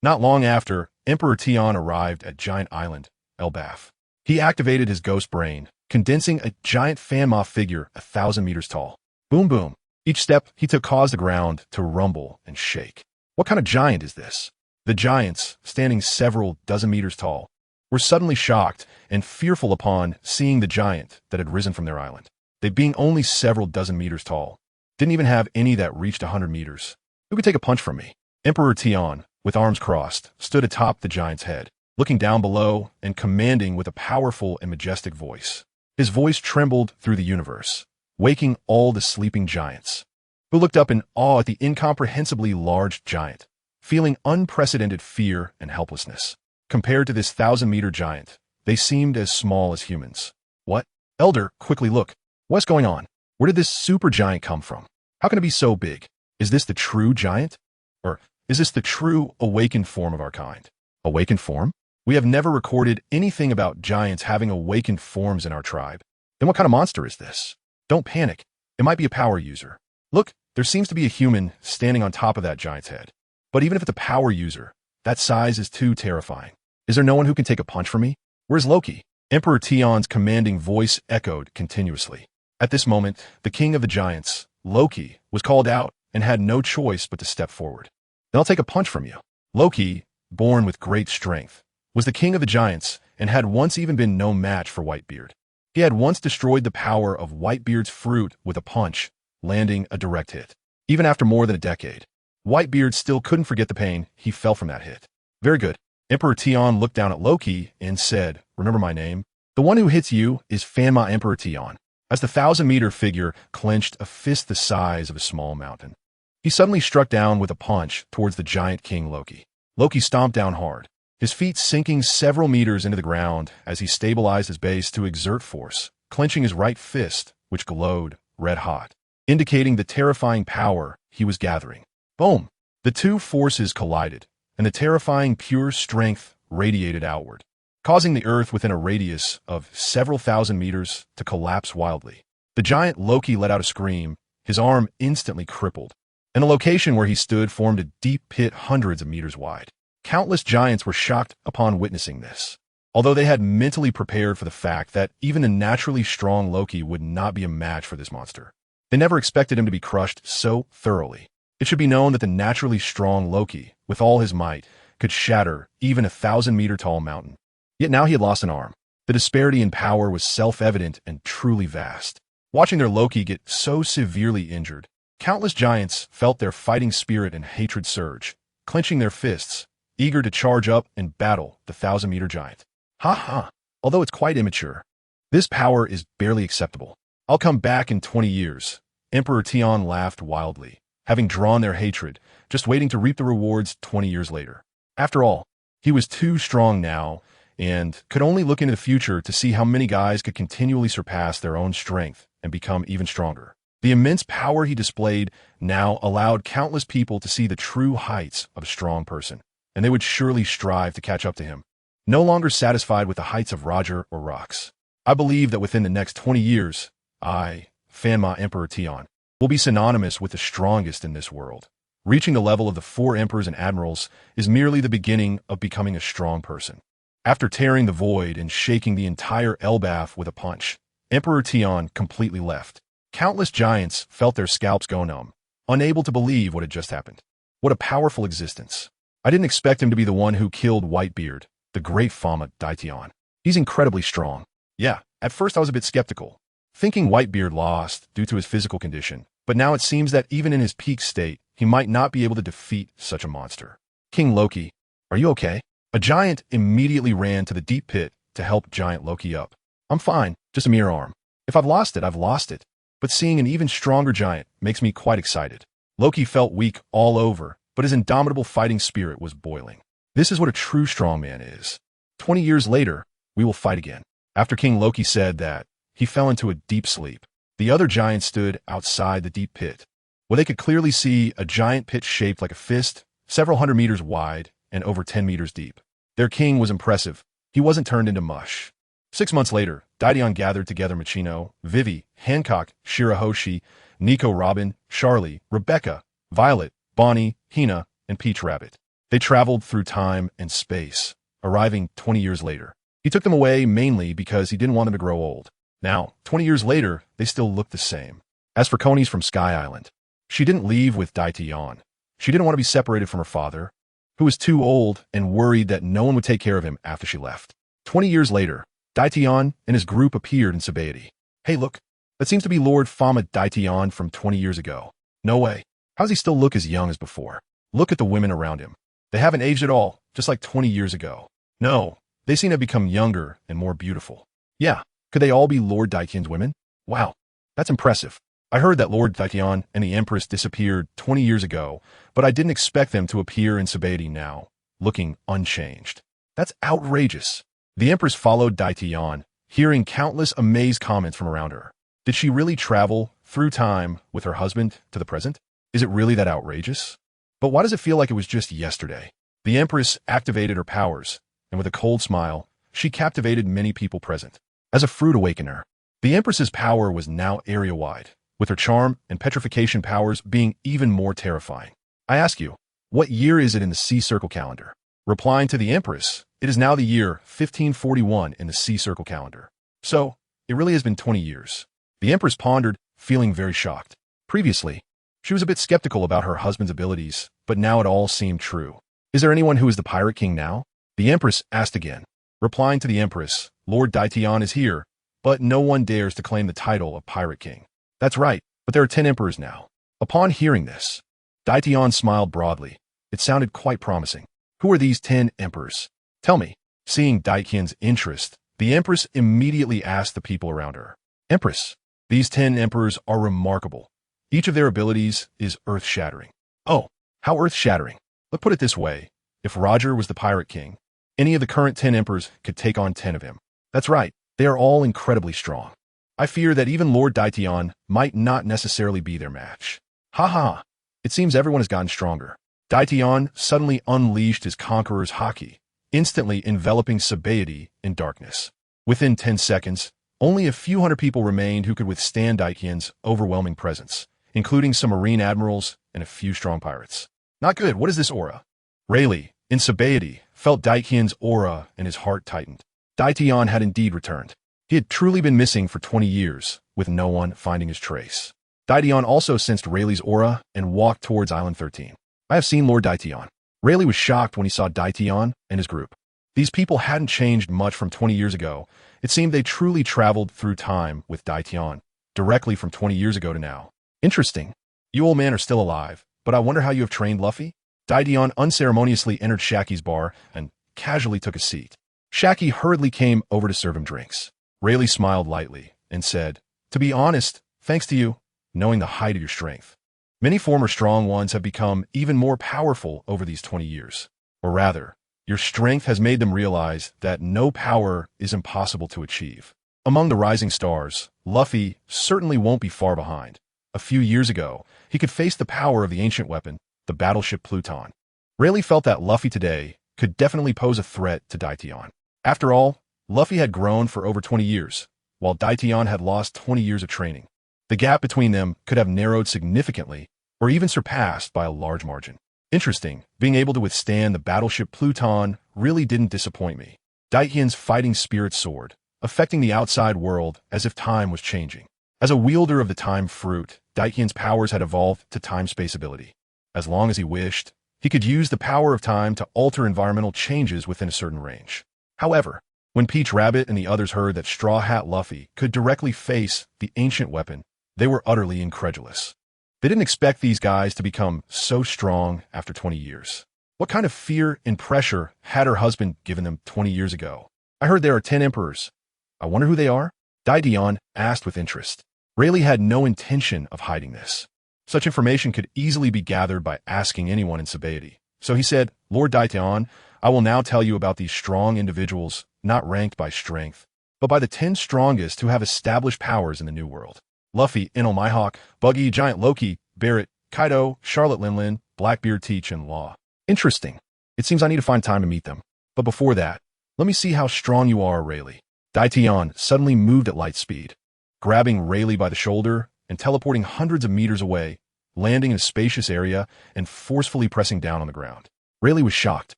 Not long after, Emperor Tion arrived at Giant Island, Elbaf. He activated his ghost brain, condensing a giant Fanma figure 1,000 meters tall. Boom boom. Each step he took caused the ground to rumble and shake. What kind of giant is this? The giants, standing several dozen meters tall, were suddenly shocked and fearful upon seeing the giant that had risen from their island. They being only several dozen meters tall, didn't even have any that reached 100 meters. Who could take a punch from me? Emperor Tion, with arms crossed, stood atop the giant's head, looking down below and commanding with a powerful and majestic voice. His voice trembled through the universe, waking all the sleeping giants, who looked up in awe at the incomprehensibly large giant, feeling unprecedented fear and helplessness. Compared to this 1,000-meter giant, they seemed as small as humans. What? Elder, quickly look. What's going on? Where did this super giant come from? How can it be so big? Is this the true giant? Or is this the true awakened form of our kind? Awakened form? We have never recorded anything about giants having awakened forms in our tribe. Then what kind of monster is this? Don't panic. It might be a power user. Look, there seems to be a human standing on top of that giant's head. But even if it's a power user, that size is too terrifying. Is there no one who can take a punch from me? Where's Loki? Emperor Tion's commanding voice echoed continuously. At this moment, the king of the giants, Loki, was called out and had no choice but to step forward. Then I'll take a punch from you. Loki, born with great strength, was the king of the giants and had once even been no match for Whitebeard. He had once destroyed the power of Whitebeard's fruit with a punch, landing a direct hit. Even after more than a decade, Whitebeard still couldn't forget the pain he felt from that hit. Very good. Emperor Tion looked down at Loki and said, remember my name? The one who hits you is Fanma Emperor Tion. As the 1,000-meter figure clenched a fist the size of a small mountain, he suddenly struck down with a punch towards the giant king Loki. Loki stomped down hard, his feet sinking several meters into the ground as he stabilized his base to exert force, clenching his right fist, which glowed red hot, indicating the terrifying power he was gathering. Boom! The two forces collided, and the terrifying pure strength radiated outward, causing the earth within a radius of several thousand meters to collapse wildly. The giant Loki let out a scream, his arm instantly crippled, and the location where he stood formed a deep pit hundreds of meters wide. Countless giants were shocked upon witnessing this, although they had mentally prepared for the fact that even the naturally strong Loki would not be a match for this monster. They never expected him to be crushed so thoroughly. It should be known that the naturally strong Loki, with all his might, could shatter even a 1,000-meter tall mountain. Yet now he had lost an arm. The disparity in power was self-evident and truly vast. Watching their Loki get so severely injured, countless giants felt their fighting spirit and hatred surge, clenching their fists, eager to charge up and battle the 1,000-meter giant. Ha ha! Although it's quite immature, this power is barely acceptable. I'll come back in 20 years. Emperor Tian laughed wildly, having drawn their hatred, just waiting to reap the rewards 20 years later. After all, he was too strong now and could only look into the future to see how many guys could continually surpass their own strength and become even stronger. The immense power he displayed now allowed countless people to see the true heights of a strong person, and they would surely strive to catch up to him. No longer satisfied with the heights of Roger or Rox, I believe that within the next 20 years, Fanma Emperor Tian, will be synonymous with the strongest in this world. Reaching the level of the 4 emperors and admirals is merely the beginning of becoming a strong person. After tearing the void and shaking the entire Elbaf with a punch, Emperor Tian completely left. Countless giants felt their scalps go numb, unable to believe what had just happened. What a powerful existence. I didn't expect him to be the one who killed Whitebeard, the great Fanma Tian. He's incredibly strong. Yeah, at first I was a bit skeptical, thinking Whitebeard lost due to his physical condition, but now it seems that even in his peak state, he might not be able to defeat such a monster. King Loki, are you okay? A giant immediately ran to the deep pit to help Giant Loki up. I'm fine, just a mere arm. If I've lost it, I've lost it. But seeing an even stronger giant makes me quite excited. Loki felt weak all over, but his indomitable fighting spirit was boiling. This is what a true strongman is. 20 years later, we will fight again. After King Loki said that, he fell into a deep sleep. The other giants stood outside the deep pit, where they could clearly see a giant pit shaped like a fist, several hundred meters wide, and over 10 meters deep. Their king was impressive. He wasn't turned into mush. 6 months later, Didion gathered together Machino, Vivi, Hancock, Shirahoshi, Nico Robin, Charlie, Rebecca, Violet, Bonnie, Hina, and Peach Rabbit. They traveled through time and space, arriving 20 years later. He took them away mainly because he didn't want them to grow old. Now, 20 years later, they still looked the same. As for Coney's from Sky Island, she didn't leave with Daitian. She didn't want to be separated from her father, who was too old and worried that no one would take care of him after she left. 20 years later, Daitian and his group appeared in Sabaody. Hey look, that seems to be Lord Fanma Daitian from 20 years ago. No way. How does he still look as young as before? Look at the women around him. They haven't aged at all, just like 20 years ago. No, they seem to have become younger and more beautiful. Yeah, could they all be Lord Daitian's women? Wow, that's impressive. I heard that Lord Daitian and the Empress disappeared 20 years ago, but I didn't expect them to appear in Sabaody now, looking unchanged. That's outrageous. The Empress followed Daitian, hearing countless amazed comments from around her. Did she really travel through time with her husband to the present? Is it really that outrageous? But why does it feel like it was just yesterday? The Empress activated her powers, and with a cold smile, she captivated many people present. As a fruit awakener, the Empress's power was now area-wide, with her charm and petrification powers being even more terrifying. I ask you, what year is it in the Sea Circle calendar? Replying to the Empress, it is now the year 1541 in the Sea Circle calendar. So, it really has been 20 years. The Empress pondered, feeling very shocked. Previously, she was a bit skeptical about her husband's abilities, but now it all seemed true. Is there anyone who is the Pirate King now? The Empress asked again. Replying to the Empress, Lord Daitian is here, but no one dares to claim the title of Pirate King. That's right, but there are 10 emperors now. Upon hearing this, Daitian smiled broadly. It sounded quite promising. Who are these 10 emperors? Tell me. Seeing Daitian's interest, the Empress immediately asked the people around her. Empress, these 10 emperors are remarkable. Each of their abilities is earth-shattering. Oh, how earth-shattering. Let's put it this way. If Roger was the Pirate King, any of the current 10 emperors could take on 10 of him. That's right, they are all incredibly strong. I fear that even Lord Daitian might not necessarily be their match. Ha ha, it seems everyone has gotten stronger. Daitian suddenly unleashed his conqueror's haki, instantly enveloping Sabaody in darkness. Within 10 seconds, only a few hundred people remained who could withstand Daitian's overwhelming presence, including some marine admirals and a few strong pirates. Not good, what is this aura? Rayleigh, in Sabaody, felt Daitian's aura and his heart tightened. Daitian had indeed returned. He had truly been missing for 20 years, with no one finding his trace. Daitian also sensed Rayleigh's aura and walked towards Island 13. I have seen Lord Daitian. Rayleigh was shocked when he saw Daitian and his group. These people hadn't changed much from 20 years ago, It seemed they truly traveled through time with Daitian, directly from 20 years ago to now. Interesting. You old men are still alive, but I wonder how you have trained Luffy? Daitian unceremoniously entered Shaki's bar and casually took a seat. Shaki hurriedly came over to serve him drinks. Rayleigh smiled lightly and said, "To be honest, thanks to you, knowing the height of your strength. Many former strong ones have become even more powerful over these 20 years. Or rather, your strength has made them realize that no power is impossible to achieve. Among the rising stars, Luffy certainly won't be far behind. A few years ago, he could face the power of the ancient weapon, the battleship Pluton. Rayleigh felt that Luffy today could definitely pose a threat to Daitian. After all, Luffy had grown for over 20 years, while Daitian had lost 20 years of training. The gap between them could have narrowed significantly, or even surpassed by a large margin. Interesting, being able to withstand the battleship Pluton really didn't disappoint me. Daitian's fighting spirit soared, affecting the outside world as if time was changing. As a wielder of the time fruit, Daitian's powers had evolved to time-space ability. As long as he wished, he could use the power of time to alter environmental changes within a certain range. However, when Peach Rabbit and the others heard that Straw Hat Luffy could directly face the ancient weapon, they were utterly incredulous. They didn't expect these guys to become so strong after 20 years. What kind of fear and pressure had her husband given them 20 years ago? I heard there are 10 emperors. I wonder who they are? Daitian asked with interest. Rayleigh had no intention of hiding this. Such information could easily be gathered by asking anyone in Sabaody. So he said, "Lord Daitian, I will now tell you about these strong individuals, not ranked by strength, but by the 10 strongest who have established powers in the New World. Luffy, Enel Mihawk, Buggy, Giant Loki, Barrett, Kaido, Charlotte Linlin, Blackbeard Teach, and Law." Interesting. It seems I need to find time to meet them. But before that, let me see how strong you are, Rayleigh. Daitian suddenly moved at light speed, grabbing Rayleigh by the shoulder and teleporting hundreds of meters away, landing in a spacious area and forcefully pressing down on the ground. Rayleigh was shocked.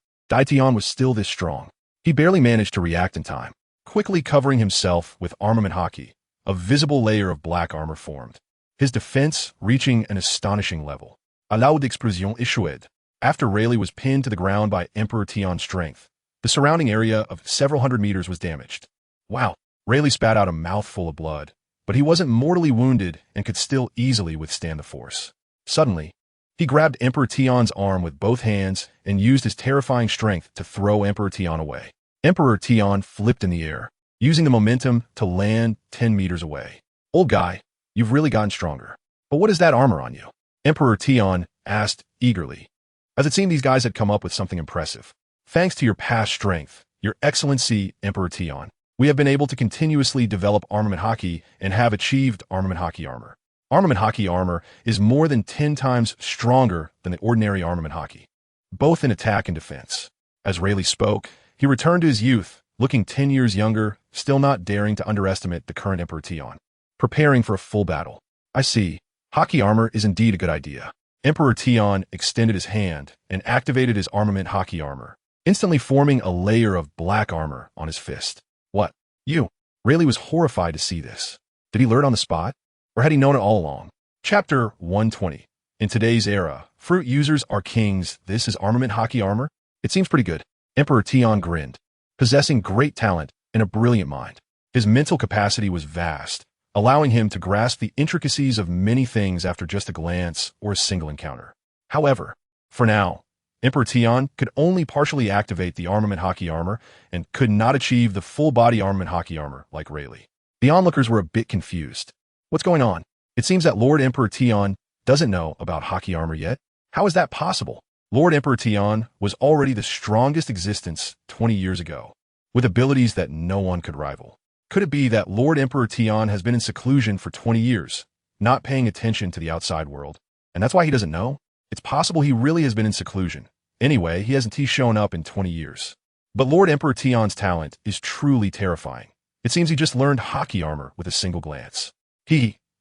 Daitian was still this strong. He barely managed to react in time. Quickly covering himself with armament haki, a visible layer of black armor formed, his defense reaching an astonishing level. A loud explosion issued. After Rayleigh was pinned to the ground by Emperor Tion's strength, the surrounding area of several hundred meters was damaged. Wow! Rayleigh spat out a mouthful of blood, but he wasn't mortally wounded and could still easily withstand the force. Suddenly, he grabbed Emperor Tion's arm with both hands and used his terrifying strength to throw Emperor Tion away. Emperor Tion flipped in the air, using the momentum to land 10 meters away. "Old guy, you've really gotten stronger. But what is that armor on you?" Emperor Tion asked eagerly, as it seemed these guys had come up with something impressive. "Thanks to your past strength, Your Excellency, Emperor Tion, we have been able to continuously develop armament haki and have achieved armament haki armor. Armament haki armor is more than 10 times stronger than the ordinary armament haki, both in attack and defense." As Rayleigh spoke, he returned to his youth, looking 10 years younger, still not daring to underestimate the current Emperor Tion. Preparing for a full battle. "I see. Haki armor is indeed a good idea." Emperor Tion extended his hand and activated his armament haki armor, instantly forming a layer of black armor on his fist. "What? You?" Rayleigh was horrified to see this. Did he learn on the spot? Or had he known it all along? Chapter 120. In today's era, fruit users are kings. This is armament haki armor? It seems pretty good. Emperor Tion grinned, possessing great talent and a brilliant mind. His mental capacity was vast, allowing him to grasp the intricacies of many things after just a glance or a single encounter. However, for now, Emperor Tion could only partially activate the armament haki armor and could not achieve the full-body armament haki armor like Rayleigh. The onlookers were a bit confused. What's going on? It seems that Lord Emperor Tion doesn't know about haki armor yet. How is that possible? Lord Emperor Tion was already the strongest existence 20 years ago, with abilities that no one could rival. Could it be that Lord Emperor Tion has been in seclusion for 20 years, not paying attention to the outside world, and that's why he doesn't know? It's possible he really has been in seclusion. Anyway, he hasn't shown up in 20 years. But Lord Emperor Tion's talent is truly terrifying. It seems he just learned haki armor with a single glance.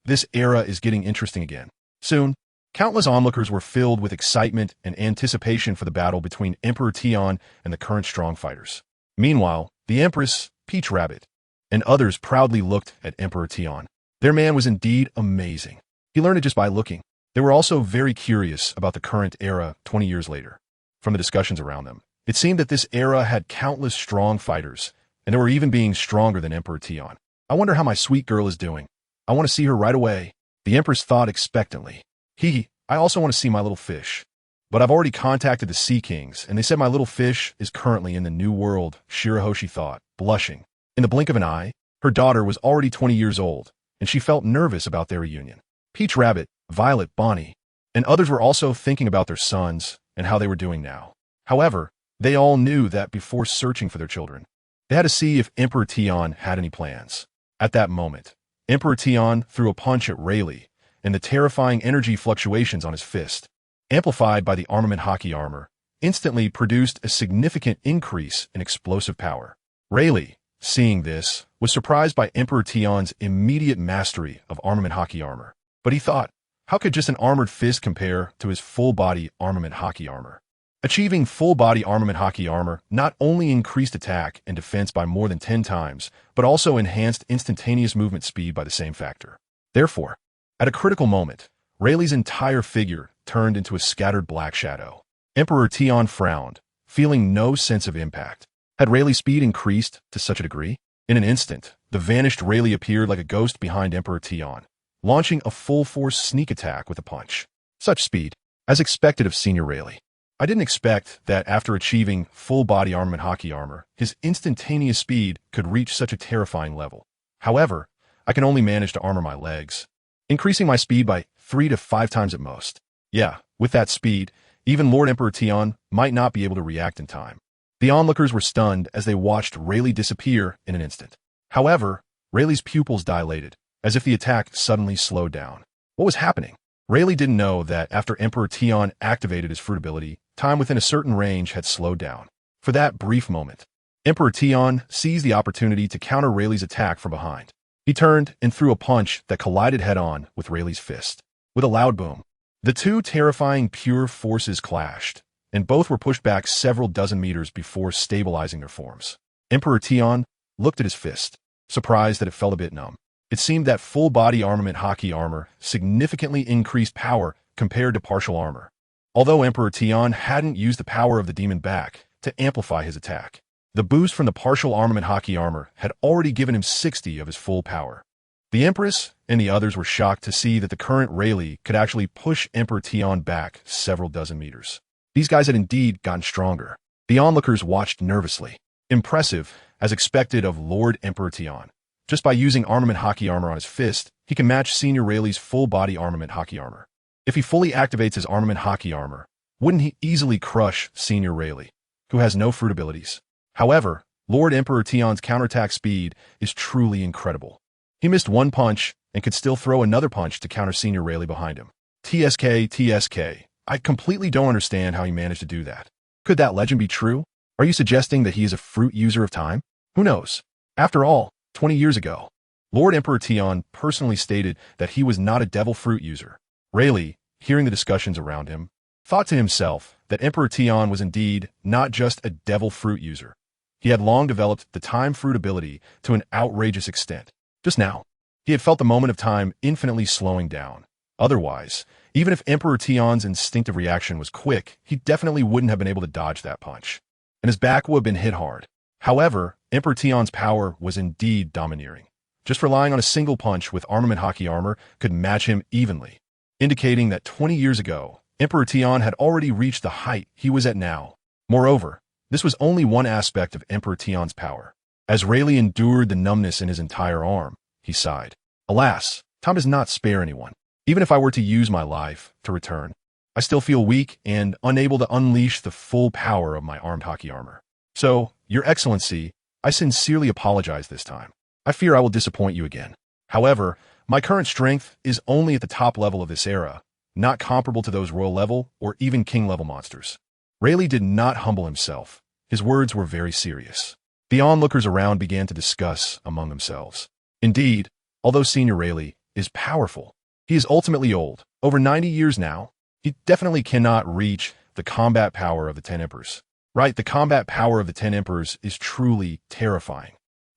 This era is getting interesting again. Soon, countless onlookers were filled with excitement and anticipation for the battle between Emperor Tion and the current strong fighters. Meanwhile, the Empress, Peach Rabbit, and others proudly looked at Emperor Tion. Their man was indeed amazing. He learned it just by looking. They were also very curious about the current era 20 years later. From the discussions around them, it seemed that this era had countless strong fighters, and they were even being stronger than Emperor Tion. I wonder how my sweet girl is doing. I want to see her right away. The Empress thought expectantly. I also want to see my little fish. But I've already contacted the Sea Kings, and they said my little fish is currently in the New World, Shirahoshi thought, blushing. In the blink of an eye, her daughter was already 20 years old, and she felt nervous about their reunion. Peach Rabbit, Violet, Bonnie, and others were also thinking about their sons and how they were doing now. However, they all knew that before searching for their children, they had to see if Emperor Tion had any plans. At that moment, Emperor Tion threw a punch at Rayleigh, and the terrifying energy fluctuations on his fist, amplified by the armament hockey armor, instantly produced a significant increase in explosive power. Rayleigh, seeing this, was surprised by Emperor Tion's immediate mastery of armament hockey armor. But he thought, how could just an armored fist compare to his full-body armament hockey armor? Achieving full-body armament hockey armor not only increased attack and defense by more than 10 times, but also enhanced instantaneous movement speed by the same factor. Therefore, at a critical moment, Rayleigh's entire figure turned into a scattered black shadow. Emperor Tion frowned, feeling no sense of impact. Had Rayleigh's speed increased to such a degree? In an instant, the vanished Rayleigh appeared like a ghost behind Emperor Tion, launching a full-force sneak attack with a punch. Such speed, as expected of Senior Rayleigh. I didn't expect that after achieving full-body armament hockey armor, his instantaneous speed could reach such a terrifying level. However, I can only manage to armor my legs, increasing my speed by 3 to 5 times at most. Yeah, with that speed, even Lord Emperor Tion might not be able to react in time. The onlookers were stunned as they watched Rayleigh disappear in an instant. However, Rayleigh's pupils dilated, as if the attack suddenly slowed down. What was happening? Rayleigh didn't know that after Emperor Tion activated his fruit ability, time within a certain range had slowed down. For that brief moment, Emperor Tion seized the opportunity to counter Rayleigh's attack from behind. He turned and threw a punch that collided head-on with Rayleigh's fist. With a loud boom, the two terrifying pure forces clashed, and both were pushed back several dozen meters before stabilizing their forms. Emperor Tion looked at his fist, surprised that it felt a bit numb. It seemed that full-body armament hockey armor significantly increased power compared to partial armor, although Emperor Tion hadn't used the power of the demon back to amplify his attack. The boost from the partial armament hockey armor had already given him 60 of his full power. The Empress and the others were shocked to see that the current Rayleigh could actually push Emperor Tion back several dozen meters. These guys had indeed gotten stronger. The onlookers watched nervously. Impressive, as expected of Lord Emperor Tion. Just by using armament hockey armor on his fist, he can match Senior Rayleigh's full-body armament hockey armor. If he fully activates his armament hockey armor, wouldn't he easily crush Senior Rayleigh, who has no fruit abilities? However, Lord Emperor Tion's counterattack speed is truly incredible. He missed one punch and could still throw another punch to counter Senior Rayleigh behind him. TSK. I completely don't understand how he managed to do that. Could that legend be true? Are you suggesting that he is a fruit user of time? Who knows? After all, 20 years ago, Lord Emperor Tion personally stated that he was not a devil fruit user. Rayleigh, hearing the discussions around him, thought to himself that Emperor Tion was indeed not just a devil fruit user. He had long developed the time fruit ability to an outrageous extent. Just now, he had felt the moment of time infinitely slowing down. Otherwise, even if Emperor Tion's instinctive reaction was quick, he definitely wouldn't have been able to dodge that punch, and his back would have been hit hard. However, Emperor Tion's power was indeed domineering. Just relying on a single punch with armament hockey armor could match him evenly, indicating that 20 years ago, Emperor Tion had already reached the height he was at now. Moreover, this was only one aspect of Emperor Tion's power. As Rayleigh endured the numbness in his entire arm, he sighed. Alas, time does not spare anyone. Even if I were to use my life to return, I still feel weak and unable to unleash the full power of my armed hockey armor. So, Your Excellency, I sincerely apologize this time. I fear I will disappoint you again. However, my current strength is only at the top level of this era, not comparable to those royal level or even king level monsters. Rayleigh did not humble himself. His words were very serious. The onlookers around began to discuss among themselves. Indeed, although Senior Rayleigh is powerful, he is ultimately old, over 90 years now. He definitely cannot reach the combat power of the 10 Emperors. Right, the combat power of the 10 Emperors is truly terrifying.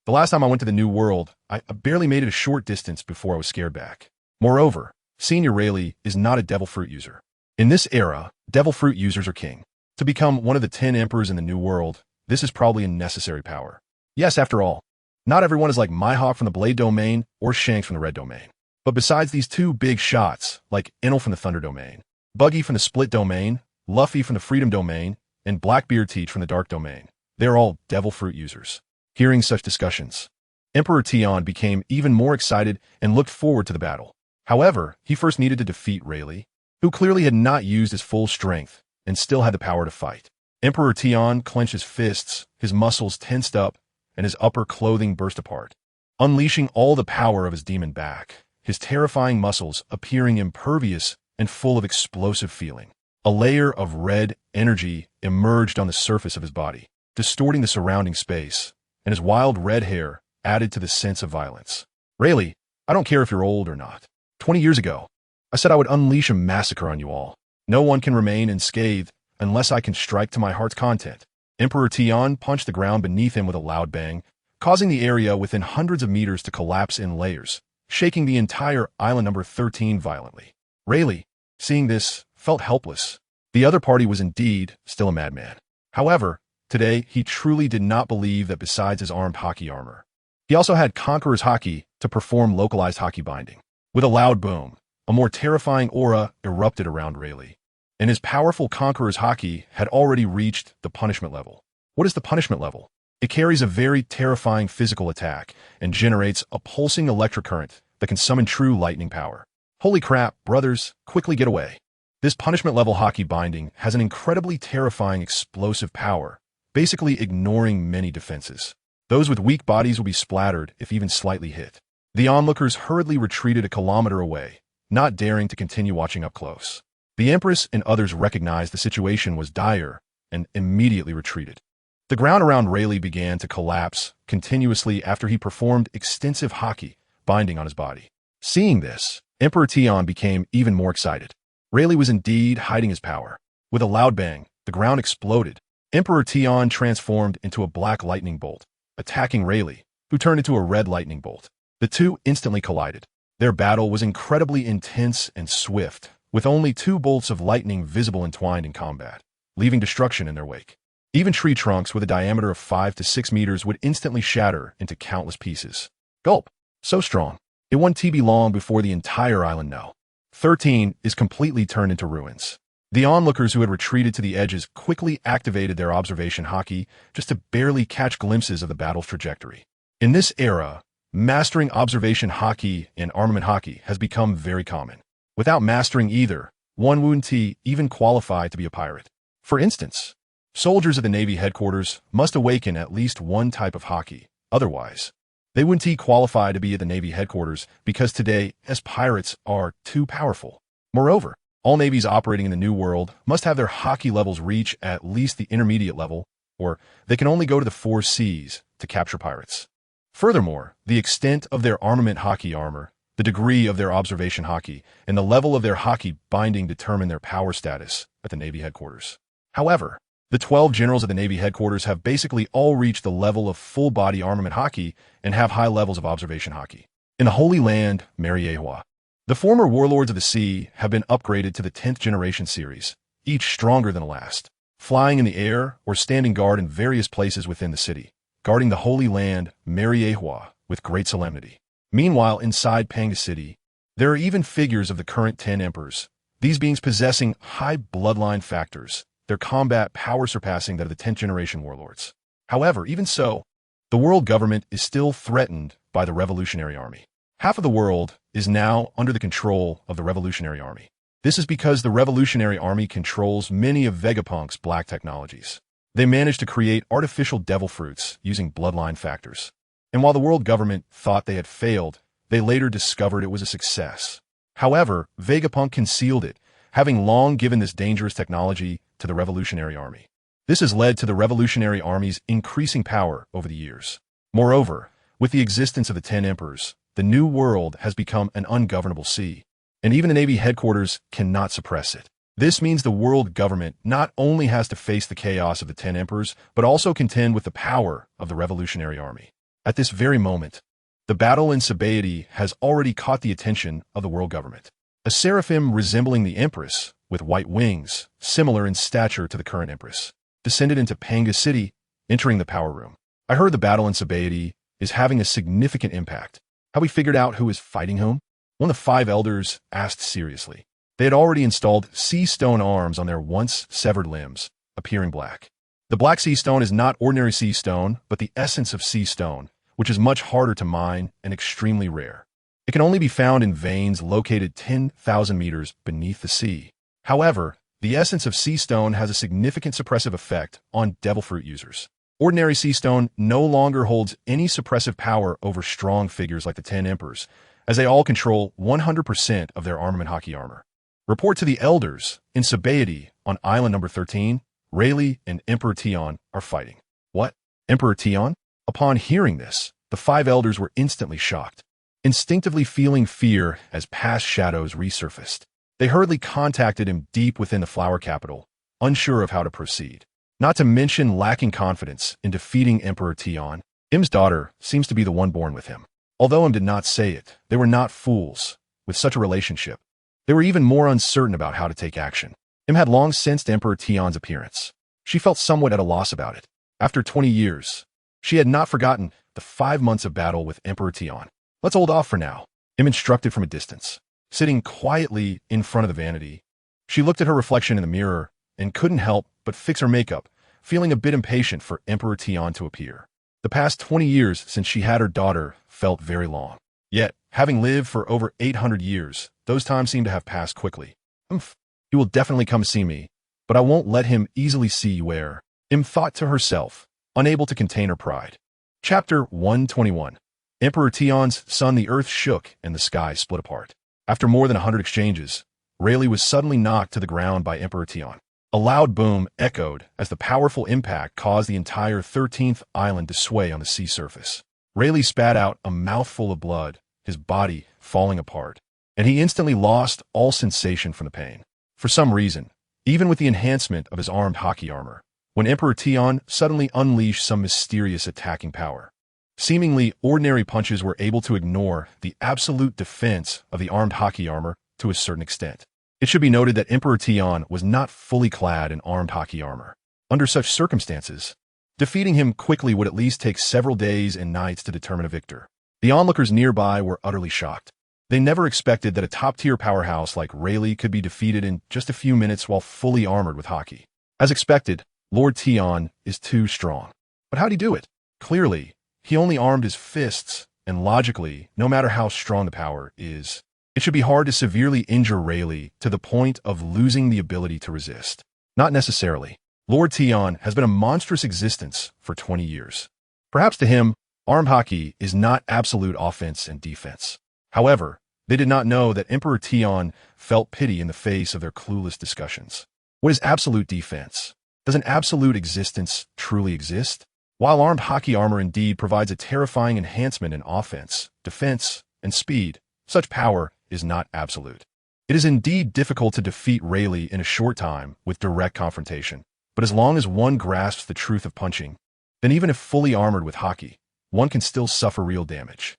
The last time I went to the New World, I barely made it a short distance before I was scared back. Moreover, Senior Rayleigh is not a devil fruit user. In this era, devil fruit users are king. To become one of the 10 Emperors in the New World, this is probably a necessary power. Yes, after all, not everyone is like Mihawk from the Blade Domain or Shanks from the Red Domain. But besides these two big shots, like Enel from the Thunder Domain, Buggy from the Split Domain, Luffy from the Freedom Domain, and Blackbeard Teach from the Dark Domain, they're all Devil Fruit users. Hearing such discussions, Emperor Tion became even more excited and looked forward to the battle. However, he first needed to defeat Rayleigh, who clearly had not used his full strength and still had the power to fight. Emperor Tion clenched his fists, his muscles tensed up, and his upper clothing burst apart, unleashing all the power of his demon back, his terrifying muscles appearing impervious and full of explosive feeling. A layer of red energy emerged on the surface of his body, distorting the surrounding space, and his wild red hair added to the sense of violence. Rayleigh, I don't care if you're old or not. 20 years ago, I said I would unleash a massacre on you all. No one can remain unscathed unless I can strike to my heart's content. Emperor Tion punched the ground beneath him with a loud bang, causing the area within hundreds of meters to collapse in layers, shaking the entire island number 13 violently. Rayleigh, seeing this, felt helpless. The other party was indeed still a madman. However, today he truly did not believe that besides his armed hockey armor, he also had Conqueror's Haki to perform localized hockey binding. With a loud boom, a more terrifying aura erupted around Rayleigh, and his powerful Conqueror's Haki had already reached the punishment level. What is the punishment level? It carries a very terrifying physical attack and generates a pulsing electric current that can summon true lightning power. Holy crap, brothers, quickly get away. This punishment level hockey binding has an incredibly terrifying explosive power, basically ignoring many defenses. Those with weak bodies will be splattered if even slightly hit. The onlookers hurriedly retreated a kilometer away, not daring to continue watching up close. The Empress and others recognized the situation was dire and immediately retreated. The ground around Rayleigh began to collapse continuously after he performed extensive hockey binding on his body. Seeing this, Emperor Tion became even more excited. Rayleigh was indeed hiding his power. With a loud bang, the ground exploded. Emperor Tion transformed into a black lightning bolt, attacking Rayleigh, who turned into a red lightning bolt. The two instantly collided. Their battle was incredibly intense and swift, with only two bolts of lightning visible entwined in combat, leaving destruction in their wake. Even tree trunks with a diameter of 5 to 6 meters would instantly shatter into countless pieces. Gulp! So strong. It won't be long before the entire island now. 13 is completely turned into ruins. The onlookers who had retreated to the edges quickly activated their observation hockey just to barely catch glimpses of the battle's trajectory. In this era, mastering observation hockey and armament hockey has become very common. Without mastering either, one wouldn't even qualify to be a pirate. For instance, soldiers at the Navy headquarters must awaken at least one type of hockey. Otherwise, they wouldn't qualify to be at the Navy headquarters because today, as pirates are too powerful. Moreover, all navies operating in the New World must have their hockey levels reach at least the intermediate level, or they can only go to the 4 Cs to capture pirates. Furthermore, the extent of their armament hockey armor, the degree of their observation hockey, and the level of their hockey binding determine their power status at the Navy headquarters. However, the 12 generals of the Navy headquarters have basically all reached the level of full-body armament hockey and have high levels of observation hockey. In the Holy Land, Mariehua, the former warlords of the sea have been upgraded to the 10th generation series, each stronger than the last, flying in the air or standing guard in various places within the city, guarding the Holy Land, Mariehua, with great solemnity. Meanwhile, inside Panga City, there are even figures of the current 10 emperors, these beings possessing high bloodline factors, their combat power surpassing that of the 10th generation warlords. However, even so, the world government is still threatened by the Revolutionary Army. Half of the world is now under the control of the Revolutionary Army. This is because the Revolutionary Army controls many of Vegapunk's black technologies. They managed to create artificial devil fruits using bloodline factors. And while the world government thought they had failed, they later discovered it was a success. However, Vegapunk concealed it, having long given this dangerous technology to the Revolutionary Army. This has led to the Revolutionary Army's increasing power over the years. Moreover, with the existence of the 10 emperors, the New World has become an ungovernable sea, and even the Navy headquarters cannot suppress it. This means the world government not only has to face the chaos of the 10 emperors, but also contend with the power of the Revolutionary Army. At this very moment, the battle in Sabaody has already caught the attention of the world government. A seraphim resembling the Empress, with white wings, similar in stature to the current Empress, descended into Panga City, entering the power room. I heard the battle in Sabaody is having a significant impact. Have we figured out who is fighting whom? One of the 5 elders asked seriously. They had already installed sea stone arms on their once severed limbs, appearing black. The black sea stone is not ordinary sea stone, but the essence of sea stone, which is much harder to mine and extremely rare. It can only be found in veins located 10,000 meters beneath the sea. However, the essence of sea stone has a significant suppressive effect on devil fruit users. Ordinary sea stone no longer holds any suppressive power over strong figures like the 10 Emperors, as they all control 100% of their armament hockey armor. Report to the elders in Sabaody on island number 13, Rayleigh and Emperor Tion are fighting. What? Emperor Tion? Upon hearing this, the 5 elders were instantly shocked, instinctively feeling fear as past shadows resurfaced. They hurriedly contacted him deep within the flower capital, unsure of how to proceed. Not to mention lacking confidence in defeating Emperor Tion. Im's daughter seems to be the one born with him. Although Im did not say it, they were not fools with such a relationship. They were even more uncertain about how to take action. Im had long sensed Emperor Tion's appearance. She felt somewhat at a loss about it. After 20 years, she had not forgotten the 5 months of battle with Emperor Tion. Let's hold off for now, Im instructed from a distance. Sitting quietly in front of the vanity, she looked at her reflection in the mirror and couldn't help but fix her makeup, feeling a bit impatient for Emperor Tion to appear. The past 20 years since she had her daughter felt very long. Yet, having lived for over 800 years, those times seem to have passed quickly. He will definitely come see me, but I won't let him easily see where. Im thought to herself, unable to contain her pride. Chapter 121. Emperor Tion's son. The earth shook and the sky split apart. After more than 100 exchanges, Rayleigh was suddenly knocked to the ground by Emperor Tion. A loud boom echoed as the powerful impact caused the entire 13th island to sway on the sea surface. Rayleigh spat out a mouthful of blood, his body falling apart, and he instantly lost all sensation from the pain. For some reason, even with the enhancement of his armed hockey armor, when Emperor Tion suddenly unleashed some mysterious attacking power, seemingly ordinary punches were able to ignore the absolute defense of the armed hockey armor to a certain extent. It should be noted that Emperor Tion was not fully clad in armed hockey armor. Under such circumstances, defeating him quickly would at least take several days and nights to determine a victor. The onlookers nearby were utterly shocked. They never expected that a top-tier powerhouse like Rayleigh could be defeated in just a few minutes while fully armored with hockey. As expected, Lord Tion is too strong. But how'd he do it? Clearly, he only armed his fists, and logically, no matter how strong the power is, it should be hard to severely injure Rayleigh to the point of losing the ability to resist. Not necessarily. Lord Tion has been a monstrous existence for 20 years. Perhaps to him, armed hockey is not absolute offense and defense. However, they did not know that Emperor Tion felt pity in the face of their clueless discussions. What is absolute defense? Does an absolute existence truly exist? While armed hockey armor indeed provides a terrifying enhancement in offense, defense, and speed, such power is not absolute. It is indeed difficult to defeat Rayleigh in a short time with direct confrontation, but as long as one grasps the truth of punching, then even if fully armored with hockey, one can still suffer real damage.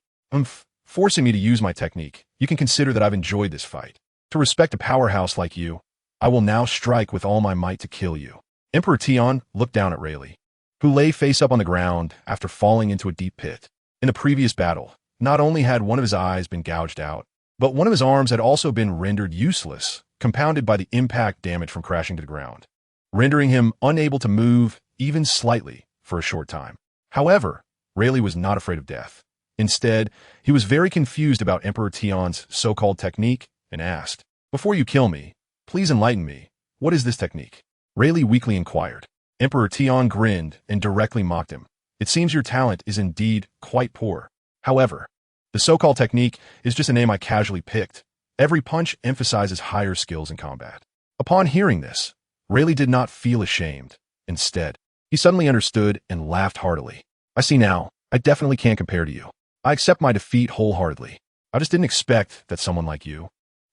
Forcing me to use my technique, you can consider that I've enjoyed this fight. To respect a powerhouse like you, I will now strike with all my might to kill you. Emperor Tion looked down at Rayleigh, who lay face up on the ground after falling into a deep pit. In the previous battle, not only had one of his eyes been gouged out, but one of his arms had also been rendered useless, compounded by the impact damage from crashing to the ground, rendering him unable to move even slightly for a short time. However, Rayleigh was not afraid of death. Instead, he was very confused about Emperor Tion's so-called technique and asked, "Before you kill me, please enlighten me. What is this technique?" Rayleigh weakly inquired. Emperor Tion grinned and directly mocked him. "It seems your talent is indeed quite poor. However, the so-called technique is just a name I casually picked. Every punch emphasizes higher skills in combat." Upon hearing this, Rayleigh did not feel ashamed. Instead, he suddenly understood and laughed heartily. "I see now. I definitely can't compare to you. I accept my defeat wholeheartedly. I just didn't expect that someone like you,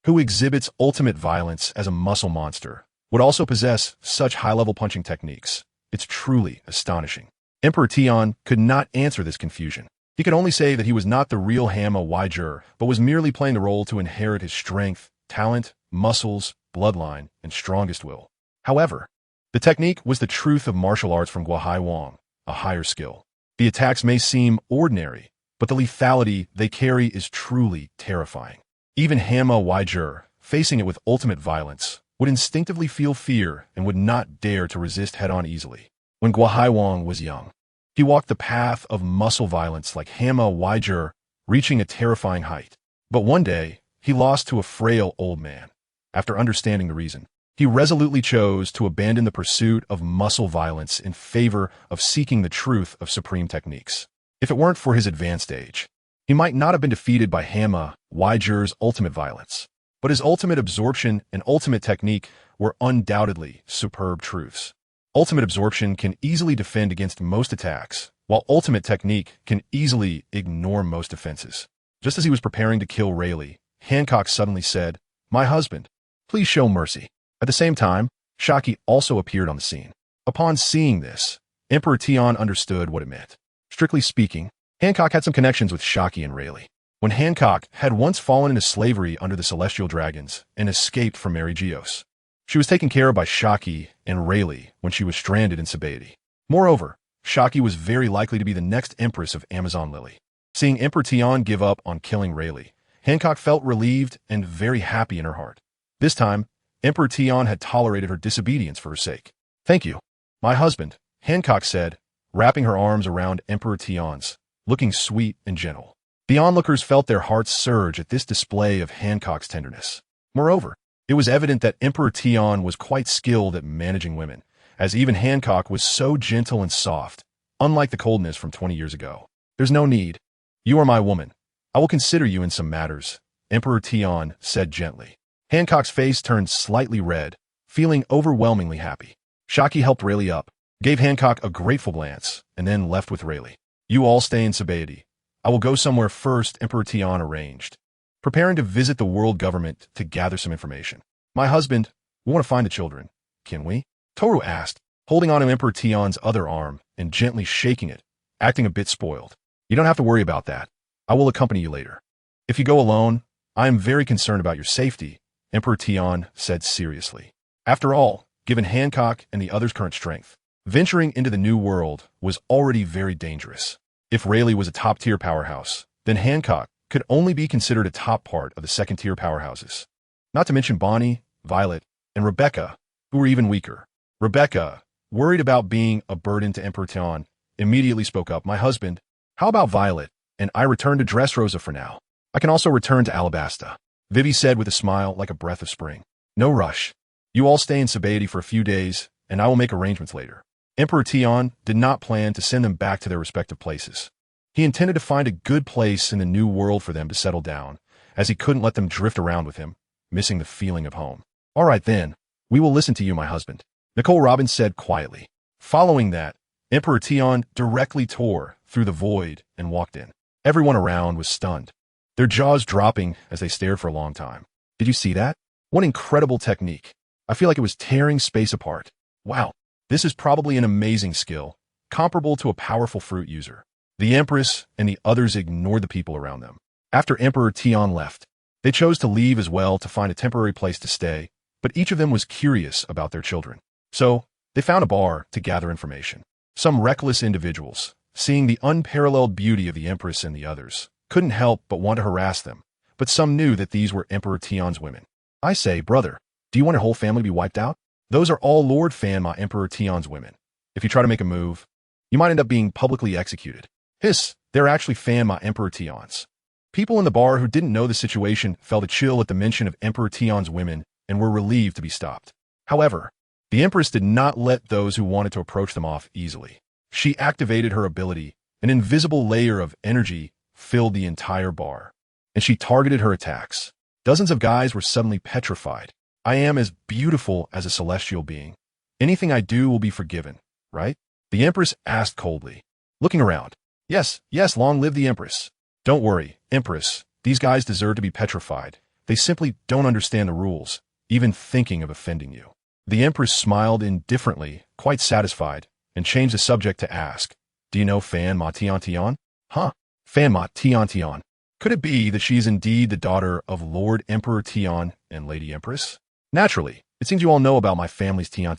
who exhibits ultimate violence as a muscle monster, would also possess such high-level punching techniques. It's truly astonishing." Emperor Tion could not answer this confusion. He could only say that he was not the real Fanma Waijur, but was merely playing the role to inherit his strength, talent, muscles, bloodline, and strongest will. However, the technique was the truth of martial arts from Guohai Wang, a higher skill. The attacks may seem ordinary, but the lethality they carry is truly terrifying. Even Fanma, facing it with ultimate violence, would instinctively feel fear and would not dare to resist head-on easily. When Guahaiwang was young, he walked the path of muscle violence like Fanma, reaching a terrifying height. But one day, he lost to a frail old man. After understanding the reason, he resolutely chose to abandon the pursuit of muscle violence in favor of seeking the truth of supreme techniques. If it weren't for his advanced age, he might not have been defeated by Fanma's ultimate violence. But his ultimate absorption and ultimate technique were undoubtedly superb truths. Ultimate absorption can easily defend against most attacks, while ultimate technique can easily ignore most defenses. Just as he was preparing to kill Rayleigh, Hancock suddenly said, "My husband, please show mercy." At the same time, Shaki also appeared on the scene. Upon seeing this, Emperor Tian understood what it meant. Strictly speaking, Hancock had some connections with Shaki and Rayleigh. When Hancock had once fallen into slavery under the Celestial Dragons and escaped from Mary Geos, she was taken care of by Shaki and Rayleigh when she was stranded in Sabaody. Moreover, Shaki was very likely to be the next Empress of Amazon Lily. Seeing Emperor Tian give up on killing Rayleigh, Hancock felt relieved and very happy in her heart. This time, Emperor Tian had tolerated her disobedience for her sake. "Thank you, my husband," Hancock said, wrapping her arms around Emperor Tian's, looking sweet and gentle. The onlookers felt their hearts surge at this display of Hancock's tenderness. Moreover, it was evident that Emperor Tian was quite skilled at managing women, as even Hancock was so gentle and soft, unlike the coldness from 20 years ago. "There's no need. You are my woman. I will consider you in some matters," Emperor Tian said gently. Hancock's face turned slightly red, feeling overwhelmingly happy. Shaki helped Rayleigh up, gave Hancock a grateful glance, and then left with Rayleigh. "You all stay in Sabaody. I will go somewhere first," Emperor Tian arranged, preparing to visit the world government to gather some information. "My husband, we want to find the children. Can we?" Toru asked, holding on to Emperor Tian's other arm and gently shaking it, acting a bit spoiled. "You don't have to worry about that. I will accompany you later. If you go alone, I am very concerned about your safety," Emperor Tian said seriously. After all, given Hancock and the others' current strength, venturing into the new world was already very dangerous. If Rayleigh was a top-tier powerhouse, then Hancock could only be considered a top part of the second-tier powerhouses. Not to mention Bonnie, Violet, and Rebecca, who were even weaker. Rebecca, worried about being a burden to Emperor Tian, immediately spoke up, "My husband, how about Violet? And I return to Dressrosa for now. I can also return to Alabasta," Vivi said with a smile like a breath of spring. "No rush. You all stay in Sabaody for a few days, and I will make arrangements later." Emperor Tian did not plan to send them back to their respective places. He intended to find a good place in the new world for them to settle down, as he couldn't let them drift around with him, missing the feeling of home. "All right then, we will listen to you, my husband," Nicole Robbins said quietly. Following that, Emperor Tian directly tore through the void and walked in. Everyone around was stunned, their jaws dropping as they stared for a long time. "Did you see that? What incredible technique. I feel like it was tearing space apart. Wow, this is probably an amazing skill, comparable to a powerful fruit user." The Empress and the others ignored the people around them. After Emperor Tian left, they chose to leave as well to find a temporary place to stay, but each of them was curious about their children. So, they found a bar to gather information. Some reckless individuals, seeing the unparalleled beauty of the Empress and the others, couldn't help but want to harass them, but some knew that these were Emperor Tian's women. "I say, brother, do you want your whole family to be wiped out? Those are all Lord Fanma, Emperor Tian's women. If you try to make a move, you might end up being publicly executed." "Hiss, they're actually Fanma, Emperor Tian's." People in the bar who didn't know the situation felt a chill at the mention of Emperor Tian's women and were relieved to be stopped. However, the Empress did not let those who wanted to approach them off easily. She activated her ability. An invisible layer of energy filled the entire bar, and she targeted her attacks. Dozens of guys were suddenly petrified. "I am as beautiful as a celestial being. Anything I do will be forgiven, right?" the Empress asked coldly, looking around. Yes, long live the Empress." "Don't worry, Empress, these guys deserve to be petrified. They simply don't understand the rules, even thinking of offending you." The Empress smiled indifferently, quite satisfied, and changed the subject to ask, "Do you know Fanma Tian? "Huh? Fanma Tian. Could it be that she is indeed the daughter of Lord Emperor Tian and Lady Empress?" "Naturally, it seems you all know about my family's Tian.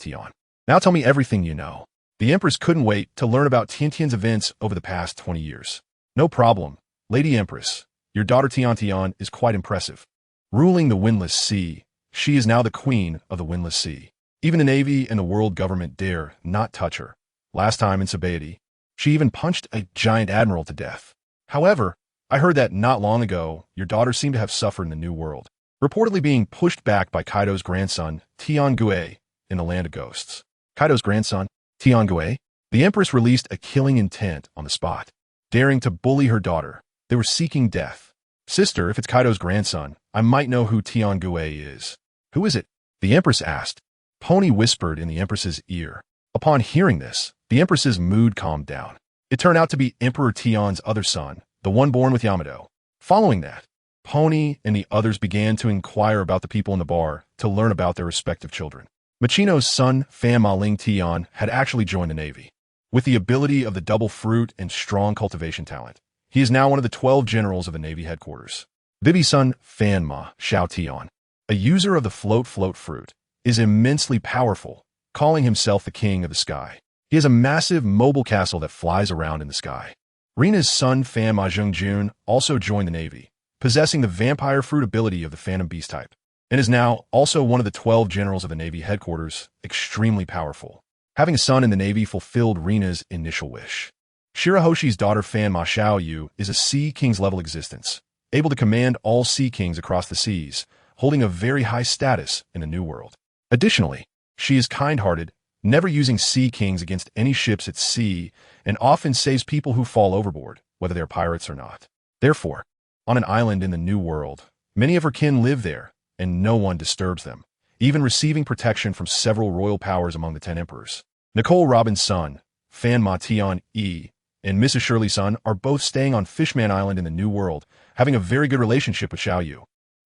Now tell me everything you know." The Empress couldn't wait to learn about Tiantian's events over the past 20 years. No problem, Lady Empress. Your daughter Tiantian is quite impressive. Ruling the Windless Sea, she is now the queen of the Windless Sea. Even the Navy and the world government dare not touch her. Last time in Sabaody, she even punched a giant admiral to death. However, I heard that not long ago, your daughter seemed to have suffered in the New World, reportedly being pushed back by Kaido's grandson, Tiangue, in the Land of Ghosts. Kaido's grandson, Tiangue? The Empress released a killing intent on the spot, daring to bully her daughter. They were seeking death. Sister, if it's Kaido's grandson, I might know who Tiangue is. Who is it? The Empress asked. Pony whispered in the Empress's ear. Upon hearing this, the Empress's mood calmed down. It turned out to be Emperor Tian's other son, the one born with Yamato. Following that, Pony and the others began to inquire about the people in the bar to learn about their respective children. Machino's son, Fanma Ling Tian, had actually joined the Navy. With the ability of the double fruit and strong cultivation talent, he is now one of the 12 generals of the Navy headquarters. Vivi's son, Fanma Xiao Tian, a user of the float fruit, is immensely powerful, calling himself the king of the sky. He has a massive mobile castle that flies around in the sky. Rina's son, Fanma Zhengjun, also joined the Navy, possessing the vampire fruit ability of the Phantom Beast type, and is now also one of the 12 generals of the Navy headquarters, extremely powerful. Having a son in the Navy fulfilled Rina's initial wish. Shirahoshi's daughter Fanma Xiaoyu is a Sea King's level existence, able to command all Sea Kings across the seas, holding a very high status in the New World. Additionally, she is kind-hearted, never using Sea Kings against any ships at sea, and often saves people who fall overboard, whether they're pirates or not. Therefore, on an island in the New World, many of her kin live there, and no one disturbs them, even receiving protection from several royal powers among the 10 emperors. Nicole Robin's son, Fanma Tian E, and Mrs. Shirley's son are both staying on Fishman Island in the New World, having a very good relationship with Xiaoyu,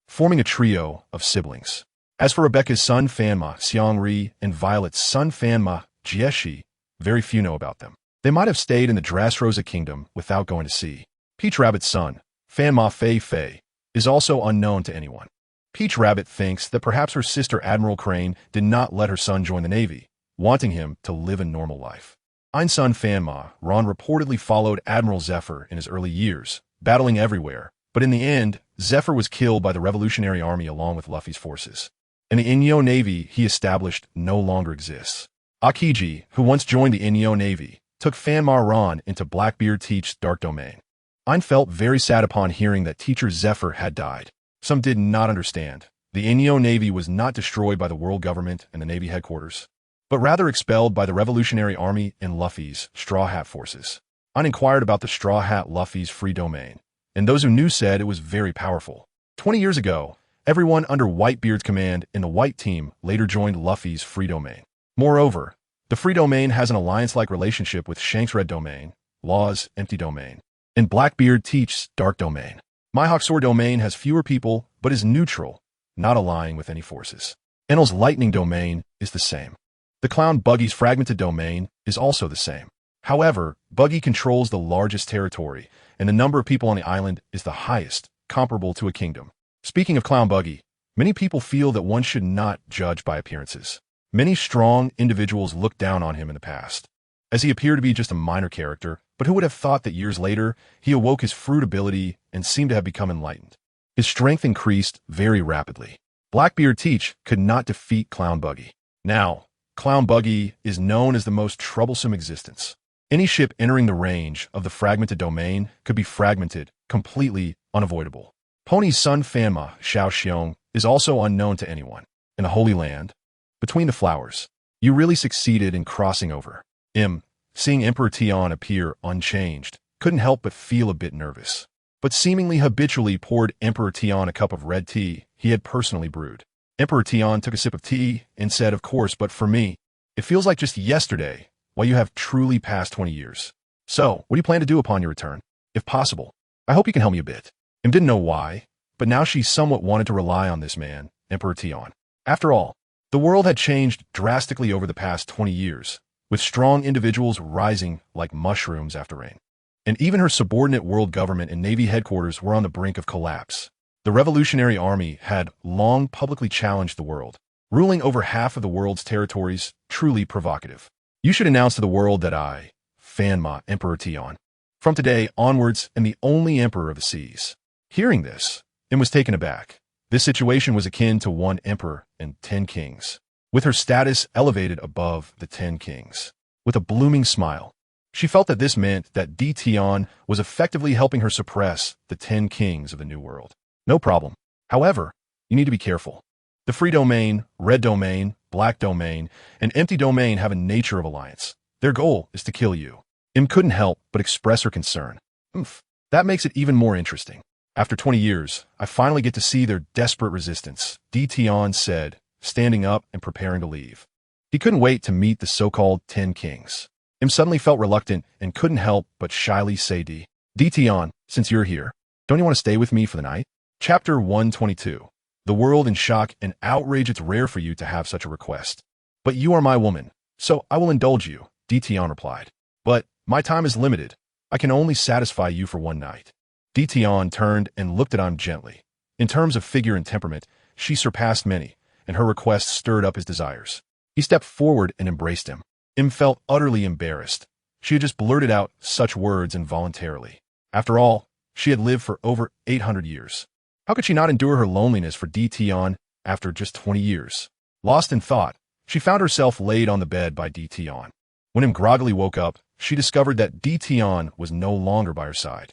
forming a trio of siblings. As for Rebecca's son Fanma Xiangri and Violet's son Fanma Jieshi, very few know about them. They might have stayed in the Dressrosa Kingdom without going to sea. Peach Rabbit's son, Fanma Fei Fei, is also unknown to anyone. Peach Rabbit thinks that perhaps her sister Admiral Crane did not let her son join the Navy, wanting him to live a normal life. Ein's son Fanma Ron reportedly followed Admiral Zephyr in his early years, battling everywhere, but in the end, Zephyr was killed by the Revolutionary Army along with Luffy's forces. And the Inyo Navy he established no longer exists. Akiji, who once joined the Inyo Navy, took Fanma Ron into Blackbeard Teach's Dark Domain. Ein felt very sad upon hearing that teacher Zephyr had died. Some did not understand. The Inyo Navy was not destroyed by the world government and the Navy headquarters, but rather expelled by the Revolutionary Army and Luffy's Straw Hat forces. Ein inquired about the Straw Hat Luffy's free domain, and those who knew said it was very powerful. 20 years ago, everyone under Whitebeard's command in the White Team later joined Luffy's free domain. Moreover, the free domain has an alliance-like relationship with Shanks' red domain, Law's empty domain, and Blackbeard Teach's dark domain. Mihawk's sword domain has fewer people, but is neutral, not allying with any forces. Enel's lightning domain is the same. The clown Buggy's fragmented domain is also the same. However, Buggy controls the largest territory, and the number of people on the island is the highest, comparable to a kingdom. Speaking of Clown Buggy, many people feel that one should not judge by appearances. Many strong individuals looked down on him in the past, as he appeared to be just a minor character, but who would have thought that years later, he awoke his fruit ability and seemed to have become enlightened. His strength increased very rapidly. Blackbeard Teach could not defeat Clown Buggy. Now, Clown Buggy is known as the most troublesome existence. Any ship entering the range of the fragmented domain could be fragmented, completely unavoidable. Pony's son Fanma Xiao Xiong is also unknown to anyone. In the Holy Land, between the flowers, you really succeeded in crossing over. Seeing Emperor Tian appear unchanged, couldn't help but feel a bit nervous. But seemingly habitually poured Emperor Tian a cup of red tea he had personally brewed. Emperor Tian took a sip of tea and said, "Of course, but for me, it feels like just yesterday, while you have truly passed 20 years. So, what do you plan to do upon your return? If possible, I hope you can help me a bit." Didn't know why, but now she somewhat wanted to rely on this man, Emperor Tian. After all, the world had changed drastically over the past 20 years, with strong individuals rising like mushrooms after rain. And even her subordinate world government and Navy headquarters were on the brink of collapse. The Revolutionary Army had long publicly challenged the world, ruling over half of the world's territories, truly provocative. You should announce to the world that I, Fanma, Emperor Tion, from today onwards am the only emperor of the seas. Hearing this, Im was taken aback. This situation was akin to one emperor and 10 kings, with her status elevated above the 10 kings. With a blooming smile, she felt that this meant that Tion was effectively helping her suppress the 10 kings of the New World. No problem. However, you need to be careful. The free domain, red domain, black domain, and empty domain have a nature of alliance. Their goal is to kill you. Im couldn't help but express her concern. That makes it even more interesting. After 20 years, I finally get to see their desperate resistance, Tion said, standing up and preparing to leave. He couldn't wait to meet the so-called 10 kings. Im suddenly felt reluctant and couldn't help but shyly say Tion, since you're here, don't you want to stay with me for the night? Chapter 122. The world in shock and outrage. It's rare for you to have such a request. But you are my woman, so I will indulge you, Tion replied. But my time is limited. I can only satisfy you for one night. Tion turned and looked at Im gently. In terms of figure and temperament, she surpassed many, and her request stirred up his desires. He stepped forward and embraced him. Im felt utterly embarrassed. She had just blurted out such words involuntarily. After all, she had lived for over 800 years. How could she not endure her loneliness for Tion after just 20 years? Lost in thought, she found herself laid on the bed by Tion. When Im groggily woke up, she discovered that Tion was no longer by her side.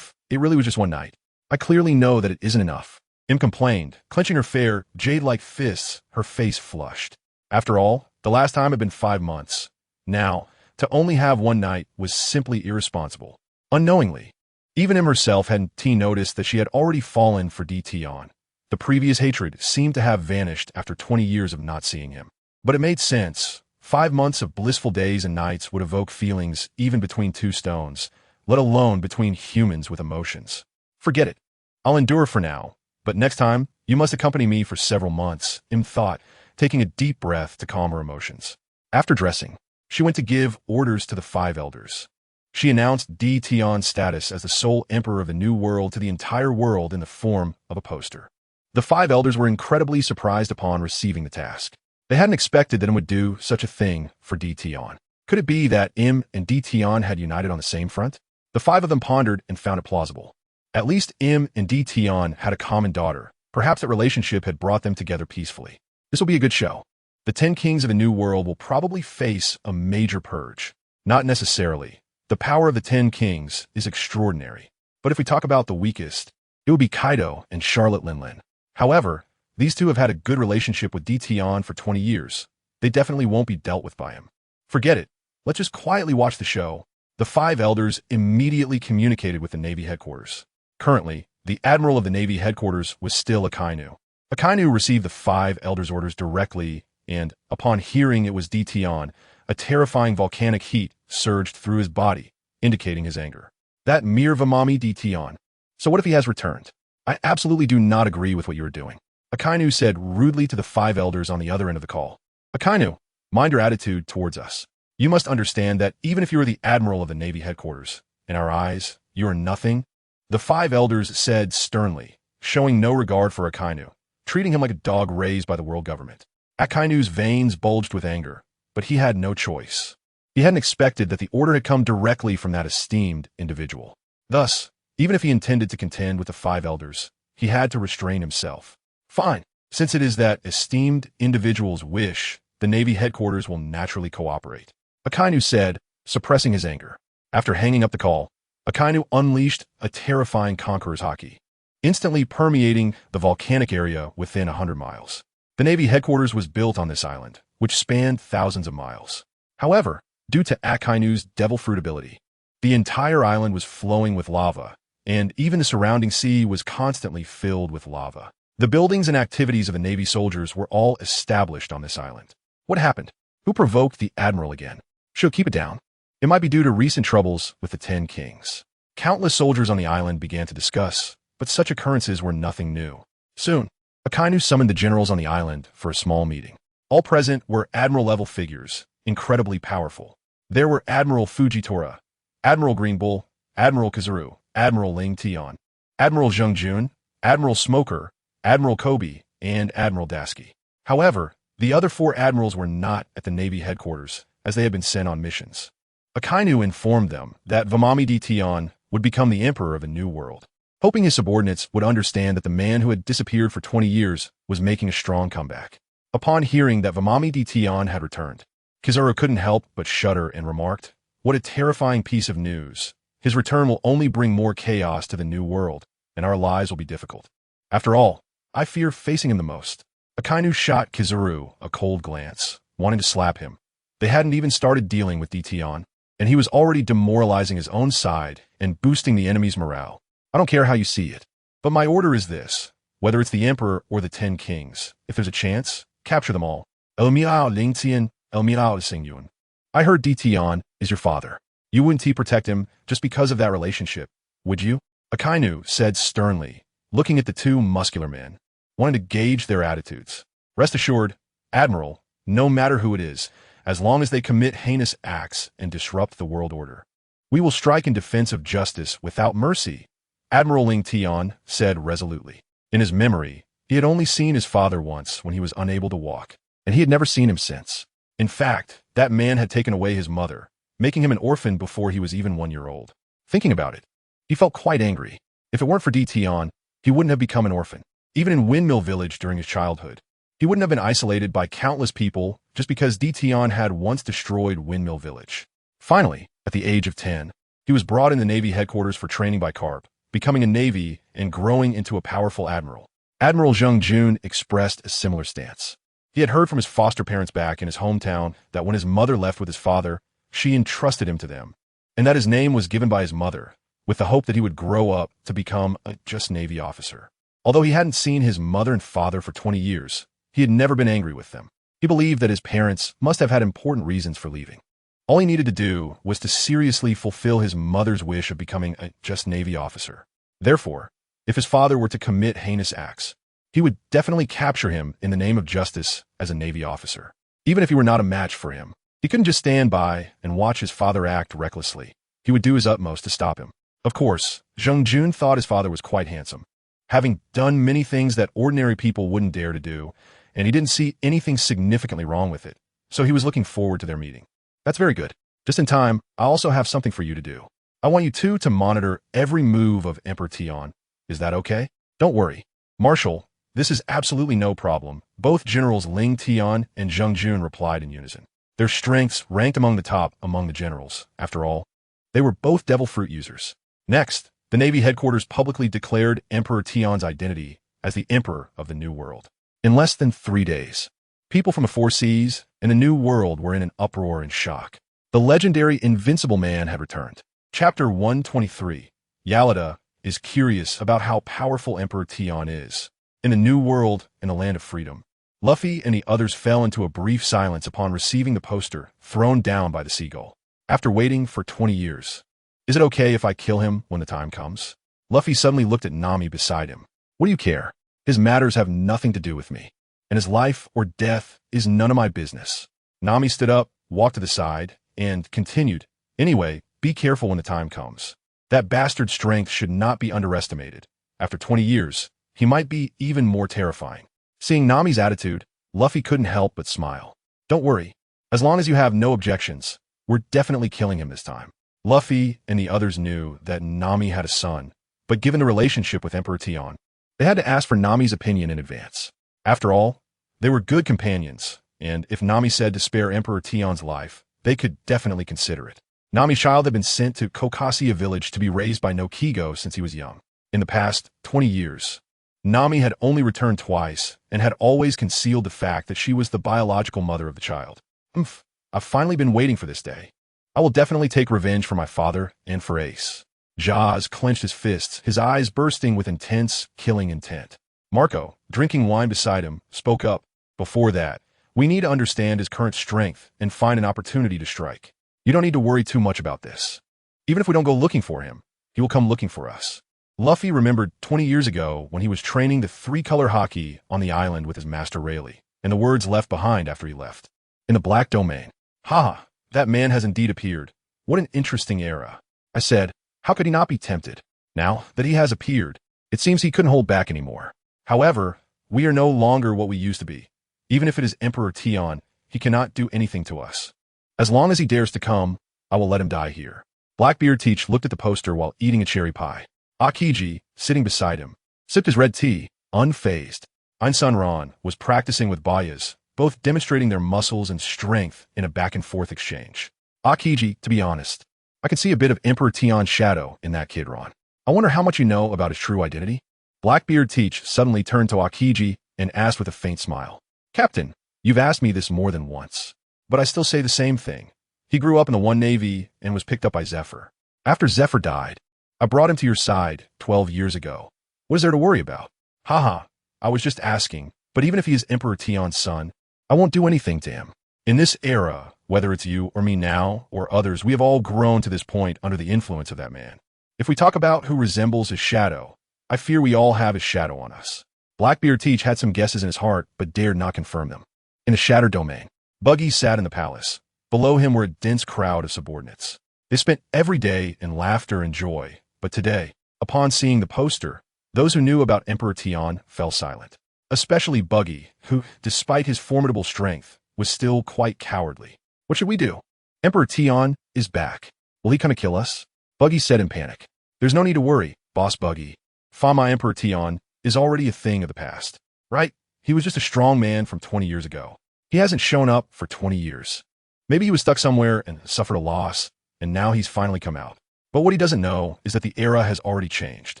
It really was just one night. I clearly know that it isn't enough. Im complained, clenching her fair, jade-like fists, her face flushed. After all, the last time had been 5 months. Now, to only have one night was simply irresponsible. Unknowingly, even Im herself hadn't noticed that she had already fallen for Tion. The previous hatred seemed to have vanished after 20 years of not seeing him. But it made sense. 5 months of blissful days and nights would evoke feelings even between two stones, let alone between humans with emotions. Forget it. I'll endure for now, but next time, you must accompany me for several months, Im thought, taking a deep breath to calm her emotions. After dressing, she went to give orders to the 5 elders. She announced Tion's status as the sole emperor of the New World to the entire world in the form of a poster. The 5 elders were incredibly surprised upon receiving the task. They hadn't expected that Im would do such a thing for Tion. Could it be that Im and Tion had united on the same front? The 5 of them pondered and found it plausible. At least Im and Tion had a common daughter. Perhaps that relationship had brought them together peacefully. This will be a good show. The 10 kings of the New World will probably face a major purge. Not necessarily. The power of the 10 kings is extraordinary. But if we talk about the weakest, it would be Kaido and Charlotte Linlin. However, these two have had a good relationship with Tion for 20 years. They definitely won't be dealt with by him. Forget it. Let's just quietly watch the show. The 5 elders immediately communicated with the Navy headquarters. Currently, the admiral of the Navy headquarters was still Akainu. Akainu received the 5 elders' orders directly, and, upon hearing it was Tion, a terrifying volcanic heat surged through his body, indicating his anger. That mere Vamami Tion. So what if he has returned? I absolutely do not agree with what you are doing. Akainu said rudely to the 5 elders on the other end of the call. Akainu, mind your attitude towards us. You must understand that even if you are the admiral of the Navy headquarters, in our eyes, you are nothing. The 5 elders said sternly, showing no regard for Akainu, treating him like a dog raised by the world government. Akainu's veins bulged with anger, but he had no choice. He hadn't expected that the order had come directly from that esteemed individual. Thus, even if he intended to contend with the 5 elders, he had to restrain himself. Fine. Since it is that esteemed individual's wish, the Navy headquarters will naturally cooperate. Akainu said, suppressing his anger. After hanging up the call, Akainu unleashed a terrifying conqueror's haki, instantly permeating the volcanic area within 100 miles. The Navy headquarters was built on this island, which spanned thousands of miles. However, due to Akainu's devil fruit ability, the entire island was flowing with lava, and even the surrounding sea was constantly filled with lava. The buildings and activities of the Navy soldiers were all established on this island. What happened? Who provoked the admiral again? She'll keep it down. It might be due to recent troubles with the 10 kings. Countless soldiers on the island began to discuss, but such occurrences were nothing new. Soon, Akainu summoned the generals on the island for a small meeting. All present were admiral-level figures, incredibly powerful. There were Admiral Fujitora, Admiral Green Bull, Admiral Kazuru, Admiral Ling Tion, Admiral Zheng Jun, Admiral Smoker, Admiral Kobe, and Admiral Dasky. However, the other 4 admirals were not at the Navy headquarters, as they had been sent on missions. Akainu informed them that Vamami D. Tion would become the emperor of a new world, hoping his subordinates would understand that the man who had disappeared for 20 years was making a strong comeback. Upon hearing that Vamami D. Tion had returned, Kizaru couldn't help but shudder and remarked, "What a terrifying piece of news. His return will only bring more chaos to the new world, and our lives will be difficult. After all, I fear facing him the most." Akainu shot Kizaru a cold glance, wanting to slap him. They hadn't even started dealing with D. Tion, and he was already demoralizing his own side and boosting the enemy's morale. "I don't care how you see it, but my order is this. Whether it's the Emperor or the 10 Kings, if there's a chance, capture them all. El Miao Ling Tian, El Miao Xingyun. I heard D. Tion is your father. You wouldn't protect him just because of that relationship, would you?" Akainu said sternly, looking at the two muscular men, wanting to gauge their attitudes. "Rest assured, Admiral, no matter who it is, as long as they commit heinous acts and disrupt the world order, we will strike in defense of justice without mercy," Admiral Ling Tion said resolutely. In his memory, he had only seen his father once when he was unable to walk, and he had never seen him since. In fact, that man had taken away his mother, making him an orphan before he was even 1 year old. Thinking about it, he felt quite angry. If it weren't for D. Tion, he wouldn't have become an orphan. Even in Windmill Village during his childhood, he wouldn't have been isolated by countless people just because D. Tion had once destroyed Windmill Village. Finally, at the age of 10, he was brought in the Navy headquarters for training by Carp, becoming a Navy and growing into a powerful admiral. Admiral Zheng Jun expressed a similar stance. He had heard from his foster parents back in his hometown that when his mother left with his father, she entrusted him to them, and that his name was given by his mother, with the hope that he would grow up to become a just Navy officer. Although he hadn't seen his mother and father for 20 years, he had never been angry with them. He believed that his parents must have had important reasons for leaving. All he needed to do was to seriously fulfill his mother's wish of becoming a just Navy officer. Therefore, if his father were to commit heinous acts, he would definitely capture him in the name of justice as a Navy officer. Even if he were not a match for him, he couldn't just stand by and watch his father act recklessly. He would do his utmost to stop him. Of course, Zheng Jun thought his father was quite handsome, having done many things that ordinary people wouldn't dare to do, and he didn't see anything significantly wrong with it, so he was looking forward to their meeting. "That's very good. Just in time, I also have something for you to do. I want you two to monitor every move of Emperor Tion. Is that okay?" "Don't worry, Marshal, this is absolutely no problem," both Generals Ling Tion and Zheng Jun replied in unison. Their strengths ranked among the top among the generals. After all, they were both devil fruit users. Next, the Navy headquarters publicly declared Emperor Tion's identity as the Emperor of the New World. In less than 3 days, people from the 4 seas and the New World were in an uproar and shock. The legendary Invincible Man had returned. Chapter 123. Yalida is curious about how powerful Emperor Tion is. In the New World and the Land of Freedom, Luffy and the others fell into a brief silence upon receiving the poster thrown down by the seagull. After waiting for 20 years, "Is it okay if I kill him when the time comes?" Luffy suddenly looked at Nami beside him. "What do you care? His matters have nothing to do with me, and his life or death is none of my business." Nami stood up, walked to the side, and continued, "Anyway, be careful when the time comes. That bastard's strength should not be underestimated. After 20 years, he might be even more terrifying." Seeing Nami's attitude, Luffy couldn't help but smile. "Don't worry. As long as you have no objections, we're definitely killing him this time." Luffy and the others knew that Nami had a son, but given the relationship with Emperor Tion, they had to ask for Nami's opinion in advance. After all, they were good companions, and if Nami said to spare Emperor Tion's life, they could definitely consider it. Nami's child had been sent to Kokasia village to be raised by Nokigo since he was young. In the past 20 years, Nami had only returned twice and had always concealed the fact that she was the biological mother of the child. I've finally been waiting for this day. I will definitely take revenge for my father and for Ace." Jaws clenched his fists, his eyes bursting with intense, killing intent. Marco, drinking wine beside him, spoke up. "Before that, we need to understand his current strength and find an opportunity to strike. You don't need to worry too much about this. Even if we don't go looking for him, he will come looking for us." Luffy remembered 20 years ago when he was training the 3-color hockey on the island with his master Rayleigh, and the words left behind after he left. "In the Black Domain. Ha! That man has indeed appeared. What an interesting era." I said, how could he not be tempted? Now that he has appeared, it seems he couldn't hold back anymore. However, we are no longer what we used to be. Even if it is Emperor Tion, he cannot do anything to us. As long as he dares to come, I will let him die here. Blackbeard Teach looked at the poster while eating a cherry pie. Akiji, sitting beside him, sipped his red tea, unfazed. Einsunran was practicing with Bayas, both demonstrating their muscles and strength in a back-and-forth exchange. Akiji, to be honest, I can see a bit of Emperor Tion's shadow in that kid, Ron. I wonder how much you know about his true identity? Blackbeard Teach suddenly turned to Akiji and asked with a faint smile. Captain, you've asked me this more than once, but I still say the same thing. He grew up in the One Navy and was picked up by Zephyr. After Zephyr died, I brought him to your side 12 years ago. What is there to worry about? Haha, I was just asking, but even if he is Emperor Tion's son, I won't do anything to him. In this era, whether it's you or me now or others, we have all grown to this point under the influence of that man. If we talk about who resembles his shadow, I fear we all have his shadow on us. Blackbeard Teach had some guesses in his heart, but dared not confirm them. In a shattered domain, Buggy sat in the palace. Below him were a dense crowd of subordinates. They spent every day in laughter and joy, but today, upon seeing the poster, those who knew about Emperor Tion fell silent. Especially Buggy, who, despite his formidable strength, was still quite cowardly. What should we do? Emperor Tion is back. Will he come to kill us? Buggy said in panic. There's no need to worry, Boss Buggy. Fanma Emperor Tion is already a thing of the past. Right? He was just a strong man from 20 years ago. He hasn't shown up for 20 years. Maybe he was stuck somewhere and suffered a loss, and now he's finally come out. But what he doesn't know is that the era has already changed.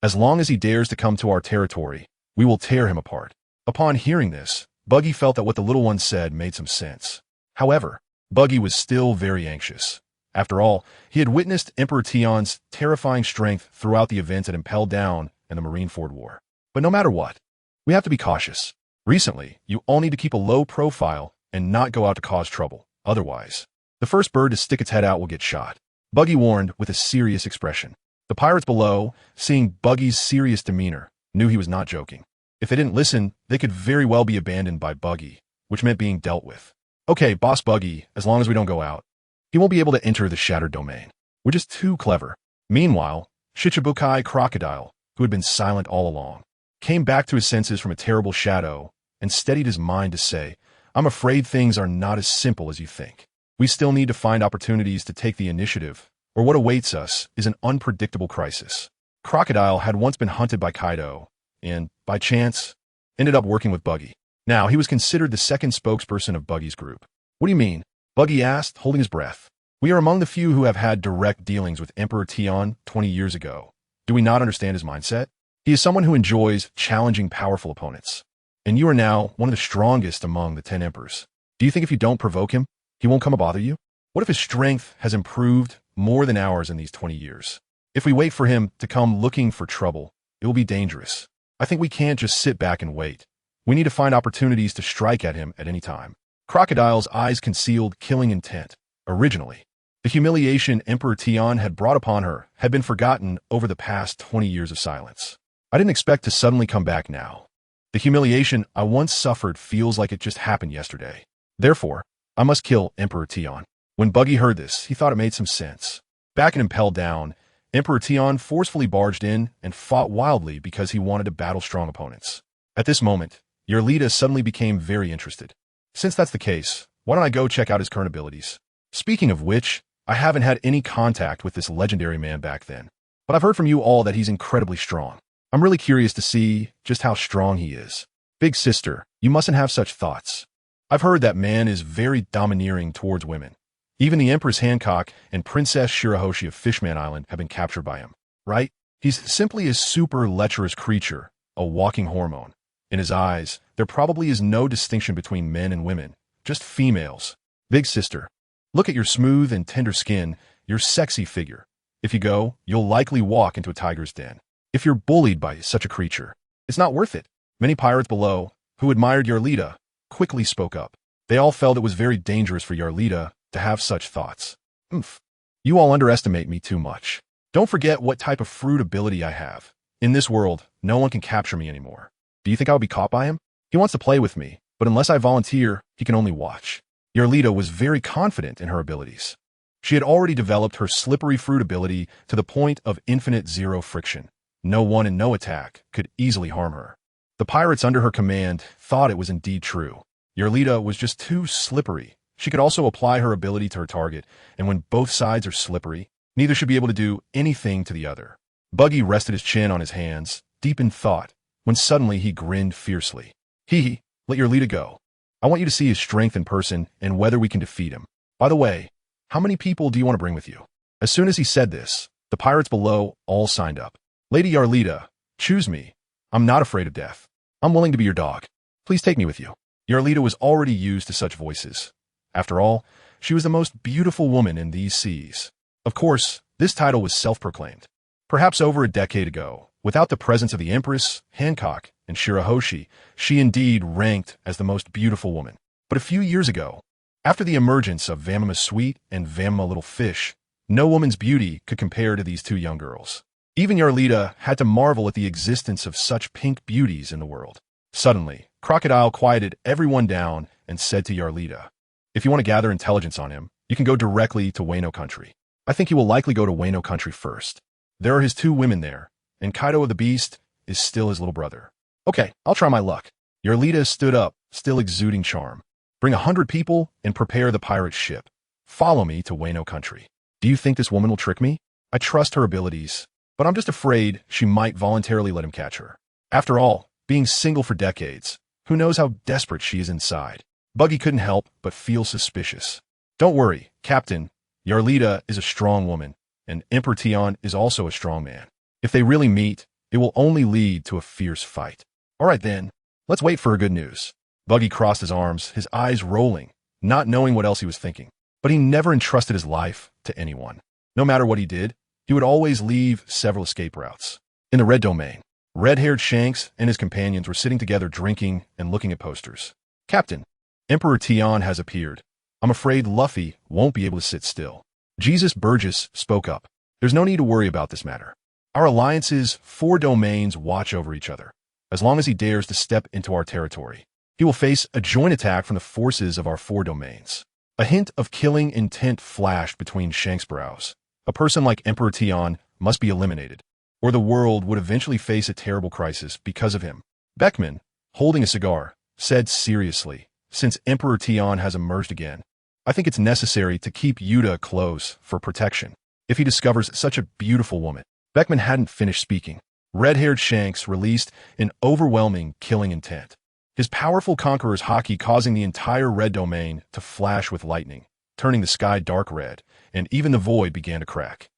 As long as he dares to come to our territory, we will tear him apart. Upon hearing this, Buggy felt that what the little one said made some sense. However, Buggy was still very anxious. After all, he had witnessed Emperor Tion's terrifying strength throughout the events at Impel Down and the Marineford War. But no matter what, we have to be cautious. Recently, you all need to keep a low profile and not go out to cause trouble. Otherwise, the first bird to stick its head out will get shot. Buggy warned with a serious expression. The pirates below, seeing Buggy's serious demeanor, knew he was not joking. If they didn't listen, they could very well be abandoned by Buggy, which meant being dealt with. Okay, Boss Buggy, as long as we don't go out. He won't be able to enter the shattered domain. We're just too clever. Meanwhile, Shichibukai Crocodile, who had been silent all along, came back to his senses from a terrible shadow and steadied his mind to say, I'm afraid things are not as simple as you think. We still need to find opportunities to take the initiative, or what awaits us is an unpredictable crisis. Crocodile had once been hunted by Kaido, and, by chance, ended up working with Buggy. Now, he was considered the second spokesperson of Buggy's group. What do you mean? Buggy asked, holding his breath. We are among the few who have had direct dealings with Emperor Tion 20 years ago. Do we not understand his mindset? He is someone who enjoys challenging powerful opponents. And you are now one of the strongest among the 10 emperors. Do you think if you don't provoke him, he won't come and bother you? What if his strength has improved more than ours in these 20 years? If we wait for him to come looking for trouble, it will be dangerous. I think we can't just sit back and wait. We need to find opportunities to strike at him at any time. Crocodile's eyes concealed killing intent. Originally, the humiliation Emperor Tion had brought upon her had been forgotten over the past 20 years of silence. I didn't expect to suddenly come back now. The humiliation I once suffered feels like it just happened yesterday. Therefore, I must kill Emperor Tion. When Buggy heard this, he thought it made some sense. Back in Impel Down, Emperor Tion forcefully barged in and fought wildly because he wanted to battle strong opponents. At this moment, Yerlita suddenly became very interested. Since that's the case, why don't I go check out his current abilities? Speaking of which, I haven't had any contact with this legendary man back then, but I've heard from you all that he's incredibly strong. I'm really curious to see just how strong he is. Big sister, you mustn't have such thoughts. I've heard that man is very domineering towards women. Even the Empress Hancock and Princess Shirahoshi of Fishman Island have been captured by him, right? He's simply a super lecherous creature, a walking hormone. In his eyes, there probably is no distinction between men and women, just females. Big sister, look at your smooth and tender skin, your sexy figure. If you go, you'll likely walk into a tiger's den. If you're bullied by such a creature, it's not worth it. Many pirates below, who admired Yerlita, quickly spoke up. They all felt it was very dangerous for Yerlita to have such thoughts. You all underestimate me too much. Don't forget what type of fruit ability I have. In this world, no one can capture me anymore. Do you think I'll be caught by him? He wants to play with me, but unless I volunteer, he can only watch. Yerlita was very confident in her abilities. She had already developed her slippery fruit ability to the point of infinite zero friction. No one and no attack could easily harm her. The pirates under her command thought it was indeed true. Yerlita was just too slippery. She could also apply her ability to her target, and when both sides are slippery, neither should be able to do anything to the other. Buggy rested his chin on his hands, deep in thought, when suddenly he grinned fiercely. Hee, let your leader go. I want you to see his strength in person and whether we can defeat him. By the way, how many people do you want to bring with you? As soon as he said this, the pirates below all signed up. Lady Yarlita, choose me. I'm not afraid of death. I'm willing to be your dog. Please take me with you. Yarlita was already used to such voices. After all, she was the most beautiful woman in these seas. Of course, this title was self-proclaimed. Perhaps over a decade ago, without the presence of the Empress, Hancock, and Shirahoshi, she indeed ranked as the most beautiful woman. But a few years ago, after the emergence of Fanma Sweet and Fanma Little Fish, no woman's beauty could compare to these two young girls. Even Yarlita had to marvel at the existence of such pink beauties in the world. Suddenly, Crocodile quieted everyone down and said to Yarlita, if you want to gather intelligence on him, you can go directly to Wano Country. I think he will likely go to Wano Country first. There are his two women there, and Kaido of the Beast is still his little brother. Okay, I'll try my luck. Yarlita stood up, still exuding charm. Bring 100 people and prepare the pirate ship. Follow me to Wano Country. Do you think this woman will trick me? I trust her abilities, but I'm just afraid she might voluntarily let him catch her. After all, being single for decades, who knows how desperate she is inside. Buggy couldn't help but feel suspicious. Don't worry, Captain. Yarlita is a strong woman, and Emperor Tion is also a strong man. If they really meet, it will only lead to a fierce fight. All right then, let's wait for her good news. Buggy crossed his arms, his eyes rolling, not knowing what else he was thinking. But he never entrusted his life to anyone. No matter what he did, he would always leave several escape routes. In the Red Domain, red-haired Shanks and his companions were sitting together drinking and looking at posters. Captain, Emperor Tion has appeared. I'm afraid Luffy won't be able to sit still. Jesus Burgess spoke up. There's no need to worry about this matter. Our alliance's 4 domains watch over each other. As long as he dares to step into our territory, he will face a joint attack from the forces of our 4 domains. A hint of killing intent flashed between Shanks' brows. A person like Emperor Tion must be eliminated, or the world would eventually face a terrible crisis because of him. Beckman, holding a cigar, said seriously, since Emperor Tion has emerged again, I think it's necessary to keep Yuta close for protection. If he discovers such a beautiful woman. Beckman hadn't finished speaking. Red-haired Shanks released an overwhelming killing intent. His powerful conqueror's haki causing the entire red domain to flash with lightning, turning the sky dark red, and even the void began to crack.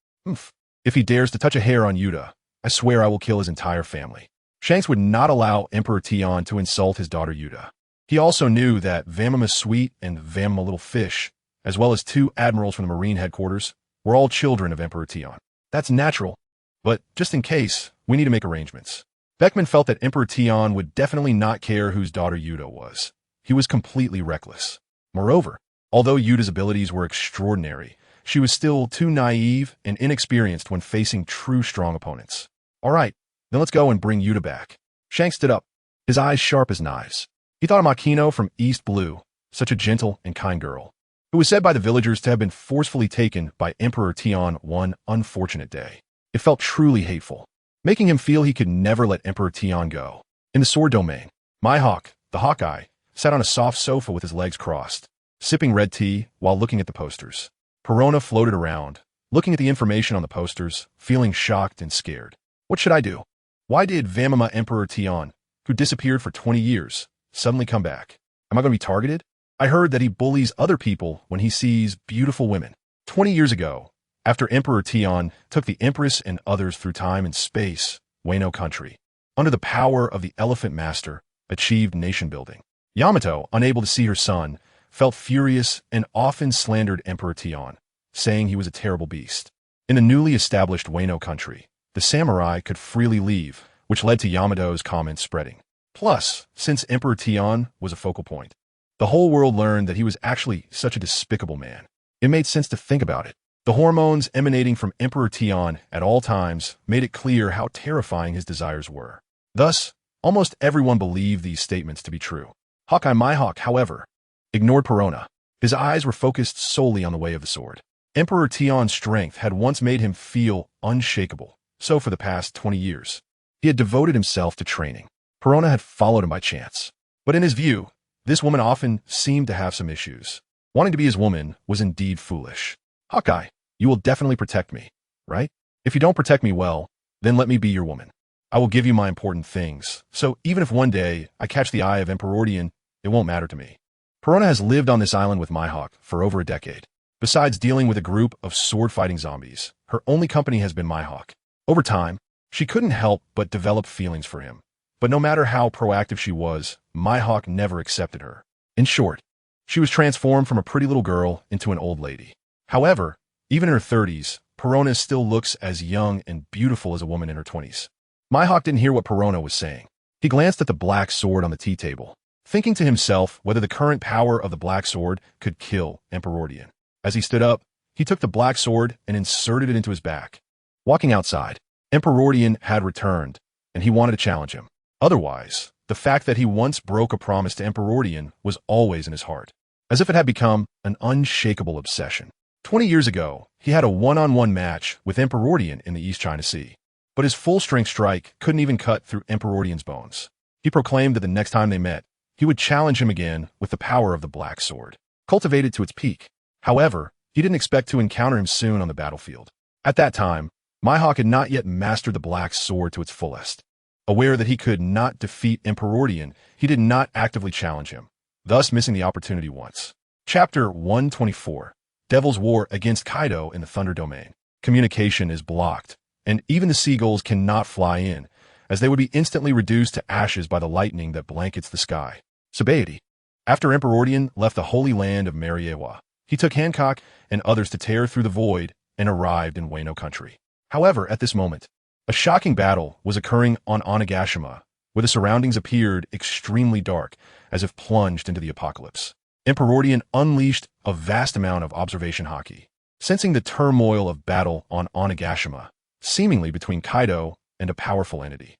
If he dares to touch a hair on Yuta, I swear I will kill his entire family. Shanks would not allow Emperor Tion to insult his daughter Yuta. He also knew that Fanma Sweet and Fanma Little Fish, as well as 2 admirals from the Marine headquarters, were all children of Emperor Tion. That's natural, but just in case, we need to make arrangements. Beckman felt that Emperor Tion would definitely not care whose daughter Yuta was. He was completely reckless. Moreover, although Yuta's abilities were extraordinary, she was still too naive and inexperienced when facing true strong opponents. All right, then let's go and bring Yuta back. Shanks stood up, his eyes sharp as knives. He thought of Makino from East Blue, such a gentle and kind girl, who was said by the villagers to have been forcefully taken by Emperor Tion one unfortunate day. It felt truly hateful, making him feel he could never let Emperor Tion go. In the sword domain, Mihawk, the Hawkeye, sat on a soft sofa with his legs crossed, sipping red tea while looking at the posters. Perona floated around, looking at the information on the posters, feeling shocked and scared. What should I do? Why did Fanma Emperor Tion, who disappeared for 20 years, suddenly come back? Am I going to be targeted? I heard that he bullies other people when he sees beautiful women. 20 years ago, after Emperor Tion took the Empress and others through time and space, Wano Country, under the power of the Elephant Master, achieved nation-building. Yamato, unable to see her son, felt furious and often slandered Emperor Tion, saying he was a terrible beast. In the newly established Wano Country, the samurai could freely leave, which led to Yamato's comments spreading. Plus, since Emperor Tion was a focal point, the whole world learned that he was actually such a despicable man. It made sense to think about it. The hormones emanating from Emperor Tion at all times made it clear how terrifying his desires were. Thus, almost everyone believed these statements to be true. Hawkeye Mihawk, however, ignored Perona. His eyes were focused solely on the way of the sword. Emperor Tion's strength had once made him feel unshakable, so for the past 20 years, he had devoted himself to training. Perona had followed him by chance. But in his view, this woman often seemed to have some issues. Wanting to be his woman was indeed foolish. Hawkeye, you will definitely protect me, right? If you don't protect me well, then let me be your woman. I will give you my important things, so even if one day I catch the eye of Emperorian, it won't matter to me. Perona has lived on this island with Mihawk for over a decade. Besides dealing with a group of sword-fighting zombies, her only company has been Mihawk. Over time, she couldn't help but develop feelings for him. But no matter how proactive she was, Mihawk never accepted her. In short, she was transformed from a pretty little girl into an old lady. However, even in her 30s, Perona still looks as young and beautiful as a woman in her 20s. Mihawk didn't hear what Perona was saying. He glanced at the black sword on the tea table, thinking to himself whether the current power of the black sword could kill Emperorian. As he stood up, he took the black sword and inserted it into his back. Walking outside, Emperorian had returned, and he wanted to challenge him. Otherwise, the fact that he once broke a promise to Emperorian was always in his heart, as if it had become an unshakable obsession. 20 years ago, he had a one-on-one match with Emperorian in the East China Sea. But his full-strength strike couldn't even cut through Emperorian's bones. He proclaimed that the next time they met, he would challenge him again with the power of the black sword, cultivated to its peak. However, he didn't expect to encounter him soon on the battlefield. At that time, Mihawk had not yet mastered the black sword to its fullest. Aware that he could not defeat Emperorian, he did not actively challenge him, thus missing the opportunity once. Chapter 124. Devil's War against Kaido in the Thunder Domain. Communication is blocked, and even the seagulls cannot fly in, as they would be instantly reduced to ashes by the lightning that blankets the sky. Sabaody. After Emperorian left the holy land of Mariewa, he took Hancock and others to tear through the void and arrived in Wano country. However, at this moment, a shocking battle was occurring on Onigashima, where the surroundings appeared extremely dark, as if plunged into the apocalypse. Emperorian unleashed a vast amount of observation haki, sensing the turmoil of battle on Onigashima, seemingly between Kaido and a powerful entity.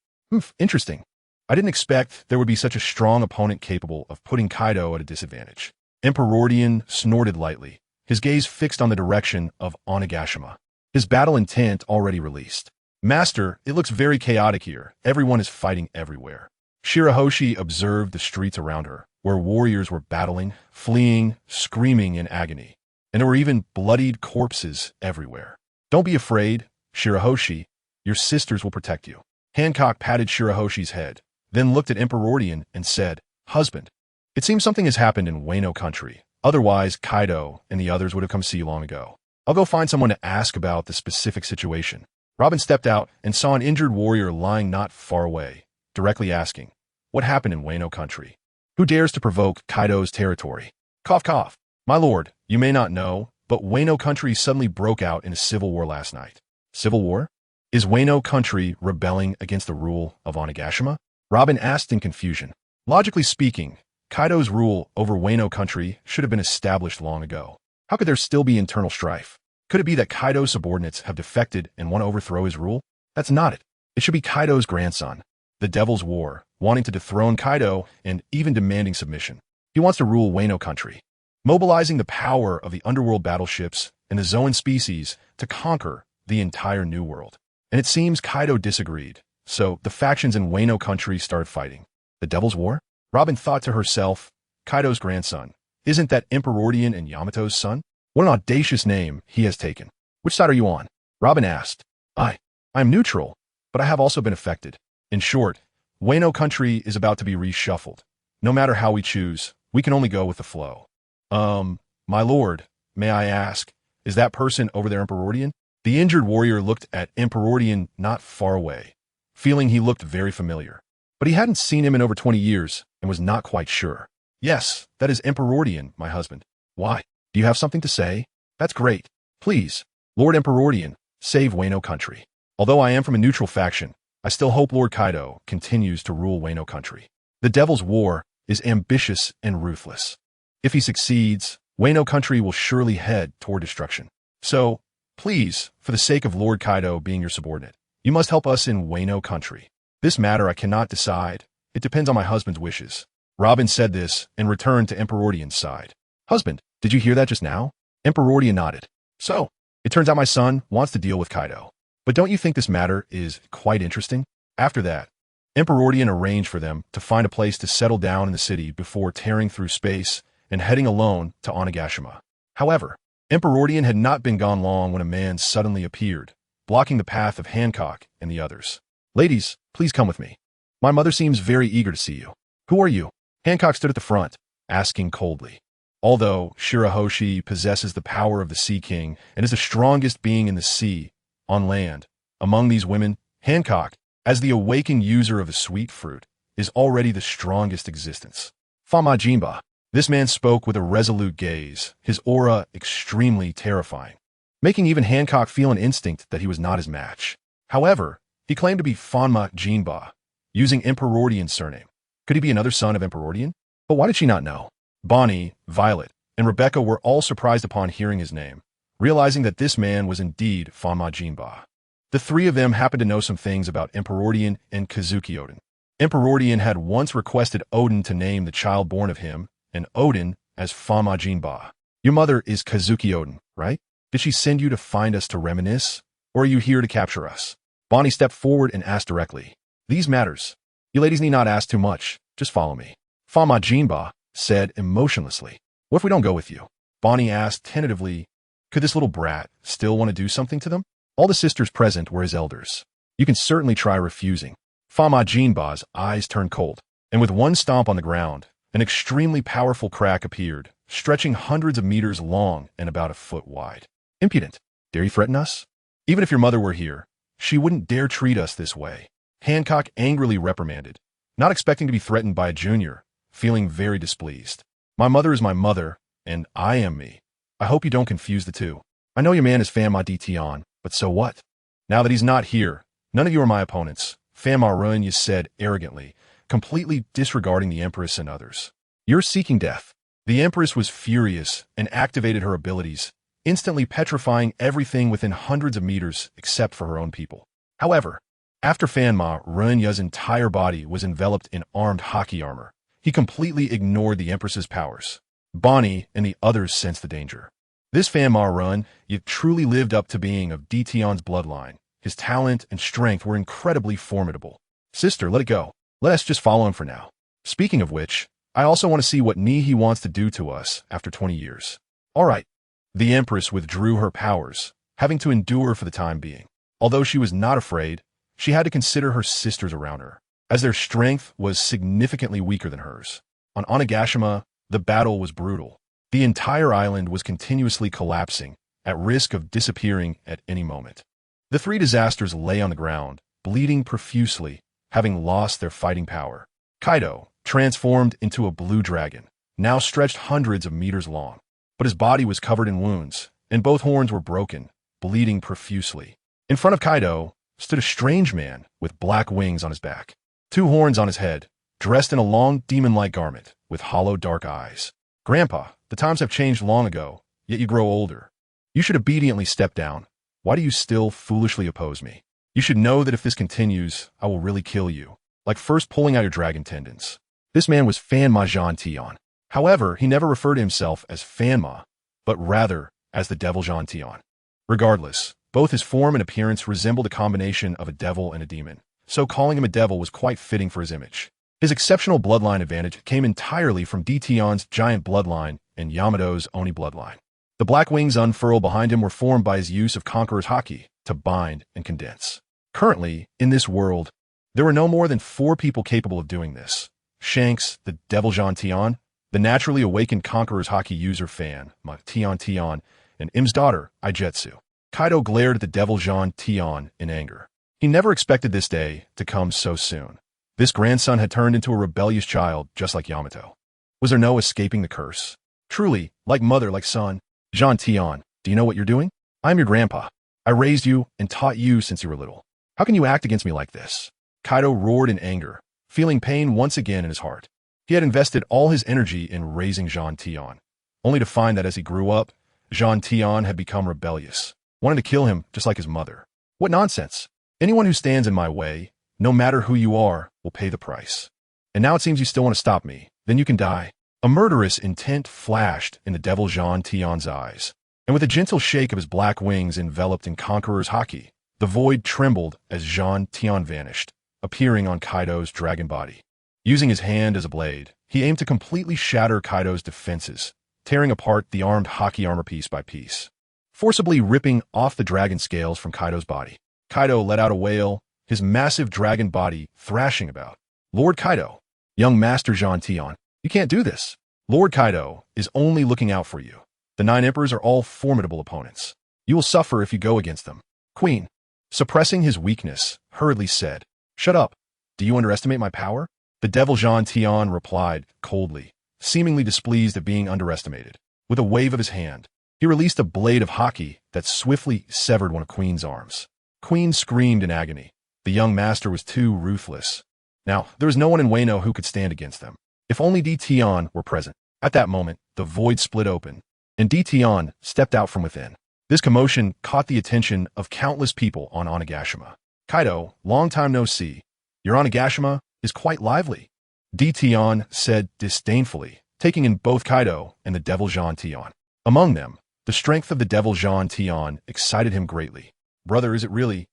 Interesting. I didn't expect there would be such a strong opponent capable of putting Kaido at a disadvantage. Emperorian snorted lightly, his gaze fixed on the direction of Onigashima, his battle intent already released. Master, it looks very chaotic here. Everyone is fighting everywhere. Shirahoshi observed the streets around her, where warriors were battling, fleeing, screaming in agony, and there were even bloodied corpses everywhere. Don't be afraid, Shirahoshi. Your sisters will protect you. Hancock patted Shirahoshi's head, then looked at Emperorian and said, Husband, it seems something has happened in Wano country. Otherwise, Kaido and the others would have come see you long ago. I'll go find someone to ask about the specific situation. Robin stepped out and saw an injured warrior lying not far away, directly asking, What happened in Wano country? Who dares to provoke Kaido's territory? Cough, cough. My lord, you may not know, but Wano country suddenly broke out in a civil war last night. Civil war? Is Wano country rebelling against the rule of Onigashima? Robin asked in confusion. Logically speaking, Kaido's rule over Wano country should have been established long ago. How could there still be internal strife? Could it be that Kaido's subordinates have defected and want to overthrow his rule? That's not it. It should be Kaido's grandson, the Devil's War, wanting to dethrone Kaido and even demanding submission. He wants to rule Wano country, mobilizing the power of the underworld battleships and the Zoan species to conquer the entire New World. And it seems Kaido disagreed, so the factions in Wano country started fighting. The Devil's War? Robin thought to herself, Kaido's grandson. Isn't that Emperorian and Yamato's son? What an audacious name he has taken. Which side are you on? Robin asked. I am neutral, but I have also been affected. In short, Wano country is about to be reshuffled. No matter how we choose, we can only go with the flow. My lord, may I ask, is that person over there Emperorian? The injured warrior looked at Emperorian not far away, feeling he looked very familiar. But he hadn't seen him in over 20 years and was not quite sure. Yes, that is Emperorian, my husband. Why? Do you have something to say? That's great. Please, Lord Emperorian, save Wano country. Although I am from a neutral faction, I still hope Lord Kaido continues to rule Wano country. The Devil's War is ambitious and ruthless. If he succeeds, Wano country will surely head toward destruction. So, please, for the sake of Lord Kaido being your subordinate, you must help us in Wano country. This matter I cannot decide. It depends on my husband's wishes. Robin said this and returned to Emperorian's side. Husband, did you hear that just now? Emperorian nodded. So, it turns out my son wants to deal with Kaido. But don't you think this matter is quite interesting? After that, Emperorian arranged for them to find a place to settle down in the city before tearing through space and heading alone to Onigashima. However, Emperorian had not been gone long when a man suddenly appeared, blocking the path of Hancock and the others. "Ladies, please come with me. My mother seems very eager to see you." "Who are you?" Hancock stood at the front, asking coldly. Although Shirahoshi possesses the power of the Sea King and is the strongest being in the sea, on land, among these women, Hancock, as the awakened user of the sweet fruit, is already the strongest existence. Fanma Jinba. This man spoke with a resolute gaze, his aura extremely terrifying, making even Hancock feel an instinct that he was not his match. However, he claimed to be Fanma Jinba, using Emperorian's surname. Could he be another son of Emperorian? But why did she not know? Bonnie, Violet, and Rebecca were all surprised upon hearing his name, realizing that this man was indeed Fanma Jinba. The three of them happened to know some things about Emperorian and Kazuki Odin. Emperorian had once requested Odin to name the child born of him, and Odin as Fanma Jinba. "Your mother is Kazuki Odin, right? Did she send you to find us to reminisce, or are you here to capture us?" Bonnie stepped forward and asked directly. "These matters. You ladies need not ask too much. Just follow me." Fanma Jinba said emotionlessly. "What if we don't go with you?" Bonnie asked tentatively. Could this little brat still want to do something to them? All the sisters present were his elders. You can certainly try refusing. Fanma Jinba's eyes turned cold, and with one stomp on the ground, an extremely powerful crack appeared, stretching hundreds of meters long and about a foot wide. "Impudent! Dare you threaten us? Even if your mother were here, she wouldn't dare treat us this way," Hancock angrily reprimanded, not expecting to be threatened by a junior, feeling very displeased. "My mother is my mother, and I am me. I hope you don't confuse the two. I know your man is Fanma Tion, but so what? Now that he's not here, none of you are my opponents," Fanma Runya said arrogantly, completely disregarding the Empress and others. "You're seeking death." The Empress was furious and activated her abilities, instantly petrifying everything within hundreds of meters except for her own people. However, after Fanma Runya's entire body was enveloped in armed hockey armor, he completely ignored the Empress's powers. Bonnie and the others sensed the danger. This Fanma Runya truly lived up to being of Tion's bloodline. His talent and strength were incredibly formidable. "Sister, let it go. Let us just follow him for now. Speaking of which, I also want to see what he wants to do to us after 20 years. All right." The Empress withdrew her powers, having to endure for the time being. Although she was not afraid, she had to consider her sisters around her, as their strength was significantly weaker than hers. On Onigashima, the battle was brutal. The entire island was continuously collapsing, at risk of disappearing at any moment. The three disasters lay on the ground, bleeding profusely, having lost their fighting power. Kaido, transformed into a blue dragon, now stretched hundreds of meters long, but his body was covered in wounds, and both horns were broken, bleeding profusely. In front of Kaido stood a strange man with black wings on his back, 2 horns on his head, dressed in a long demon-like garment with hollow dark eyes. "Grandpa, the times have changed long ago, yet you grow older. You should obediently step down. Why do you still foolishly oppose me? You should know that if this continues, I will really kill you, like first pulling out your dragon tendons." This man was Fanma Tion. However, he never referred to himself as Fanma, but rather as the Devil Tion. Regardless, both his form and appearance resembled a combination of a devil and a demon, so calling him a devil was quite fitting for his image. His exceptional bloodline advantage came entirely from Tion's giant bloodline and Yamato's Oni bloodline. The black wings unfurled behind him were formed by his use of Conqueror's Haki to bind and condense. Currently, in this world, there were no more than 4 people capable of doing this. Shanks, the Devil Tion, the naturally awakened Conqueror's Haki user Fanma Tion, and Im's daughter, Ijetsu. Kaido glared at the Devil Tion in anger. He never expected this day to come so soon. This grandson had turned into a rebellious child, just like Yamato. Was there no escaping the curse? Truly, like mother, like son. Tion, do you know what you're doing? I'm your grandpa. I raised you and taught you since you were little. How can you act against me like this? Kaido roared in anger, feeling pain once again in his heart. He had invested all his energy in raising Tion, only to find that as he grew up, Tion had become rebellious, wanting to kill him just like his mother. What nonsense! Anyone who stands in my way, no matter who you are, will pay the price. And now it seems you still want to stop me. Then you can die. A murderous intent flashed in the Devil Tion's eyes, and with a gentle shake of his black wings enveloped in Conqueror's Haki, the void trembled as Tion vanished, appearing on Kaido's dragon body. Using his hand as a blade, he aimed to completely shatter Kaido's defenses, tearing apart the armed Haki armor piece by piece, forcibly ripping off the dragon scales from Kaido's body. Kaido let out a wail, his massive dragon body thrashing about. Lord Kaido, young Master Jean Tian, you can't do this. Lord Kaido is only looking out for you. The 9 emperors are all formidable opponents. You will suffer if you go against them. Queen, suppressing his weakness, hurriedly said, "Shut up. Do you underestimate my power?" The devil Jean Tian replied coldly, seemingly displeased at being underestimated. With a wave of his hand, he released a blade of Haki that swiftly severed one of Queen's arms. Queen screamed in agony. The young master was too ruthless. Now, there was no one in Wano who could stand against them. If only D. Tian were present. At that moment, the void split open, and D. Tian stepped out from within. This commotion caught the attention of countless people on Onigashima. "Kaido, long time no see. Your Onigashima is quite lively," D. Tian said disdainfully, taking in both Kaido and the devil Jean Tian. Among them, the strength of the devil Jean Tian excited him greatly. "Brother, is it really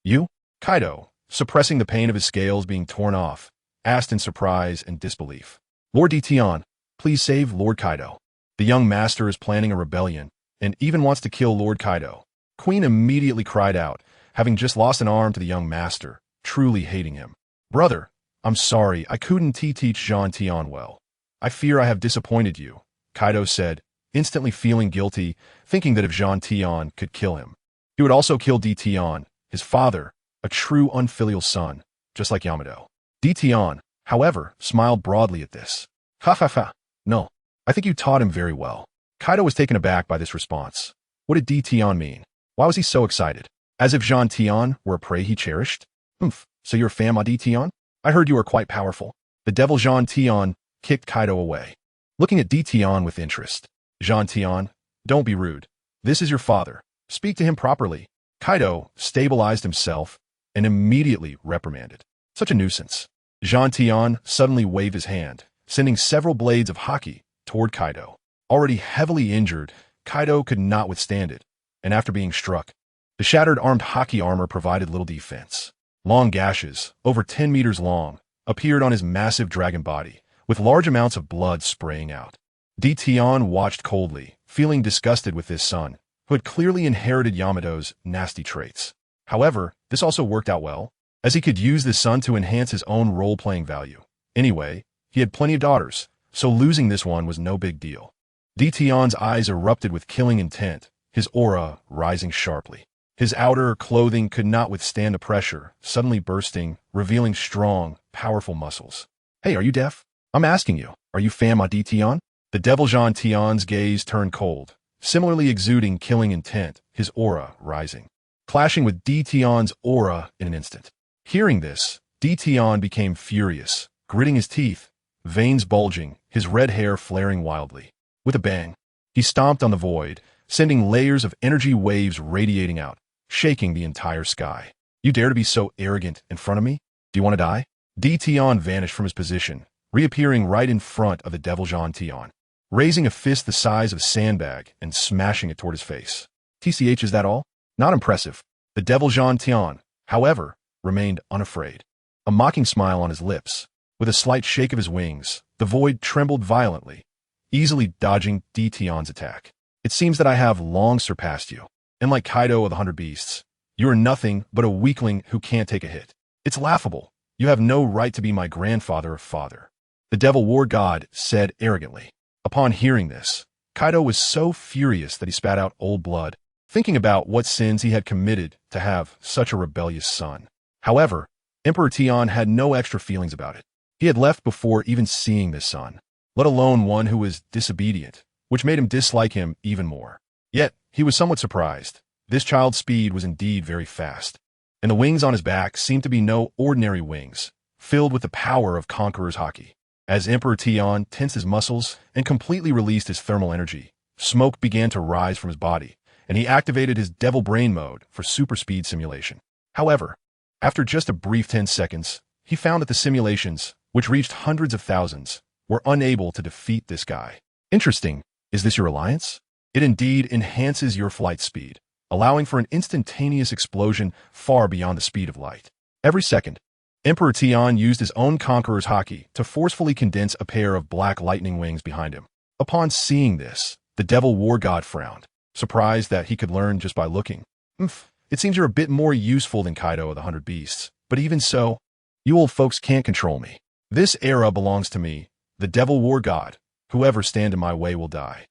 you?" Kaido, suppressing the pain of his scales being torn off, asked in surprise and disbelief. "Lord D. Tian, please save Lord Kaido. The young master is planning a rebellion and even wants to kill Lord Kaido." Queen immediately cried out, having just lost an arm to the young master, truly hating him. "Brother, I'm sorry, I couldn't teach Jean Tian well. I fear I have disappointed you," Kaido said, instantly feeling guilty, thinking that if Jean Tian could kill him, he would also kill D. Tian, his father, a true unfilial son, just like Yamato. D. Tian, however, smiled broadly at this. "Ha ha ha, no, I think you taught him very well." Kaido was taken aback by this response. What did D. Tian mean? Why was he so excited? As if Jean Tian were a prey he cherished? So you're Fanma D. Tian? I heard you were quite powerful. The devil Jean Tian kicked Kaido away, looking at D. Tian with interest. "Jean Tian, don't be rude. This is your father. Speak to him properly." Kaido stabilized himself and immediately reprimanded. "Such a nuisance." Jean Tian suddenly waved his hand, sending several blades of Haki toward Kaido. Already heavily injured, Kaido could not withstand it, and after being struck, the shattered armed Haki armor provided little defense. Long gashes, over 10 meters long, appeared on his massive dragon body, with large amounts of blood spraying out. D. Tian watched coldly, feeling disgusted with his son, who had clearly inherited Yamato's nasty traits. However, this also worked out well, as he could use this son to enhance his own role-playing value. Anyway, he had plenty of daughters, so losing this one was no big deal. D. Tian's eyes erupted with killing intent, his aura rising sharply. His outer clothing could not withstand the pressure, suddenly bursting, revealing strong, powerful muscles. "Hey, are you deaf? I'm asking you, are you Fanma D. Tian?" The devil Jean Tian's gaze turned cold, similarly exuding killing intent, his aura rising, clashing with D. Tian's aura in an instant. Hearing this, D. Tian became furious, gritting his teeth, veins bulging, his red hair flaring wildly. With a bang, he stomped on the void, sending layers of energy waves radiating out, shaking the entire sky. "You dare to be so arrogant in front of me? Do you want to die?" D. Tian vanished from his position, reappearing right in front of the devil Jean Tian, raising a fist the size of a sandbag and smashing it toward his face. "TCH, is that all? Not impressive." The devil Jean Tian, however, remained unafraid, a mocking smile on his lips. With a slight shake of his wings, the void trembled violently, easily dodging D. Tian's attack. "It seems that I have long surpassed you. And like Kaido of the 100 Beasts, you are nothing but a weakling who can't take a hit. It's laughable. You have no right to be my grandfather or father," the devil war god said arrogantly. Upon hearing this, Kaido was so furious that he spat out old blood, thinking about what sins he had committed to have such a rebellious son. However, Emperor Tian had no extra feelings about it. He had left before even seeing this son, let alone one who was disobedient, which made him dislike him even more. Yet, he was somewhat surprised. This child's speed was indeed very fast, and the wings on his back seemed to be no ordinary wings, filled with the power of Conqueror's Haki. As Emperor Tian tensed his muscles and completely released his thermal energy, smoke began to rise from his body, and he activated his devil brain mode for super speed simulation. However, after just a brief 10 seconds, he found that the simulations, which reached hundreds of thousands, were unable to defeat this guy. "Interesting. Is this your alliance? It indeed enhances your flight speed, allowing for an instantaneous explosion far beyond the speed of light. Every second, Emperor Tian used his own Conqueror's Haki to forcefully condense a pair of black lightning wings behind him. Upon seeing this, the Devil War God frowned, surprised that he could learn just by looking. It seems you're a bit more useful than Kaido of the 100 Beasts, but even so, you old folks can't control me. This era belongs to me, the Devil War God. Whoever stand in my way will die.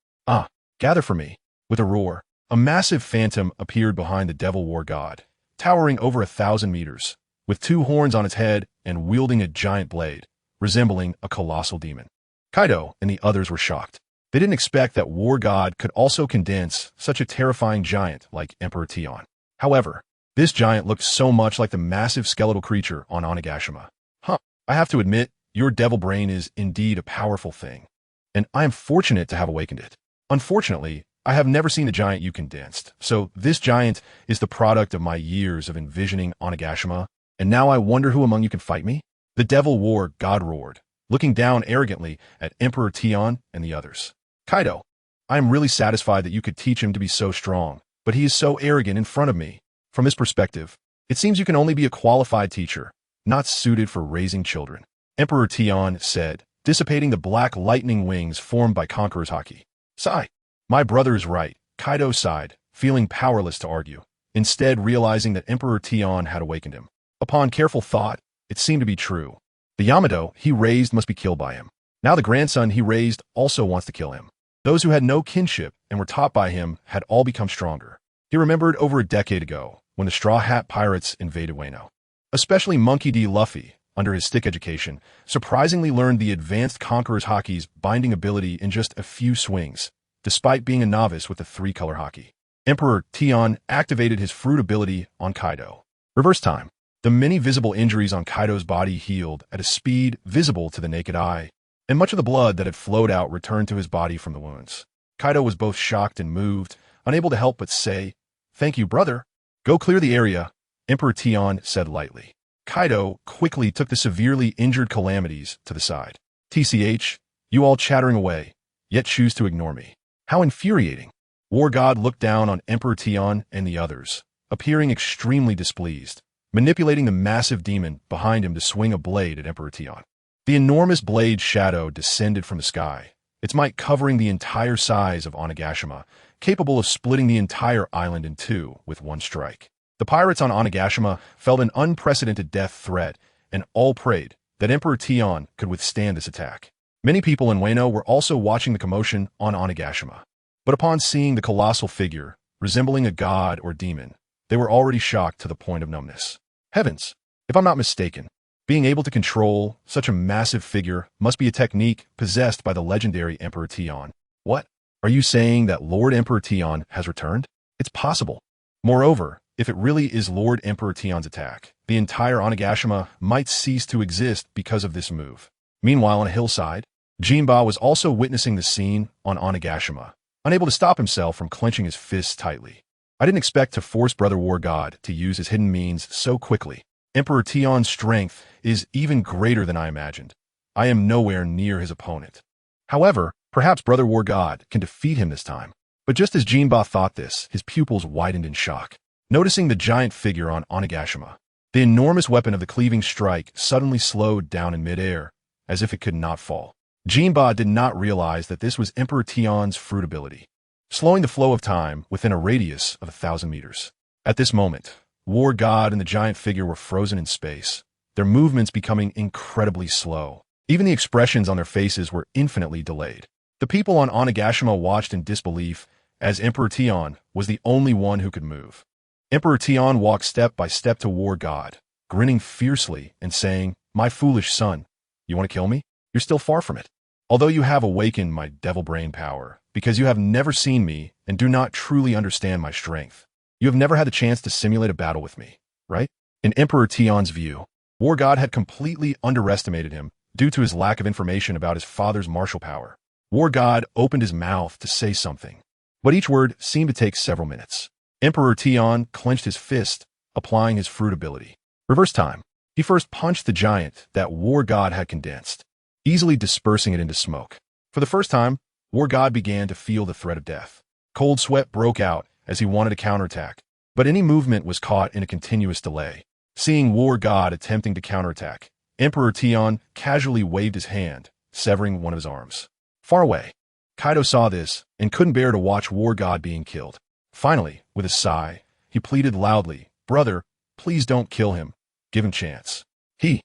Gather for me. With a roar, a massive phantom appeared behind the Devil War God, towering over 1,000 meters, with 2 horns on its head and wielding a giant blade, resembling a colossal demon. Kaido and the others were shocked. They didn't expect that War God could also condense such a terrifying giant like Emperor Tian. However, this giant looked so much like the massive skeletal creature on Onigashima. I have to admit, your devil brain is indeed a powerful thing, and I am fortunate to have awakened it. Unfortunately, I have never seen the giant you condensed, so this giant is the product of my years of envisioning Onigashima, and now I wonder who among you can fight me? The Devil War God roared, looking down arrogantly at Emperor Tian and the others. Kaido, I am really satisfied that you could teach him to be so strong, but he is so arrogant in front of me. From his perspective, it seems you can only be a qualified teacher, not suited for raising children. Emperor Tian said, dissipating the black lightning wings formed by Conqueror's Haki. Sigh. My brother is right, Kaido sighed, feeling powerless to argue, instead realizing that Emperor Tian had awakened him. Upon careful thought, it seemed to be true. The Yamato he raised must be killed by him. Now the grandson he raised also wants to kill him. Those who had no kinship and were taught by him had all become stronger. He remembered over a decade ago, when the Straw Hat Pirates invaded Wano. Especially Monkey D. Luffy, under his stick education, surprisingly learned the advanced Conqueror's Haki's binding ability in just a few swings, despite being a novice with the 3-color Haki. Emperor Tian activated his fruit ability on Kaido. Reverse time. The many visible injuries on Kaido's body healed at a speed visible to the naked eye, and much of the blood that had flowed out returned to his body from the wounds. Kaido was both shocked and moved, unable to help but say, "Thank you, brother." "Go clear the area," Emperor Tian said lightly. Kaido quickly took the severely injured Calamities to the side. "TCH, you all chattering away, yet choose to ignore me. How infuriating." War God looked down on Emperor Tian and the others, appearing extremely displeased, manipulating the massive demon behind him to swing a blade at Emperor Tian. The enormous blade's shadow descended from the sky, its might covering the entire size of Onigashima, capable of splitting the entire island in 2 with one strike. The pirates on Onigashima felt an unprecedented death threat, and all prayed that Emperor Tian could withstand this attack. Many people in Wano were also watching the commotion on Onigashima, but upon seeing the colossal figure, resembling a god or demon, they were already shocked to the point of numbness. Heavens, if I'm not mistaken, being able to control such a massive figure must be a technique possessed by the legendary Emperor Tian. What? Are you saying that Lord Emperor Tian has returned? It's possible. Moreover, if it really is Lord Emperor Tian's attack, the entire Onigashima might cease to exist because of this move. Meanwhile, on a hillside, Jinba was also witnessing the scene on Onigashima, unable to stop himself from clenching his fists tightly. I didn't expect to force Brother War God to use his hidden means so quickly. Emperor Tian's strength is even greater than I imagined. I am nowhere near his opponent. However, perhaps Brother War God can defeat him this time. But just as Jinba thought this, his pupils widened in shock, noticing the giant figure on Onigashima. The enormous weapon of the cleaving strike suddenly slowed down in midair, as if it could not fall. Jinba did not realize that this was Emperor Tian's fruit ability, slowing the flow of time within a radius of 1,000 meters. At this moment, War God and the giant figure were frozen in space, their movements becoming incredibly slow. Even the expressions on their faces were infinitely delayed. The people on Onigashima watched in disbelief, as Emperor Tian was the only one who could move. Emperor Tian walked step by step to War God, grinning fiercely and saying, "My foolish son, you want to kill me? You're still far from it. Although you have awakened my devil brain power, because you have never seen me and do not truly understand my strength. You have never had the chance to simulate a battle with me, right?" In Emperor Tian's view, War God had completely underestimated him due to his lack of information about his father's martial power. War God opened his mouth to say something, but each word seemed to take several minutes. Emperor Tian clenched his fist, applying his fruit ability. Reverse time. He first punched the giant that War God had condensed, easily dispersing it into smoke. For the first time, War God began to feel the threat of death. Cold sweat broke out as he wanted to counterattack, but any movement was caught in a continuous delay. Seeing War God attempting to counterattack, Emperor Tian casually waved his hand, severing one of his arms. Far away, Kaido saw this and couldn't bear to watch War God being killed. Finally, with a sigh, he pleaded loudly, "Brother, please don't kill him. Give him chance. He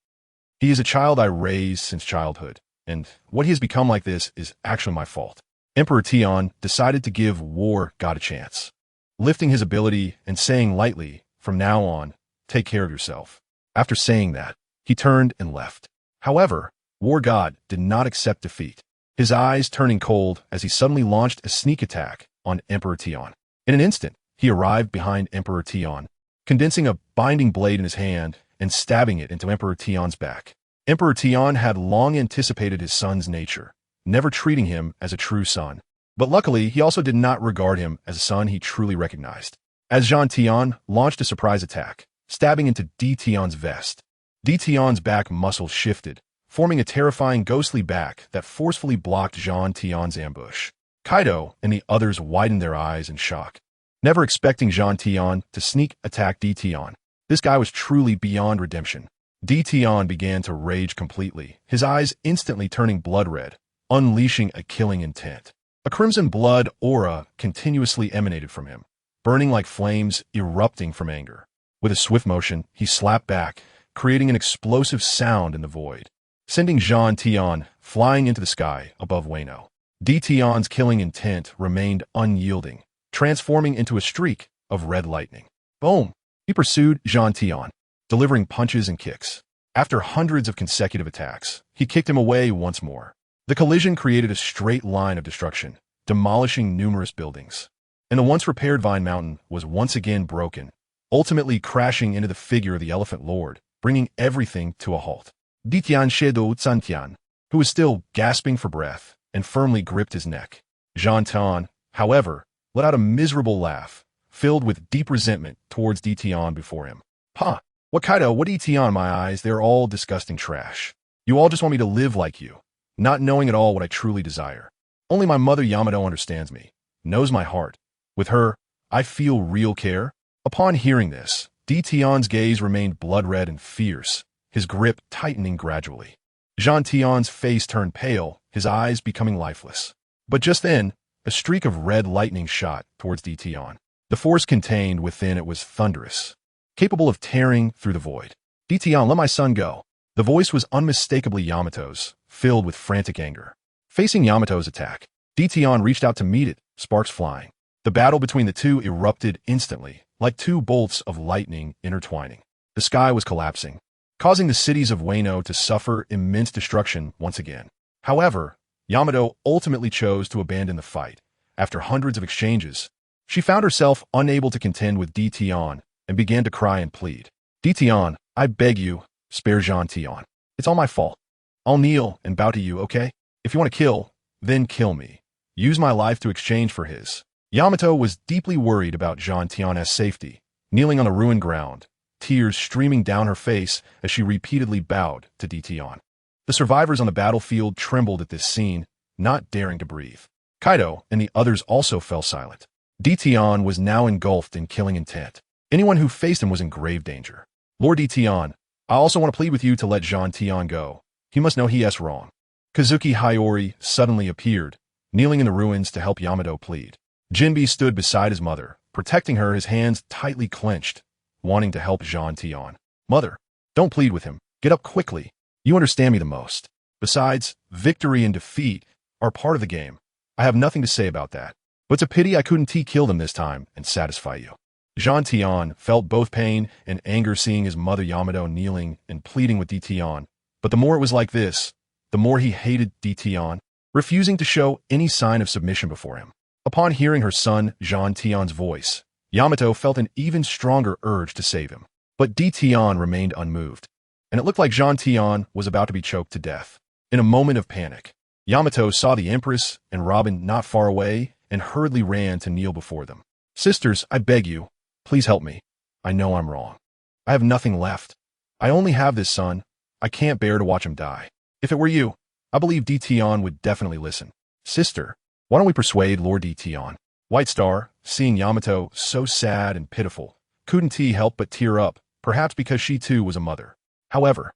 is a child I raised since childhood, and what he has become like this is actually my fault." Emperor Tian decided to give War God a chance, lifting his ability and saying lightly, "From now on, take care of yourself." After saying that, he turned and left. However, War God did not accept defeat, his eyes turning cold as he suddenly launched a sneak attack on Emperor Tian. In an instant, he arrived behind Emperor Tian, condensing a binding blade in his hand and stabbing it into Emperor Tian's back. Emperor Tian had long anticipated his son's nature, never treating him as a true son. But luckily, he also did not regard him as a son he truly recognized. As Jean Tian launched a surprise attack, stabbing into D Tian's vest, D Tian's back muscles shifted, forming a terrifying ghostly back that forcefully blocked Jean Tian's ambush. Kaido and the others widened their eyes in shock, never expecting Jean Tian to sneak attack D Tian. This guy was truly beyond redemption. D Tian began to rage completely, his eyes instantly turning blood red, unleashing a killing intent. A crimson blood aura continuously emanated from him, burning like flames erupting from anger. With a swift motion, he slapped back, creating an explosive sound in the void, sending Jean Tian flying into the sky above Wano. D Tian's killing intent remained unyielding, transforming into a streak of red lightning. Boom! He pursued Jean Tian, delivering punches and kicks. After hundreds of consecutive attacks, he kicked him away once more. The collision created a straight line of destruction, demolishing numerous buildings. And the once repaired Vine Mountain was once again broken, ultimately crashing into the figure of the Elephant Lord, bringing everything to a halt. Ditian Shedo Tsantian, who was still gasping for breath, and firmly gripped his neck. Jean Tian, however, let out a miserable laugh, filled with deep resentment towards Ditian before him. "Huh, what Kaido, what Ditian, my eyes, they're all disgusting trash. You all just want me to live like you, not knowing at all what I truly desire. Only my mother Yamato understands me, knows my heart. With her, I feel real care." Upon hearing this, Ditian's gaze remained blood-red and fierce, his grip tightening gradually. Jean Tian's face turned pale, his eyes becoming lifeless. But just then, a streak of red lightning shot towards Ditian. The force contained within it was thunderous, capable of tearing through the void. "Ditian, let my son go." The voice was unmistakably Yamato's, filled with frantic anger. Facing Yamato's attack, Ditian reached out to meet it, sparks flying. The battle between the two erupted instantly, like two bolts of lightning intertwining. The sky was collapsing, causing the cities of Wano to suffer immense destruction once again. However, Yamato ultimately chose to abandon the fight. After hundreds of exchanges, she found herself unable to contend with Ditian and began to cry and plead. "Ditian, I beg you, spare Jean Tian. It's all my fault. I'll kneel and bow to you, okay? If you want to kill, then kill me. Use my life to exchange for his." Yamato was deeply worried about Jean Tian's safety, kneeling on the ruined ground, tears streaming down her face as she repeatedly bowed to Ditian. The survivors on the battlefield trembled at this scene, not daring to breathe. Kaido and the others also fell silent. Ditian was now engulfed in killing intent. Anyone who faced him was in grave danger. "Lord Ditian, I also want to plead with you to let Jean Tian go. He must know he is wrong." Kazuki Hayori suddenly appeared, kneeling in the ruins to help Yamato plead. Jinbe stood beside his mother, protecting her, his hands tightly clenched, wanting to help Jean Tian. "Mother, don't plead with him. Get up quickly. You understand me the most. Besides, victory and defeat are part of the game. I have nothing to say about that. But it's a pity I couldn't kill them this time and satisfy you." Jean Tian felt both pain and anger seeing his mother Yamato kneeling and pleading with Ditian. But the more it was like this, the more he hated Ditian, refusing to show any sign of submission before him. Upon hearing her son Jean Tian's voice, Yamato felt an even stronger urge to save him. But Ditian remained unmoved, and it looked like Jean Tian was about to be choked to death. In a moment of panic, Yamato saw the Empress and Robin not far away and hurriedly ran to kneel before them. "Sisters, I beg you, please help me. I know I'm wrong. I have nothing left. I only have this son. I can't bear to watch him die. If it were you, I believe Ditian would definitely listen. Sister, why don't we persuade Lord Ditian?" White Star, seeing Yamato so sad and pitiful, couldn't he help but tear up, perhaps because she too was a mother. However,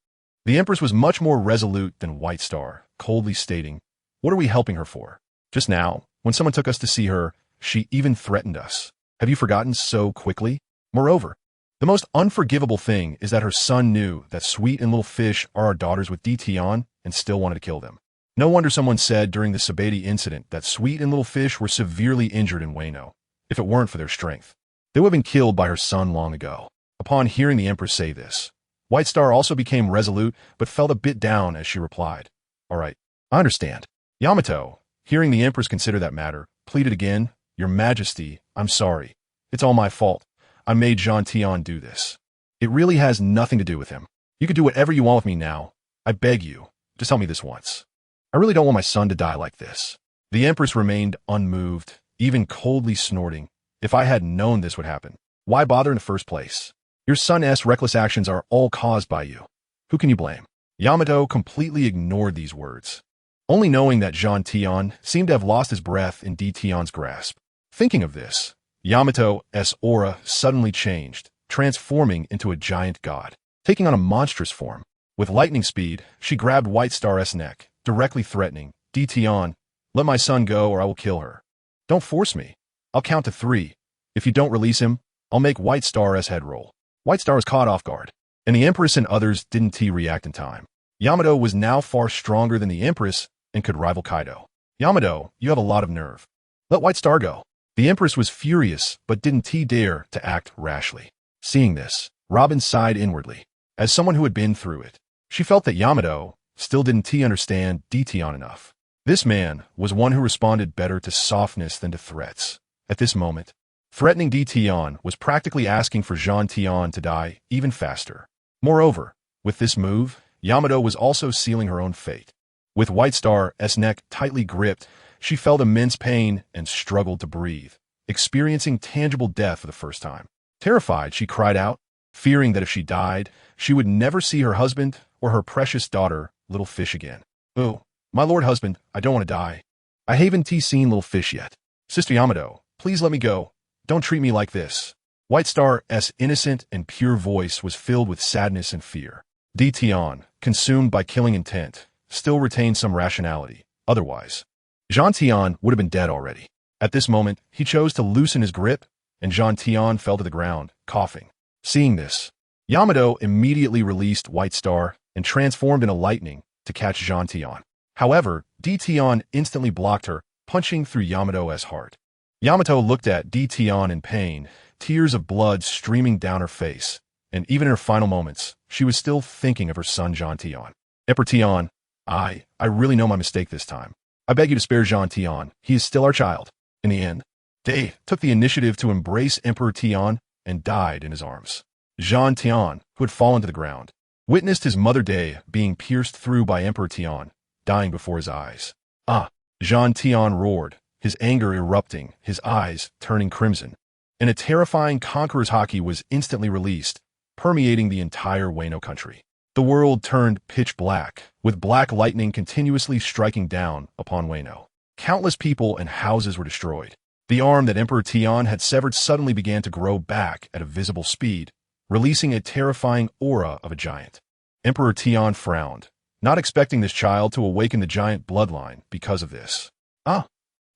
the Empress was much more resolute than White Star, coldly stating, "What are we helping her for? Just now, when someone took us to see her, she even threatened us. Have you forgotten so quickly? Moreover, the most unforgivable thing is that her son knew that Sweet and Little Fish are our daughters with DT on and still wanted to kill them. No wonder someone said during the Sabeti incident that Sweet and Little Fish were severely injured in Wano. If it weren't for their strength, they would have been killed by her son long ago." Upon hearing the Empress say this, White Star also became resolute but felt a bit down as she replied, "All right, I understand." Yamato, hearing the Empress consider that matter, pleaded again, "Your Majesty, I'm sorry. It's all my fault. I made Jean Tian do this. It really has nothing to do with him. You can do whatever you want with me now. I beg you, just tell me this once. I really don't want my son to die like this." The Empress remained unmoved, even coldly snorting. "If I had known this would happen, why bother in the first place? Your son's reckless actions are all caused by you. Who can you blame?" Yamato completely ignored these words, only knowing that Jean Tian seemed to have lost his breath in D. Tian's grasp. Thinking of this, Yamato's aura suddenly changed, transforming into a giant god, taking on a monstrous form. With lightning speed, she grabbed White Star's neck, directly threatening, "D. Tian, let my son go or I will kill her. Don't force me. I'll count to 3. If you don't release him, I'll make White Star's head roll." White Star was caught off guard, and the Empress and others didn't react in time. Yamato was now far stronger than the Empress and could rival Kaido. "Yamato, you have a lot of nerve. Let White Star go." The Empress was furious, but didn't dare to act rashly. Seeing this, Robin sighed inwardly. As someone who had been through it, she felt that Yamato still didn't understand Dition enough. This man was one who responded better to softness than to threats. At this moment, threatening Dition was practically asking for Jean Tian to die even faster. Moreover, with this move, Yamato was also sealing her own fate. With White Star's neck tightly gripped, she felt immense pain and struggled to breathe, experiencing tangible death for the first time. Terrified, she cried out, fearing that if she died, she would never see her husband or her precious daughter, Little Fish, again. "Oh, my lord husband, I don't want to die. I haven't seen Little Fish yet. Sister Yamato, please let me go. Don't treat me like this." White Star's innocent and pure voice was filled with sadness and fear. Dition, consumed by killing intent, still retained some rationality. Otherwise, Jean Tian would have been dead already. At this moment, he chose to loosen his grip, and Jean Tian fell to the ground, coughing. Seeing this, Yamato immediately released White Star and transformed into lightning to catch Jean Tian. However, Dition instantly blocked her, punching through Yamato's heart. Yamato looked at Dition in pain, tears of blood streaming down her face, and even in her final moments, she was still thinking of her son Jean Tian. "Emperor Tian, I really know my mistake this time. I beg you to spare Jean Tian. He is still our child." In the end, Day took the initiative to embrace Emperor Tian and died in his arms. Jean Tian, who had fallen to the ground, witnessed his mother Day being pierced through by Emperor Tian, dying before his eyes. "Ah!" Jean Tian roared, his anger erupting, his eyes turning crimson, and a terrifying conqueror's haki was instantly released, permeating the entire Wano country. The world turned pitch black, with black lightning continuously striking down upon Wano. Countless people and houses were destroyed. The arm that Emperor Tian had severed suddenly began to grow back at a visible speed, releasing a terrifying aura of a giant. Emperor Tian frowned, not expecting this child to awaken the giant bloodline because of this. "Ah,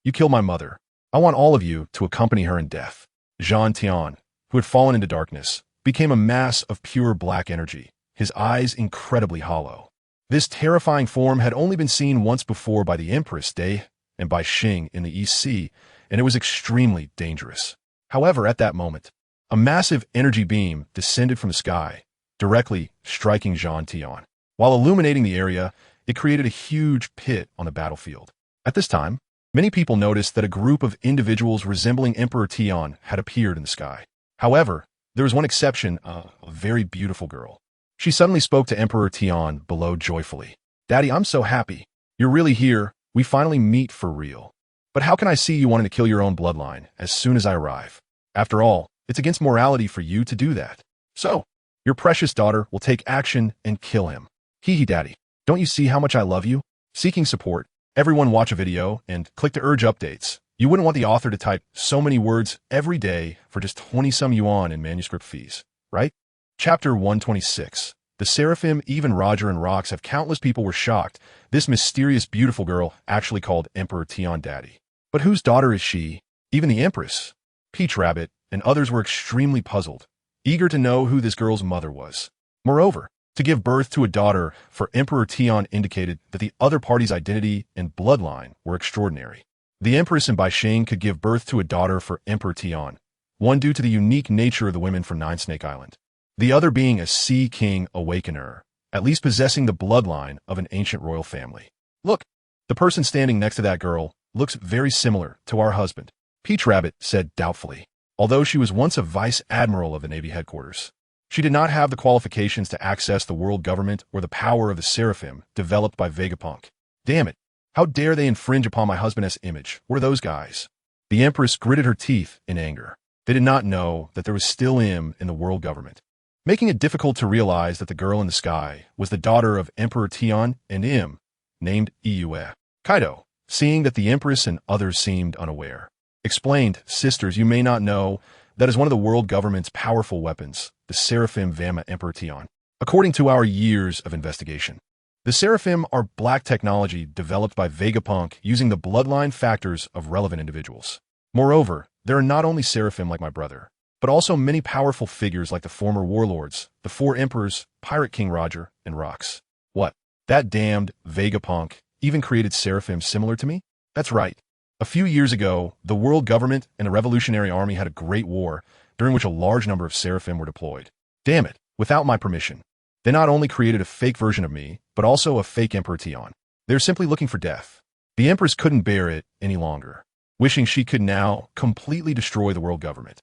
you killed my mother. I want all of you to accompany her in death." Jean Tian, who had fallen into darkness, became a mass of pure black energy, his eyes incredibly hollow. This terrifying form had only been seen once before by the Empress Day and by Xing in the East Sea, and it was extremely dangerous. However, at that moment, a massive energy beam descended from the sky, directly striking Jean Tian. While illuminating the area, it created a huge pit on the battlefield. At this time, many people noticed that a group of individuals resembling Emperor Tian had appeared in the sky. However, there was one exception, a very beautiful girl. She suddenly spoke to Emperor Tian below joyfully. "Daddy, I'm so happy. You're really here. We finally meet for real. But how can I see you wanting to kill your own bloodline as soon as I arrive? After all, it's against morality for you to do that. So, your precious daughter will take action and kill him. Hee Daddy, don't you see how much I love you?" Seeking support, everyone watch a video and click to urge updates. You wouldn't want the author to type so many words every day for just 20-some yuan in manuscript fees, right? Chapter 126. The Seraphim, even Roger and Rox have countless people were shocked. This mysterious beautiful girl actually called Emperor Tion daddy. But whose daughter is she? Even the Empress, Peach Rabbit, and others were extremely puzzled, eager to know who this girl's mother was. Moreover, to give birth to a daughter for Emperor Tion indicated that the other party's identity and bloodline were extraordinary. The Empress and Baisheng could give birth to a daughter for Emperor Tion, one due to the unique nature of the women from Nine Snake Island, the other being a Sea King Awakener, at least possessing the bloodline of an ancient royal family. Look, the person standing next to that girl looks very similar to our husband, Peach Rabbit said doubtfully. Although she was once a vice admiral of the Navy headquarters, she did not have the qualifications to access the world government or the power of the Seraphim developed by Vegapunk. Damn it, how dare they infringe upon my husband's image? Were those guys? The Empress gritted her teeth in anger. They did not know that there was still in the world government, making it difficult to realize that the girl in the sky was the daughter of Emperor Tion and named Iyue. Kaido, seeing that the Empress and others seemed unaware, explained, sisters, you may not know that is one of the world government's powerful weapons, the Seraphim Fanma Emperor Tion. According to our years of investigation, the Seraphim are black technology developed by Vegapunk using the bloodline factors of relevant individuals. Moreover, there are not only Seraphim like my brother, but also many powerful figures like the former warlords, the four emperors, Pirate King Roger, and Rox. What? That damned Vegapunk even created Seraphim similar to me? That's right. A few years ago, the world government and the Revolutionary Army had a great war, during which a large number of Seraphim were deployed. Damn it, without my permission. They not only created a fake version of me, but also a fake Emperor Tion. They're simply looking for death. The Empress couldn't bear it any longer, wishing she could now completely destroy the world government.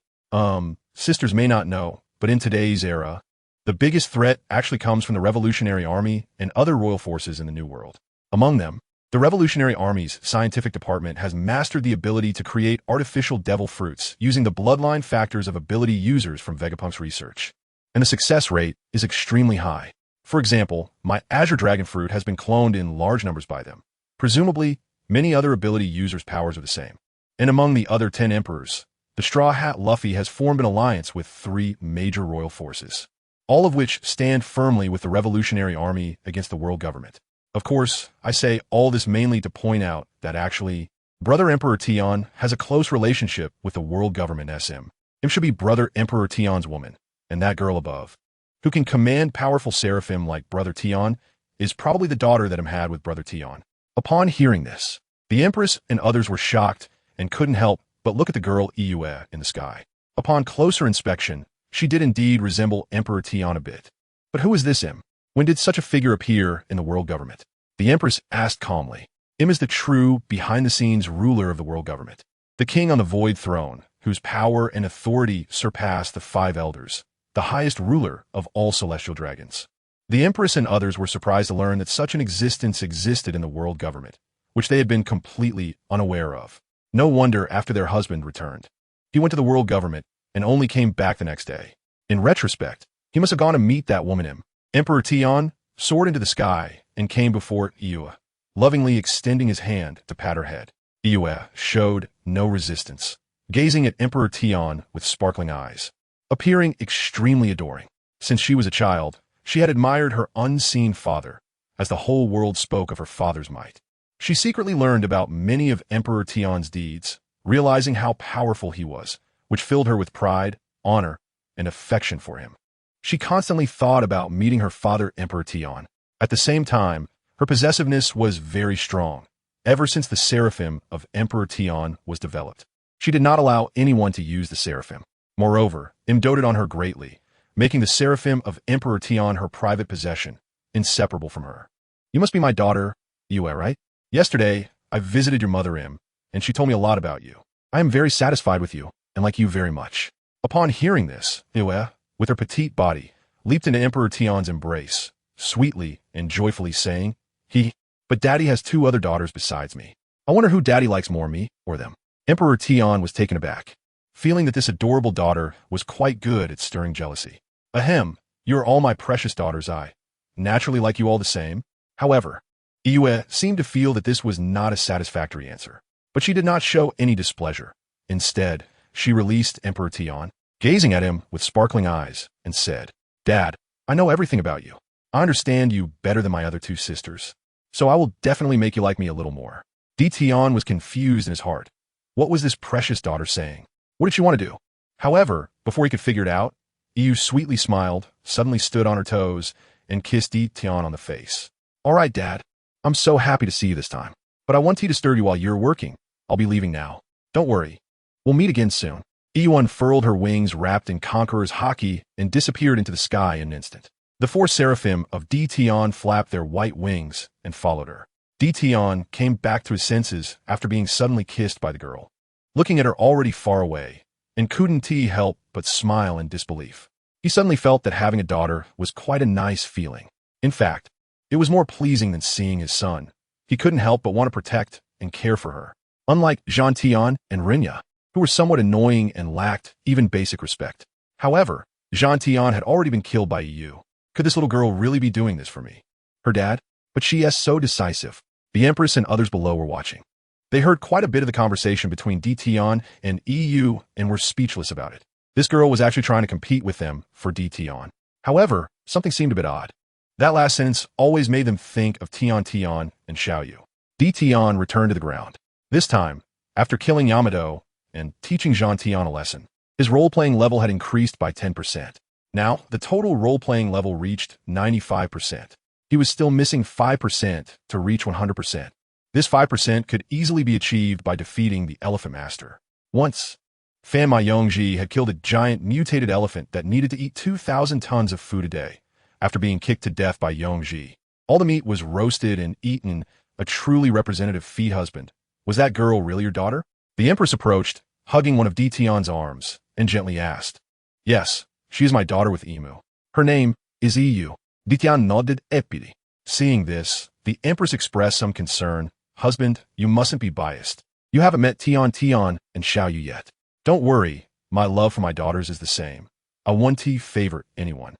Sisters may not know, but in today's era, the biggest threat actually comes from the Revolutionary Army and other royal forces in the New World. Among them, the Revolutionary Army's scientific department has mastered the ability to create artificial devil fruits using the bloodline factors of ability users from Vegapunk's research. And the success rate is extremely high. For example, my Azure Dragon fruit has been cloned in large numbers by them. Presumably, many other ability users' powers are the same. And among the other 10 emperors, the Straw Hat Luffy has formed an alliance with 3 major royal forces, all of which stand firmly with the Revolutionary Army against the world government. Of course, I say all this mainly to point out that actually, Brother Emperor Tion has a close relationship with the world government SM. Him should be Brother Emperor Tion's woman, and that girl above, who can command powerful Seraphim like Brother Tion, is probably the daughter that had with Brother Tion. Upon hearing this, the Empress and others were shocked and couldn't help but look at the girl Iyue in the sky. Upon closer inspection, she did indeed resemble Emperor Tion a bit. But who is this Im? When did such a figure appear in the world government? The Empress asked calmly. Im is the true, behind-the-scenes ruler of the world government, the king on the void throne, whose power and authority surpass the 5 elders, the highest ruler of all celestial dragons. The Empress and others were surprised to learn that such an existence existed in the world government, which they had been completely unaware of. No wonder after their husband returned, he went to the world government and only came back the next day. In retrospect, he must have gone to meet that woman Im. Emperor Tion soared into the sky and came before Iyue, lovingly extending his hand to pat her head. Iyue showed no resistance, gazing at Emperor Tion with sparkling eyes, appearing extremely adoring. Since she was a child, she had admired her unseen father, as the whole world spoke of her father's might. She secretly learned about many of Emperor Tion's deeds, realizing how powerful he was, which filled her with pride, honor, and affection for him. She constantly thought about meeting her father, Emperor Tion. At the same time, her possessiveness was very strong, ever since the Seraphim of Emperor Tion was developed. She did not allow anyone to use the Seraphim. Moreover, Im doted on her greatly, making the Seraphim of Emperor Tion her private possession, inseparable from her. You must be my daughter, Iyue, right? Yesterday, I visited your mother, Im, and she told me a lot about you. I am very satisfied with you, and like you very much. Upon hearing this, Iyue, with her petite body, leaped into Emperor Tion's embrace, sweetly and joyfully saying, But Daddy has 2 other daughters besides me. I wonder who Daddy likes more, me or them. Emperor Tion was taken aback, feeling that this adorable daughter was quite good at stirring jealousy. Ahem, you are all my precious daughters, I naturally like you all the same. However, Iyue seemed to feel that this was not a satisfactory answer, but she did not show any displeasure. Instead, she released Emperor Tion, gazing at him with sparkling eyes, and said, Dad, I know everything about you. I understand you better than my other two sisters. So I will definitely make you like me a little more. Tion was confused in his heart. What was this precious daughter saying? What did she want to do? However, before he could figure it out, EU sweetly smiled, suddenly stood on her toes, and kissed Tion on the face. All right, Dad. I'm so happy to see you this time. But I want to disturb you while you're working. I'll be leaving now. Don't worry. We'll meet again soon. EU unfurled her wings wrapped in Conqueror's haki and disappeared into the sky in an instant. The four seraphim of Tion flapped their white wings and followed her. Tion came back to his senses after being suddenly kissed by the girl. Looking at her already far away, and couldn't help but smile in disbelief. He suddenly felt that having a daughter was quite a nice feeling. In fact, it was more pleasing than seeing his son. He couldn't help but want to protect and care for her. Unlike Jean Tion and Rinya, who were somewhat annoying and lacked even basic respect. However, Jean Tion had already been killed by EU. Could this little girl really be doing this for me? Her dad? But she is so decisive. The Empress and others below were watching. They heard quite a bit of the conversation between Tion and EU and were speechless about it. This girl was actually trying to compete with them for Tion. However, something seemed a bit odd. That last sentence always made them think of Tion and Xiaoyu. Tion returned to the ground. This time, after killing Yamado and teaching Jean Tion a lesson, his role-playing level had increased by 10%. Now, the total role-playing level reached 95%. He was still missing 5% to reach 100%. This 5% could easily be achieved by defeating the Elephant Master. Once, Fanma Yongji had killed a giant mutated elephant that needed to eat 2,000 tons of food a day after being kicked to death by Yongji. All the meat was roasted and eaten, a truly representative feed husband. Was that girl really your daughter? The Empress approached, hugging one of Tion's arms, and gently asked. Yes, she is my daughter with Emu. Her name is EU. Tion nodded epily. Seeing this, the Empress expressed some concern. Husband, you mustn't be biased. You haven't met Tion and Xiaoyu yet. Don't worry, my love for my daughters is the same. I won't favorite anyone.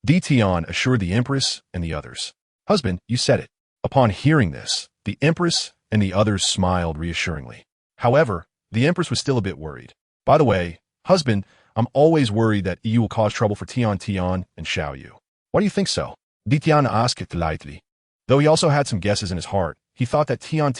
Tion assured the Empress and the others. Husband, you said it. Upon hearing this, the Empress and the others smiled reassuringly. However, the Empress was still a bit worried. By the way, husband, I'm always worried that EU will cause trouble for Tion and Xiaoyu. Why do you think so? Tion asked lightly. Though he also had some guesses in his heart, he thought that Tion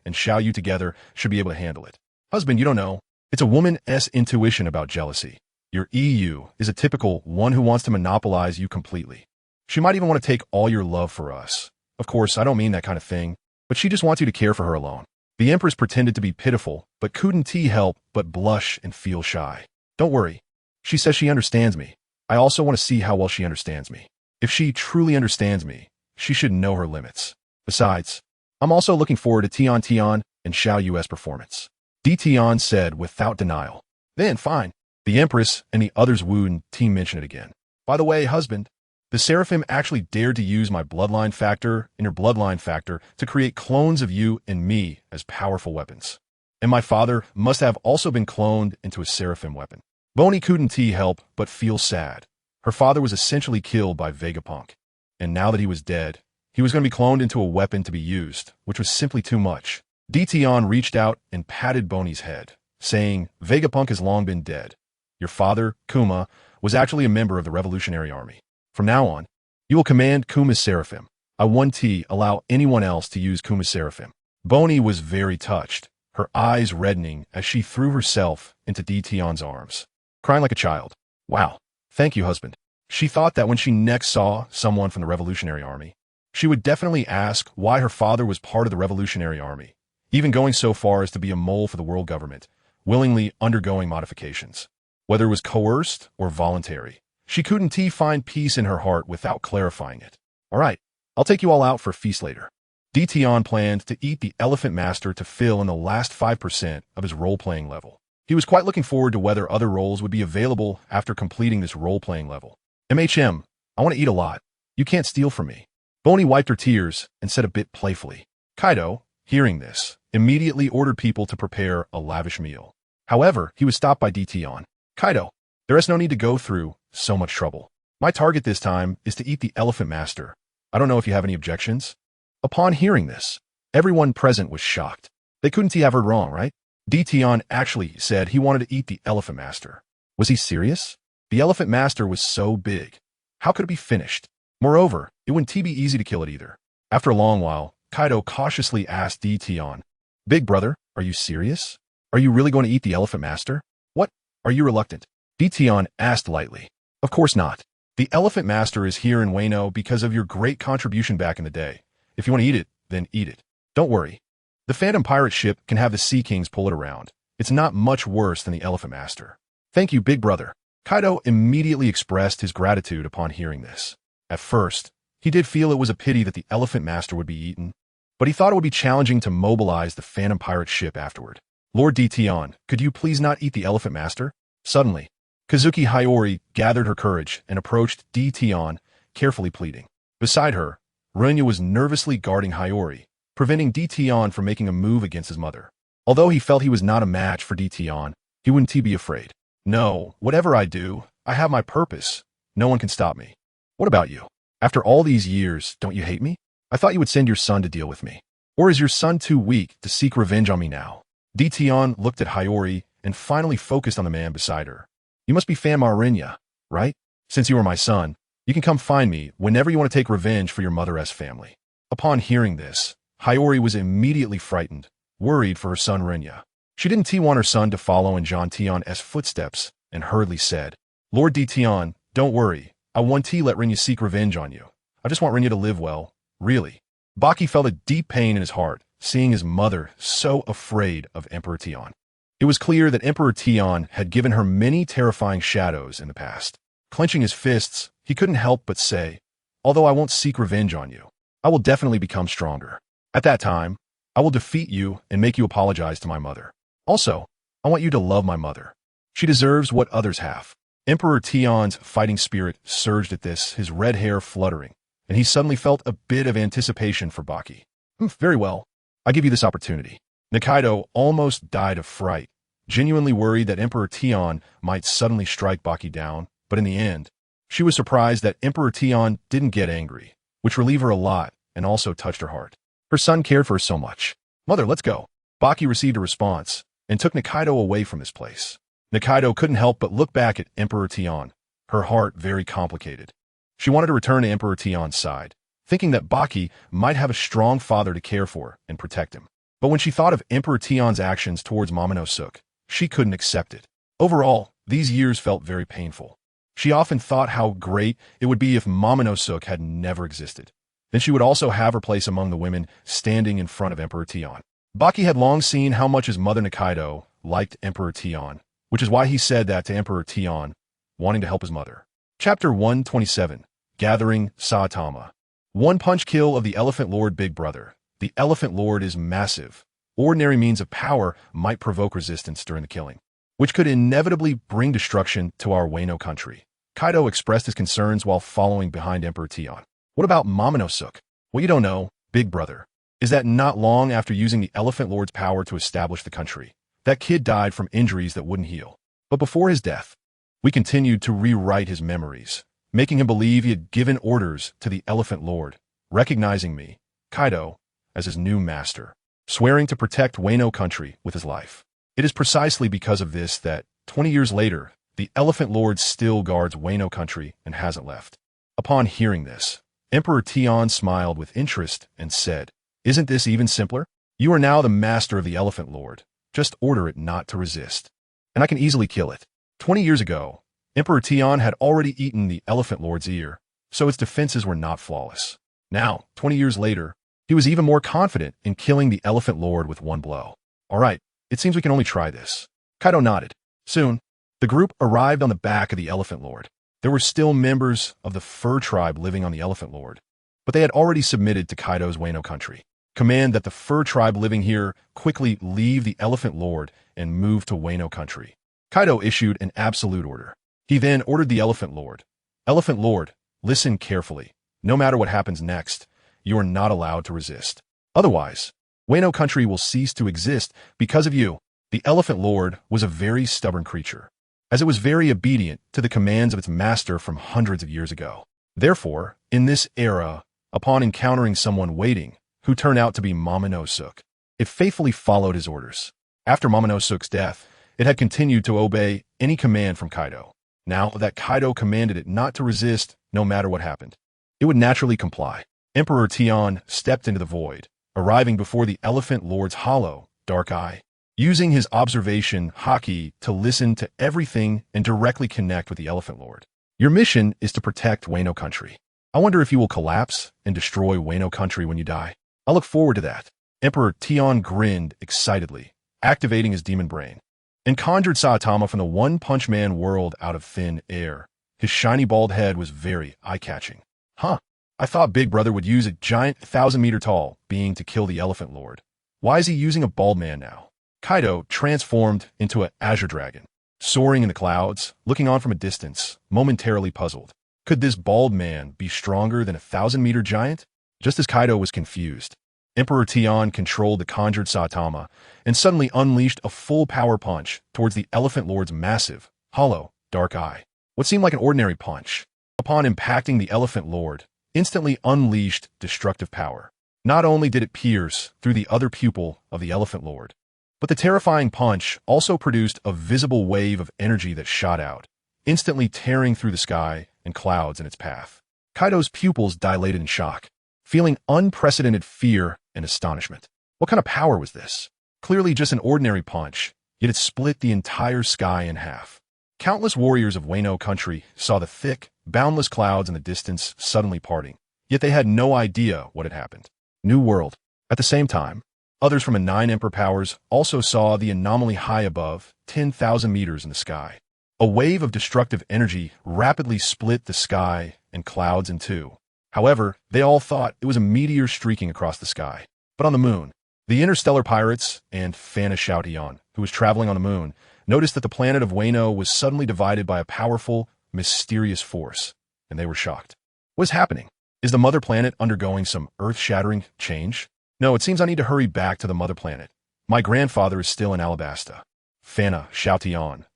and Xiaoyu together should be able to handle it. Husband, you don't know. It's a woman's intuition about jealousy. Your EU is a typical one who wants to monopolize you completely. She might even want to take all your love for us. Of course, I don't mean that kind of thing, but she just wants you to care for her alone. The Empress pretended to be pitiful, but couldn't help but blush and feel shy. Don't worry. She says she understands me. I also want to see how well she understands me. If she truly understands me, she should know her limits. Besides, I'm also looking forward to Tion and Xiaoyu's performance. Tion said without denial. Then, fine. The Empress and the others wooed and mentioned it again. By the way, husband, the Seraphim actually dared to use my bloodline factor and your bloodline factor to create clones of you and me as powerful weapons. And my father must have also been cloned into a Seraphim weapon. Bonnie couldn't help but feel sad. Her father was essentially killed by Vegapunk. And now that he was dead, he was going to be cloned into a weapon to be used, which was simply too much. Tion reached out and patted Bonnie's head, saying, Vegapunk has long been dead. Your father, Kuma, was actually a member of the Revolutionary Army. From now on, you will command Kuma's Seraphim. I won't allow anyone else to use Kuma's Seraphim. Bonnie was very touched, her eyes reddening as she threw herself into Tion's arms, crying like a child. Wow, thank you, husband. She thought that when she next saw someone from the Revolutionary Army, she would definitely ask why her father was part of the Revolutionary Army, even going so far as to be a mole for the world government, willingly undergoing modifications. Whether it was coerced or voluntary, she couldn't find peace in her heart without clarifying it. All right, I'll take you all out for a feast later. Tion planned to eat the Elephant Master to fill in the last 5% of his role-playing level. He was quite looking forward to whether other roles would be available after completing this role-playing level. MHM, I want to eat a lot. You can't steal from me. Bonnie wiped her tears and said a bit playfully. Kaido, hearing this, immediately ordered people to prepare a lavish meal. However, he was stopped by Tion. Kaido, there is no need to go through so much trouble. My target this time is to eat the Elephant Master. I don't know if you have any objections. Upon hearing this, everyone present was shocked. They couldn't have heard wrong, right? Tion actually said he wanted to eat the Elephant Master. Was he serious? The Elephant Master was so big. How could it be finished? Moreover, it wouldn't be easy to kill it either. After a long while, Kaido cautiously asked Tion, "Big brother, are you serious? Are you really going to eat the Elephant Master? What? Are you reluctant?" Tion asked lightly. "Of course not. The Elephant Master is here in Wano because of your great contribution back in the day. If you want to eat it, then eat it. Don't worry. The Phantom Pirate ship can have the Sea Kings pull it around. It's not much worse than the Elephant Master." "Thank you, big brother." Kaido immediately expressed his gratitude upon hearing this. At first, he did feel it was a pity that the Elephant Master would be eaten, but he thought it would be challenging to mobilize the Phantom Pirate ship afterward. "Lord Tion, could you please not eat the Elephant Master?" Suddenly, Kazuki Hiyori gathered her courage and approached Tion, carefully pleading. Beside her, Runya was nervously guarding Hiyori, preventing Tion from making a move against his mother. Although he felt he was not a match for Tion, he wouldn't be afraid. "No, whatever I do, I have my purpose. No one can stop me." "What about you? After all these years, don't you hate me? I thought you would send your son to deal with me. Or is your son too weak to seek revenge on me now?" Tion looked at Hiyori and finally focused on the man beside her. "You must be Fanma, right? Since you are my son, you can come find me whenever you want to take revenge for your mother's family." Upon hearing this, Hiyori was immediately frightened, worried for her son Runya. She didn't want her son to follow in Tion's footsteps and hurriedly said, "Lord Tion, don't worry. I want to let Runya seek revenge on you. I just want Runya to live well, really." Baki felt a deep pain in his heart, seeing his mother so afraid of Emperor Tion. It was clear that Emperor Tion had given her many terrifying shadows in the past. Clenching his fists, he couldn't help but say, "Although I won't seek revenge on you, I will definitely become stronger. At that time, I will defeat you and make you apologize to my mother. Also, I want you to love my mother. She deserves what others have." Emperor Tion's fighting spirit surged at this, his red hair fluttering, and he suddenly felt a bit of anticipation for Baki. "Very well. I give you this opportunity." Nikaido almost died of fright, genuinely worried that Emperor Tion might suddenly strike Baki down, but in the end, she was surprised that Emperor Tion didn't get angry, which relieved her a lot and also touched her heart. Her son cared for her so much. "Mother, let's go." Baki received a response and took Nikaido away from this place. Nikaido couldn't help but look back at Emperor Tion, her heart very complicated. She wanted to return to Emperor Tion's side, thinking that Baki might have a strong father to care for and protect him. But when she thought of Emperor Tion's actions towards Momonosuke, she couldn't accept it. Overall, these years felt very painful. She often thought how great it would be if Momonosuke had never existed. Then she would also have her place among the women standing in front of Emperor Tion. Baki had long seen how much his mother Nikaido liked Emperor Tion, which is why he said that to Emperor Tion, wanting to help his mother. Chapter 127, Gathering Saitama. One punch kill of the Elephant Lord Big Brother. The Elephant Lord is massive. Ordinary means of power might provoke resistance during the killing, which could inevitably bring destruction to our Wano country. Kaido expressed his concerns while following behind Emperor Tion. "What about Momonosuke? What you don't know, Big Brother, is that not long after using the Elephant Lord's power to establish the country, that kid died from injuries that wouldn't heal. But before his death, we continued to rewrite his memories, making him believe he had given orders to the Elephant Lord, recognizing me, Kaido, as his new master, swearing to protect Wano country with his life. It is precisely because of this that, 20 years later, the Elephant Lord still guards Wano country and hasn't left." Upon hearing this, Emperor Tion smiled with interest and said, "Isn't this even simpler? You are now the master of the Elephant Lord. Just order it not to resist, and I can easily kill it." 20 years ago, Emperor Tion had already eaten the Elephant Lord's ear, so its defenses were not flawless. Now, 20 years later, he was even more confident in killing the Elephant Lord with one blow. "All right, it seems we can only try this." Kaido nodded. Soon, the group arrived on the back of the Elephant Lord. There were still members of the Fur tribe living on the Elephant Lord, but they had already submitted to Kaido's Wano country. Command that the Fur tribe living here quickly leave the Elephant Lord and move to Wano country. Kaido issued an absolute order. He then ordered the Elephant Lord, "Elephant Lord, listen carefully. No matter what happens next, you are not allowed to resist. Otherwise, Wano country will cease to exist because of you." The Elephant Lord was a very stubborn creature, as it was very obedient to the commands of its master from hundreds of years ago. Therefore, in this era, upon encountering someone waiting, who turned out to be Momonosuke, it faithfully followed his orders. After Momonosuke's death, it had continued to obey any command from Kaido. Now that Kaido commanded it not to resist no matter what happened, it would naturally comply. Emperor Tian stepped into the void, arriving before the Elephant Lord's hollow, dark eye. Using his observation haki to listen to everything and directly connect with the Elephant Lord. Your mission is to protect Wano Country. I wonder if you will collapse and destroy Wano Country when you die. I look forward to that. Emperor Tian grinned excitedly, activating his demon brain, and conjured Saitama from the One Punch Man world out of thin air. His shiny bald head was very eye-catching. Huh. I thought Big Brother would use a giant 1,000-meter-tall being to kill the Elephant Lord. Why is he using a bald man now? Kaido transformed into an azure dragon, soaring in the clouds, looking on from a distance, momentarily puzzled. Could this bald man be stronger than a 1,000-meter giant? Just as Kaido was confused, Emperor Tian controlled the conjured Saitama and suddenly unleashed a full power punch towards the Elephant Lord's massive, hollow, dark eye. What seemed like an ordinary punch, upon impacting the Elephant Lord, instantly unleashed destructive power. Not only did it pierce through the other pupil of the Elephant Lord, but the terrifying punch also produced a visible wave of energy that shot out, instantly tearing through the sky and clouds in its path. Kaido's pupils dilated in shock, feeling unprecedented fear and astonishment. What kind of power was this? Clearly just an ordinary punch, yet it split the entire sky in half. Countless warriors of Wano Country saw the thick, boundless clouds in the distance suddenly parting, yet they had no idea what had happened. New world. At the same time, others from the 9 Emperor powers also saw the anomaly high above, 10,000 meters in the sky. A wave of destructive energy rapidly split the sky and clouds in two. However, they all thought it was a meteor streaking across the sky. But on the moon, the interstellar pirates and Fanma, who was traveling on the moon, noticed that the planet of Wano was suddenly divided by a powerful, mysterious force, and they were shocked. What is happening? Is the mother planet undergoing some earth-shattering change? No, it seems I need to hurry back to the mother planet. My grandfather is still in Alabasta. Fanma,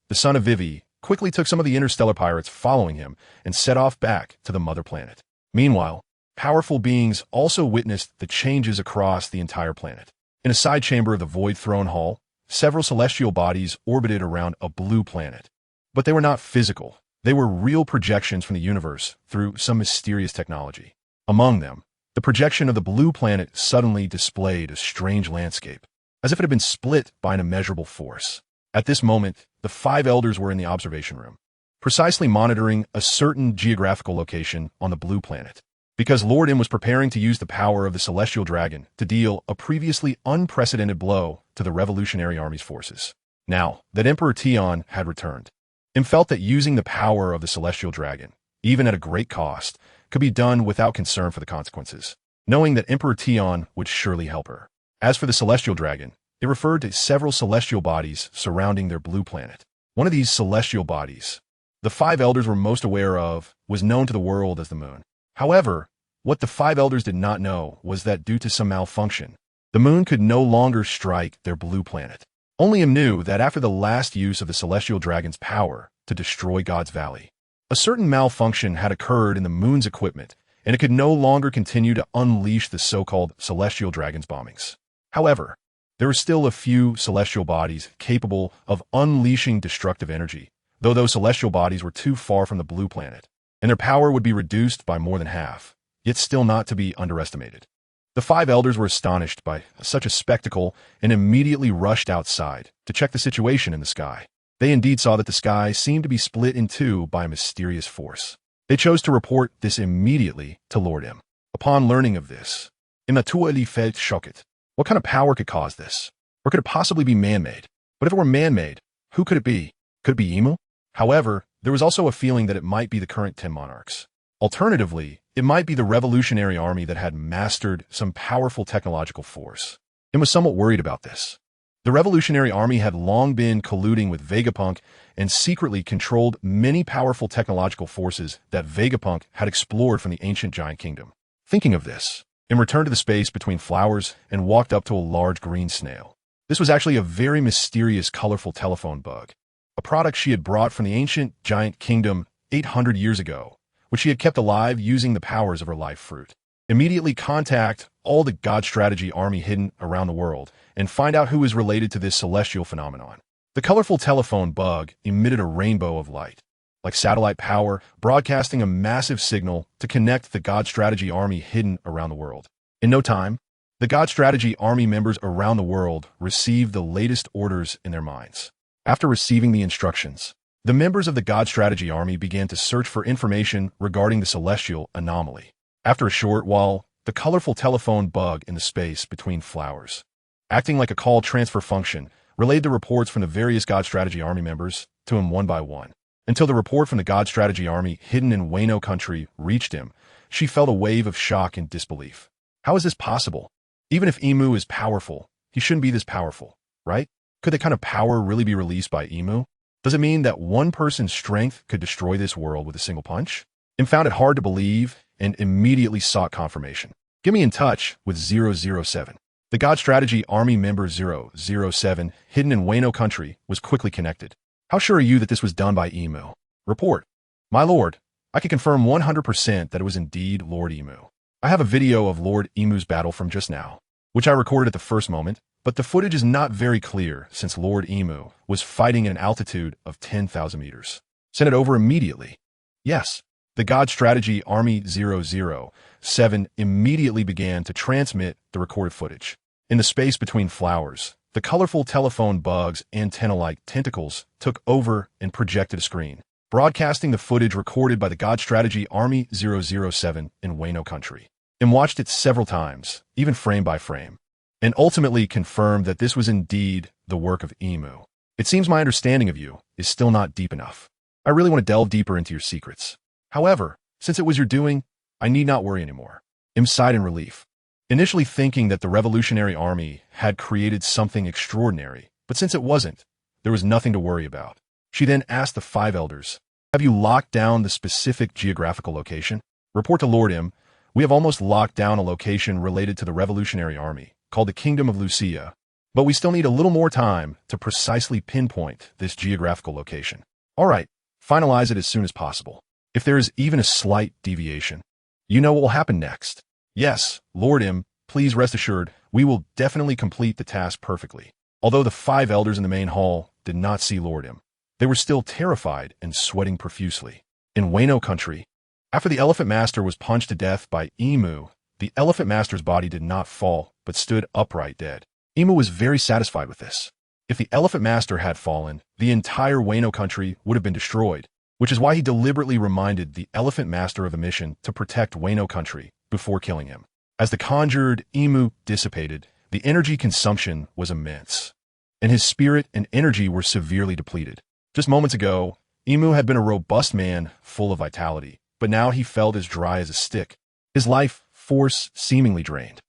the son of Vivi, quickly took some of the interstellar pirates following him and set off back to the mother planet. Meanwhile, powerful beings also witnessed the changes across the entire planet. In a side chamber of the Void Throne Hall, several celestial bodies orbited around a blue planet. But they were not physical. They were real projections from the universe through some mysterious technology. Among them, the projection of the blue planet suddenly displayed a strange landscape, as if it had been split by an immeasurable force. At this moment, the 5 elders were in the observation room, precisely monitoring a certain geographical location on the blue planet, because Lord M was preparing to use the power of the celestial dragon to deal a previously unprecedented blow to the Revolutionary Army's forces. Now that Emperor Tian had returned, M felt that using the power of the celestial dragon, even at a great cost, could be done without concern for the consequences, knowing that Emperor Tian would surely help her. As for the celestial dragon, it referred to several celestial bodies surrounding their blue planet. One of these celestial bodies, the 5 elders were most aware of, was known to the world as the moon. However, what the 5 elders did not know was that due to some malfunction, the moon could no longer strike their blue planet. Only M knew that after the last use of the celestial dragon's power to destroy God's Valley, a certain malfunction had occurred in the moon's equipment, and it could no longer continue to unleash the so-called celestial dragon's bombings. However, there were still a few celestial bodies capable of unleashing destructive energy, though those celestial bodies were too far from the blue planet, and their power would be reduced by more than half, yet still not to be underestimated. The 5 elders were astonished by such a spectacle and immediately rushed outside to check the situation in the sky. They indeed saw that the sky seemed to be split in two by a mysterious force. They chose to report this immediately to Lord M. Upon learning of this, M naturally felt shocked. What kind of power could cause this? Or could it possibly be man-made? But if it were man-made, who could it be? Could it be Imu? However, there was also a feeling that it might be the current 10 monarchs. Alternatively, it might be the Revolutionary Army that had mastered some powerful technological force. M was somewhat worried about this. The Revolutionary Army had long been colluding with Vegapunk and secretly controlled many powerful technological forces that Vegapunk had explored from the ancient giant kingdom. Thinking of this, M returned to the space between flowers and walked up to a large green snail. This was actually a very mysterious, colorful telephone bug, a product she had brought from the ancient giant kingdom 800 years ago, which she had kept alive using the powers of her life fruit. Immediately contact all the God Strategy army hidden around the world and find out who is related to this celestial phenomenon. The colorful telephone bug emitted a rainbow of light, like satellite power, broadcasting a massive signal to connect the God Strategy Army hidden around the world. In no time, the God Strategy Army members around the world received the latest orders in their minds. After receiving the instructions, the members of the God Strategy Army began to search for information regarding the celestial anomaly. After a short while, the colorful telephone bug in the space between flowers, acting like a call transfer function, relayed the reports from the various God Strategy Army members to him one by one. Until the report from the God Strategy Army hidden in Wano country reached him, she felt a wave of shock and disbelief. How is this possible? Even if Emu is powerful, he shouldn't be this powerful, right? Could that kind of power really be released by Emu? Does it mean that one person's strength could destroy this world with a single punch? Im found it hard to believe and immediately sought confirmation. Get me in touch with 007. The God Strategy Army member 007, hidden in Wano country, was quickly connected. How sure are you that this was done by Emu? Report. My lord, I can confirm 100% that it was indeed Lord Emu. I have a video of Lord Emu's battle from just now, which I recorded at the first moment, but the footage is not very clear since Lord Emu was fighting at an altitude of 10,000 meters. Send it over immediately. Yes. The God Strategy Army 007 immediately began to transmit the recorded footage. In the space between flowers, the colorful telephone bug's antenna-like tentacles took over and projected a screen, broadcasting the footage recorded by the God Strategy Army 007 in Wano country. Im watched it several times, even frame by frame, and ultimately confirmed that this was indeed the work of Emu. It seems my understanding of you is still not deep enough. I really want to delve deeper into your secrets. However, since it was your doing, I need not worry anymore. Im sighed in relief, initially thinking that the Revolutionary Army had created something extraordinary, but since it wasn't, there was nothing to worry about. She then asked the five elders, have you locked down the specific geographical location? Report to Lord Im, we have almost locked down a location related to the Revolutionary Army, called the Kingdom of Lucia, but we still need a little more time to precisely pinpoint this geographical location. All right, finalize it as soon as possible. If there is even a slight deviation, you know what will happen next. Yes, Lord Im, please rest assured, we will definitely complete the task perfectly. Although the five elders in the main hall did not see Lord Im, they were still terrified and sweating profusely. In Wano country, after the Elephant Master was punched to death by Emu, the Elephant Master's body did not fall, but stood upright dead. Emu was very satisfied with this. If the Elephant Master had fallen, the entire Wano country would have been destroyed, which is why he deliberately reminded the Elephant Master of a mission to protect Wano country before killing him. As the conjured Emu dissipated, the energy consumption was immense, and his spirit and energy were severely depleted. Just moments ago, Emu had been a robust man full of vitality, but now he felt as dry as a stick, his life force seemingly drained.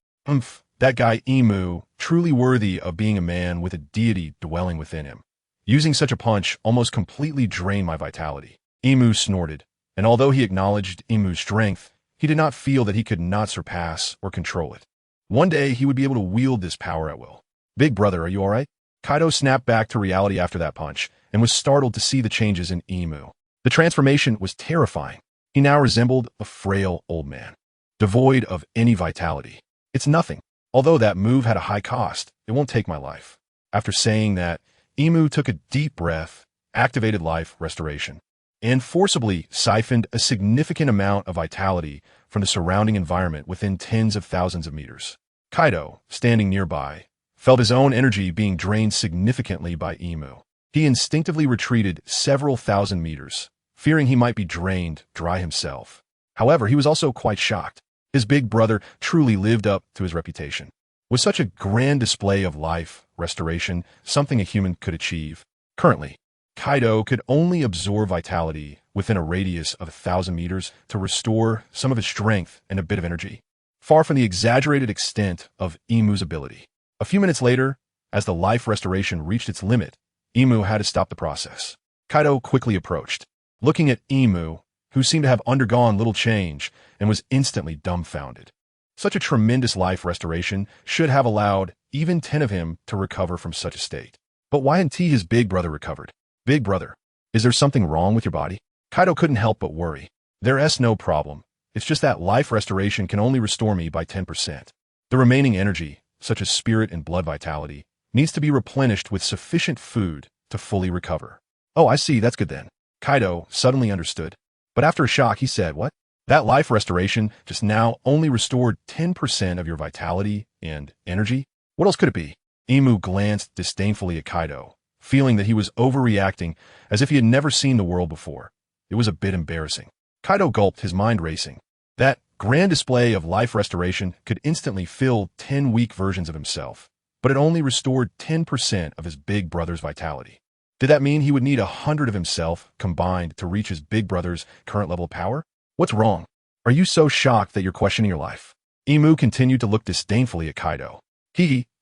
That guy Emu, truly worthy of being a man with a deity dwelling within him. Using such a punch almost completely drained my vitality. Emu snorted, and although he acknowledged Emu's strength, he did not feel that he could not surpass or control it. One day, he would be able to wield this power at will. Big brother, are you all right? Kaido snapped back to reality after that punch, and was startled to see the changes in Emu. The transformation was terrifying. He now resembled a frail old man, devoid of any vitality. It's nothing. Although that move had a high cost, it won't take my life. After saying that, Emu took a deep breath, activated life restoration, and forcibly siphoned a significant amount of vitality from the surrounding environment within tens of thousands of meters. Kaido, standing nearby, felt his own energy being drained significantly by Emu. He instinctively retreated several thousand meters, fearing he might be drained dry himself. However, he was also quite shocked. His big brother truly lived up to his reputation. Was such a grand display of life restoration something a human could achieve? Currently, Kaido could only absorb vitality within a radius of 1,000 meters to restore some of his strength and a bit of energy, far from the exaggerated extent of Emu's ability. A few minutes later, as the life restoration reached its limit, Emu had to stop the process. Kaido quickly approached, looking at Emu, who seemed to have undergone little change and was instantly dumbfounded. Such a tremendous life restoration should have allowed even 10 of him to recover from such a state. But why hadn't his big brother recovered? Big brother, is there something wrong with your body? Kaido couldn't help but worry. There's no problem. It's just that life restoration can only restore me by 10%. The remaining energy, such as spirit and blood vitality, needs to be replenished with sufficient food to fully recover. Oh, I see, that's good then. Kaido suddenly understood. But after a shock, he said, "What? That life restoration just now only restored 10% of your vitality and energy? What else could it be?" Imu glanced disdainfully at Kaido, feeling that he was overreacting as if he had never seen the world before. It was a bit embarrassing. Kaido gulped, his mind racing. That grand display of life restoration could instantly fill 10 weak versions of himself, but it only restored 10% of his big brother's vitality. Did that mean he would need 100 of himself combined to reach his big brother's current level of power? What's wrong? Are you so shocked that you're questioning your life? Imu continued to look disdainfully at Kaido.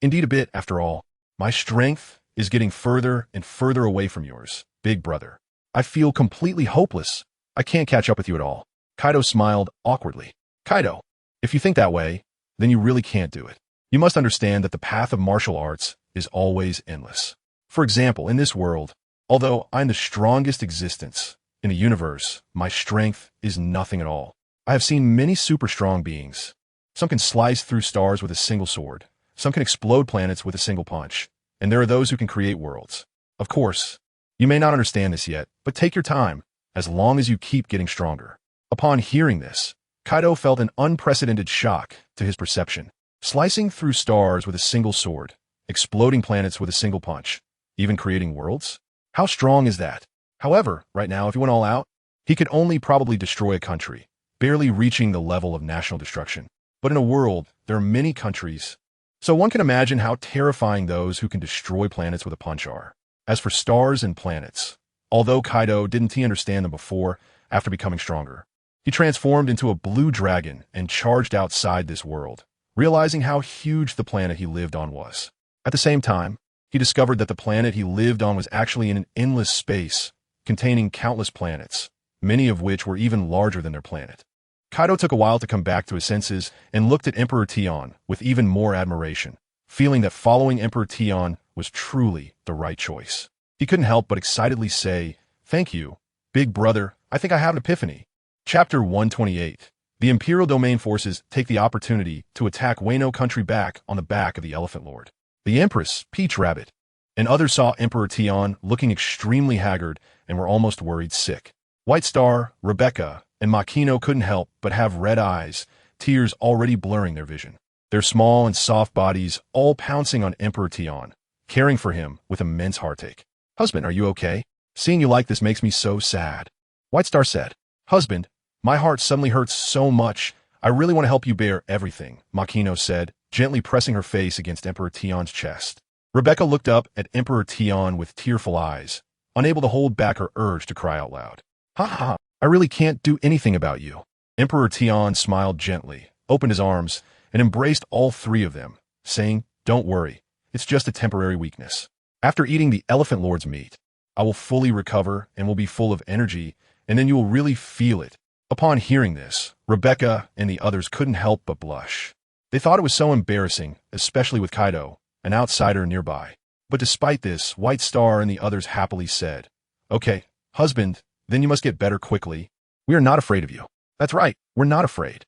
Indeed a bit, after all. My strength is getting further and further away from yours, big brother. I feel completely hopeless. I can't catch up with you at all. Kaido smiled awkwardly. Kaido, if you think that way, then you really can't do it. You must understand that the path of martial arts is always endless. For example, in this world, although I'm the strongest existence in the universe, my strength is nothing at all. I have seen many super strong beings. Some can slice through stars with a single sword. Some can explode planets with a single punch. And there are those who can create worlds. Of course, you may not understand this yet, but take your time, as long as you keep getting stronger. Upon hearing this, Kaido felt an unprecedented shock to his perception. Slicing through stars with a single sword, exploding planets with a single punch, even creating worlds? How strong is that? However, right now, if he went all out, he could only probably destroy a country, barely reaching the level of national destruction. But in a world, there are many countries, so one can imagine how terrifying those who can destroy planets with a punch are. As for stars and planets, although Kaido didn't understand them before, after becoming stronger, he transformed into a blue dragon and charged outside this world, realizing how huge the planet he lived on was. At the same time, he discovered that the planet he lived on was actually in an endless space, containing countless planets, many of which were even larger than their planet. Kaido took a while to come back to his senses and looked at Emperor Tion with even more admiration, feeling that following Emperor Tion was truly the right choice. He couldn't help but excitedly say, "Thank you, big brother, I think I have an epiphany." Chapter 128. The Imperial Domain forces take the opportunity to attack Wano country back on the back of the Elephant Lord. The Empress, Peach Rabbit, and others saw Emperor Tion looking extremely haggard and were almost worried sick. White Star, Rebecca, and Makino couldn't help but have red eyes, tears already blurring their vision. Their small and soft bodies all pouncing on Emperor Tion, caring for him with immense heartache. "Husband, are you okay? Seeing you like this makes me so sad." White Star said. "Husband, my heart suddenly hurts so much. I really want to help you bear everything," Makino said, gently pressing her face against Emperor Tion's chest. Rebecca looked up at Emperor Tion with tearful eyes, unable to hold back her urge to cry out loud. "Ha ha, I really can't do anything about you." Emperor Tion smiled gently, opened his arms, and embraced all three of them, saying, "Don't worry, it's just a temporary weakness. After eating the Elephant Lord's meat, I will fully recover and will be full of energy, and then you will really feel it." Upon hearing this, Rebecca and the others couldn't help but blush. They thought it was so embarrassing, especially with Kaido, an outsider nearby. But despite this, White Star and the others happily said, "Okay, husband, then you must get better quickly. We are not afraid of you." "That's right, we're not afraid.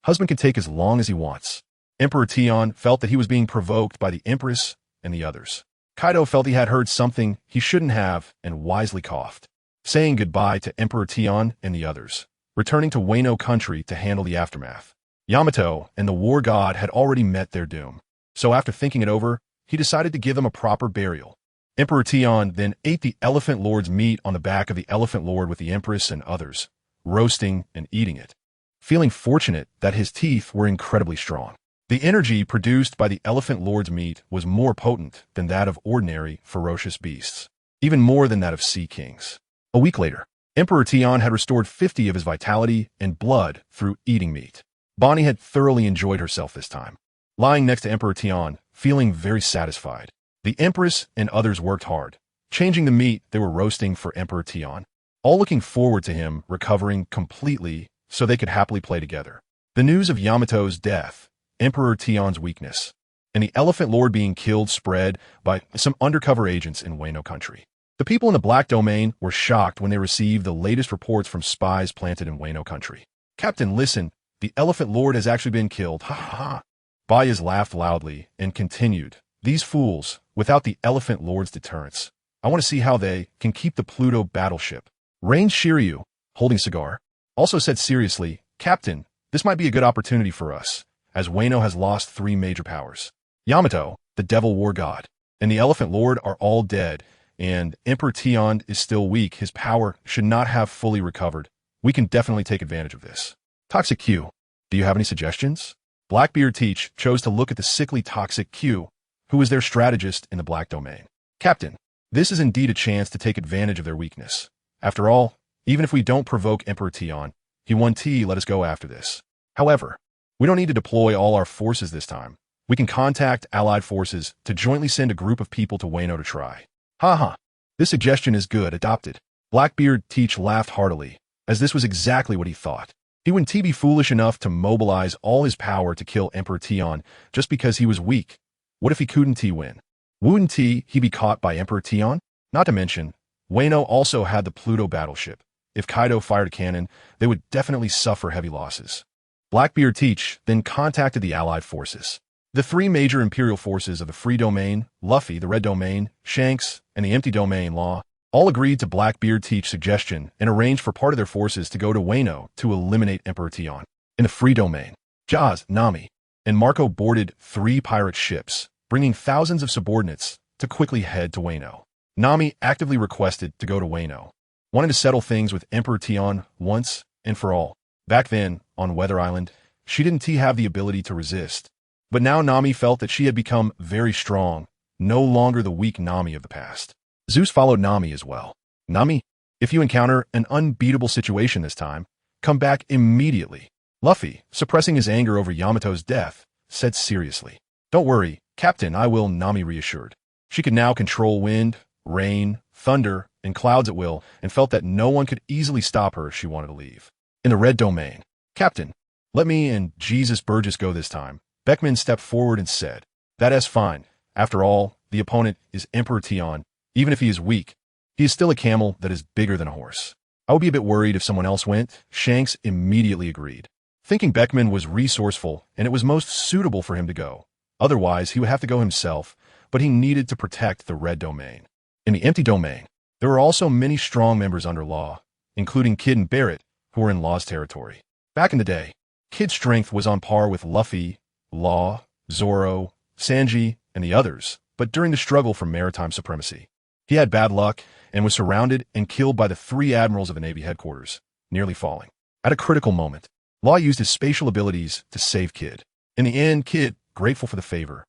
Husband can take as long as he wants." Emperor Tion felt that he was being provoked by the Empress and the others. Kaido felt he had heard something he shouldn't have and wisely coughed, saying goodbye to Emperor Tion and the others, returning to Wano country to handle the aftermath. Yamato and the war god had already met their doom, so after thinking it over, he decided to give them a proper burial. Emperor Tion then ate the Elephant Lord's meat on the back of the Elephant Lord with the Empress and others, roasting and eating it, feeling fortunate that his teeth were incredibly strong. The energy produced by the Elephant Lord's meat was more potent than that of ordinary ferocious beasts, even more than that of sea kings. A week later, Emperor Tion had restored 50 of his vitality and blood through eating meat. Bonnie had thoroughly enjoyed herself this time, lying next to Emperor Tion, feeling very satisfied. The Empress and others worked hard, changing the meat they were roasting for Emperor Tion, all looking forward to him recovering completely so they could happily play together. The news of Yamato's death, Emperor Tion's weakness, and the Elephant Lord being killed spread by some undercover agents in Wano country. The people in the Black Domain were shocked when they received the latest reports from spies planted in Wano country. "Captain, listen, the Elephant Lord has actually been killed. Ha ha ha." Bayas laughed loudly and continued, "These fools, without the Elephant Lord's deterrence, I want to see how they can keep the Pluto battleship Rain Shiryu, holding a cigar, also said seriously, Captain, this might be a good opportunity for us, as Wano has lost 3 major powers. Yamato, the Devil War God, and the Elephant Lord are all dead, and Emperor Tion is still weak. His power should not have fully recovered. We can definitely take advantage of this. Toxic Q, do you have any suggestions? Blackbeard Teach chose to look at the sickly Toxic Q, who was their strategist in the Black Domain. Captain, this is indeed a chance to take advantage of their weakness. After all, even if we don't provoke Emperor Tion, he won T, let us go after this. However, we don't need to deploy all our forces this time. We can contact allied forces to jointly send a group of people to Wano to try. Haha, this suggestion is good, adopted. Blackbeard Teach laughed heartily, as this was exactly what he thought. He wouldn't be foolish enough to mobilize all his power to kill Emperor Tion just because he was weak. What if he couldn't win? Wouldn't he be caught by Emperor Tion? Not to mention, Wano also had the Pluto battleship. If Kaido fired a cannon, they would definitely suffer heavy losses. Blackbeard Teach then contacted the allied forces. The 3 major imperial forces of the Free Domain, Luffy, the Red Domain, Shanks, and the Empty Domain, Law, all agreed to Blackbeard Teach's suggestion and arranged for part of their forces to go to Wano to eliminate Emperor Tion. In the Free Domain, Jaws, Nami, and Marco boarded 3 pirate ships, bringing thousands of subordinates to quickly head to Wano. Nami actively requested to go to Wano, wanting to settle things with Emperor Tion once and for all. Back then, on Weather Island, she didn't have the ability to resist. But now Nami felt that she had become very strong, no longer the weak Nami of the past. Zeus followed Nami as well. Nami, if you encounter an unbeatable situation this time, come back immediately. Luffy, suppressing his anger over Yamato's death, said seriously. Don't worry, Captain, I will, Nami reassured. She could now control wind, rain, thunder, and clouds at will, and felt that no one could easily stop her if she wanted to leave. In the Red Domain, Captain, let me and Jesus Burgess go this time. Beckman stepped forward and said, that is fine. After all, the opponent is Emperor Tion. Even if he is weak, he is still a camel that is bigger than a horse. I would be a bit worried if someone else went. Shanks immediately agreed, thinking Beckman was resourceful and it was most suitable for him to go. Otherwise, he would have to go himself, but he needed to protect the Red Domain. In the Empty Domain, there were also many strong members under Law, including Kid and Barrett, who were in Law's territory. Back in the day, Kid's strength was on par with Luffy, Law, Zoro, Sanji, and the others, but during the struggle for maritime supremacy, he had bad luck and was surrounded and killed by the 3 admirals of the Navy headquarters, nearly falling. At a critical moment, Law used his spatial abilities to save Kid. In the end, Kid, grateful for the favor,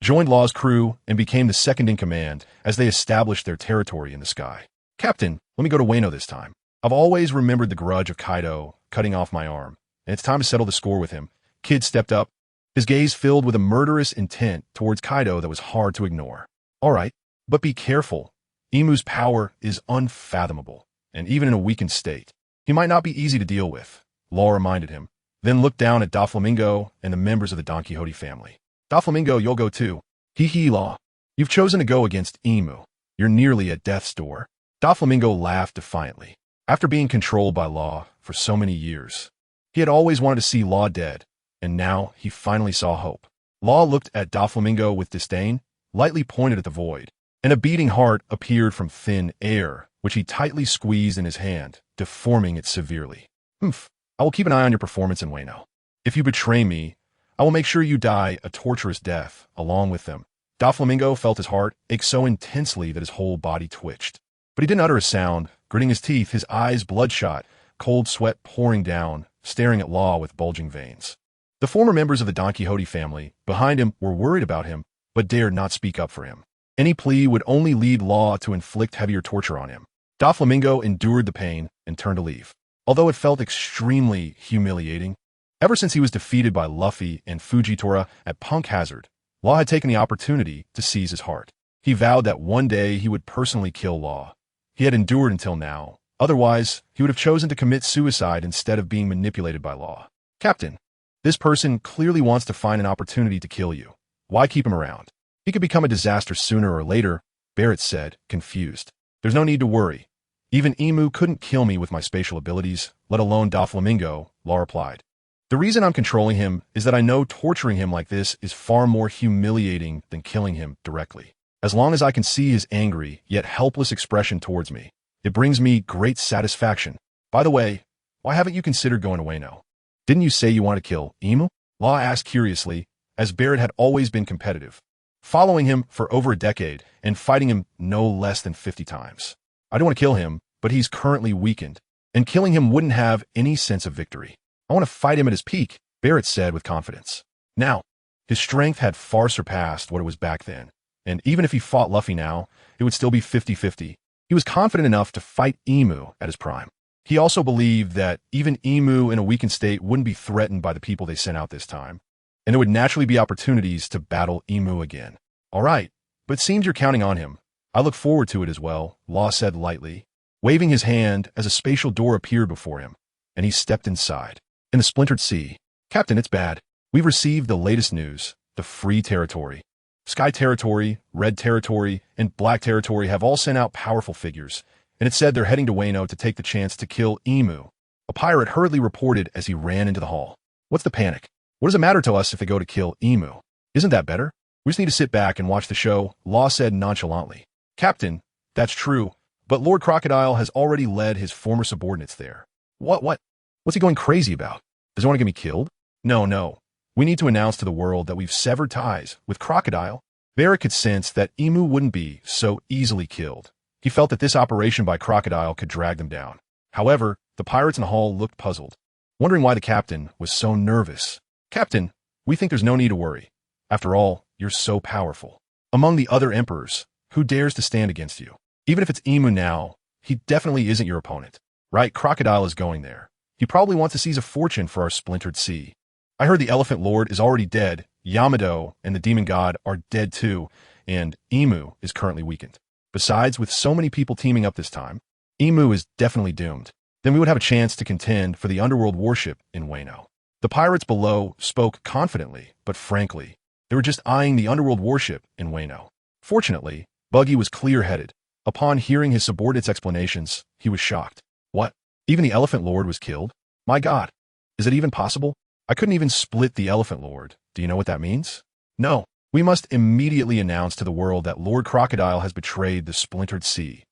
joined Law's crew and became the second in command as they established their territory in the sky. Captain, let me go to Wano this time. I've always remembered the grudge of Kaido cutting off my arm, and it's time to settle the score with him. Kid stepped up, his gaze filled with a murderous intent towards Kaido that was hard to ignore. All right, but be careful. Imu's power is unfathomable, and even in a weakened state, he might not be easy to deal with, Law reminded him, then looked down at Doflamingo and the members of the Don Quixote family. Doflamingo, you'll go too. Hee Law. You've chosen to go against Imu. You're nearly at death's door. Doflamingo laughed defiantly. After being controlled by Law for so many years, he had always wanted to see Law dead, and now he finally saw hope. Law looked at Doflamingo with disdain, lightly pointed at the void, and a beating heart appeared from thin air, which he tightly squeezed in his hand, deforming it severely. I will keep an eye on your performance in Wano. If you betray me, I will make sure you die a torturous death along with them. Doflamingo felt his heart ache so intensely that his whole body twitched. But he didn't utter a sound, gritting his teeth, his eyes bloodshot, cold sweat pouring down, staring at Law with bulging veins. The former members of the Don Quixote family behind him were worried about him, but dared not speak up for him. Any plea would only lead Law to inflict heavier torture on him. Doflamingo endured the pain and turned to leave, although it felt extremely humiliating. Ever since he was defeated by Luffy and Fujitora at Punk Hazard, Law had taken the opportunity to seize his heart. He vowed that one day he would personally kill Law. He had endured until now. Otherwise, he would have chosen to commit suicide instead of being manipulated by Law. Captain, this person clearly wants to find an opportunity to kill you. Why keep him around? He could become a disaster sooner or later, Barrett said, confused. There's no need to worry. Even Imu couldn't kill me with my spatial abilities, let alone Doflamingo, Law replied. The reason I'm controlling him is that I know torturing him like this is far more humiliating than killing him directly. As long as I can see his angry, yet helpless expression towards me, It brings me great satisfaction. By the way, why haven't you considered going away now? Didn't you say you want to kill Emu? Law asked curiously, as Barrett had always been competitive, following him for over a decade and fighting him no less than 50 times. I don't want to kill him, but he's currently weakened, and killing him wouldn't have any sense of victory. I want to fight him at his peak, Barrett said with confidence. Now, his strength had far surpassed what it was back then, and even if he fought Luffy now, it would still be 50-50. He was confident enough to fight Emu at his prime. He also believed that even Emu in a weakened state wouldn't be threatened by the people they sent out this time, and there would naturally be opportunities to battle Emu again. All right, but it seems you're counting on him. I look forward to it as well, Law said lightly, waving his hand as a spatial door appeared before him, and he stepped inside. In the Splintered Sea. Captain, it's bad. We've received the latest news. The Free Territory, Sky Territory, Red Territory, and Black Territory have all sent out powerful figures, and it said they're heading to Wano to take the chance to kill Emu. A pirate hurriedly reported as he ran into the hall. What's the panic? What does it matter to us if they go to kill Emu? Isn't that better? We just need to sit back and watch the show, Law said nonchalantly. Captain, that's true, but Lord Crocodile has already led his former subordinates there. What's he going crazy about? Does he want to get me killed? No. We need to announce to the world that we've severed ties with Crocodile. Barrett could sense that Emu wouldn't be so easily killed. He felt that this operation by Crocodile could drag them down. However, the pirates in the hall looked puzzled, wondering why the captain was so nervous. Captain, we think there's no need to worry. After all, you're so powerful. Among the other emperors, who dares to stand against you? Even if it's Emu now, he definitely isn't your opponent. Right, Crocodile is going there. He probably wants to seize a fortune for our Splintered Sea. I heard the Elephant Lord is already dead, Yamado and the Demon God are dead too, and Emu is currently weakened. Besides, with so many people teaming up this time, Emu is definitely doomed. Then we would have a chance to contend for the underworld warship in Wano. The pirates below spoke confidently, but frankly, they were just eyeing the underworld warship in Wano. Fortunately, Buggy was clear-headed. Upon hearing his subordinates' explanations, he was shocked. What? Even the Elephant Lord was killed? My God, is it even possible? I couldn't even split the Elephant Lord. Do you know what that means? No. We must immediately announce to the world that Lord Crocodile has betrayed the Splintered Sea.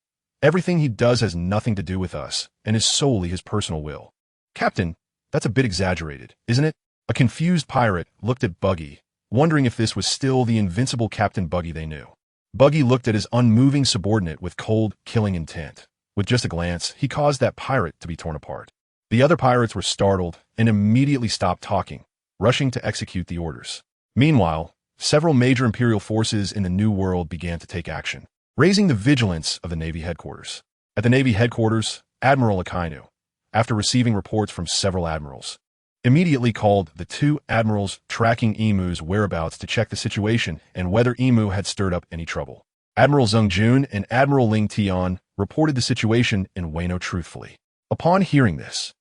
Everything he does has nothing to do with us, and is solely his personal will. Captain, that's a bit exaggerated, isn't it? A confused pirate looked at Buggy, wondering if this was still the invincible Captain Buggy they knew. Buggy looked at his unmoving subordinate with cold, killing intent. With just a glance, he caused that pirate to be torn apart. The other pirates were startled and immediately stopped talking, rushing to execute the orders. Meanwhile, several major Imperial forces in the New World began to take action, raising the vigilance of the Navy headquarters. At the Navy headquarters, Admiral Akainu, after receiving reports from several admirals, immediately called the two admirals tracking Emu's whereabouts to check the situation and whether Emu had stirred up any trouble. Admiral Zheng Jun and Admiral Ling Tian reported the situation in Wano truthfully. Upon hearing this,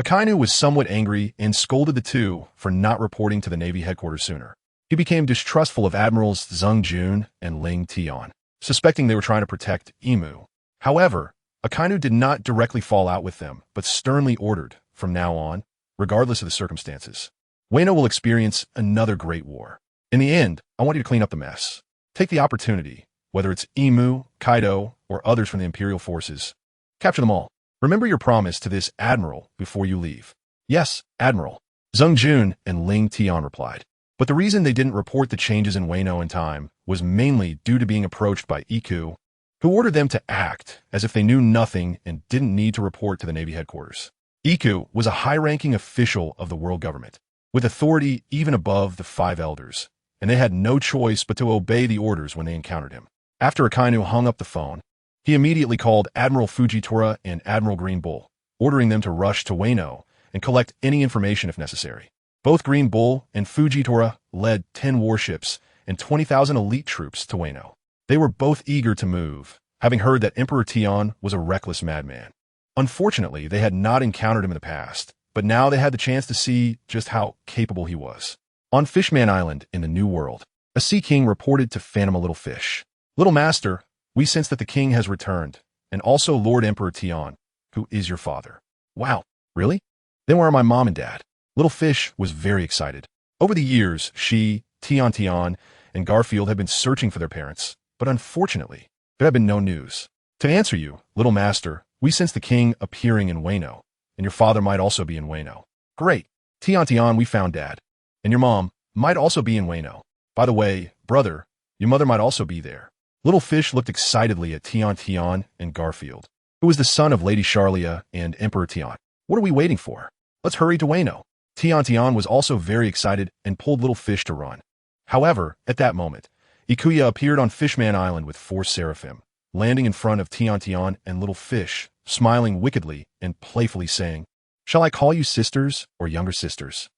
Akainu was somewhat angry and scolded the two for not reporting to the Navy headquarters sooner. He became distrustful of Admirals Zheng Jun and Ling Tian, suspecting they were trying to protect Emu. However, Akainu did not directly fall out with them, but sternly ordered, from now on, regardless of the circumstances, Wano will experience another great war. In the end, I want you to clean up the mess. Take the opportunity, whether it's Emu, Kaido, or others from the Imperial forces. Capture them all. Remember your promise to this Admiral before you leave. Yes, Admiral. Zheng Jun and Ling Tian replied. But the reason they didn't report the changes in Wano in time was mainly due to being approached by Iku, who ordered them to act as if they knew nothing and didn't need to report to the Navy headquarters. Iku was a high-ranking official of the world government, with authority even above the five elders, and they had no choice but to obey the orders when they encountered him. After Akainu hung up the phone, he immediately called Admiral Fujitora and Admiral Green Bull, ordering them to rush to Wano and collect any information if necessary. Both Green Bull and Fujitora led 10 warships and 20,000 elite troops to Wano. They were both eager to move, having heard that Emperor Tian was a reckless madman. Unfortunately, they had not encountered him in the past, but now they had the chance to see just how capable he was. On Fishman Island in the New World, a Sea King reported to Fanma Little Fish, "Little Master, we sense that the king has returned, and also Lord Emperor Tian, who is your father." Wow, really? Then where are my mom and dad? Little Fish was very excited. Over the years, she, Tian, and Garfield had been searching for their parents, but unfortunately, there had been no news. To answer you, little master, we sense the king appearing in Wayno, and your father might also be in Wayno. Great. Tian, we found dad. And your mom might also be in Wayno. By the way, brother, your mother might also be there. Little Fish looked excitedly at Tian and Garfield, who was the son of Lady Charlia and Emperor Tian. What are we waiting for? Let's hurry to Wayno. Tian was also very excited and pulled Little Fish to run. However, at that moment, Ikuya appeared on Fishman Island with 4 seraphim, landing in front of Tian and Little Fish, smiling wickedly and playfully saying, "Shall I call you sisters or younger sisters?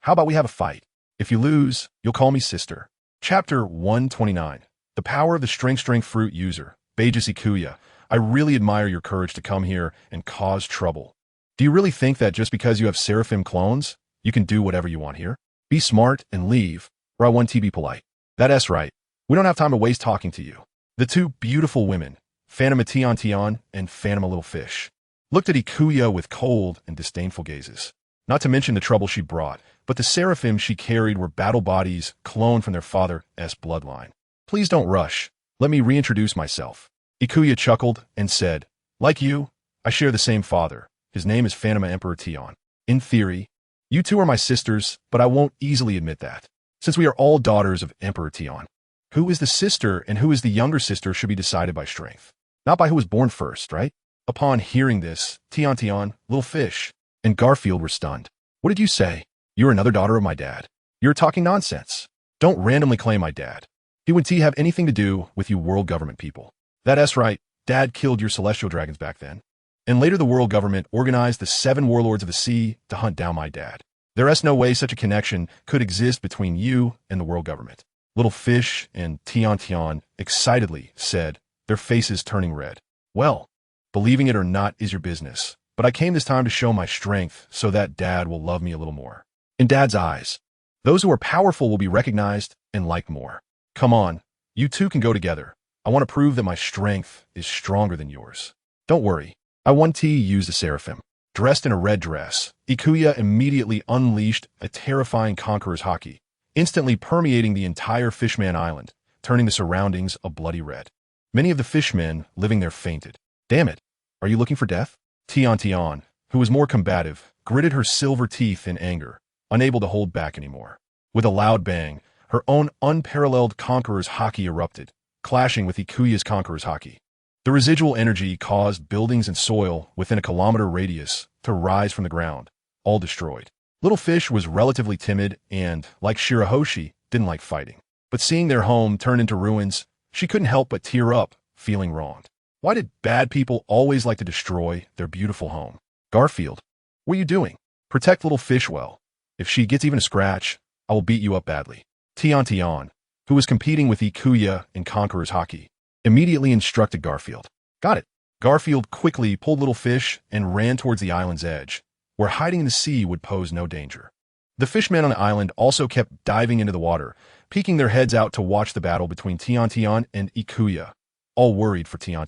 How about we have a fight? If you lose, you'll call me sister." Chapter 129. The Power of the String Fruit User. Beijus Ikuya, I really admire your courage to come here and cause trouble. Do you really think that just because you have seraphim clones, you can do whatever you want here? Be smart and leave, or I want to be polite. That's right. We don't have time to waste talking to you. The 2 beautiful women, Fanma Tian and Fanma Little Fish, looked at Ikuya with cold and disdainful gazes. Not to mention the trouble she brought, but the seraphim she carried were battle bodies cloned from their father's bloodline. Please don't rush. Let me reintroduce myself. Ikuya chuckled and said, "Like you, I share the same father. His name is Fanma Emperor Tian. In theory, you 2 are my sisters, but I won't easily admit that, since we are all daughters of Emperor Tian. Who is the sister and who is the younger sister should be decided by strength, not by who was born first, right?" Upon hearing this, Tian, Little Fish, and Garfield were stunned. "What did you say? You're another daughter of my dad. You're talking nonsense. Don't randomly claim my dad. He wouldn't have anything to do with you world government people. That's right, Dad killed your celestial dragons back then. And later the world government organized the 7 warlords of the sea to hunt down my dad. There's no way such a connection could exist between you and the world government." Little Fish and Tian excitedly said, their faces turning red. "Well, believing it or not is your business, but I came this time to show my strength so that Dad will love me a little more. In Dad's eyes, those who are powerful will be recognized and liked more. Come on, you 2 can go together. I want to prove that my strength is stronger than yours. Don't worry, I want to use the seraphim." Dressed in a red dress, Ikuya immediately unleashed a terrifying conqueror's haki, instantly permeating the entire Fishman Island, turning the surroundings a bloody red. Many of the fishmen living there fainted. "Damn it, are you looking for death?" Tian, who was more combative, gritted her silver teeth in anger, unable to hold back anymore. With a loud bang, her own unparalleled conqueror's haki erupted, clashing with Ikuya's conqueror's haki. The residual energy caused buildings and soil within a kilometer radius to rise from the ground, all destroyed. Little Fish was relatively timid and, like Shirahoshi, didn't like fighting. But seeing their home turn into ruins, she couldn't help but tear up, feeling wronged. Why did bad people always like to destroy their beautiful home? "Garfield, what are you doing? Protect Little Fish well. If she gets even a scratch, I will beat you up badly." Tian, who was competing with Ikuya in Conqueror's haki, immediately instructed Garfield. "Got it." Garfield quickly pulled Little Fish and ran towards the island's edge, where hiding in the sea would pose no danger. The fishmen on the island also kept diving into the water, peeking their heads out to watch the battle between Tian and Ikuya, all worried for Tian.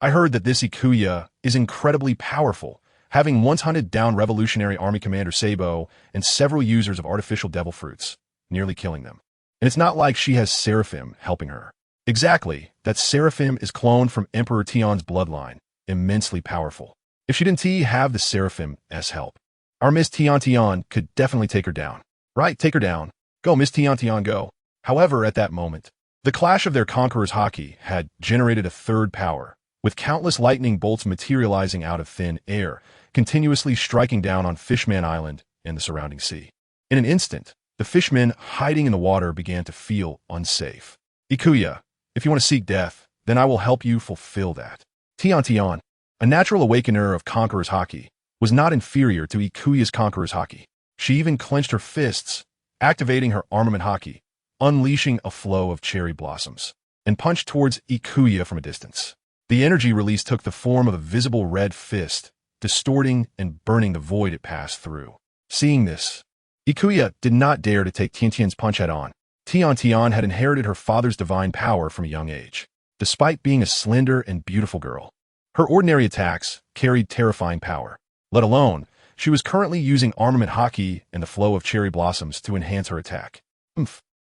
"I heard that this Ikuya is incredibly powerful, having once hunted down Revolutionary Army Commander Sabo and several users of artificial devil fruits, nearly killing them. And it's not like she has seraphim helping her." "Exactly, that seraphim is cloned from Emperor Tian's bloodline, immensely powerful. If she didn't have the seraphim's help, our Miss Tian could definitely take her down." "Right, take her down. Go, Miss Tian, go." However, at that moment, the clash of their conqueror's haki had generated a third power, with countless lightning bolts materializing out of thin air, continuously striking down on Fishman Island and the surrounding sea. In an instant, the fishmen hiding in the water began to feel unsafe. "Ikuya, if you want to seek death, then I will help you fulfill that." Tian, a natural awakener of Conqueror's haki, was not inferior to Ikuya's Conqueror's haki. She even clenched her fists, activating her armament haki, unleashing a flow of cherry blossoms, and punched towards Ikuya from a distance. The energy release took the form of a visible red fist, distorting and burning the void it passed through. Seeing this, Ikuya did not dare to take Tian's punch head-on. Tian had inherited her father's divine power from a young age, despite being a slender and beautiful girl. Her ordinary attacks carried terrifying power. Let alone, she was currently using armament haki and the flow of cherry blossoms to enhance her attack.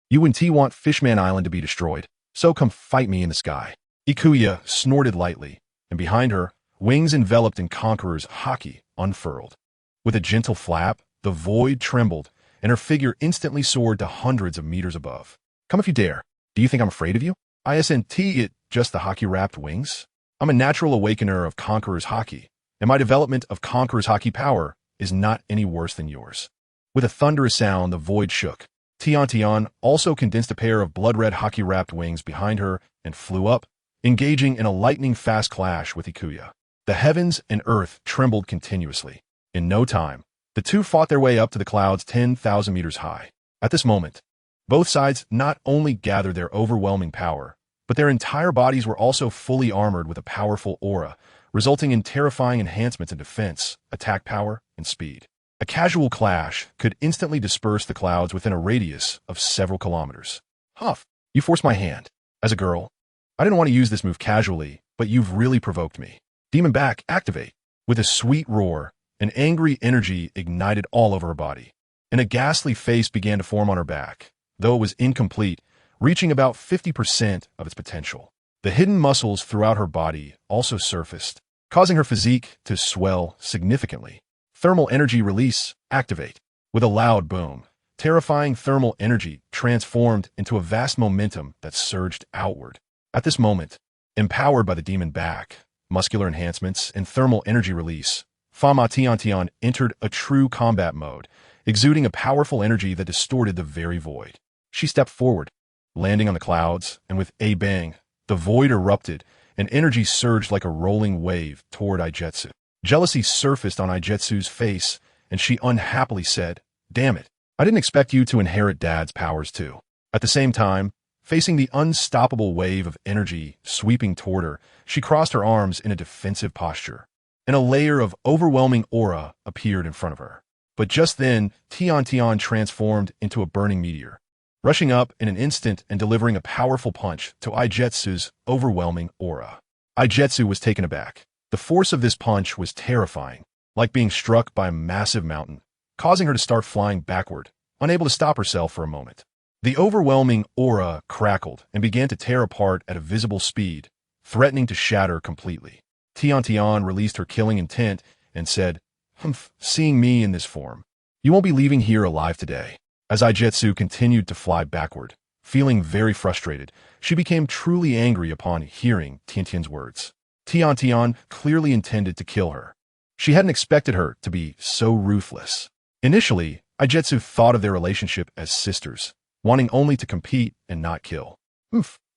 You and T want Fishman Island to be destroyed, so come fight me in the sky." Ikuya snorted lightly, and behind her, wings enveloped in Conqueror's haki unfurled. With a gentle flap, the void trembled, and her figure instantly soared to hundreds of meters above. Come if you dare. Do you think I'm afraid of you? Isn't it just the haki-wrapped wings? I'm a natural awakener of Conqueror's haki, and my development of Conqueror's haki power is not any worse than yours. With a thunderous sound, the void shook. Tian also condensed a pair of blood-red haki-wrapped wings behind her and flew up, engaging in a lightning-fast clash with Ikuya. The heavens and earth trembled continuously. In no time, the two fought their way up to the clouds 10,000 meters high. At this moment, both sides not only gathered their overwhelming power, but their entire bodies were also fully armored with a powerful aura, resulting in terrifying enhancements in defense, attack power, and speed. A casual clash could instantly disperse the clouds within a radius of several kilometers. Huff, you forced my hand. As a girl, I didn't want to use this move casually, but you've really provoked me. Demon Back, activate. With a sweet roar, an angry energy ignited all over her body, and a ghastly face began to form on her back, though it was incomplete, reaching about 50% of its potential. The hidden muscles throughout her body also surfaced, causing her physique to swell significantly. Thermal energy release, activate. With a loud boom, terrifying thermal energy transformed into a vast momentum that surged outward. At this moment, empowered by the demon back, muscular enhancements, and thermal energy release, Fanma Tian entered a true combat mode, exuding a powerful energy that distorted the very void. She stepped forward, landing on the clouds, and with a bang, the void erupted, and energy surged like a rolling wave toward Ijetsu. Jealousy surfaced on Ijetsu's face, and she unhappily said, "Damn it, I didn't expect you to inherit Dad's powers too." At the same time, facing the unstoppable wave of energy sweeping toward her, she crossed her arms in a defensive posture, and a layer of overwhelming aura appeared in front of her. But just then, Tian transformed into a burning meteor, rushing up in an instant and delivering a powerful punch to Ijetsu's overwhelming aura. Ijetsu was taken aback. The force of this punch was terrifying, like being struck by a massive mountain, causing her to start flying backward, unable to stop herself for a moment. The overwhelming aura crackled and began to tear apart at a visible speed, threatening to shatter completely. Tian released her killing intent and said, "Humph, seeing me in this form, you won't be leaving here alive today." As Ijetsu continued to fly backward, feeling very frustrated, she became truly angry upon hearing Tian's words. Tian clearly intended to kill her. She hadn't expected her to be so ruthless. Initially, Ijetsu thought of their relationship as sisters, wanting only to compete and not kill.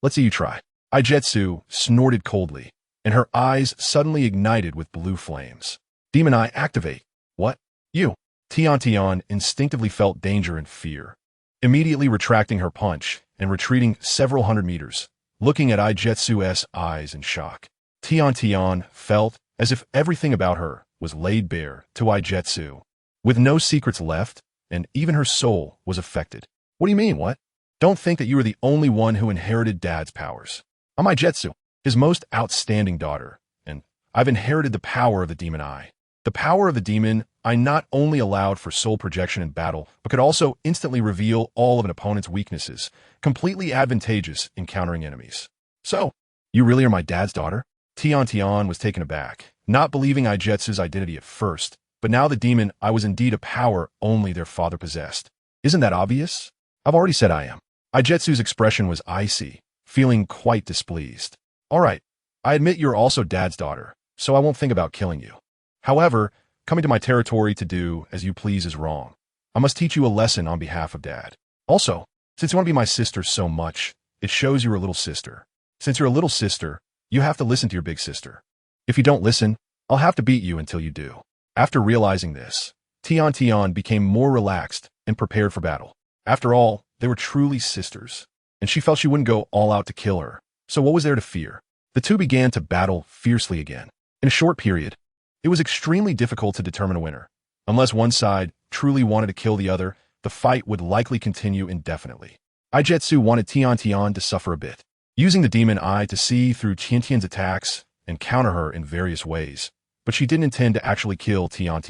Let's see you try." Ijetsu snorted coldly, and her eyes suddenly ignited with blue flames. Demon Eye, activate. What? You? Tian instinctively felt danger and fear, immediately retracting her punch and retreating several hundred meters, looking at Ijetsu's eyes in shock. Tian felt as if everything about her was laid bare to Ijetsu, with no secrets left, and even her soul was affected. "What do you mean, what? Don't think that you are the only one who inherited Dad's powers. I'm Ijetsu, his most outstanding daughter, and I've inherited the power of the Demon Eye. The power of the Demon Eye not only allowed for soul projection in battle, but could also instantly reveal all of an opponent's weaknesses, completely advantageous in countering enemies. So, you really are my dad's daughter?" Tian was taken aback, not believing Ijetsu's identity at first, but now the Demon Eye was indeed a power only their father possessed. "Isn't that obvious? I've already said I am." Ijetsu's expression was icy, feeling quite displeased. "All right, I admit you're also Dad's daughter, so I won't think about killing you. However, coming to my territory to do as you please is wrong. I must teach you a lesson on behalf of Dad. Also, since you want to be my sister so much, it shows you're a little sister. Since you're a little sister, you have to listen to your big sister. If you don't listen, I'll have to beat you until you do." After realizing this, Tian became more relaxed and prepared for battle. After all, they were truly sisters, and she felt she wouldn't go all out to kill her, so what was there to fear? The two began to battle fiercely again. In a short period, it was extremely difficult to determine a winner. Unless one side truly wanted to kill the other, the fight would likely continue indefinitely. Ijetsu wanted Tian to suffer a bit, using the Demon Eye to see through Tian's attacks and counter her in various ways, but she didn't intend to actually kill Tian.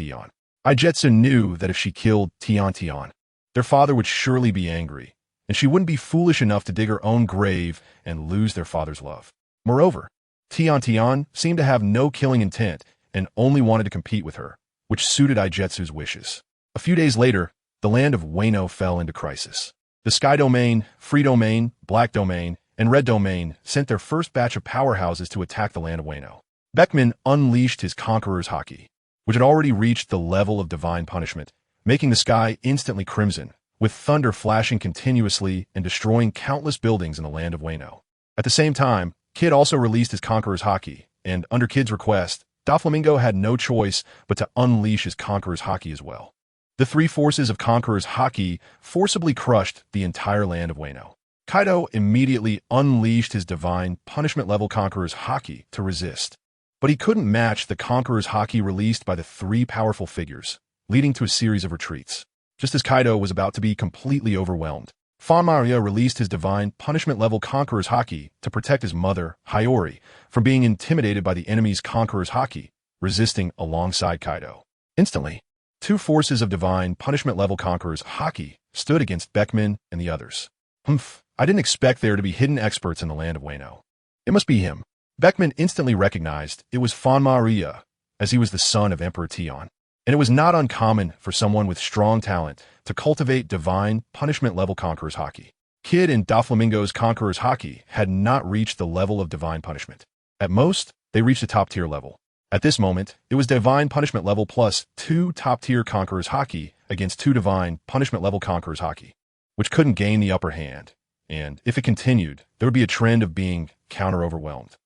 Ijetsu knew that if she killed Tian, their father would surely be angry, and she wouldn't be foolish enough to dig her own grave and lose their father's love. Moreover, Tian seemed to have no killing intent and only wanted to compete with her, which suited Ijetsu's wishes. A few days later, the land of Wano fell into crisis. The Sky Domain, Free Domain, Black Domain, and Red Domain sent their first batch of powerhouses to attack the land of Wano. Beckman unleashed his Conqueror's Haki, which had already reached the level of divine punishment, making the sky instantly crimson, with thunder flashing continuously and destroying countless buildings in the land of Wano. At the same time, Kid also released his Conqueror's Haki, and under Kid's request, Doflamingo had no choice but to unleash his Conqueror's Haki as well. The three forces of Conqueror's Haki forcibly crushed the entire land of Wano. Kaido immediately unleashed his divine punishment-level Conqueror's Haki to resist, but he couldn't match the Conqueror's Haki released by the three powerful figures, leading to a series of retreats. Just as Kaido was about to be completely overwhelmed, Fanma released his divine punishment-level Conqueror's Haki to protect his mother, Hiyori, from being intimidated by the enemy's Conqueror's Haki, resisting alongside Kaido. Instantly, two forces of divine punishment-level Conqueror's Haki stood against Beckman and the others. I didn't expect there to be hidden experts in the land of Wano. It must be him. Beckman instantly recognized it was Fanma, as he was the son of Emperor Tian. And it was not uncommon for someone with strong talent to cultivate divine punishment-level Conqueror's Haki. Kid and Doflamingo's Conqueror's Haki had not reached the level of divine punishment. At most, they reached a top-tier level. At this moment, it was divine punishment level plus 2 top-tier Conqueror's Haki against 2 divine punishment-level Conqueror's Haki, which couldn't gain the upper hand. And if it continued, there would be a trend of being counter-overwhelmed.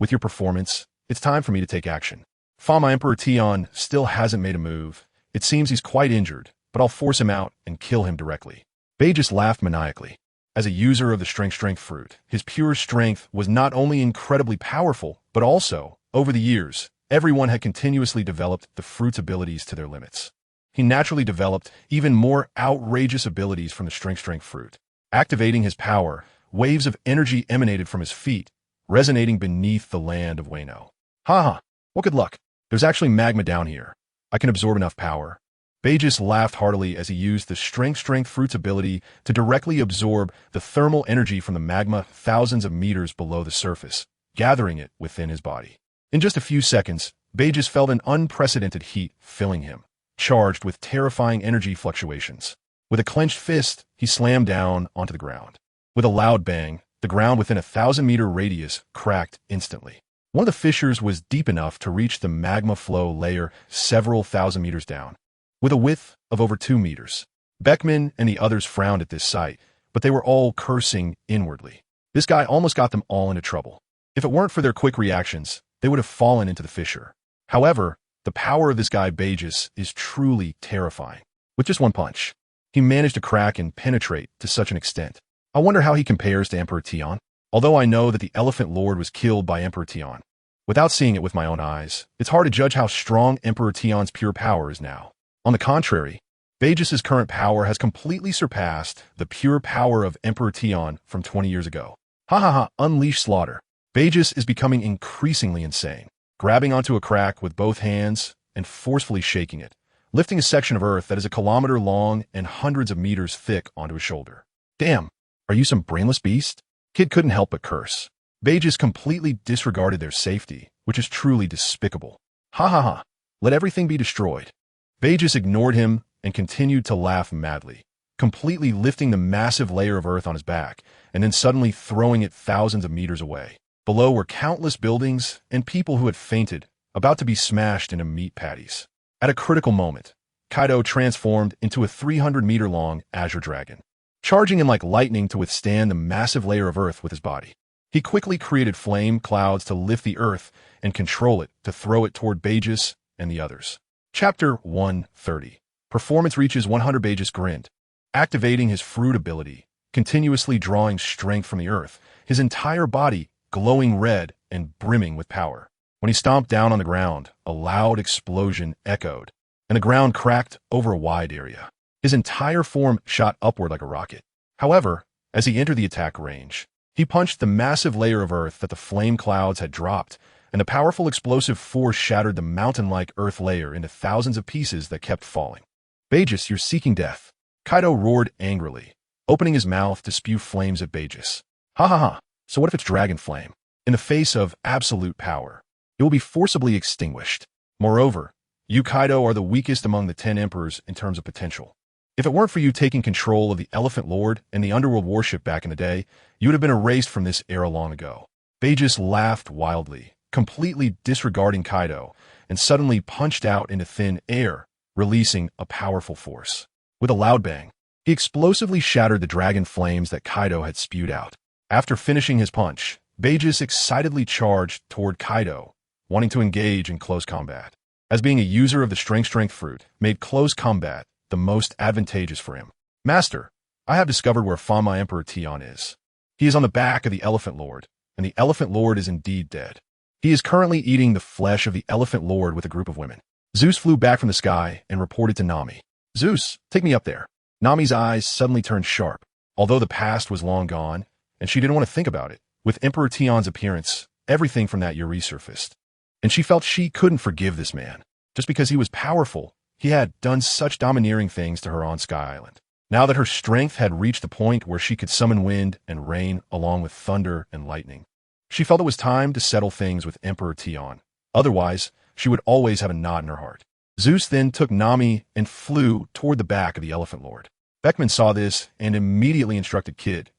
With your performance, it's time for me to take action. Fanma Emperor Tian still hasn't made a move. It seems he's quite injured, but I'll force him out and kill him directly. Beijus laughed maniacally. As a user of the strength fruit, his pure strength was not only incredibly powerful, but also, over the years, everyone had continuously developed the fruit's abilities to their limits. He naturally developed even more outrageous abilities from the strength fruit. Activating his power, waves of energy emanated from his feet, resonating beneath the land of Wano. What good luck. There's actually magma down here. I can absorb enough power. Beijus laughed heartily as he used the strength fruit's ability to directly absorb the thermal energy from the magma thousands of meters below the surface, gathering it within his body. In just a few seconds, Beijus felt an unprecedented heat filling him, charged with terrifying energy fluctuations. With a clenched fist, he slammed down onto the ground. With a loud bang, the ground within a 1,000-meter radius cracked instantly. One of the fissures was deep enough to reach the magma flow layer several thousand meters down, with a width of over 2 meters. Beckman and the others frowned at this sight, but they were all cursing inwardly. This guy almost got them all into trouble. If it weren't for their quick reactions, they would have fallen into the fissure. However, the power of this guy Beijus is truly terrifying. With just one punch, he managed to crack and penetrate to such an extent. I wonder how he compares to Emperor Tian. Although I know that the Elephant Lord was killed by Emperor Tian, without seeing it with my own eyes, it's hard to judge how strong Emperor Tian's pure power is now. On the contrary, Beijus' current power has completely surpassed the pure power of Emperor Tian from 20 years ago. Unleash slaughter. Beijus is becoming increasingly insane, grabbing onto a crack with both hands and forcefully shaking it, lifting a section of earth that is a kilometer long and hundreds of meters thick onto his shoulder. Damn, are you some brainless beast? Kid couldn't help but curse. Beijus completely disregarded their safety, which is truly despicable. Let everything be destroyed. Beijus ignored him and continued to laugh madly, completely lifting the massive layer of earth on his back and then suddenly throwing it thousands of meters away. Below were countless buildings and people who had fainted, about to be smashed into meat patties. At a critical moment, Kaido transformed into a 300-meter-long azure dragon, charging in like lightning to withstand the massive layer of earth with his body. He quickly created flame clouds to lift the earth and control it to throw it toward Beijus and the others. Chapter 130. Performance reaches 100. Beijus grinned, activating his fruit ability, continuously drawing strength from the earth, his entire body glowing red and brimming with power. When he stomped down on the ground, a loud explosion echoed, and the ground cracked over a wide area. His entire form shot upward like a rocket. However, as he entered the attack range, he punched the massive layer of earth that the flame clouds had dropped, and the powerful explosive force shattered the mountain-like earth layer into thousands of pieces that kept falling. Beijus, you're seeking death. Kaido roared angrily, opening his mouth to spew flames at Beijus. So what if it's dragon flame? In the face of absolute power, it will be forcibly extinguished. Moreover, you Kaido are the weakest among the 10 emperors in terms of potential. If it weren't for you taking control of the Elephant Lord and the underworld warship back in the day, you would have been erased from this era long ago. Beijing laughed wildly, completely disregarding Kaido, and suddenly punched out into thin air, releasing a powerful force. With a loud bang, he explosively shattered the dragon flames that Kaido had spewed out. After finishing his punch, Beijing excitedly charged toward Kaido, wanting to engage in close combat. As being a user of the strength fruit made close combat the most advantageous for him. Master, I have discovered where Fanma Emperor Tion is. He is on the back of the Elephant Lord, and the Elephant Lord is indeed dead. He is currently eating the flesh of the Elephant Lord with a group of women. Zeus flew back from the sky and reported to Nami. Zeus, take me up there. Nami's eyes suddenly turned sharp. Although the past was long gone, and she didn't want to think about it, with Emperor Tion's appearance, everything from that year resurfaced. And she felt she couldn't forgive this man. Just because he was powerful, he had done such domineering things to her on Sky Island. Now that her strength had reached the point where she could summon wind and rain along with thunder and lightning, she felt it was time to settle things with Emperor Tion. Otherwise, she would always have a knot in her heart. Zeus then took Nami and flew toward the back of the Elephant Lord. Beckman saw this and immediately instructed Kid,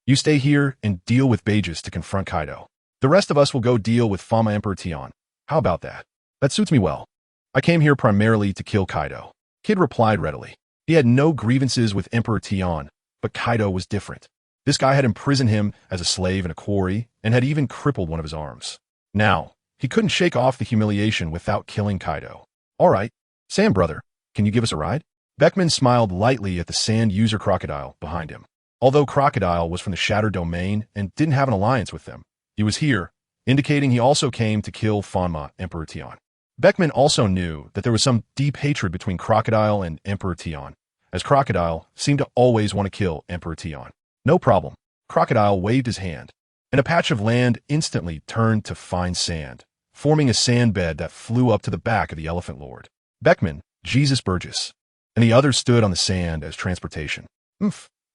you stay here and deal with Beijing to confront Kaido. The rest of us will go deal with Fanma Emperor Tion. How about that? That suits me well. I came here primarily to kill Kaido. Kid replied readily. He had no grievances with Emperor Tion, but Kaido was different. This guy had imprisoned him as a slave in a quarry and had even crippled one of his arms. Now, he couldn't shake off the humiliation without killing Kaido. All right, Sand Brother, can you give us a ride? Beckman smiled lightly at the Sand User Crocodile behind him. Although Crocodile was from the Shattered Domain and didn't have an alliance with them, he was here, indicating he also came to kill Fanma Emperor Tion. Beckman also knew that there was some deep hatred between Crocodile and Emperor Tion, as Crocodile seemed to always want to kill Emperor Tion. No problem. Crocodile waved his hand, and a patch of land instantly turned to fine sand, forming a sand bed that flew up to the back of the Elephant Lord. Beckman, Jesus Burgess, and the others stood on the sand as transportation.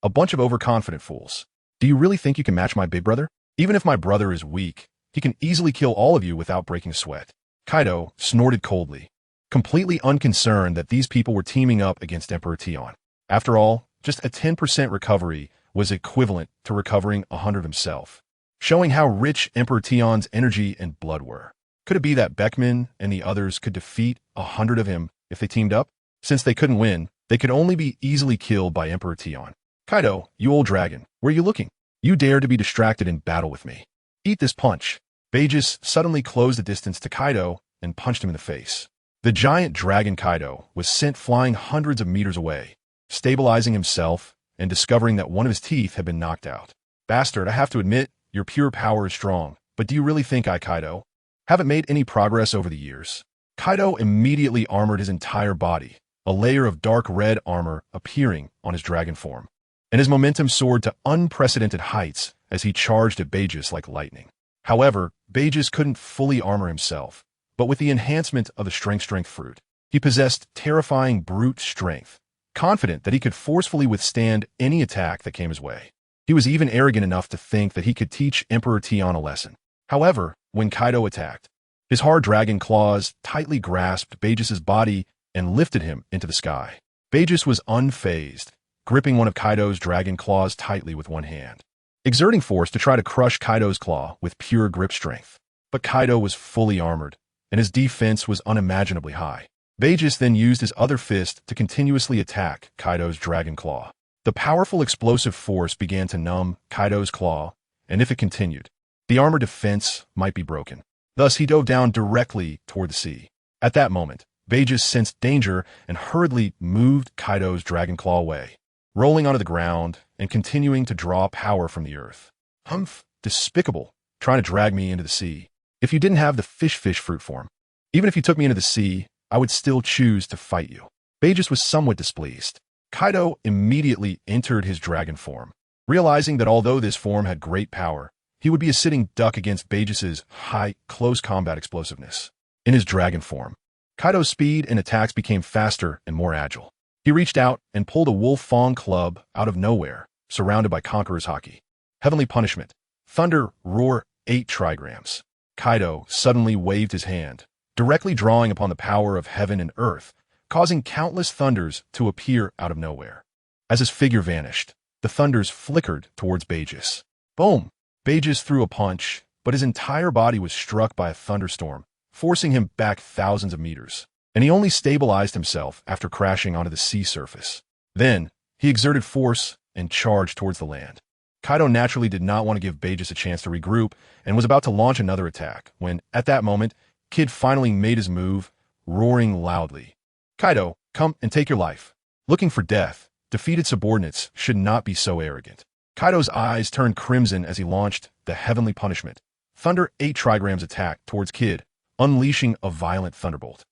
A bunch of overconfident fools. Do you really think you can match my big brother? Even if my brother is weak, he can easily kill all of you without breaking a sweat. Kaido snorted coldly, completely unconcerned that these people were teaming up against Emperor Tion. After all, just a 10% recovery was equivalent to recovering 100 himself, showing how rich Emperor Tion's energy and blood were. Could it be that Beckman and the others could defeat 100 of him if they teamed up? Since they couldn't win, they could only be easily killed by Emperor Tion. Kaido, you old dragon, where are you looking? You dare to be distracted in battle with me. Eat this punch. Beijing suddenly closed the distance to Kaido and punched him in the face. The giant dragon Kaido was sent flying hundreds of meters away, stabilizing himself and discovering that one of his teeth had been knocked out. Bastard, I have to admit, your pure power is strong, but do you really think I, Kaido, haven't made any progress over the years? Kaido immediately armored his entire body, a layer of dark red armor appearing on his dragon form, and his momentum soared to unprecedented heights as he charged at Beijing like lightning. However, Beijing couldn't fully armor himself, but with the enhancement of the strength fruit, he possessed terrifying brute strength, confident that he could forcefully withstand any attack that came his way. He was even arrogant enough to think that he could teach Emperor Tion a lesson. However, when Kaido attacked, his hard dragon claws tightly grasped Beijing's body and lifted him into the sky. Beijing was unfazed, gripping one of Kaido's dragon claws tightly with one hand, exerting force to try to crush Kaido's claw with pure grip strength. But Kaido was fully armored, and his defense was unimaginably high. Beijing then used his other fist to continuously attack Kaido's dragon claw. The powerful explosive force began to numb Kaido's claw, and if it continued, the armor defense might be broken. Thus, he dove down directly toward the sea. At that moment, Beijing sensed danger and hurriedly moved Kaido's dragon claw away, rolling onto the ground and continuing to draw power from the earth. Humph, despicable, trying to drag me into the sea. If you didn't have the fish fruit form, even if you took me into the sea, I would still choose to fight you. Beijing was somewhat displeased. Kaido immediately entered his dragon form, realizing that although this form had great power, he would be a sitting duck against Beijing's high, close combat explosiveness. In his dragon form, Kaido's speed and attacks became faster and more agile. He reached out and pulled a wolf fang club out of nowhere, surrounded by Conqueror's Haki. Heavenly Punishment, Thunder, Roar, 8 trigrams. Kaido suddenly waved his hand, directly drawing upon the power of heaven and earth, causing countless thunders to appear out of nowhere. As his figure vanished, the thunders flickered towards Beges. Boom! Beges threw a punch, but his entire body was struck by a thunderstorm, forcing him back thousands of meters, and he only stabilized himself after crashing onto the sea surface. Then, he exerted force and charged towards the land. Kaido naturally did not want to give Beges a chance to regroup and was about to launch another attack when, at that moment, Kid finally made his move, roaring loudly. Kaido, come and take your life. Looking for death, defeated subordinates should not be so arrogant. Kaido's eyes turned crimson as he launched the heavenly punishment. Thunder 8 trigrams attack towards Kid, unleashing a violent thunderbolt.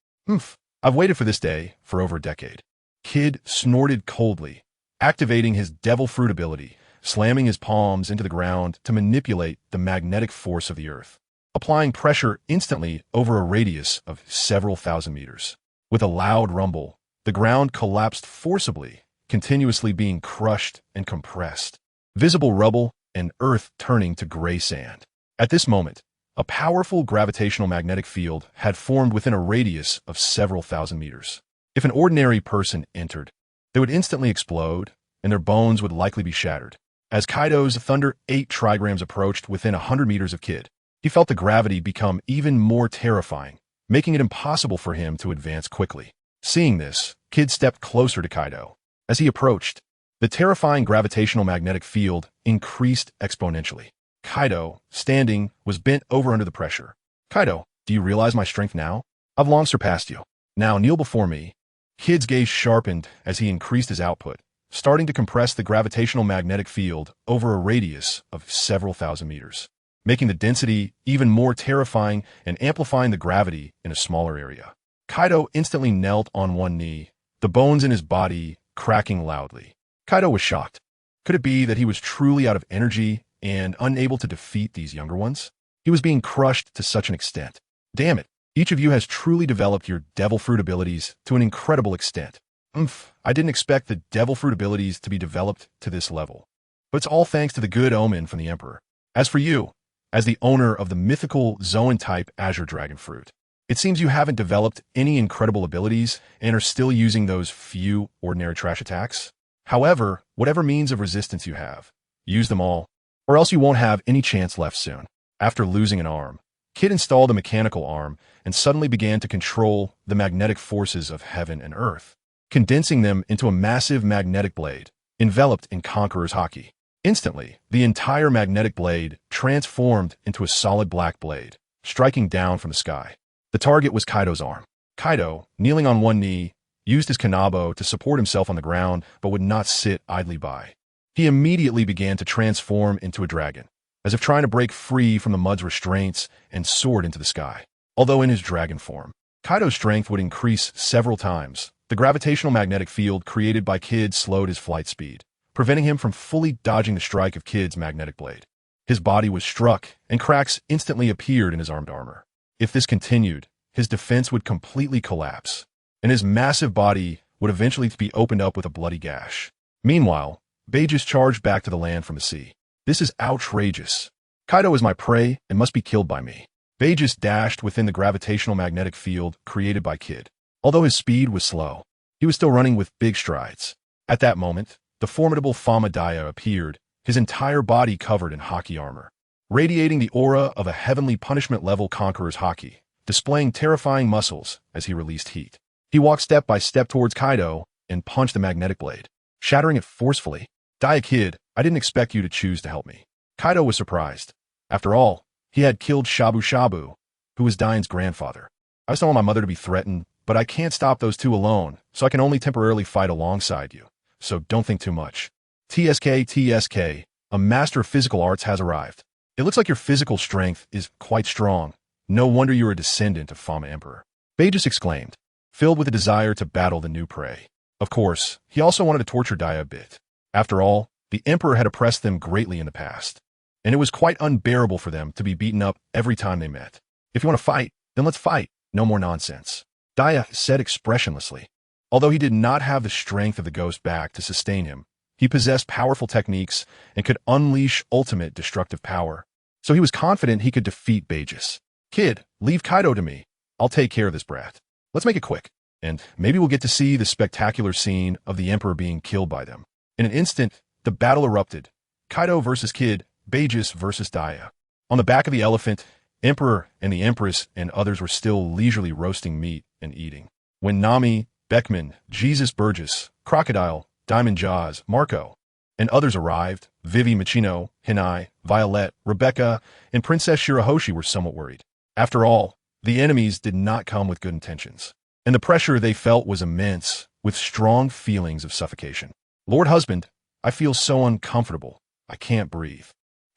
I've waited for this day for over a decade. Kid snorted coldly, activating his devil fruit ability, slamming his palms into the ground to manipulate the magnetic force of the earth, applying pressure instantly over a radius of several thousand meters. With a loud rumble, the ground collapsed forcibly, continuously being crushed and compressed, visible rubble and earth turning to gray sand. At this moment, a powerful gravitational magnetic field had formed within a radius of several thousand meters. If an ordinary person entered, they would instantly explode, and their bones would likely be shattered. As Kaido's Thunder 8 trigrams approached within 100 meters of Kid, he felt the gravity become even more terrifying, making it impossible for him to advance quickly. Seeing this, Kid stepped closer to Kaido. As he approached, the terrifying gravitational magnetic field increased exponentially. Kaido, standing, was bent over under the pressure. Kaido, do you realize my strength now? I've long surpassed you. Now kneel before me. Kid's gaze sharpened as he increased his output, starting to compress the gravitational magnetic field over a radius of several thousand meters, making the density even more terrifying and amplifying the gravity in a smaller area. Kaido instantly knelt on one knee, the bones in his body cracking loudly. Kaido was shocked. Could it be that he was truly out of energy and unable to defeat these younger ones? He was being crushed to such an extent. Damn it, each of you has truly developed your devil fruit abilities to an incredible extent. I didn't expect the devil fruit abilities to be developed to this level. But it's all thanks to the good omen from the Emperor. As for you, as the owner of the mythical Zoan-type Azure Dragon Fruit, it seems you haven't developed any incredible abilities and are still using those few ordinary trash attacks. However, whatever means of resistance you have, use them all, or else you won't have any chance left soon. After losing an arm, Kid installed a mechanical arm and suddenly began to control the magnetic forces of heaven and earth, condensing them into a massive magnetic blade, enveloped in Conqueror's Haki. Instantly, the entire magnetic blade transformed into a solid black blade, striking down from the sky. The target was Kaido's arm. Kaido, kneeling on one knee, used his kanabo to support himself on the ground, but would not sit idly by. He immediately began to transform into a dragon, as if trying to break free from the mud's restraints and soared into the sky. Although in his dragon form, Kaido's strength would increase several times. The gravitational magnetic field created by Kid slowed his flight speed, preventing him from fully dodging the strike of Kid's magnetic blade. His body was struck, and cracks instantly appeared in his armed armor. If this continued, his defense would completely collapse, and his massive body would eventually be opened up with a bloody gash. Meanwhile, Beges charged back to the land from the sea. This is outrageous. Kaido is my prey and must be killed by me. Beges dashed within the gravitational magnetic field created by Kid. Although his speed was slow, he was still running with big strides. At that moment, the formidable Fanma appeared, his entire body covered in Haki armor, radiating the aura of a heavenly punishment-level Conqueror's Haki, displaying terrifying muscles as he released heat. He walked step by step towards Kaido and punched the magnetic blade, shattering it forcefully. Kid, I didn't expect you to choose to help me. Kaido was surprised. After all, he had killed Shabu Shabu, who was Dain's grandfather. I just don't want my mother to be threatened, but I can't stop those two alone, so I can only temporarily fight alongside you. So don't think too much. TSK, a master of physical arts has arrived. It looks like your physical strength is quite strong. No wonder you're a descendant of Fanma Emperor. Beges exclaimed, filled with a desire to battle the new prey. Of course, he also wanted to torture Daya a bit. After all, the Emperor had oppressed them greatly in the past, and it was quite unbearable for them to be beaten up every time they met. If you want to fight, then let's fight. No more nonsense. Daya said expressionlessly. Although he did not have the strength of the ghost back to sustain him, he possessed powerful techniques and could unleash ultimate destructive power. so he was confident he could defeat Bagus. Kid, leave Kaido to me. I'll take care of this brat. Let's make it quick, and maybe we'll get to see the spectacular scene of the Emperor being killed by them. In an instant, the battle erupted. Kaido versus Kid, Bagus versus Daya. On the back of the elephant, Emperor and the Empress and others were still leisurely roasting meat and eating. When Nami, Beckman, Jesus Burgess, Crocodile, Diamond Jaws, Marco, and others arrived, Vivi Machino, Hinai, Violet, Rebecca, and Princess Shirahoshi were somewhat worried. After all, the enemies did not come with good intentions, and the pressure they felt was immense, with strong feelings of suffocation. Lord Husband, I feel so uncomfortable. I can't breathe.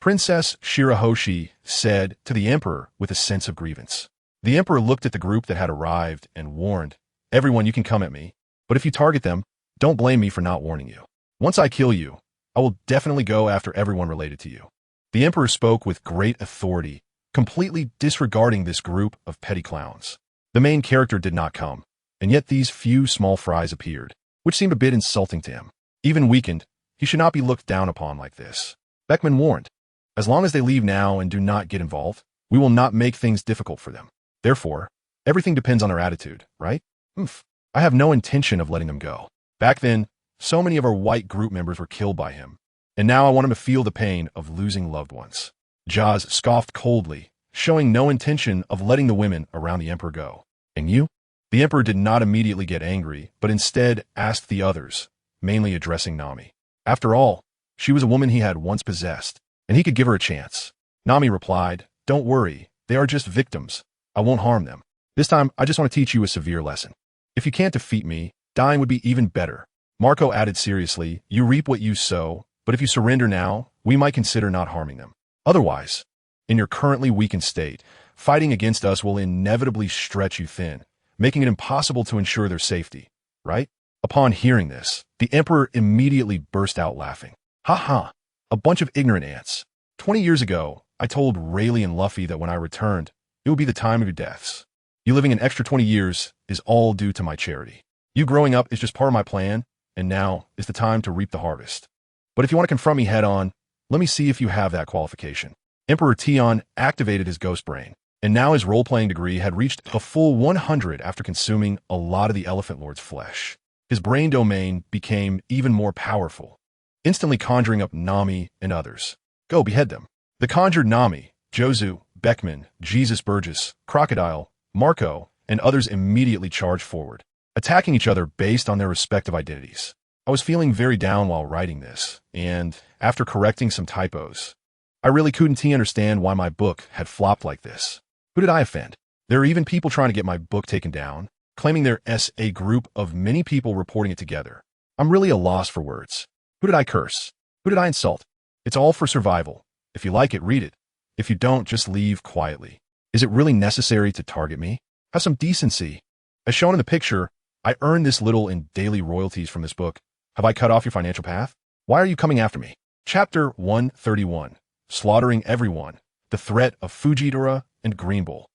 Princess Shirahoshi said to the Emperor with a sense of grievance. The Emperor looked at the group that had arrived and warned, everyone, you can come at me, but if you target them, don't blame me for not warning you. Once I kill you, I will definitely go after everyone related to you. The Emperor spoke with great authority, completely disregarding this group of petty clowns. The main character did not come, and yet these few small fries appeared, which seemed a bit insulting to him. Even weakened, he should not be looked down upon like this. Beckman warned, as long as they leave now and do not get involved, we will not make things difficult for them. Therefore, everything depends on their attitude, right? I have no intention of letting them go. Back then, so many of our white group members were killed by him, and now I want him to feel the pain of losing loved ones. Jaws scoffed coldly, showing no intention of letting the women around the Emperor go. And you? The Emperor did not immediately get angry, but instead asked the others, mainly addressing Nami. After all, she was a woman he had once possessed, and he could give her a chance. Nami replied, don't worry, they are just victims. I won't harm them. This time, I just want to teach you a severe lesson. If you can't defeat me, dying would be even better. Marco added seriously, you reap what you sow, but if you surrender now, we might consider not harming them. Otherwise, in your currently weakened state, fighting against us will inevitably stretch you thin, making it impossible to ensure their safety, right? Upon hearing this, the Emperor immediately burst out laughing. Ha ha, a bunch of ignorant ants. 20 years ago, I told Rayleigh and Luffy that when I returned, it would be the time of your deaths. You living an extra 20 years is all due to my charity. You growing up is just part of my plan, and now is the time to reap the harvest. But if you want to confront me head on, let me see if you have that qualification. Emperor Tion activated his ghost brain, and now his role-playing degree had reached a full 100 after consuming a lot of the Elephant Lord's flesh. His brain domain became even more powerful, instantly conjuring up Nami and others. Go, behead them. The conjured Nami, Jozu, Beckman, Jesus Burgess, Crocodile, Marco, and others immediately charged forward, attacking each other based on their respective identities. I was feeling very down while writing this, and after correcting some typos, I really couldn't understand why my book had flopped like this. Who did I offend? There are even people trying to get my book taken down, claiming there's a group of many people reporting it together. I'm really a loss for words. Who did I curse? Who did I insult? It's all for survival. If you like it, read it. If you don't, just leave quietly. Is it really necessary to target me? Have some decency. As shown in the picture, I earned this little in daily royalties from this book. Have I cut off your financial path? Why are you coming after me? Chapter 131. Slaughtering Everyone. The Threat of Fujitora and Green Bull.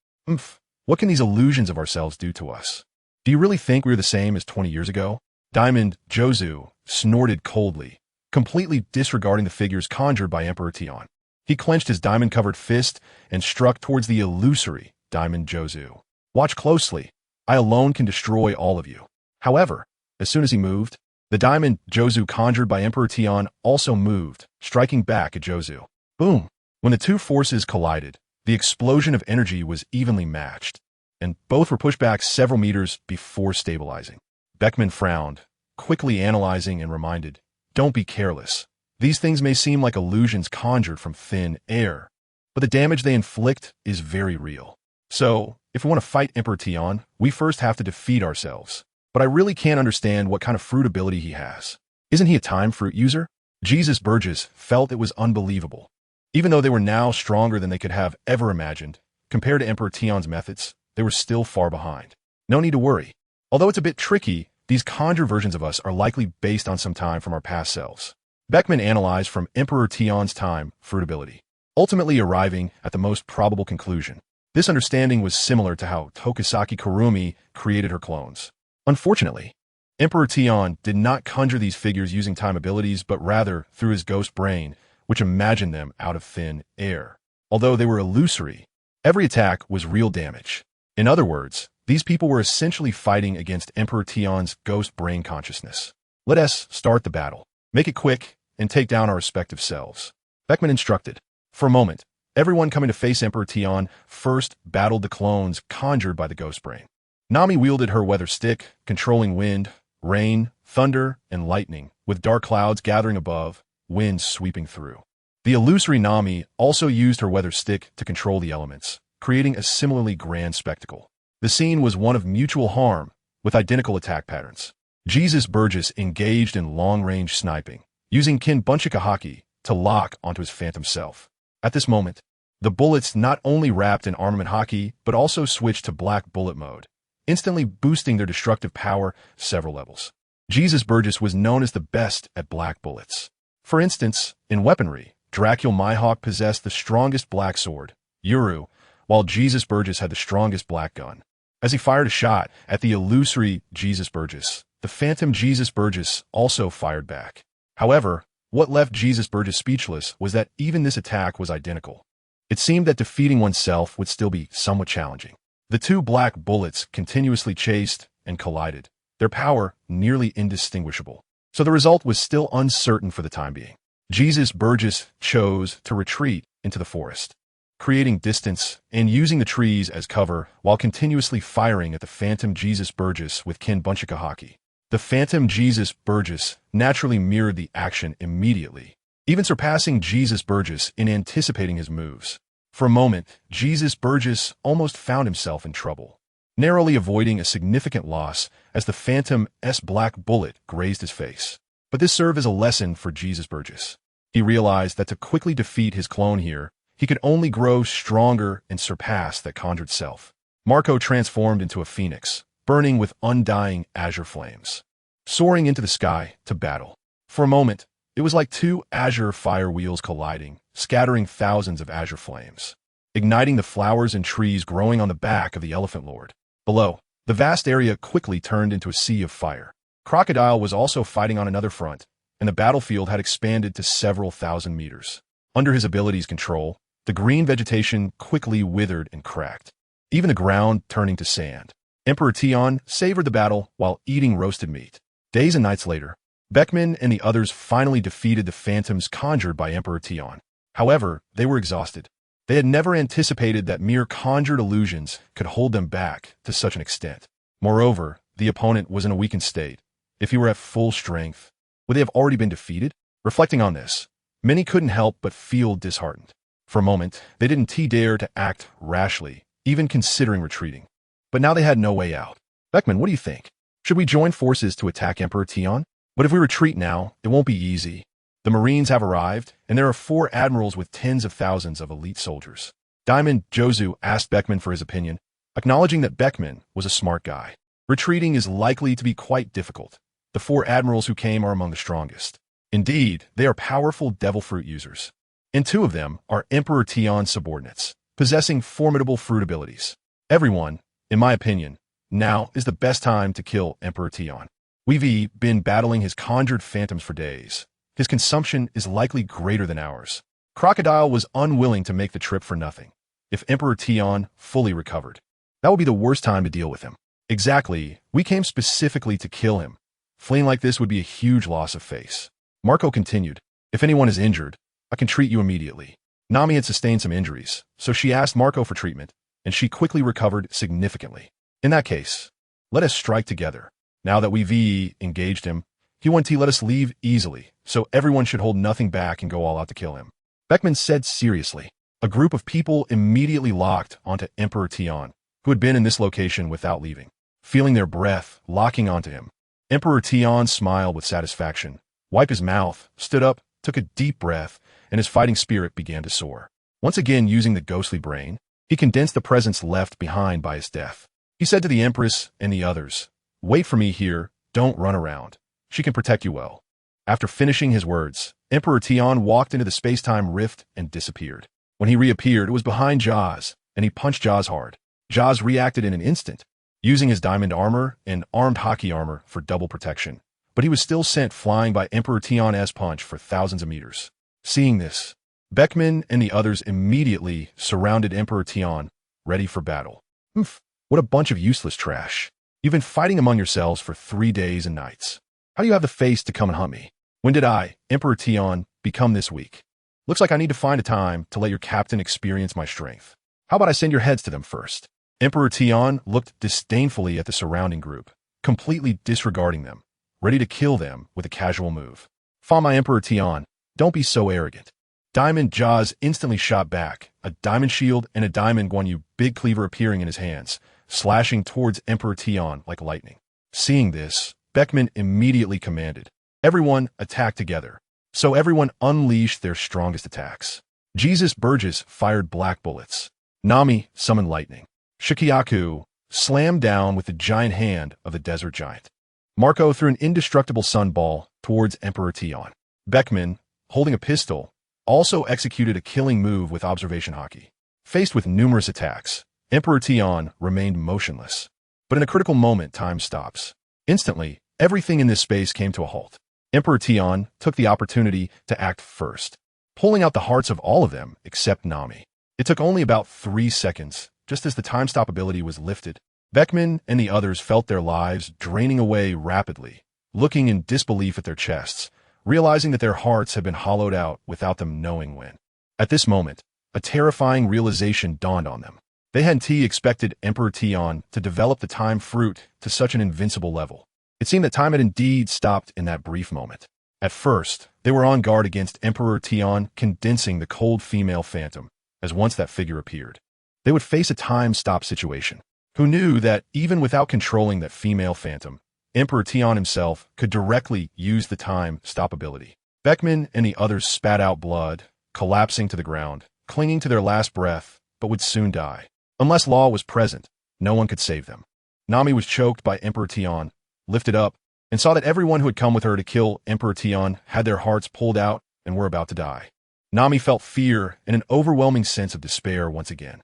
What can these illusions of ourselves do to us? Do you really think we're the same as 20 years ago? Diamond Jozu snorted coldly, completely disregarding the figures conjured by Emperor Tion. He clenched his diamond-covered fist and struck towards the illusory Diamond Jozu. Watch closely. I alone can destroy all of you. However, as soon as he moved, the Diamond Jozu conjured by Emperor Tion also moved, striking back at Jozu. Boom! When the two forces collided, the explosion of energy was evenly matched, and both were pushed back several meters before stabilizing. Beckman frowned, quickly analyzing and reminded, don't be careless. These things may seem like illusions conjured from thin air, but the damage they inflict is very real. So, if we want to fight Emperor Tion, we first have to defeat ourselves. But I really can't understand what kind of fruit ability he has. Isn't he a time fruit user? Jesus Burgess felt it was unbelievable. Even though they were now stronger than they could have ever imagined, compared to Emperor Tion's methods, they were still far behind. No need to worry. Although it's a bit tricky, these conjured versions of us are likely based on some time from our past selves. Beckman analyzed from Emperor Tion's time fruit ability, ultimately arriving at the most probable conclusion. This understanding was similar to how Tokusaki Kurumi created her clones. Unfortunately, Emperor Tion did not conjure these figures using time abilities, but rather through his ghost brain, which imagined them out of thin air. Although they were illusory, every attack was real damage. In other words, these people were essentially fighting against Emperor Tion's ghost brain consciousness. Let us start the battle. Make it quick and take down our respective selves. Beckman instructed. For a moment, everyone coming to face Emperor Tion first battled the clones conjured by the ghost brain. Nami wielded her weather stick, controlling wind, rain, thunder, and lightning, with dark clouds gathering above, winds sweeping through. The illusory Nami also used her weather stick to control the elements, creating a similarly grand spectacle. The scene was one of mutual harm, with identical attack patterns. Jesus Burgess engaged in long-range sniping, using Kin Bunchikahaki to lock onto his phantom self. At this moment, the bullets not only wrapped in armament haki, but also switched to black bullet mode, instantly boosting their destructive power several levels. Jesus Burgess was known as the best at black bullets. For instance, in weaponry, Dracul Mihawk possessed the strongest black sword, Uru, while Jesus Burgess had the strongest black gun. As he fired a shot at the illusory Jesus Burgess, the phantom Jesus Burgess also fired back. However, what left Jesus Burgess speechless was that even this attack was identical. It seemed that defeating oneself would still be somewhat challenging. The two black bullets continuously chased and collided, their power nearly indistinguishable. So the result was still uncertain for the time being. Jesus Burgess chose to retreat into the forest, creating distance and using the trees as cover while continuously firing at the phantom Jesus Burgess with Kin Bunchikahaki. The phantom Jesus Burgess naturally mirrored the action immediately, even surpassing Jesus Burgess in anticipating his moves. For a moment, Jesus Burgess almost found himself in trouble, narrowly avoiding a significant loss as the phantom's black bullet grazed his face. But this served as a lesson for Jesus Burgess. He realized that to quickly defeat his clone here, he could only grow stronger and surpass that conjured self. Marco transformed into a phoenix, burning with undying azure flames, soaring into the sky to battle. For a moment, it was like two azure fire wheels colliding, scattering thousands of azure flames, igniting the flowers and trees growing on the back of the Elephant Lord. Below, the vast area quickly turned into a sea of fire. Crocodile was also fighting on another front, and the battlefield had expanded to several thousand meters. Under his ability's control, the green vegetation quickly withered and cracked, even the ground turning to sand. Emperor Tion savored the battle while eating roasted meat. Days and nights later, Beckman and the others finally defeated the phantoms conjured by Emperor Tion. However, they were exhausted. They had never anticipated that mere conjured illusions could hold them back to such an extent. Moreover, the opponent was in a weakened state. If he were at full strength, would they have already been defeated? Reflecting on this, many couldn't help but feel disheartened. For a moment, they didn't dare to act rashly, even considering retreating. But now they had no way out. Beckman, what do you think? Should we join forces to attack Emperor Tion? But if we retreat now, it won't be easy. The Marines have arrived, and there are 4 admirals with tens of thousands of elite soldiers. Diamond Jozu asked Beckman for his opinion, acknowledging that Beckman was a smart guy. Retreating is likely to be quite difficult. The 4 admirals who came are among the strongest. Indeed, they are powerful devil fruit users. And 2 of them are Emperor Tion's subordinates, possessing formidable fruit abilities. Everyone, in my opinion, now is the best time to kill Emperor Tion. We've been battling his conjured phantoms for days. His consumption is likely greater than ours. Crocodile was unwilling to make the trip for nothing. If Emperor Tion fully recovered, that would be the worst time to deal with him. Exactly, we came specifically to kill him. Fleeing like this would be a huge loss of face. Marco continued, if anyone is injured, I can treat you immediately. Nami had sustained some injuries, so she asked Marco for treatment, and she quickly recovered significantly. In that case, let us strike together. Now that we've engaged him, he won't let us leave easily, so everyone should hold nothing back and go all out to kill him. Beckman said seriously. A group of people immediately locked onto Emperor Tion, who had been in this location without leaving, feeling their breath locking onto him. Emperor Tion smiled with satisfaction, wiped his mouth, stood up, took a deep breath, and his fighting spirit began to soar. Once again using the ghostly brain, he condensed the presence left behind by his death. He said to the Empress and the others, wait for me here, don't run around. She can protect you well. After finishing his words, Emperor Tion walked into the space-time rift and disappeared. When he reappeared, it was behind Jaws, and he punched Jaws hard. Jaws reacted in an instant, using his diamond armor and armed haki armor for double protection. But he was still sent flying by Emperor Tion's punch for thousands of meters. Seeing this, Beckman and the others immediately surrounded Emperor Tian, ready for battle. Oof, what a bunch of useless trash. You've been fighting among yourselves for 3 days and nights. How do you have the face to come and hunt me? When did I, Emperor Tian, become this weak? Looks like I need to find a time to let your captain experience my strength. How about I send your heads to them first? Emperor Tian looked disdainfully at the surrounding group, completely disregarding them, ready to kill them with a casual move. Fanma, Emperor Tian, don't be so arrogant. Diamond Jaws instantly shot back, a diamond shield and a diamond Guan Yu big cleaver appearing in his hands, slashing towards Emperor Tian like lightning. Seeing this, Beckman immediately commanded, everyone attack together. So everyone unleashed their strongest attacks. Jesus Burgess fired black bullets. Nami summoned lightning. Shikiaku slammed down with the giant hand of the desert giant. Marco threw an indestructible sun ball towards Emperor Tian. Beckman, holding a pistol, also executed a killing move with observation hockey. Faced with numerous attacks, Emperor Tian remained motionless. But in a critical moment, time stops. Instantly, everything in this space came to a halt. Emperor Tian took the opportunity to act first, pulling out the hearts of all of them except Nami. It took only about 3 seconds, just as the time stop ability was lifted. Beckman and the others felt their lives draining away rapidly, looking in disbelief at their chests, realizing that their hearts had been hollowed out without them knowing when. At this moment, a terrifying realization dawned on them. They hadn't expected Emperor Tian to develop the time fruit to such an invincible level. It seemed that time had indeed stopped in that brief moment. At first, they were on guard against Emperor Tian condensing the cold female phantom, as once that figure appeared, they would face a time-stop situation. Who knew that even without controlling that female phantom, Emperor Tian himself could directly use the time-stop ability. Beckman and the others spat out blood, collapsing to the ground, clinging to their last breath, but would soon die. Unless law was present, no one could save them. Nami was choked by Emperor Tian, lifted up, and saw that everyone who had come with her to kill Emperor Tian had their hearts pulled out and were about to die. Nami felt fear and an overwhelming sense of despair once again.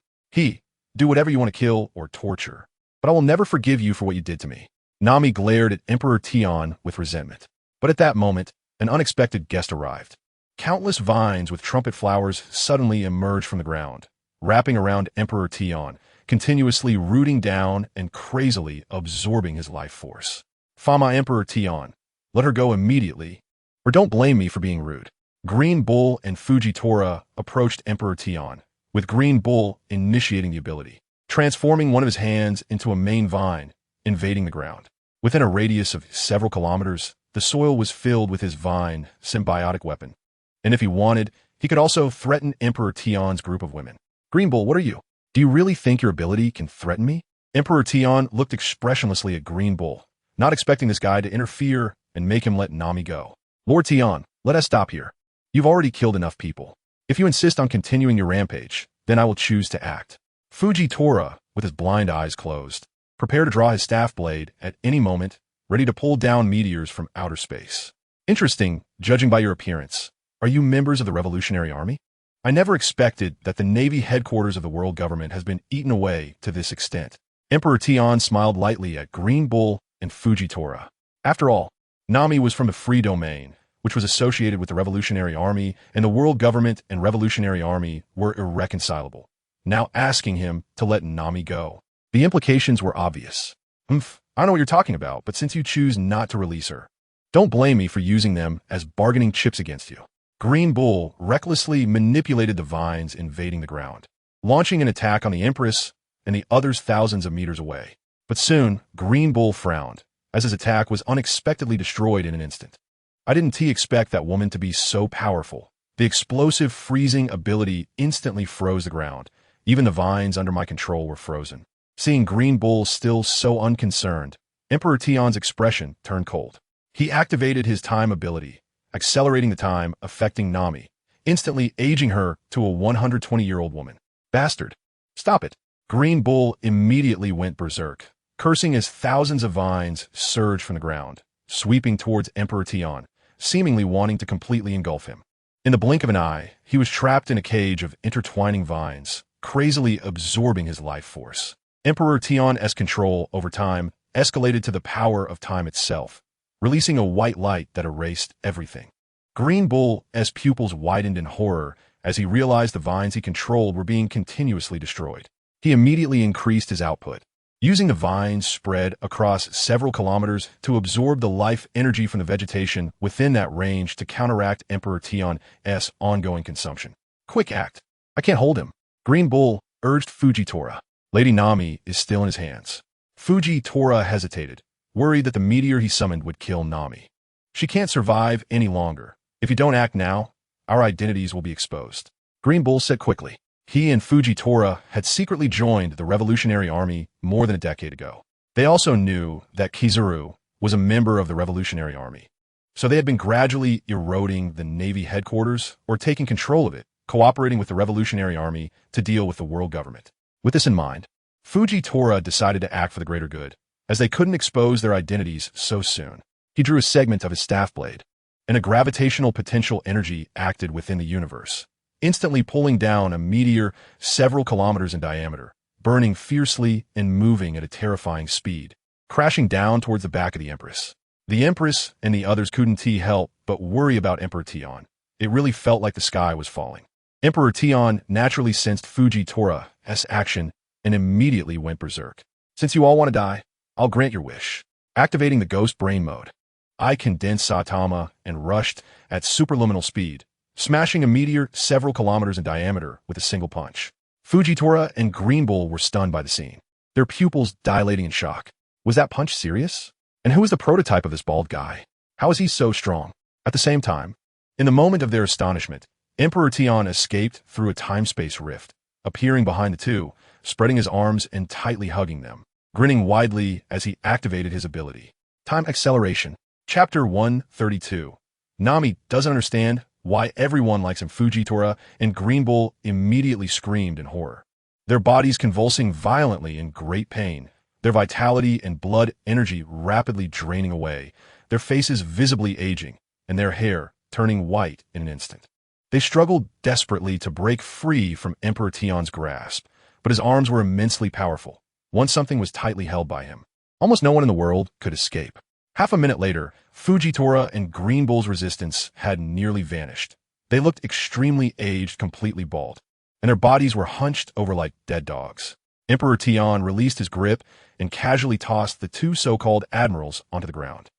Do whatever you want to kill or torture, but I will never forgive you for what you did to me. Nami glared at Emperor Tian with resentment. But at that moment, an unexpected guest arrived. Countless vines with trumpet flowers suddenly emerged from the ground, wrapping around Emperor Tian, continuously rooting down and crazily absorbing his life force. Fanma, Emperor Tian, let her go immediately, or don't blame me for being rude. Green Bull and Fujitora approached Emperor Tian, with Green Bull initiating the ability, transforming one of his hands into a main vine, invading the ground. Within a radius of several kilometers, the soil was filled with his vine symbiotic weapon. And if he wanted, he could also threaten Emperor Tian's group of women. Green Bull, what are you? Do you really think your ability can threaten me? Emperor Tian looked expressionlessly at Green Bull, not expecting this guy to interfere and make him let Nami go. Lord Tian, let us stop here. You've already killed enough people. If you insist on continuing your rampage, then I will choose to act. Fujitora, with his blind eyes closed, prepared to draw his staff blade at any moment, ready to pull down meteors from outer space. Interesting, judging by your appearance. Are you members of the Revolutionary Army? I never expected that the Navy headquarters of the world government has been eaten away to this extent. Emperor Tian smiled lightly at Green Bull and Fujitora. After all, Nami was from the Free Domain, which was associated with the Revolutionary Army, and the world government and Revolutionary Army were irreconcilable. Now asking him to let Nami go. The implications were obvious. I don't know what you're talking about, but since you choose not to release her, don't blame me for using them as bargaining chips against you. Green Bull recklessly manipulated the vines invading the ground, launching an attack on the Empress and the others thousands of meters away. But soon, Green Bull frowned, as his attack was unexpectedly destroyed in an instant. I didn't expect that woman to be so powerful. The explosive freezing ability instantly froze the ground. Even the vines under my control were frozen. Seeing Green Bull still so unconcerned, Emperor Tian's expression turned cold. He activated his time ability, accelerating the time, affecting Nami, instantly aging her to a 120-year-old woman. Bastard. Stop it. Green Bull immediately went berserk, cursing as thousands of vines surged from the ground, sweeping towards Emperor Tian, seemingly wanting to completely engulf him. In the blink of an eye, he was trapped in a cage of intertwining vines, crazily absorbing his life force. Emperor Tian's control over time escalated to the power of time itself, releasing a white light that erased everything. Green Bull's pupils widened in horror as he realized the vines he controlled were being continuously destroyed. He immediately increased his output, using the vines spread across several kilometers to absorb the life energy from the vegetation within that range to counteract Emperor Tion's ongoing consumption. Quick act. I can't hold him. Green Bull urged Fujitora. Lady Nami is still in his hands. Fujitora hesitated, worried that the meteor he summoned would kill Nami. She can't survive any longer. If you don't act now, our identities will be exposed. Green Bull said quickly. He and Fujitora had secretly joined the Revolutionary Army more than a decade ago. They also knew that Kizaru was a member of the Revolutionary Army, so they had been gradually eroding the Navy headquarters or taking control of it, cooperating with the Revolutionary Army to deal with the world government. With this in mind, Fujitora decided to act for the greater good, as they couldn't expose their identities so soon. He drew a segment of his staff blade, and a gravitational potential energy acted within the universe, instantly pulling down a meteor several kilometers in diameter, burning fiercely and moving at a terrifying speed, crashing down towards the back of the Empress. The Empress and the others couldn't help but worry about Emperor Tion. It really felt like the sky was falling. Emperor Tion naturally sensed Fujitora's action and immediately went berserk. Since you all want to die, I'll grant your wish. Activating the ghost brain mode, I condensed Saitama and rushed at superluminal speed, smashing a meteor several kilometers in diameter with a single punch. Fujitora and Green Bull were stunned by the scene, their pupils dilating in shock. Was that punch serious? And who was the prototype of this bald guy? How is he so strong? At the same time, in the moment of their astonishment, Emperor Tion escaped through a time-space rift, appearing behind the two, spreading his arms and tightly hugging them, grinning widely as he activated his ability. Time acceleration. Chapter 132. Nami doesn't understand why everyone likes him. Fujitora and Green Bull immediately screamed in horror, their bodies convulsing violently in great pain, their vitality and blood energy rapidly draining away, their faces visibly aging, and their hair turning white in an instant. They struggled desperately to break free from Emperor Tion's grasp, but his arms were immensely powerful. Once something was tightly held by him, almost no one in the world could escape. Half a minute later, Fujitora and Green Bull's resistance had nearly vanished. They looked extremely aged, completely bald, and their bodies were hunched over like dead dogs. Emperor Tion released his grip and casually tossed the two so-called admirals onto the ground.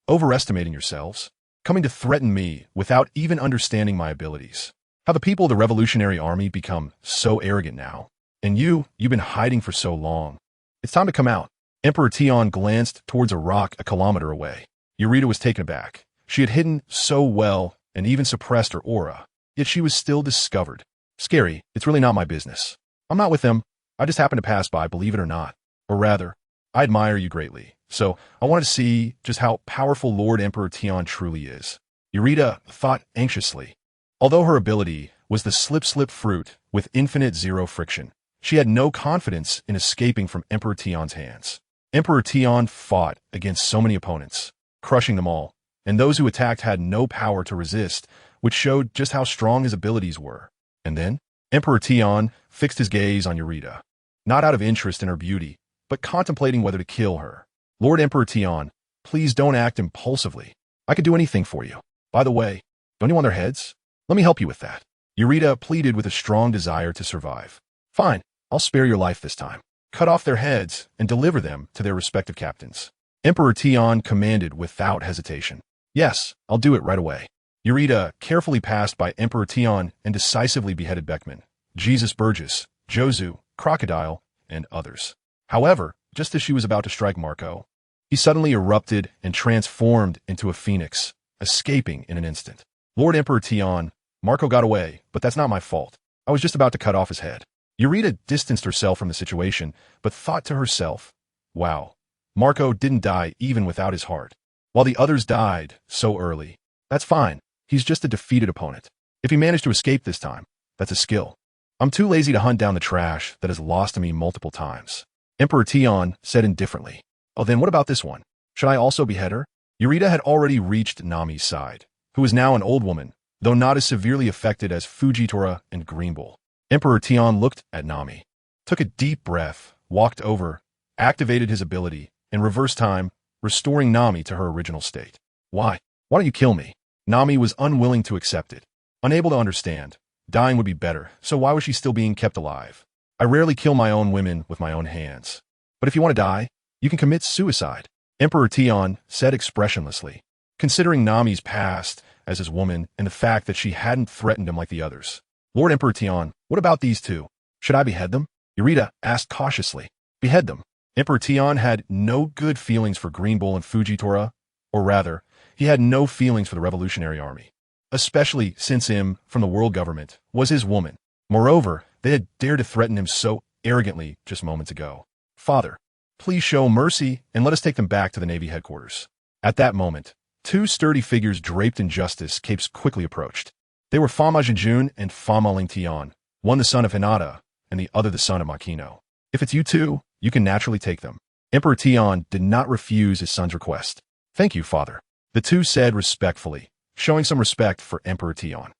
Overestimating yourselves, coming to threaten me without even understanding my abilities. How the people of the Revolutionary Army become so arrogant now. And you've been hiding for so long. It's time to come out. Emperor Tion glanced towards a rock a kilometer away. Eureka was taken aback. She had hidden so well and even suppressed her aura, yet she was still discovered. Scary, it's really not my business. I'm not with them. I just happened to pass by, believe it or not. Or rather, I admire you greatly, so I wanted to see just how powerful Lord Emperor Tion truly is. Eureka thought anxiously. Although her ability was the slip fruit with infinite zero friction, she had no confidence in escaping from Emperor Tion's hands. Emperor Tion fought against so many opponents, crushing them all, and those who attacked had no power to resist, which showed just how strong his abilities were. And then, Emperor Tion fixed his gaze on Eureka, not out of interest in her beauty, but contemplating whether to kill her. Lord Emperor Tion, please don't act impulsively. I could do anything for you. By the way, don't you want their heads? Let me help you with that. Eureka pleaded with a strong desire to survive. Fine, I'll spare your life this time. Cut off their heads and deliver them to their respective captains. Emperor Tion commanded without hesitation. Yes, I'll do it right away. Eureka carefully passed by Emperor Tion and decisively beheaded Beckman, Jesus Burgess, Jozu, Crocodile, and others. However, just as she was about to strike Marco, he suddenly erupted and transformed into a phoenix, escaping in an instant. Lord Emperor Tion, Marco got away, but that's not my fault. I was just about to cut off his head. Eureka distanced herself from the situation, but thought to herself, wow, Marco didn't die even without his heart, while the others died so early. That's fine. He's just a defeated opponent. If he managed to escape this time, that's a skill. I'm too lazy to hunt down the trash that has lost to me multiple times. Emperor Tion said indifferently. Oh, then what about this one? Should I also behead her? Eureka had already reached Nami's side, who was now an old woman, though not as severely affected as Fujitora and Green Bull. Emperor Tion looked at Nami, took a deep breath, walked over, activated his ability, and reversed time, restoring Nami to her original state. Why? Why don't you kill me? Nami was unwilling to accept it, unable to understand Dying would be better, so why was she still being kept alive? I rarely kill my own women with my own hands. But if you want to die, you can commit suicide, Emperor Tian said expressionlessly, considering Nami's past as his woman and the fact that she hadn't threatened him like the others. Lord Emperor Tian, what about these two? Should I behead them? Yurita asked cautiously. Behead them. Emperor Tian had no good feelings for Green Bull and Fujitora, or rather, he had no feelings for the Revolutionary Army, especially since Im, from the world government, was his woman. Moreover, they had dared to threaten him so arrogantly just moments ago. Father, please show mercy and let us take them back to the Navy headquarters. At that moment, two sturdy figures draped in justice capes quickly approached. They were Fanma Jinjun and Fanma Lingtian, one the son of Hinata and the other the son of Makino. If it's you two, you can naturally take them. Emperor Tian did not refuse his son's request. Thank you, father, the two said respectfully, showing some respect for Emperor Tian.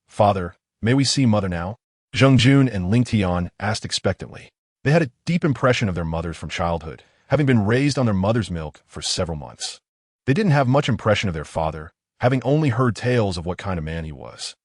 Father, may we see mother now? Zhengjun and Lingtian asked expectantly. They had a deep impression of their mothers from childhood, having been raised on their mother's milk for several months. They didn't have much impression of their father, having only heard tales of what kind of man he was.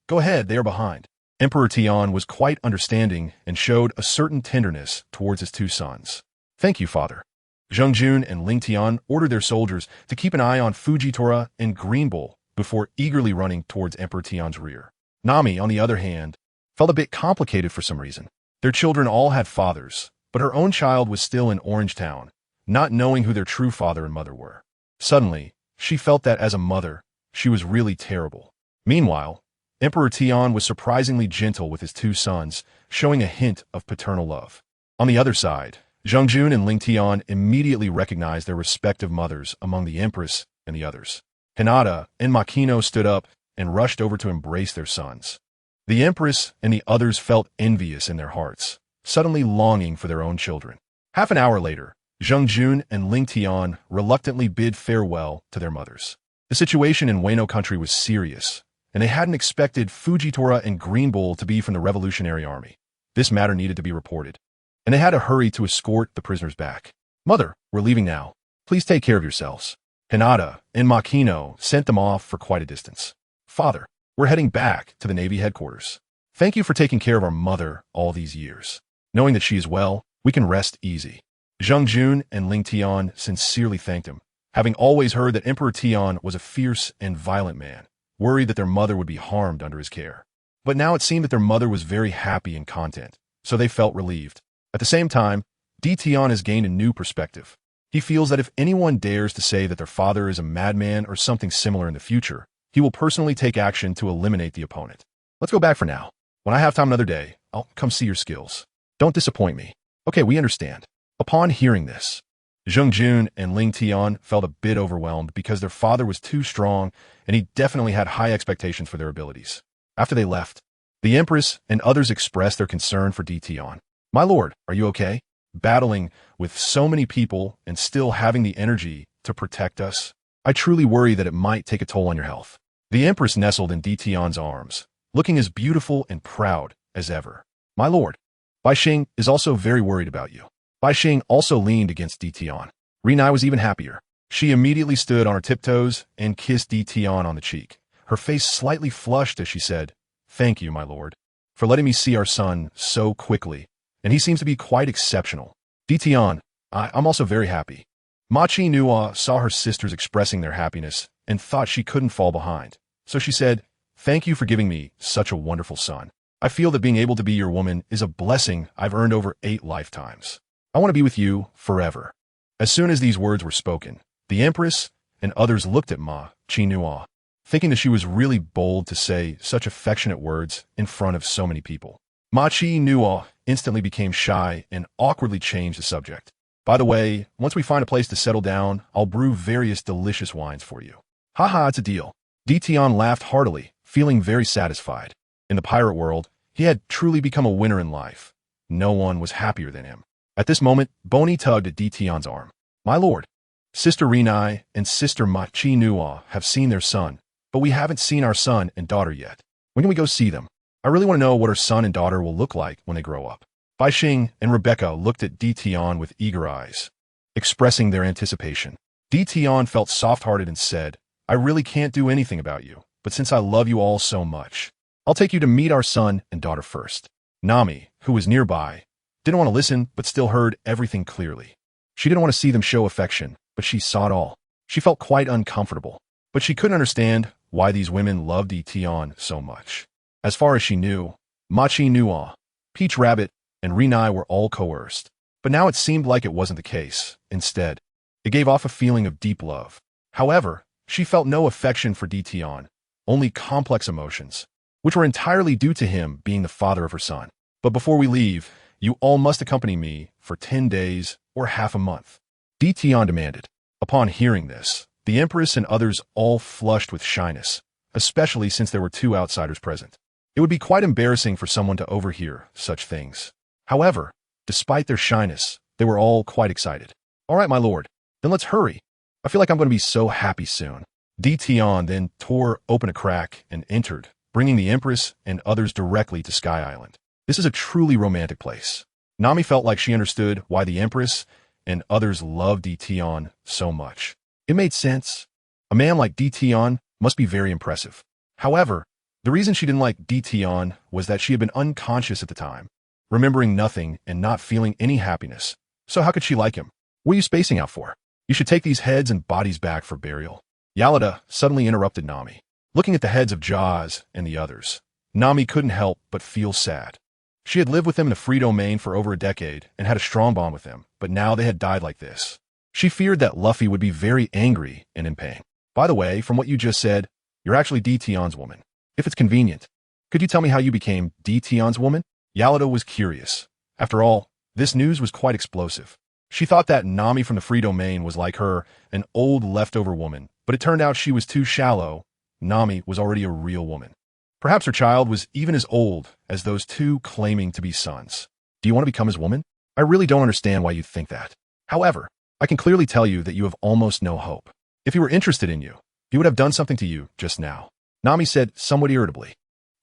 Go ahead, they are behind. Emperor Tian was quite understanding and showed a certain tenderness towards his two sons. Thank you, father. Zhengjun and Lingtian ordered their soldiers to keep an eye on Fujitora and Green Bull before eagerly running towards Emperor Tian's rear. Nami, on the other hand, felt a bit complicated for some reason. Their children all had fathers, but her own child was still in Orange Town, not knowing who their true father and mother were. Suddenly, she felt that as a mother, she was really terrible. Meanwhile, Emperor Tian was surprisingly gentle with his two sons, showing a hint of paternal love. On the other side, Zhengjun and Lingtian immediately recognized their respective mothers among the Empress and the others. Hinata and Makino stood up and rushed over to embrace their sons. The Empress and the others felt envious in their hearts, suddenly longing for their own children. Half an hour later, Zhengjun and Lingtian reluctantly bid farewell to their mothers. The situation in Wano country was serious, and they hadn't expected Fujitora and Green Bull to be from the Revolutionary Army. This matter needed to be reported, and they had to hurry to escort the prisoners back. Mother, we're leaving now. Please take care of yourselves. Hinata and Makino sent them off for quite a distance. Father, we're heading back to the Navy headquarters. Thank you for taking care of our mother all these years. Knowing that she is well, we can rest easy. Zhengjun and Lingtian sincerely thanked him, having always heard that Emperor Tian was a fierce and violent man, worried that their mother would be harmed under his care. But now it seemed that their mother was very happy and content, so they felt relieved. At the same time, Tian has gained a new perspective. He feels that if anyone dares to say that their father is a madman or something similar in the future, he will personally take action to eliminate the opponent. Let's go back for now. When I have time another day, I'll come see your skills. Don't disappoint me. Okay, we understand. Upon hearing this, Zhengjun and Lingtian felt a bit overwhelmed because their father was too strong and he definitely had high expectations for their abilities. After they left, the Empress and others expressed their concern for Tian. My lord, are you okay? Battling with so many people and still having the energy to protect us? I truly worry that it might take a toll on your health. The Empress nestled in Tian's arms, looking as beautiful and proud as ever. My lord, Bai Xing is also very worried about you. Bai Xing also leaned against Tian. Rinai was even happier. She immediately stood on her tiptoes and kissed Tian on the cheek. Her face slightly flushed as she said, Thank you, my lord, for letting me see our son so quickly, and he seems to be quite exceptional. Tian, I'm also very happy. Ma Chi-Nua saw her sisters expressing their happiness and thought she couldn't fall behind. So she said, Thank you for giving me such a wonderful son. I feel that being able to be your woman is a blessing I've earned over 8 lifetimes. I want to be with you forever. As soon as these words were spoken, the Empress and others looked at Ma Chi-Nua, thinking that she was really bold to say such affectionate words in front of so many people. Ma Chi-Nua instantly became shy and awkwardly changed the subject. By the way, once we find a place to settle down, I'll brew various delicious wines for you. Haha, it's a deal. Tian laughed heartily, feeling very satisfied. In the pirate world, he had truly become a winner in life. No one was happier than him. At this moment, Boni tugged at Tian's arm. My lord, Sister Rinai and Sister Ma Chi-Nua have seen their son, but we haven't seen our son and daughter yet. When can we go see them? I really want to know what our son and daughter will look like when they grow up. Bai Xing and Rebecca looked at Tian with eager eyes, expressing their anticipation. Tian felt soft-hearted and said, I really can't do anything about you, but since I love you all so much, I'll take you to meet our son and daughter first. Nami, who was nearby, didn't want to listen but still heard everything clearly. She didn't want to see them show affection, but she saw it all. She felt quite uncomfortable, but she couldn't understand why these women loved Tion so much. As far as she knew, Machi Nua, Peach Rabbit, and Rinai were all coerced. But now it seemed like it wasn't the case. Instead, it gave off a feeling of deep love. However, she felt no affection for Tion, only complex emotions, which were entirely due to him being the father of her son. But before we leave, you all must accompany me for 10 days or half a month, Tion demanded. Upon hearing this, the Empress and others all flushed with shyness, especially since there were 2 outsiders present. It would be quite embarrassing for someone to overhear such things. However, despite their shyness, they were all quite excited. All right, my lord, then let's hurry. I feel like I'm going to be so happy soon. Tion then tore open a crack and entered, bringing the Empress and others directly to Sky Island. This is a truly romantic place. Nami felt like she understood why the Empress and others loved Tion so much. It made sense. A man like Tion must be very impressive. However, the reason she didn't like Tion was that she had been unconscious at the time, remembering nothing and not feeling any happiness. So how could she like him? What are you spacing out for? You should take these heads and bodies back for burial. Yalada suddenly interrupted Nami. Looking at the heads of Jaws and the others, Nami couldn't help but feel sad. She had lived with them in a free domain for over a decade and had a strong bond with them, but now they had died like this. She feared that Luffy would be very angry and in pain. By the way, from what you just said, you're actually Tion's woman. If it's convenient, could you tell me how you became Tion's woman? Yalada was curious. After all, this news was quite explosive. She thought that Nami from the free domain was like her, an old leftover woman, but it turned out she was too shallow. Nami was already a real woman. Perhaps her child was even as old as those 2 claiming to be sons. Do you want to become his woman? I really don't understand why you think that. However, I can clearly tell you that you have almost no hope. If he were interested in you, he would have done something to you just now. Nami said somewhat irritably.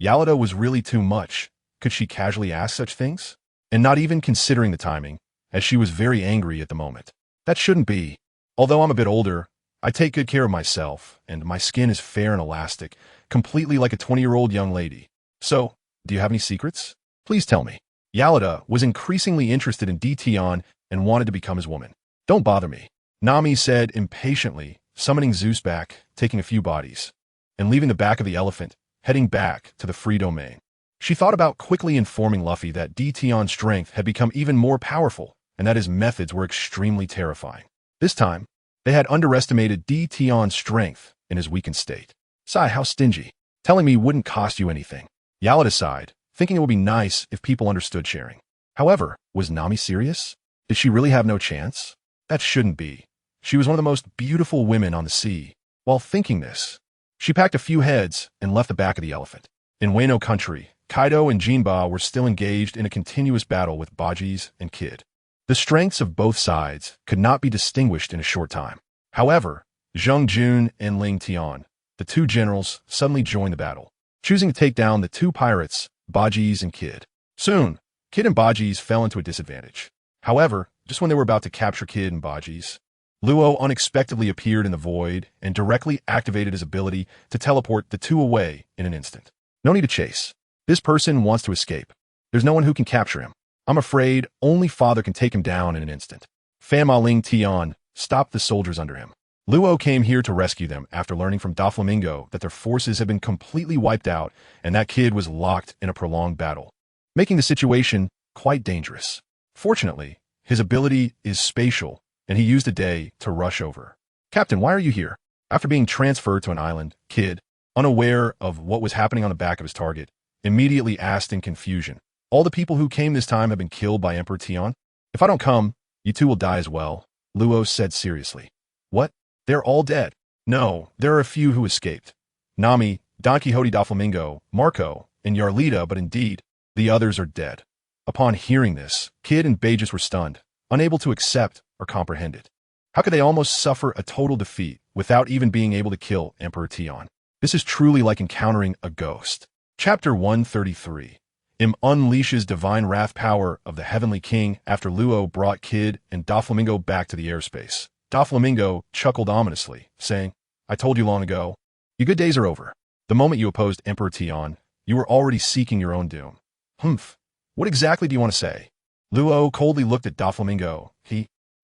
Yalada was really too much. Could she casually ask such things? And not even considering the timing, as she was very angry at the moment. That shouldn't be. Although I'm a bit older, I take good care of myself, and my skin is fair and elastic, completely like a 20-year-old young lady. So, do you have any secrets? Please tell me. Yalada was increasingly interested in Tion and wanted to become his woman. Don't bother me, Nami said impatiently, summoning Zeus back, taking a few bodies, and leaving the back of the elephant, heading back to the free domain. She thought about quickly informing Luffy that Tion's strength had become even more powerful and that his methods were extremely terrifying. This time, they had underestimated Tion's strength in his weakened state. Sigh, how stingy. Telling me wouldn't cost you anything. Yalada sighed, thinking it would be nice if people understood sharing. However, was Nami serious? Did she really have no chance? That shouldn't be. She was one of the most beautiful women on the sea. While thinking this, she packed a few heads and left the back of the elephant. In Wano country, Kaido and Jinba were still engaged in a continuous battle with Bajis and Kid. The strengths of both sides could not be distinguished in a short time. However, Zheng Jun and Ling Tian, the 2 generals, suddenly joined the battle, choosing to take down the 2 pirates, Bajis and Kid. Soon, Kid and Bajis fell into a disadvantage. However, just when they were about to capture Kid and Bajis, Luo unexpectedly appeared in the void and directly activated his ability to teleport the 2 away in an instant. No need to chase. This person wants to escape. There's no one who can capture him. I'm afraid only Father can take him down in an instant. Fanma Ling Tian stopped the soldiers under him. Luo came here to rescue them after learning from Doflamingo that their forces had been completely wiped out and that Kid was locked in a prolonged battle, making the situation quite dangerous. Fortunately, his ability is spatial, and he used a day to rush over. Captain, why are you here? After being transferred to an island, Kid, unaware of what was happening on the back of his target, immediately asked in confusion, all the people who came this time have been killed by Emperor Tion? If I don't come, you 2 will die as well, Luo said seriously. What? They're all dead? No, there are a few who escaped. Nami, Don Quixote Doflamingo, Marco, and Yarlita, but indeed, the others are dead. Upon hearing this, Kid and Bajis were stunned, unable to accept or comprehend it. How could they almost suffer a total defeat without even being able to kill Emperor Tion? This is truly like encountering a ghost. Chapter 133. Im unleashes divine wrath power of the Heavenly King after Luo brought Kid and Doflamingo back to the airspace. Doflamingo chuckled ominously, saying, I told you long ago, your good days are over. The moment you opposed Emperor Tion, You were already seeking your own doom. Humph. What exactly do you want to say? Luo coldly looked at Doflamingo.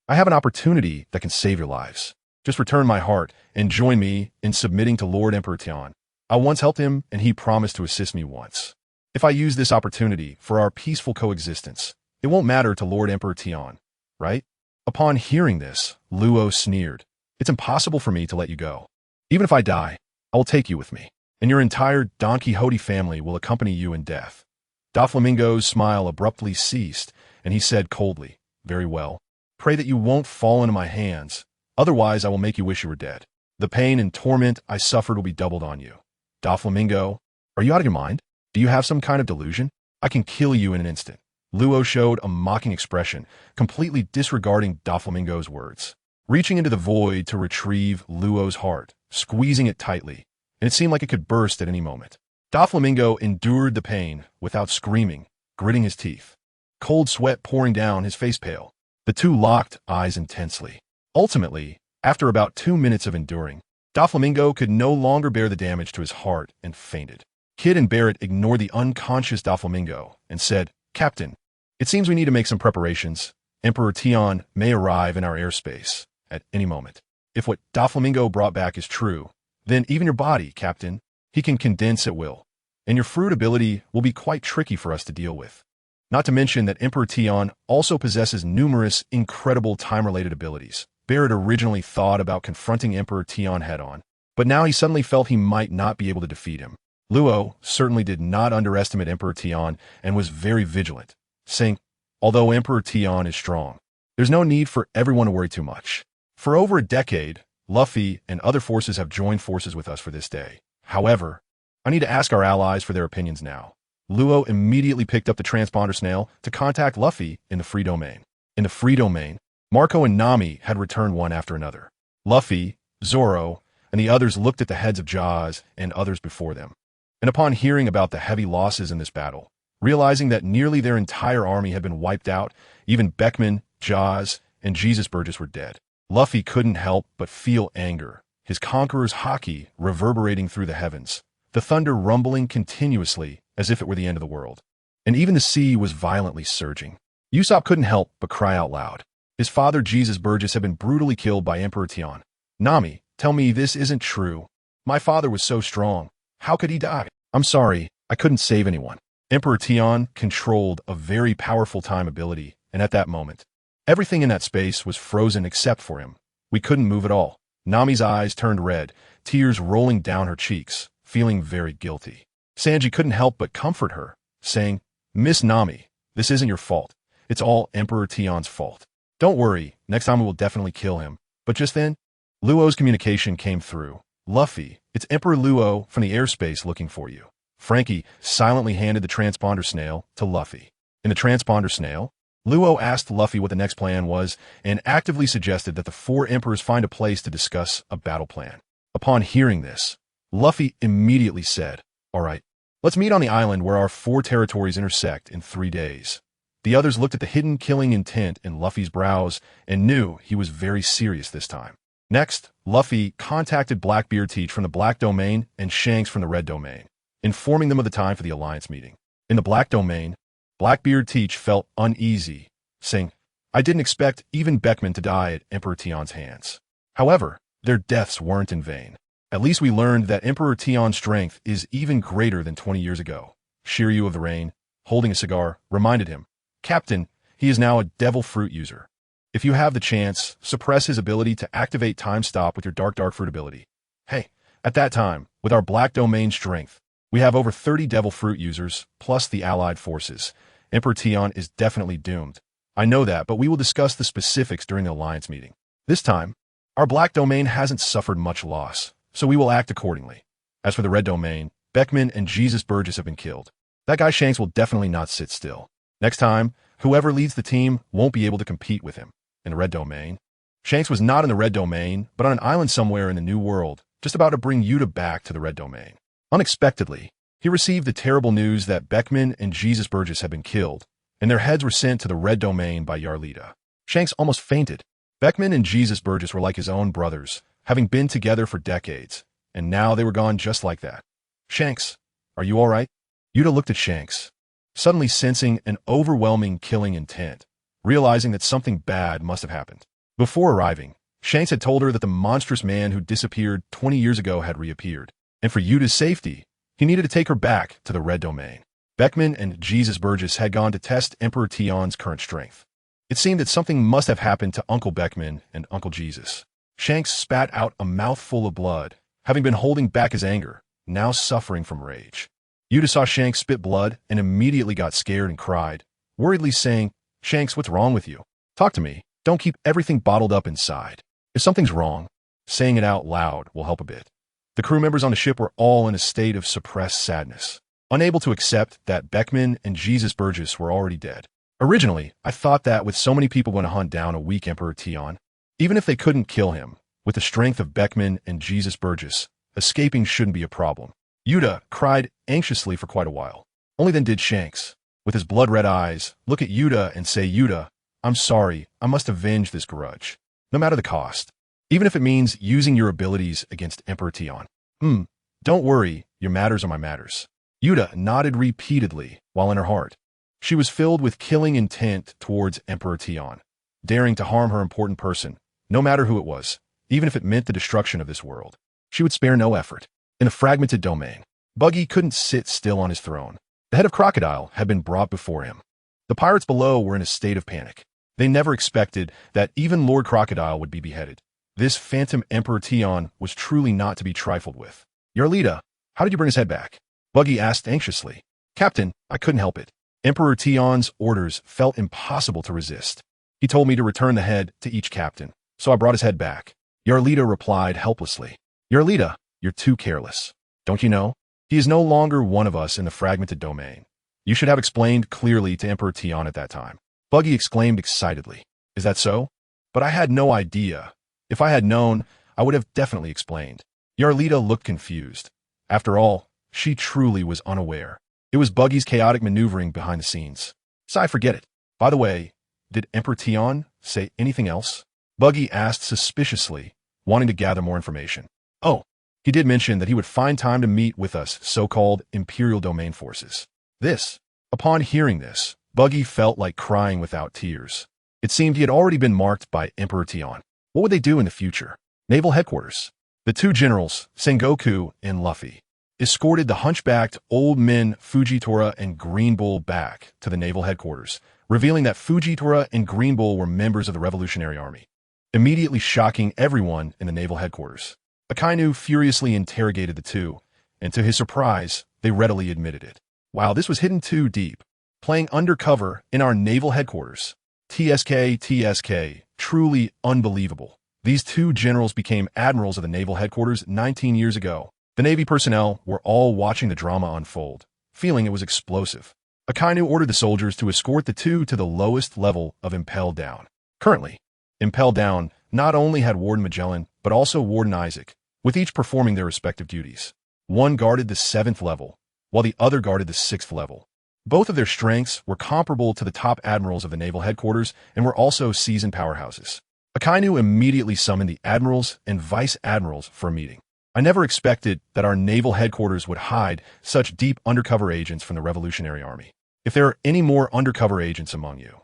I have an opportunity that can save your lives. Just return my heart and join me in submitting to Lord Emperor Tian. I once helped him, and he promised to assist me once. If I use this opportunity for our peaceful coexistence, it won't matter to Lord Emperor Tian, right? Upon hearing this, Luo sneered. It's impossible for me to let you go. Even if I die, I will take you with me, and your entire Don Quixote family will accompany you in death. Doflamingo's smile abruptly ceased, and he said coldly, Very well. Pray that you won't fall into my hands, otherwise I will make you wish you were dead. The pain and torment I suffered will be doubled on you. Doflamingo, are you out of your mind? Do you have some kind of delusion? I can kill you in an instant. Luo showed a mocking expression, completely disregarding Doflamingo's words. Reaching into the void to retrieve Luo's heart, squeezing it tightly, and it seemed like it could burst at any moment. Doflamingo endured the pain without screaming, gritting his teeth. Cold sweat pouring down his face pale. The two locked eyes intensely. Ultimately, after about 2 minutes of enduring, Doflamingo could no longer bear the damage to his heart and fainted. Kid and Barrett ignored the unconscious Doflamingo and said, Captain, it seems we need to make some preparations. Emperor Tian may arrive in our airspace at any moment. If what Doflamingo brought back is true, then even your body, Captain, he can condense at will, and your fruit ability will be quite tricky for us to deal with. Not to mention that Emperor Tian also possesses numerous incredible time-related abilities. Barrett originally thought about confronting Emperor Tian head-on, but now he suddenly felt he might not be able to defeat him. Luo certainly did not underestimate Emperor Tian and was very vigilant, saying, although Emperor Tian is strong, there's no need for everyone to worry too much. For over a decade, Luffy and other forces have joined forces with us for this day. However, I need to ask our allies for their opinions now. Luo immediately picked up the transponder snail to contact Luffy in the free domain. In the free domain, Marco and Nami had returned one after another. Luffy, Zoro, and the others looked at the heads of Jaws and others before them. And upon hearing about the heavy losses in this battle, realizing that nearly their entire army had been wiped out, even Beckman, Jaws, and Jesus Burgess were dead, Luffy couldn't help but feel anger, his conqueror's haki reverberating through the heavens, the thunder rumbling continuously as if it were the end of the world. And even the sea was violently surging. Usopp couldn't help but cry out loud. His father Jesus Burgess had been brutally killed by Emperor Tian. Nami, tell me this isn't true. My father was so strong. How could he die? I'm sorry, I couldn't save anyone. Emperor Tian controlled a very powerful time ability, and at that moment, everything in that space was frozen except for him. We couldn't move at all. Nami's eyes turned red, tears rolling down her cheeks, feeling very guilty. Sanji couldn't help but comfort her, saying, Miss Nami, this isn't your fault. It's all Emperor Tian's fault. Don't worry, next time we will definitely kill him. But just then, Luo's communication came through. Luffy, it's Emperor Luo from the airspace looking for you. Frankie silently handed the transponder snail to Luffy. In the transponder snail, Luo asked Luffy what the next plan was and actively suggested that the four emperors find a place to discuss a battle plan. Upon hearing this, Luffy immediately said, All right, let's meet on the island where our 4 territories intersect in 3 days. The others looked at the hidden killing intent in Luffy's brows and knew he was very serious this time. Next, Luffy contacted Blackbeard Teach from the Black Domain and Shanks from the Red Domain, informing them of the time for the Alliance meeting. In the Black Domain, Blackbeard Teach felt uneasy, saying, I didn't expect even Beckman to die at Emperor Tian's hands. However, their deaths weren't in vain. At least we learned that Emperor Tian's strength is even greater than 20 years ago. Shiryu of the Rain, holding a cigar, reminded him, Captain, he is now a devil fruit user. If you have the chance, suppress his ability to activate Time Stop with your Dark Fruit ability. Hey, at that time, with our Black Domain strength, we have over 30 devil fruit users, plus the allied forces. Emperor Tian is definitely doomed. I know that, but we will discuss the specifics during the Alliance meeting. This time, our Black Domain hasn't suffered much loss, so we will act accordingly. As for the Red Domain, Beckman and Jesus Burgess have been killed. That guy Shanks will definitely not sit still. Next time, whoever leads the team won't be able to compete with him. In the Red Domain, Shanks was not in the Red Domain, but on an island somewhere in the New World, just about to bring Yuta back to the Red Domain. Unexpectedly, he received the terrible news that Beckman and Jesus Burgess had been killed, and their heads were sent to the Red Domain by Yarlita. Shanks almost fainted. Beckman and Jesus Burgess were like his own brothers, having been together for decades, and now they were gone just like that. Shanks, are you all right? Yuta looked at Shanks, suddenly sensing an overwhelming killing intent, realizing that something bad must have happened. Before arriving, Shanks had told her that the monstrous man who disappeared 20 years ago had reappeared, and for Yuta's safety, he needed to take her back to the Red Domain. Beckman and Jesus Burgess had gone to test Emperor Tion's current strength. It seemed that something must have happened to Uncle Beckman and Uncle Jesus. Shanks spat out a mouthful of blood, having been holding back his anger, now suffering from rage. Yuta saw Shanks spit blood and immediately got scared and cried, worriedly saying, "Shanks, what's wrong with you? Talk to me. Don't keep everything bottled up inside. If something's wrong, saying it out loud will help a bit." The crew members on the ship were all in a state of suppressed sadness, unable to accept that Beckman and Jesus Burgess were already dead. Originally, I thought that with so many people going to hunt down a weak Emperor Tion, even if they couldn't kill him, with the strength of Beckman and Jesus Burgess, escaping shouldn't be a problem. Yuta cried anxiously for quite a while. Only then did Shanks, with his blood-red eyes, look at Yuta and say, "Yuta, I'm sorry, I must avenge this grudge, no matter the cost, even if it means using your abilities against Emperor Tion." Don't worry, your matters are my matters." Yuta nodded repeatedly, while in her heart, she was filled with killing intent towards Emperor Tion, daring to harm her important person, no matter who it was, even if it meant the destruction of this world. She would spare no effort. In the fragmented domain, Buggy couldn't sit still on his throne. The head of Crocodile had been brought before him. The pirates below were in a state of panic. They never expected that even Lord Crocodile would be beheaded. This phantom Emperor Tion was truly not to be trifled with. "Yarlita, how did you bring his head back?" Buggy asked anxiously. "Captain, I couldn't help it. Emperor Tion's orders felt impossible to resist. He told me to return the head to each captain, so I brought his head back." Yarlita replied helplessly. "Yarlita, you're too careless. Don't you know? He is no longer one of us in the fragmented domain. You should have explained clearly to Emperor Tion at that time." Buggy exclaimed excitedly. "Is that so? But I had no idea. If I had known, I would have definitely explained." Yarlita looked confused. After all, she truly was unaware. It was Buggy's chaotic maneuvering behind the scenes. So I forget it. By the way, did Emperor Tion say anything else? Buggy asked suspiciously, wanting to gather more information. "Oh, he did mention that he would find time to meet with us so-called Imperial Domain forces." Upon hearing this, Buggy felt like crying without tears. It seemed he had already been marked by Emperor Tion. What would they do in the future? Naval headquarters. The two generals, Sengoku and Luffy, escorted the hunchbacked old men Fujitora and Green Bull back to the naval headquarters, revealing that Fujitora and Green Bull were members of the Revolutionary Army, immediately shocking everyone in the naval headquarters. Akainu furiously interrogated the two, and to his surprise, they readily admitted it. Wow, this was hidden too deep. Playing undercover in our naval headquarters. TSK, truly unbelievable. These two generals became admirals of the naval headquarters 19 years ago. The Navy personnel were all watching the drama unfold, feeling it was explosive. Akainu ordered the soldiers to escort the two to the lowest level of Impel Down. Currently, Impel Down not only had Warden Magellan, but also Warden Isaac, with each performing their respective duties. One guarded the 7th level, while the other guarded the 6th level. Both of their strengths were comparable to the top admirals of the naval headquarters and were also seasoned powerhouses. Akainu immediately summoned the admirals and vice admirals for a meeting. "I never expected that our naval headquarters would hide such deep undercover agents from the Revolutionary Army. If there are any more undercover agents among you,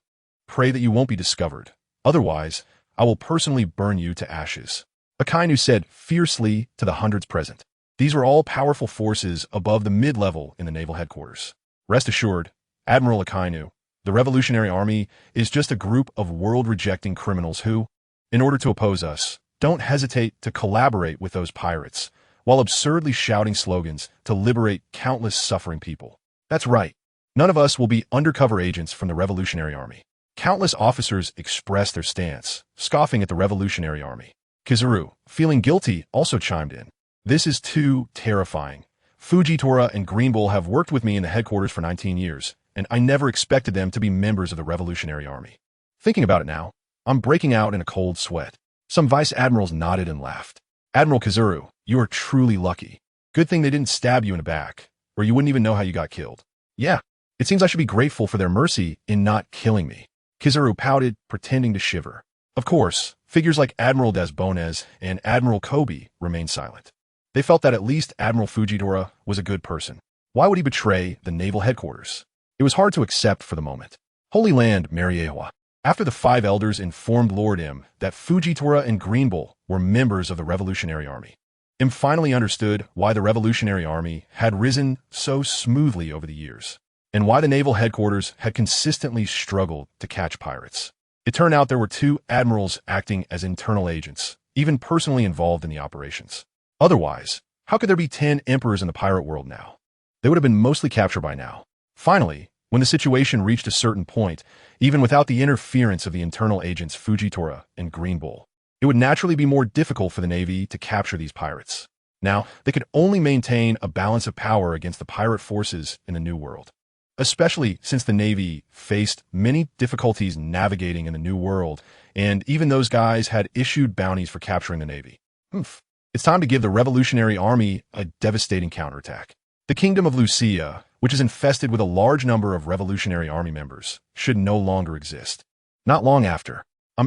pray that you won't be discovered. Otherwise, I will personally burn you to ashes," Akainu said fiercely to the hundreds present. These were all powerful forces above the mid-level in the naval headquarters. "Rest assured, Admiral Akainu, the Revolutionary Army is just a group of world-rejecting criminals who, in order to oppose us, don't hesitate to collaborate with those pirates, while absurdly shouting slogans to liberate countless suffering people. That's right. None of us will be undercover agents from the Revolutionary Army." Countless officers expressed their stance, scoffing at the Revolutionary Army. Kizaru, feeling guilty, also chimed in. "This is too terrifying. Fujitora and Green Bull have worked with me in the headquarters for 19 years, and I never expected them to be members of the Revolutionary Army. Thinking about it now, I'm breaking out in a cold sweat." Some vice admirals nodded and laughed. "Admiral Kizaru, you are truly lucky. Good thing they didn't stab you in the back, or you wouldn't even know how you got killed." "Yeah, it seems I should be grateful for their mercy in not killing me." Kizaru pouted, pretending to shiver. Of course, figures like Admiral Desbones and Admiral Kobe remained silent. They felt that at least Admiral Fujitora was a good person. Why would he betray the naval headquarters? It was hard to accept for the moment. Holy Land, Mariewa. After the 5 elders informed Lord Im that Fujitora and Greenbull were members of the Revolutionary Army, Im finally understood why the Revolutionary Army had risen so smoothly over the years, and why the naval headquarters had consistently struggled to catch pirates. It turned out there were 2 admirals acting as internal agents, even personally involved in the operations. Otherwise, how could there be 10 emperors in the pirate world now? They would have been mostly captured by now. Finally, when the situation reached a certain point, even without the interference of the internal agents Fujitora and Greenbull, it would naturally be more difficult for the Navy to capture these pirates. Now, they could only maintain a balance of power against the pirate forces in the New World, especially since the Navy faced many difficulties navigating in the New World, and even those guys had issued bounties for capturing the Navy. It's time to give the Revolutionary Army a devastating counterattack. The Kingdom of Lucia, which is infested with a large number of Revolutionary Army members, should no longer exist. Not long after,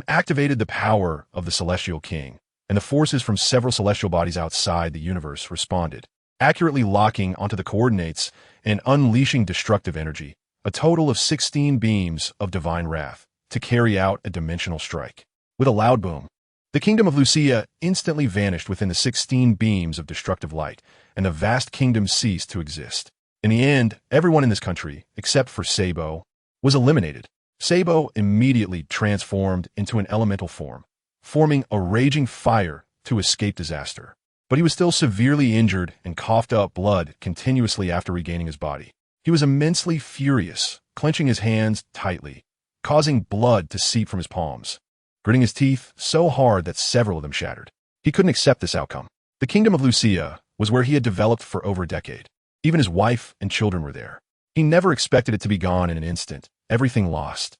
activated the power of the Celestial King, and the forces from several celestial bodies outside the universe responded, accurately locking onto the coordinates and unleashing destructive energy, a total of 16 beams of divine wrath, to carry out a dimensional strike. With a loud boom, the Kingdom of Lucia instantly vanished within the 16 beams of destructive light, and the vast kingdom ceased to exist. In the end, everyone in this country, except for Sabo, was eliminated. Sabo immediately transformed into an elemental form, forming a raging fire to escape disaster. But he was still severely injured and coughed up blood continuously after regaining his body. He was immensely furious, clenching his hands tightly, causing blood to seep from his palms, gritting his teeth so hard that several of them shattered. He couldn't accept this outcome. The Kingdom of Lucia was where he had developed for over a decade. Even his wife and children were there. He never expected it to be gone in an instant, everything lost.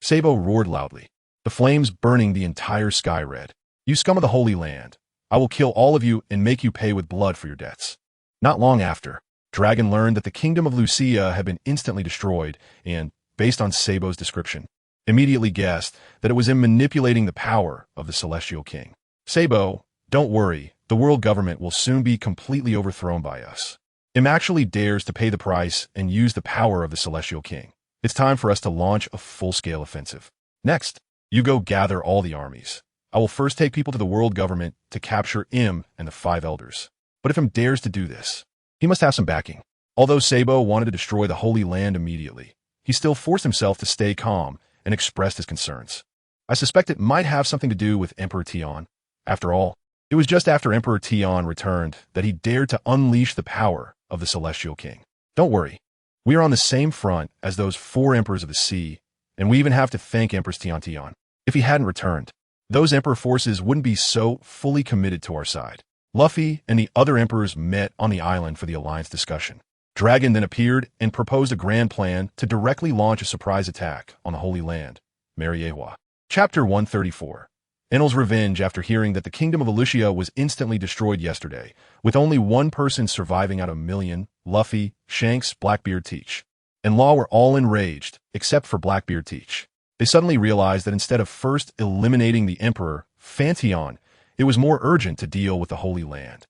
Sabo roared loudly, the flames burning the entire sky red. You scum of the Holy Land, I will kill all of you and make you pay with blood for your debts. Not long after, Dragon learned that the Kingdom of Lucia had been instantly destroyed and, based on Sabo's description, immediately guessed that it was him manipulating the power of the Celestial King. Sabo, don't worry, the world government will soon be completely overthrown by us. Im actually dares to pay the price and use the power of the Celestial King. It's time for us to launch a full-scale offensive. Next, you go gather all the armies. I will first take people to the world government to capture Im and the 5 elders. But if Im dares to do this, he must have some backing. Although Sabo wanted to destroy the Holy Land immediately, he still forced himself to stay calm and expressed his concerns. I suspect it might have something to do with Emperor Tian. After all, it was just after Emperor Tian returned that he dared to unleash the power of the Celestial King. Don't worry, we are on the same front as those 4 emperors of the sea, and we even have to thank Empress Tian. If he hadn't returned, those emperor forces wouldn't be so fully committed to our side. Luffy and the other emperors met on the island for the alliance discussion. Dragon then appeared and proposed a grand plan to directly launch a surprise attack on the Holy Land, Mariewa. Chapter 134. Enel's revenge after hearing that the Kingdom of Alicia was instantly destroyed yesterday, with only 1 person surviving out of a million, Luffy, Shanks, Blackbeard Teach, and Law were all enraged, except for Blackbeard Teach. They suddenly realized that instead of first eliminating the Emperor, Fantion, it was more urgent to deal with the Holy Land.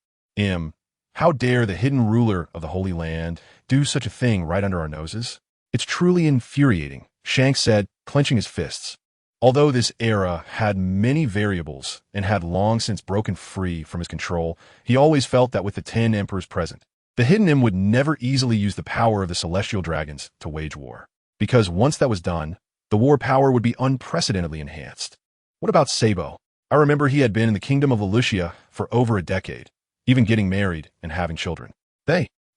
How dare the hidden ruler of the Holy Land do such a thing right under our noses? It's truly infuriating, Shanks said, clenching his fists. Although this era had many variables and had long since broken free from his control, he always felt that with the 10 emperors present, the Hidden Im would never easily use the power of the celestial dragons to wage war. Because once that was done, the war power would be unprecedentedly enhanced. What about Sabo? I remember he had been in the Kingdom of Alicia for over a decade, even getting married and having children.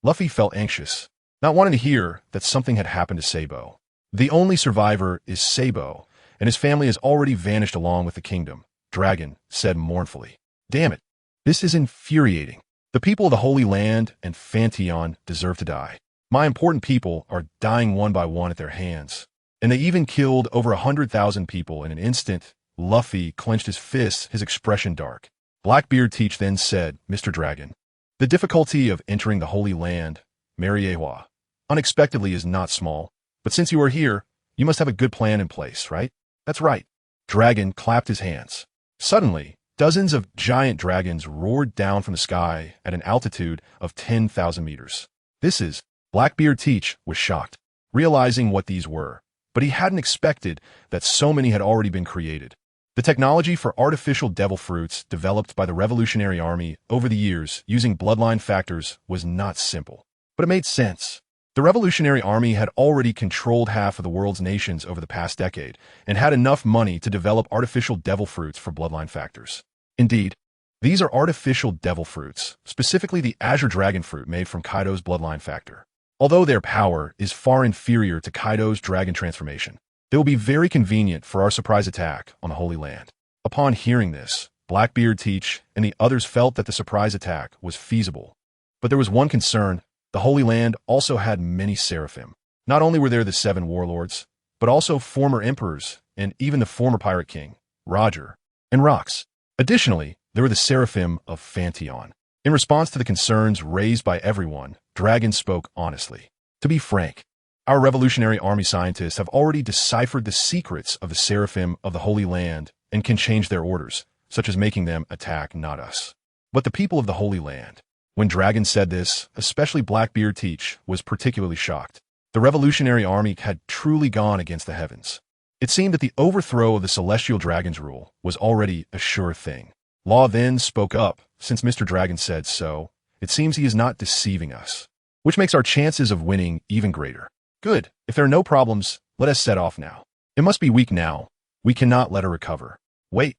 Luffy felt anxious, not wanting to hear that something had happened to Sabo. The only survivor is Sabo, and his family has already vanished along with the kingdom, Dragon said mournfully. Damn it, this is infuriating. The people of the Holy Land and Fantion deserve to die. My important people are dying one by one at their hands, and they even killed over 100,000 people in an instant. Luffy clenched his fists, his expression dark. Blackbeard Teach then said, Mr. Dragon, the difficulty of entering the Holy Land, Mariewa, unexpectedly is not small, but since you are here, you must have a good plan in place, right? That's right. Dragon clapped his hands. Suddenly, dozens of giant dragons roared down from the sky at an altitude of 10,000 meters. This is, Blackbeard Teach was shocked, realizing what these were, but he hadn't expected that so many had already been created. The technology for artificial devil fruits developed by the Revolutionary Army over the years using bloodline factors was not simple, but it made sense. The Revolutionary Army had already controlled half of the world's nations over the past decade and had enough money to develop artificial devil fruits for bloodline factors. Indeed, these are artificial devil fruits, specifically the Azure Dragon fruit made from Kaido's bloodline factor. Although their power is far inferior to Kaido's dragon transformation, they will be very convenient for our surprise attack on the Holy Land. Upon hearing this, Blackbeard Teach and the others felt that the surprise attack was feasible. But there was one concern. The Holy Land also had many seraphim. Not only were there the 7 warlords, but also former emperors and even the former pirate king, Roger, and Rox. Additionally, there were the seraphim of Fantion. In response to the concerns raised by everyone, Dragon spoke honestly. To be frank, our Revolutionary Army scientists have already deciphered the secrets of the seraphim of the Holy Land and can change their orders, such as making them attack not us, but the people of the Holy Land. When Dragon said this, especially Blackbeard Teach was particularly shocked. The Revolutionary Army had truly gone against the heavens. It seemed that the overthrow of the Celestial Dragon's rule was already a sure thing. Law then spoke up. Since Mr. Dragon said so, it seems he is not deceiving us, which makes our chances of winning even greater. Good. If there are no problems, let us set off now. It must be weak now. We cannot let her recover. Wait.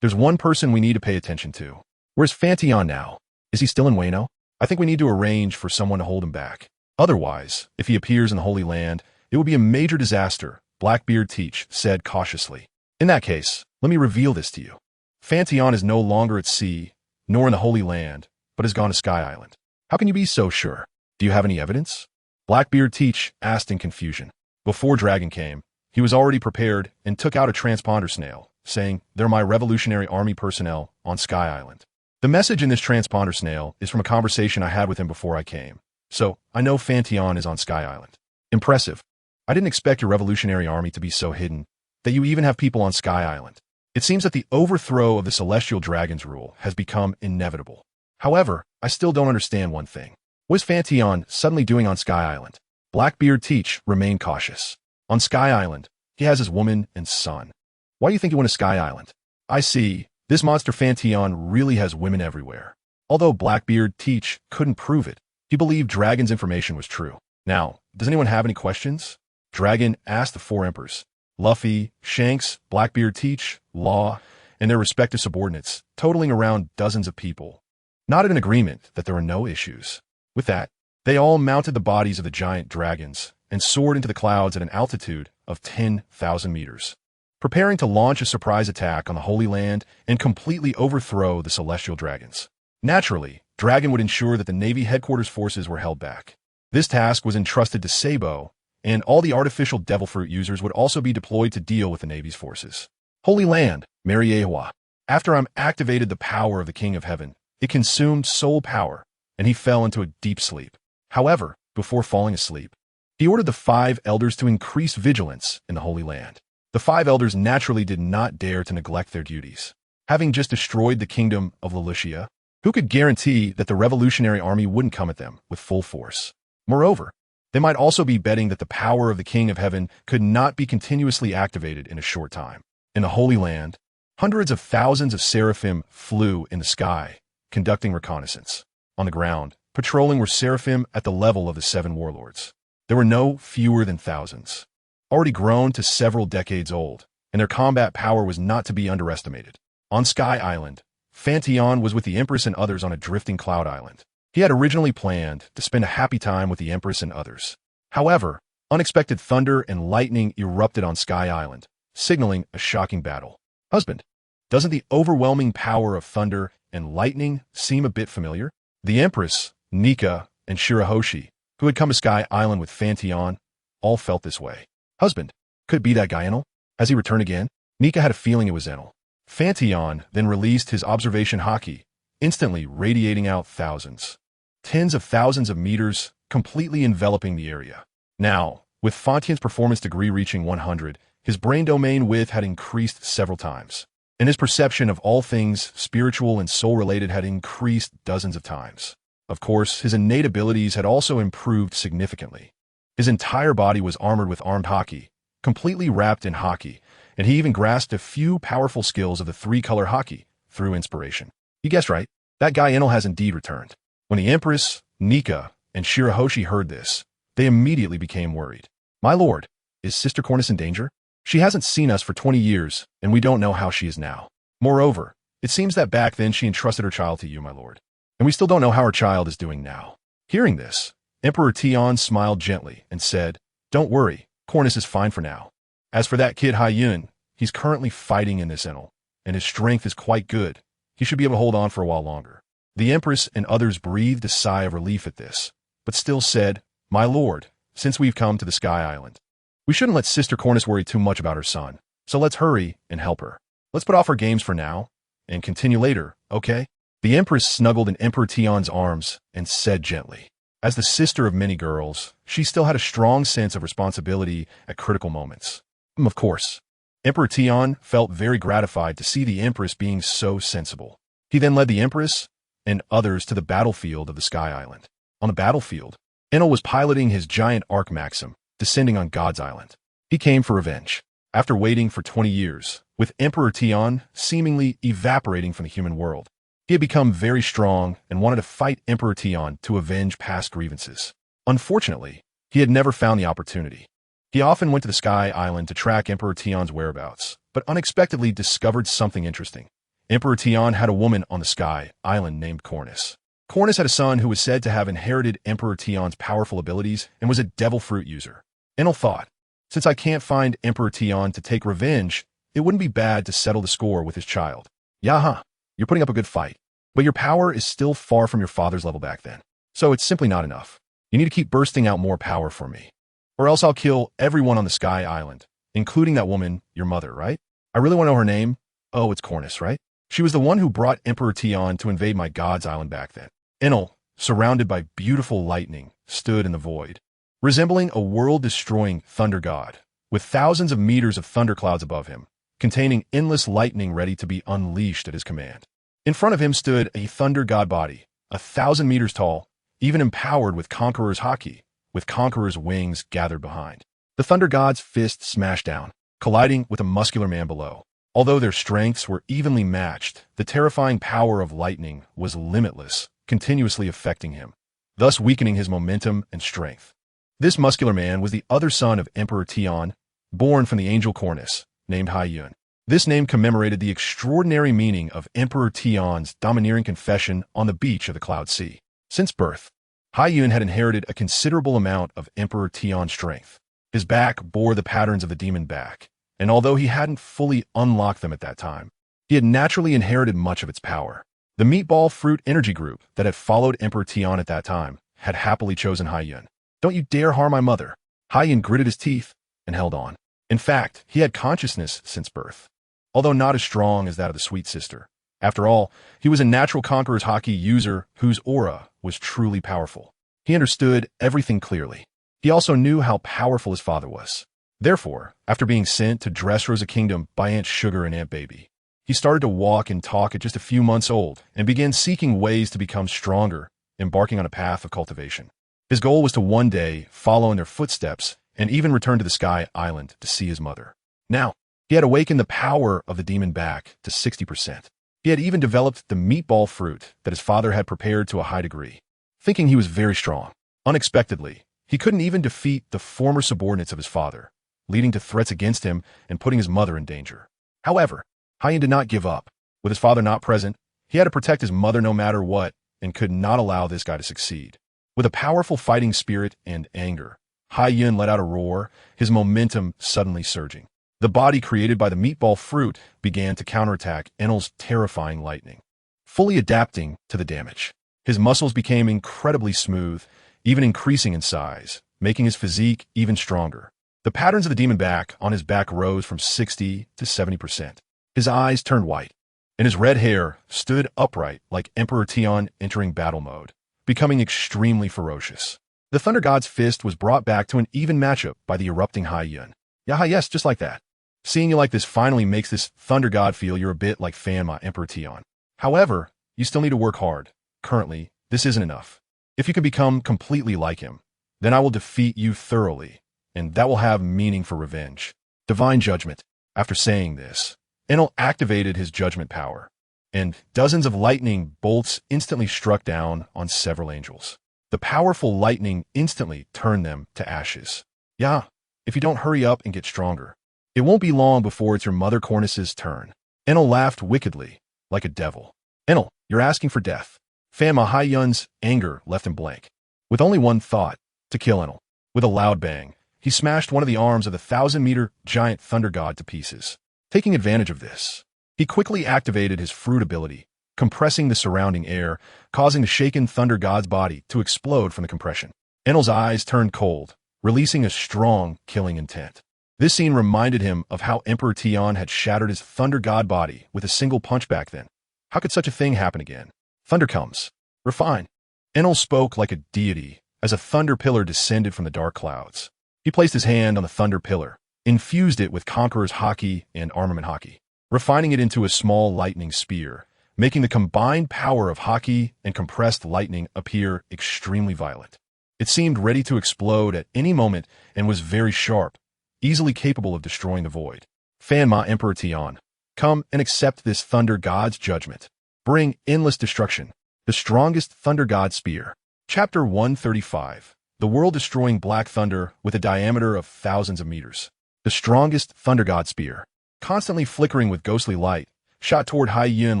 There's one person we need to pay attention to. Where's Fantion now? Is he still in Wano? I think we need to arrange for someone to hold him back. Otherwise, if he appears in the Holy Land, it will be a major disaster, Blackbeard Teach said cautiously. In that case, let me reveal this to you. Fantion is no longer at sea, nor in the Holy Land, but has gone to Sky Island. How can you be so sure? Do you have any evidence? Blackbeard Teach asked in confusion. Before Dragon came, he was already prepared and took out a transponder snail, saying, "They're my Revolutionary Army personnel on Sky Island." The message in this transponder snail is from a conversation I had with him before I came. So, I know Fantion is on Sky Island. Impressive. I didn't expect your Revolutionary Army to be so hidden, that you even have people on Sky Island. It seems that the overthrow of the Celestial Dragon's rule has become inevitable. However, I still don't understand one thing. What is Fantion suddenly doing on Sky Island? Blackbeard Teach remained cautious. On Sky Island, he has his woman and son. Why do you think he went to Sky Island? I see. This monster Fantion really has women everywhere. Although Blackbeard Teach couldn't prove it, he believed Dragon's information was true. Now, does anyone have any questions? Dragon asked the 4 emperors. Luffy, Shanks, Blackbeard Teach, Law, and their respective subordinates, totaling around dozens of people, nodded in agreement that there were no issues. With that, they all mounted the bodies of the giant dragons and soared into the clouds at an altitude of 10,000 meters, preparing to launch a surprise attack on the Holy Land and completely overthrow the Celestial Dragons. Naturally, Dragon would ensure that the Navy headquarters forces were held back. This task was entrusted to Sabo, and all the artificial devil fruit users would also be deployed to deal with the Navy's forces. Holy Land, Mariewa. After activated the power of the King of Heaven, it consumed soul power, and he fell into a deep sleep. However, before falling asleep, he ordered the 5 elders to increase vigilance in the Holy Land. The 5 elders naturally did not dare to neglect their duties. Having just destroyed the kingdom of Lulusia, who could guarantee that the Revolutionary Army wouldn't come at them with full force? Moreover, they might also be betting that the power of the King of Heaven could not be continuously activated in a short time. In the Holy Land, hundreds of thousands of seraphim flew in the sky, conducting reconnaissance. On the ground, patrolling were seraphim at the level of the 7 warlords. There were no fewer than thousands, already grown to several decades old, and their combat power was not to be underestimated. On Sky Island, Fantion was with the Empress and others on a drifting cloud island. He had originally planned to spend a happy time with the Empress and others. However, unexpected thunder and lightning erupted on Sky Island, signaling a shocking battle. Husband, doesn't the overwhelming power of thunder and lightning seem a bit familiar? The Empress, Nika, and Shirahoshi, who had come to Sky Island with Fantion, all felt this way. Husband, could it be that guy Enel? Has he returned again? Nika had a feeling it was Enel. Fantion then released his observation haki, instantly radiating out thousands, tens of thousands of meters, completely enveloping the area. Now, with Fantion's performance degree reaching 100, his brain domain width had increased several times, and his perception of all things spiritual and soul-related had increased dozens of times. Of course, his innate abilities had also improved significantly. His entire body was armored with armed haki, completely wrapped in haki, and he even grasped a few powerful skills of the three-color haki through inspiration. You guessed right, that guy Enel has indeed returned. When the Empress, Nika, and Shirahoshi heard this, they immediately became worried. My lord, is Sister Cornice in danger? She hasn't seen us for 20 years, and we don't know how she is now. Moreover, it seems that back then she entrusted her child to you, my lord. And we still don't know how her child is doing now. Hearing this, Emperor Tian smiled gently and said, Don't worry, Cornice is fine for now. As for that kid Haiyun, he's currently fighting in this Enel, and his strength is quite good. He should be able to hold on for a while longer. The Empress and others breathed a sigh of relief at this, but still said, My lord, since we've come to the Sky Island, we shouldn't let Sister Cornice worry too much about her son, so let's hurry and help her. Let's put off our games for now, and continue later, okay? The Empress snuggled in Emperor Tian's arms and said gently. As the sister of many girls, she still had a strong sense of responsibility at critical moments. Of course, Emperor Tian felt very gratified to see the Empress being so sensible. He then led the Empress and others to the battlefield of the Sky Island. On the battlefield, Enel was piloting his giant Arc Maxim, descending on God's Island. He came for revenge. After waiting for 20 years, with Emperor Tian seemingly evaporating from the human world, he had become very strong and wanted to fight Emperor Tian to avenge past grievances. Unfortunately, he had never found the opportunity. He often went to the Sky Island to track Emperor Tian's whereabouts, but unexpectedly discovered something interesting. Emperor Tian had a woman on the Sky Island named Cornice. Cornice had a son who was said to have inherited Emperor Tian's powerful abilities and was a devil fruit user. Enel thought, since I can't find Emperor Tian to take revenge, it wouldn't be bad to settle the score with his child. Yaha, you're putting up a good fight, but your power is still far from your father's level back then, so it's simply not enough. You need to keep bursting out more power for me, or else I'll kill everyone on the Sky Island, including that woman, your mother, right? I really want to know her name. Oh, it's Cornice, right? She was the one who brought Emperor Tian to invade my God's Island back then. Enel, surrounded by beautiful lightning, stood in the void, resembling a world-destroying thunder god, with thousands of meters of thunderclouds above him, containing endless lightning ready to be unleashed at his command. In front of him stood a thunder god body, 1,000 meters tall, even empowered with Conqueror's haki, with Conqueror's wings gathered behind. The thunder god's fist smashed down, colliding with a muscular man below. Although their strengths were evenly matched, the terrifying power of lightning was limitless, continuously affecting him, thus weakening his momentum and strength. This muscular man was the other son of Emperor Tian, born from the angel Cornice, named Haiyun. This name commemorated the extraordinary meaning of Emperor Tian's domineering confession on the beach of the Cloud Sea. Since birth, Haiyun had inherited a considerable amount of Emperor Tian's strength. His back bore the patterns of the demon back, and although he hadn't fully unlocked them at that time, he had naturally inherited much of its power. The Meatball Fruit Energy Group that had followed Emperor Tian at that time had happily chosen Haiyun. Don't you dare harm my mother. Haiyun gritted his teeth and held on. In fact, he had consciousness since birth, although not as strong as that of the sweet sister. After all, he was a natural Conqueror's haki user whose aura was truly powerful. He understood everything clearly. He also knew how powerful his father was. Therefore, after being sent to Dressrosa Kingdom by Aunt Sugar and Aunt Baby, he started to walk and talk at just a few months old and began seeking ways to become stronger, embarking on a path of cultivation. His goal was to one day follow in their footsteps and even return to the Sky Island to see his mother. Now, he had awakened the power of the demon back to 60%. He had even developed the meatball fruit that his father had prepared to a high degree, thinking he was very strong. Unexpectedly, he couldn't even defeat the former subordinates of his father, leading to threats against him and putting his mother in danger. However, Haiyun did not give up. With his father not present, he had to protect his mother no matter what and could not allow this guy to succeed. With a powerful fighting spirit and anger, Haiyun let out a roar, his momentum suddenly surging. The body created by the meatball fruit began to counterattack Enel's terrifying lightning, fully adapting to the damage. His muscles became incredibly smooth, even increasing in size, making his physique even stronger. The patterns of the demon back on his back rose from 60 to 70%. His eyes turned white, and his red hair stood upright like Emperor Tian entering battle mode, becoming extremely ferocious. The Thunder God's fist was brought back to an even matchup by the erupting Haiyun. Yaha, yes, just like that. Seeing you like this finally makes this Thunder God feel you're a bit like Fanma, Emperor Tian. However, you still need to work hard. Currently, this isn't enough. If you can become completely like him, then I will defeat you thoroughly, and that will have meaning for revenge. Divine judgment. After saying this, Enel activated his judgment power, and dozens of lightning bolts instantly struck down on several angels. The powerful lightning instantly turned them to ashes. Yeah, if you don't hurry up and get stronger, it won't be long before it's your Mother Cornus's turn. Enel laughed wickedly, like a devil. Enel, you're asking for death. Fanma Haiyun's anger left him blank, with only one thought, to kill Enel. With a loud bang, he smashed one of the arms of the 1,000-meter giant thunder god to pieces. Taking advantage of this, he quickly activated his fruit ability, compressing the surrounding air, causing the shaken thunder god's body to explode from the compression. Enel's eyes turned cold, releasing a strong, killing intent. This scene reminded him of how Emperor Tian had shattered his thunder god body with a single punch back then. How could such a thing happen again? Thunder comes. Refine. Enel spoke like a deity as a thunder pillar descended from the dark clouds. He placed his hand on the thunder pillar, infused it with Conqueror's Haki and Armament Haki, refining it into a small lightning spear, making the combined power of Haki and compressed lightning appear extremely violent. It seemed ready to explode at any moment and was very sharp, easily capable of destroying the void. Fanma Emperor Tian, come and accept this thunder god's judgment. Bring endless destruction. The strongest thunder god spear. Chapter 135. The world-destroying black thunder with a diameter of thousands of meters. The strongest thunder god spear, constantly flickering with ghostly light, shot toward Haiyun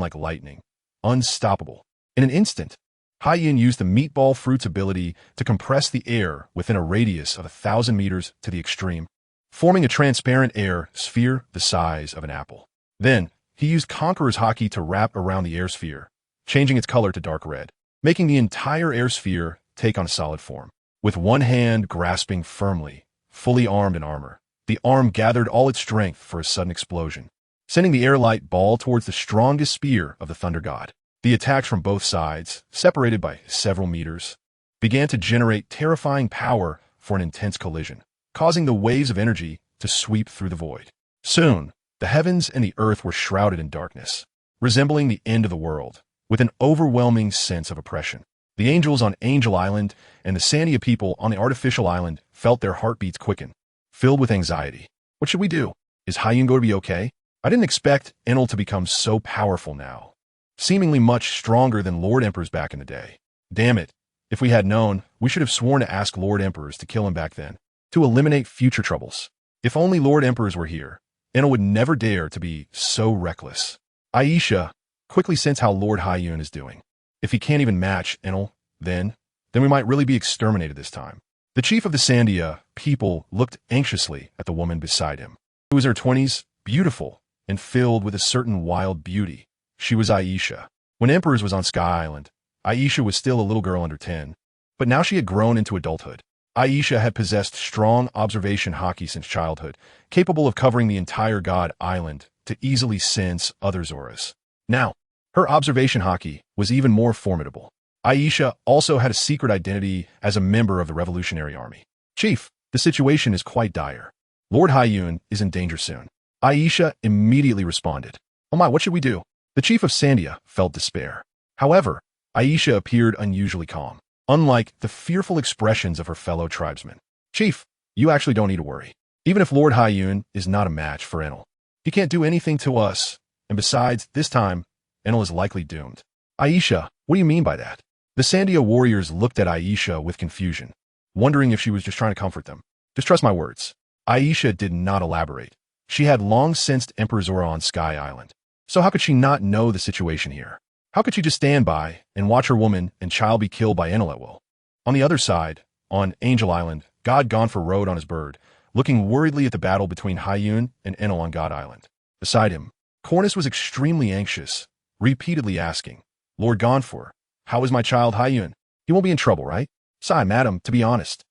like lightning. Unstoppable. In an instant, Haiyun used the meatball fruit's ability to compress the air within a radius of 1,000 meters to the extreme, forming a transparent air sphere the size of an apple. Then, he used Conqueror's Haki to wrap around the air sphere, changing its color to dark red, making the entire air sphere take on a solid form. With one hand grasping firmly, fully armed in armor, the arm gathered all its strength for a sudden explosion, sending the airlight ball towards the strongest spear of the thunder god. The attacks from both sides, separated by several meters, began to generate terrifying power for an intense collision, causing the waves of energy to sweep through the void. Soon, the heavens and the earth were shrouded in darkness, resembling the end of the world, with an overwhelming sense of oppression. The angels on Angel Island and the Sandia people on the artificial island felt their heartbeats quicken, filled with anxiety. What should we do? Is Haiyun going to be okay? I didn't expect Enel to become so powerful now, seemingly much stronger than Lord Emperors back in the day. Damn it. If we had known, we should have sworn to ask Lord Emperors to kill him back then, to eliminate future troubles. If only Lord Emperors were here, Enel would never dare to be so reckless. Aisha, quickly sense how Lord Haiyun is doing. If he can't even match Enel, then we might really be exterminated this time. The chief of the Sandia people looked anxiously at the woman beside him, who was in her 20s, beautiful, and filled with a certain wild beauty. She was Aisha. When Emperors was on Sky Island, Aisha was still a little girl under 10, but now she had grown into adulthood. Aisha had possessed strong observation Haki since childhood, capable of covering the entire God Island to easily sense others' auras. Now, her observation Haki was even more formidable. Aisha also had a secret identity as a member of the Revolutionary Army. Chief, the situation is quite dire. Lord Haiyun is in danger soon. Aisha immediately responded. Oh my, what should we do? The chief of Sandia felt despair. However, Aisha appeared unusually calm, unlike the fearful expressions of her fellow tribesmen. Chief, you actually don't need to worry. Even if Lord Haiyun is not a match for Enel, he can't do anything to us, and besides, this time, Enel is likely doomed. Aisha, what do you mean by that? The Sandia warriors looked at Aisha with confusion, wondering if she was just trying to comfort them. Just trust my words. Aisha did not elaborate. She had long sensed Emperor's aura on Sky Island. So how could she not know the situation here? How could she just stand by and watch her woman and child be killed by Enel at will? On the other side, on Angel Island, God Gonfor rode on his bird, looking worriedly at the battle between Haiyun and Enel on God Island. Beside him, Cornus was extremely anxious, repeatedly asking, Lord Gonfor, how is my child Haiyun? He won't be in trouble, right? Sigh, madam, to be honest.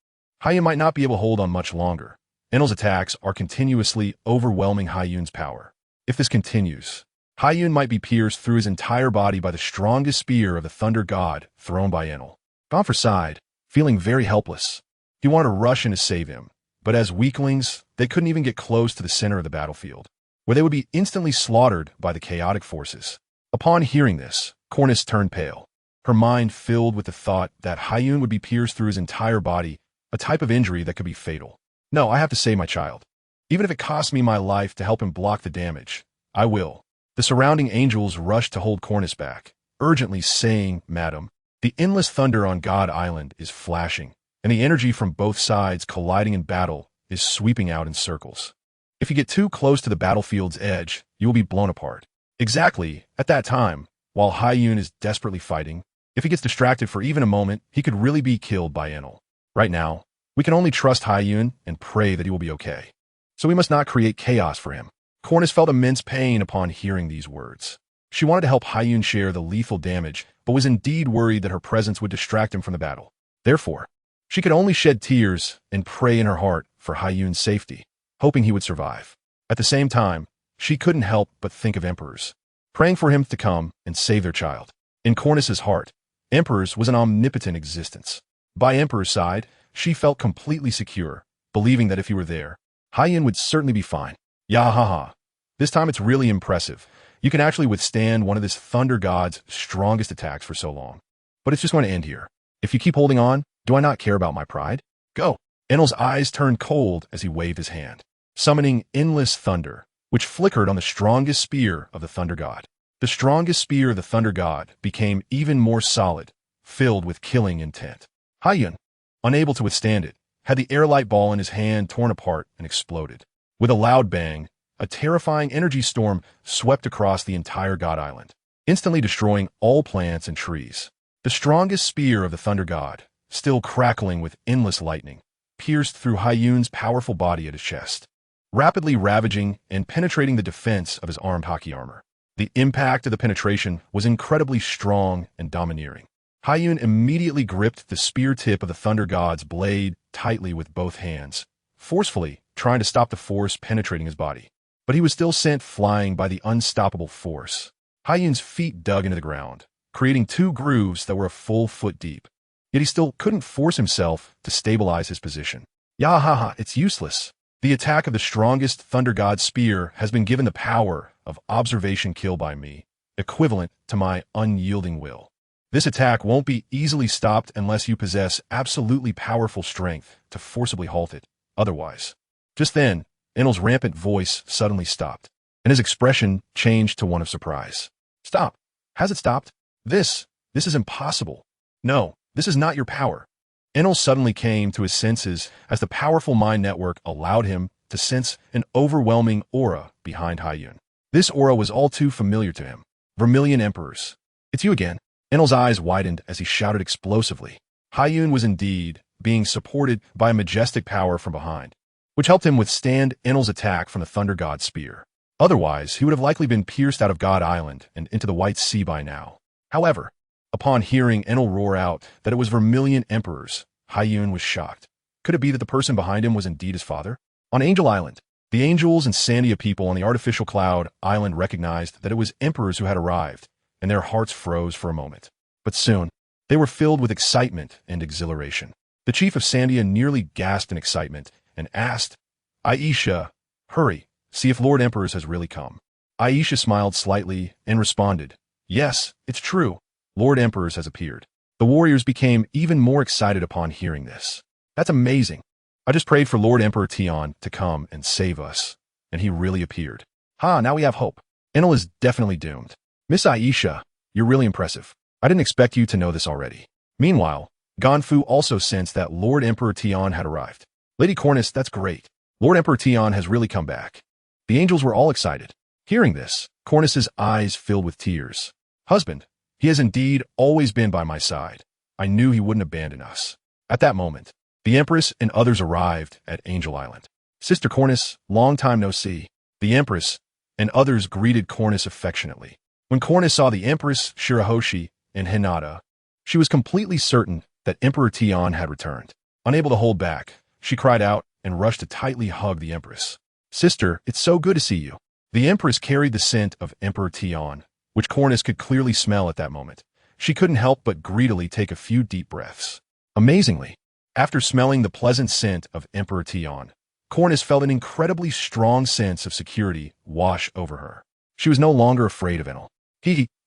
Haiyun might not be able to hold on much longer. Enel's attacks are continuously overwhelming Haiyun's power. If this continues, Haiyun might be pierced through his entire body by the strongest spear of the thunder god thrown by Enel. Gonfor sighed, feeling very helpless. He wanted to rush in to save him, but as weaklings, they couldn't even get close to the center of the battlefield, where they would be instantly slaughtered by the chaotic forces. Upon hearing this, Cornus turned pale. her mind filled with the thought that Hyun would be pierced through his entire body, a type of injury that could be fatal. No, I have to save my child. Even if it costs me my life to help him block the damage, I will. The surrounding angels rushed to hold Cornus back, urgently saying, "Madam, the endless thunder on God Island is flashing, and the energy from both sides colliding in battle is sweeping out in circles. If you get too close to the battlefield's edge, you will be blown apart." Exactly, at that time, while Hyun is desperately fighting, if he gets distracted for even a moment, he could really be killed by Enel. Right now, we can only trust Hyun and pray that he will be okay. So we must not create chaos for him. Cornus felt immense pain upon hearing these words. She wanted to help Hyun share the lethal damage, but was indeed worried that her presence would distract him from the battle. Therefore, she could only shed tears and pray in her heart for Hyun's safety, hoping he would survive. At the same time, she couldn't help but think of emperors, praying for him to come and save their child. In Cornus's heart, emperors was an omnipotent existence. By emperor's side, she felt completely secure, believing that if he were there, Hyun would certainly be fine. Yahaha. This time it's really impressive. You can actually withstand one of this thunder god's strongest attacks for so long. But it's just going to end here. If you keep holding on, do I not care about my pride? Go. Enel's eyes turned cold as he waved his hand, summoning endless thunder, which flickered on the strongest spear of the thunder god. The strongest spear of the thunder god became even more solid, filled with killing intent. Hyun, unable to withstand it, had the airlight ball in his hand torn apart and exploded. With a loud bang, a terrifying energy storm swept across the entire god island, instantly destroying all plants and trees. The strongest spear of the thunder god, still crackling with endless lightning, pierced through Hyun's powerful body at his chest, rapidly ravaging and penetrating the defense of his armed hockey armor. The impact of the penetration was incredibly strong and domineering. Hyun immediately gripped the spear tip of the thunder god's blade tightly with both hands, forcefully trying to stop the force penetrating his body. But he was still sent flying by the unstoppable force. Hyun's feet dug into the ground, creating two grooves that were a full foot deep. Yet he still couldn't force himself to stabilize his position. Yahaha, it's useless. The attack of the strongest thunder god's spear has been given the power of observation kill by me, equivalent to my unyielding will. This attack won't be easily stopped unless you possess absolutely powerful strength to forcibly halt it. Otherwise. Just then, Enel's rampant voice suddenly stopped, and his expression changed to one of surprise. Stop. Has it stopped? This is impossible. No, this is not your power. Enel suddenly came to his senses as the powerful mind network allowed him to sense an overwhelming aura behind Hyun. This aura was all too familiar to him. Vermilion Emperors. It's you again. Enel's eyes widened as he shouted explosively. Hyun was indeed being supported by a majestic power from behind, which helped him withstand Enel's attack from the Thunder God's spear. Otherwise, he would have likely been pierced out of God Island and into the White Sea by now. However, upon hearing Enel roar out that it was Vermilion Emperors, Hyun was shocked. Could it be that the person behind him was indeed his father? On Angel Island, the angels and Sandia people on the artificial cloud island recognized that it was emperors who had arrived, and their hearts froze for a moment. But soon, they were filled with excitement and exhilaration. The chief of Sandia nearly gasped in excitement and asked, Aisha, hurry, see if Lord Emperors has really come. Aisha smiled slightly and responded, yes, it's true. Lord Emperors has appeared. The warriors became even more excited upon hearing this. That's amazing. I just prayed for Lord Emperor Tion to come and save us, and he really appeared. Now we have hope. Enel is definitely doomed. Miss Aisha, you're really impressive. I didn't expect you to know this already. Meanwhile, Ganfu also sensed that Lord Emperor Tion had arrived. Lady Cornus, that's great. Lord Emperor Tion has really come back. The angels were all excited. Hearing this, Cornus's eyes filled with tears. Husband, he has indeed always been by my side. I knew he wouldn't abandon us. At that moment, the Empress and others arrived at Angel Island. Sister Cornus, long time no see. The Empress and others greeted Cornus affectionately. When Cornus saw the Empress, Shirahoshi, and Hinata, she was completely certain that Emperor Tion had returned. Unable to hold back, she cried out and rushed to tightly hug the Empress. Sister, it's so good to see you. The Empress carried the scent of Emperor Tion, which Cornus could clearly smell at that moment. She couldn't help but greedily take a few deep breaths. Amazingly, after smelling the pleasant scent of Emperor Tion, Cornus felt an incredibly strong sense of security wash over her. She was no longer afraid of Enel.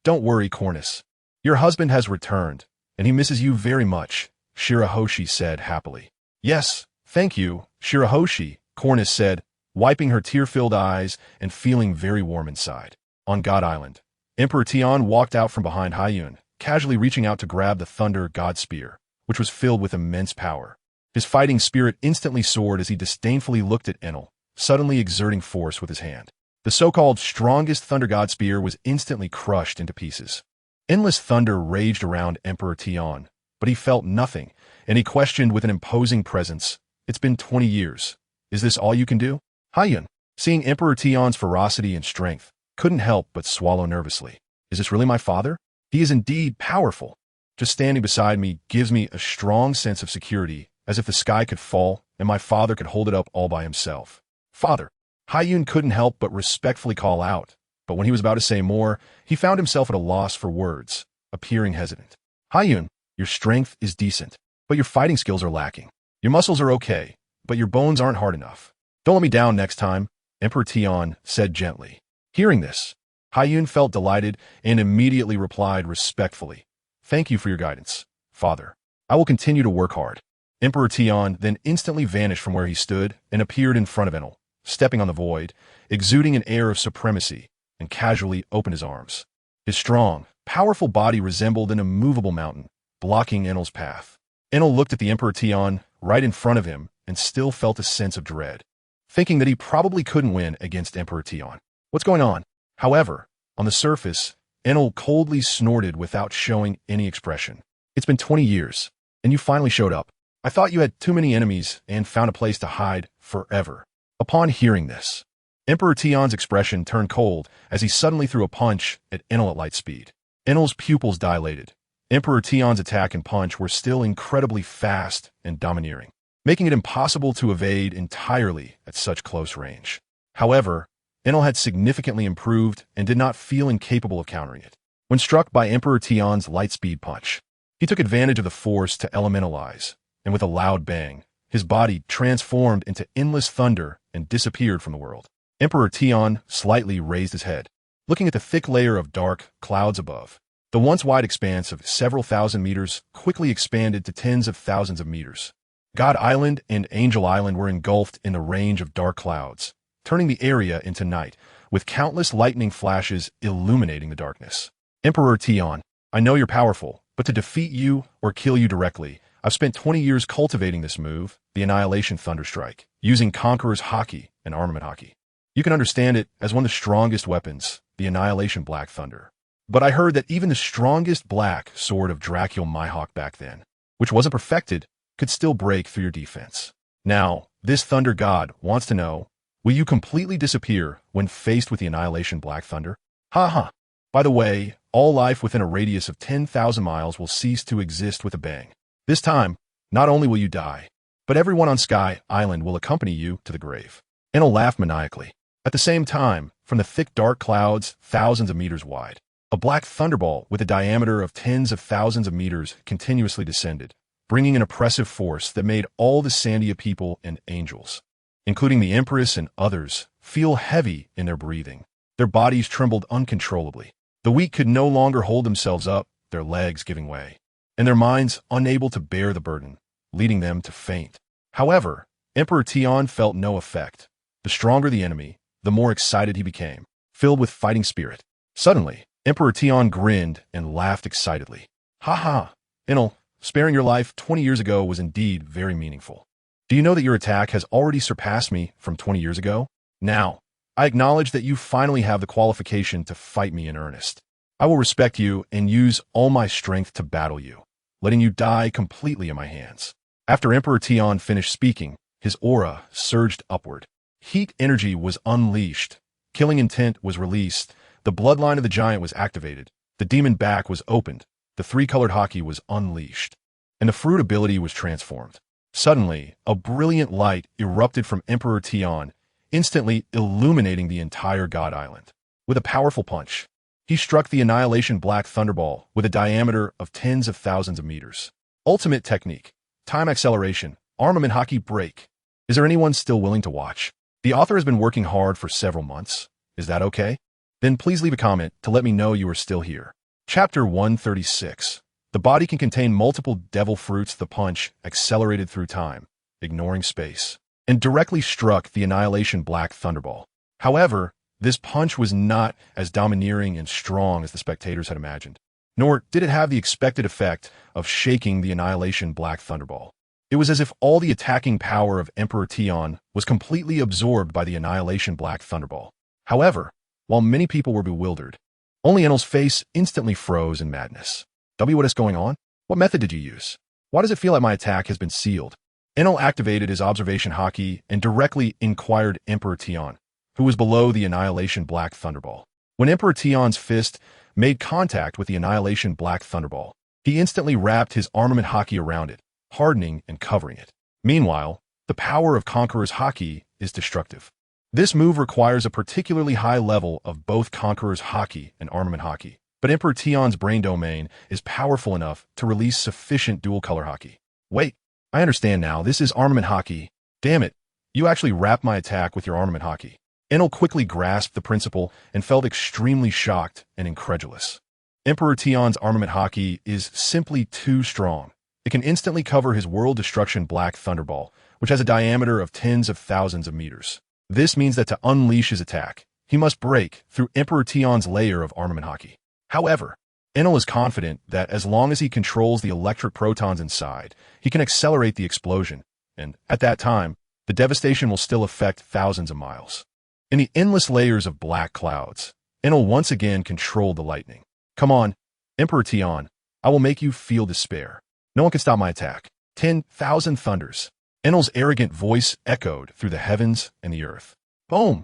Don't worry, Cornus. Your husband has returned, and he misses you very much, Shirahoshi said happily. Yes, thank you, Shirahoshi, Cornice said, wiping her tear-filled eyes and feeling very warm inside. On God Island, Emperor Tian walked out from behind Haiyun, casually reaching out to grab the Thunder God Spear, which was filled with immense power. His fighting spirit instantly soared as he disdainfully looked at Enel, suddenly exerting force with his hand. The so-called strongest Thunder God Spear was instantly crushed into pieces. Endless thunder raged around Emperor Tian, but he felt nothing, and he questioned with an imposing presence, "It's been 20 years. Is this all you can do?" Haiyun, seeing Emperor Tian's ferocity and strength, couldn't help but swallow nervously. "Is this really my father? He is indeed powerful. Just standing beside me gives me a strong sense of security, as if the sky could fall and my father could hold it up all by himself." "Father," Haiyun couldn't help but respectfully call out, but when he was about to say more, he found himself at a loss for words, appearing hesitant. "Haiyun, your strength is decent, but your fighting skills are lacking. Your muscles are okay, but your bones aren't hard enough. Don't let me down next time," Emperor Tian said gently. Hearing this, Haiyun felt delighted and immediately replied respectfully, "Thank you for your guidance, Father. I will continue to work hard." Emperor Tian then instantly vanished from where he stood and appeared in front of Enel, stepping on the void, exuding an air of supremacy, and casually opened his arms. His strong, powerful body resembled an immovable mountain, blocking Enel's path. Enel looked at the Emperor Tian right in front of him and still felt a sense of dread, thinking that he probably couldn't win against Emperor Tian. What's going on? However, on the surface, Enel coldly snorted without showing any expression. "It's been 20 years, and you finally showed up. I thought you had too many enemies and found a place to hide forever." Upon hearing this, Emperor Tian's expression turned cold as he suddenly threw a punch at Enel at light speed. Enel's pupils dilated. Emperor Tian's attack and punch were still incredibly fast and domineering, making it impossible to evade entirely at such close range. However, Enel had significantly improved and did not feel incapable of countering it. When struck by Emperor Tian's light-speed punch, he took advantage of the force to elementalize, and with a loud bang, his body transformed into endless thunder and disappeared from the world. Emperor Tian slightly raised his head, looking at the thick layer of dark clouds above. The once wide expanse of several thousand meters quickly expanded to tens of thousands of meters. God Island and Angel Island were engulfed in the range of dark clouds, turning the area into night, with countless lightning flashes illuminating the darkness. "Emperor Tian, I know you're powerful, but to defeat you or kill you directly, I've spent 20 years cultivating this move, the Annihilation Thunderstrike, using Conqueror's Haki and Armament Haki. You can understand it as one of the strongest weapons, the Annihilation Black Thunder. But I heard that even the strongest black sword of Dracul Mihawk back then, which wasn't perfected, could still break through your defense. Now, this Thunder God wants to know, will you completely disappear when faced with the Annihilation Black Thunder? Ha ha. By the way, all life within a radius of 10,000 miles will cease to exist with a bang. This time, not only will you die, but everyone on Sky Island will accompany you to the grave." Enel laughed maniacally. At the same time, from the thick dark clouds thousands of meters wide, a black thunderball with a diameter of tens of thousands of meters continuously descended, bringing an oppressive force that made all the Sandia people and angels, including the Empress and others, feel heavy in their breathing. Their bodies trembled uncontrollably. The weak could no longer hold themselves up, their legs giving way, and their minds unable to bear the burden, leading them to faint. However, Emperor Tian felt no effect. The stronger the enemy, the more excited he became, filled with fighting spirit. Suddenly, Emperor Tian grinned and laughed excitedly. "Ha ha, Enel, sparing your life 20 years ago was indeed very meaningful. Do you know that your attack has already surpassed me from 20 years ago? Now, I acknowledge that you finally have the qualification to fight me in earnest. I will respect you and use all my strength to battle you, letting you die completely in my hands." After Emperor Tian finished speaking, his aura surged upward. Heat energy was unleashed. Killing intent was released. The bloodline of the giant was activated. The demon back was opened. The three-colored Haki was unleashed. And the fruit ability was transformed. Suddenly, a brilliant light erupted from Emperor Tian, instantly illuminating the entire God Island. With a powerful punch, he struck the Annihilation Black Thunderball with a diameter of tens of thousands of meters. Ultimate technique, time acceleration, armament Haki break. Is there anyone still willing to watch? The author has been working hard for several months. Is that okay? Then please leave a comment to let me know you are still here. Chapter 136. The body can contain multiple devil fruits. The punch accelerated through time, ignoring space, and directly struck the Annihilation Black Thunderball. However, this punch was not as domineering and strong as the spectators had imagined, nor did it have the expected effect of shaking the Annihilation Black Thunderball. It was as if all the attacking power of Emperor Tion was completely absorbed by the Annihilation Black Thunderball. However, while many people were bewildered, only Enel's face instantly froze in madness. What is going on? What method did you use? Why does it feel like my attack has been sealed? Enel activated his observation haki and directly inquired Emperor Tion, who was below the Annihilation Black Thunderball. When Emperor Tion's fist made contact with the Annihilation Black Thunderball, he instantly wrapped his armament haki around it, hardening and covering it. Meanwhile, the power of Conqueror's haki is destructive. This move requires a particularly high level of both Conqueror's haki and armament haki, but Emperor Tion's brain domain is powerful enough to release sufficient dual-color haki. Wait, I understand now. This is armament haki. Damn it, you actually wrapped my attack with your armament haki. Enel quickly grasped the principle and felt extremely shocked and incredulous. Emperor Tion's armament haki is simply too strong. It can instantly cover his world destruction Black Thunderball, which has a diameter of tens of thousands of meters. This means that to unleash his attack, he must break through Emperor Tion's layer of armament haki. However, Enel is confident that as long as he controls the electric protons inside, he can accelerate the explosion, and at that time, the devastation will still affect thousands of miles. In the endless layers of black clouds, Enel once again controlled the lightning. Come on, Emperor Tion, I will make you feel despair. No one can stop my attack. 10,000 thunders. Enel's arrogant voice echoed through the heavens and the earth. Boom!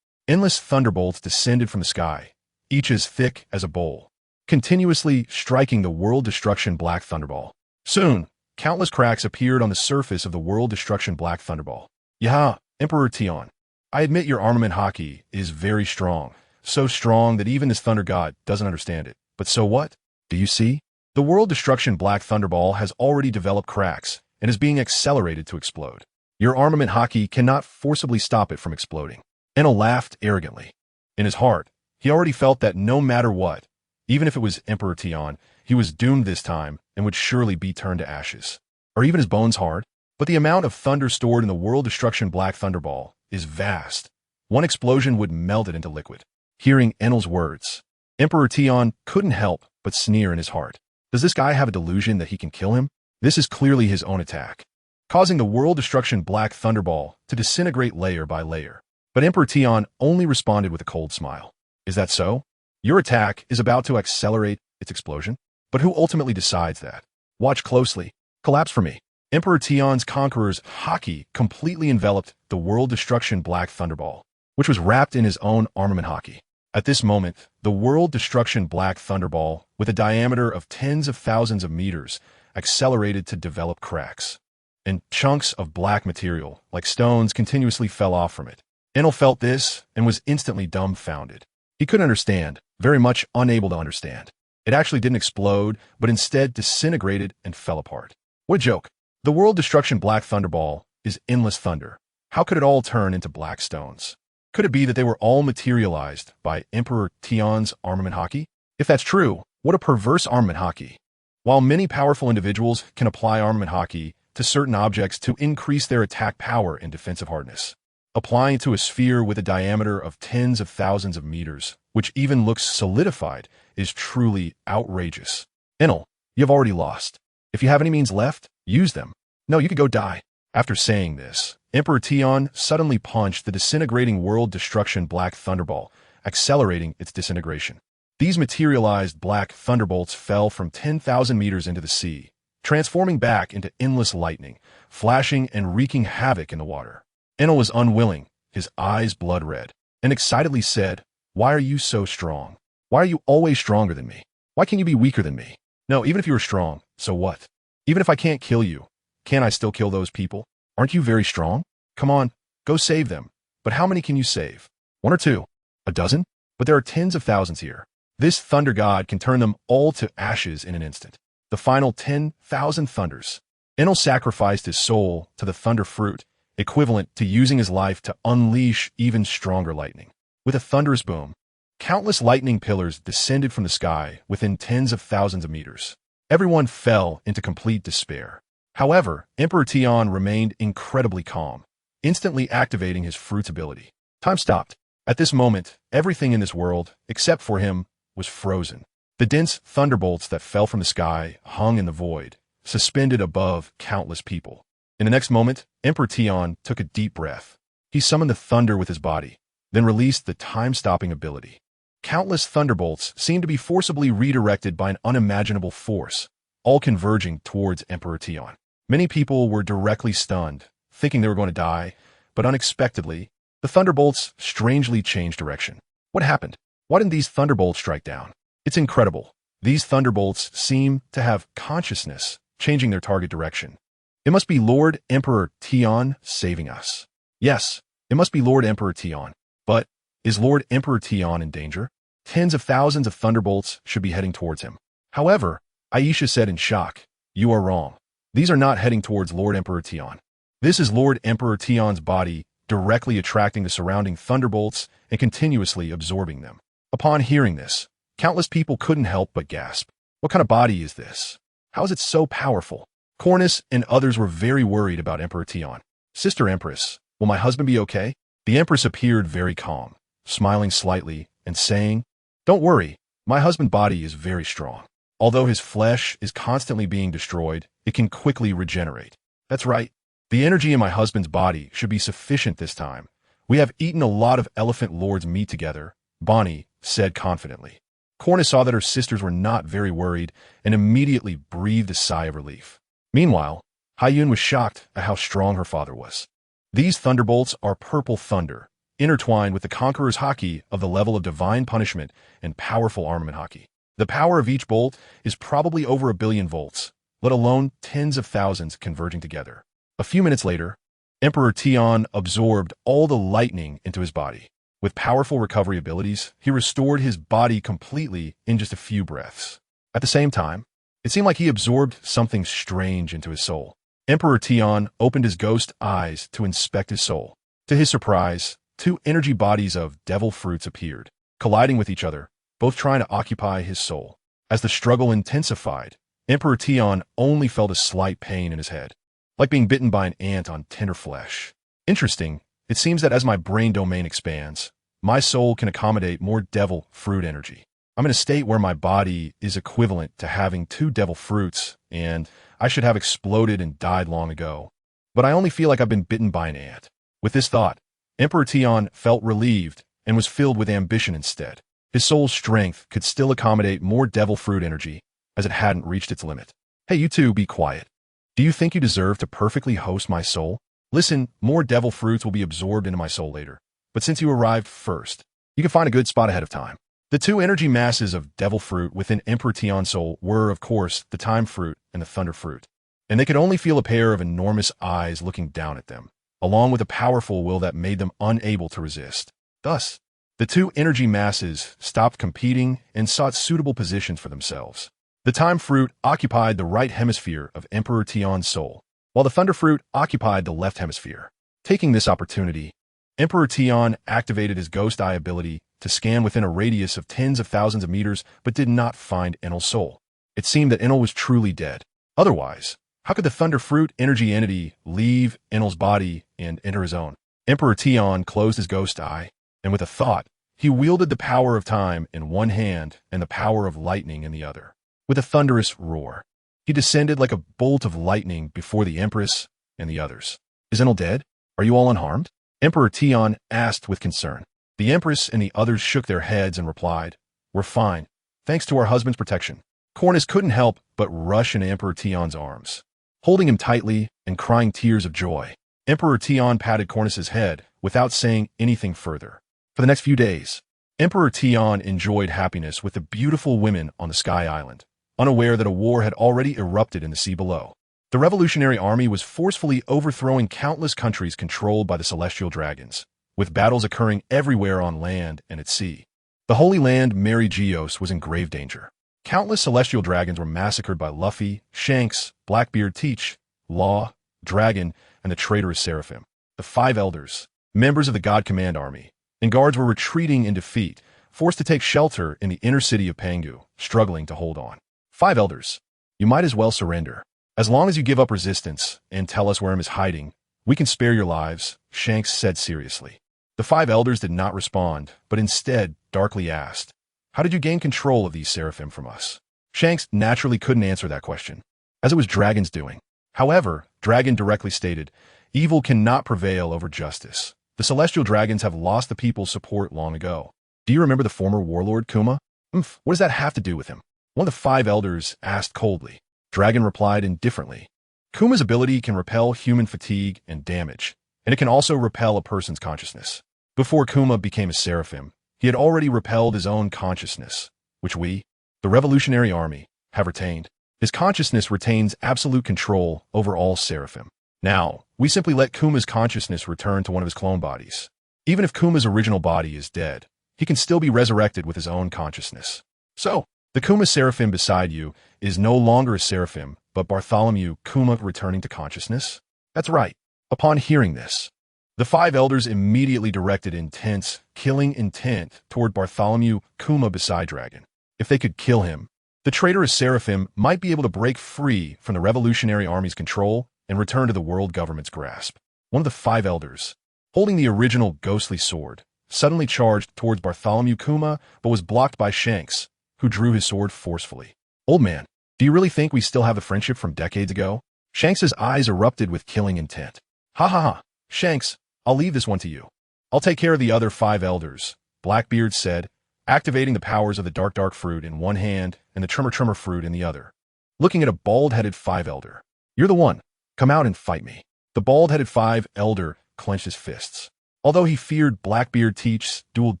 Endless thunderbolts descended from the sky, each as thick as a bowl, continuously striking the world destruction Black Thunderball. Soon, countless cracks appeared on the surface of the world destruction Black Thunderball. Yaha, Emperor Tion, I admit your armament haki is very strong, so strong that even this thunder god doesn't understand it. But so what? Do you see? The world destruction Black Thunderball has already developed cracks and is being accelerated to explode. Your armament haki cannot forcibly stop it from exploding. Enel laughed arrogantly. In his heart, he already felt that no matter what, even if it was Emperor Tion, he was doomed this time and would surely be turned to ashes. Are even his bones hard? But the amount of thunder stored in the world destruction Black Thunderball is vast. One explosion would melt it into liquid. Hearing Enel's words, Emperor Tion couldn't help but sneer in his heart. Does this guy have a delusion that he can kill him? This is clearly his own attack, causing the world destruction Black Thunderball to disintegrate layer by layer. But Emperor Tion only responded with a cold smile. Is that so? Your attack is about to accelerate its explosion? But who ultimately decides that? Watch closely. Collapse for me. Emperor Tion's Conqueror's haki completely enveloped the world destruction Black Thunderball, which was wrapped in his own armament haki. At this moment, the world destruction Black Thunderball, with a diameter of tens of thousands of meters, accelerated to develop cracks, and chunks of black material, like stones, continuously fell off from it. Enel felt this and was instantly dumbfounded. He couldn't understand, very much unable to understand. It actually didn't explode, but instead disintegrated and fell apart. What a joke. The world destruction Black Thunderball is endless thunder. How could it all turn into black stones? Could it be that they were all materialized by Emperor Tion's armament haki? If that's true, what a perverse armament haki. While many powerful individuals can apply armament haki to certain objects to increase their attack power and defensive hardness, applying it to a sphere with a diameter of tens of thousands of meters, which even looks solidified, is truly outrageous. Enel, you have already lost. If you have any means left, use them. No, you could go die. After saying this, Emperor Tion suddenly punched the disintegrating world destruction Black Thunderball, accelerating its disintegration. These materialized black thunderbolts fell from 10,000 meters into the sea, transforming back into endless lightning, flashing and wreaking havoc in the water. Enel was unwilling, his eyes blood red, and excitedly said, "Why are you so strong? Why are you always stronger than me? Why can't you be weaker than me? No, even if you were strong, so what? Even if I can't kill you, can't I still kill those people? Aren't you very strong? Come on, go save them. But how many can you save? 1 or 2? A dozen? But there are tens of thousands here. This thunder god can turn them all to ashes in an instant. The final 10,000 thunders. Enel sacrificed his soul to the thunder fruit, equivalent to using his life to unleash even stronger lightning. With a thunderous boom, Countless lightning pillars descended from the sky within tens of thousands of meters. Everyone fell into complete despair. However, Emperor Tian remained incredibly calm, instantly activating his fruit's ability. Time stopped. At this moment, everything in this world, except for him, was frozen. The dense thunderbolts that fell from the sky hung in the void, suspended above countless people. In the next moment, Emperor Tian took a deep breath. He summoned the thunder with his body, then released the time-stopping ability. Countless thunderbolts seemed to be forcibly redirected by an unimaginable force, all converging towards Emperor Tian. Many people were directly stunned, thinking they were going to die, but unexpectedly, the thunderbolts strangely changed direction. What happened? Why didn't these thunderbolts strike down? It's incredible. These thunderbolts seem to have consciousness, changing their target direction. It must be Lord Emperor Tian saving us. Yes, it must be Lord Emperor Tian. But is Lord Emperor Tian in danger? Tens of thousands of thunderbolts should be heading towards him. However, Aisha said in shock, "You are wrong. These are not heading towards Lord Emperor Tian. This is Lord Emperor Tian's body directly attracting the surrounding thunderbolts and continuously absorbing them." Upon hearing this, countless people couldn't help but gasp. What kind of body is this? How is it so powerful? Cornus and others were very worried about Emperor Tian. "Sister Empress, will my husband be okay?" The Empress appeared very calm, smiling slightly and saying, "Don't worry, my husband's body is very strong. Although his flesh is constantly being destroyed, it can quickly regenerate. That's right. The energy in my husband's body should be sufficient this time. We have eaten a lot of Elephant Lord's meat together," Bonnie said confidently. Cornus saw that her sisters were not very worried and immediately breathed a sigh of relief. Meanwhile, Haiyun was shocked at how strong her father was. These thunderbolts are purple thunder, intertwined with the Conqueror's Haki of the level of divine punishment and powerful armament Haki. The power of each bolt is probably over 1 billion volts, let alone tens of thousands converging together. A few minutes later, Emperor Tian absorbed all the lightning into his body. With powerful recovery abilities, he restored his body completely in just a few breaths. At the same time, it seemed like he absorbed something strange into his soul. Emperor Tian opened his ghost eyes to inspect his soul. To his surprise, 2 energy bodies of devil fruits appeared, colliding with each other, both trying to occupy his soul. As the struggle intensified, Emperor Tian only felt a slight pain in his head, like being bitten by an ant on tender flesh. Interesting, it seems that as my brain domain expands, my soul can accommodate more devil fruit energy. I'm in a state where my body is equivalent to having 2 devil fruits, and I should have exploded and died long ago. But I only feel like I've been bitten by an ant. With this thought, Emperor Tian felt relieved and was filled with ambition instead. His soul's strength could still accommodate more devil fruit energy, as it hadn't reached its limit. "Hey, you two, be quiet. Do you think you deserve to perfectly host my soul? Listen, more devil fruits will be absorbed into my soul later. But since you arrived first, you can find a good spot ahead of time." The 2 energy masses of devil fruit within Emperor Tian's soul were, of course, the time fruit and the thunder fruit. And they could only feel a pair of enormous eyes looking down at them, along with a powerful will that made them unable to resist. Thus, the 2 energy masses stopped competing and sought suitable positions for themselves. The time fruit occupied the right hemisphere of Emperor Tian's soul, while the thunder fruit occupied the left hemisphere. Taking this opportunity, Emperor Tian activated his ghost eye ability to scan within a radius of tens of thousands of meters, but did not find Enel's soul. It seemed that Enel was truly dead. Otherwise, how could the thunder fruit energy entity leave Enel's body and enter his own? Emperor Tian closed his ghost eye, and with a thought, he wielded the power of time in one hand and the power of lightning in the other. With a thunderous roar, he descended like a bolt of lightning before the Empress and the others. "Is Enel dead? Are you all unharmed?" Emperor Tian asked with concern. The Empress and the others shook their heads and replied, "We're fine, thanks to our husband's protection." Cornus couldn't help but rush into Emperor Tian's arms, holding him tightly and crying tears of joy. Emperor Tian patted Cornus's head without saying anything further. For the next few days, Emperor Tian enjoyed happiness with the beautiful women on the Sky Island, unaware that a war had already erupted in the sea below. The revolutionary army was forcefully overthrowing countless countries controlled by the celestial dragons, with battles occurring everywhere on land and at sea. The Holy Land Mary Geos was in grave danger. Countless celestial dragons were massacred by Luffy, Shanks, Blackbeard Teach, Law, Dragon, and the traitorous Seraphim. The 5 elders, members of the God Command Army, and guards were retreating in defeat, forced to take shelter in the inner city of Pangu, struggling to hold on. 5 elders. You might as well surrender. As long as you give up resistance and tell us where him is hiding, we can spare your lives, Shanks said seriously. The 5 elders did not respond, but instead darkly asked, how did you gain control of these seraphim from us? Shanks naturally couldn't answer that question, as it was Dragon's doing. However, Dragon directly stated, evil cannot prevail over justice. The celestial dragons have lost the people's support long ago. Do you remember the former warlord Kuma? What does that have to do with him? One of the 5 elders asked coldly. Dragon replied indifferently. Kuma's ability can repel human fatigue and damage, and it can also repel a person's consciousness. Before Kuma became a seraphim, he had already repelled his own consciousness, which we, the Revolutionary Army, have retained. His consciousness retains absolute control over all seraphim. Now, we simply let Kuma's consciousness return to one of his clone bodies. Even if Kuma's original body is dead, he can still be resurrected with his own consciousness. So, the Kuma seraphim beside you is no longer a seraphim, but Bartholomew Kuma returning to consciousness? That's right. Upon hearing this, the 5 elders immediately directed intense, killing intent toward Bartholomew Kuma beside Dragon. If they could kill him, the traitorous seraphim might be able to break free from the Revolutionary Army's control and return to the world government's grasp. One of the 5 elders, holding the original ghostly sword, suddenly charged towards Bartholomew Kuma, but was blocked by Shanks, who drew his sword forcefully. Old man, do you really think we still have the friendship from decades ago? Shanks's eyes erupted with killing intent. Ha ha ha, Shanks, I'll leave this one to you. I'll take care of the other 5 elders, Blackbeard said, activating the powers of the dark fruit in one hand and the tremor fruit in the other. Looking at a bald-headed 5 elder. You're the one. Come out and fight me. The bald-headed 5 elder clenched his fists. Although he feared Blackbeard teach's dual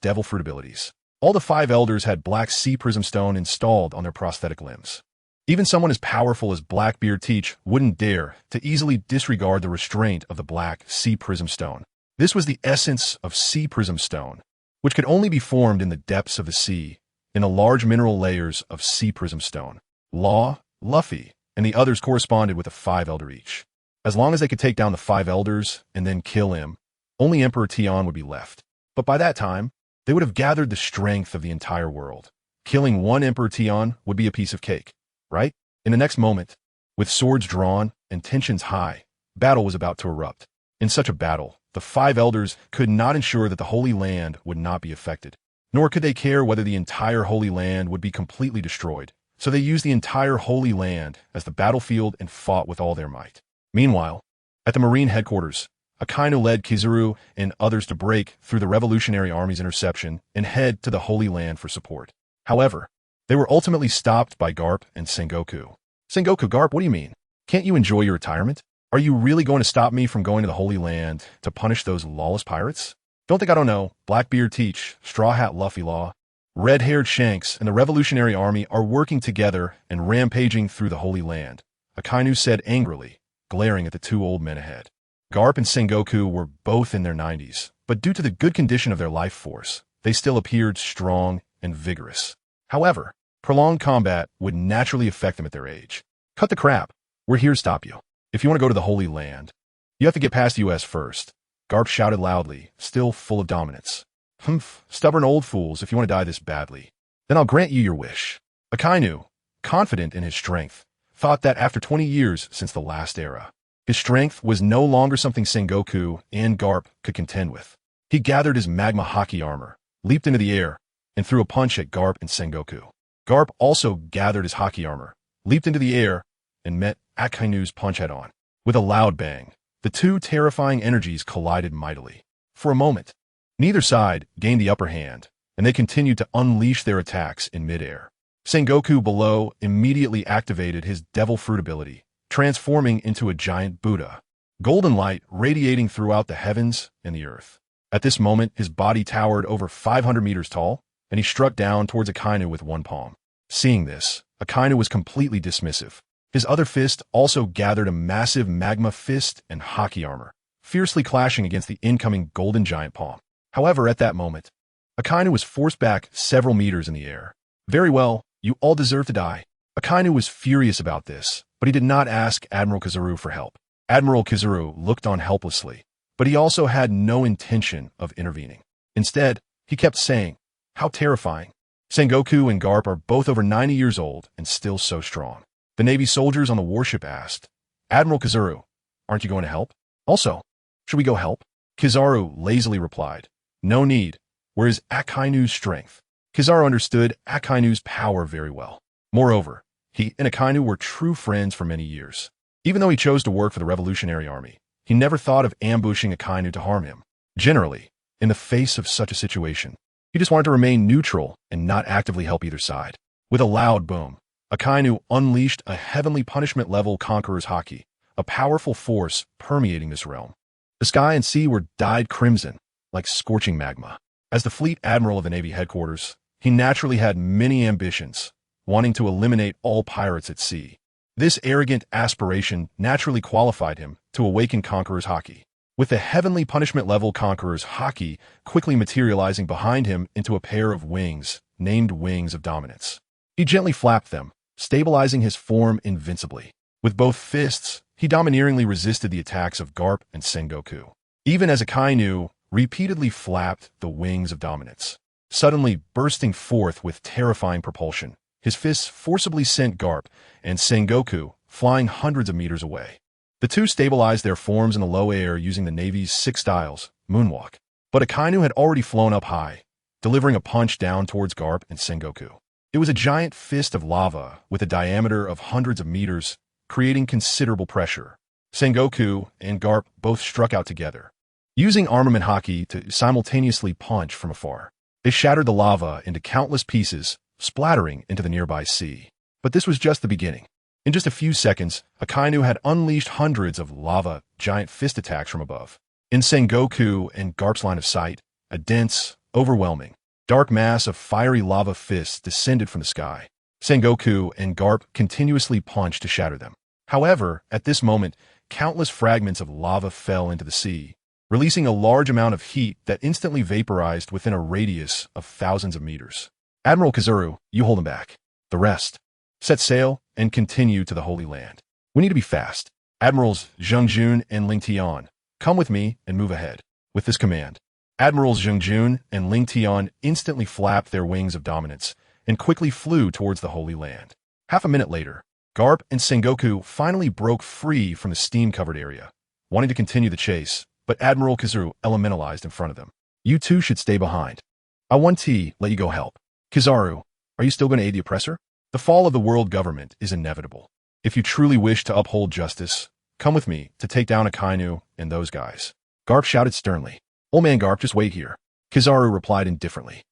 devil fruit abilities, all the 5 elders had black sea prism stone installed on their prosthetic limbs. Even someone as powerful as Blackbeard Teach wouldn't dare to easily disregard the restraint of the black sea prism stone. This was the essence of sea prism stone, which could only be formed in the depths of the sea, in the large mineral layers of sea prism stone. Law, Luffy, and the others corresponded with a 5 elder each. As long as they could take down the 5 elders and then kill him, only Emperor Tion would be left. But by that time, they would have gathered the strength of the entire world. Killing one Emperor Tion would be a piece of cake, right? In the next moment, with swords drawn and tensions high, battle was about to erupt. In such a battle, the 5 elders could not ensure that the Holy Land would not be affected, nor could they care whether the entire Holy Land would be completely destroyed. So they used the entire Holy Land as the battlefield and fought with all their might. Meanwhile, at the Marine headquarters, Akainu led Kizaru and others to break through the Revolutionary Army's interception and head to the Holy Land for support. However, they were ultimately stopped by Garp and Sengoku. Sengoku, Garp, what do you mean? Can't you enjoy your retirement? Are you really going to stop me from going to the Holy Land to punish those lawless pirates? Don't think I don't know. Blackbeard Teach, Straw Hat Luffy Law, Red-Haired Shanks, and the Revolutionary Army are working together and rampaging through the Holy Land, Akainu said angrily, glaring at the 2 old men ahead. Garp and Sengoku were both in their 90s, but due to the good condition of their life force, they still appeared strong and vigorous. However, prolonged combat would naturally affect them at their age. Cut the crap. We're here to stop you. If you want to go to the Holy Land, you have to get past the U.S. first. Garp shouted loudly, still full of dominance. Humph, stubborn old fools, if you want to die this badly. Then I'll grant you your wish. Akainu, confident in his strength, thought that after 20 years since the last era, his strength was no longer something Sengoku and Garp could contend with. He gathered his magma hockey armor, leaped into the air, and threw a punch at Garp and Sengoku. Garp also gathered his hockey armor, leaped into the air, and met Akainu's punch head-on. With a loud bang, the 2 terrifying energies collided mightily. For a moment, neither side gained the upper hand, and they continued to unleash their attacks in midair. Sengoku below immediately activated his devil fruit ability, transforming into a giant Buddha, golden light radiating throughout the heavens and the earth. At this moment, his body towered over 500 meters tall, and he struck down towards Akainu with one palm. Seeing this, Akainu was completely dismissive. His other fist also gathered a massive magma fist and hockey armor, fiercely clashing against the incoming golden giant palm. However, at that moment, Akainu was forced back several meters in the air. Very well, you all deserve to die. Akainu was furious about this, but he did not ask Admiral Kizaru for help. Admiral Kizaru looked on helplessly, but he also had no intention of intervening. Instead, he kept saying, How terrifying. Sengoku and Garp are both over 90 years old and still so strong. The Navy soldiers on the warship asked, Admiral Kizaru, aren't you going to help? Also, should we go help? Kizaru lazily replied, no need. Where is Akainu's strength? Kizaru understood Akainu's power very well. Moreover, he and Akainu were true friends for many years. Even though he chose to work for the Revolutionary Army, he never thought of ambushing Akainu to harm him. Generally, in the face of such a situation, he just wanted to remain neutral and not actively help either side. With a loud boom, Akainu unleashed a heavenly punishment-level Conqueror's Haki, a powerful force permeating this realm. The sky and sea were dyed crimson, like scorching magma. As the fleet admiral of the Navy headquarters, he naturally had many ambitions, wanting to eliminate all pirates at sea. This arrogant aspiration naturally qualified him to awaken Conqueror's Haki, with the heavenly punishment-level Conqueror's Haki quickly materializing behind him into a pair of wings, named Wings of Dominance. He gently flapped them, stabilizing his form invincibly. With both fists, he domineeringly resisted the attacks of Garp and Sengoku, even as Akainu repeatedly flapped the Wings of Dominance. Suddenly bursting forth with terrifying propulsion, his fists forcibly sent Garp and Sengoku flying hundreds of meters away. The two stabilized their forms in the low air using the Navy's 6 styles, moonwalk. But Akainu had already flown up high, delivering a punch down towards Garp and Sengoku. It was a giant fist of lava with a diameter of hundreds of meters, creating considerable pressure. Sengoku and Garp both struck out together, using armament haki to simultaneously punch from afar. They shattered the lava into countless pieces, splattering into the nearby sea. But this was just the beginning. In just a few seconds, Akainu had unleashed hundreds of lava giant fist attacks from above. In Sengoku and Garp's line of sight, a dense, overwhelming, dark mass of fiery lava fists descended from the sky. Sengoku and Garp continuously punched to shatter them. However, at this moment, countless fragments of lava fell into the sea, releasing a large amount of heat that instantly vaporized within a radius of thousands of meters. Admiral Kizaru, you hold them back. The rest, set sail and continue to the Holy Land. We need to be fast. Admirals Zhengjun and Ling Tian, come with me and move ahead. With this command, Admirals Zhengjun and Ling Tian instantly flapped their wings of dominance and quickly flew towards the Holy Land. Half a minute later, Garp and Sengoku finally broke free from the steam-covered area, wanting to continue the chase, but Admiral Kizaru elementalized in front of them. You two should stay behind. I want to let you go help. Kizaru, are you still going to aid the oppressor? The fall of the world government is inevitable. If you truly wish to uphold justice, come with me to take down Akainu and those guys. Garp shouted sternly. Old man Garp, just wait here. Kizaru replied indifferently.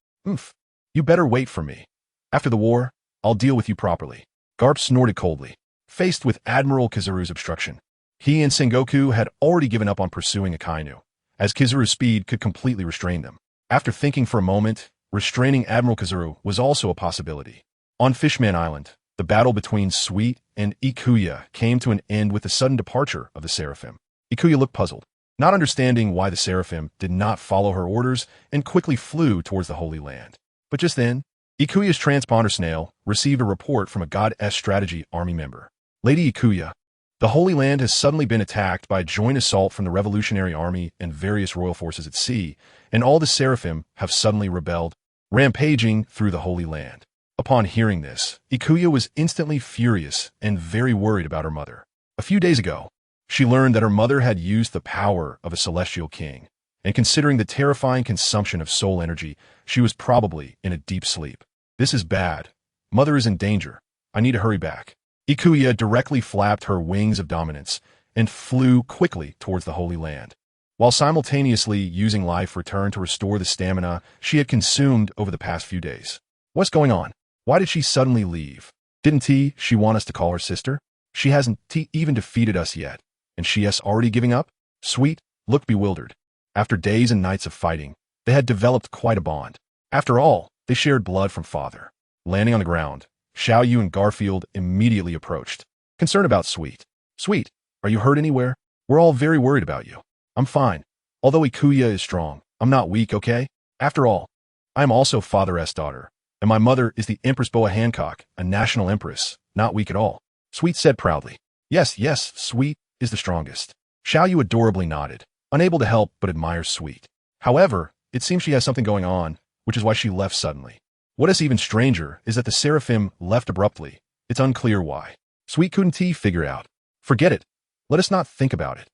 You better wait for me. After the war, I'll deal with you properly. Garp snorted coldly, faced with Admiral Kizaru's obstruction. He and Sengoku had already given up on pursuing Akainu, as Kizaru's speed could completely restrain them. After thinking for a moment, restraining Admiral Kizaru was also a possibility. On Fishman Island, the battle between Sweet and Ikuya came to an end with the sudden departure of the Seraphim. Ikuya looked puzzled, not understanding why the Seraphim did not follow her orders and quickly flew towards the Holy Land. But just then, Ikuya's transponder snail received a report from a God S Strategy Army member. Lady Ikuya, the Holy Land has suddenly been attacked by a joint assault from the Revolutionary Army and various royal forces at sea, and all the Seraphim have suddenly rebelled, rampaging through the Holy Land. Upon hearing this, Ikuya was instantly furious and very worried about her mother. A few days ago, she learned that her mother had used the power of a celestial king, and considering the terrifying consumption of soul energy, she was probably in a deep sleep. This is bad. Mother is in danger. I need to hurry back. Ikuya directly flapped her wings of dominance and flew quickly towards the Holy Land, while simultaneously using life return to restore the stamina she had consumed over the past few days. What's going on? Why did she suddenly leave? Didn't she want us to call her sister? She hasn't even defeated us yet, and she is already giving up? Sweet looked bewildered. After days and nights of fighting, they had developed quite a bond. After all, they shared blood from father. Landing on the ground, Xiaoyu and Garfield immediately approached, concerned about Sweet. Sweet, are you hurt anywhere? We're all very worried about you. I'm fine. Although Ikuya is strong, I'm not weak, okay? After all, I am also Father S. daughter, and my mother is the Empress Boa Hancock, a national empress, not weak at all. Sweet said proudly. Yes, Sweet is the strongest. Xiaoyu adorably nodded, unable to help but admire Sweet. However, it seems she has something going on, which is why she left suddenly. What is even stranger is that the seraphim left abruptly. It's unclear why. Sweet couldn't he figure out. Forget it. Let us not think about it.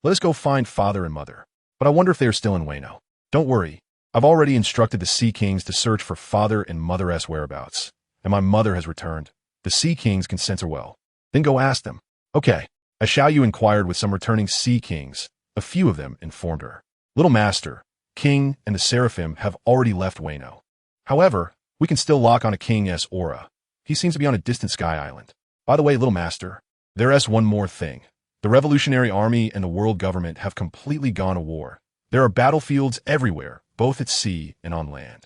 Let us go find father and mother. But I wonder if they are still in Wano. Don't worry. I've already instructed the Sea Kings to search for father and mother's whereabouts. And my mother has returned. The Sea Kings can sense her well. Then go ask them. Okay. As Xiao Yu inquired with some returning Sea Kings, a few of them informed her. Little Master, King, and the Seraphim have already left Wano. However, we can still lock on a King's aura. He seems to be on a distant sky island. By the way, Little Master, there's one more thing. The Revolutionary Army and the world government have completely gone to war. There are battlefields everywhere, both at sea and on land.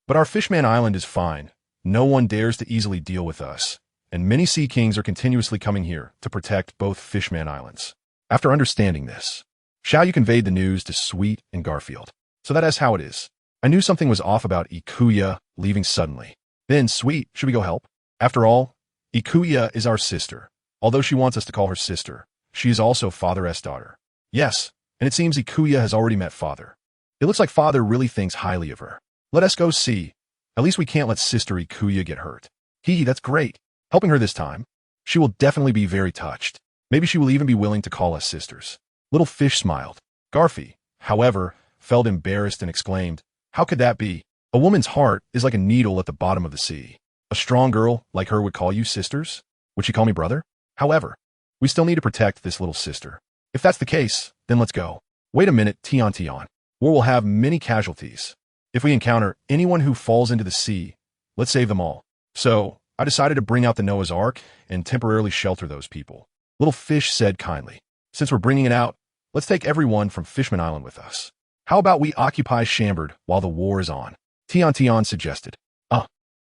But our Fishman Island is fine. No one dares to easily deal with us. And many Sea Kings are continuously coming here to protect both Fishman Islands. After understanding this, Xiao Yu conveyed the news to Sweet and Garfield. So that is how it is. I knew something was off about Ikuya leaving suddenly. Then, Sweet, should we go help? After all, Ikuya is our sister. Although she wants us to call her sister, she is also Father's daughter. Yes, and it seems Ikuya has already met Father. It looks like Father really thinks highly of her. Let us go see. At least we can't let Sister Ikuya get hurt. That's great. Helping her this time. She will definitely be very touched. Maybe she will even be willing to call us sisters. Little Fish smiled. Garfi, however, felt embarrassed and exclaimed, how could that be? A woman's heart is like a needle at the bottom of the sea. A strong girl like her would call you sisters? Would she call me brother? However, we still need to protect this little sister. If that's the case, then let's go. Wait a minute, Tian. War will have many casualties. If we encounter anyone who falls into the sea, let's save them all. So, I decided to bring out the Noah's Ark and temporarily shelter those people. Little Fish said kindly, since we're bringing it out, let's take everyone from Fishman Island with us. How about we occupy Chambord while the war is on? Tian suggested.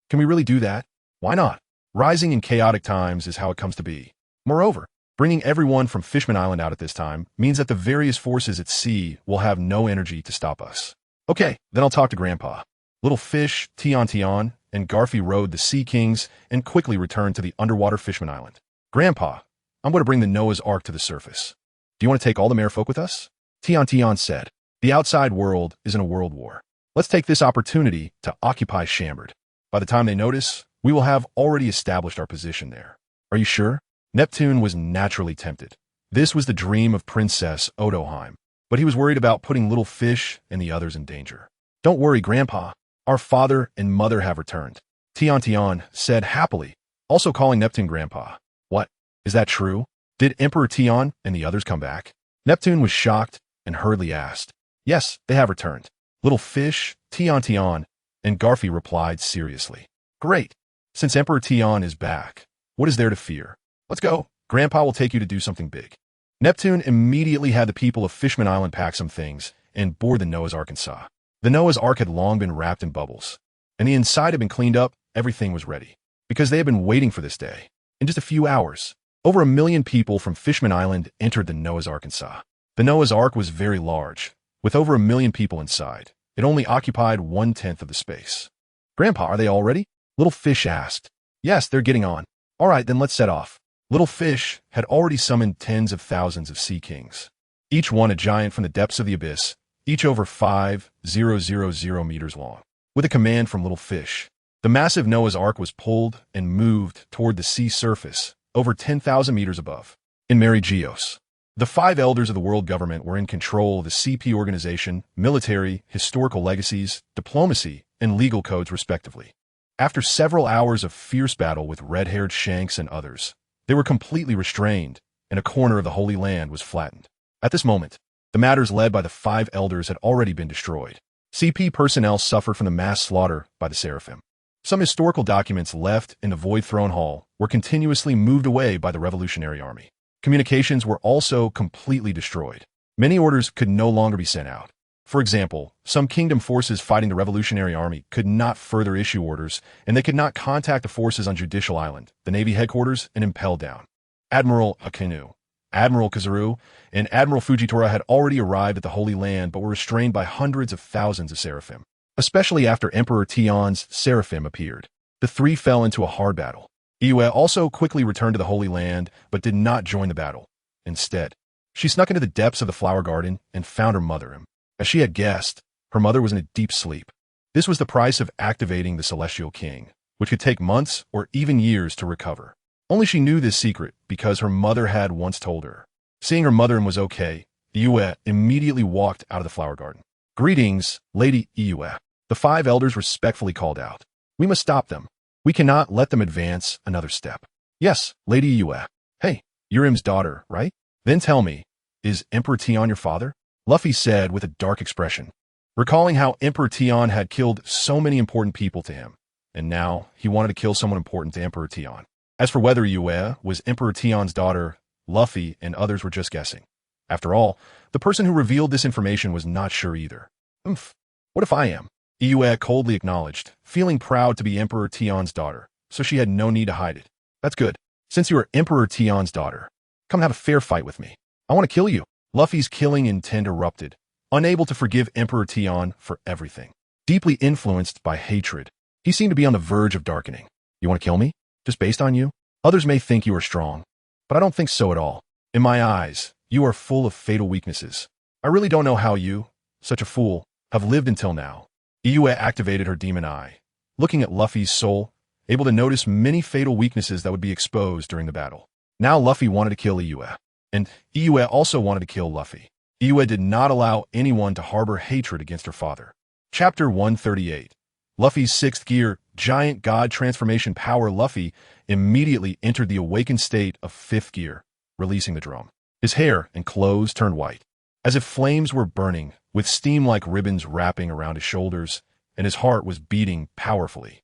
Can we really do that? Why not? Rising in chaotic times is how it comes to be. Moreover, bringing everyone from Fishman Island out at this time means that the various forces at sea will have no energy to stop us. Okay, then I'll talk to Grandpa. Little Fish, Tian, and Garfi rode the Sea Kings and quickly returned to the underwater Fishman Island. Grandpa, I'm going to bring the Noah's Ark to the surface. Do you want to take all the merfolk with us? Tian said. The outside world is in a world war. Let's take this opportunity to occupy Chambord. By the time they notice, we will have already established our position there. Are you sure? Neptune was naturally tempted. This was the dream of Princess Odoheim, but he was worried about putting Little Fish and the others in danger. Don't worry, Grandpa. Our father and mother have returned. Tian said happily, also calling Neptune Grandpa. What? Is that true? Did Emperor Tian and the others come back? Neptune was shocked and hurriedly asked. Yes, they have returned. Little Fish, Tian, and Garfi replied seriously. Great. Since Emperor Tian is back, what is there to fear? Let's go. Grandpa will take you to do something big. Neptune immediately had the people of Fishman Island pack some things and board the Noah's Ark inside. The Noah's Ark had long been wrapped in bubbles, and the inside had been cleaned up. Everything was ready, because they had been waiting for this day. In just a few hours, over 1 million people from Fishman Island entered the Noah's Ark inside. The Noah's Ark was very large, with over 1 million people inside. It only occupied 1/10 of the space. Grandpa, are they all ready? Little Fish asked. Yes, they're getting on. All right, then let's set off. Little Fish had already summoned tens of thousands of Sea Kings, each one a giant from the depths of the abyss, each over 5,000 meters long. With a command from Little Fish, the massive Noah's Ark was pulled and moved toward the sea surface, over 10,000 meters above. In Mary Geos, the 5 elders of the world government were in control of the CP organization, military, historical legacies, diplomacy, and legal codes respectively. After several hours of fierce battle with red-haired Shanks and others, they were completely restrained, and a corner of the Holy Land was flattened. At this moment, the matters led by the 5 elders had already been destroyed. CP personnel suffered from the mass slaughter by the Seraphim. Some historical documents left in the Void Throne Hall were continuously moved away by the Revolutionary Army. Communications were also completely destroyed. Many orders could no longer be sent out. For example, some kingdom forces fighting the Revolutionary Army could not further issue orders, and they could not contact the forces on Judicial Island, the Navy headquarters, and impel down. Admiral Akinu, Admiral Kazuru, and Admiral Fujitora had already arrived at the Holy Land but were restrained by hundreds of thousands of Seraphim. Especially after Emperor Tian's Seraphim appeared, the 3 fell into a hard battle. Iwe also quickly returned to the Holy Land but did not join the battle. Instead, she snuck into the depths of the flower garden and found her mother. As she had guessed, her mother was in a deep sleep. This was the price of activating the Celestial King, which could take months or even years to recover. Only she knew this secret because her mother had once told her. Seeing her mother and was okay, Iyue immediately walked out of the flower garden. "Greetings, Lady Iyue." The 5 elders respectfully called out. "We must stop them. We cannot let them advance another step." "Yes, Lady Iyue." "Hey, you're Im's daughter, right? Then tell me, is Emperor Tian your father?" Luffy said with a dark expression, recalling how Emperor Tian had killed so many important people to him, and now he wanted to kill someone important to Emperor Tian. As for whether Iyue was Emperor Tian's daughter, Luffy and others were just guessing. After all, the person who revealed this information was not sure either. What if I am?" Iyue coldly acknowledged, feeling proud to be Emperor Tian's daughter, so she had no need to hide it. "That's good. Since you are Emperor Tian's daughter, come have a fair fight with me. I want to kill you." Luffy's killing intent erupted, unable to forgive Emperor Tian for everything. Deeply influenced by hatred, he seemed to be on the verge of darkening. "You want to kill me? Just based on you? Others may think you are strong, but I don't think so at all. In my eyes, you are full of fatal weaknesses. I really don't know how you, such a fool, have lived until now." Iyue activated her demon eye, looking at Luffy's soul, able to notice many fatal weaknesses that would be exposed during the battle. Now Luffy wanted to kill Iyue, and Iyue also wanted to kill Luffy. Iyue did not allow anyone to harbor hatred against her father. Chapter 138. Luffy's 6th gear, giant god transformation power. Luffy immediately entered the awakened state of 5th gear, releasing the drum. His hair and clothes turned white, as if flames were burning, with steam like ribbons wrapping around his shoulders, and his heart was beating powerfully.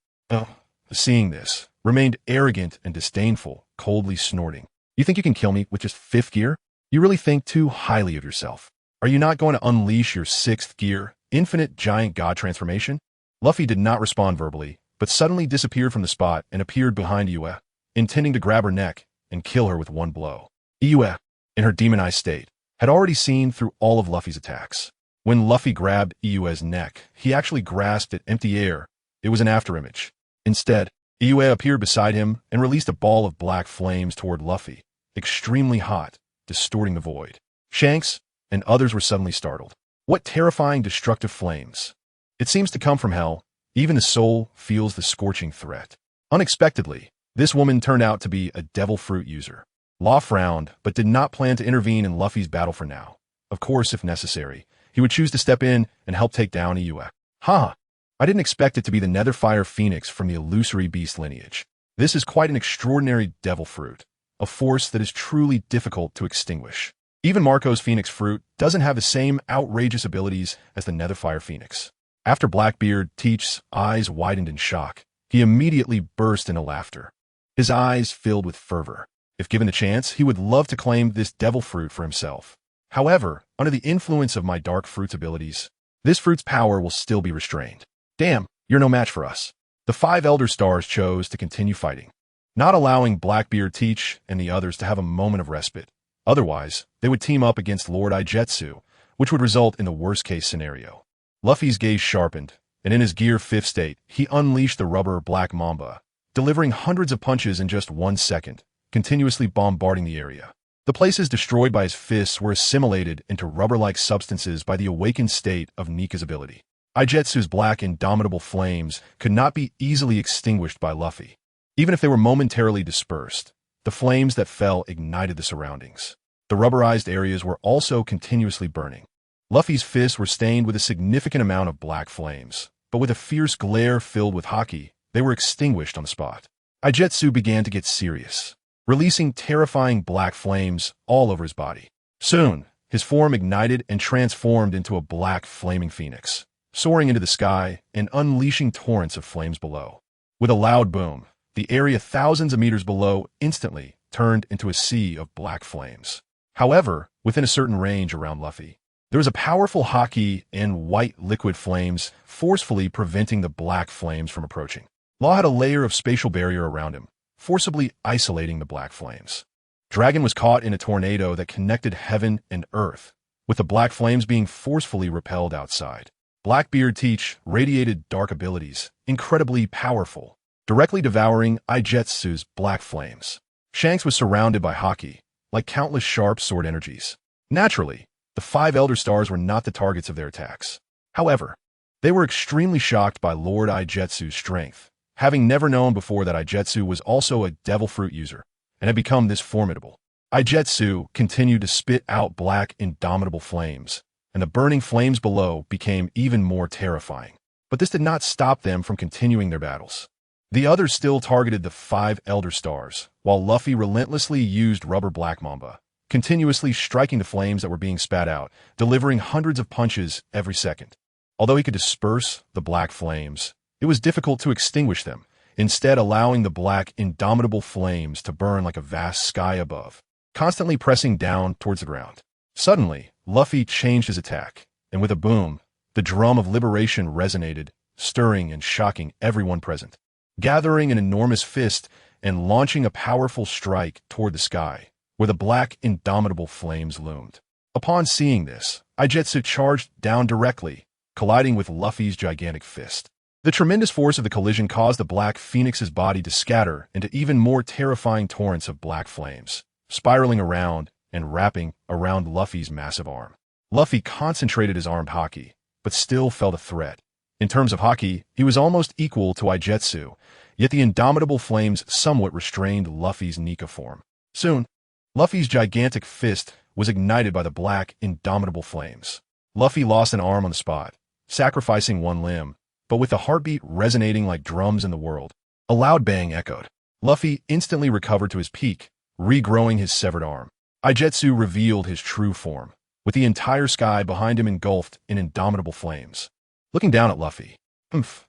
Seeing this, remained arrogant and disdainful, coldly snorting. "You think you can kill me with just 5th gear? You really think too highly of yourself. Are you not going to unleash your 6th gear, infinite giant god transformation?" Luffy did not respond verbally, but suddenly disappeared from the spot and appeared behind Iyue, intending to grab her neck and kill her with one blow. Iyue, in her demonized state, had already seen through all of Luffy's attacks. When Luffy grabbed Iyue's neck, he actually grasped at empty air. It was an afterimage. Instead, Iyue appeared beside him and released a ball of black flames toward Luffy, extremely hot, distorting the void. Shanks and others were suddenly startled. What terrifying, destructive flames! It seems to come from hell. Even the soul feels the scorching threat. Unexpectedly, this woman turned out to be a devil fruit user. Law frowned, but did not plan to intervene in Luffy's battle for now. Of course, if necessary, he would choose to step in and help take down Iyue. I didn't expect it to be the Netherfire Phoenix from the illusory beast lineage. This is quite an extraordinary devil fruit, a force that is truly difficult to extinguish. Even Marco's Phoenix fruit doesn't have the same outrageous abilities as the Netherfire Phoenix. After Blackbeard Teach's eyes widened in shock, he immediately burst into laughter. His eyes filled with fervor. If given the chance, he would love to claim this devil fruit for himself. However, under the influence of my dark fruit's abilities, this fruit's power will still be restrained. Damn, you're no match for us. The 5 Elder Stars chose to continue fighting, not allowing Blackbeard Teach and the others to have a moment of respite. Otherwise, they would team up against Lord Ijetsu, which would result in the worst-case scenario. Luffy's gaze sharpened, and in his Gear 5th state, he unleashed the rubber Black Mamba, delivering hundreds of punches in just 1 second, continuously bombarding the area. The places destroyed by his fists were assimilated into rubber-like substances by the awakened state of Nika's ability. Ijetsu's black indomitable flames could not be easily extinguished by Luffy. Even if they were momentarily dispersed, the flames that fell ignited the surroundings. The rubberized areas were also continuously burning. Luffy's fists were stained with a significant amount of black flames, but with a fierce glare filled with haki, they were extinguished on the spot. Ijetsu began to get serious, releasing terrifying black flames all over his body. Soon, his form ignited and transformed into a black flaming phoenix, soaring into the sky and unleashing torrents of flames below. With a loud boom, the area thousands of meters below instantly turned into a sea of black flames. However, within a certain range around Luffy, there was a powerful haki and white liquid flames forcefully preventing the black flames from approaching. Law had a layer of spatial barrier around him, forcibly isolating the black flames. Dragon was caught in a tornado that connected heaven and earth, with the black flames being forcefully repelled outside. Blackbeard Teach radiated dark abilities, incredibly powerful, directly devouring Ijetsu's black flames. Shanks was surrounded by haki, like countless sharp sword energies. Naturally, the 5 Elder Stars were not the targets of their attacks. However, They were extremely shocked by Lord Ijetsu's strength, having never known before that Ijetsu was also a devil fruit user and had become this formidable. Ijetsu continued to spit out black, indomitable flames, and the burning flames below became even more terrifying. But this did not stop them from continuing their battles. The others still targeted the 5 Elder Stars, while Luffy relentlessly used Rubber Black Mamba, continuously striking the flames that were being spat out, delivering hundreds of punches every second. Although he could disperse the black flames, it was difficult to extinguish them, instead allowing the black, indomitable flames to burn like a vast sky above, constantly pressing down towards the ground. Suddenly, Luffy changed his attack, and with a boom, the drum of liberation resonated, stirring and shocking everyone present. Gathering an enormous fist and launching a powerful strike toward the sky, where the black, indomitable flames loomed. Upon seeing this, Ijetsu charged down directly, colliding with Luffy's gigantic fist. The tremendous force of the collision caused the Black Phoenix's body to scatter into even more terrifying torrents of black flames, spiraling around and wrapping around Luffy's massive arm. Luffy concentrated his armed haki, but still felt a threat. In terms of haki, he was almost equal to Ijetsu, yet the indomitable flames somewhat restrained Luffy's Nika form. Soon, Luffy's gigantic fist was ignited by the black, indomitable flames. Luffy lost an arm on the spot, sacrificing one limb, but with the heartbeat resonating like drums in the world. A loud bang echoed. Luffy instantly recovered to his peak, regrowing his severed arm. Ijetsu revealed his true form, with the entire sky behind him engulfed in indomitable flames. Looking down at Luffy,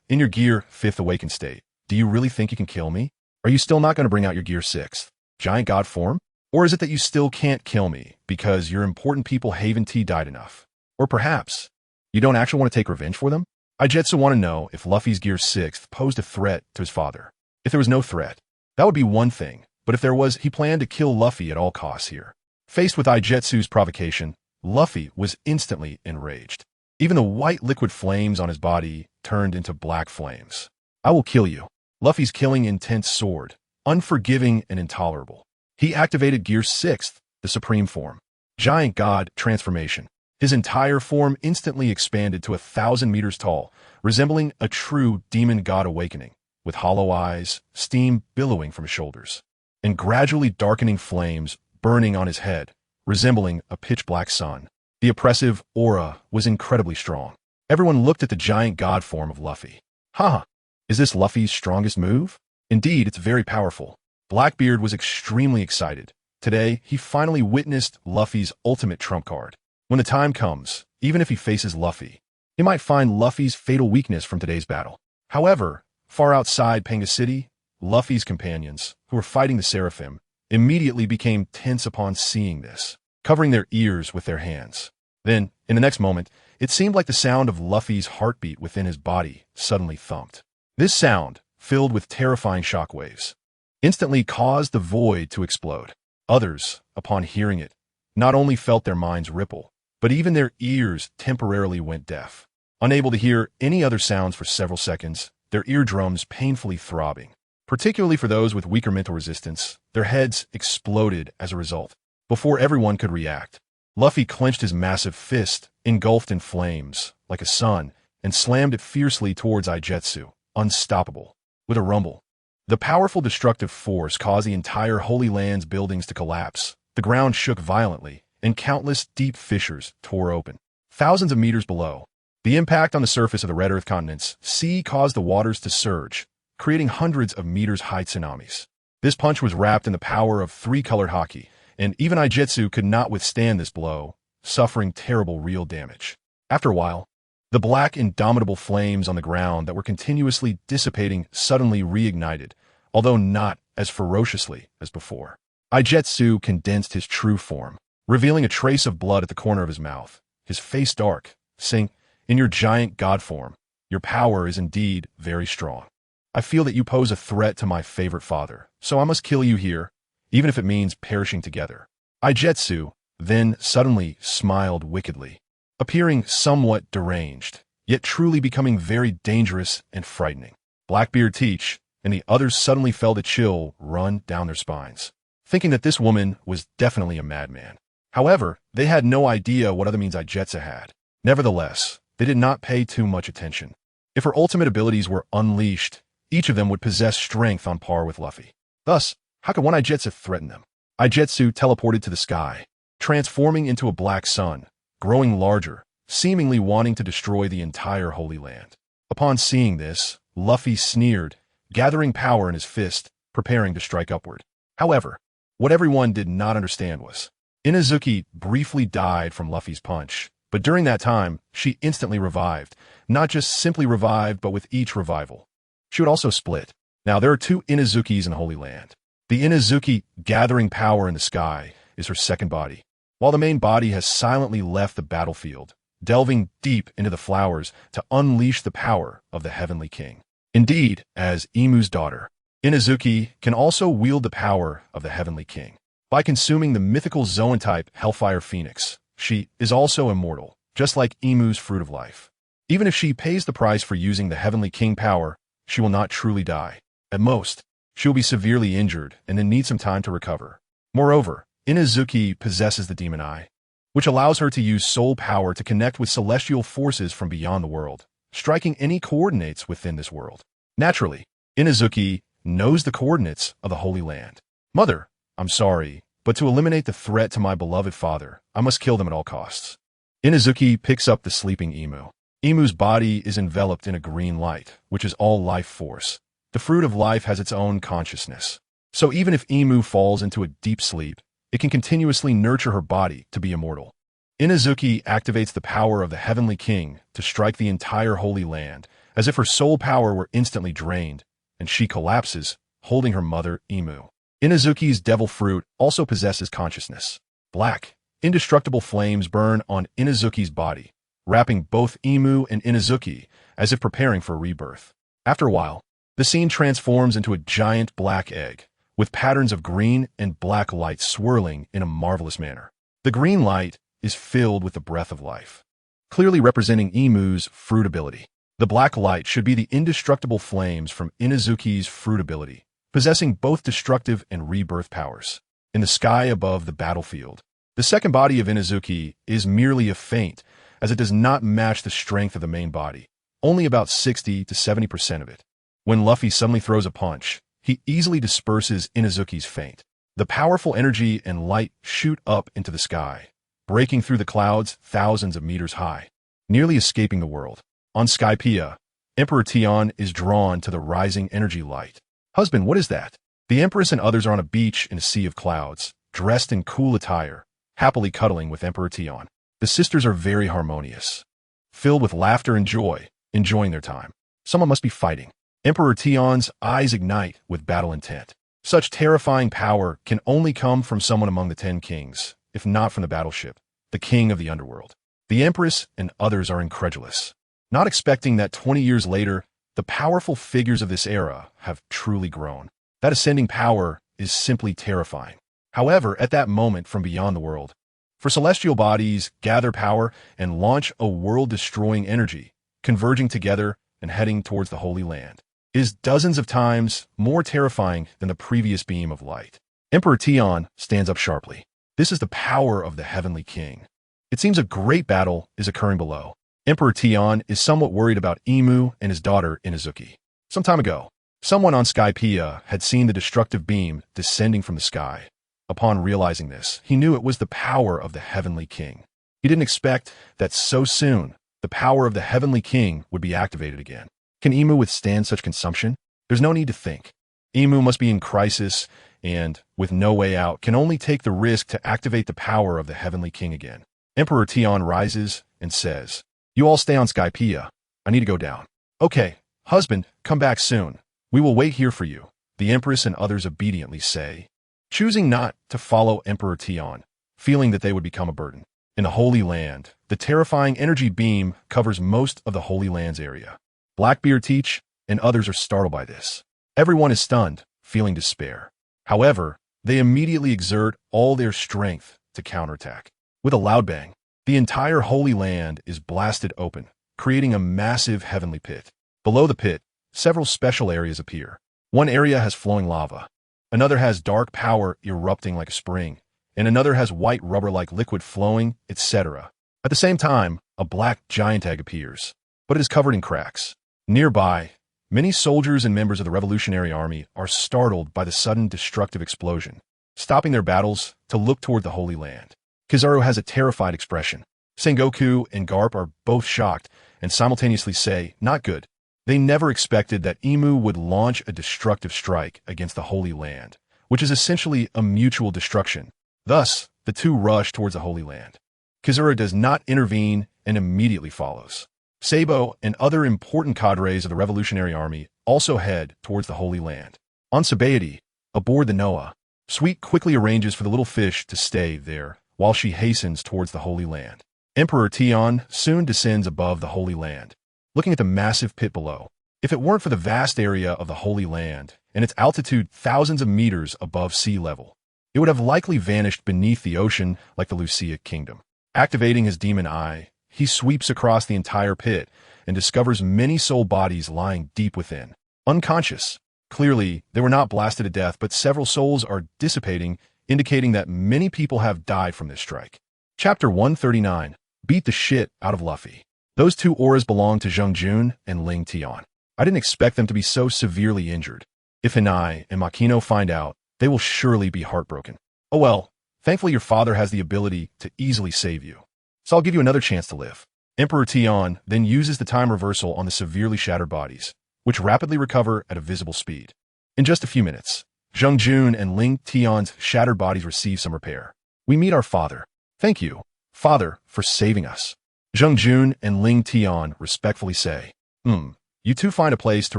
in your Gear 5th awakened state, do you really think you can kill me? Are you still not going to bring out your Gear 6th giant god form? Or is it that you still can't kill me because your important people Haven T died enough? Or perhaps you don't actually want to take revenge for them? Ijetsu wanted to know if Luffy's Gear 6th posed a threat to his father. If there was no threat, that would be one thing, but if there was, he planned to kill Luffy at all costs here. Faced with Ijetsu's provocation, Luffy was instantly enraged. Even the white liquid flames on his body turned into black flames. I will kill you. Luffy's killing intense sword, unforgiving and intolerable. He activated Gear 6th, the Supreme Form. Giant God Transformation. His entire form instantly expanded to 1,000 meters tall, resembling a true demon god awakening, with hollow eyes, steam billowing from his shoulders, and gradually darkening flames burning on his head, resembling a pitch-black sun. The oppressive aura was incredibly strong. Everyone looked at the giant god form of Luffy. Haha, is this Luffy's strongest move? Indeed, it's very powerful. Blackbeard was extremely excited. Today, he finally witnessed Luffy's ultimate trump card. When the time comes, even if he faces Luffy, he might find Luffy's fatal weakness from today's battle. However, far outside Panga City, Luffy's companions, who were fighting the Seraphim, immediately became tense upon seeing this, covering their ears with their hands. Then, in the next moment, it seemed like the sound of Luffy's heartbeat within his body suddenly thumped. This sound, filled with terrifying shockwaves, instantly caused the void to explode. Others, upon hearing it, not only felt their minds ripple, but even their ears temporarily went deaf. Unable to hear any other sounds for several seconds, their eardrums painfully throbbing. Particularly for those with weaker mental resistance, their heads exploded as a result. Before everyone could react, Luffy clenched his massive fist, engulfed in flames, like a sun, and slammed it fiercely towards Ijetsu, unstoppable. With a rumble, the powerful destructive force caused the entire Holy Land's buildings to collapse. The ground shook violently, and countless deep fissures tore open. Thousands of meters below, the impact on the surface of the Red Earth continent's sea caused the waters to surge, creating hundreds of meters-high tsunamis. This punch was wrapped in the power of three-colored haki, and even Ijetsu could not withstand this blow, suffering terrible real damage. After a while, the black, indomitable flames on the ground that were continuously dissipating suddenly reignited, although not as ferociously as before. Ijetsu condensed his true form, revealing a trace of blood at the corner of his mouth, his face dark, saying, "In your giant god form, your power is indeed very strong. I feel that you pose a threat to my favorite father, so I must kill you here, even if it means perishing together." Ijetsu then suddenly smiled wickedly, appearing somewhat deranged, yet truly becoming very dangerous and frightening. Blackbeard, Teach, and the others suddenly felt a chill run down their spines, thinking that this woman was definitely a madman. However, they had no idea what other means Ijetsu had. Nevertheless, they did not pay too much attention. If her ultimate abilities were unleashed, each of them would possess strength on par with Luffy. Thus, how could one Ijetsu threaten them? Ijetsu teleported to the sky, transforming into a black sun, growing larger, seemingly wanting to destroy the entire Holy Land. Upon seeing this, Luffy sneered, gathering power in his fist, preparing to strike upward. However, what everyone did not understand was, Inazuki briefly died from Luffy's punch, but during that time, she instantly revived, not just simply revived, but with each revival, she would also split. Now, there are two Inazukis in Holy Land. The Inazuki gathering power in the sky is her second body, while the main body has silently left the battlefield, delving deep into the flowers to unleash the power of the Heavenly King. Indeed, as Imu's daughter, Inazuki can also wield the power of the Heavenly King. By consuming the mythical Zoan-type Hellfire Phoenix, she is also immortal, just like Imu's Fruit of Life. Even if she pays the price for using the Heavenly King power, she will not truly die. At most, she will be severely injured and then need some time to recover. Moreover, Inazuki possesses the Demon Eye, which allows her to use soul power to connect with celestial forces from beyond the world, striking any coordinates within this world. Naturally, Inazuki knows the coordinates of the Holy Land. Mother, I'm sorry, but to eliminate the threat to my beloved father, I must kill them at all costs. Inazuki picks up the sleeping Imu. Imu's body is enveloped in a green light, which is all life force. The Fruit of Life has its own consciousness. So even if Imu falls into a deep sleep, it can continuously nurture her body to be immortal. Inazuki activates the power of the Heavenly King to strike the entire Holy Land, as if her soul power were instantly drained, and she collapses, holding her mother, Imu. Inazuki's Devil Fruit also possesses consciousness. Black, indestructible flames burn on Inazuki's body, wrapping both Imu and Inazuki as if preparing for rebirth. After a while, the scene transforms into a giant black egg, with patterns of green and black light swirling in a marvelous manner. The green light is filled with the breath of life, clearly representing Imu's fruit ability. The black light should be the indestructible flames from Inazuki's fruit ability, possessing both destructive and rebirth powers. In the sky above the battlefield, the second body of Inazuki is merely a feint, as it does not match the strength of the main body, only about 60 to 70% of it. When Luffy suddenly throws a punch, he easily disperses Inazuki's feint. The powerful energy and light shoot up into the sky, breaking through the clouds thousands of meters high, nearly escaping the world. On Skypiea, Emperor Tion is drawn to the rising energy light. Husband, what is that? The Empress and others are on a beach in a sea of clouds, dressed in cool attire, happily cuddling with Emperor Tion. The sisters are very harmonious, filled with laughter and joy, enjoying their time. Someone must be fighting. Emperor Tion's eyes ignite with battle intent. Such terrifying power can only come from someone among the 10 kings, if not from the battleship, the king of the underworld. The Empress and others are incredulous, not expecting that 20 years later, the powerful figures of this era have truly grown. That ascending power is simply terrifying. However, at that moment from beyond the world, for celestial bodies gather power and launch a world-destroying energy, converging together and heading towards the Holy Land, is dozens of times more terrifying than the previous beam of light. Emperor Tion stands up sharply. This is the power of the Heavenly King. It seems a great battle is occurring below. Emperor Tion is somewhat worried about Imu and his daughter Inazuki. Some time ago, someone on Skypiea had seen the destructive beam descending from the sky. Upon realizing this, he knew it was the power of the Heavenly King. He didn't expect that so soon, the power of the Heavenly King would be activated again. Can Imu withstand such consumption? There's no need to think. Imu must be in crisis and, with no way out, can only take the risk to activate the power of the Heavenly King again. Emperor Tion rises and says, "You all stay on Skypiea. I need to go down." "Okay, husband, come back soon. We will wait here for you," the Empress and others obediently say, choosing not to follow Emperor Tion, feeling that they would become a burden. In the Holy Land, the terrifying energy beam covers most of the Holy Land's area. Blackbeard Teach and others are startled by this. Everyone is stunned, feeling despair. However, they immediately exert all their strength to counterattack. With a loud bang, the entire Holy Land is blasted open, creating a massive heavenly pit. Below the pit, several special areas appear. One area has flowing lava, another has dark power erupting like a spring, and another has white rubber-like liquid flowing, etc. At the same time, a black giant egg appears, but it is covered in cracks. Nearby, many soldiers and members of the Revolutionary Army are startled by the sudden destructive explosion, stopping their battles to look toward the Holy Land. Kizaru has a terrified expression. Sengoku and Garp are both shocked and simultaneously say, "Not good." They never expected that Imu would launch a destructive strike against the Holy Land, which is essentially a mutual destruction. Thus, the two rush towards the Holy Land. Kizaru does not intervene and immediately follows. Sabo and other important cadres of the Revolutionary Army also head towards the Holy Land. On Sabaody, aboard the Noah, Sweet quickly arranges for the little fish to stay there while she hastens towards the Holy Land. Emperor Tion soon descends above the Holy Land, looking at the massive pit below. If it weren't for the vast area of the Holy Land and its altitude thousands of meters above sea level, it would have likely vanished beneath the ocean like the Lucia Kingdom. Activating his demon eye, he sweeps across the entire pit and discovers many soul bodies lying deep within, unconscious. Clearly, they were not blasted to death, but several souls are dissipating, indicating that many people have died from this strike. Chapter 139. Beat the shit out of Luffy. Those two auras belong to Zhongjun and Ling Tian. I didn't expect them to be so severely injured. If Hinai and Makino find out, they will surely be heartbroken. Oh well, thankfully your father has the ability to easily save you. So I'll give you another chance to live. Emperor Tion then uses the time reversal on the severely shattered bodies, which rapidly recover at a visible speed. In just a few minutes, Zhongjun and Ling Tian's shattered bodies receive some repair. We meet our father. Thank you, father, for saving us. Zhongjun and Ling Tian respectfully say, You two find a place to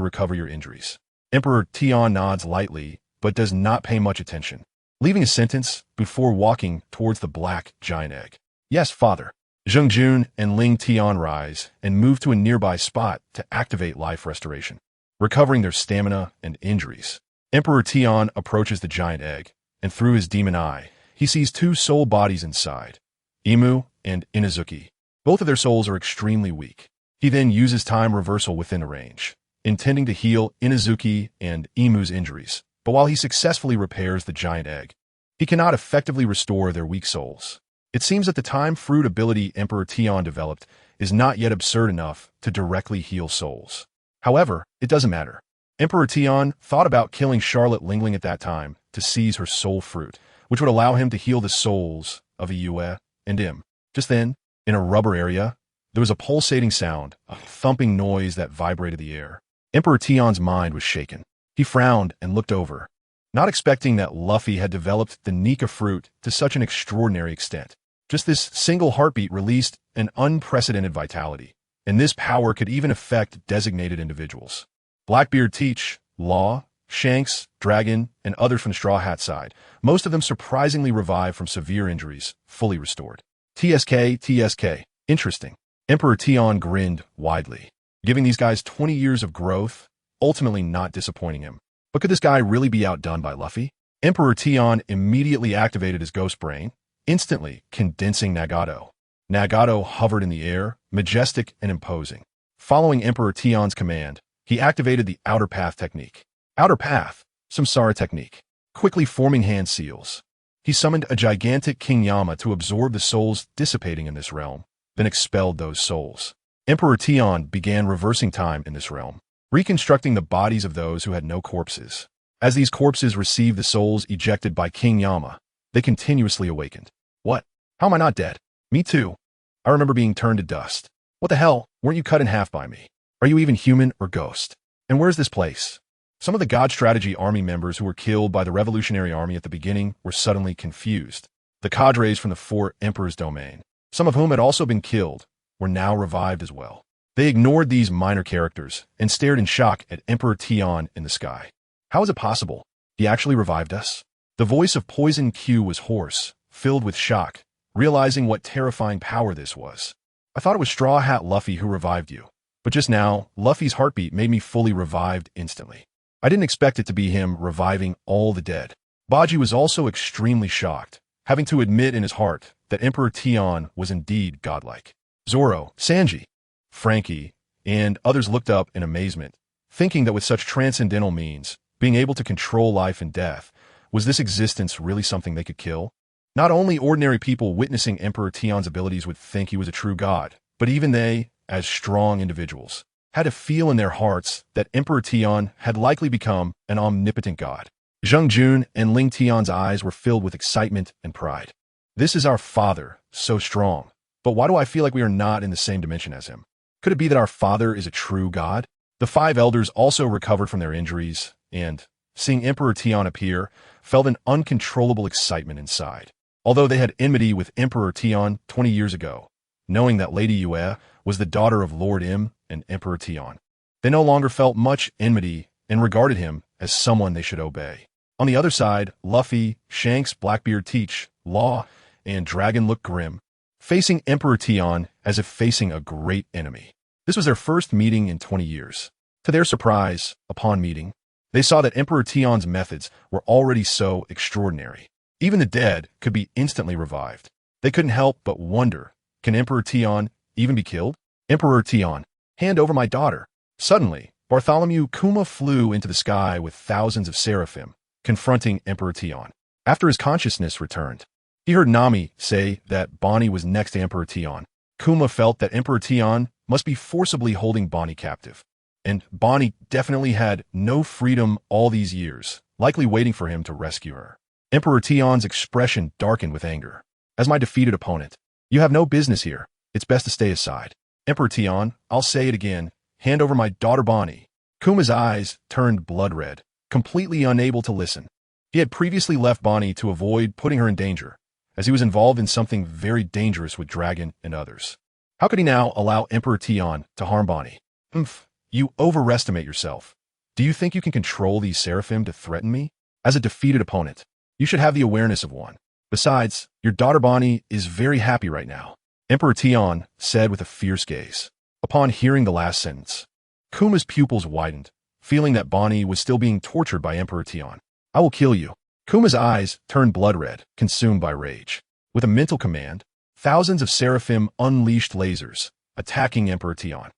recover your injuries. Emperor Tion nods lightly, but does not pay much attention, leaving a sentence before walking towards the black giant egg. Yes, father. Zhongjun and Ling Tian rise and move to a nearby spot to activate life restoration, recovering their stamina and injuries. Emperor Tion approaches the giant egg, and through his demon eye, he sees two soul bodies inside, Imu and Inazuki. Both of their souls are extremely weak. He then uses time reversal within a range, intending to heal Inazuki and Imu's injuries, but while he successfully repairs the giant egg, he cannot effectively restore their weak souls. It seems that the time fruit ability Emperor Tion developed is not yet absurd enough to directly heal souls. However, it doesn't matter. Emperor Tion thought about killing Charlotte Lingling at that time to seize her soul fruit, which would allow him to heal the souls of Yue and Im. Just then, in a rubber area, there was a pulsating sound, a thumping noise that vibrated the air. Emperor Tion's mind was shaken. He frowned and looked over, not expecting that Luffy had developed the Nika fruit to such an extraordinary extent. Just this single heartbeat released an unprecedented vitality, and this power could even affect designated individuals. Blackbeard Teach, Law, Shanks, Dragon, and others from the Straw Hat side, most of them surprisingly revived from severe injuries, fully restored. TSK. Interesting. Emperor Tion grinned widely, giving these guys 20 years of growth, ultimately not disappointing him. But could this guy really be outdone by Luffy? Emperor Tion immediately activated his ghost brain, instantly condensing Nagato. Nagato hovered in the air, majestic and imposing. Following Emperor Tion's command, he activated the Outer Path technique. Outer Path, Samsara technique, quickly forming hand seals. He summoned a gigantic King Yama to absorb the souls dissipating in this realm, then expelled those souls. Emperor Tion began reversing time in this realm, reconstructing the bodies of those who had no corpses. As these corpses received the souls ejected by King Yama, they continuously awakened. What? How am I not dead? Me too. I remember being turned to dust. What the hell? Weren't you cut in half by me? Are you even human or ghost? And where's this place? Some of the God Strategy Army members who were killed by the Revolutionary Army at the beginning were suddenly confused. The cadres from the Four Emperors domain, some of whom had also been killed, were now revived as well. They ignored these minor characters and stared in shock at Emperor Tion in the sky. How is it possible? He actually revived us? The voice of Poison Q was hoarse, filled with shock, realizing what terrifying power this was. I thought it was Straw Hat Luffy who revived you, but just now, Luffy's heartbeat made me fully revived instantly. I didn't expect it to be him reviving all the dead. Baji was also extremely shocked, having to admit in his heart that Emperor Tion was indeed godlike. Zoro, Sanji, Frankie, and others looked up in amazement, thinking that with such transcendental means, being able to control life and death, was this existence really something they could kill? Not only ordinary people witnessing Emperor Tian's abilities would think he was a true god, but even they, as strong individuals, had to feel in their hearts that Emperor Tian had likely become an omnipotent god. Zheng Jun and Ling Tian's eyes were filled with excitement and pride. This is our father, so strong. But why do I feel like we are not in the same dimension as him? Could it be that our father is a true god? The five elders also recovered from their injuries, and, seeing Emperor Tian appear, felt an uncontrollable excitement inside. Although they had enmity with Emperor Tian 20 years ago, knowing that Lady Yue was the daughter of Lord Im and Emperor Tian, they no longer felt much enmity and regarded him as someone they should obey. On the other side, Luffy, Shanks, Blackbeard, Teach, Law, and Dragon looked grim, facing Emperor Tian as if facing a great enemy. This was their first meeting in 20 years. To their surprise, upon meeting, they saw that Emperor Tian's methods were already so extraordinary. Even the dead could be instantly revived. They couldn't help but wonder, can Emperor Tian even be killed? Emperor Tian, hand over my daughter. Suddenly, Bartholomew Kuma flew into the sky with thousands of seraphim, confronting Emperor Tian. After his consciousness returned, he heard Nami say that Bonnie was next to Emperor Tian. Kuma felt that Emperor Tian must be forcibly holding Bonnie captive. And Bonnie definitely had no freedom all these years, likely waiting for him to rescue her. Emperor Tian's expression darkened with anger. As my defeated opponent, you have no business here. It's best to stay aside. Emperor Tian, I'll say it again, hand over my daughter Bonnie. Kuma's eyes turned blood red, completely unable to listen. He had previously left Bonnie to avoid putting her in danger, as he was involved in something very dangerous with Dragon and others. How could he now allow Emperor Tian to harm Bonnie? You overestimate yourself. Do you think you can control these seraphim to threaten me? As a defeated opponent, you should have the awareness of one. Besides, your daughter Bonnie is very happy right now. Emperor Tian said with a fierce gaze. Upon hearing the last sentence, Kuma's pupils widened, feeling that Bonnie was still being tortured by Emperor Tian. I will kill you. Kuma's eyes turned blood red, consumed by rage. With a mental command, thousands of seraphim unleashed lasers, attacking Emperor Tian.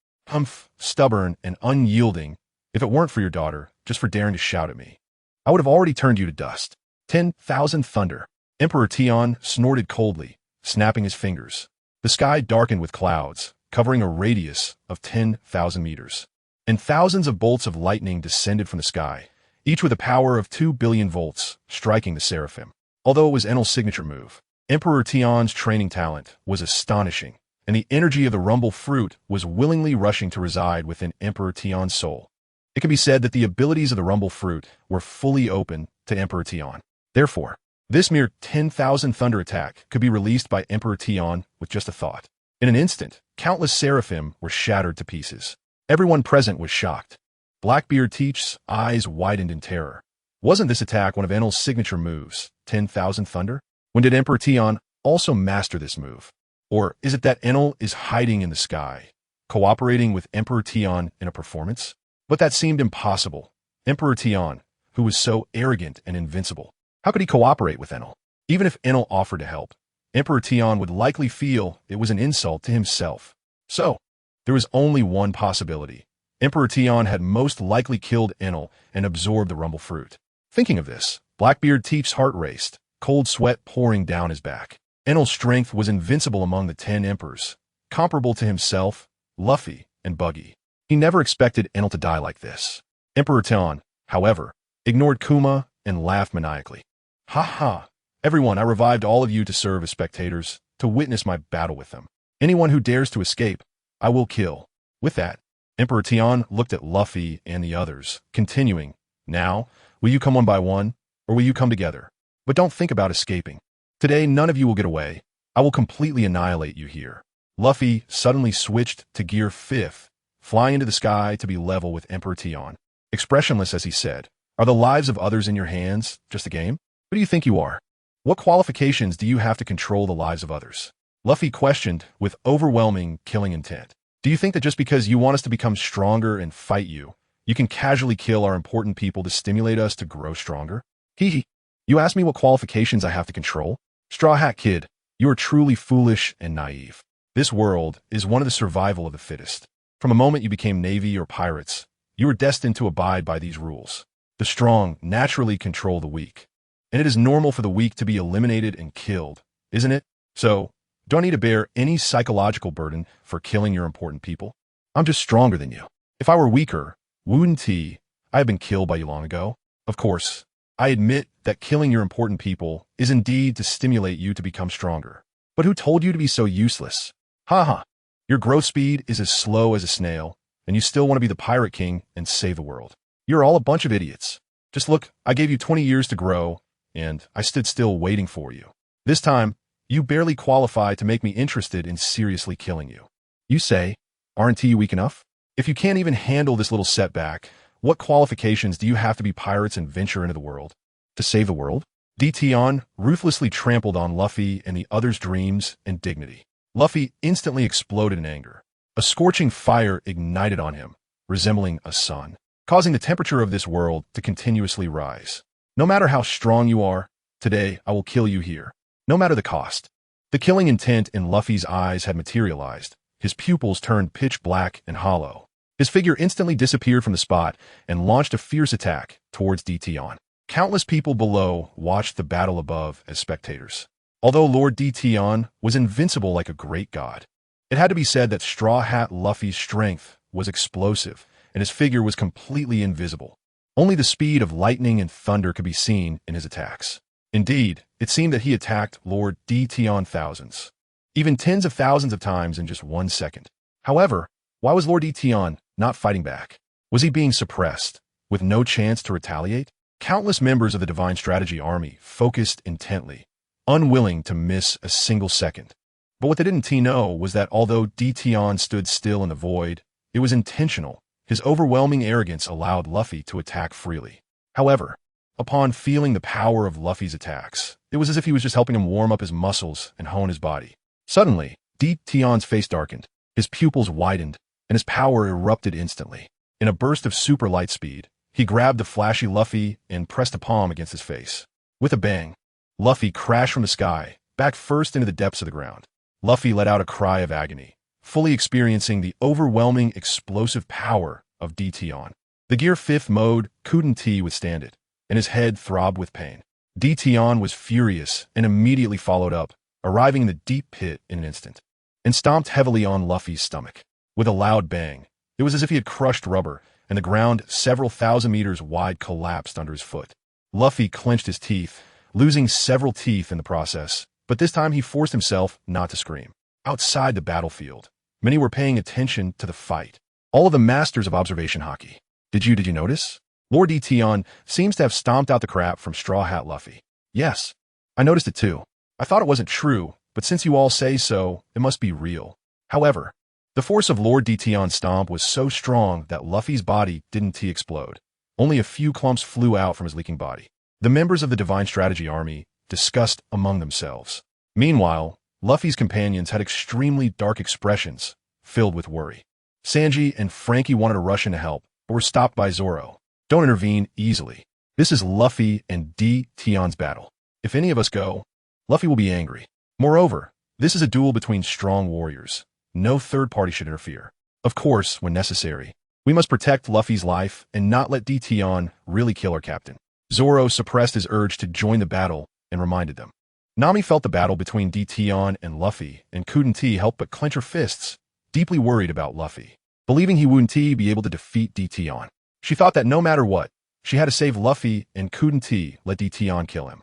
Stubborn and unyielding, if it weren't for your daughter, just for daring to shout at me, I would have already turned you to dust. 10,000 thunder. Emperor Tian snorted coldly, snapping his fingers. The sky darkened with clouds, covering a radius of 10,000 meters. And thousands of bolts of lightning descended from the sky, each with a power of 2 billion volts, striking the seraphim. Although it was Enel's signature move, Emperor Tian's training talent was astonishing, and the energy of the rumble fruit was willingly rushing to reside within Emperor Tian's soul. It can be said that the abilities of the rumble fruit were fully open to Emperor Tian. Therefore, this mere 10,000 thunder attack could be released by Emperor Tian with just a thought. In an instant, countless seraphim were shattered to pieces. Everyone present was shocked. Blackbeard Teach's eyes widened in terror. Wasn't this attack one of Enel's signature moves, 10,000 thunder? When did Emperor Tian also master this move? Or is it that Enel is hiding in the sky, cooperating with Emperor Tian in a performance? But that seemed impossible. Emperor Tian, who was so arrogant and invincible, how could he cooperate with Enel? Even if Enel offered to help, Emperor Tian would likely feel it was an insult to himself. So, there was only one possibility. Emperor Tian had most likely killed Enel and absorbed the rumble fruit. Thinking of this, Blackbeard Teach's heart raced, cold sweat pouring down his back. Enel's strength was invincible among the 10 emperors, comparable to himself, Luffy, and Buggy. He never expected Enel to die like this. Emperor Tian, however, ignored Kuma and laughed maniacally. Ha ha! Everyone, I revived all of you to serve as spectators, to witness my battle with them. Anyone who dares to escape, I will kill. With that, Emperor Tian looked at Luffy and the others, continuing, Now, will you come one by one, or will you come together? But don't think about escaping. Today, none of you will get away. I will completely annihilate you here. Luffy suddenly switched to gear 5th, flying into the sky to be level with Emperor Tian. Expressionless as he said, Are the lives of others in your hands just a game? Who do you think you are? What qualifications do you have to control the lives of others? Luffy questioned with overwhelming killing intent. Do you think that just because you want us to become stronger and fight you, you can casually kill our important people to stimulate us to grow stronger? Hee. You ask me what qualifications I have to control? Straw Hat Kid, you are truly foolish and naive. This world is one of the survival of the fittest. From the moment you became Navy or pirates, you were destined to abide by these rules. The strong naturally control the weak. and it is normal for the weak to be eliminated and killed, isn't it? So, don't need to bear any psychological burden for killing your important people. I'm just stronger than you. If I were weaker, wouldn't I have been killed by you long ago? Of course, I admit that killing your important people is indeed to stimulate you to become stronger. But who told you to be so useless? Haha. Your growth speed is as slow as a snail, and you still want to be the pirate king and save the world. You're all a bunch of idiots. Just look, I gave you 20 years to grow, and I stood still waiting for you. This time, you barely qualify to make me interested in seriously killing you. You say, aren't you weak enough? If you can't even handle this little setback, what qualifications do you have to be pirates and venture into the world? To save the world? Tion ruthlessly trampled on Luffy and the others' dreams and dignity. Luffy instantly exploded in anger. A scorching fire ignited on him, resembling a sun, causing the temperature of this world to continuously rise. No matter how strong you are, today I will kill you here. No matter the cost. The killing intent in Luffy's eyes had materialized. His pupils turned pitch black and hollow. His figure instantly disappeared from the spot and launched a fierce attack towards Tion. Countless people below watched the battle above as spectators. Although Lord Tion was invincible like a great god, it had to be said that Straw Hat Luffy's strength was explosive, and his figure was completely invisible. Only the speed of lightning and thunder could be seen in his attacks. Indeed, it seemed that he attacked Lord Tion thousands, even tens of thousands of times in just 1 second. However, why was Lord Tion not fighting back? Was he being suppressed, with no chance to retaliate? Countless members of the Divine Strategy Army focused intently, unwilling to miss a single second. But what they didn't know was that although Tion stood still in the void, it was intentional. His overwhelming arrogance allowed Luffy to attack freely. However, upon feeling the power of Luffy's attacks, it was as if he was just helping him warm up his muscles and hone his body. Suddenly, Tion's face darkened, his pupils widened, and his power erupted instantly. In a burst of super light speed, he grabbed the flashy Luffy and pressed a palm against his face. With a bang, Luffy crashed from the sky, back first into the depths of the ground. Luffy let out a cry of agony, fully experiencing the overwhelming explosive power of Tion. The Gear 5th mode couldn't withstand it, and his head throbbed with pain. Tion was furious and immediately followed up, arriving in the deep pit in an instant, and stomped heavily on Luffy's stomach. With a loud bang, it was as if he had crushed rubber, and the ground several thousand meters wide collapsed under his foot. Luffy clenched his teeth, losing several teeth in the process, but this time he forced himself not to scream. Outside the battlefield, many were paying attention to the fight. All of the masters of observation hockey. Did you notice? Lord Tion seems to have stomped out the crap from Straw Hat Luffy. Yes, I noticed it too. I thought it wasn't true, but since you all say so, it must be real. However, the force of Lord Tion's stomp was so strong that Luffy's body didn't explode. Only a few clumps flew out from his leaking body. The members of the Divine Strategy Army discussed among themselves. Meanwhile, Luffy's companions had extremely dark expressions, filled with worry. Sanji and Frankie wanted to rush in to help, but were stopped by Zoro. Don't intervene easily. This is Luffy and Tion's battle. If any of us go, Luffy will be angry. Moreover, this is a duel between strong warriors. No third party should interfere. Of course, when necessary, we must protect Luffy's life and not let Tion really kill our captain. Zoro suppressed his urge to join the battle and reminded them. Nami felt the battle between Tion and Luffy and couldn't help but clench her fists, deeply worried about Luffy, believing he wouldn't be able to defeat Tion. She thought that no matter what, she had to save Luffy and couldn't let Tion kill him.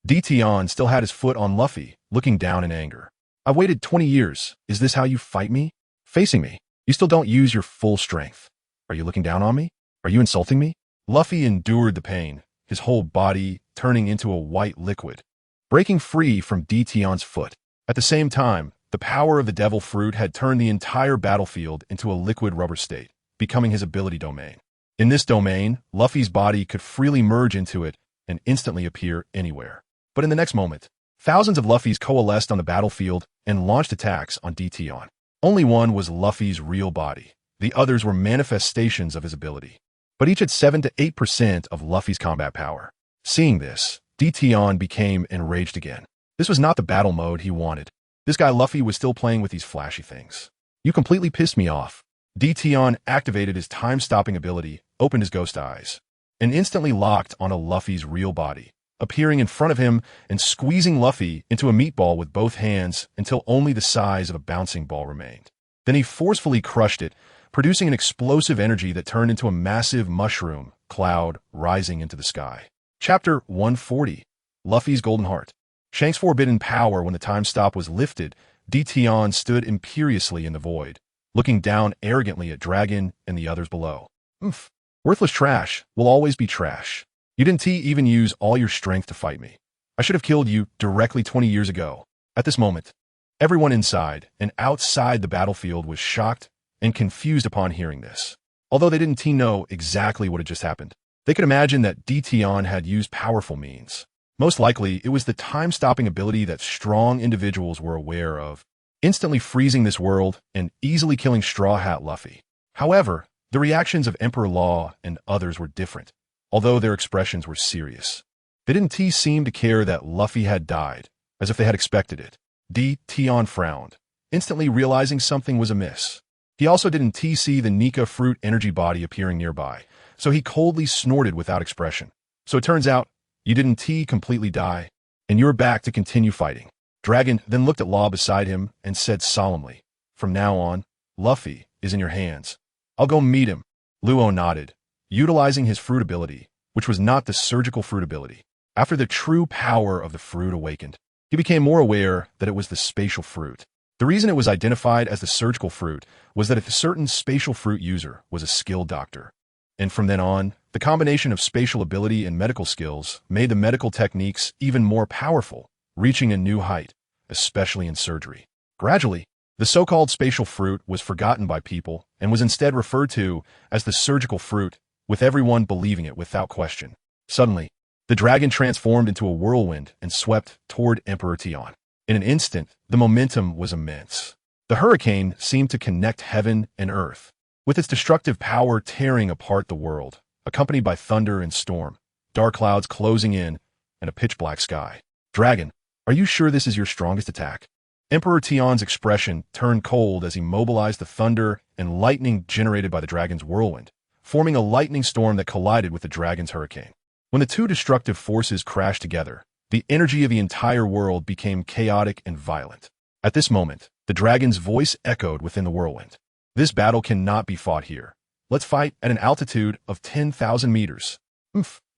Tion still had his foot on Luffy, looking down in anger. I've waited 20 years. Is this how you fight me? Facing me, you still don't use your full strength. Are you looking down on me? Are you insulting me? Luffy endured the pain, his whole body turning into a white liquid, breaking free from Tion's foot. At the same time, the power of the devil fruit had turned the entire battlefield into a liquid rubber state, becoming his ability domain. In this domain, Luffy's body could freely merge into it and instantly appear anywhere. But in the next moment, thousands of Luffys coalesced on the battlefield and launched attacks on Tion. Only one was Luffy's real body. The others were manifestations of his ability. But each had 7 to 8% of Luffy's combat power. Seeing this, Tion became enraged again. This was not the battle mode he wanted. This guy Luffy was still playing with these flashy things. You completely pissed me off. Tion activated his time-stopping ability, opened his ghost eyes, and instantly locked onto Luffy's real body. appearing in front of him and squeezing Luffy into a meatball with both hands until only the size of a bouncing ball remained. Then he forcefully crushed it, producing an explosive energy that turned into a massive mushroom cloud rising into the sky. Chapter 140. Luffy's Golden Heart. Shanks' forbidden power. When the time stop was lifted, Tion stood imperiously in the void, looking down arrogantly at Dragon and the others below. Oomph. Worthless trash will always be trash. You didn't even use all your strength to fight me. I should have killed you directly 20 years ago. At this moment, everyone inside and outside the battlefield was shocked and confused upon hearing this. Although they didn't know exactly what had just happened, they could imagine that Tion had used powerful means. Most likely, it was the time-stopping ability that strong individuals were aware of, instantly freezing this world and easily killing Straw Hat Luffy. However, the reactions of Emperor Law and others were different, although their expressions were serious. They didn't seem to care that Luffy had died, as if they had expected it. Tion frowned, instantly realizing something was amiss. He also didn't see the Nika fruit energy body appearing nearby, so he coldly snorted without expression. So it turns out, you didn't completely die, and you're back to continue fighting. Dragon then looked at Law beside him and said solemnly, "From now on, Luffy is in your hands. I'll go meet him." Luo nodded, utilizing his fruit ability, which was not the surgical fruit ability. After the true power of the fruit awakened, he became more aware that it was the spatial fruit. The reason it was identified as the surgical fruit was that a certain spatial fruit user was a skilled doctor. And from then on, the combination of spatial ability and medical skills made the medical techniques even more powerful, reaching a new height, especially in surgery. Gradually, the so-called spatial fruit was forgotten by people and was instead referred to as the surgical fruit, with everyone believing it without question. Suddenly, the dragon transformed into a whirlwind and swept toward Emperor Tion. In an instant, the momentum was immense. The hurricane seemed to connect heaven and earth, with its destructive power tearing apart the world, accompanied by thunder and storm, dark clouds closing in, and a pitch-black sky. Dragon, are you sure this is your strongest attack? Emperor Tion's expression turned cold as he mobilized the thunder and lightning generated by the dragon's whirlwind, forming a lightning storm that collided with the dragon's hurricane. When the two destructive forces crashed together, the energy of the entire world became chaotic and violent. At this moment, the dragon's voice echoed within the whirlwind. "This battle cannot be fought here. Let's fight at an altitude of 10,000 meters.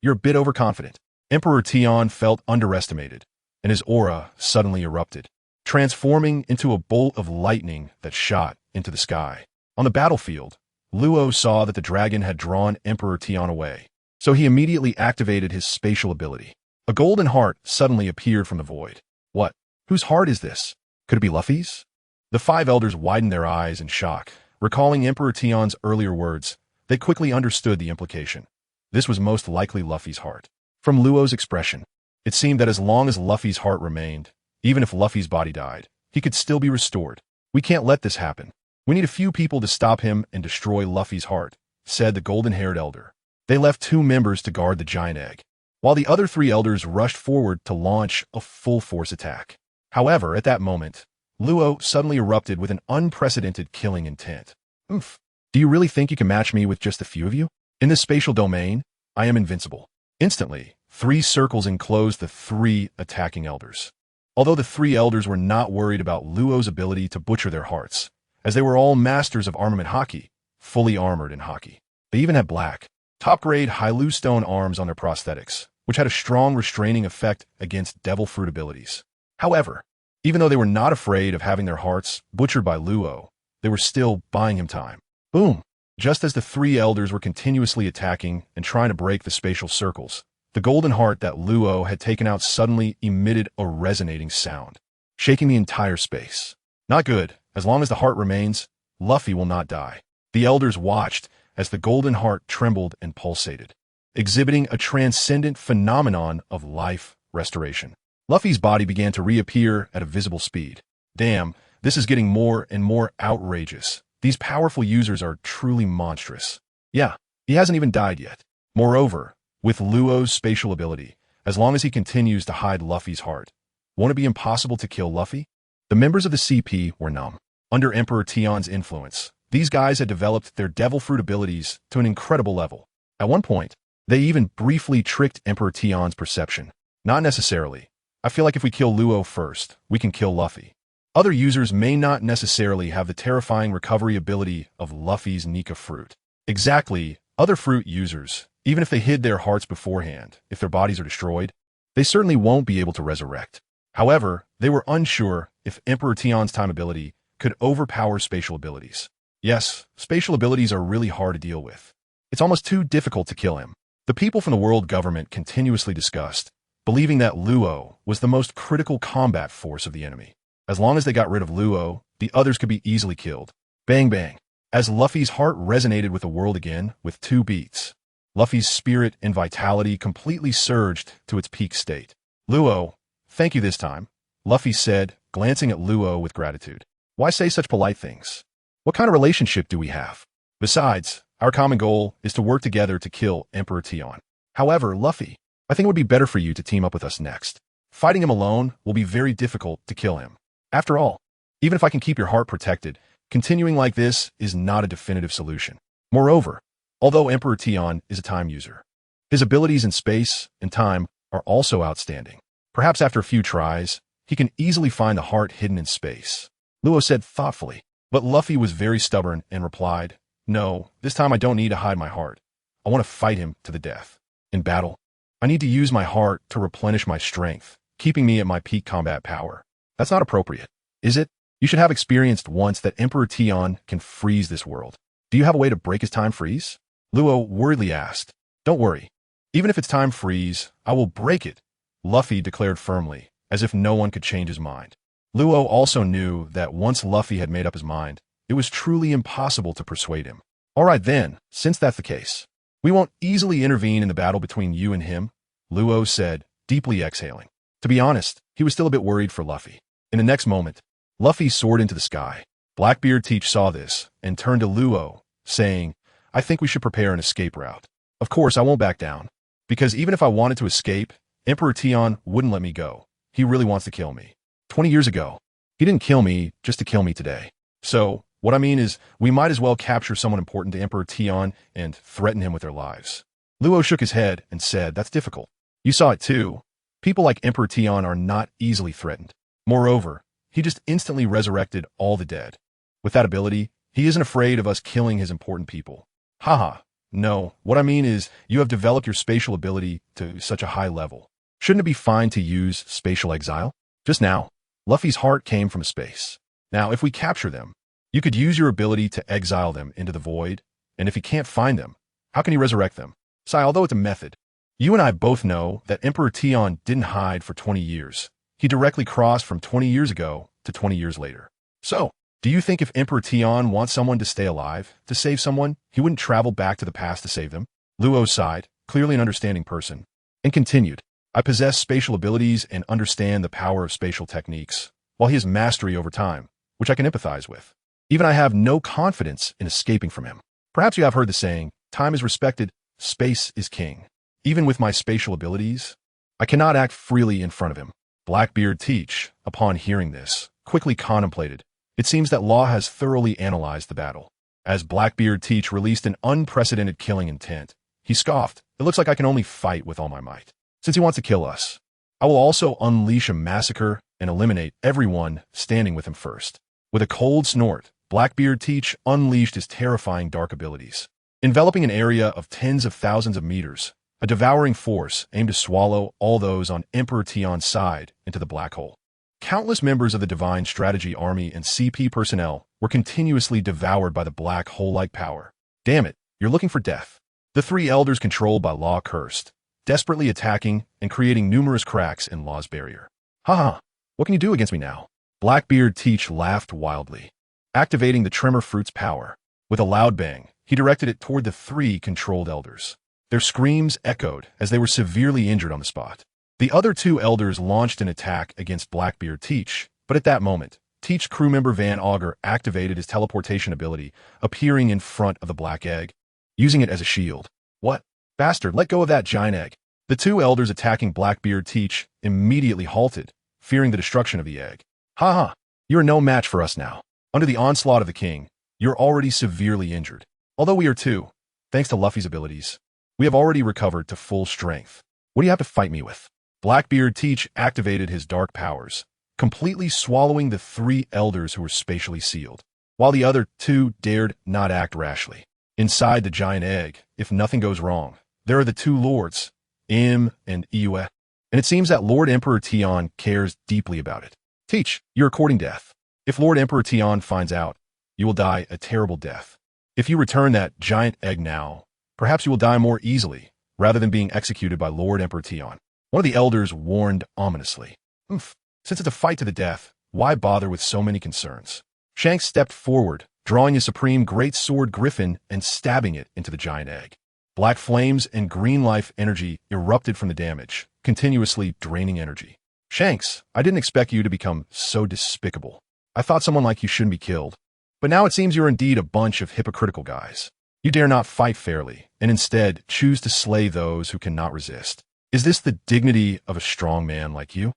You're a bit overconfident." Emperor Tion felt underestimated, and his aura suddenly erupted, transforming into a bolt of lightning that shot into the sky. On the battlefield, Luo saw that the dragon had drawn Emperor Tion away, so he immediately activated his spatial ability. A golden heart suddenly appeared from the void. What? Whose heart is this? Could it be Luffy's? The five elders widened their eyes in shock. Recalling Emperor Tion's earlier words, they quickly understood the implication. This was most likely Luffy's heart. From Luo's expression, it seemed that as long as Luffy's heart remained, even if Luffy's body died, he could still be restored. "We can't let this happen. We need a few people to stop him and destroy Luffy's heart," said the golden-haired elder. They left 2 members to guard the giant egg, while the other 3 elders rushed forward to launch a full-force attack. However, at that moment, Luo suddenly erupted with an unprecedented killing intent. Do you really think you can match me with just a few of you? In this spatial domain, I am invincible." Instantly, 3 circles enclosed the 3 attacking elders. Although the 3 elders were not worried about Luo's ability to butcher their hearts, as they were all masters of armament hockey, fully armored in hockey. They even had black, top-grade Hylu-stone arms on their prosthetics, which had a strong restraining effect against devil fruit abilities. However, even though they were not afraid of having their hearts butchered by Luo, they were still buying him time. Boom! Just as the 3 elders were continuously attacking and trying to break the spatial circles, the golden heart that Luo had taken out suddenly emitted a resonating sound, shaking the entire space. Not good. As long as the heart remains, Luffy will not die. The elders watched as the golden heart trembled and pulsated, exhibiting a transcendent phenomenon of life restoration. Luffy's body began to reappear at a visible speed. Damn, this is getting more and more outrageous. These powerful users are truly monstrous. Yeah, he hasn't even died yet. Moreover, with Luo's spatial ability, as long as he continues to hide Luffy's heart, won't it be impossible to kill Luffy? The members of the CP were numb. Under Emperor Tion's influence, these guys had developed their devil fruit abilities to an incredible level. At one point, they even briefly tricked Emperor Tion's perception. Not necessarily. I feel like if we kill Luo first, we can kill Luffy. Other users may not necessarily have the terrifying recovery ability of Luffy's Nika fruit. Exactly, other fruit users, even if they hid their hearts beforehand, if their bodies are destroyed, they certainly won't be able to resurrect. However, they were unsure if Emperor Tion's time ability could overpower spatial abilities. Yes, spatial abilities are really hard to deal with. It's almost too difficult to kill him. The people from the world government continuously discussed, believing that Luo was the most critical combat force of the enemy. As long as they got rid of Luo, the others could be easily killed. Bang bang. As Luffy's heart resonated with the world again with 2 beats, Luffy's spirit and vitality completely surged to its peak state. Luo, thank you this time, Luffy said, glancing at Luo with gratitude. Why say such polite things? What kind of relationship do we have? Besides, our common goal is to work together to kill Emperor Tion. However, Luffy, I think it would be better for you to team up with us next. Fighting him alone will be very difficult to kill him. After all, even if I can keep your heart protected, continuing like this is not a definitive solution. Moreover, although Emperor Tion is a time user, his abilities in space and time are also outstanding. Perhaps after a few tries, he can easily find the heart hidden in space. Luo said thoughtfully, but Luffy was very stubborn and replied, no, this time I don't need to hide my heart. I want to fight him to the death. In battle, I need to use my heart to replenish my strength, keeping me at my peak combat power. That's not appropriate, is it? You should have experienced once that Emperor Tion can freeze this world. Do you have a way to break his time freeze? Luo worriedly asked. Don't worry. Even if it's time freeze, I will break it, Luffy declared firmly, as if no one could change his mind. Luo also knew that once Luffy had made up his mind, it was truly impossible to persuade him. All right then, since that's the case, we won't easily intervene in the battle between you and him, Luo said, deeply exhaling. To be honest, he was still a bit worried for Luffy. In the next moment, Luffy soared into the sky. Blackbeard Teach saw this and turned to Luo, saying, I think we should prepare an escape route. Of course, I won't back down, because even if I wanted to escape, Emperor Tion wouldn't let me go. He really wants to kill me. 20 years ago, he didn't kill me just to kill me today. So, what I mean is, we might as well capture someone important to Emperor Tion and threaten him with their lives. Luo shook his head and said, that's difficult. You saw it too. People like Emperor Tion are not easily threatened. Moreover, he just instantly resurrected all the dead. With that ability, he isn't afraid of us killing his important people. Haha. No, what I mean is, you have developed your spatial ability to such a high level. Shouldn't it be fine to use spatial exile? Just now, Luffy's heart came from space. Now, if we capture them, you could use your ability to exile them into the void, and if he can't find them, how can he resurrect them? Although it's a method, you and I both know that Emperor Tion didn't hide for 20 years. He directly crossed from 20 years ago to 20 years later. So, do you think if Emperor Tion wants someone to stay alive, to save someone, he wouldn't travel back to the past to save them? Luo sighed, clearly an understanding person, and continued, I possess spatial abilities and understand the power of spatial techniques, while he has mastery over time, which I can empathize with. Even I have no confidence in escaping from him. Perhaps you have heard the saying, time is respected, space is king. Even with my spatial abilities, I cannot act freely in front of him. Blackbeard Teach, upon hearing this, quickly contemplated. It seems that Law has thoroughly analyzed the battle. As Blackbeard Teach released an unprecedented killing intent, he scoffed, it looks like I can only fight with all my might. Since he wants to kill us, I will also unleash a massacre and eliminate everyone standing with him first. With a cold snort, Blackbeard Teach unleashed his terrifying dark abilities. Enveloping an area of tens of thousands of meters, a devouring force aimed to swallow all those on Emperor Tion's side into the black hole. Countless members of the Divine Strategy Army and CP personnel were continuously devoured by the black hole-like power. Damn it, you're looking for death. The 3 elders controlled by Law cursed, desperately attacking and creating numerous cracks in Law's barrier. Haha, what can you do against me now? Blackbeard Teach laughed wildly, activating the Tremor Fruit's power. With a loud bang, he directed it toward the 3 controlled elders. Their screams echoed as they were severely injured on the spot. The other 2 elders launched an attack against Blackbeard Teach, but at that moment, Teach crew member Van Augur activated his teleportation ability, appearing in front of the black egg, using it as a shield. What? Bastard, let go of that giant egg. The 2 elders attacking Blackbeard Teach immediately halted, fearing the destruction of the egg. Haha, you are no match for us now. Under the onslaught of the king, you're already severely injured. Although we are too, thanks to Luffy's abilities, we have already recovered to full strength. What do you have to fight me with? Blackbeard Teach activated his dark powers, completely swallowing the 3 elders who were spatially sealed, while the other 2 dared not act rashly. Inside the giant egg, if nothing goes wrong, there are the 2 lords, Im and Iue, and it seems that Lord Emperor Tion cares deeply about it. Teach, you're courting death. If Lord Emperor Tion finds out, you will die a terrible death. If you return that giant egg now, perhaps you will die more easily, rather than being executed by Lord Emperor Tion. One of the elders warned ominously. Since it's a fight to the death, why bother with so many concerns? Shanks stepped forward, drawing his supreme great sword Griffin and stabbing it into the giant egg. Black flames and green life energy erupted from the damage, continuously draining energy. Shanks, I didn't expect you to become so despicable. I thought someone like you shouldn't be killed. But now it seems you're indeed a bunch of hypocritical guys. You dare not fight fairly, and instead choose to slay those who cannot resist. Is this the dignity of a strong man like you?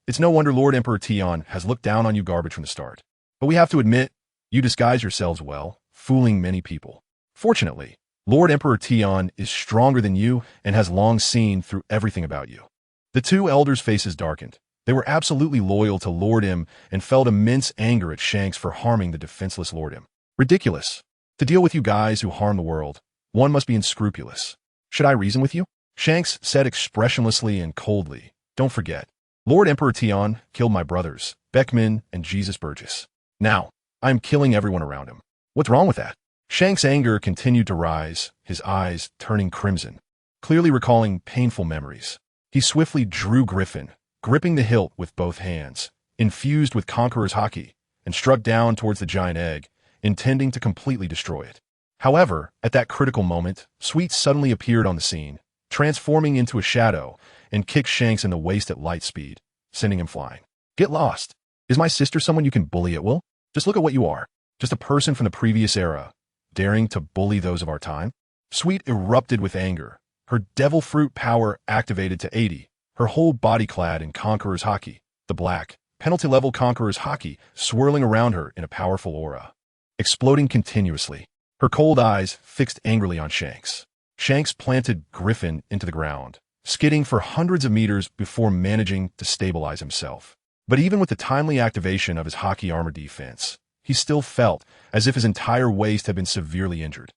It's no wonder Lord Emperor Tion has looked down on you garbage from the start. But we have to admit, you disguise yourselves well, fooling many people. Fortunately, Lord Emperor Tion is stronger than you and has long seen through everything about you. The 2 elders' faces darkened. They were absolutely loyal to Lord Im and felt immense anger at Shanks for harming the defenseless Lord Im. Ridiculous. To deal with you guys who harm the world, one must be unscrupulous. Should I reason with you? Shanks said expressionlessly and coldly. Don't forget, Lord Emperor Tion killed my brothers, Beckman and Jesus Burgess. Now, I am killing everyone around him. What's wrong with that? Shanks' anger continued to rise, his eyes turning crimson, clearly recalling painful memories. He swiftly drew Griffin, gripping the hilt with both hands, infused with Conqueror's Haki, and struck down towards the giant egg, intending to completely destroy it. However, at that critical moment, Sweet suddenly appeared on the scene, transforming into a shadow, and kicked Shanks in the waist at light speed, sending him flying. Get lost. Is my sister someone you can bully at will? Just look at what you are. Just a person from the previous era, daring to bully those of our time? Sweet erupted with anger, her devil fruit power activated to 80, her whole body clad in Conqueror's Haki, the black, penalty-level Conqueror's Haki swirling around her in a powerful aura, exploding continuously, her cold eyes fixed angrily on Shanks. Shanks planted Griffin into the ground, skidding for hundreds of meters before managing to stabilize himself. But even with the timely activation of his Haki armor defense, he still felt as if his entire waist had been severely injured.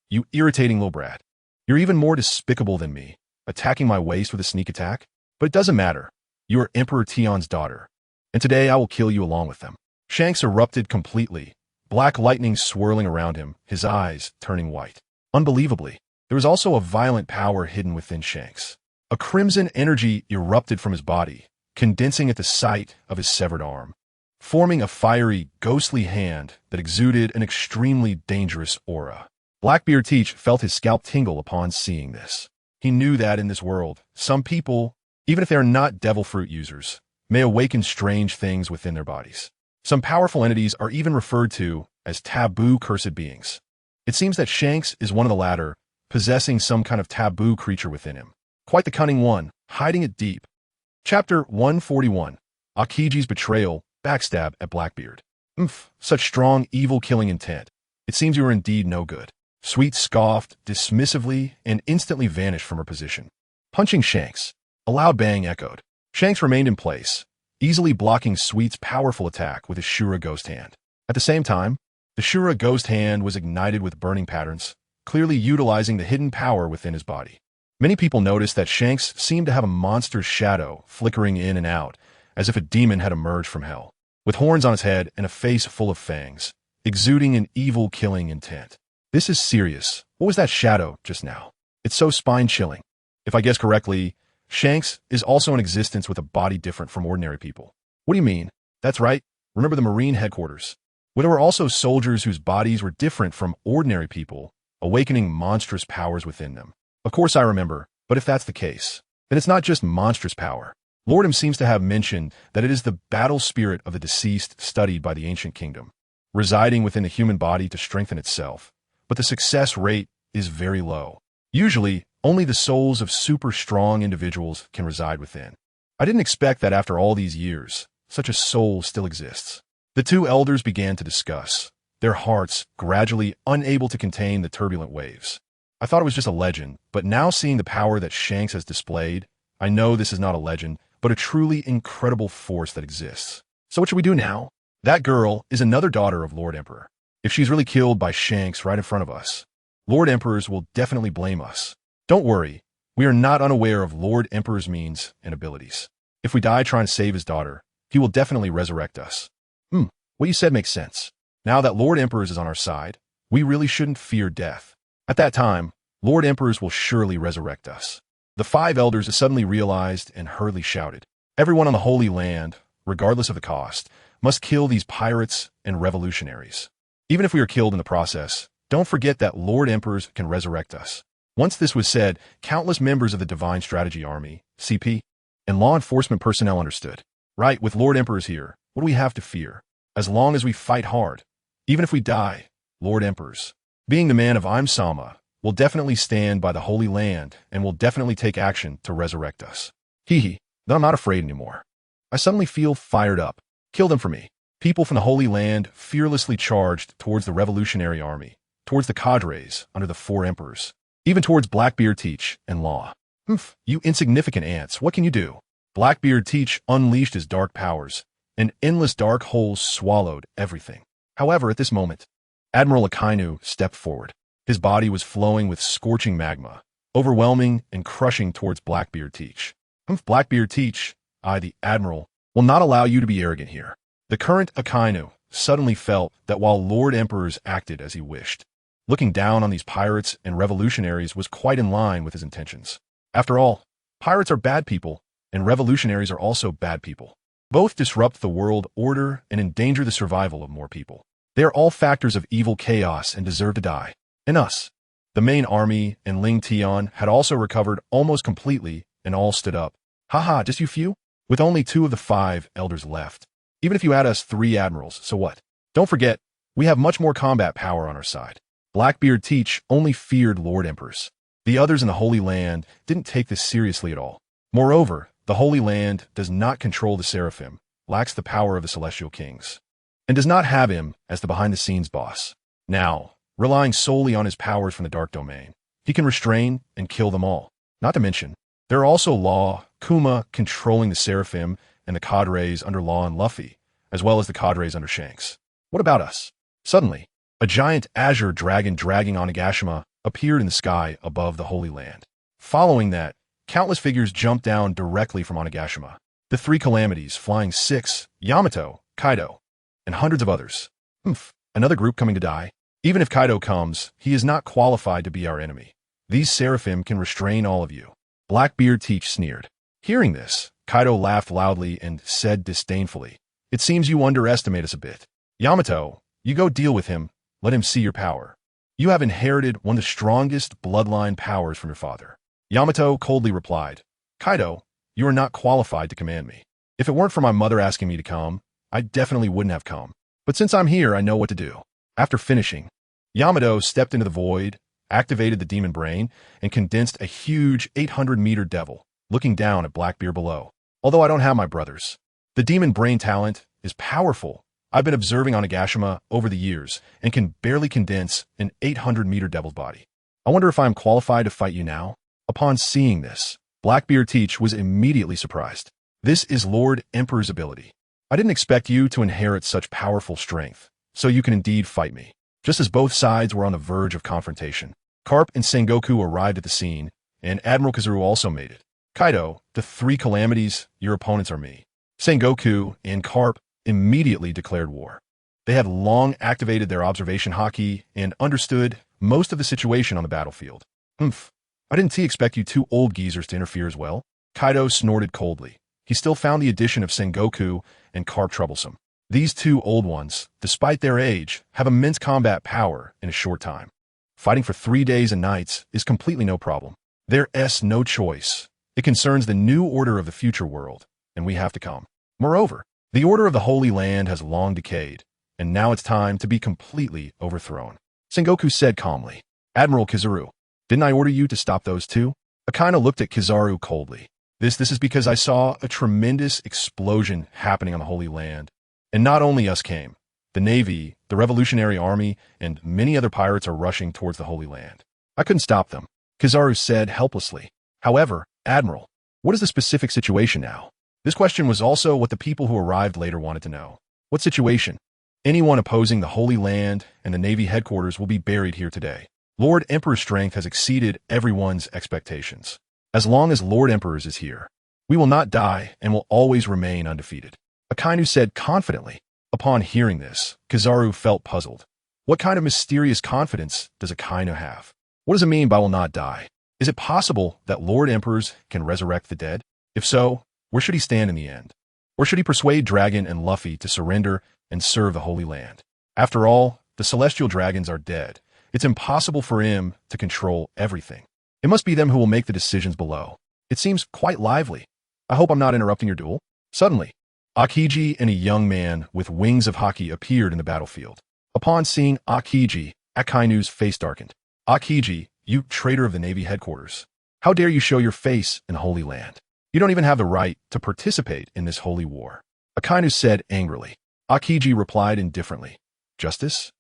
You irritating little brat. You're even more despicable than me, attacking my waist with a sneak attack? But it doesn't matter. You are Emperor Tion's daughter, and today I will kill you along with them. Shanks erupted completely, black lightning swirling around him, his eyes turning white. Unbelievably, there was also a violent power hidden within Shanks. A crimson energy erupted from his body, condensing at the sight of his severed arm, forming a fiery, ghostly hand that exuded an extremely dangerous aura. Blackbeard Teach felt his scalp tingle upon seeing this. He knew that in this world, some people, even if they are not devil fruit users, may awaken strange things within their bodies. Some powerful entities are even referred to as taboo cursed beings. It seems that Shanks is one of the latter, possessing some kind of taboo creature within him. Quite the cunning one, hiding it deep. Chapter 141. Akiji's Betrayal, Backstab at Blackbeard. Such strong, evil-killing intent. It seems you are indeed no good. Sweet scoffed dismissively and instantly vanished from her position. Punching Shanks. A loud bang echoed. Shanks remained in place, easily blocking Sweet's powerful attack with his Shura Ghost Hand. At the same time, the Shura Ghost Hand was ignited with burning patterns, clearly utilizing the hidden power within his body. Many people noticed that Shanks seemed to have a monster's shadow flickering in and out, as if a demon had emerged from hell, with horns on his head and a face full of fangs, exuding an evil killing intent. This is serious. What was that shadow just now? It's so spine-chilling. If I guess correctly, Shanks is also in existence with a body different from ordinary people. What do you mean? That's right. Remember the Marine headquarters, where there were also soldiers whose bodies were different from ordinary people, awakening monstrous powers within them. Of course I remember, but if that's the case, then it's not just monstrous power. Lordum seems to have mentioned that it is the battle spirit of the deceased studied by the ancient kingdom, residing within the human body to strengthen itself, but the success rate is very low. Usually, only the souls of super strong individuals can reside within. I didn't expect that after all these years, such a soul still exists. The 2 elders began to discuss, their hearts gradually unable to contain the turbulent waves. I thought it was just a legend, but now seeing the power that Shanks has displayed, I know this is not a legend, but a truly incredible force that exists. So what should we do now? That girl is another daughter of Lord Emperor. If she's really killed by Shanks right in front of us, Lord Emperors will definitely blame us. Don't worry, we are not unaware of Lord Emperor's means and abilities. If we die trying to save his daughter, he will definitely resurrect us. What you said makes sense. Now that Lord Emperors is on our side, we really shouldn't fear death. At that time, Lord Emperors will surely resurrect us. The 5 elders suddenly realized and hurriedly shouted, "Everyone on the Holy Land, regardless of the cost, must kill these pirates and revolutionaries. Even if we are killed in the process, don't forget that Lord Emperors can resurrect us." Once this was said, countless members of the Divine Strategy Army, CP, and law enforcement personnel understood. Right, with Lord Emperors here, what do we have to fear? As long as we fight hard, even if we die, Lord Emperors, being the man of Fanma, will definitely stand by the Holy Land and will definitely take action to resurrect us. Then I'm not afraid anymore. I suddenly feel fired up. Kill them for me. People from the Holy Land fearlessly charged towards the revolutionary army, towards the cadres under the 4 emperors, even towards Blackbeard Teach and Law. You insignificant ants, what can you do? Blackbeard Teach unleashed his dark powers, and endless dark holes swallowed everything. However, at this moment, Admiral Akainu stepped forward. His body was flowing with scorching magma, overwhelming and crushing towards Blackbeard Teach. Blackbeard Teach, I, the Admiral, will not allow you to be arrogant here. The current Akainu suddenly felt that while Lord Emperors acted as he wished, looking down on these pirates and revolutionaries was quite in line with his intentions. After all, pirates are bad people, and revolutionaries are also bad people. Both disrupt the world order and endanger the survival of more people. They are all factors of evil chaos and deserve to die. And us. The main army and Ling Tian had also recovered almost completely and all stood up. Just you few? With only 2 of the 5 elders left. Even if you add us 3 admirals, so what? Don't forget, we have much more combat power on our side. Blackbeard Teach only feared Lord Emperors. The others in the Holy Land didn't take this seriously at all. Moreover, the Holy Land does not control the Seraphim, lacks the power of the Celestial Kings, and does not have him as the behind-the-scenes boss. Now, relying solely on his powers from the Dark Domain, he can restrain and kill them all. Not to mention, there are also Law, Kuma controlling the Seraphim and the cadres under Law and Luffy, as well as the cadres under Shanks. What about us? Suddenly, a giant azure dragon dragging Onigashima appeared in the sky above the Holy Land. Following that, countless figures jumped down directly from Onigashima. The 3 calamities, Flying 6, Yamato, Kaido, and hundreds of others. Another group coming to die. Even if Kaido comes, he is not qualified to be our enemy. These Seraphim can restrain all of you. Blackbeard Teach sneered. Hearing this, Kaido laughed loudly and said disdainfully, "It seems you underestimate us a bit. Yamato, you go deal with him. Let him see your power. You have inherited one of the strongest bloodline powers from your father." Yamato coldly replied, "Kaido, you are not qualified to command me. If it weren't for my mother asking me to come, I definitely wouldn't have come. But since I'm here, I know what to do." After finishing, Yamato stepped into the void, activated the demon brain, and condensed a huge 800-meter devil, looking down at Blackbeard below. Although I don't have my brothers, the demon brain talent is powerful. I've been observing Onigashima over the years and can barely condense an 800-meter devil's body. I wonder if I am qualified to fight you now? Upon seeing this, Blackbeard Teach was immediately surprised. This is Lord Emperor's ability. I didn't expect you to inherit such powerful strength, so you can indeed fight me. Just as both sides were on the verge of confrontation, Carp and Sengoku arrived at the scene, and Admiral Kizaru also made it. "Kaido, the 3 calamities, your opponents are me." Sengoku and Carp immediately declared war. They had long activated their observation haki and understood most of the situation on the battlefield. I didn't expect you 2 old geezers to interfere as well." Kaido snorted coldly. He still found the addition of Sengoku and Carp troublesome. These 2 old ones, despite their age, have immense combat power in a short time. Fighting for 3 days and nights is completely no problem. There's no choice. It concerns the new order of the future world, and we have to come. Moreover, the order of the Holy Land has long decayed, and now it's time to be completely overthrown. Sengoku said calmly, "Admiral Kizaru, didn't I order you to stop those 2? Akainu looked at Kizaru coldly. This is because I saw a tremendous explosion happening on the Holy Land. And not only us came. The Navy, the Revolutionary Army, and many other pirates are rushing towards the Holy Land. I couldn't stop them," Kizaru said helplessly. "However, Admiral, What is the specific situation now? This question was also what the people who arrived later wanted to know. What situation? Anyone opposing the Holy Land and the Navy headquarters will be buried here today. Lord Emperor's strength has exceeded everyone's expectations. As long as Lord Emperor's is here, we will not die and will always remain undefeated. Akainu said confidently. Upon hearing this, Kizaru felt puzzled. What kind of mysterious confidence does Akainu have? What does it mean by will not die? Is it possible that Lord Emperors can resurrect the dead? If so, where should he stand in the end? Or should he persuade Dragon and Luffy to surrender and serve the Holy Land? After all, the celestial dragons are dead. It's impossible for him to control everything. It must be them who will make the decisions below. It seems quite lively. I hope I'm not interrupting your duel. Suddenly, Akiji and a young man with wings of haki appeared in the battlefield. Upon seeing Akiji, Akainu's face darkened. Akiji, you traitor of the Navy headquarters. How dare you show your face in Holy Land? You don't even have the right to participate in this holy war. Akainu said angrily. Akiji replied indifferently. Justice?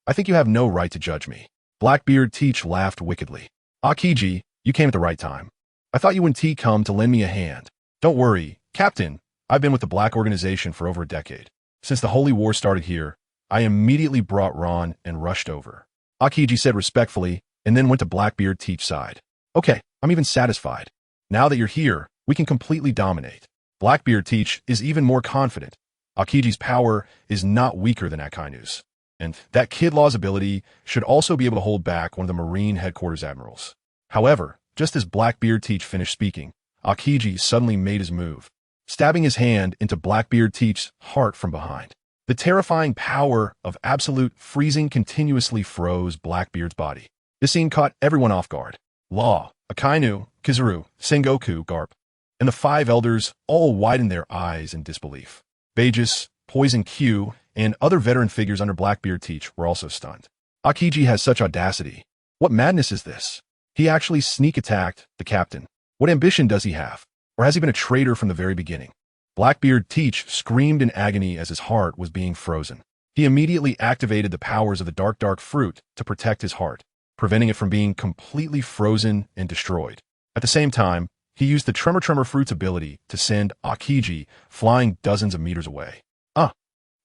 I think you have no right to judge me. Blackbeard Teach laughed wickedly. Akiji, you came at the right time. I thought you and come to lend me a hand. Don't worry, Captain. I've been with the Black Organization for over a decade. Since the Holy War started here, I immediately brought Ron and rushed over. Akiji said respectfully, and then went to Blackbeard Teach's side. Okay, I'm even satisfied. Now that you're here, we can completely dominate. Blackbeard Teach is even more confident. Akiji's power is not weaker than Akainu's. And that Kid Law's ability should also be able to hold back one of the Marine Headquarters Admirals. However, just as Blackbeard Teach finished speaking, Akiji suddenly made his move, stabbing his hand into Blackbeard Teach's heart from behind. The terrifying power of absolute freezing continuously froze Blackbeard's body. This scene caught everyone off guard. Law, Akainu, Kizaru, Sengoku, Garp, and the five elders all widened their eyes in disbelief. Bagus, Poison Q, and other veteran figures under Blackbeard Teach were also stunned. Akiji has such audacity. What madness is this? He actually sneak attacked the captain. What ambition does he have? Or has he been a traitor from the very beginning? Blackbeard Teach screamed in agony as his heart was being frozen. He immediately activated the powers of the dark fruit to protect his heart, preventing it from being completely frozen and destroyed. At the same time, he used the Tremor Fruit's ability to send Akiji flying dozens of meters away.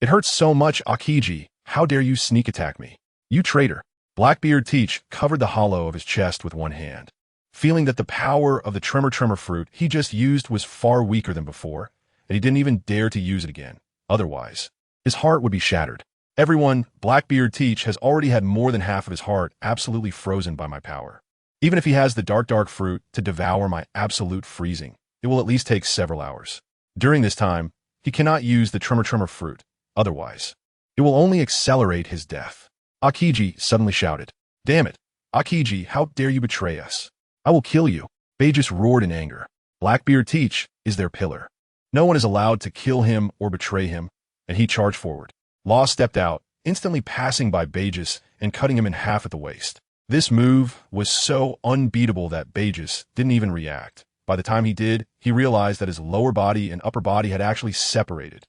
It hurts so much, Akiji. How dare you sneak attack me? You traitor. Blackbeard Teach covered the hollow of his chest with one hand. Feeling that the power of the Tremor Fruit he just used was far weaker than before, and he didn't even dare to use it again. Otherwise, his heart would be shattered. Everyone, Blackbeard Teach has already had more than half of his heart absolutely frozen by my power. Even if he has the dark fruit to devour my absolute freezing, it will at least take several hours. During this time, he cannot use the Tremor Fruit. Otherwise, it will only accelerate his death. Akiji suddenly shouted. Damn it! Akiji, how dare you betray us? I will kill you. Bagus roared in anger. Blackbeard Teach is their pillar. No one is allowed to kill him or betray him, and he charged forward. Law stepped out, instantly passing by Bagus and cutting him in half at the waist. This move was so unbeatable that Bagus didn't even react. By the time he did, he realized that his lower body and upper body had actually separated.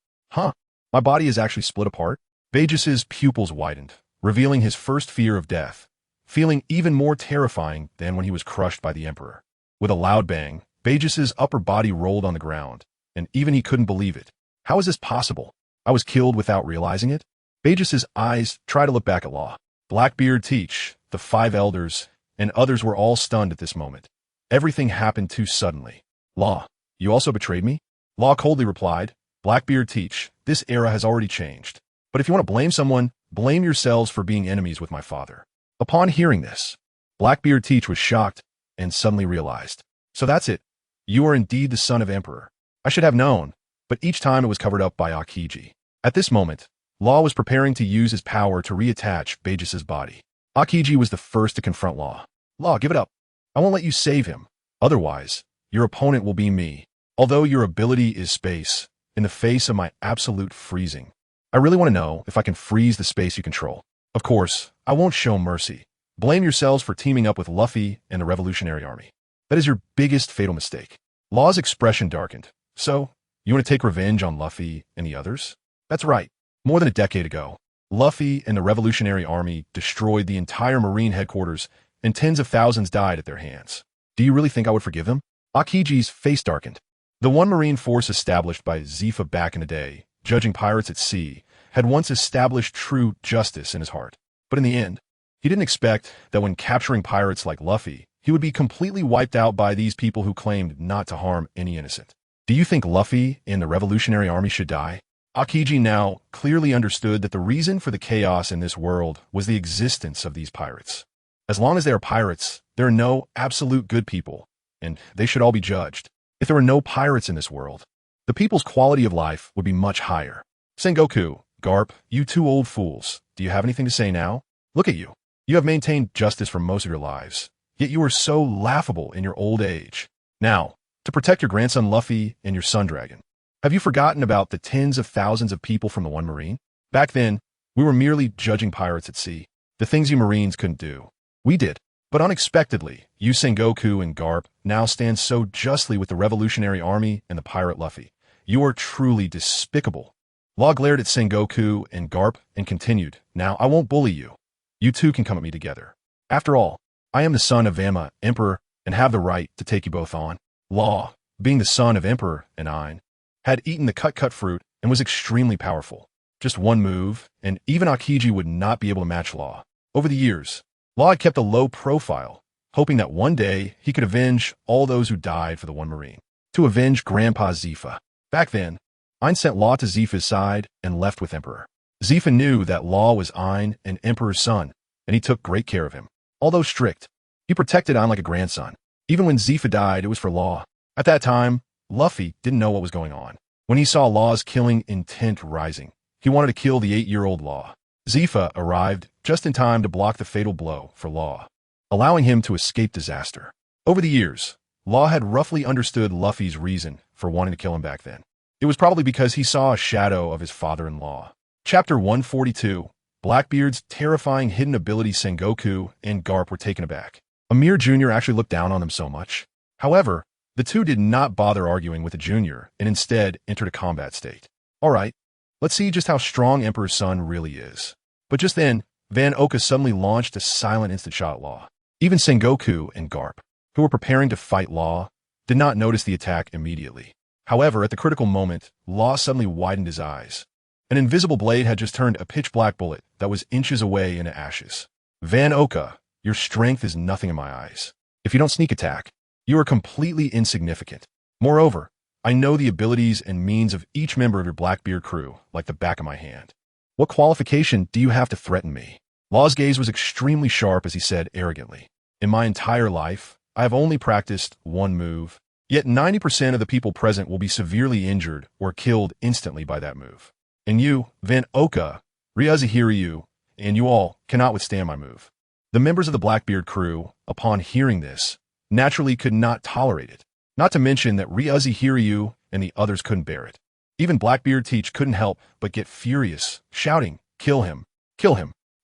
My body is actually split apart? Bajus's pupils widened, revealing his first fear of death, feeling even more terrifying than when he was crushed by the Emperor. With a loud bang, Bajus's upper body rolled on the ground, and even he couldn't believe it. How is this possible? I was killed without realizing it? Bajus's eyes tried to look back at Law. Blackbeard Teach, the five elders, and others were all stunned at this moment. Everything happened too suddenly. Law, you also betrayed me? Law coldly replied, Blackbeard Teach, this era has already changed. But if you want to blame someone, blame yourselves for being enemies with my father. Upon hearing this, Blackbeard Teach was shocked and suddenly realized. So that's it. You are indeed the son of Emperor. I should have known, but each time it was covered up by Akiji. At this moment, Law was preparing to use his power to reattach Bajus's body. Akiji was the first to confront Law. Law, give it up. I won't let you save him. Otherwise, your opponent will be me. Although your ability is space, in the face of my absolute freezing, I really want to know if I can freeze the space you control. Of course, I won't show mercy. Blame yourselves for teaming up with Luffy and the Revolutionary Army. That is your biggest fatal mistake. Law's expression darkened. So, you want to take revenge on Luffy and the others? That's right. More than a decade ago, Luffy and the Revolutionary Army destroyed the entire Marine headquarters and tens of thousands died at their hands. Do you really think I would forgive them? Akiji's face darkened. The one marine force established by Zifa back in the day, judging pirates at sea, had once established true justice in his heart. But in the end, he didn't expect that when capturing pirates like Luffy, he would be completely wiped out by these people who claimed not to harm any innocent. Do you think Luffy and the Revolutionary Army should die? Akiji now clearly understood that the reason for the chaos in this world was the existence of these pirates. As long as they are pirates, there are no absolute good people, and they should all be judged. If there were no pirates in this world, the people's quality of life would be much higher. Sengoku, Garp, you two old fools, do you have anything to say now? Look at you. You have maintained justice for most of your lives, yet you are so laughable in your old age. Now, to protect your grandson Luffy and your son Dragon, have you forgotten about the tens of thousands of people from the One Marine? Back then, we were merely judging pirates at sea. The things you Marines couldn't do, we did. But unexpectedly, you Sengoku and Garp now stand so justly with the Revolutionary Army and the pirate Luffy. You are truly despicable. Law glared at Sengoku and Garp and continued, now I won't bully you. You two can come at me together. After all, I am the son of Fanma, Emperor, and have the right to take you both on. Law, being the son of Emperor and Ein, had eaten the cut fruit and was extremely powerful. Just one move, and even Akiji would not be able to match Law. Over the years, Law had kept a low profile, hoping that one day he could avenge all those who died for the One Marine. To avenge Grandpa Zifa. Back then, Ein sent Law to Zifa's side and left with Emperor. Zifa knew that Law was Ein and Emperor's son, and he took great care of him. Although strict, he protected Ein like a grandson. Even when Zifa died, it was for Law. At that time, Luffy didn't know what was going on. When he saw Law's killing intent rising, he wanted to kill the 8-year-old Law. Zifa arrived just in time to block the fatal blow for Law, allowing him to escape disaster. Over the years, Law had roughly understood Luffy's reason for wanting to kill him back then. It was probably because he saw a shadow of his father-in-law. Chapter 142, Blackbeard's terrifying hidden ability. Sengoku and Garp were taken aback. Amir Jr. actually looked down on them so much. However, the two did not bother arguing with the junior and instead entered a combat state. All right, let's see just how strong Emperor's son really is. But just then, Van Oka suddenly launched a silent instant shot at Law. Even Sengoku and Garp, who were preparing to fight Law, did not notice the attack immediately. However, at the critical moment, Law suddenly widened his eyes. An invisible blade had just turned a pitch-black bullet that was inches away into ashes. Van Oka, your strength is nothing in my eyes. If you don't sneak attack, you are completely insignificant. Moreover, I know the abilities and means of each member of your Blackbeard crew like the back of my hand. What qualification do you have to threaten me? Law's gaze was extremely sharp as he said arrogantly, in my entire life, I have only practiced one move, yet 90% of the people present will be severely injured or killed instantly by that move. And you, Van Oka, Ryuzahiryu, and you all cannot withstand my move. The members of the Blackbeard crew, upon hearing this, naturally could not tolerate it. Not to mention that Ryuzahiryu and the others couldn't bear it. Even Blackbeard Teach couldn't help but get furious, shouting, kill him,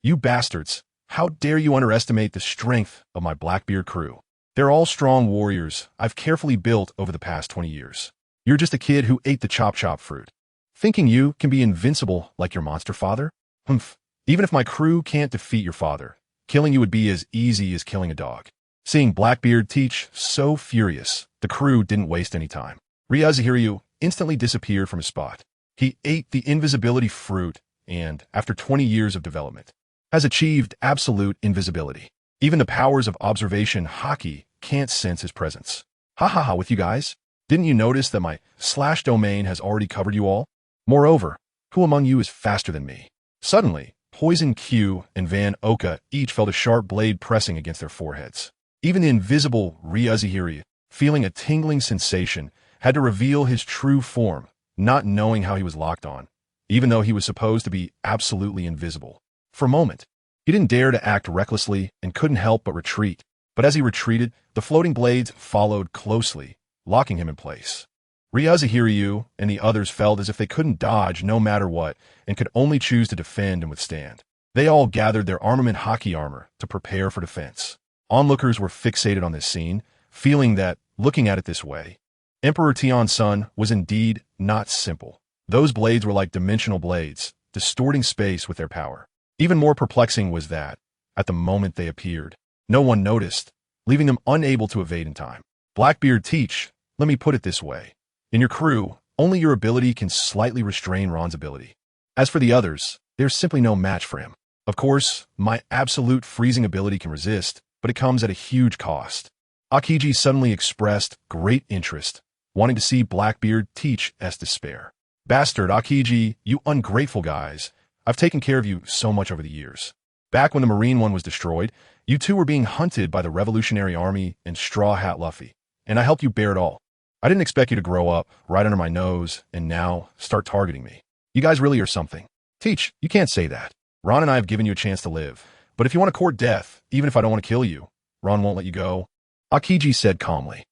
you bastards. How dare you underestimate the strength of my Blackbeard crew? They're all strong warriors I've carefully built over the past 20 years. You're just a kid who ate the chop fruit. Thinking you can be invincible like your monster father? Humph. Even if my crew can't defeat your father, killing you would be as easy as killing a dog. Seeing Blackbeard Teach so furious, the crew didn't waste any time. Ryuzahiryu instantly disappeared from his spot. He ate the invisibility fruit and, after 20 years of development, has achieved absolute invisibility. Even the powers of observation Haki can't sense his presence. Ha ha ha with you guys. Didn't you notice that my slash domain has already covered you all? Moreover, who among you is faster than me? Suddenly, Poison Q and Van Oka each felt a sharp blade pressing against their foreheads. Even the invisible Ryuzahiryu, feeling a tingling sensation, had to reveal his true form, not knowing how he was locked on, even though he was supposed to be absolutely invisible. For a moment, he didn't dare to act recklessly and couldn't help but retreat, but as he retreated, the floating blades followed closely, locking him in place. Ryuzahiryu and the others felt as if they couldn't dodge no matter what and could only choose to defend and withstand. They all gathered their armament Haki armor to prepare for defense. Onlookers were fixated on this scene, feeling that, looking at it this way, Emperor Tion's son was indeed not simple. Those blades were like dimensional blades, distorting space with their power. Even more perplexing was that, at the moment they appeared, no one noticed, leaving them unable to evade in time. Blackbeard Teach, let me put it this way. In your crew, only your ability can slightly restrain Ron's ability. As for the others, there's simply no match for him. Of course, my absolute freezing ability can resist, but it comes at a huge cost. Aokiji suddenly expressed great interest, wanting to see Blackbeard Teach as despair. Bastard Aokiji, you ungrateful guys. I've taken care of you so much over the years. Back when the Marine one was destroyed, you two were being hunted by the Revolutionary Army and Straw Hat Luffy, and I helped you bear it all. I didn't expect you to grow up right under my nose and now start targeting me. You guys really are something. Teach, you can't say that. Ron and I have given you a chance to live, but if you want to court death, even if I don't want to kill you, Ron won't let you go. Aokiji said calmly.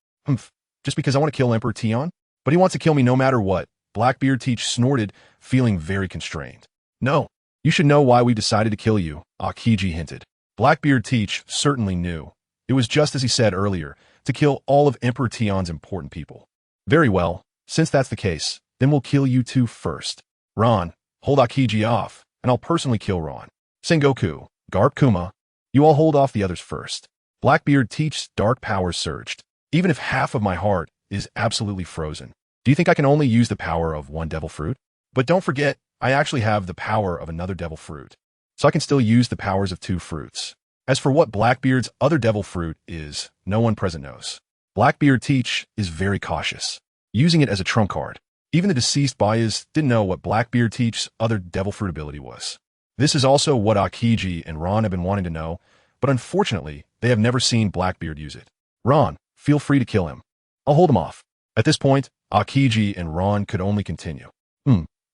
Just because I want to kill Emperor Tion? But he wants to kill me no matter what. Blackbeard Teach snorted, feeling very constrained. No, you should know why we decided to kill you, Aokiji hinted. Blackbeard Teach certainly knew. It was just as he said earlier, to kill all of Emperor Tion's important people. Very well, since that's the case, then we'll kill you two first. Ron, hold Aokiji off, and I'll personally kill Ron. Sengoku, Garp Kuma, you all hold off the others first. Blackbeard Teach's dark powers surged. Even if half of my heart is absolutely frozen, do you think I can only use the power of one devil fruit? But don't forget, I actually have the power of another devil fruit, so I can still use the powers of two fruits. As for what Blackbeard's other devil fruit is, no one present knows. Blackbeard Teach is very cautious, using it as a trump card. Even the deceased Bayas didn't know what Blackbeard Teach's other devil fruit ability was. This is also what Aokiji and Ron have been wanting to know, but unfortunately, they have never seen Blackbeard use it. Ron, feel free to kill him. I'll hold him off. At this point, Aokiji and Ron could only continue.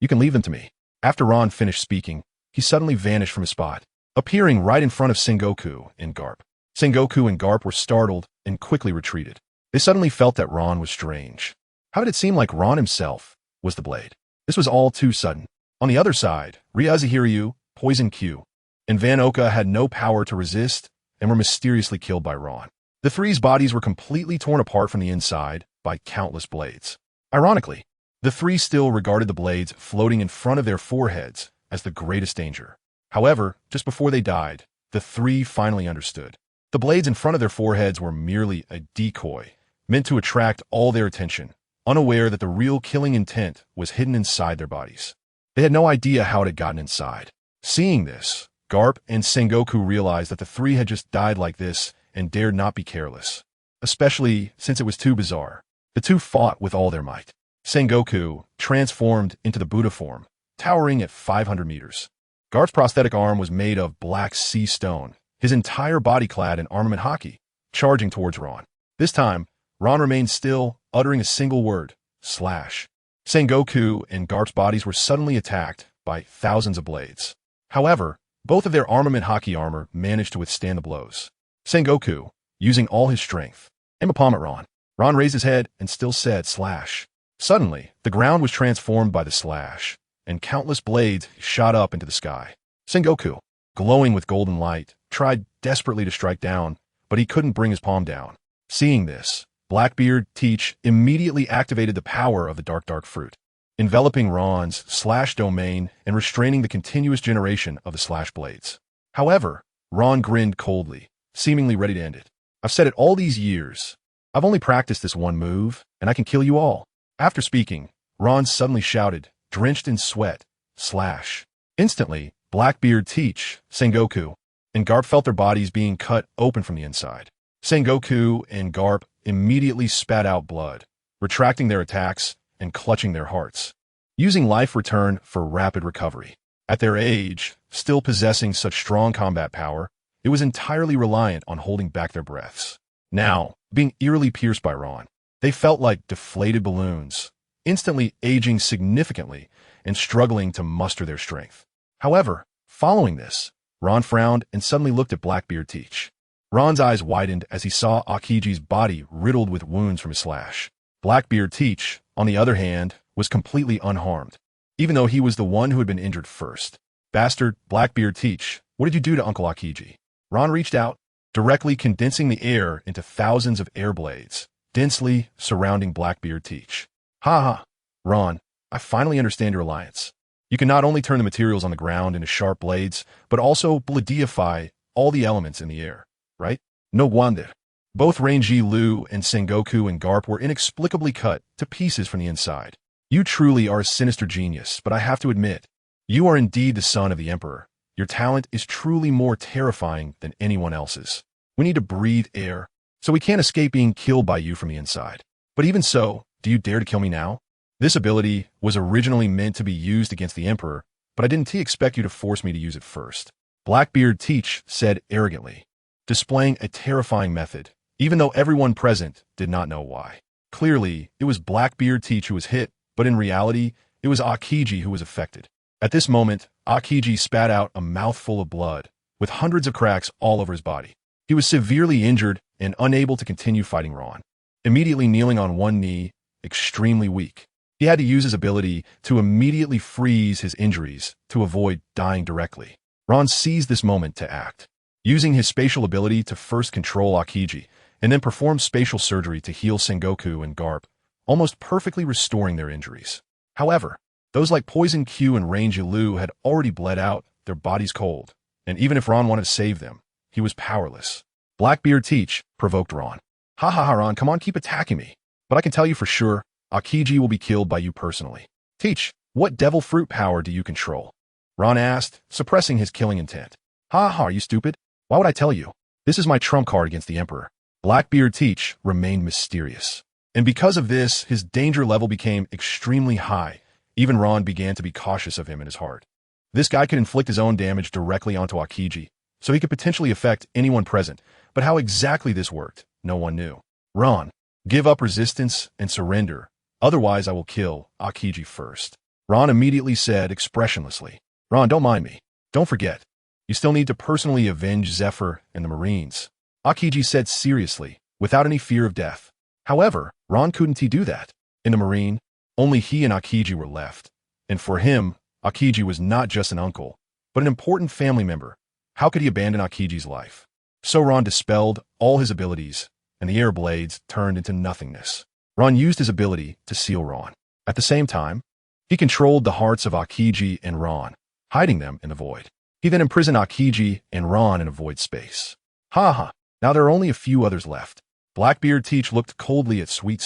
You can leave them to me. After Ron finished speaking, he suddenly vanished from his spot, appearing right in front of Sengoku and Garp. Sengoku and Garp were startled and quickly retreated. They suddenly felt that Ron was strange. How did it seem like Ron himself was the blade? This was all too sudden. On the other side, Ryazahiryu, Poison Q, and Van Oka had no power to resist and were mysteriously killed by Ron. The three's bodies were completely torn apart from the inside by countless blades. Ironically, the three still regarded the blades floating in front of their foreheads as the greatest danger. However, just before they died, the three finally understood. The blades in front of their foreheads were merely a decoy, meant to attract all their attention, unaware that the real killing intent was hidden inside their bodies. They had no idea how it had gotten inside. Seeing this, Garp and Sengoku realized that the three had just died like this and dared not be careless, especially since it was too bizarre. The two fought with all their might. Sengoku transformed into the Buddha form, towering at 500 meters. Garp's prosthetic arm was made of black sea stone, his entire body clad in armament haki, charging towards Ron. This time, Ron remained still, uttering a single word, slash. Sengoku and Garp's bodies were suddenly attacked by thousands of blades. However, both of their armament haki armor managed to withstand the blows. Sengoku, using all his strength, aimed a palm at Ron. Ron raised his head and still said slash. Suddenly, the ground was transformed by the slash, and countless blades shot up into the sky. Sengoku, glowing with golden light, tried desperately to strike down, but he couldn't bring his palm down. Seeing this, Blackbeard Teach immediately activated the power of the dark fruit, enveloping Ron's slash domain and restraining the continuous generation of the slash blades. However, Ron grinned coldly, seemingly ready to end it. I've said it all these years. I've only practiced this one move, and I can kill you all. After speaking, Ron suddenly shouted, drenched in sweat, slash. Instantly, Blackbeard Teach, Sengoku, and Garp felt their bodies being cut open from the inside. Sengoku and Garp immediately spat out blood, retracting their attacks and clutching their hearts, using life return for rapid recovery. At their age, still possessing such strong combat power, it was entirely reliant on holding back their breaths. Now, being eerily pierced by Ron, they felt like deflated balloons, instantly aging significantly and struggling to muster their strength. However, following this, Ron frowned and suddenly looked at Blackbeard Teach. Ron's eyes widened as he saw Aokiji's body riddled with wounds from his slash. Blackbeard Teach, on the other hand, was completely unharmed, even though he was the one who had been injured first. Bastard, Blackbeard Teach, what did you do to Uncle Aokiji? Ron reached out, directly condensing the air into thousands of air blades, densely surrounding Blackbeard Teach. Ha ha, Ron, I finally understand your alliance. You can not only turn the materials on the ground into sharp blades, but also bleedify all the elements in the air, right? No wonder. Both Ranji Lu and Sengoku and Garp were inexplicably cut to pieces from the inside. You truly are a sinister genius, but I have to admit, you are indeed the son of the Emperor. Your talent is truly more terrifying than anyone else's. We need to breathe air, so we can't escape being killed by you from the inside. But even so, do you dare to kill me now? This ability was originally meant to be used against the Emperor, but I didn't expect you to force me to use it first. Blackbeard Teach said arrogantly, displaying a terrifying method, even though everyone present did not know why. Clearly, it was Blackbeard Teach who was hit, but in reality, it was Akiji who was affected. At this moment, Akiji spat out a mouthful of blood, with hundreds of cracks all over his body. He was severely injured and unable to continue fighting Ron. Immediately kneeling on one knee, extremely weak. He had to use his ability to immediately freeze his injuries to avoid dying directly. Ron seized this moment to act, using his spatial ability to first control Akiji, and then perform spatial surgery to heal Sengoku and Garp, almost perfectly restoring their injuries. However, those like Poison Q and Range Lu had already bled out, their bodies cold, and even if Ron wanted to save them, he was powerless. Blackbeard Teach provoked Ron. Ha ha ha, Ron, come on, keep attacking me. But I can tell you for sure, Akiji will be killed by you personally. Teach, what devil fruit power do you control? Ron asked, suppressing his killing intent. Ha ha, are you stupid? Why would I tell you? This is my trump card against the Emperor. Blackbeard Teach remained mysterious. And because of this, his danger level became extremely high. Even Ron began to be cautious of him in his heart. This guy could inflict his own damage directly onto Akiji, so he could potentially affect anyone present, but how exactly this worked, no one knew. Ron, give up resistance and surrender, otherwise I will kill Akiji first. Ron immediately said expressionlessly. Ron, don't mind me. Don't forget, you still need to personally avenge Zephyr and the Marines. Akiji said seriously, without any fear of death. However, Ron couldn't do that. In the Marine, only he and Akiji were left. And for him, Akiji was not just an uncle, but an important family member. How could he abandon Akiji's life? So Ron dispelled all his abilities, and the air blades turned into nothingness. Ron used his ability to seal Ron. At the same time, he controlled the hearts of Akiji and Ron, hiding them in the void. He then imprisoned Akiji and Ron in a void space. Ha ha, now there are only a few others left. Blackbeard Teach looked coldly at Sweet,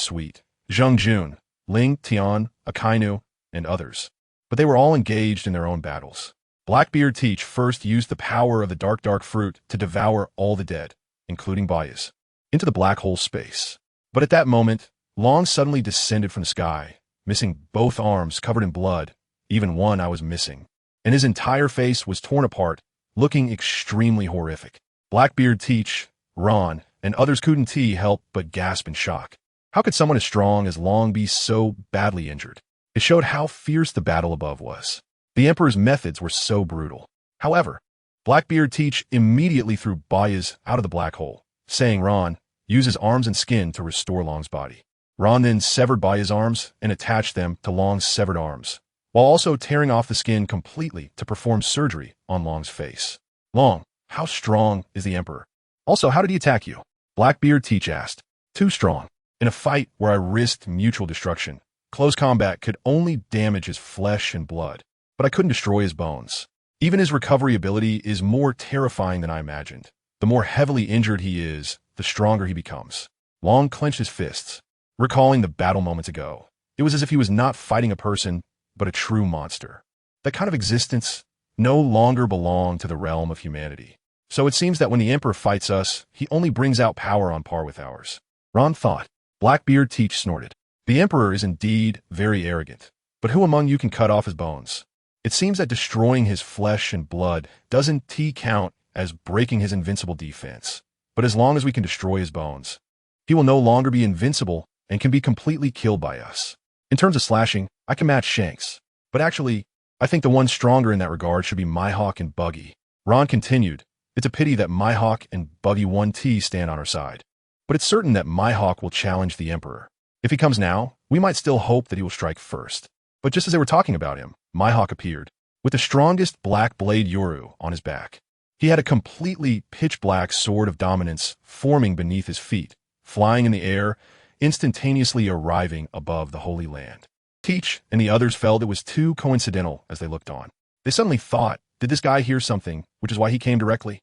Zheng Jun, Ling Tian, Akainu, and others. But they were all engaged in their own battles. Blackbeard Teach first used the power of the dark fruit to devour all the dead, including Bayas, into the black hole space. But at that moment, Long suddenly descended from the sky, missing both arms covered in blood, even one I was missing. And his entire face was torn apart, looking extremely horrific. Blackbeard Teach, Ron, and others couldn't help but gasp in shock. How could someone as strong as Long be so badly injured? It showed how fierce the battle above was. The Emperor's methods were so brutal. However, Blackbeard Teach immediately threw Bayas out of the black hole, saying Ron, use his arms and skin to restore Long's body. Ron then severed Bayas' arms and attached them to Long's severed arms, while also tearing off the skin completely to perform surgery on Long's face. Long, how strong is the Emperor? Also, how did he attack you? Blackbeard Teach asked. Too strong. In a fight where I risked mutual destruction, close combat could only damage his flesh and blood, but I couldn't destroy his bones. Even his recovery ability is more terrifying than I imagined. The more heavily injured he is, the stronger he becomes. Long clenched his fists, recalling the battle moments ago. It was as if he was not fighting a person, but a true monster. That kind of existence no longer belonged to the realm of humanity. So it seems that when the Emperor fights us, he only brings out power on par with ours. Ron thought. Blackbeard Teach snorted. The Emperor is indeed very arrogant, but who among you can cut off his bones? It seems that destroying his flesh and blood doesn't count as breaking his invincible defense. But as long as we can destroy his bones, he will no longer be invincible and can be completely killed by us. In terms of slashing, I can match Shanks. But actually, I think the one stronger in that regard should be Mihawk and Buggy. Ron continued, it's a pity that Mihawk and Buggy 1T stand on our side. But it's certain that Mihawk will challenge the Emperor. If he comes now, we might still hope that he will strike first. But just as they were talking about him, Mihawk appeared, with the strongest black blade Yoru on his back. He had a completely pitch-black sword of dominance forming beneath his feet, flying in the air, instantaneously arriving above the Holy Land. Teach and the others felt it was too coincidental as they looked on. They suddenly thought, did this guy hear something, which is why he came directly?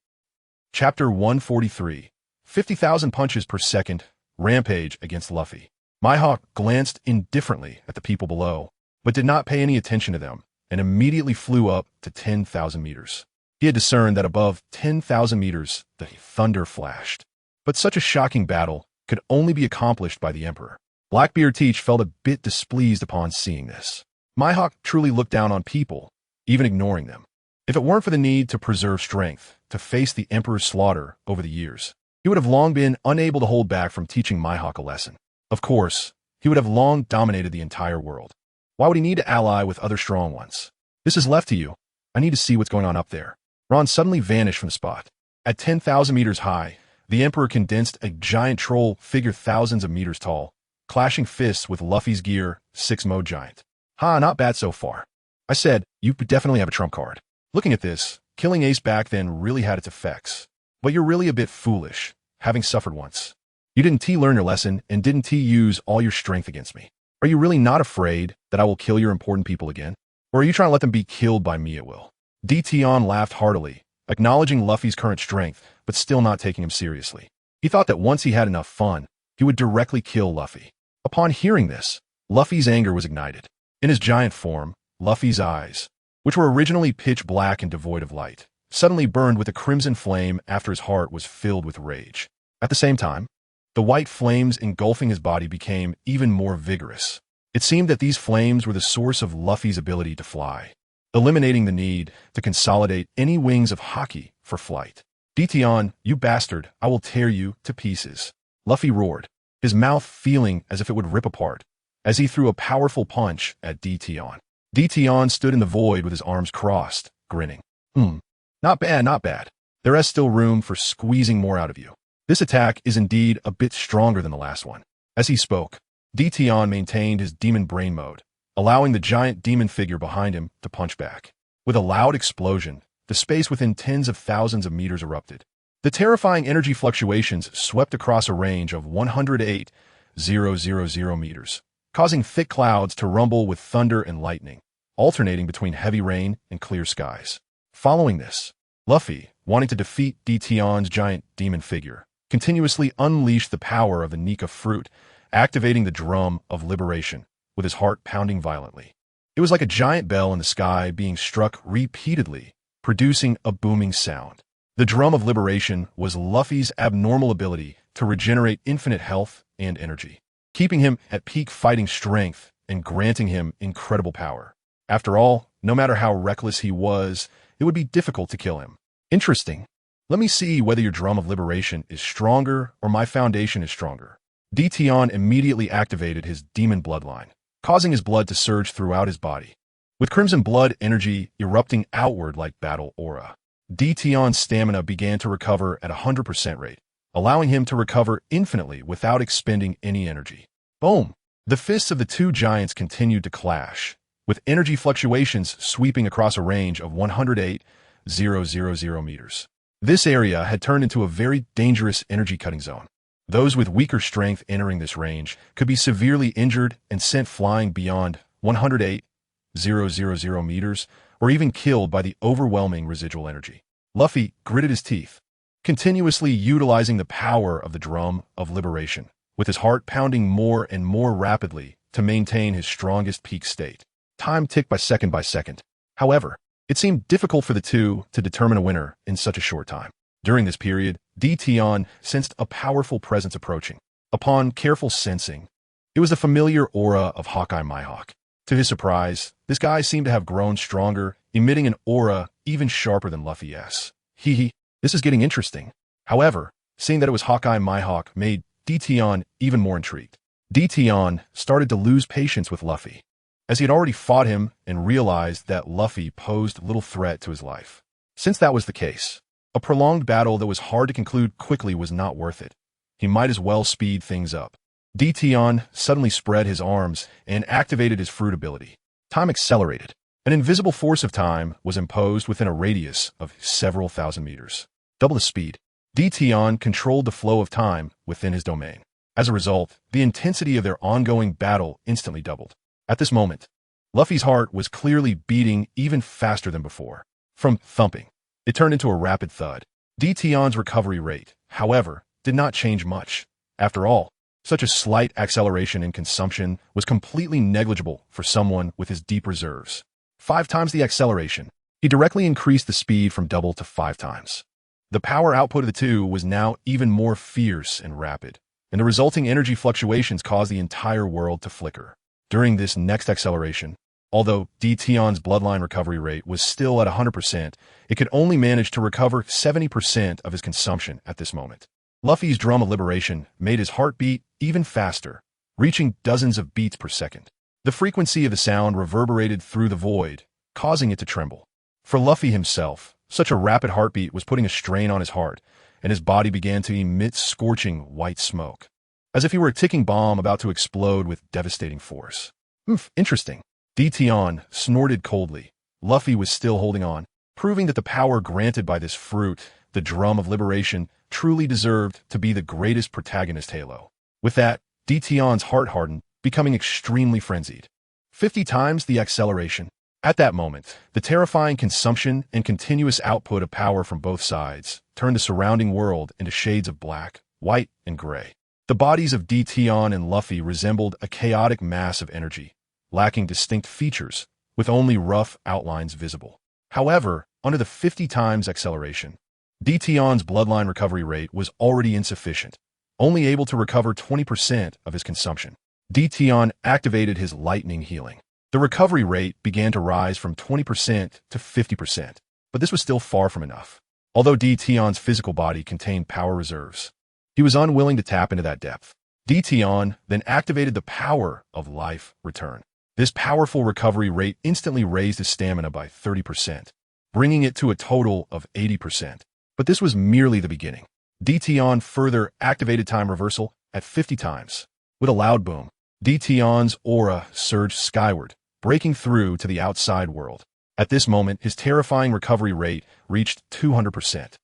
Chapter 143, 50,000 punches per second rampage against Luffy. Mihawk glanced indifferently at the people below, but did not pay any attention to them, and immediately flew up to 10,000 meters. He had discerned that above 10,000 meters, the thunder flashed. But such a shocking battle could only be accomplished by the Emperor. Blackbeard Teach felt a bit displeased upon seeing this. Mihawk truly looked down on people, even ignoring them. If it weren't for the need to preserve strength, to face the Emperor's slaughter over the years, he would have long been unable to hold back from teaching Mihawk a lesson. Of course, he would have long dominated the entire world. Why would he need to ally with other strong ones? This is left to you. I need to see what's going on up there. Ron suddenly vanished from the spot. At 10,000 meters high, the Emperor condensed a giant troll figure thousands of meters tall, clashing fists with Luffy's Gear 6-mode giant. Not bad so far. I said, you definitely have a trump card. Looking at this, killing Ace back then really had its effects. But you're really a bit foolish, having suffered once. You didn't learn your lesson and didn't use all your strength against me. Are you really not afraid that I will kill your important people again? Or are you trying to let them be killed by me at will? Tion laughed heartily, acknowledging Luffy's current strength, but still not taking him seriously. He thought that once he had enough fun, he would directly kill Luffy. Upon hearing this, Luffy's anger was ignited. In his giant form, Luffy's eyes, which were originally pitch black and devoid of light, suddenly burned with a crimson flame after his heart was filled with rage. At the same time, the white flames engulfing his body became even more vigorous. It seemed that these flames were the source of Luffy's ability to fly, eliminating the need to consolidate any wings of Haki for flight. Tion, you bastard, I will tear you to pieces. Luffy roared, his mouth feeling as if it would rip apart, as he threw a powerful punch at Tion. Tion stood in the void with his arms crossed, grinning. Not bad, not bad. There is still room for squeezing more out of you. This attack is indeed a bit stronger than the last one. As he spoke, Tion maintained his demon brain mode, allowing the giant demon figure behind him to punch back. With a loud explosion, the space within tens of thousands of meters erupted. The terrifying energy fluctuations swept across a range of 108,000 meters, causing thick clouds to rumble with thunder and lightning, alternating between heavy rain and clear skies. Following this, Luffy, wanting to defeat Tion's giant demon figure, continuously unleashed the power of the Nika fruit, activating the drum of liberation, with his heart pounding violently. It was like a giant bell in the sky being struck repeatedly, producing a booming sound. The drum of liberation was Luffy's abnormal ability to regenerate infinite health and energy, keeping him at peak fighting strength and granting him incredible power. After all, no matter how reckless he was, it would be difficult to kill him. Interesting. Let me see whether your drum of liberation is stronger or my foundation is stronger. Tion immediately activated his demon bloodline, causing his blood to surge throughout his body, with crimson blood energy erupting outward like battle aura. Tion's stamina began to recover at 100% rate, allowing him to recover infinitely without expending any energy. Boom! The fists of the two giants continued to clash, with energy fluctuations sweeping across a range of 108,000 meters. This area had turned into a very dangerous energy-cutting zone. Those with weaker strength entering this range could be severely injured and sent flying beyond 108,000 meters, or even killed by the overwhelming residual energy. Luffy gritted his teeth, continuously utilizing the power of the drum of liberation, with his heart pounding more and more rapidly to maintain his strongest peak state. Time ticked by second. However, it seemed difficult for the two to determine a winner in such a short time. During this period, Tion sensed a powerful presence approaching. Upon careful sensing, it was the familiar aura of Hawkeye Mihawk. To his surprise, this guy seemed to have grown stronger, emitting an aura even sharper than Luffy's. This is getting interesting. However, seeing that it was Hawkeye Mihawk made Tion even more intrigued. Tion started to lose patience with Luffy, as he had already fought him and realized that Luffy posed little threat to his life. Since that was the case, a prolonged battle that was hard to conclude quickly was not worth it. He might as well speed things up. Tion suddenly spread his arms and activated his fruit ability. Time accelerated. An invisible force of time was imposed within a radius of several thousand meters. Double the speed. Tion controlled the flow of time within his domain. As a result, the intensity of their ongoing battle instantly doubled. At this moment, Luffy's heart was clearly beating even faster than before. From thumping, it turned into a rapid thud. Tion's recovery rate, however, did not change much. After all, such a slight acceleration in consumption was completely negligible for someone with his deep reserves. 5 times the acceleration. He directly increased the speed from double to 5 times. The power output of the two was now even more fierce and rapid, and the resulting energy fluctuations caused the entire world to flicker. During this next acceleration, although Tion's bloodline recovery rate was still at 100%, it could only manage to recover 70% of his consumption at this moment. Luffy's drum of liberation made his heart beat even faster, reaching dozens of beats per second. The frequency of the sound reverberated through the void, causing it to tremble. For Luffy himself, such a rapid heartbeat was putting a strain on his heart, and his body began to emit scorching white smoke, as if he were a ticking bomb about to explode with devastating force. Interesting. Tion snorted coldly. Luffy was still holding on, proving that the power granted by this fruit, the drum of liberation, truly deserved to be the greatest protagonist Halo. With that, Tion's heart hardened, becoming extremely frenzied. 50 times the acceleration. At that moment, the terrifying consumption and continuous output of power from both sides turned the surrounding world into shades of black, white, and gray. The bodies of Tion and Luffy resembled a chaotic mass of energy, lacking distinct features, with only rough outlines visible. However, under the 50 times acceleration, Tion's bloodline recovery rate was already insufficient, only able to recover 20% of his consumption. Tion activated his lightning healing. The recovery rate began to rise from 20% to 50%, but this was still far from enough. Although Tion's physical body contained power reserves, he was unwilling to tap into that depth. Tion then activated the power of life return. This powerful recovery rate instantly raised his stamina by 30%, bringing it to a total of 80%. But this was merely the beginning. Tion further activated time reversal at 50 times. With a loud boom, Tion's aura surged skyward, breaking through to the outside world. At this moment, his terrifying recovery rate reached 200%.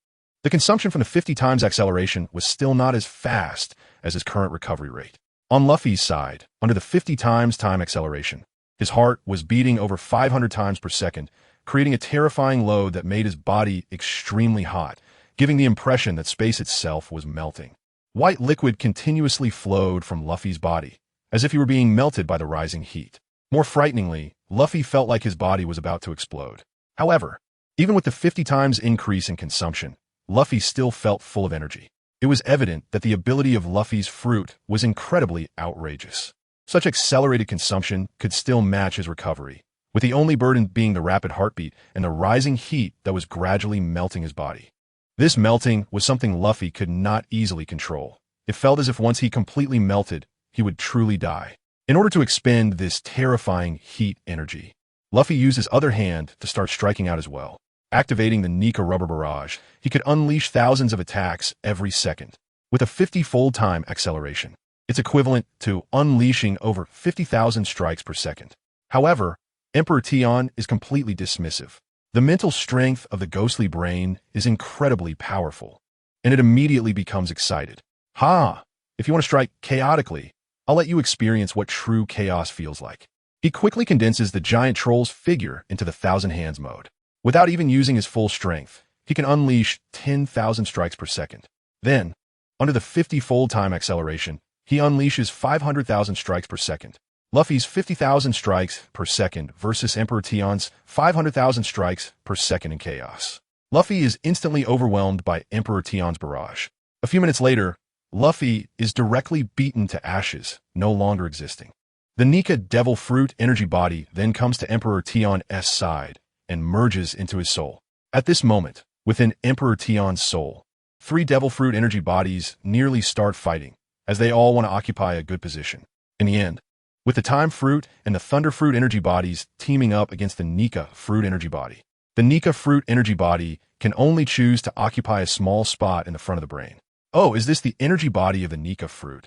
The consumption from the 50 times acceleration was still not as fast as his current recovery rate. On Luffy's side, under the 50 times time acceleration, his heart was beating over 500 times per second, creating a terrifying load that made his body extremely hot, giving the impression that space itself was melting. White liquid continuously flowed from Luffy's body, as if he were being melted by the rising heat. More frighteningly, Luffy felt like his body was about to explode. However, even with the 50 times increase in consumption, Luffy still felt full of energy. It was evident that the ability of Luffy's fruit was incredibly outrageous. Such accelerated consumption could still match his recovery, with the only burden being the rapid heartbeat and the rising heat that was gradually melting his body. This melting was something Luffy could not easily control. It felt as if once he completely melted, he would truly die. In order to expend this terrifying heat energy, Luffy used his other hand to start striking out as well. Activating the Nika rubber barrage, he could unleash thousands of attacks every second. With a 50-fold time acceleration, it's equivalent to unleashing over 50,000 strikes per second. However, Emperor Tion is completely dismissive. The mental strength of the ghostly brain is incredibly powerful, and it immediately becomes excited. If you want to strike chaotically, I'll let you experience what true chaos feels like. He quickly condenses the giant troll's figure into the Thousand Hands mode. Without even using his full strength, he can unleash 10,000 strikes per second. Then, under the 50-fold time acceleration, he unleashes 500,000 strikes per second. Luffy's 50,000 strikes per second versus Emperor Tion's 500,000 strikes per second in chaos. Luffy is instantly overwhelmed by Emperor Tion's barrage. A few minutes later, Luffy is directly beaten to ashes, no longer existing. The Nika Devil Fruit energy body then comes to Emperor Tion's side and merges into his soul. At this moment, within Emperor Tion's soul, 3 Devil Fruit energy bodies nearly start fighting, as they all want to occupy a good position. In the end, with the Time Fruit and the Thunder Fruit energy bodies teaming up against the Nika Fruit energy body, the Nika Fruit energy body can only choose to occupy a small spot in the front of the brain. Oh, is this the energy body of the Nika Fruit?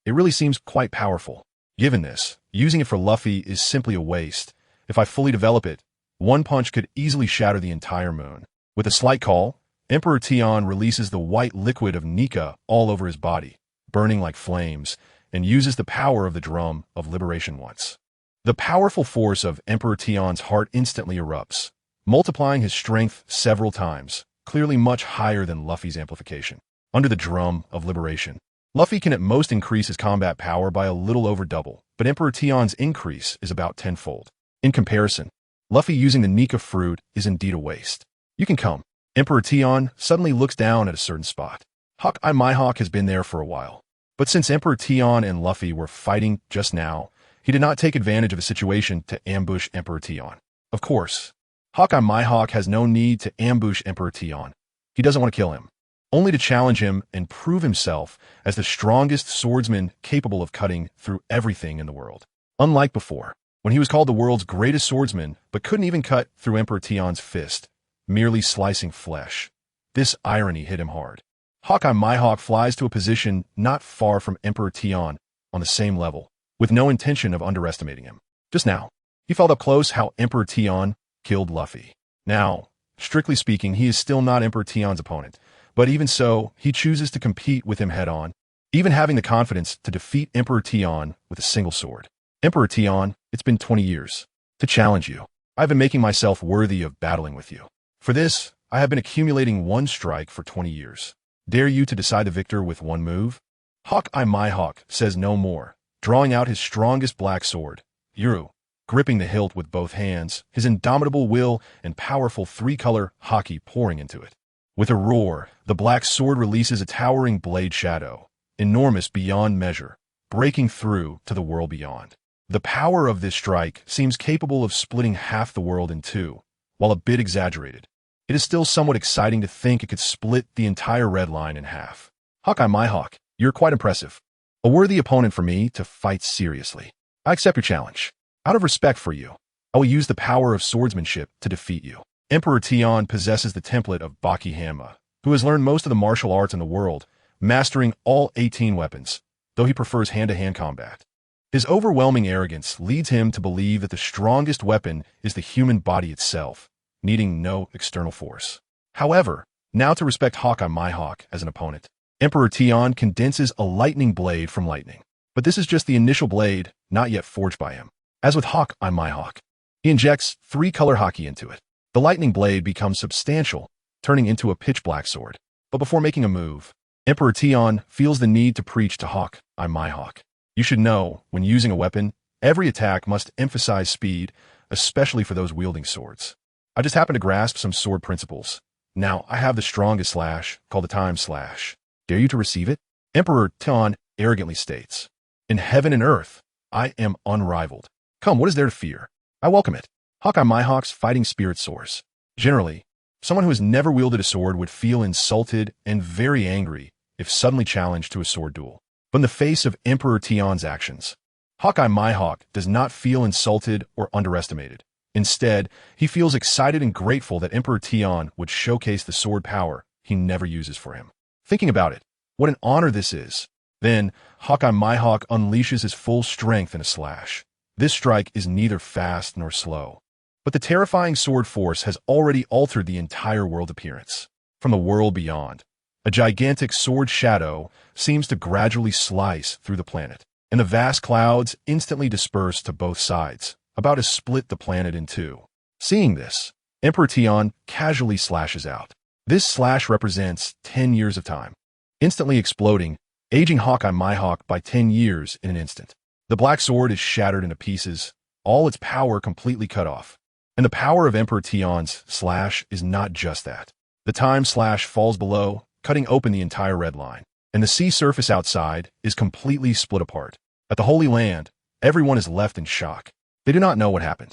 It really seems quite powerful. Given this, using it for Luffy is simply a waste. If I fully develop it, one punch could easily shatter the entire moon. With a slight call, Emperor Tion releases the white liquid of Nika all over his body, burning like flames, and uses the power of the drum of liberation once. The powerful force of Emperor Tion's heart instantly erupts, multiplying his strength several times, clearly much higher than Luffy's amplification. under the drum of liberation. Luffy can at most increase his combat power by a little over double, but Emperor Tion's increase is about tenfold. In comparison, Luffy using the Nika fruit is indeed a waste. You can come. Emperor Tion suddenly looks down at a certain spot. Hawkeye Mihawk has been there for a while. But since Emperor Tion and Luffy were fighting just now, he did not take advantage of the situation to ambush Emperor Tion. Of course, Hawkeye Mihawk has no need to ambush Emperor Tion. He doesn't want to kill him, only to challenge him and prove himself as the strongest swordsman capable of cutting through everything in the world. Unlike before, when he was called the world's greatest swordsman but couldn't even cut through Emperor Tion's fist, merely slicing flesh. This irony hit him hard. Hawkeye Mihawk flies to a position not far from Emperor Tion on the same level, with no intention of underestimating him. Just now, he felt up close how Emperor Tion killed Luffy. Now, strictly speaking, he is still not Emperor Tion's opponent, but even so, he chooses to compete with him head-on, even having the confidence to defeat Emperor Tion with a single sword. Emperor Tion, it's been 20 years. To challenge you, I've been making myself worthy of battling with you. For this, I have been accumulating one strike for 20 years. Dare you to decide the victor with one move? Hawkeye Mihawk says no more, drawing out his strongest black sword, Yuru, gripping the hilt with both hands, his indomitable will and powerful three-color haki pouring into it. With a roar, the black sword releases a towering blade shadow, enormous beyond measure, breaking through to the world beyond. The power of this strike seems capable of splitting half the world in two, while a bit exaggerated. It is still somewhat exciting to think it could split the entire red line in half. Hawkeye Mihawk, you're quite impressive. A worthy opponent for me to fight seriously. I accept your challenge. Out of respect for you, I will use the power of swordsmanship to defeat you. Emperor Tion possesses the template of Baki Hanma, who has learned most of the martial arts in the world, mastering all 18 weapons, though he prefers hand-to-hand combat. His overwhelming arrogance leads him to believe that the strongest weapon is the human body itself, needing no external force. However, now to respect Hawkeye Mihawk as an opponent, Emperor Tion condenses a lightning blade from lightning. But this is just the initial blade, not yet forged by him. As with Hawkeye Mihawk, he injects three-color haki into it. The lightning blade becomes substantial, turning into a pitch-black sword. But before making a move, Emperor Tion feels the need to preach to Hawkeye Mihawk. You should know, when using a weapon, every attack must emphasize speed, especially for those wielding swords. I just happen to grasp some sword principles. Now, I have the strongest slash, called the Time Slash. Dare you to receive it? Emperor Tion arrogantly states, in heaven and earth, I am unrivaled. Come, what is there to fear? I welcome it. Hawkeye Mihawk's fighting spirit soars. Generally, someone who has never wielded a sword would feel insulted and very angry if suddenly challenged to a sword duel. But in the face of Emperor Tion's actions, Hawkeye Mihawk does not feel insulted or underestimated. Instead, he feels excited and grateful that Emperor Tion would showcase the sword power he never uses for him. Thinking about it, what an honor this is. Then, Hawkeye Mihawk unleashes his full strength in a slash. This strike is neither fast nor slow. But the terrifying sword force has already altered the entire world appearance. From the world beyond, a gigantic sword shadow seems to gradually slice through the planet, and the vast clouds instantly disperse to both sides, about to split the planet in two. Seeing this, Emperor Tion casually slashes out. This slash represents 10 years of time, instantly exploding, aging Hawkeye Mihawk by 10 years in an instant. The black sword is shattered into pieces, all its power completely cut off. And the power of Emperor Tion's slash is not just that. The Time Slash falls below, cutting open the entire red line, and the sea surface outside is completely split apart. At the Holy Land, everyone is left in shock. They do not know what happened.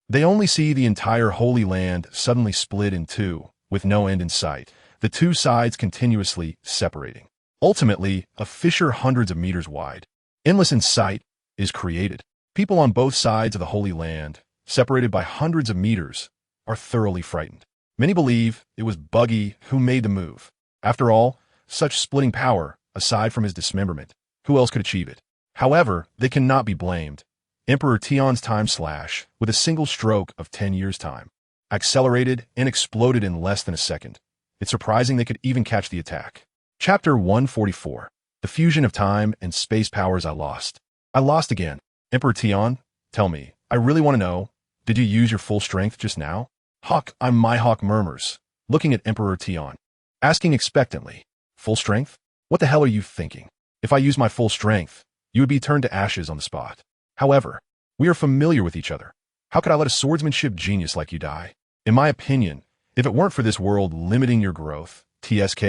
They only see the entire Holy Land suddenly split in two, with no end in sight, the two sides continuously separating. Ultimately, a fissure hundreds of meters wide, endless in sight, is created. People on both sides of the Holy Land, separated by hundreds of meters, are thoroughly frightened. Many believe it was Buggy who made the move. After all, such splitting power, aside from his dismemberment, who else could achieve it? However, they cannot be blamed. Emperor Tion's Time Slash, with a single stroke of 10 years' time, accelerated and exploded in less than a second. It's surprising they could even catch the attack. Chapter 144. The fusion of time and space powers I lost. I lost again. Emperor Tion, tell me, I really want to know, did you use your full strength just now? Hawkeye Mihawk murmurs, looking at Emperor Tion, asking expectantly. Full strength? What the hell are you thinking? If I used my full strength, you would be turned to ashes on the spot. However, we are familiar with each other. How could I let a swordsmanship genius like you die? In my opinion, if it weren't for this world limiting your growth, TSK,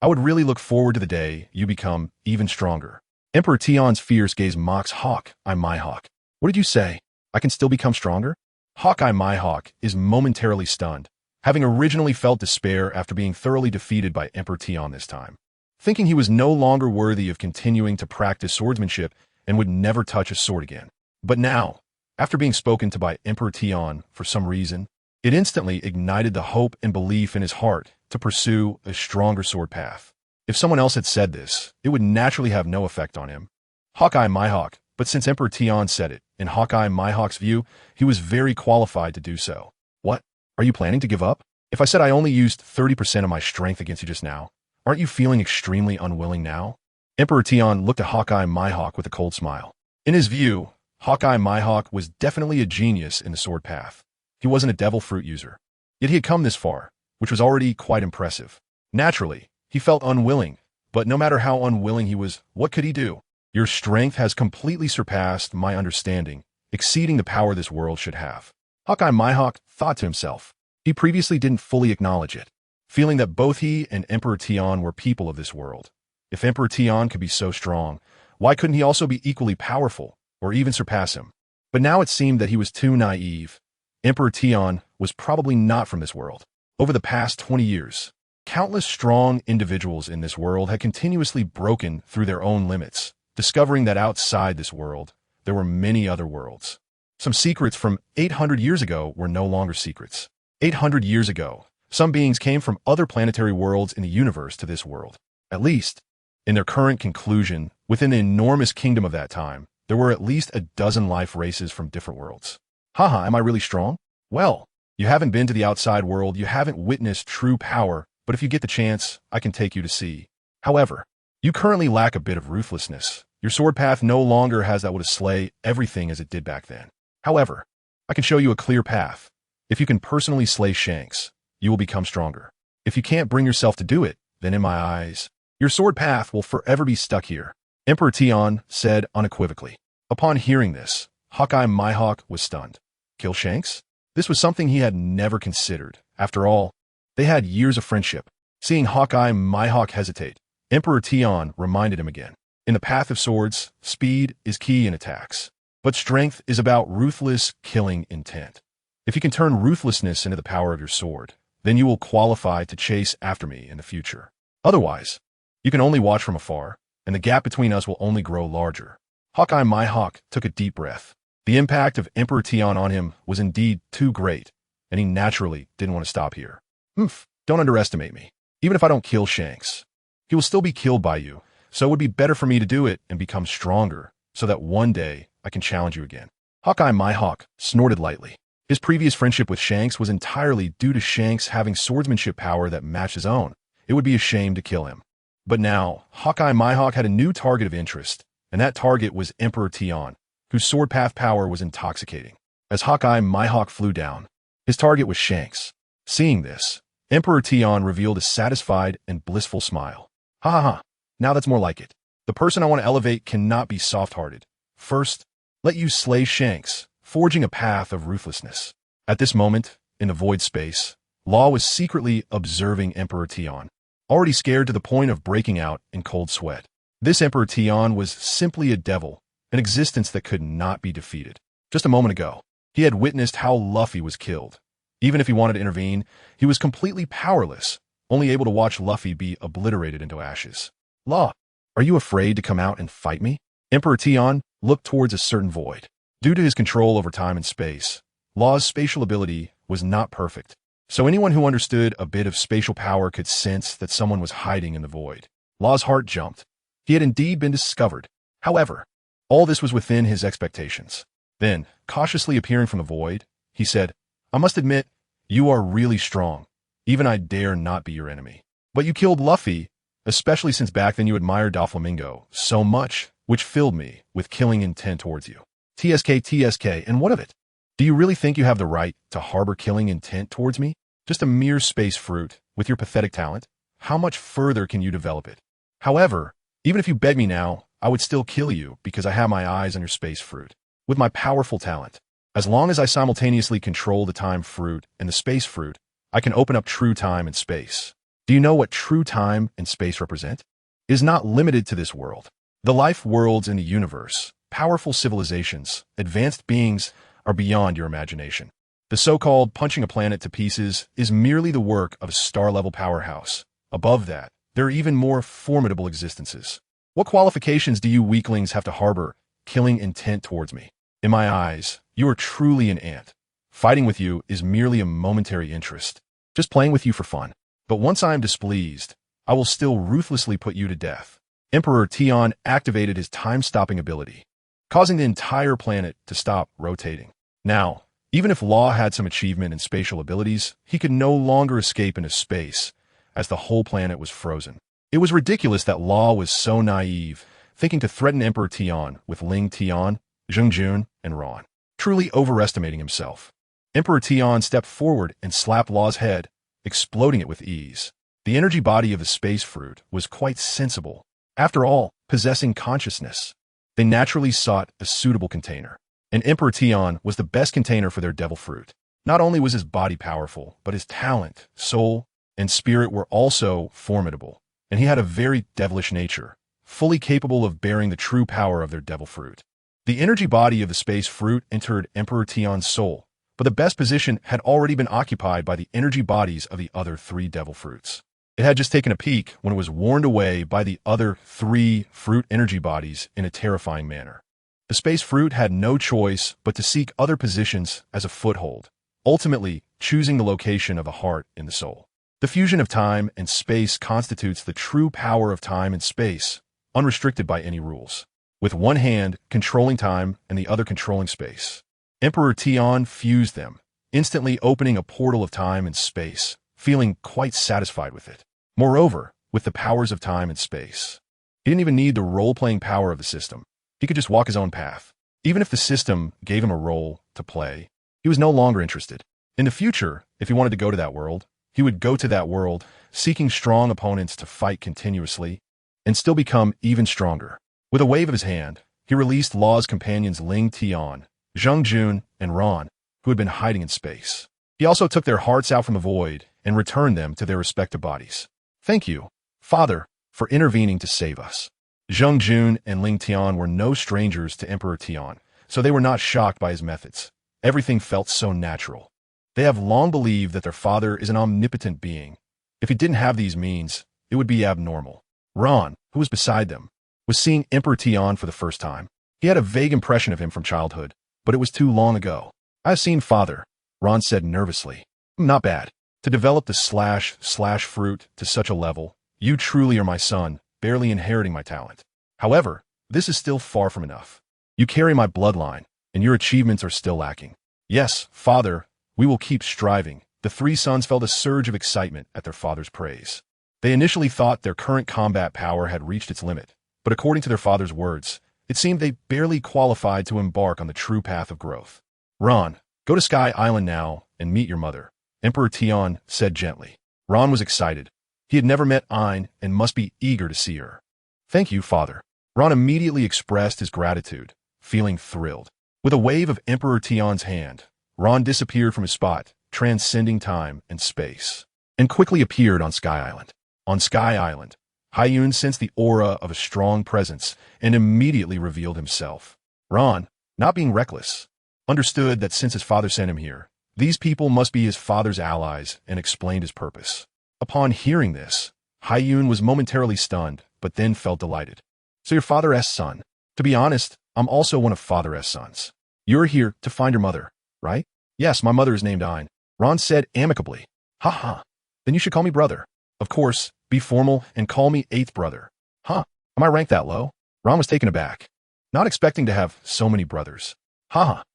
I would really look forward to the day you become even stronger. Emperor Tion's fierce gaze mocks Hawkeye Mihawk. What did you say? I can still become stronger? Hawkeye Mihawk is momentarily stunned, having originally felt despair after being thoroughly defeated by Emperor Tion this time. Thinking he was no longer worthy of continuing to practice swordsmanship and would never touch a sword again. But now, after being spoken to by Emperor Tion for some reason, it instantly ignited the hope and belief in his heart to pursue a stronger sword path. If someone else had said this, it would naturally have no effect on him. Hawkeye Mihawk, but since Emperor Tion said it, in Hawkeye Mihawk's view, he was very qualified to do so. What? Are you planning to give up? If I said I only used 30% of my strength against you just now, aren't you feeling extremely unwilling now? Emperor Tion looked at Hawkeye Mihawk with a cold smile. In his view, Hawkeye Mihawk was definitely a genius in the sword path. He wasn't a devil fruit user. Yet he had come this far, which was already quite impressive. Naturally, he felt unwilling, but no matter how unwilling he was, what could he do? Your strength has completely surpassed my understanding, exceeding the power this world should have. Hawkeye Mihawk thought to himself. He previously didn't fully acknowledge it, feeling that both he and Emperor Tion were people of this world. If Emperor Tion could be so strong, why couldn't he also be equally powerful, or even surpass him? But now it seemed that he was too naive. Emperor Tion was probably not from this world. Over the past 20 years, countless strong individuals in this world had continuously broken through their own limits, discovering that outside this world, there were many other worlds. Some secrets from 800 years ago were no longer secrets. 800 years ago, some beings came from other planetary worlds in the universe to this world. At least, in their current conclusion, within the enormous kingdom of that time, there were at least a dozen life races from different worlds. Haha, am I really strong? Well, you haven't been to the outside world, you haven't witnessed true power, but if you get the chance, I can take you to see. However, you currently lack a bit of ruthlessness. Your sword path no longer has that would slay everything as it did back then. However, I can show you a clear path. If you can personally slay Shanks, you will become stronger. If you can't bring yourself to do it, then in my eyes, your sword path will forever be stuck here. Emperor Tion said unequivocally. Upon hearing this, Hawkeye Mihawk was stunned. Kill Shanks? This was something he had never considered. After all, they had years of friendship. Seeing Hawkeye Mihawk hesitate, Emperor Tion reminded him again. In the path of swords, speed is key in attacks. But strength is about ruthless killing intent. If you can turn ruthlessness into the power of your sword, then you will qualify to chase after me in the future. Otherwise, you can only watch from afar, and the gap between us will only grow larger. Hawkeye Mihawk took a deep breath. The impact of Emperor Tion on him was indeed too great, and he naturally didn't want to stop here. Don't underestimate me. Even if I don't kill Shanks, he will still be killed by you, so it would be better for me to do it and become stronger, so that one day I can challenge you again. Hawkeye Mihawk snorted lightly. His previous friendship with Shanks was entirely due to Shanks having swordsmanship power that matched his own. It would be a shame to kill him. But now, Hawkeye Mihawk had a new target of interest, and that target was Emperor Tion, whose sword path power was intoxicating. As Hawkeye Mihawk flew down, his target was Shanks. Seeing this, Emperor Tion revealed a satisfied and blissful smile. Ha ha ha, now that's more like it. The person I want to elevate cannot be soft-hearted. First, let you slay Shanks, forging a path of ruthlessness. At this moment, in the void space, Law was secretly observing Emperor Tion, already scared to the point of breaking out in cold sweat. This Emperor Tion was simply a devil, an existence that could not be defeated. Just a moment ago, he had witnessed how Luffy was killed. Even if he wanted to intervene, he was completely powerless, only able to watch Luffy be obliterated into ashes. Law, are you afraid to come out and fight me? Emperor Tion looked towards a certain void. Due to his control over time and space, Law's spatial ability was not perfect, so anyone who understood a bit of spatial power could sense that someone was hiding in the void. Law's heart jumped. He had indeed been discovered. However, all this was within his expectations. Then, cautiously appearing from the void, he said, I must admit, you are really strong. Even I dare not be your enemy. But you killed Luffy, especially since back then you admired Doflamingo so much, which filled me with killing intent towards you. TSK, and what of it? Do you really think you have the right to harbor killing intent towards me? Just a mere space fruit, with your pathetic talent? how much further can you develop it? However, even if you beg me now, I would still kill you because I have my eyes on your space fruit. With my powerful talent, as long as I simultaneously control the time fruit and the space fruit, I can open up true time and space. Do you know what true time and space represent? It is not limited to this world. The life worlds in the universe, powerful civilizations, advanced beings are beyond your imagination. The so-called punching a planet to pieces is merely the work of a star-level powerhouse. Above that, there are even more formidable existences. What qualifications do you weaklings have to harbor killing intent towards me? In my eyes, you are truly an ant. Fighting with you is merely a momentary interest, just playing with you for fun. But once I am displeased, I will still ruthlessly put you to death. Emperor Tion activated his time-stopping ability, causing the entire planet to stop rotating. Now, even if Law had some achievement in spatial abilities, he could no longer escape into space, as the whole planet was frozen. It was ridiculous that Law was so naive, thinking to threaten Emperor Tion with Ling Tian, Zhengjun, and Ron, truly overestimating himself. Emperor Tion stepped forward and slapped Law's head, exploding it with ease. The energy body of the space fruit was quite sensible. After all, possessing consciousness, they naturally sought a suitable container. And Emperor Tion was the best container for their devil fruit. Not only was his body powerful, but his talent, soul, and spirit were also formidable. And he had a very devilish nature, fully capable of bearing the true power of their devil fruit. The energy body of the space fruit entered Emperor Tion's soul, but the best position had already been occupied by the energy bodies of the other 3 devil fruits. It had just taken a peek when it was warned away by the other 3 fruit energy bodies in a terrifying manner. The space fruit had no choice but to seek other positions as a foothold, ultimately choosing the location of a heart in the soul. The fusion of time and space constitutes the true power of time and space, unrestricted by any rules. With one hand controlling time and the other controlling space, Emperor Tion fused them, instantly opening a portal of time and space, feeling quite satisfied with it. Moreover, with the powers of time and space, he didn't even need the role-playing power of the system. He could just walk his own path. Even if the system gave him a role to play, he was no longer interested. In the future, if he wanted to go to that world, he would go to that world, seeking strong opponents to fight continuously, and still become even stronger. With a wave of his hand, he released Law's companions Ling Tian, Zhengjun, and Ron, who had been hiding in space. He also took their hearts out from the void and returned them to their respective bodies. Thank you, Father, for intervening to save us. Zhengjun and Ling Tian were no strangers to Emperor Tion, so they were not shocked by his methods. Everything felt so natural. They have long believed that their father is an omnipotent being. If he didn't have these means, it would be abnormal. Ron, who was beside them, was seeing Emperor Tion for the first time. He had a vague impression of him from childhood, but it was too long ago. I've seen Father, Ron said nervously. Not bad. To develop the slash fruit to such a level, you truly are my son, barely inheriting my talent. However, this is still far from enough. You carry my bloodline, and your achievements are still lacking. Yes, Father, we will keep striving. The 3 sons felt a surge of excitement at their father's praise. They initially thought their current combat power had reached its limit, but according to their father's words, it seemed they barely qualified to embark on the true path of growth. Ron, go to Sky Island now and meet your mother, Emperor Tion said gently. Ron was excited. He had never met Ayn and must be eager to see her. Thank you, Father. Ron immediately expressed his gratitude, feeling thrilled. With a wave of Emperor Tion's hand, Ron disappeared from his spot, transcending time and space, and quickly appeared on Sky Island. On Sky Island, Haiyun sensed the aura of a strong presence and immediately revealed himself. Ron, not being reckless, understood that since his father sent him here, these people must be his father's allies and explained his purpose. Upon hearing this, Haiyun was momentarily stunned, but then felt delighted. So your father's son. To be honest, I'm also one of father's sons. You're here to find your mother, right? Yes, my mother is named Ayn, Ron said amicably. Ha. Then you should call me brother. Of course, be formal and call me 8th brother. Huh, am I ranked that low? Ron was taken aback, not expecting to have so many brothers.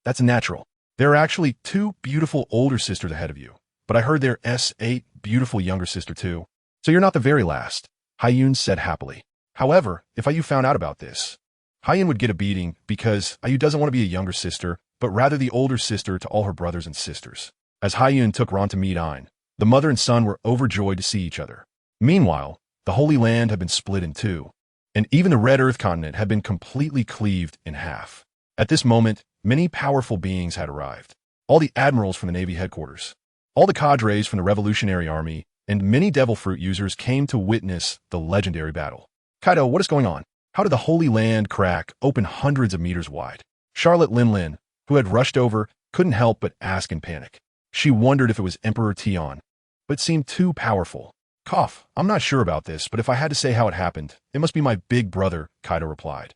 That's natural. There are actually 2 beautiful older sisters ahead of you, but I heard there's 8 beautiful younger sister too. So you're not the very last, Haiyun said happily. However, if Ayu found out about this, Haiyun would get a beating because Ayu doesn't want to be a younger sister, but rather the older sister to all her brothers and sisters. As Haiyun took Ron to meet Ayn, the mother and son were overjoyed to see each other. Meanwhile, the Holy Land had been split in two, and even the Red Earth continent had been completely cleaved in half. At this moment, many powerful beings had arrived. All the admirals from the Navy headquarters, all the cadres from the Revolutionary Army, and many Devil Fruit users came to witness the legendary battle. Kaido, what is going on? How did the Holy Land crack open hundreds of meters wide? Charlotte Linlin, who had rushed over, couldn't help but ask in panic. She wondered if it was Emperor Tion, but seemed too powerful. Cough, I'm not sure about this, but if I had to say how it happened, it must be my big brother, Kaido replied.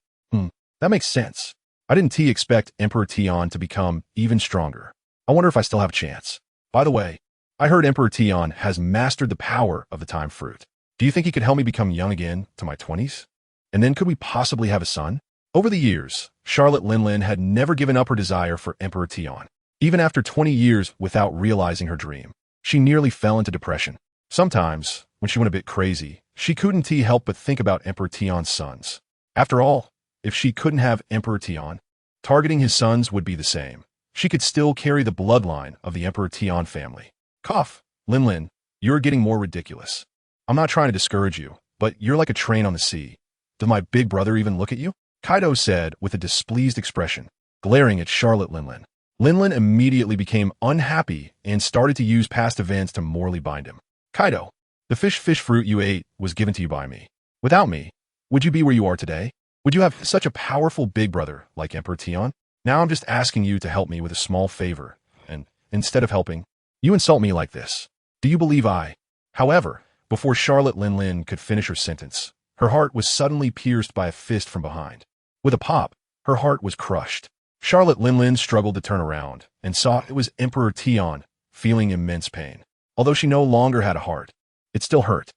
That makes sense. I didn't expect Emperor Tion to become even stronger. I wonder if I still have a chance. By the way, I heard Emperor Tion has mastered the power of the time fruit. Do you think he could help me become young again to my 20s? And then could we possibly have a son? Over the years, Charlotte Linlin had never given up her desire for Emperor Tion. Even after 20 years without realizing her dream, she nearly fell into depression. Sometimes, when she went a bit crazy, she couldn't help but think about Emperor Tion's sons. After all, if she couldn't have Emperor Tion, targeting his sons would be the same. She could still carry the bloodline of the Emperor Tion family. Cough, Linlin, you're getting more ridiculous. I'm not trying to discourage you, but you're like a train on the sea. Does my big brother even look at you? Kaido said with a displeased expression, glaring at Charlotte Linlin. Linlin immediately became unhappy and started to use past events to morally bind him. Kaido, the fish fruit you ate was given to you by me. Without me, would you be where you are today? Would you have such a powerful big brother like Emperor Tion? Now I'm just asking you to help me with a small favor, and instead of helping, you insult me like this. Do you believe I? However, before Charlotte Linlin could finish her sentence, her heart was suddenly pierced by a fist from behind. With a pop, her heart was crushed. Charlotte Linlin struggled to turn around and saw it was Emperor Tion, feeling immense pain. Although she no longer had a heart, it still hurt.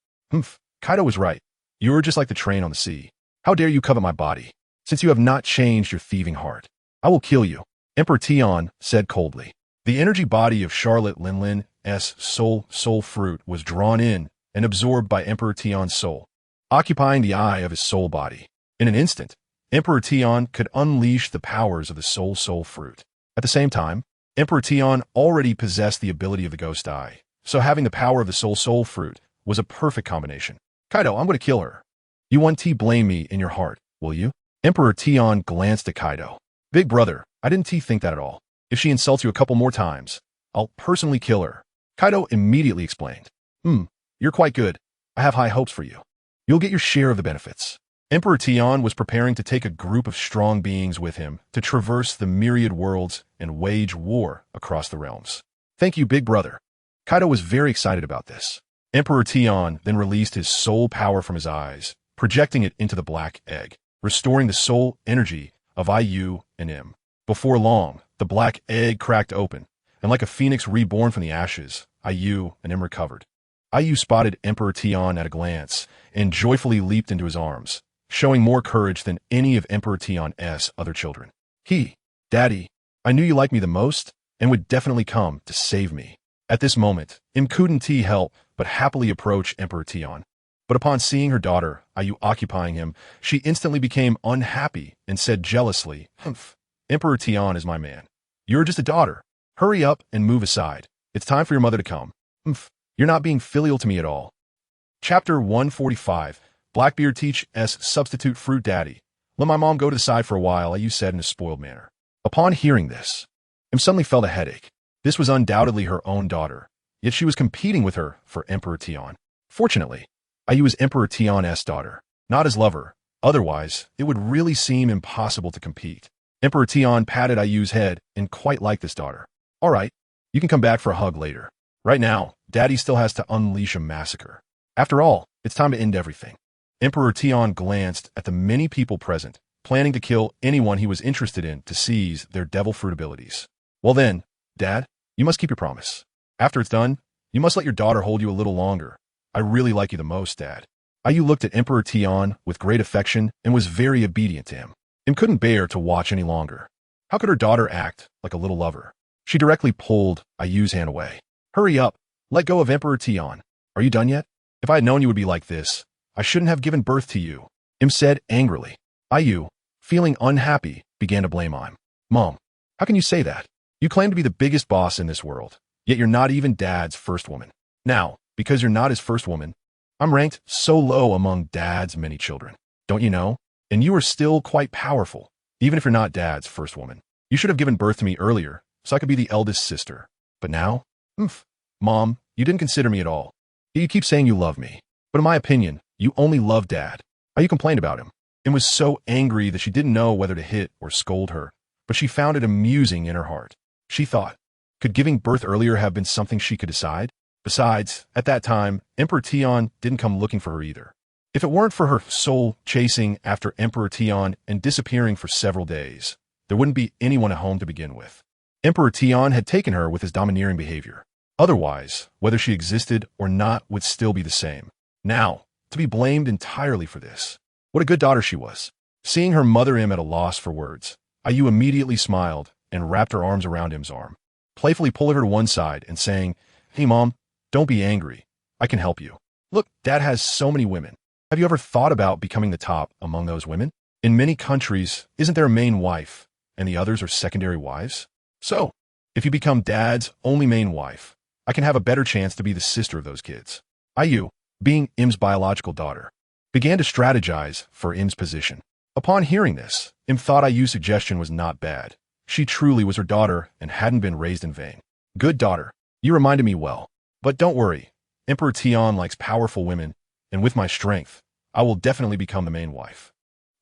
Kaido was right. You are just like the train on the sea. How dare you covet my body, since you have not changed your thieving heart? I will kill you, Emperor Tion said coldly. The energy body of Charlotte Linlin's soul fruit was drawn in and absorbed by Emperor Tion's soul, occupying the eye of his soul body. In an instant, Emperor Tion could unleash the powers of the soul fruit. At the same time, Emperor Tion already possessed the ability of the ghost eye, so having the power of the soul fruit was a perfect combination. Kaido, I'm going to kill her. You won't blame me in your heart, will you? Emperor Tion glanced at Kaido. Big brother, I didn't think that at all. If she insults you a couple more times, I'll personally kill her. Kaido immediately explained. You're quite good. I have high hopes for you. You'll get your share of the benefits. Emperor Tion was preparing to take a group of strong beings with him to traverse the myriad worlds and wage war across the realms. Thank you, big brother. Kaido was very excited about this. Emperor Tion then released his soul power from his eyes, projecting it into the black egg, restoring the soul energy of IU and M. Before long, the black egg cracked open, and like a phoenix reborn from the ashes, IU and M recovered. IU spotted Emperor Tion at a glance and joyfully leaped into his arms, showing more courage than any of Emperor Tion's other children. Daddy, I knew you liked me the most and would definitely come to save me. At this moment, M couldn't help but happily approach Emperor Tion. But upon seeing her daughter, IU, occupying him, she instantly became unhappy and said jealously, Emperor Tion is my man. You're just a daughter. Hurry up and move aside. It's time for your mother to come. You're not being filial to me at all. Chapter 145. Blackbeard teach S substitute fruit daddy. Let my mom go to the side for a while, IU said in a spoiled manner. Upon hearing this, M suddenly felt a headache. This was undoubtedly her own daughter, yet she was competing with her for Emperor Tion. Fortunately, IU is Emperor Tion's daughter, not his lover. Otherwise, it would really seem impossible to compete. Emperor Tion patted IU's head and quite liked this daughter. All right, you can come back for a hug later. Right now, Daddy still has to unleash a massacre. After all, it's time to end everything. Emperor Tion glanced at the many people present, planning to kill anyone he was interested in to seize their devil fruit abilities. Well then, Dad, you must keep your promise. After it's done, you must let your daughter hold you a little longer. I really like you the most, Dad. IU looked at Emperor Tion with great affection and was very obedient to him. M couldn't bear to watch any longer. How could her daughter act like a little lover? She directly pulled IU's hand away. Hurry up, let go of Emperor Tion. Are you done yet? If I had known you would be like this, I shouldn't have given birth to you, M said angrily. IU, feeling unhappy, began to blame him. Mom, how can you say that? You claim to be the biggest boss in this world, yet you're not even Dad's first woman. Now, because you're not his first woman, I'm ranked so low among Dad's many children. Don't you know? And you are still quite powerful, even if you're not Dad's first woman. You should have given birth to me earlier, so I could be the eldest sister. But now? Mom, you didn't consider me at all. You keep saying you love me. But in my opinion, you only love Dad. How you complained about him? And was so angry that she didn't know whether to hit or scold her, but she found it amusing in her heart. She thought, could giving birth earlier have been something she could decide? Besides, at that time, Emperor Tion didn't come looking for her either. If it weren't for her soul chasing after Emperor Tion and disappearing for several days, there wouldn't be anyone at home to begin with. Emperor Tion had taken her with his domineering behavior. Otherwise, whether she existed or not would still be the same. Now, to be blamed entirely for this. What a good daughter she was. Seeing her mother Im at a loss for words, Ayu immediately smiled and wrapped her arms around Im's arm, playfully pulling her to one side and saying, "Hey Mom, don't be angry. I can help you. Look, Dad has so many women. Have you ever thought about becoming the top among those women? In many countries, isn't there a main wife, and the others are secondary wives? So, if you become Dad's only main wife, I can have a better chance to be the sister of those kids." Ayu, being Im's biological daughter, began to strategize for Im's position. Upon hearing this, Im thought Ayu's suggestion was not bad. She truly was her daughter and hadn't been raised in vain. Good daughter, you reminded me well. But don't worry, Emperor Tion likes powerful women, and with my strength, I will definitely become the main wife.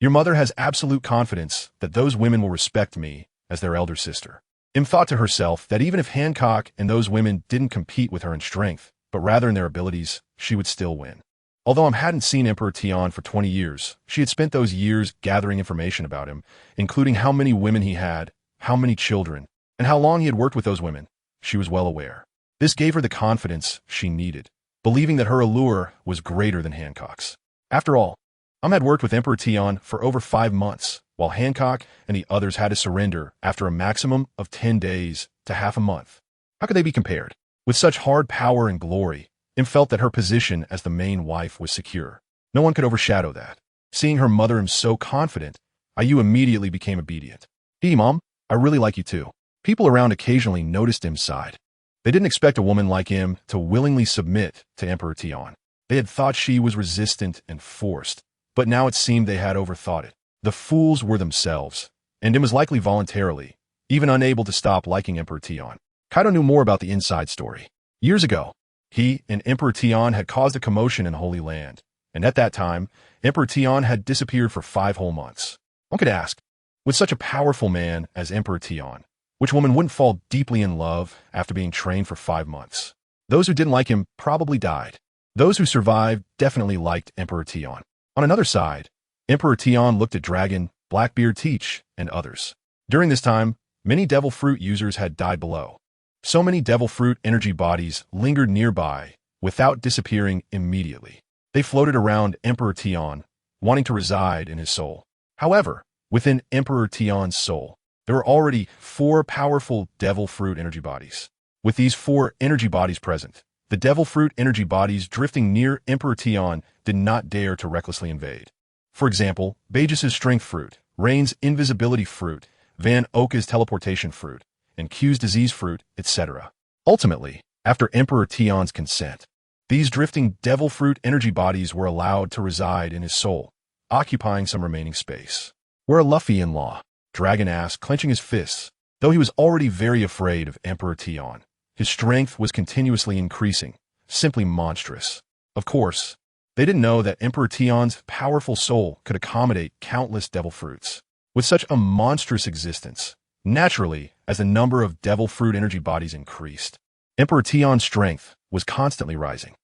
Your mother has absolute confidence that those women will respect me as their elder sister. Im thought to herself that even if Hancock and those women didn't compete with her in strength, but rather in their abilities, she would still win. Although Im hadn't seen Emperor Tion for 20 years, she had spent those years gathering information about him, including how many women he had, how many children, and how long he had worked with those women. She was well aware. This gave her the confidence she needed, believing that her allure was greater than Hancock's. After all, had worked with Emperor Tion for over 5 months, while Hancock and the others had to surrender after a maximum of 10 days to half a month. How could they be compared? With such hard power and glory, Im felt that her position as the main wife was secure. No one could overshadow that. Seeing her mother Im so confident, Ayu immediately became obedient. "Hey, Mom, I really like you too." People around occasionally noticed Im's side. They didn't expect a woman like Im to willingly submit to Emperor Tion. They had thought she was resistant and forced, but now it seemed they had overthought it. The fools were themselves, and Im was likely voluntarily, even unable to stop liking Emperor Tion. Kaido knew more about the inside story. Years ago, he and Emperor Tion had caused a commotion in Holy Land, and at that time, Emperor Tion had disappeared for 5 whole months. One could ask, with such a powerful man as Emperor Tion, which woman wouldn't fall deeply in love after being trained for 5 months? Those who didn't like him probably died. Those who survived definitely liked Emperor Tion. On another side, Emperor Tion looked at Dragon, Blackbeard Teach, and others. During this time, many Devil Fruit users had died below. So many Devil Fruit energy bodies lingered nearby without disappearing immediately. They floated around Emperor Tion, wanting to reside in his soul. However, within Emperor Tion's soul, there were already 4 powerful Devil Fruit energy bodies. With these 4 energy bodies present, the Devil Fruit energy bodies drifting near Emperor Tion did not dare to recklessly invade. For example, Bagis's Strength Fruit, Rain's Invisibility Fruit, Van Oka's Teleportation Fruit, and Q's Disease Fruit, etc. Ultimately, after Emperor Tion's consent, these drifting Devil Fruit energy bodies were allowed to reside in his soul, occupying some remaining space. "Where are Luffy in law?" Dragon asked, clenching his fists. Though he was already very afraid of Emperor Tion, his strength was continuously increasing, simply monstrous. Of course, they didn't know that Emperor Tion's powerful soul could accommodate countless Devil Fruits. With such a monstrous existence, naturally, as the number of Devil Fruit energy bodies increased, Emperor Tion's strength was constantly rising.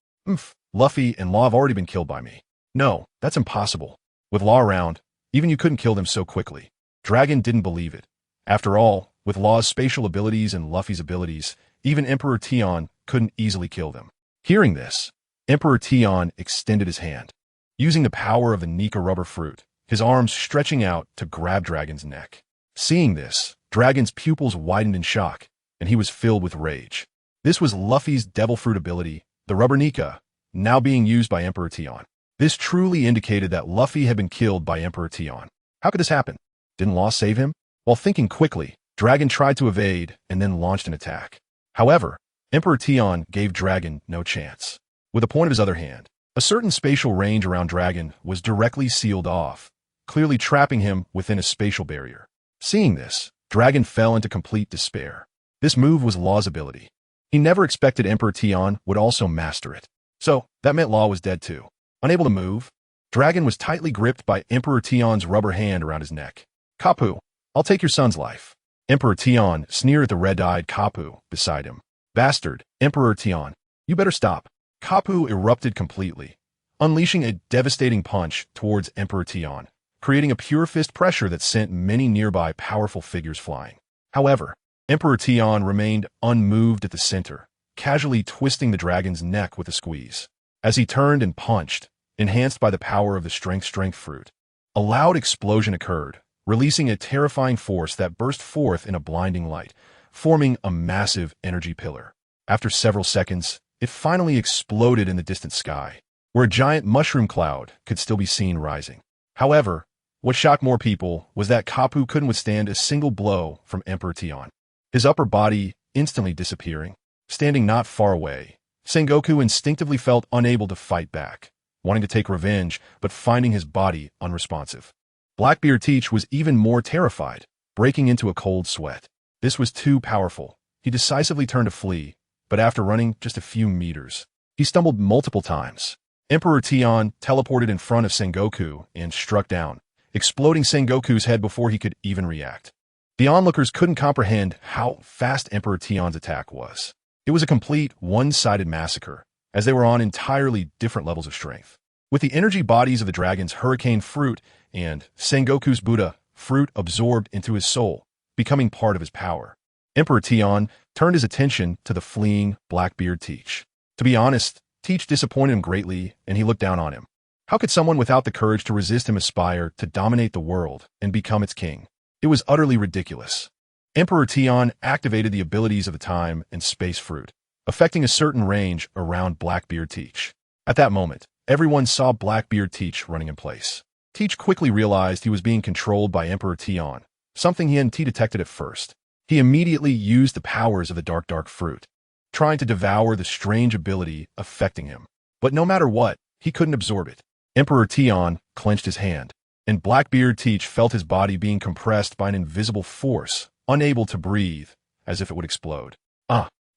Luffy and Law have already been killed by me. No, that's impossible. With Law around, even you couldn't kill them so quickly. Dragon didn't believe it. After all, with Law's spatial abilities and Luffy's abilities, even Emperor Tion couldn't easily kill them. Hearing this, Emperor Tion extended his hand, using the power of the Nika rubber fruit, his arms stretching out to grab Dragon's neck. Seeing this, Dragon's pupils widened in shock, and he was filled with rage. This was Luffy's Devil Fruit ability, the Rubber Nika, now being used by Emperor Tion. This truly indicated that Luffy had been killed by Emperor Tion. How could this happen? Didn't Law save him? While thinking quickly, Dragon tried to evade and then launched an attack. However, Emperor Tion gave Dragon no chance. With the point of his other hand, A certain spatial range around Dragon was directly sealed off, clearly trapping him within a spatial barrier. Seeing this, Dragon fell into complete despair. This move was Law's ability. He never expected Emperor Tian would also master it. So, that meant Law was dead too. Unable to move, Dragon was tightly gripped by Emperor Tian's rubber hand around his neck. Kapu, I'll take your son's life. Emperor Tian sneered at the red-eyed Kapu beside him. Bastard, Emperor Tian, you better stop. Kapu erupted completely, unleashing a devastating punch towards Emperor Tian, creating a pure fist pressure that sent many nearby powerful figures flying. However, Emperor Tian remained unmoved at the center, casually twisting the dragon's neck with a squeeze. As he turned and punched, enhanced by the power of the strength fruit, a loud explosion occurred, releasing a terrifying force that burst forth in a blinding light, forming a massive energy pillar. After several seconds, it finally exploded in the distant sky, where a giant mushroom cloud could still be seen rising. However, what shocked more people was that Kapu couldn't withstand a single blow from Emperor Tian, his upper body instantly disappearing. Standing not far away, Sengoku instinctively felt unable to fight back, wanting to take revenge but finding his body unresponsive. Blackbeard Teach was even more terrified, breaking into a cold sweat. This was too powerful. He decisively turned to flee, but after running just a few meters, he stumbled multiple times. Emperor Tian teleported in front of Sengoku and struck down, exploding Sengoku's head before he could even react. The onlookers couldn't comprehend how fast Emperor Tian's attack was. It was a complete, one-sided massacre, as they were on entirely different levels of strength. With the energy bodies of the dragon's hurricane fruit and Sengoku's Buddha fruit absorbed into his soul, becoming part of his power, Emperor Tian turned his attention to the fleeing Blackbeard Teach. To be honest, Teach disappointed him greatly, and he looked down on him. How could someone without the courage to resist him aspire to dominate the world and become its king? It was utterly ridiculous. Emperor Tian activated the abilities of the time and space fruit, affecting a certain range around Blackbeard Teach. At that moment, everyone saw Blackbeard Teach running in place. Teach quickly realized he was being controlled by Emperor Tian, something he hadn't detected at first. He immediately used the powers of the dark fruit, trying to devour the strange ability affecting him. But no matter what, he couldn't absorb it. Emperor Tian clenched his hand, and Blackbeard Teach felt his body being compressed by an invisible force, unable to breathe, as if it would explode.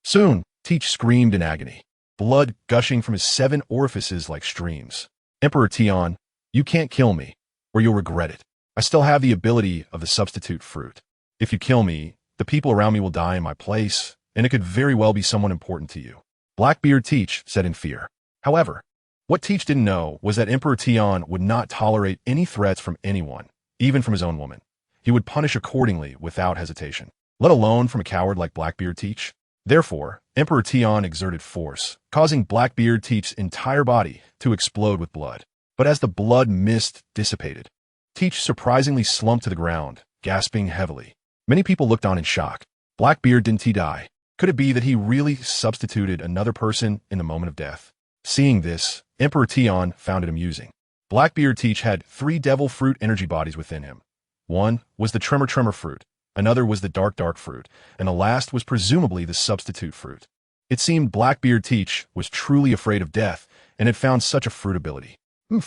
Soon, Teach screamed in agony, blood gushing from his 7 orifices like streams. Emperor Tian, you can't kill me, or you'll regret it. I still have the ability of the substitute fruit. If you kill me, the people around me will die in my place, and it could very well be someone important to you. Blackbeard Teach said in fear. However, what Teach didn't know was that Emperor Tian would not tolerate any threats from anyone, even from his own woman. He would punish accordingly without hesitation, let alone from a coward like Blackbeard Teach. Therefore, Emperor Tian exerted force, causing Blackbeard Teach's entire body to explode with blood. But as the blood mist dissipated, Teach surprisingly slumped to the ground, gasping heavily. Many people looked on in shock. Blackbeard, didn't he die? Could it be that he really substituted another person in the moment of death? Seeing this, Emperor Tian found it amusing. Blackbeard Teach had 3 devil fruit energy bodies within him. One was the tremor fruit, another was the dark fruit, and the last was presumably the substitute fruit. It seemed Blackbeard Teach was truly afraid of death and had found such a fruit ability.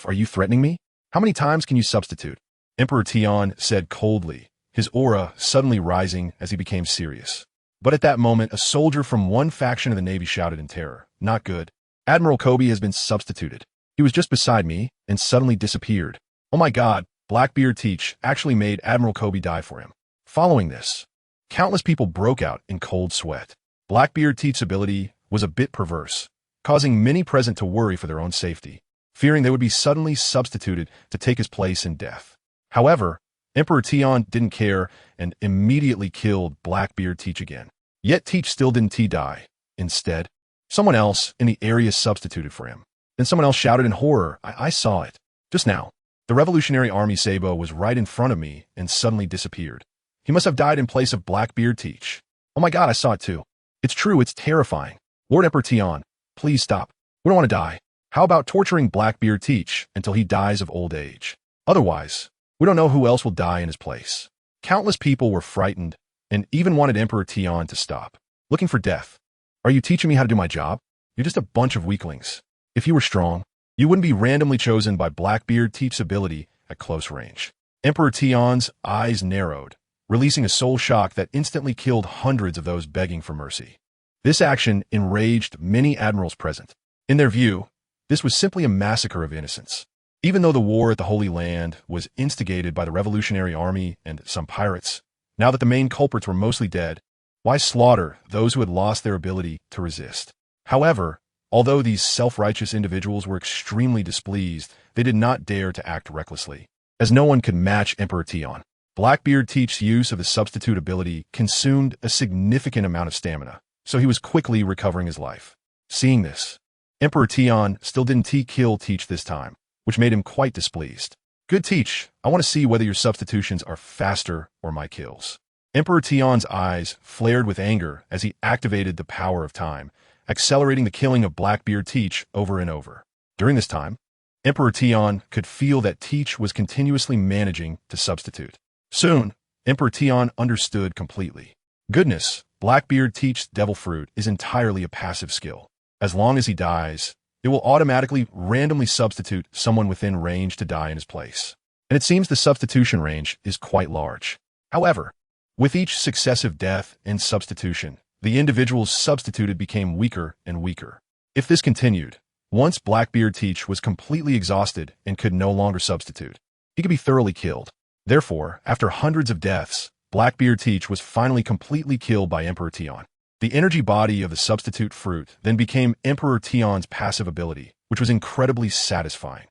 Are you threatening me? How many times can you substitute? Emperor Tian said coldly, his aura suddenly rising as he became serious. But at that moment, a soldier from one faction of the Navy shouted in terror, "Not good. Admiral Kobe has been substituted. He was just beside me and suddenly disappeared. Oh my God, Blackbeard Teach actually made Admiral Kobe die for him." Following this, countless people broke out in cold sweat. Blackbeard Teach's ability was a bit perverse, causing many present to worry for their own safety, fearing they would be suddenly substituted to take his place in death. However, Emperor Tian didn't care and immediately killed Blackbeard Teach again. Yet Teach still didn't die. Instead, someone else in the area substituted for him. Then someone else shouted in horror, I saw it. Just now. The Revolutionary Army Sabo was right in front of me and suddenly disappeared. He must have died in place of Blackbeard Teach. Oh my God, I saw it too. It's true, it's terrifying. Lord Emperor Tian, please stop. We don't want to die. How about torturing Blackbeard Teach until he dies of old age? Otherwise, we don't know who else will die in his place. Countless people were frightened and even wanted Emperor Tian to stop. Looking for death. Are you teaching me how to do my job? You're just a bunch of weaklings. If you were strong, You wouldn't be randomly chosen by Blackbeard Teach's ability at close range. Emperor Tion's eyes narrowed, releasing a soul shock that instantly killed hundreds of those begging for mercy. This action enraged many admirals present. In their view, this was simply a massacre of innocents. Even though the war at the Holy Land was instigated by the Revolutionary Army and some pirates, now that the main culprits were mostly dead, why slaughter those who had lost their ability to resist? However, although these self-righteous individuals were extremely displeased, they did not dare to act recklessly, as no one could match Emperor Tion. Blackbeard Teach's use of his substitute ability consumed a significant amount of stamina, so he was quickly recovering his life. Seeing this, Emperor Tion still didn't kill Teach this time, which made him quite displeased. Good Teach, I want to see whether your substitutions are faster or my kills. Emperor Tion's eyes flared with anger as he activated the power of time, accelerating the killing of Blackbeard Teach over and over. During this time, Emperor Tion could feel that Teach was continuously managing to substitute. Soon, Emperor Tion understood completely. Goodness, Blackbeard Teach's Devil Fruit is entirely a passive skill. As long as he dies, it will automatically randomly substitute someone within range to die in his place. And it seems the substitution range is quite large. However, with each successive death and substitution, the individuals substituted became weaker and weaker. If this continued, once Blackbeard Teach was completely exhausted and could no longer substitute, he could be thoroughly killed. Therefore, after hundreds of deaths, Blackbeard Teach was finally completely killed by Emperor Tion. The energy body of the substitute fruit then became Emperor Tion's passive ability, which was incredibly satisfying.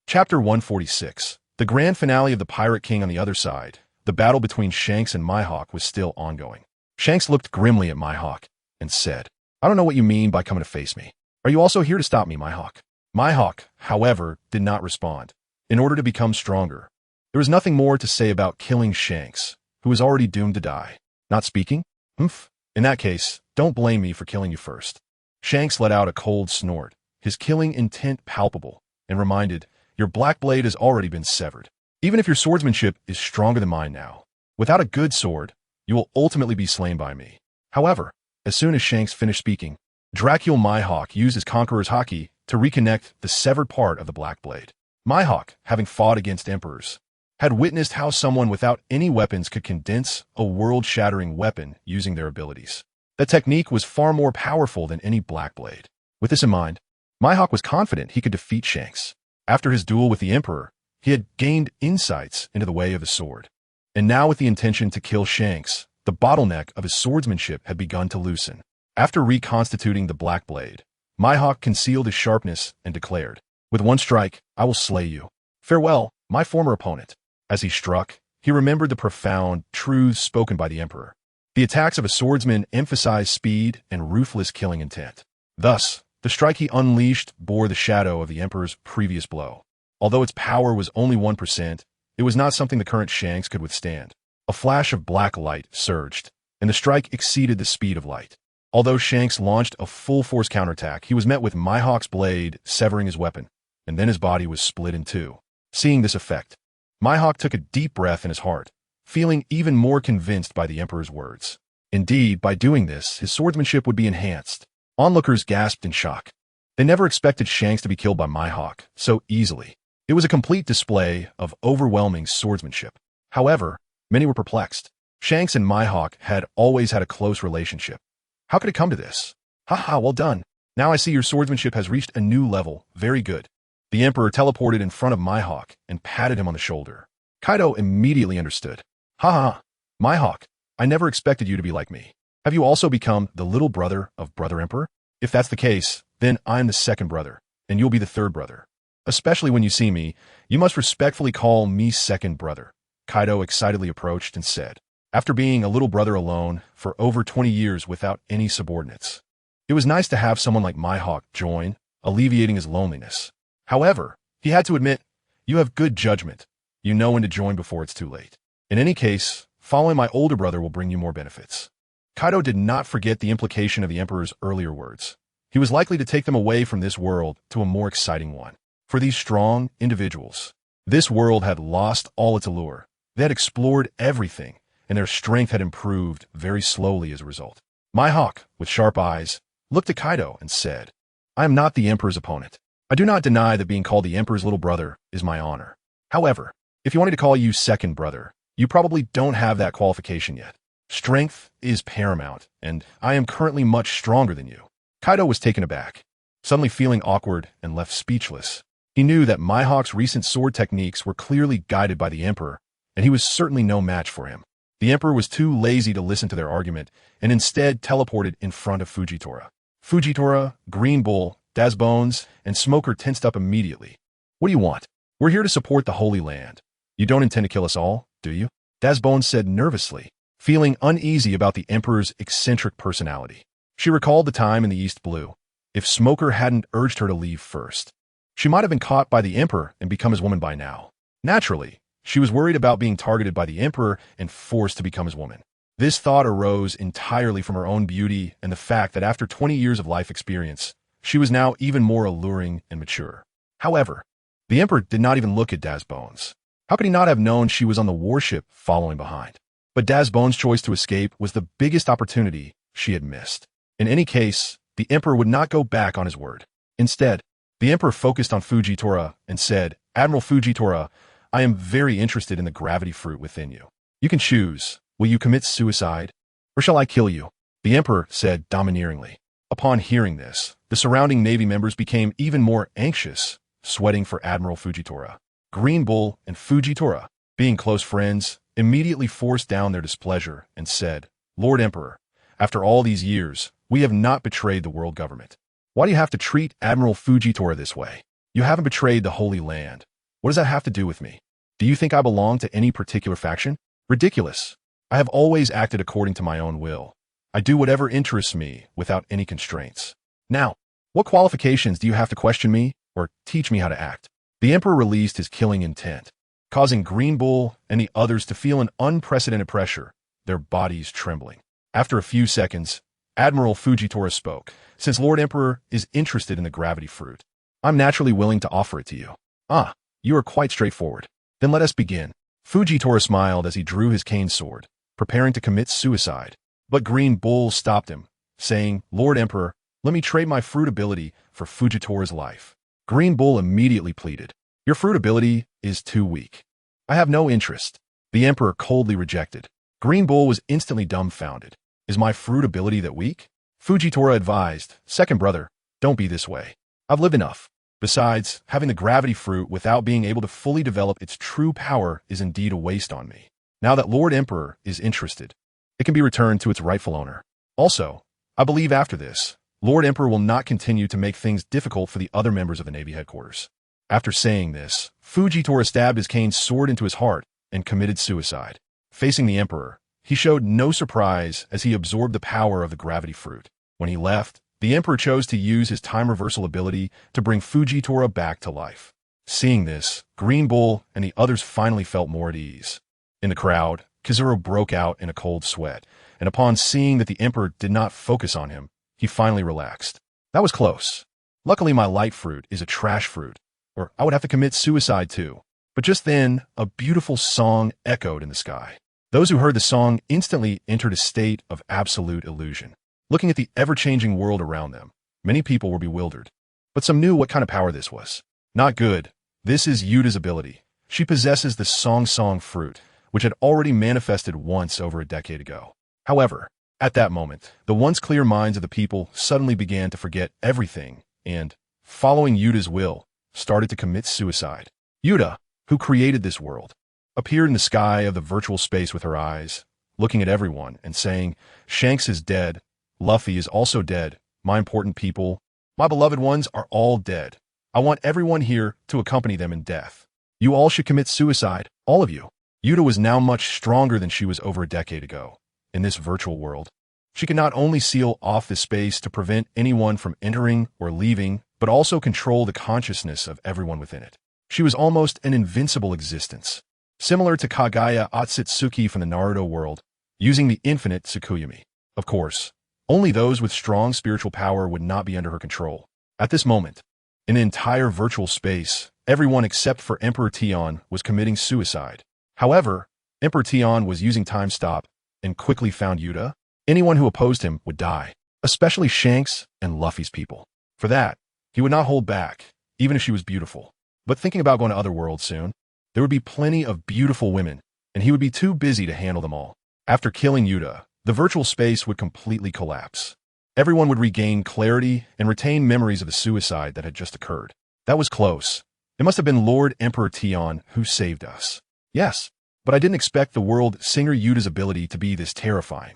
Chapter 146. The grand finale of the Pirate King on the other side. The battle between Shanks and Mihawk was still ongoing. Shanks looked grimly at Mihawk and said, "I don't know what you mean by coming to face me. Are you also here to stop me, Mihawk?" Mihawk, however, did not respond. In order to become stronger, there was nothing more to say about killing Shanks, who was already doomed to die. Not speaking? Humph. In that case, don't blame me for killing you first. Shanks let out a cold snort, his killing intent palpable, and reminded, "Your black blade has already been severed. Even if your swordsmanship is stronger than mine now, without a good sword, you will ultimately be slain by me." However, as soon as Shanks finished speaking, Dracula Mihawk used his Conqueror's Haki to reconnect the severed part of the black blade. Mihawk, having fought against emperors, had witnessed how someone without any weapons could condense a world-shattering weapon using their abilities. That technique was far more powerful than any black blade. With this in mind, Mihawk was confident he could defeat Shanks. After his duel with the Emperor, he had gained insights into the way of the sword. And now with the intention to kill Shanks, the bottleneck of his swordsmanship had begun to loosen. After reconstituting the black blade, Mihawk concealed his sharpness and declared, "With one strike, I will slay you. Farewell, my former opponent." As he struck, he remembered the profound truths spoken by the Emperor. The attacks of a swordsman emphasized speed and ruthless killing intent. Thus, the strike he unleashed bore the shadow of the Emperor's previous blow. Although its power was only 1%, it was not something the current Shanks could withstand. A flash of black light surged, and the strike exceeded the speed of light. Although Shanks launched a full-force counterattack, he was met with Mihawk's blade severing his weapon, and then his body was split in two. Seeing this effect, Mihawk took a deep breath in his heart, feeling even more convinced by the Emperor's words. Indeed, by doing this, his swordsmanship would be enhanced. Onlookers gasped in shock. They never expected Shanks to be killed by Mihawk so easily. It was a complete display of overwhelming swordsmanship. However, many were perplexed. Shanks and Mihawk had always had a close relationship. How could it come to this? Haha, well done. Now I see your swordsmanship has reached a new level. Very good. The Emperor teleported in front of Mihawk and patted him on the shoulder. Kaido immediately understood. Haha, Mihawk, I never expected you to be like me. Have you also become the little brother of Brother Emperor? If that's the case, then I'm the second brother, and you'll be the third brother. Especially when you see me, you must respectfully call me second brother. Kaido excitedly approached and said, after being a little brother alone for over 20 years without any subordinates, it was nice to have someone like Mihawk join, alleviating his loneliness. However, he had to admit, you have good judgment. You know when to join before it's too late. In any case, following my older brother will bring you more benefits. Kaido did not forget the implication of the Emperor's earlier words. He was likely to take them away from this world to a more exciting one. For these strong individuals, this world had lost all its allure. They had explored everything, and their strength had improved very slowly as a result. Mihawk, with sharp eyes, looked at Kaido and said, I am not the Emperor's opponent. I do not deny that being called the Emperor's little brother is my honor. However, if you wanted to call you second brother, you probably don't have that qualification yet. Strength is paramount, and I am currently much stronger than you. Kaido was taken aback, suddenly feeling awkward and left speechless. He knew that Mihawk's recent sword techniques were clearly guided by the Emperor, and he was certainly no match for him. The Emperor was too lazy to listen to their argument, and instead teleported in front of Fujitora. Fujitora, Green Bull, Dazbones, and Smoker tensed up immediately. What do you want? We're here to support the Holy Land. You don't intend to kill us all, do you? Dazbones said nervously, feeling uneasy about the Emperor's eccentric personality. She recalled the time in the East Blue. If Smoker hadn't urged her to leave first, she might have been caught by the Emperor and become his woman by now. Naturally, she was worried about being targeted by the Emperor and forced to become his woman. This thought arose entirely from her own beauty and the fact that after 20 years of life experience, she was now even more alluring and mature. However, the Emperor did not even look at Dazbones. How could he not have known she was on the warship following behind? But Dazbones' choice to escape was the biggest opportunity she had missed. In any case, the Emperor would not go back on his word. Instead, the Emperor focused on Fujitora and said, Admiral Fujitora, I am very interested in the gravity fruit within you. You can choose. Will you commit suicide, or shall I kill you? The Emperor said domineeringly. Upon hearing this, the surrounding Navy members became even more anxious, sweating for Admiral Fujitora. Green Bull and Fujitora, being close friends, immediately forced down their displeasure and said, Lord Emperor, after all these years, we have not betrayed the world government. Why do you have to treat Admiral Fujitora this way? You haven't betrayed the Holy Land. What does that have to do with me? Do you think I belong to any particular faction? Ridiculous. I have always acted according to my own will. I do whatever interests me without any constraints. Now, what qualifications do you have to question me or teach me how to act? The Emperor released his killing intent, causing Green Bull and the others to feel an unprecedented pressure, their bodies trembling. After a few seconds, Admiral Fujitora spoke. Since Lord Emperor is interested in the gravity fruit, I'm naturally willing to offer it to you. Ah, you are quite straightforward. Then let us begin. Fujitora smiled as he drew his cane sword, preparing to commit suicide. But Green Bull stopped him, saying, Lord Emperor, let me trade my fruit ability for Fujitora's life. Green Bull immediately pleaded, your fruit ability is too weak. I have no interest. The Emperor coldly rejected. Green Bull was instantly dumbfounded. Is my fruit ability that weak? Fujitora advised, second brother, don't be this way. I've lived enough. Besides, having the gravity fruit without being able to fully develop its true power is indeed a waste on me. Now that Lord Emperor is interested, it can be returned to its rightful owner. Also, I believe after this, Lord Emperor will not continue to make things difficult for the other members of the Navy headquarters. After saying this, Fujitora stabbed his cane sword into his heart and committed suicide. Facing the Emperor, he showed no surprise as he absorbed the power of the gravity fruit. When he left, the Emperor chose to use his time reversal ability to bring Fujitora back to life. Seeing this, Green Bull and the others finally felt more at ease. In the crowd, Kizuro broke out in a cold sweat, and upon seeing that the Emperor did not focus on him, he finally relaxed. That was close. Luckily my light fruit is a trash fruit, or I would have to commit suicide too. But just then, a beautiful song echoed in the sky. Those who heard the song instantly entered a state of absolute illusion. Looking at the ever-changing world around them, many people were bewildered. But some knew what kind of power this was. Not good. This is Yuta's ability. She possesses the Song fruit, which had already manifested once over a decade ago. However, at that moment, the once clear minds of the people suddenly began to forget everything and, following Yuta's will, started to commit suicide. Yuta, who created this world, appeared in the sky of the virtual space with her eyes, looking at everyone and saying, Shanks is dead, Luffy is also dead, my important people, my beloved ones are all dead. I want everyone here to accompany them in death. You all should commit suicide, all of you. Yuta was now much stronger than she was over a decade ago. In this virtual world, she could not only seal off this space to prevent anyone from entering or leaving, but also control the consciousness of everyone within it. She was almost an invincible existence, similar to Kagaya Otsutsuki from the Naruto world, using the infinite Tsukuyomi. Of course, only those with strong spiritual power would not be under her control. At this moment, in the entire virtual space, everyone except for Emperor Tion was committing suicide. However, Emperor Tion was using time stop and quickly found Yuta. Anyone who opposed him would die, especially Shanks and Luffy's people. For that, he would not hold back, even if she was beautiful. But thinking about going to other worlds soon, there would be plenty of beautiful women, and he would be too busy to handle them all. After killing Yuta, the virtual space would completely collapse. Everyone would regain clarity and retain memories of the suicide that had just occurred. That was close. It must have been Lord Emperor Tion who saved us. Yes, but I didn't expect the world singer Yuta's ability to be this terrifying.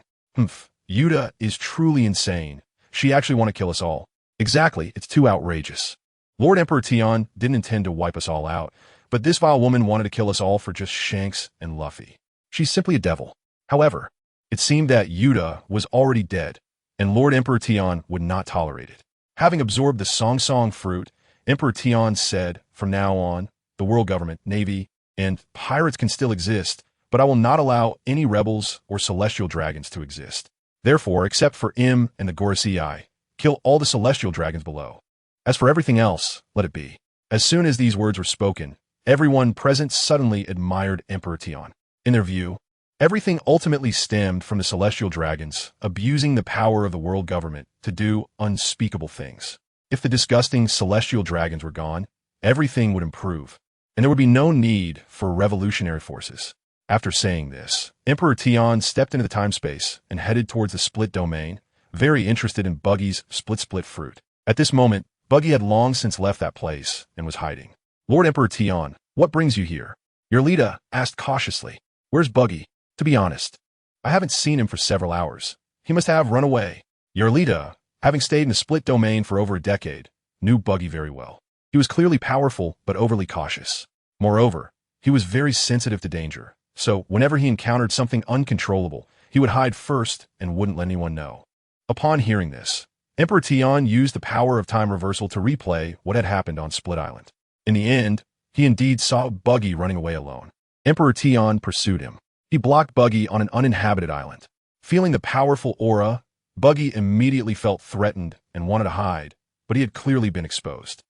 Yuta is truly insane. She actually want to kill us all. Exactly, it's too outrageous. Lord Emperor Tion didn't intend to wipe us all out, but this vile woman wanted to kill us all for just Shanks and Luffy. She's simply a devil. However, it seemed that Yuta was already dead, and Lord Emperor Tion would not tolerate it. Having absorbed the Song Song fruit, Emperor Tion said, from now on, the world government, navy, and pirates can still exist, but I will not allow any rebels or celestial dragons to exist. Therefore, except for Im and the Gorosei, kill all the celestial dragons below. As for everything else, let it be. As soon as these words were spoken, everyone present suddenly admired Emperor Tion. In their view, everything ultimately stemmed from the celestial dragons abusing the power of the world government to do unspeakable things. If the disgusting celestial dragons were gone, everything would improve, and there would be no need for revolutionary forces. After saying this, Emperor Tion stepped into the time-space and headed towards the split domain, very interested in Buggy's split fruit. At this moment, Buggy had long since left that place and was hiding. Lord Emperor Tion, what brings you here? Yerlita asked cautiously. Where's Buggy? To be honest, I haven't seen him for several hours. He must have run away. Yerlita, having stayed in the split domain for over a decade, knew Buggy very well. He was clearly powerful but overly cautious. Moreover, he was very sensitive to danger, so whenever he encountered something uncontrollable, he would hide first and wouldn't let anyone know. Upon hearing this, Emperor Tion used the power of time reversal to replay what had happened on Split Island. In the end, he indeed saw Buggy running away alone. Emperor Tion pursued him. He blocked Buggy on an uninhabited island. Feeling the powerful aura, Buggy immediately felt threatened and wanted to hide, but he had clearly been exposed.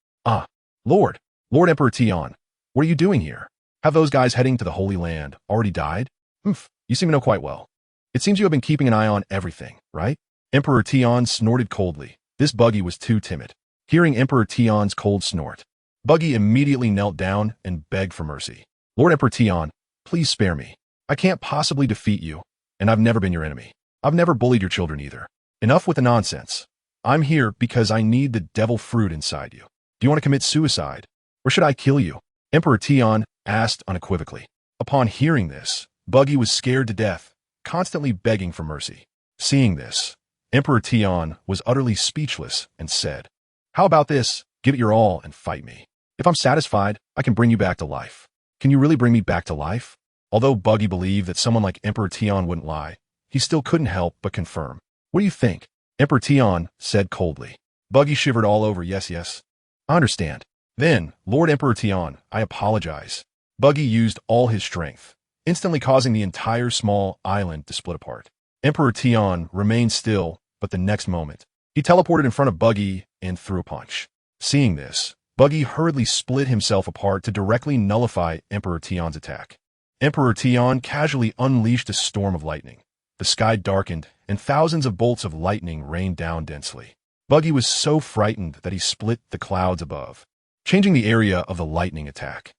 Lord Emperor Tion, what are you doing here? Have those guys heading to the Holy Land already died? You seem to know quite well. It seems you have been keeping an eye on everything, right? Emperor Tion snorted coldly. This Buggy was too timid. Hearing Emperor Tion's cold snort, Buggy immediately knelt down and begged for mercy. Lord Emperor Tion, please spare me. I can't possibly defeat you, and I've never been your enemy. I've never bullied your children either. Enough with the nonsense. I'm here because I need the devil fruit inside you. Do you want to commit suicide, or should I kill you? Emperor Tion asked unequivocally. Upon hearing this, Buggy was scared to death, constantly begging for mercy. Seeing this, Emperor Tion was utterly speechless and said, How about this? Give it your all and fight me. If I'm satisfied, I can bring you back to life. Can you really bring me back to life? Although Buggy believed that someone like Emperor Tion wouldn't lie, he still couldn't help but confirm. What do you think? Emperor Tion said coldly. Buggy shivered all over. Yes. I understand. Then, Lord Emperor Tion, I apologize. Buggy used all his strength, instantly causing the entire small island to split apart. Emperor Tion remained still, but the next moment, he teleported in front of Buggy and threw a punch. Seeing this, Buggy hurriedly split himself apart to directly nullify Emperor Tion's attack. Emperor Tion casually unleashed a storm of lightning. The sky darkened, and thousands of bolts of lightning rained down densely. Buggy was so frightened that he split the clouds above, changing the area of the lightning attack.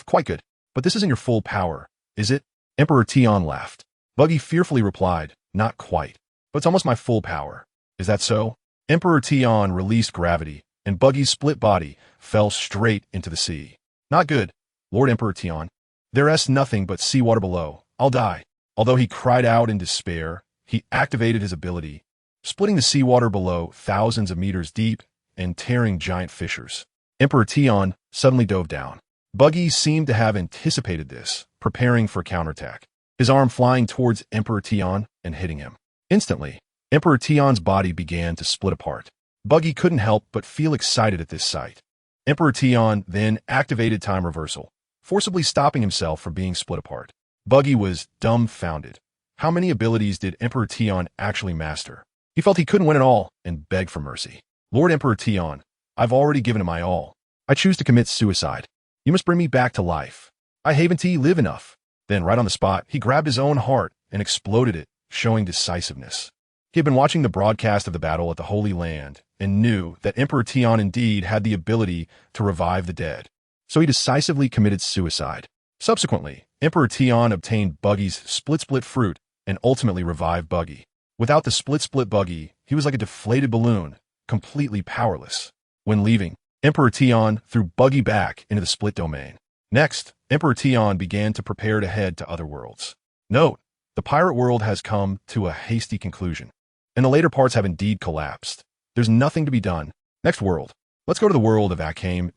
Quite good, but this isn't your full power, is it? Emperor Tion laughed. Buggy fearfully replied, Not quite, but it's almost my full power. Is that so? Emperor Tion released gravity, and Buggy's split body fell straight into the sea. Not good, Lord Emperor Tion. There's nothing but seawater below. I'll die. Although he cried out in despair, he activated his ability, splitting the seawater below thousands of meters deep and tearing giant fissures. Emperor Tion suddenly dove down. Buggy seemed to have anticipated this, preparing for a counterattack, his arm flying towards Emperor Tion and hitting him. Instantly, Emperor Tion's body began to split apart. Buggy couldn't help but feel excited at this sight. Emperor Tion then activated time reversal, forcibly stopping himself from being split apart. Buggy was dumbfounded. How many abilities did Emperor Tion actually master? He felt he couldn't win it all and begged for mercy. Lord Emperor Tion, I've already given it my all. I choose to commit suicide. You must bring me back to life. I haven't live enough. Then right on the spot, he grabbed his own heart and exploded it, showing decisiveness. He had been watching the broadcast of the battle at the Holy Land and knew that Emperor Tian indeed had the ability to revive the dead. So he decisively committed suicide. Subsequently, Emperor Tian obtained Buggy's split fruit and ultimately revived Buggy. Without the split Buggy, he was like a deflated balloon, completely powerless. When leaving, Emperor Tian threw Buggy back into the split domain. Next, Emperor Tian began to prepare to head to other worlds. Note, the pirate world has come to a hasty conclusion, and the later parts have indeed collapsed. There's nothing to be done. Next world. Let's go to the world of Akame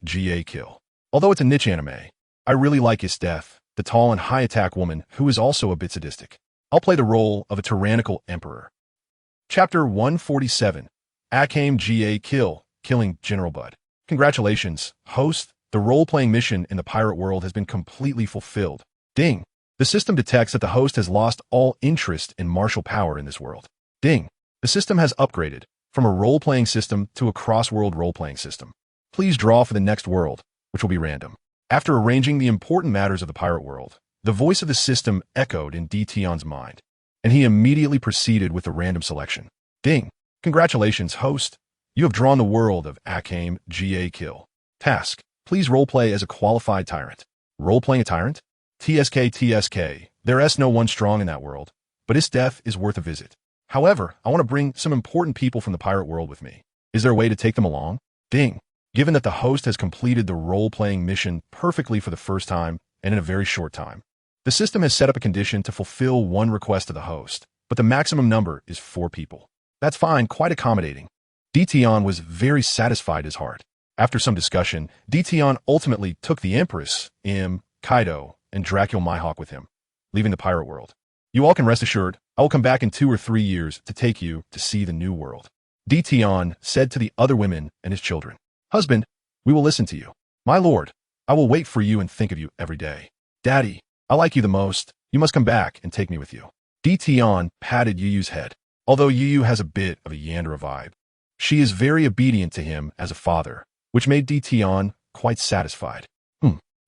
Kill. Although it's a niche anime, I really like his death, the tall and high-attack woman who is also a bit sadistic. I'll play the role of a tyrannical emperor. Chapter 147, Akame Kill, Killing General Bud. Congratulations, host. The role-playing mission in the pirate world has been completely fulfilled. Ding. The system detects that the host has lost all interest in martial power in this world. Ding. The system has upgraded from a role-playing system to a cross-world role-playing system. Please draw for the next world, which will be random. After arranging the important matters of the pirate world, the voice of the system echoed in Tian's mind, and he immediately proceeded with the random selection. Ding. Congratulations, host. You have drawn the world of Akame Kill. Task. Please roleplay as a qualified tyrant. Roleplaying a tyrant? TSK. There's no one strong in that world, but his death is worth a visit. However, I want to bring some important people from the pirate world with me. Is there a way to take them along? Ding. Given that the host has completed the role-playing mission perfectly for the first time and in a very short time, the system has set up a condition to fulfill one request of the host, but the maximum number is 4 people. That's fine, quite accommodating. Tian was very satisfied at his heart. After some discussion, Tian ultimately took the Empress, Kaido, and Dracula Mihawk with him, leaving the pirate world. You all can rest assured, I will come back in 2 or 3 years to take you to see the new world. Tian said to the other women and his children, Husband, we will listen to you. My lord, I will wait for you and think of you every day. Daddy, I like you the most. You must come back and take me with you. Tian patted Yu's head. Although Yu has a bit of a Yandere vibe, she is very obedient to him as a father, which made Tian quite satisfied.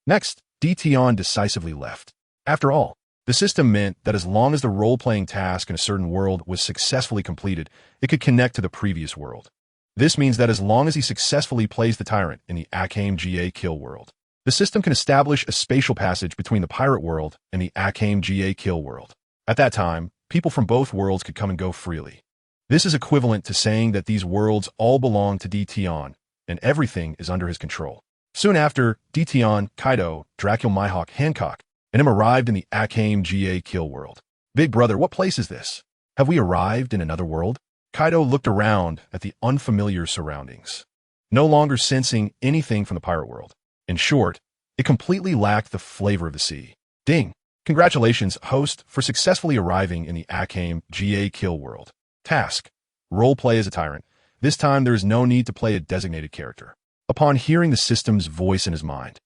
Next, Tian decisively left. After all, the system meant that as long as the role-playing task in a certain world was successfully completed, it could connect to the previous world. This means that as long as he successfully plays the tyrant in the Akame Kill world, the system can establish a spatial passage between the pirate world and the Akame Kill world. At that time, people from both worlds could come and go freely. This is equivalent to saying that these worlds all belong to Tian, and everything is under his control. Soon after, Tian, Kaido, Dracula Mihawk, Hancock, and him arrived in the Akame Kill world. Big brother, what place is this? Have we arrived in another world? Kaido looked around at the unfamiliar surroundings, no longer sensing anything from the pirate world. In short, it completely lacked the flavor of the sea. Ding! Congratulations, host, for successfully arriving in the Akame Kill world. Task. Roleplay as a tyrant. This time there is no need to play a designated character. Upon hearing the system's voice in his mind,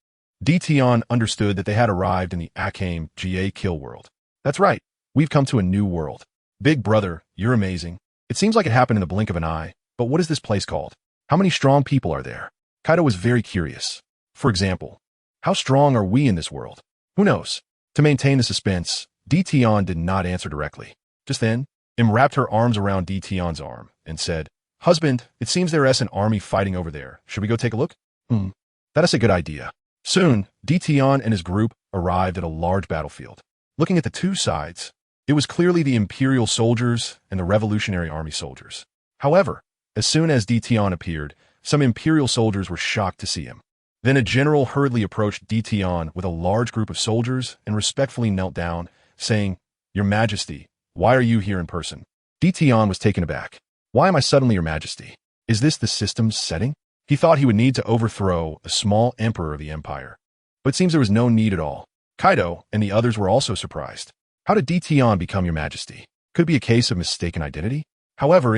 Tian understood that they had arrived in the Akame Kill world. That's right, we've come to a new world. Big brother, you're amazing. It seems like it happened in the blink of an eye, but what is this place called? How many strong people are there? Kaido was very curious. For example, how strong are we in this world? Who knows? To maintain the suspense, Tian did not answer directly. Just then, wrapped her arms around Tian's arm and said, Husband, it seems there is an army fighting over there. Should we go take a look? That is a good idea. Soon, Tian and his group arrived at a large battlefield. Looking at the two sides, it was clearly the Imperial soldiers and the Revolutionary Army soldiers. However, as soon as Tian appeared, some Imperial soldiers were shocked to see him. Then a general hurriedly approached Tian with a large group of soldiers and respectfully knelt down, saying, Your Majesty, why are you here in person? Tian was taken aback. Why am I suddenly Your Majesty? Is this the system's setting? He thought he would need to overthrow a small emperor of the empire. But it seems there was no need at all. Kaido and the others were also surprised. How did Tian become Your Majesty? Could it be a case of mistaken identity? However,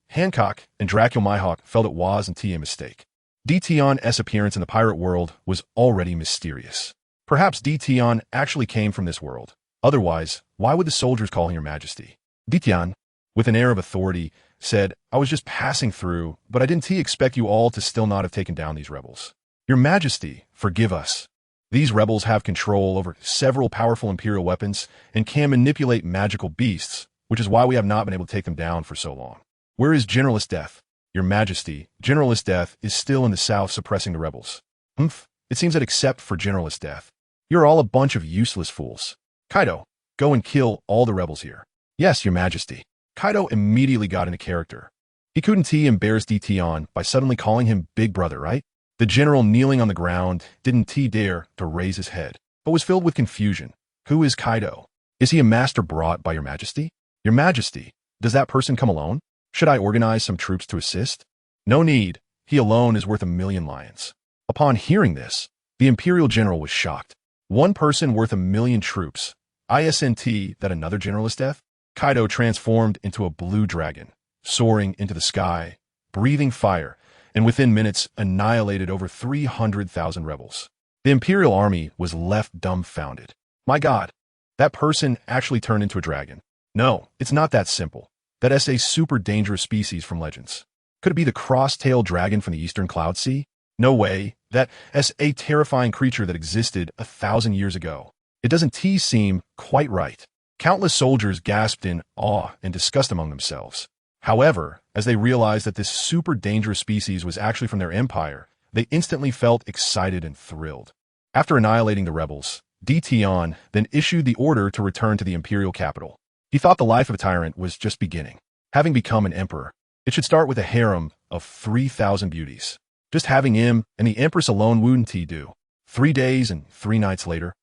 Hancock and Dracula Mihawk felt it was indeed a mistake. Tian's appearance in the pirate world was already mysterious. Perhaps Tian actually came from this world. Otherwise, why would the soldiers call him Your Majesty? Tian, with an air of authority, said, I was just passing through, but I didn't expect you all to still not have taken down these rebels. Your Majesty, forgive us. These rebels have control over several powerful Imperial weapons and can manipulate magical beasts, which is why we have not been able to take them down for so long. Where is Generalist Death? Your Majesty, Generalist Death is still in the south suppressing the rebels. Humph, it seems that except for Generalist Death, you're all a bunch of useless fools. Kaido, go and kill all the rebels here. Yes, Your Majesty. Kaido immediately got into character. He couldn't embarrass DT on by suddenly calling him Big Brother, right? The general kneeling on the ground didn't dare to raise his head, but was filled with confusion. Who is Kaido? Is he a master brought by Your Majesty? Your Majesty, does that person come alone? Should I organize some troops to assist? No need. He alone is worth 1,000,000 lions. Upon hearing this, the imperial general was shocked. One person worth 1,000,000 troops. Isn't that another Generalist Death? Kaido transformed into a blue dragon, soaring into the sky, breathing fire, and within minutes annihilated over 300,000 rebels. The imperial army was left dumbfounded. My God, that person actually turned into a dragon. No, it's not that simple. That is a super dangerous species from Legends. Could it be the cross-tailed dragon from the Eastern Cloud Sea? No way. That is a terrifying creature that existed 1,000 years ago. It doesn't seem quite right. Countless soldiers gasped in awe and disgust among themselves. However, as they realized that this super dangerous species was actually from their empire, they instantly felt excited and thrilled. After annihilating the rebels, DT then issued the order to return to the imperial capital. He thought the life of a tyrant was just beginning. Having become an emperor, it should start with a harem of 3,000 beauties. Just having him and the empress alone wouldn't do. 3 days and 3 nights later,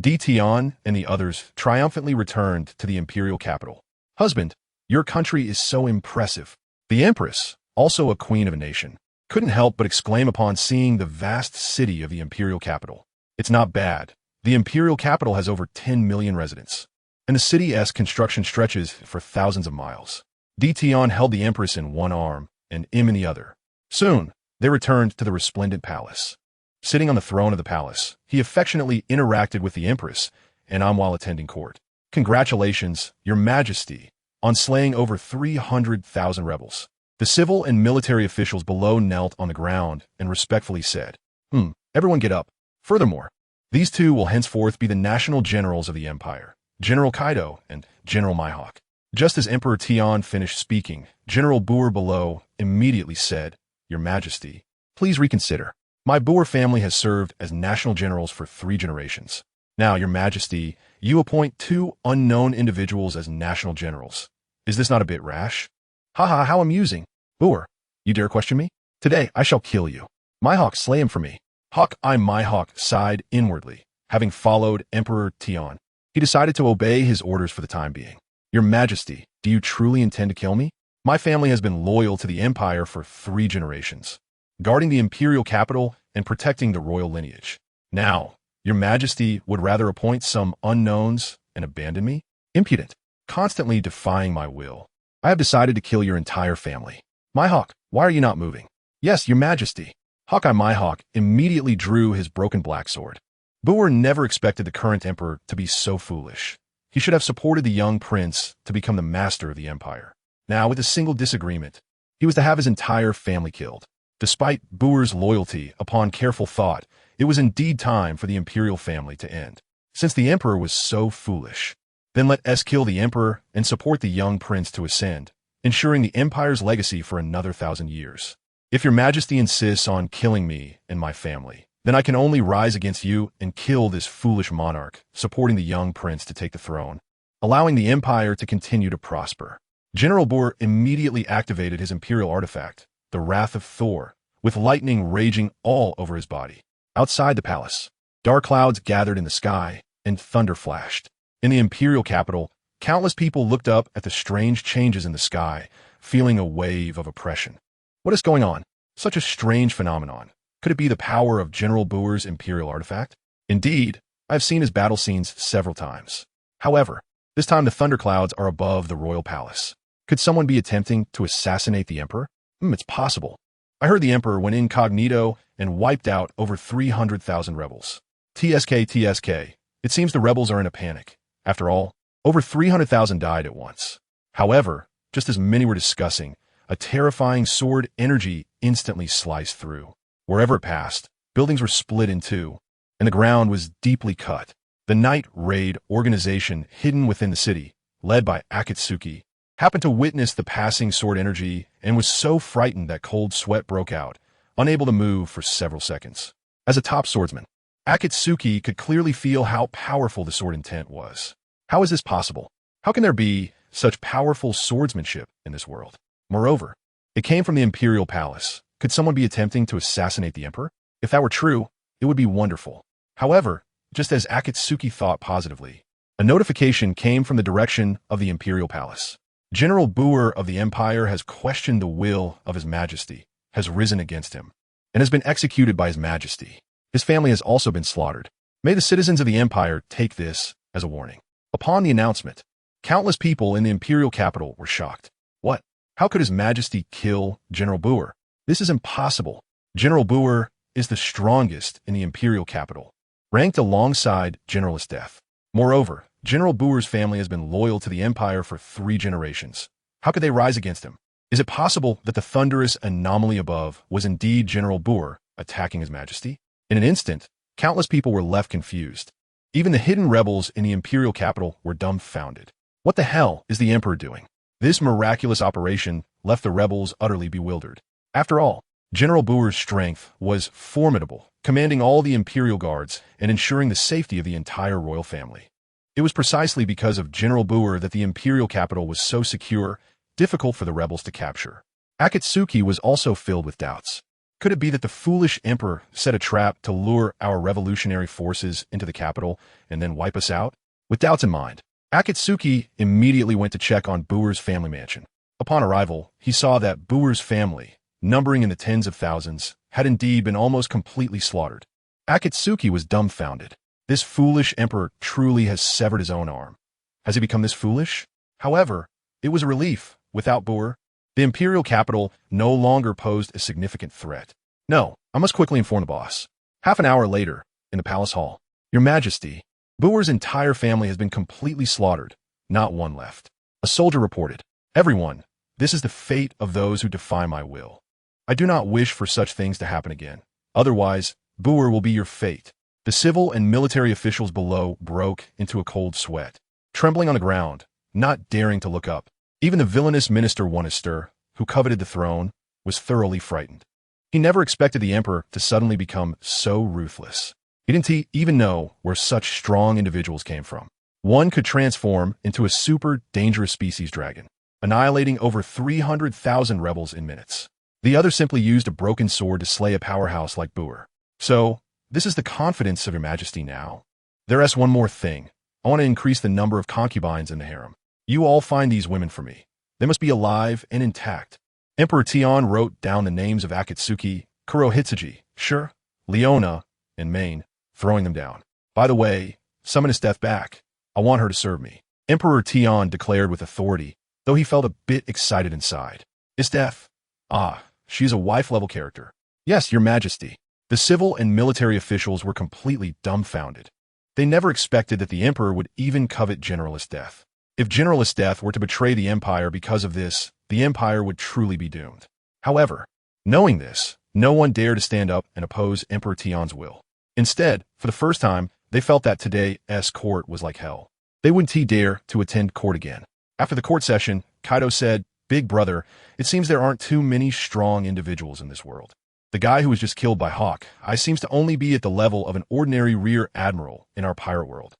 DT and the others triumphantly returned to the imperial capital. Husband, your country is so impressive. The empress, also a queen of a nation, couldn't help but exclaim upon seeing the vast city of the imperial capital. It's not bad. The imperial capital has over 10 million residents, and the city's construction stretches for thousands of miles. DT held the empress in one arm and Im in the other. Soon, they returned to the resplendent palace. Sitting on the throne of the palace, he affectionately interacted with the empress and while attending court. Congratulations, Your Majesty, on slaying over 300,000 rebels. The civil and military officials below knelt on the ground and respectfully said, everyone get up. Furthermore, these two will henceforth be the national generals of the empire, General Kaido and General Mihawk. Just as Emperor Tion finished speaking, General Boer below immediately said, Your Majesty, please reconsider. My Boer family has served as national generals for 3 generations. Now, Your Majesty, you appoint 2 unknown individuals as national generals. Is this not a bit rash? Haha, how amusing. Boer, you dare question me? Today I shall kill you. Mihawk, slay him for me. Mihawk sighed inwardly. Having followed Emperor Tion, he decided to obey his orders for the time being. Your Majesty, do you truly intend to kill me? My family has been loyal to the empire for 3 generations, guarding the imperial capital and protecting the royal lineage. Now, Your Majesty would rather appoint some unknowns and abandon me? Impudent, constantly defying my will. I have decided to kill your entire family. Mihawk, why are you not moving? Yes, Your Majesty. Mihawk immediately drew his broken black sword. Boer never expected the current emperor to be so foolish. He should have supported the young prince to become the master of the empire. Now, with a single disagreement, he was to have his entire family killed. Despite Boer's loyalty, upon careful thought, it was indeed time for the imperial family to end. Since the emperor was so foolish, then let us kill the emperor and support the young prince to ascend, ensuring the empire's legacy for another 1,000 years. If Your Majesty insists on killing me and my family, then I can only rise against you and kill this foolish monarch, supporting the young prince to take the throne, allowing the empire to continue to prosper. General Boer immediately activated his imperial artifact, the Wrath of Thor, with lightning raging all over his body. Outside the palace, dark clouds gathered in the sky and thunder flashed. In the imperial capital, countless people looked up at the strange changes in the sky, feeling a wave of oppression. What is going on? Such a strange phenomenon. Could it be the power of General Boer's imperial artifact? Indeed, I have seen his battle scenes several times. However, this time the thunderclouds are above the royal palace. Could someone be attempting to assassinate the emperor? It's possible. I heard the emperor went incognito and wiped out over 300,000 rebels. TSK. It seems the rebels are in a panic. After all, over 300,000 died at once. However, just as many were discussing, a terrifying sword energy instantly sliced through. Wherever it passed, buildings were split in 2, and the ground was deeply cut. The Night Raid organization hidden within the city led by Akatsuki, happened to witness the passing sword energy and was so frightened that cold sweat broke out, unable to move for several seconds. As a top swordsman, Akatsuki could clearly feel how powerful the sword intent was. How is this possible? How can there be such powerful swordsmanship in this world? Moreover, it came from the Imperial Palace. Could someone be attempting to assassinate the Emperor? If that were true, it would be wonderful. However, just as Akatsuki thought positively, a notification came from the direction of the Imperial Palace. General Boer of the Empire has questioned the will of His Majesty, has risen against him, and has been executed by His Majesty. His family has also been slaughtered. May the citizens of the Empire take this as a warning. Upon the announcement, countless people in the Imperial capital were shocked. What? How could His Majesty kill General Boer? This is impossible. General Boer is the strongest in the Imperial capital, ranked alongside General Death. Moreover, General Boer's family has been loyal to the Empire for 3 generations. How could they rise against him? Is it possible that the thunderous anomaly above was indeed General Boer attacking His Majesty? In an instant, countless people were left confused. Even the hidden rebels in the Imperial capital were dumbfounded. What the hell is the Emperor doing? This miraculous operation left the rebels utterly bewildered. After all, General Boer's strength was formidable, commanding all the Imperial guards and ensuring the safety of the entire royal family. It was precisely because of General Boer that the Imperial capital was so secure, difficult for the rebels to capture. Akatsuki was also filled with doubts. Could it be that the foolish Emperor set a trap to lure our revolutionary forces into the capital and then wipe us out? With doubts in mind, Akatsuki immediately went to check on Boer's family mansion. Upon arrival, he saw that Boer's family, numbering in the tens of thousands, had indeed been almost completely slaughtered. Akatsuki was dumbfounded. This foolish Emperor truly has severed his own arm. Has he become this foolish? However, it was a relief. Without Boer, the Imperial capital no longer posed a significant threat. No, I must quickly inform the boss. Half an hour later, in the palace hall, Your Majesty, Boer's entire family has been completely slaughtered, not one left. A soldier reported, Everyone, this is the fate of those who defy my will. I do not wish for such things to happen again. Otherwise, Boer will be your fate. The civil and military officials below broke into a cold sweat, trembling on the ground, not daring to look up. Even the villainous Minister Wonister, who coveted the throne, was thoroughly frightened. He never expected the Emperor to suddenly become so ruthless. He didn't even know where such strong individuals came from. One could transform into a super dangerous species dragon, annihilating over 300,000 rebels in minutes. The other simply used a broken sword to slay a powerhouse like Boer. So, this is the confidence of Your Majesty now. There's one more thing. I want to increase the number of concubines in the harem. You all find these women for me. They must be alive and intact. Emperor Tian wrote down the names of Akatsuki, Kurohitsuji, Sure, Leona, and Main, throwing them down. By the way, summon His Death back. I want her to serve me. Emperor Tian declared with authority, though he felt a bit excited inside. His Death? Ah, she is a wife-level character. Yes, Your Majesty. The civil and military officials were completely dumbfounded. They never expected that the Emperor would even covet General Death. If General Death were to betray the Empire because of this, the Empire would truly be doomed. However, knowing this, no one dared to stand up and oppose Emperor Tian's will. Instead, for the first time, they felt that today's court was like hell. They wouldn't dare to attend court again. After the court session, Kaido said, Big brother, it seems there aren't too many strong individuals in this world. The guy who was just killed by Hawk, seems to only be at the level of an ordinary rear admiral in our pirate world.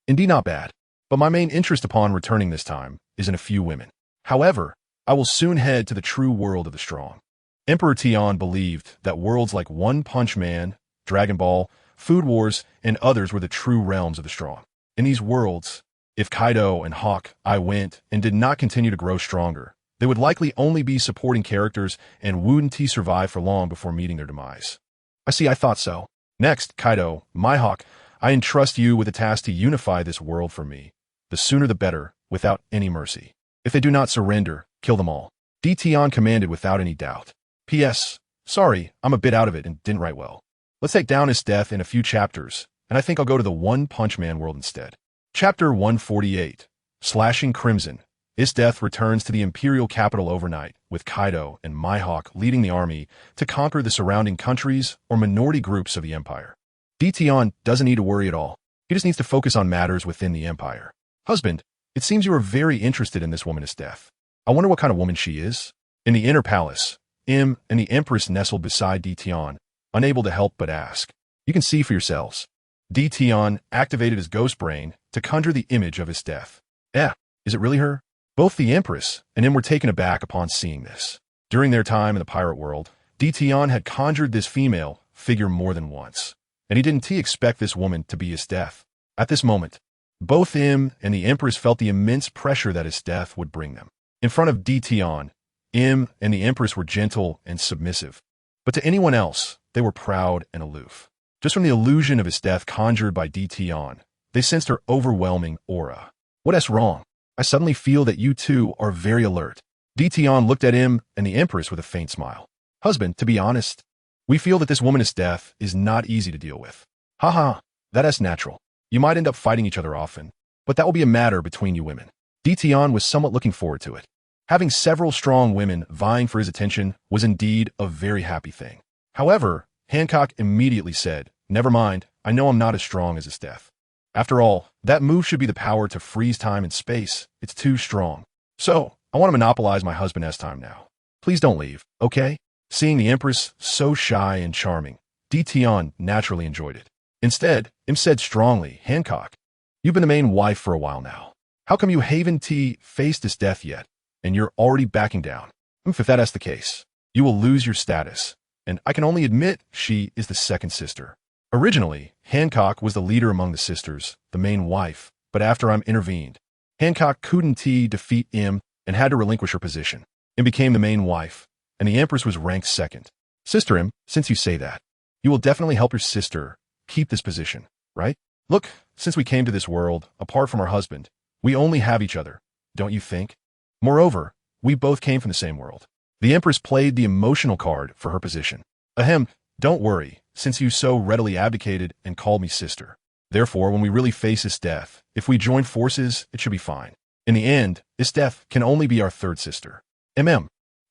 Indeed not bad. But my main interest upon returning this time is in a few women. However, I will soon head to the true world of the strong. Emperor Tian believed that worlds like One Punch Man, Dragon Ball, Food Wars, and others were the true realms of the strong. In these worlds, if Kaido and Hawk went and did not continue to grow stronger, they would likely only be supporting characters and wouldn't survive for long before meeting their demise. I thought so. Next, Kaido, my Hawk, I entrust you with the task to unify this world for me. The sooner the better, without any mercy. If they do not surrender, kill them all. Tian commanded without any doubt. P.S. Sorry, I'm a bit out of it and didn't write well. Let's take down His Death in a few chapters, and I think I'll go to the One Punch Man world instead. Chapter 148, Slashing Crimson. His Death returns to the Imperial capital overnight, with Kaido and Mihawk leading the army to conquer the surrounding countries or minority groups of the Empire. Tian doesn't need to worry at all. He just needs to focus on matters within the Empire. Husband, It seems you are very interested in this woman's death. I wonder what kind of woman she is. In the inner palace, Im and the Empress nestled beside Tian, unable to help but ask. You can see for yourselves. Tian activated his ghost brain to conjure the image of his death. Is it really her? Both the Empress and Im were taken aback upon seeing this. During their time in the pirate world, Tian had conjured this female figure more than once, and he didn't expect this woman to be his death. At this moment, both Im and the Empress felt the immense pressure that his death would bring them. In front of Tian, Im and the Empress were gentle and submissive, but to anyone else, they were proud and aloof. Just from the illusion of his death conjured by Tian, they sensed her overwhelming aura. What is wrong? I suddenly feel that you two are very alert. Tian looked at Im and the Empress with a faint smile. Husband, to be honest, we feel that this woman's death is not easy to deal with. Haha, that is natural. You might end up fighting each other often, but that will be a matter between you women. Tian was somewhat looking forward to it. Having several strong women vying for his attention was indeed a very happy thing. However, Hancock immediately said, "Never mind, I know I'm not as strong as his death. After all, that move should be the power to freeze time and space. It's too strong. So, I want to monopolize my husband's time now. Please don't leave, okay?" Seeing the Empress so shy and charming, Tian naturally enjoyed it. Instead, Im said strongly, "Hancock, you've been the main wife for a while now. How come you haven't faced his death yet, and you're already backing down? If that's the case, you will lose your status, and I can only admit she is the second sister. Originally, Hancock was the leader among the sisters, the main wife, but after I intervened, Hancock couldn't defeat Im and had to relinquish her position. Im became the main wife, and the Empress was ranked second. Sister Im, since you say that, you will definitely help your sister keep this position, right? Look, since we came to this world, apart from our husband, we only have each other, don't you think? Moreover, we both came from the same world." The Empress played the emotional card for her position. "Ahem, don't worry, since you so readily abdicated and called me sister. Therefore, when we really face his death, if we join forces, it should be fine. In the end, his death can only be our third sister."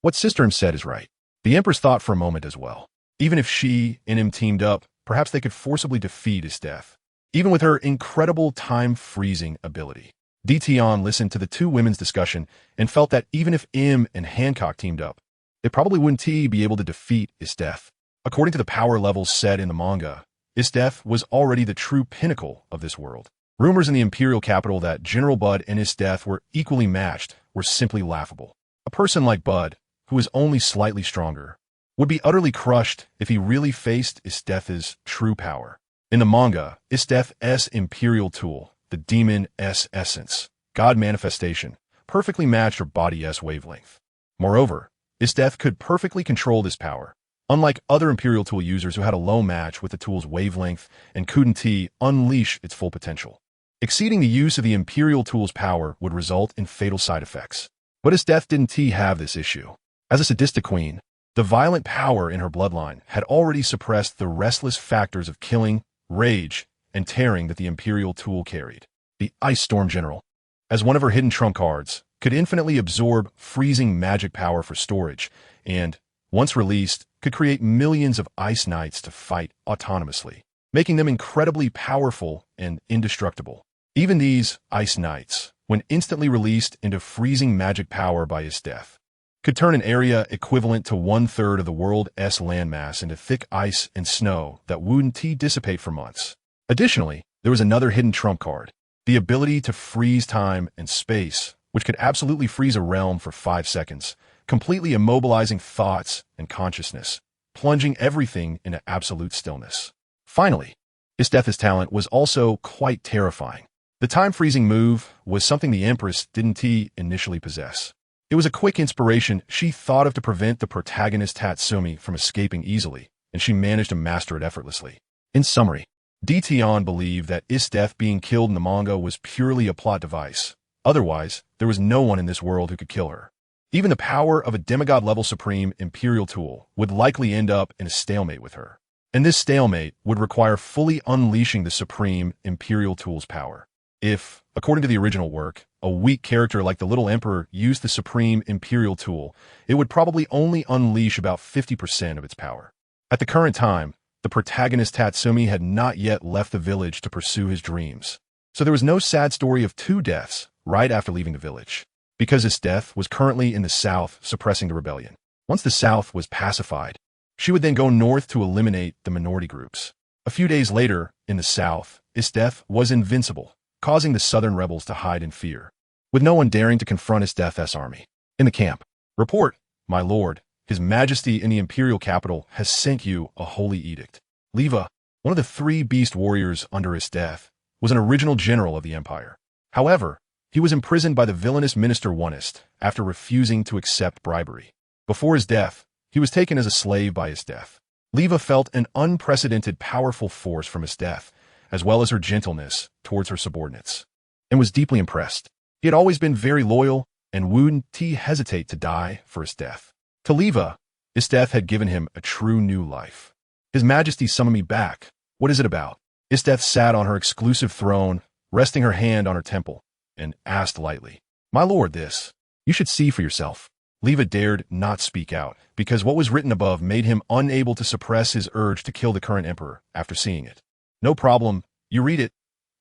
What Sister Im said is right. The Empress thought for a moment as well. Even if she and Im teamed up, perhaps they could forcibly defeat his death. Even with her incredible time-freezing ability. Tian listened to the two women's discussion and felt that even if Im and Hancock teamed up, they probably wouldn't be able to defeat his death. According to the power levels set in the manga, his death was already the true pinnacle of this world. Rumors in the imperial capital that General Bud and his death were equally matched were simply laughable. A person like Bud, who is only slightly stronger, would be utterly crushed if he really faced Isteth's true power. In the manga, Isteth's imperial tool, the demon's essence, God manifestation, perfectly matched her body's wavelength. Moreover, Isteth could perfectly control this power, unlike other imperial tool users who had a low match with the tool's wavelength and couldn't unleash its full potential. Exceeding the use of the imperial tool's power would result in fatal side effects. But Isteth didn't have this issue. As a sadistic queen, the violent power in her bloodline had already suppressed the restless factors of killing, rage, and tearing that the imperial tool carried. The Ice Storm General, as one of her hidden trump cards, could infinitely absorb freezing magic power for storage, and, once released, could create millions of ice knights to fight autonomously, making them incredibly powerful and indestructible. Even these ice knights, when instantly released into freezing magic power by his death, could turn an area equivalent to 1/3 of the world's landmass into thick ice and snow that wouldn't dissipate for months. Additionally, there was another hidden trump card, the ability to freeze time and space, which could absolutely freeze a realm for 5 seconds, completely immobilizing thoughts and consciousness, plunging everything into absolute stillness. Finally, Isteth's talent was also quite terrifying. The time-freezing move was something the Empress didn't initially possess. It was a quick inspiration she thought of to prevent the protagonist Tatsumi from escaping easily, and she managed to master it effortlessly. In summary, Tian believed that Isteth being killed in the manga was purely a plot device. Otherwise, there was no one in this world who could kill her. Even the power of a demigod-level supreme imperial tool would likely end up in a stalemate with her. And this stalemate would require fully unleashing the supreme imperial tool's power. If, according to the original work, a weak character like the Little Emperor used the supreme imperial tool, it would probably only unleash about 50% of its power. At the current time, the protagonist Tatsumi had not yet left the village to pursue his dreams. So there was no sad story of 2 deaths, right after leaving the village, because his death was currently in the south suppressing the rebellion. Once the south was pacified, she would then go north to eliminate the minority groups. A few days later, in the south, Isteth was invincible, causing the southern rebels to hide in fear, with no one daring to confront Isteth's army. In the camp, report, my lord, His Majesty in the imperial capital has sent you a holy edict. Leva, one of the 3 beast warriors under Isteth, was an original general of the empire. However, he was imprisoned by the villainous minister Onist after refusing to accept bribery. Before his death, he was taken as a slave by Isteth. Leva felt an unprecedented powerful force from Isteth, as well as her gentleness towards her subordinates, and was deeply impressed. He had always been very loyal, and wouldn't hesitate to die for Isteth. To Leva, Isteth had given him a true new life. His Majesty summoned me back. What is it about? Isteth sat on her exclusive throne, resting her hand on her temple, and asked lightly, my lord, this. You should see for yourself. Leva dared not speak out, because what was written above made him unable to suppress his urge to kill the current emperor after seeing it. No problem, you read it.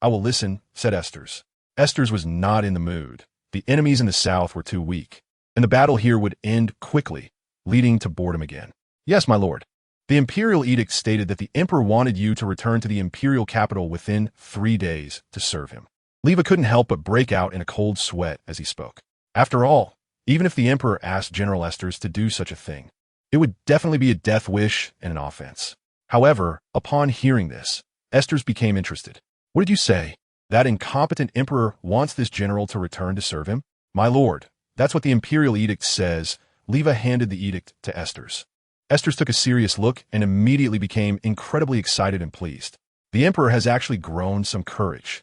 I will listen, said Esther's. Esther's was not in the mood. The enemies in the south were too weak, and the battle here would end quickly, leading to boredom again. Yes, my lord. The imperial edict stated that the emperor wanted you to return to the imperial capital within 3 days to serve him. Leva couldn't help but break out in a cold sweat as he spoke. After all, even if the emperor asked General Esters to do such a thing, it would definitely be a death wish and an offense. However, upon hearing this, Esters became interested. What did you say? That incompetent emperor wants this general to return to serve him? My lord, that's what the imperial edict says. Leva handed the edict to Esters. Esters took a serious look and immediately became incredibly excited and pleased. The emperor has actually grown some courage.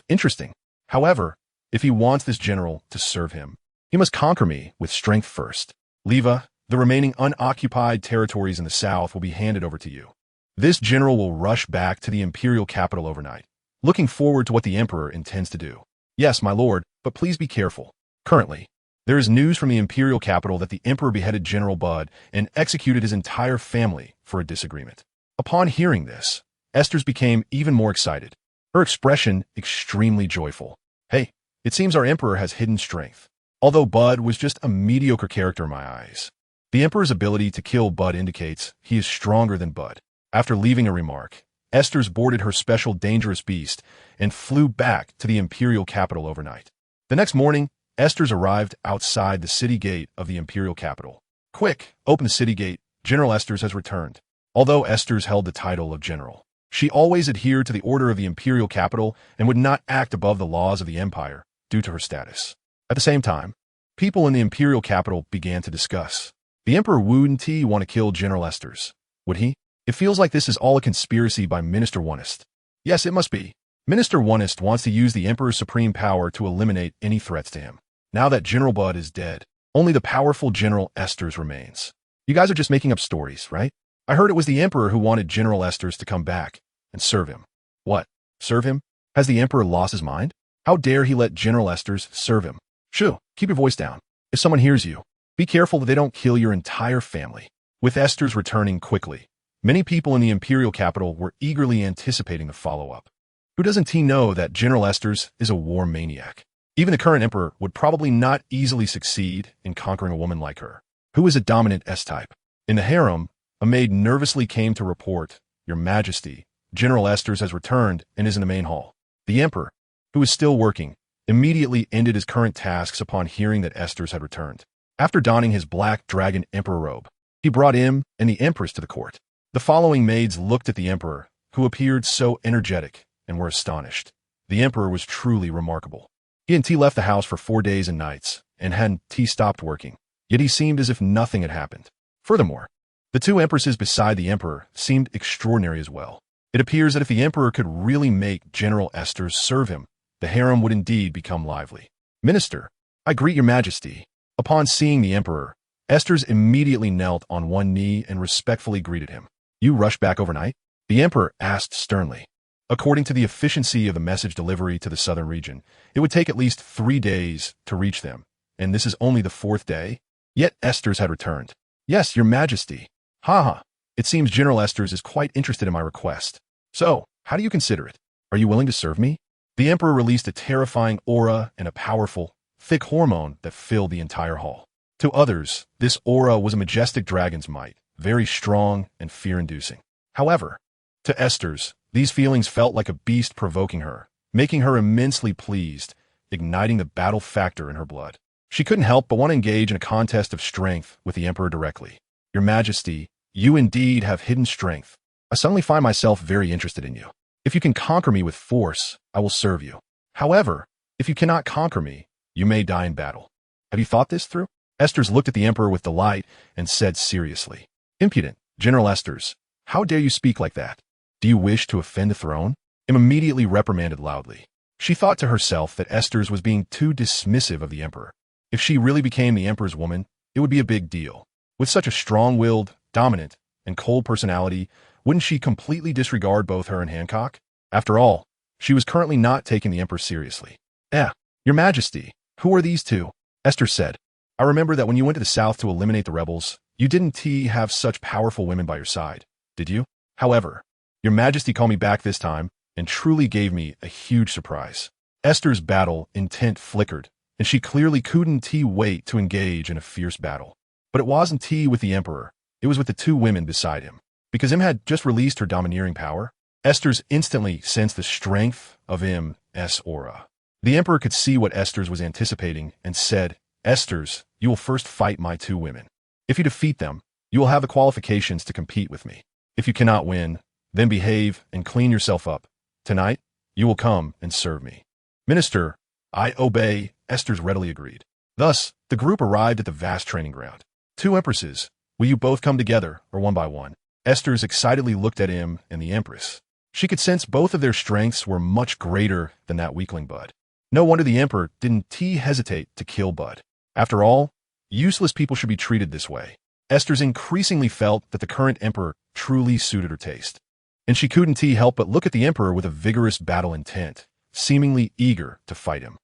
Interesting. However, if he wants this general to serve him, he must conquer me with strength first. Leva, the remaining unoccupied territories in the south will be handed over to you. This general will rush back to the imperial capital overnight, looking forward to what the emperor intends to do. Yes, my lord, but please be careful. Currently, there is news from the imperial capital that the emperor beheaded General Bud and executed his entire family for a disagreement. Upon hearing this, Esters became even more excited, her expression extremely joyful. Hey, it seems our emperor has hidden strength. Although Bud was just a mediocre character in my eyes, the emperor's ability to kill Bud indicates he is stronger than Bud. After leaving a remark, Esters boarded her special dangerous beast and flew back to the imperial capital overnight. The next morning, Esters arrived outside the city gate of the imperial capital. Quick, open the city gate. General Esters has returned. Although Esters held the title of general, she always adhered to the order of the imperial capital and would not act above the laws of the empire due to her status. At the same time, people in the imperial capital began to discuss. The emperor wouldn't want to kill General Esters, would he? It feels like this is all a conspiracy by Minister Onist. Yes, it must be. Minister Onist wants to use the emperor's supreme power to eliminate any threats to him. Now that General Bud is dead, only the powerful General Esters remains. You guys are just making up stories, right? I heard it was the emperor who wanted General Esters to come back and serve him. What? Serve him? Has the emperor lost his mind? How dare he let General Esters serve him? Shoo, keep your voice down. If someone hears you, be careful that they don't kill your entire family. With Esters returning quickly, many people in the imperial capital were eagerly anticipating the follow-up. Who doesn't know that General Esters is a war maniac? Even the current emperor would probably not easily succeed in conquering a woman like her, who is a dominant S-type. In the harem, a maid nervously came to report, Your Majesty, General Esters has returned and is in the main hall. The emperor, who is still working, immediately ended his current tasks upon hearing that Esters had returned. After donning his black dragon emperor robe, he brought him and the empress to the court. The following maids looked at the emperor, who appeared so energetic, and were astonished. The emperor was truly remarkable. He and T left the house for 4 days and nights, and hadn't T stopped working, yet he seemed as if nothing had happened. Furthermore, the 2 empresses beside the emperor seemed extraordinary as well. It appears that if the emperor could really make General Esters serve him, the harem would indeed become lively. Minister, I greet your majesty. Upon seeing the emperor, Esters immediately knelt on one knee and respectfully greeted him. You rushed back overnight? The emperor asked sternly. According to the efficiency of the message delivery to the southern region, it would take at least 3 days to reach them, and this is only the 4th day? Yet Esters had returned. Yes, your majesty. Ha. It seems General Esters is quite interested in my request. So, how do you consider it? Are you willing to serve me? The Emperor released a terrifying aura and a powerful, thick hormone that filled the entire hall. To others, this aura was a majestic dragon's might, very strong and fear-inducing. However, to Esther's, these feelings felt like a beast provoking her, making her immensely pleased, igniting the battle factor in her blood. She couldn't help but want to engage in a contest of strength with the Emperor directly. Your Majesty, you indeed have hidden strength. I suddenly find myself very interested in you. If you can conquer me with force, I will serve you. However, if you cannot conquer me, you may die in battle. Have you thought this through? Esters looked at the Emperor with delight and said seriously, Impudent, General Esters, how dare you speak like that? Do you wish to offend the throne? Im immediately reprimanded loudly. She thought to herself that Esters was being too dismissive of the Emperor. If she really became the Emperor's woman, it would be a big deal. With such a strong-willed, dominant, and cold personality, wouldn't she completely disregard both her and Hancock? After all, she was currently not taking the Emperor seriously. Your Majesty, who are these two? Esther said. I remember that when you went to the south to eliminate the rebels, you didn't have such powerful women by your side, did you? However, your Majesty called me back this time and truly gave me a huge surprise. Esther's battle intent flickered, and she clearly couldn't wait to engage in a fierce battle. But it wasn't with the Emperor, it was with the two women beside him. Because Im had just released her domineering power, Esther's instantly sensed the strength of Im's aura. The Emperor could see what Esther's was anticipating and said, Esther's, you will first fight my two women. If you defeat them, you will have the qualifications to compete with me. If you cannot win, then behave and clean yourself up. Tonight, you will come and serve me. Minister, I obey, Esther's readily agreed. Thus, the group arrived at the vast training ground. Two empresses, will you both come together or one by one? Esther's excitedly looked at Im and the Empress. She could sense both of their strengths were much greater than that weakling Bud. No wonder the Emperor didn't hesitate to kill Bud. After all, useless people should be treated this way. Esther's increasingly felt that the current Emperor truly suited her taste. And she couldn't help but look at the Emperor with a vigorous battle intent, seemingly eager to fight him.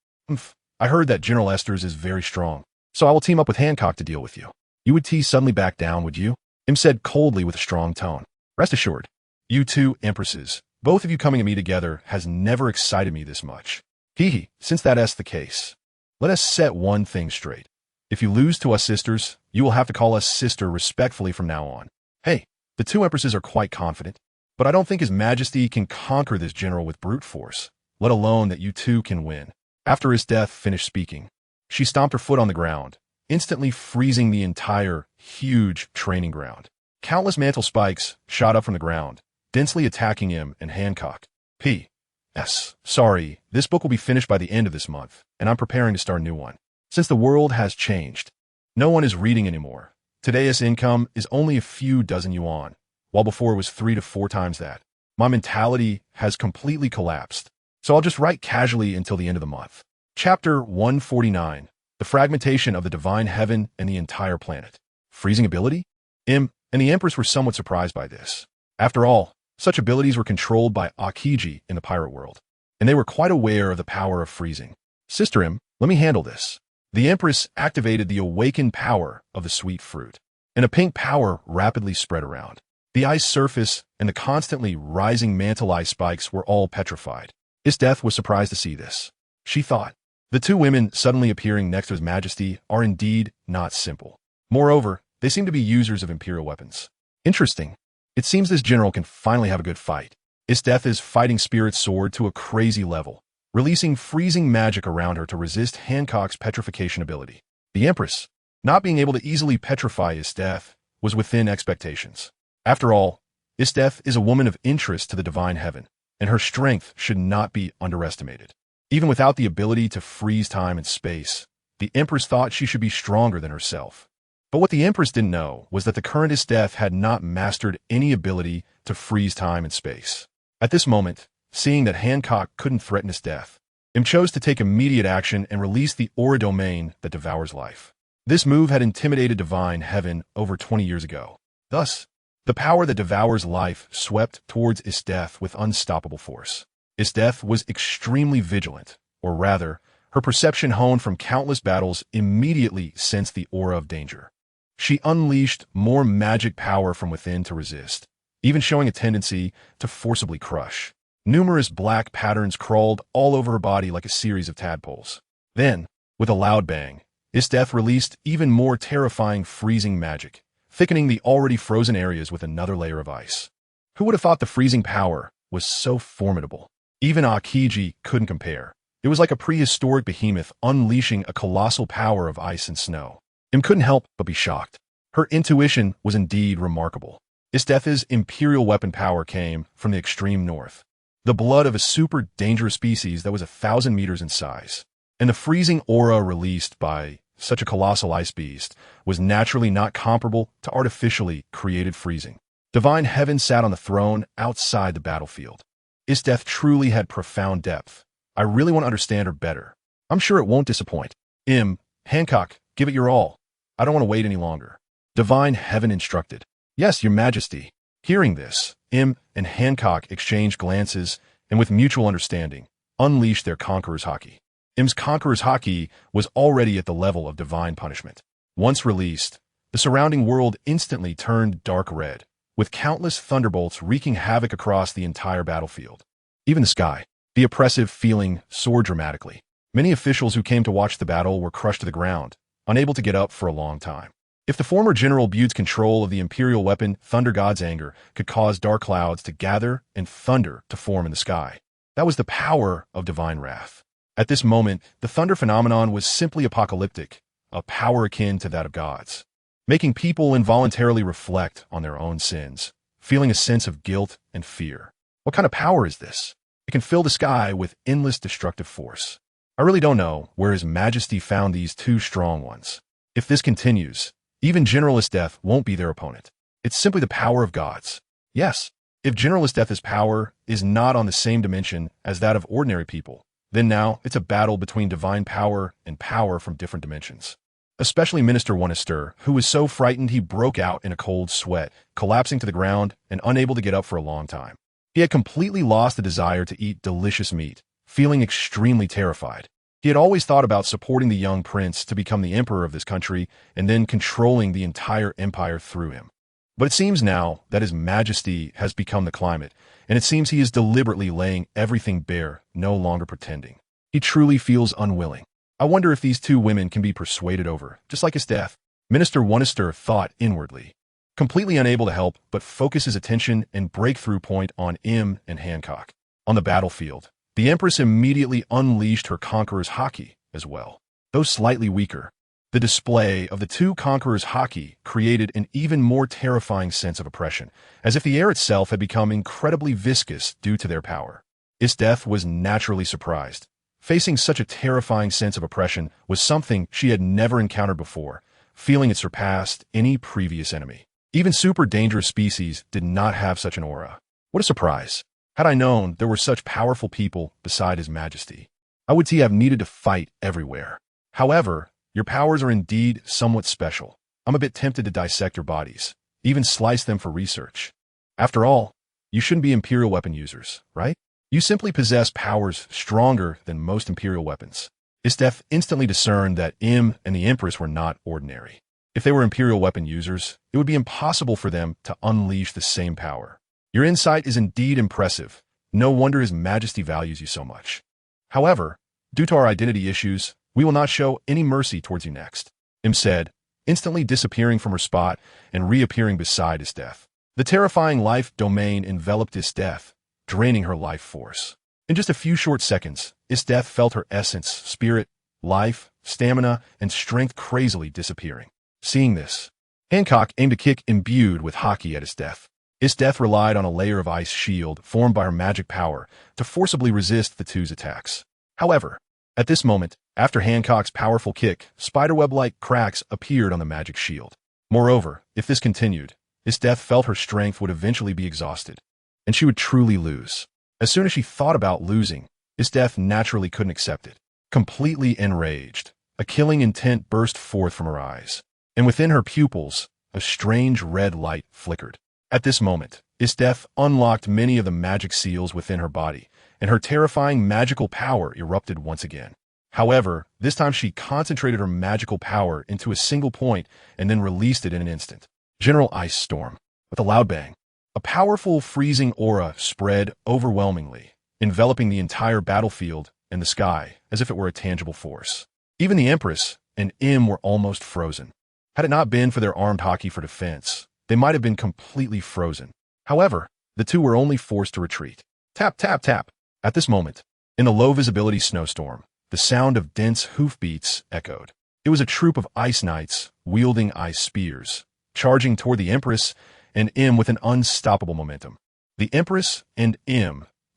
I heard that General Esther's is very strong, so I will team up with Hancock to deal with you. You would suddenly back down, would you? Im said coldly with a strong tone. Rest assured, you two Empresses, both of you coming at me together has never excited me this much. Since that's the case, let us set one thing straight. If you lose to us sisters, you will have to call us sister respectfully from now on. Hey, the two Empresses are quite confident, but I don't think His Majesty can conquer this general with brute force, let alone that you two can win. After his death finished speaking, she stomped her foot on the ground, instantly freezing the entire, huge training ground. Countless mantle spikes shot up from the ground, densely attacking him and Hancock. Sorry, this book will be finished by the end of this month, and I'm preparing to start a new one. Since the world has changed, no one is reading anymore. Today's income is only a few dozen yuan, while before it was 3 to 4 times that. My mentality has completely collapsed, so I'll just write casually until the end of the month. Chapter 149. The Fragmentation of the Divine Heaven and the Entire Planet. Freezing ability? Im and the Empress were somewhat surprised by this. After all, such abilities were controlled by Akiji in the pirate world, and they were quite aware of the power of freezing. Sister Im, let me handle this. The Empress activated the awakened power of the sweet fruit, and a pink power rapidly spread around. The ice surface and the constantly rising mantle ice spikes were all petrified. His death was surprised to see this. She thought, the two women suddenly appearing next to His Majesty are indeed not simple. Moreover, they seem to be users of imperial weapons. Interesting. It seems this general can finally have a good fight. His death is fighting spirit soared to a crazy level, releasing freezing magic around her to resist Hancock's petrification ability. The Empress, not being able to easily petrify his death, was within expectations. After all, his death is a woman of interest to the divine heaven, and her strength should not be underestimated. Even without the ability to freeze time and space, the Empress thought she should be stronger than herself. But what the Empress didn't know was that the current Death had not mastered any ability to freeze time and space. At this moment, seeing that Hancock couldn't threaten his death, Im chose to take immediate action and release the aura domain that devours life. This move had intimidated divine heaven over 20 years ago. Thus, the power that devours life swept towards Death with unstoppable force. Death was extremely vigilant, or rather, her perception honed from countless battles immediately sensed the aura of danger. She unleashed more magic power from within to resist, even showing a tendency to forcibly crush. Numerous black patterns crawled all over her body like a series of tadpoles. Then, with a loud bang, Isteth released even more terrifying freezing magic, thickening the already frozen areas with another layer of ice. Who would have thought the freezing power was so formidable? Even Aokiji couldn't compare. It was like a prehistoric behemoth unleashing a colossal power of ice and snow. Im couldn't help but be shocked. Her intuition was indeed remarkable. Isteth's imperial weapon power came from the extreme north, the blood of a super dangerous species that was 1,000 meters in size. And the freezing aura released by such a colossal ice beast was naturally not comparable to artificially created freezing. Divine Heaven sat on the throne outside the battlefield. Isteth truly had profound depth. I really want to understand her better. I'm sure it won't disappoint. Hancock, give it your all. I don't want to wait any longer. Divine Heaven instructed. Yes, your majesty. Hearing this, and Hancock exchanged glances and with mutual understanding, unleashed their Conqueror's Haki. Im's Conqueror's Haki was already at the level of divine punishment. Once released, the surrounding world instantly turned dark red, with countless thunderbolts wreaking havoc across the entire battlefield. Even the sky, the oppressive feeling, soared dramatically. Many officials who came to watch the battle were crushed to the ground, unable to get up for a long time. If the former General Bude's control of the imperial weapon, Thunder God's anger, could cause dark clouds to gather and thunder to form in the sky, that was the power of divine wrath. At this moment, the thunder phenomenon was simply apocalyptic, a power akin to that of gods, making people involuntarily reflect on their own sins, feeling a sense of guilt and fear. What kind of power is this? It can fill the sky with endless destructive force. I really don't know where His Majesty found these two strong ones. If this continues, even General Isteth won't be their opponent. It's simply the power of gods. Yes, if General Isteth's power is not on the same dimension as that of ordinary people, then now it's a battle between divine power and power from different dimensions. Especially Minister Wanister, who was so frightened he broke out in a cold sweat, collapsing to the ground and unable to get up for a long time. He had completely lost the desire to eat delicious meat, feeling extremely terrified. He had always thought about supporting the young prince to become the emperor of this country and then controlling the entire empire through him. But it seems now that His Majesty has become the climate, and it seems he is deliberately laying everything bare, no longer pretending. He truly feels unwilling. I wonder if these two women can be persuaded over, just like his death. Minister Wanister thought inwardly, completely unable to help but focus his attention and breakthrough point on Im and Hancock. On the battlefield, the Empress immediately unleashed her Conqueror's Haki as well. Though slightly weaker, the display of the two Conquerors' Haki created an even more terrifying sense of oppression, as if the air itself had become incredibly viscous due to their power. Isteth was naturally surprised. Facing such a terrifying sense of oppression was something she had never encountered before, feeling it surpassed any previous enemy. Even super dangerous species did not have such an aura. What a surprise! Had I known there were such powerful people beside His Majesty, I would have needed to fight everywhere. However, your powers are indeed somewhat special. I'm a bit tempted to dissect your bodies, even slice them for research. After all, you shouldn't be imperial weapon users, right? You simply possess powers stronger than most imperial weapons. Isteth instantly discerned that Im and the Empress were not ordinary. If they were imperial weapon users, it would be impossible for them to unleash the same power. Your insight is indeed impressive. No wonder His Majesty values you so much. However, due to our identity issues, we will not show any mercy towards you next, Im said, instantly disappearing from her spot and reappearing beside Isteth. The terrifying life domain enveloped Isteth, draining her life force. In just a few short seconds, Isteth felt her essence, spirit, life, stamina, and strength crazily disappearing. Seeing this, Hancock aimed a kick imbued with Haki at Isteth. Isteth relied on a layer of ice shield formed by her magic power to forcibly resist the two's attacks. However, at this moment, after Hancock's powerful kick, spiderweb-like cracks appeared on the magic shield. Moreover, if this continued, Isteth felt her strength would eventually be exhausted, and she would truly lose. As soon as she thought about losing, Isteth naturally couldn't accept it. Completely enraged, a killing intent burst forth from her eyes, and within her pupils, a strange red light flickered. At this moment, Isteth unlocked many of the magic seals within her body, and her terrifying magical power erupted once again. However, this time she concentrated her magical power into a single point and then released it in an instant. General Ice Storm. With a loud bang, a powerful freezing aura spread overwhelmingly, enveloping the entire battlefield and the sky as if it were a tangible force. Even the Empress and were almost frozen. Had it not been for their armed hockey for defense, they might have been completely frozen. However, the two were only forced to retreat. Tap, tap, tap. At this moment, in the low-visibility snowstorm, the sound of dense hoofbeats echoed. It was a troop of ice knights wielding ice spears, charging toward the Empress and with an unstoppable momentum. The Empress and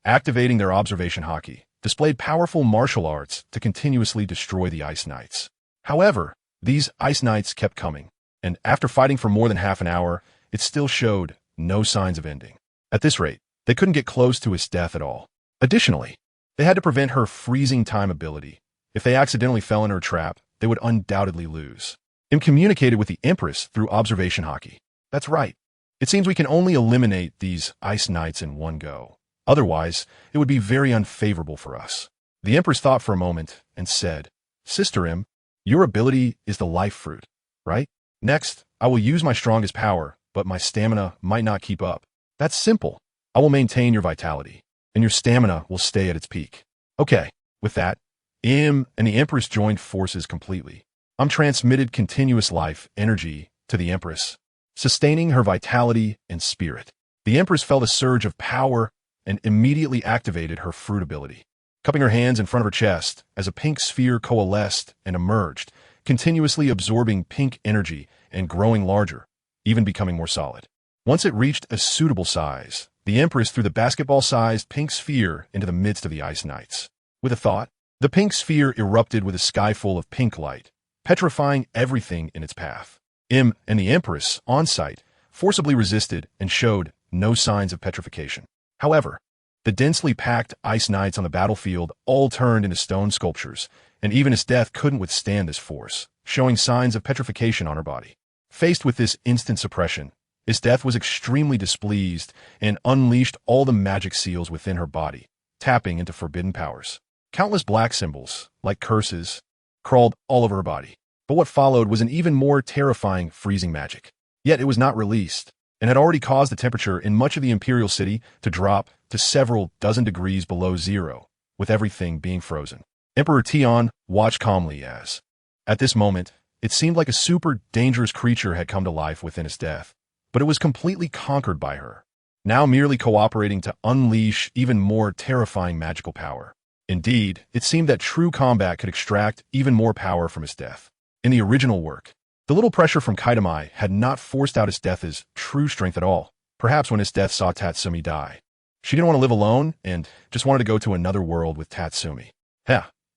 activating their observation hockey, displayed powerful martial arts to continuously destroy the ice knights. However, these ice knights kept coming, and after fighting for more than half an hour, it still showed no signs of ending. At this rate, they couldn't get close to his death at all. Additionally, they had to prevent her freezing time ability. If they accidentally fell into her trap, they would undoubtedly lose. Communicated with the Empress through observation hockey. That's right. It seems we can only eliminate these ice knights in one go. Otherwise, it would be very unfavorable for us. The Empress thought for a moment and said, Sister your ability is the life fruit, right? Next, I will use my strongest power, but my stamina might not keep up. That's simple. I will maintain your vitality, and your stamina will stay at its peak. Okay, with that, and the Empress joined forces completely. Transmitted continuous life energy to the Empress, sustaining her vitality and spirit. The Empress felt a surge of power and immediately activated her fruit ability, cupping her hands in front of her chest as a pink sphere coalesced and emerged, continuously absorbing pink energy and growing larger, even becoming more solid. Once it reached a suitable size, the Empress threw the basketball-sized pink sphere into the midst of the ice knights. With a thought, the pink sphere erupted with a sky full of pink light, petrifying everything in its path. And the Empress, on sight, forcibly resisted and showed no signs of petrification. However, the densely packed ice knights on the battlefield all turned into stone sculptures, and even his death couldn't withstand this force, showing signs of petrification on her body. Faced with this instant suppression, his death was extremely displeased and unleashed all the magic seals within her body, tapping into forbidden powers. Countless black symbols, like curses, crawled all over her body. But what followed was an even more terrifying freezing magic. Yet it was not released, and had already caused the temperature in much of the Imperial City to drop to several dozen degrees below zero, with everything being frozen. Emperor Tion watched calmly as, at this moment, it seemed like a super dangerous creature had come to life within his death, but it was completely conquered by her, now merely cooperating to unleash even more terrifying magical power. Indeed, it seemed that true combat could extract even more power from his death. In the original work, the little pressure from Kaitami had not forced out his death's true strength at all. Perhaps when his death saw Tatsumi die, she didn't want to live alone and just wanted to go to another world with Tatsumi.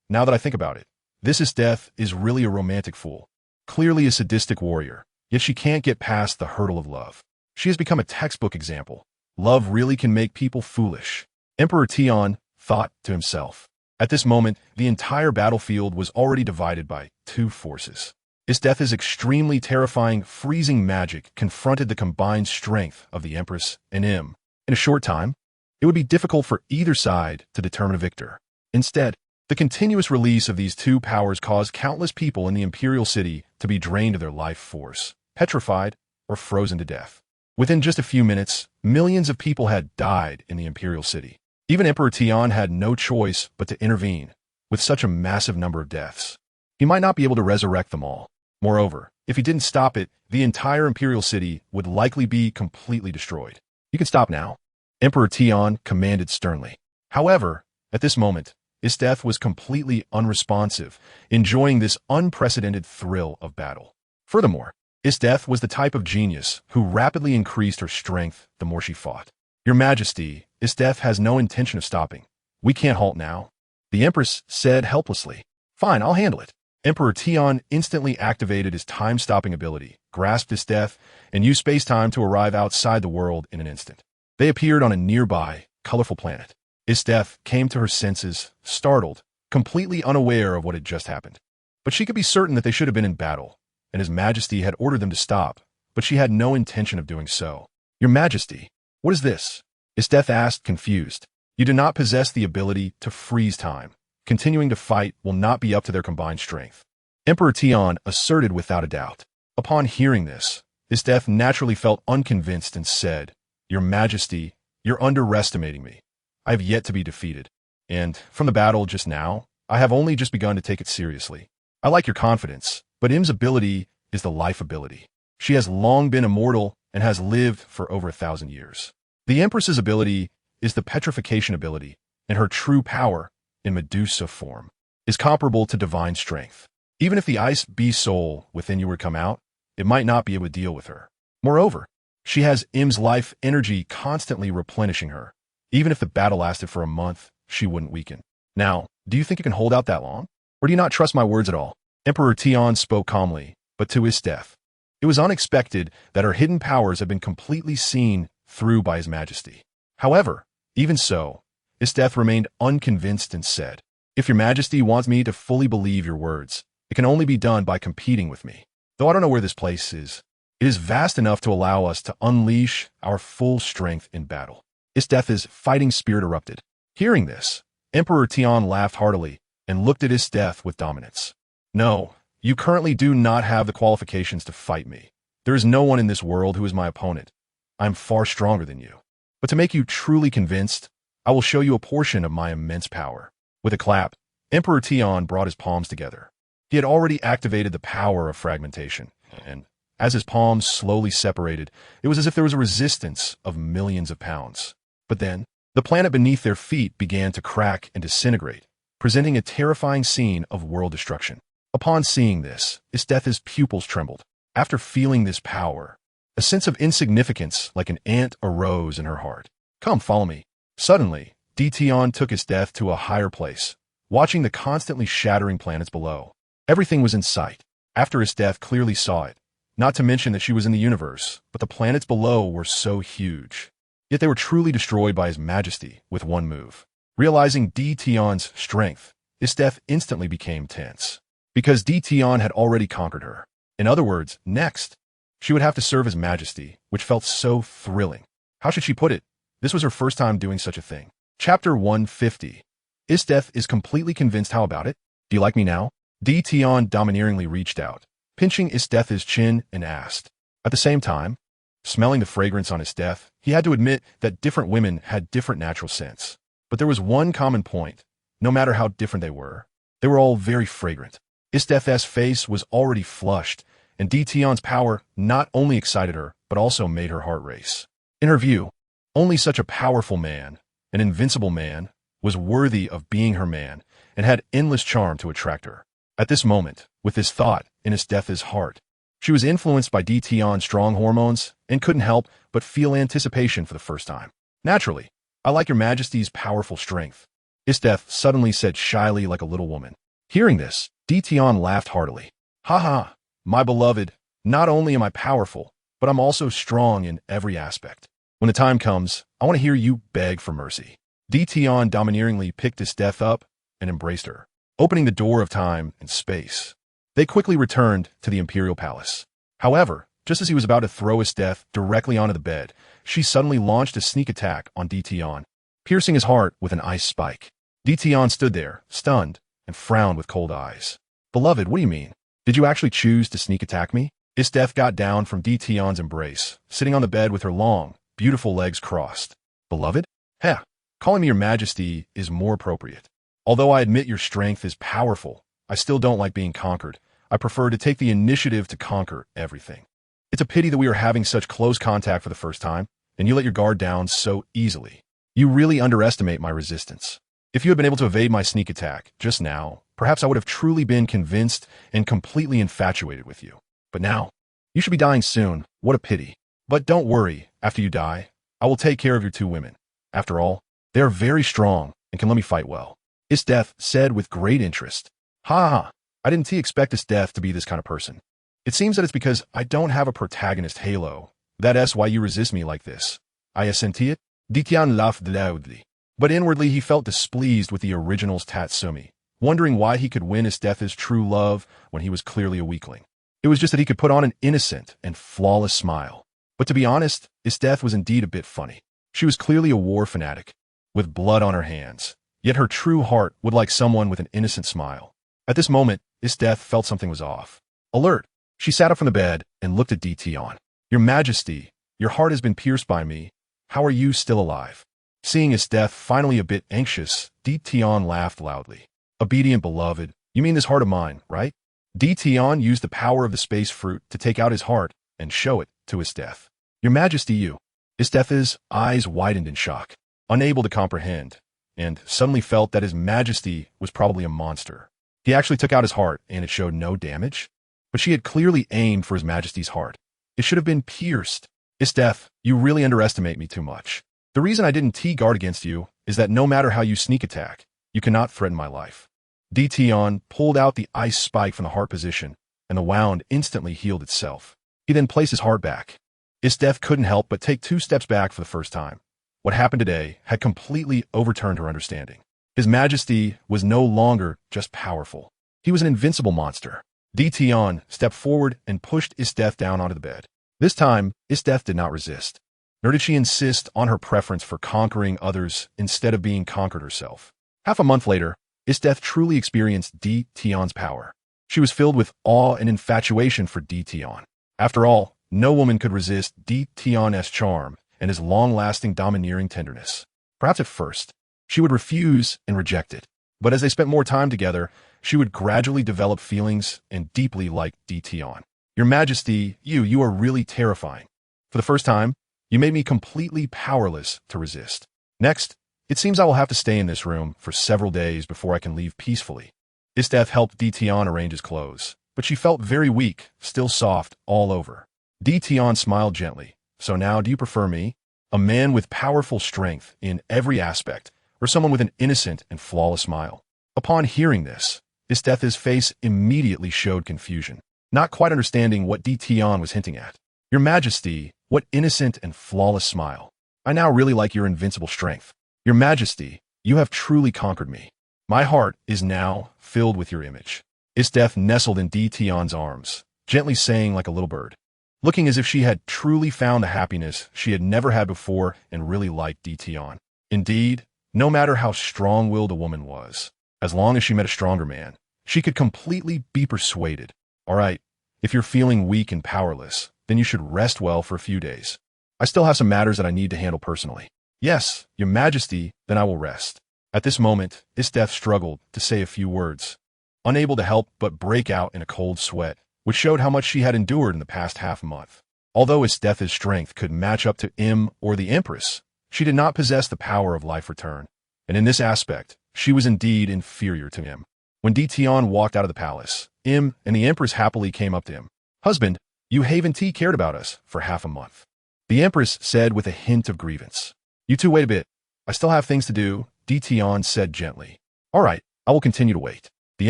Now that I think about it, this death is really a romantic fool. Clearly a sadistic warrior, yet she can't get past the hurdle of love. She has become a textbook example. Love really can make people foolish. Emperor Tion thought to himself. At this moment, the entire battlefield was already divided by two forces. His death's extremely terrifying, freezing magic confronted the combined strength of the Empress and him. In a short time, it would be difficult for either side to determine a victor. Instead, the continuous release of these two powers caused countless people in the Imperial City to be drained of their life force, petrified, or frozen to death. Within just a few minutes, millions of people had died in the Imperial City. Even Emperor Tion had no choice but to intervene. With such a massive number of deaths, he might not be able to resurrect them all. Moreover, if he didn't stop it, the entire Imperial City would likely be completely destroyed. You can stop now, Emperor Tion commanded sternly. However, at this moment, his death was completely unresponsive, enjoying this unprecedented thrill of battle. Furthermore, his death was the type of genius who rapidly increased her strength the more she fought. Your Majesty, his death has no intention of stopping. We can't halt now, the Empress said helplessly. Fine, I'll handle it. Emperor Tion instantly activated his time-stopping ability, grasped his death, and used space-time to arrive outside the world in an instant. They appeared on a nearby, colorful planet. His death came to her senses, startled, completely unaware of what had just happened. But she could be certain that they should have been in battle, and His Majesty had ordered them to stop, but she had no intention of doing so. Your Majesty, what is this? His death asked, confused. You do not possess the ability to freeze time. Continuing to fight will not be up to their combined strength, Emperor Tion asserted without a doubt. Upon hearing this, his death naturally felt unconvinced and said, Your Majesty, you're underestimating me. I have yet to be defeated. And from the battle just now, I have only just begun to take it seriously. I like your confidence, but Im's ability is the life ability. She has long been immortal and has lived for over 1,000 years. The Empress's ability is the petrification ability, and her true power, in Medusa form, is comparable to divine strength. Even if the ice beast soul within you were to come out, it might not be able to deal with her. Moreover, she has Im's life energy constantly replenishing her. Even if the battle lasted for a month, she wouldn't weaken. Now, do you think you can hold out that long? Or do you not trust my words at all? Emperor Tian spoke calmly, but to his death. It was unexpected that her hidden powers had been completely seen through by His Majesty. However, even so, his death remained unconvinced and said, "If your Majesty wants me to fully believe your words, it can only be done by competing with me. Though I don't know where this place is, it is vast enough to allow us to unleash our full strength in battle." Isteth's fighting spirit erupted. Hearing this, Emperor Tian laughed heartily and looked at Isteth with dominance. "No, you currently do not have the qualifications to fight me. There is no one in this world who is my opponent. I am far stronger than you. But to make you truly convinced, I will show you a portion of my immense power." With a clap, Emperor Tian brought his palms together. He had already activated the power of fragmentation, and as his palms slowly separated, it was as if there was a resistance of millions of pounds. But then, the planet beneath their feet began to crack and disintegrate, presenting a terrifying scene of world destruction. Upon seeing this, Isteth's pupils trembled. After feeling this power, a sense of insignificance like an ant arose in her heart. "Come, follow me." Suddenly, Tian took Isteth to a higher place, watching the constantly shattering planets below. Everything was in sight. After Isteth clearly saw it, not to mention that she was in the universe, but the planets below were so huge. Yet they were truly destroyed by His Majesty with one move. Realizing Tian's strength, Isteth instantly became tense, because Tian had already conquered her. In other words, next, she would have to serve His Majesty, which felt so thrilling. How should she put it? This was her first time doing such a thing. Chapter 150. Isteth is completely convinced. How about it? Do you like me now? Tian domineeringly reached out, pinching Isteth's chin and asked. At the same time, smelling the fragrance on Isteth, he had to admit that different women had different natural scents. But there was one common point. No matter how different they were all very fragrant. Isteth's face was already flushed, and Tian's power not only excited her, but also made her heart race. In her view, only such a powerful man, an invincible man, was worthy of being her man and had endless charm to attract her. At this moment, with this thought in Isteth's heart, she was influenced by Tian's strong hormones and couldn't help but feel anticipation for the first time. "Naturally, I like your Majesty's powerful strength," Isteth suddenly said shyly like a little woman. Hearing this, Tian laughed heartily. "Ha ha, my beloved, not only am I powerful, but I'm also strong in every aspect. When the time comes, I want to hear you beg for mercy." Tian domineeringly picked Isteth up and embraced her, opening the door of time and space. They quickly returned to the Imperial Palace. However, just as he was about to throw Isteth directly onto the bed, she suddenly launched a sneak attack on Tian, piercing his heart with an ice spike. Tian stood there, stunned, and frowned with cold eyes. "Beloved, what do you mean? Did you actually choose to sneak attack me?" Isteth got down from Tian's embrace, sitting on the bed with her long, beautiful legs crossed. "Beloved? Heh, calling me your Majesty is more appropriate. Although I admit your strength is powerful, I still don't like being conquered. I prefer to take the initiative to conquer everything. It's a pity that we are having such close contact for the first time, and you let your guard down so easily. You really underestimate my resistance. If you had been able to evade my sneak attack just now, perhaps I would have truly been convinced and completely infatuated with you. But now, you should be dying soon. What a pity. But don't worry, after you die, I will take care of your two women. After all, they are very strong and can let me fight well." Isteth said with great interest. "Ha ha, I didn't expect Isteth to be this kind of person. It seems that it's because I don't have a protagonist halo. That's why you resist me like this." I assenti it. Tian laughed loudly. But inwardly he felt displeased with the original's Tatsumi, wondering why he could win Isteth's true love when he was clearly a weakling. It was just that he could put on an innocent and flawless smile. But to be honest, Isteth was indeed a bit funny. She was clearly a war fanatic, with blood on her hands, yet her true heart would like someone with an innocent smile. At this moment, Isteth felt something was off. Alert! She sat up from the bed and looked at Tian. "Your Majesty, your heart has been pierced by me. How are you still alive?" Seeing his death finally a bit anxious, Tion laughed loudly. Obedient beloved, you mean this heart of mine, right? Tion used the power of the space fruit to take out his heart and show it to his death. Your Majesty, you. Isteth's eyes widened in shock, unable to comprehend, and suddenly felt that his Majesty was probably a monster. He actually took out his heart, and it showed no damage. But she had clearly aimed for his Majesty's heart. It should have been pierced. Isteth, you really underestimate me too much. The reason I didn't T-guard against you is that no matter how you sneak attack, you cannot threaten my life. Tion pulled out the ice spike from the heart position, and the wound instantly healed itself. He then placed his heart back. Isteth couldn't help but take 2 steps back for the first time. What happened today had completely overturned her understanding. His Majesty was no longer just powerful. He was an invincible monster. Tion stepped forward and pushed Isteth down onto the bed. This time, Isteth did not resist. Nor did she insist on her preference for conquering others instead of being conquered herself. Half a month later, Isteth truly experienced Tion's power. She was filled with awe and infatuation for Tion. After all, no woman could resist Tion's charm and his long-lasting domineering tenderness. Perhaps at first, she would refuse and reject it. But as they spent more time together, she would gradually develop feelings and deeply like Tion. Your Majesty, you are really terrifying. For the first time, you made me completely powerless to resist. Next, it seems I will have to stay in this room for several days before I can leave peacefully. Isteth helped Tion arrange his clothes, but she felt very weak, still soft all over. Tion smiled gently. So now, do you prefer me? A man with powerful strength in every aspect, or someone with an innocent and flawless smile? Upon hearing this, Isteth's face immediately showed confusion, not quite understanding what Tion was hinting at. Your Majesty, what innocent and flawless smile. I now really like your invincible strength. Your Majesty, you have truly conquered me. My heart is now filled with your image. Isteth nestled in Tion's arms, gently saying like a little bird, looking as if she had truly found the happiness she had never had before and really liked Tion. Indeed, no matter how strong-willed a woman was, as long as she met a stronger man, she could completely be persuaded. All right, if you're feeling weak and powerless, then you should rest well for a few days. I still have some matters that I need to handle personally. Yes, Your Majesty, then I will rest. At this moment, Isteth struggled to say a few words, unable to help but break out in a cold sweat, which showed how much she had endured in the past half-month. Although Isteth's strength could match up to or the Empress, she did not possess the power of life return, and in this aspect, she was indeed inferior to him. When Tion walked out of the palace, and the Empress happily came up to him. Husband, you haven't cared about us for half a month. The Empress said with a hint of grievance. You two wait a bit. I still have things to do, Tion said gently. All right, I will continue to wait. The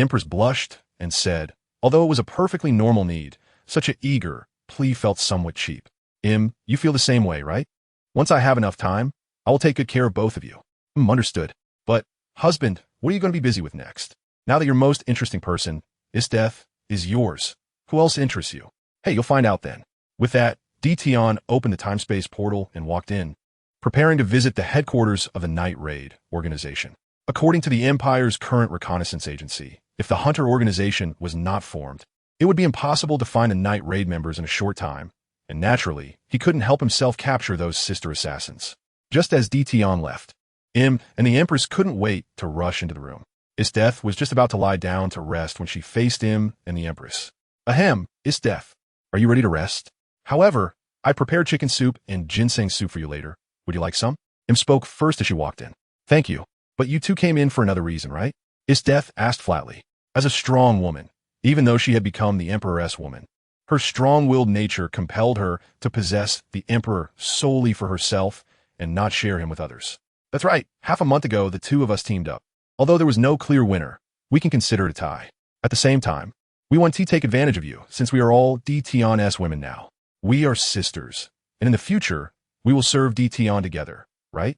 Empress blushed and said, although it was a perfectly normal need, such an eager plea felt somewhat cheap. You feel the same way, right? Once I have enough time, I will take good care of both of you. Understood. But, husband, what are you going to be busy with next? Now that your most interesting person, Isteth, is yours, who else interests you? Hey, you'll find out then. With that, Tion opened the time-space portal and walked in, preparing to visit the headquarters of the Night Raid organization. According to the Empire's current reconnaissance agency, if the Hunter organization was not formed, it would be impossible to find the Night Raid members in a short time, and naturally, he couldn't help himself capture those sister assassins. Just as Tion left, and the Empress couldn't wait to rush into the room. Isteth was just about to lie down to rest when she faced and the Empress. Ahem, Isteth, are you ready to rest? However, I prepared chicken soup and ginseng soup for you later. Would you like some? Spoke first as she walked in. Thank you, but you two came in for another reason, right? Isteth asked flatly. As a strong woman, even though she had become the Emperoress woman, her strong-willed nature compelled her to possess the Emperor solely for herself and not share him with others. That's right, half a month ago the two of us teamed up. Although there was no clear winner, we can consider it a tie. At the same time, we want to take advantage of you since we are all Tion's women now. We are sisters, and in the future, we will serve Tion together, right?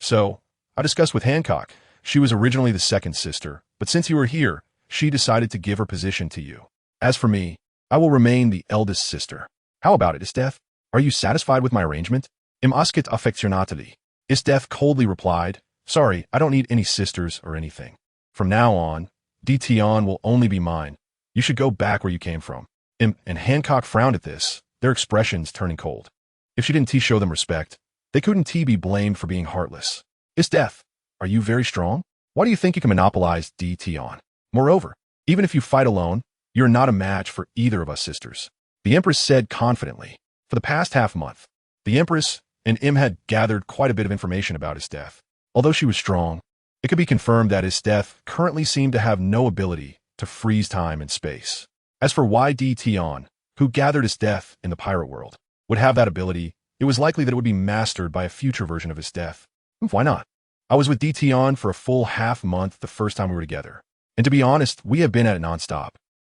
So, I discussed with Hancock. She was originally the second sister, but since you are here, she decided to give her position to you. As for me, I will remain the eldest sister. How about it, Isteth? Are you satisfied with my arrangement? Asked affectionately. Isteth coldly replied, sorry, I don't need any sisters or anything. From now on, Tion will only be mine. You should go back where you came from. And Hancock frowned at this, their expressions turning cold. If she didn't show them respect, they couldn't be blamed for being heartless. Death, are you very strong? Why do you think you can monopolize DT on? Moreover, even if you fight alone, you're not a match for either of us sisters. The Empress said confidently. For the past half-month, the Empress and had gathered quite a bit of information about Death. Although she was strong, it could be confirmed that Death currently seemed to have no ability to freeze time and space. As for why DT, who gathered Death in the pirate world, would have that ability, it was likely that it would be mastered by a future version of Death. Why not? I was with DT for a full half-month the first time we were together. And to be honest, we have been at it nonstop.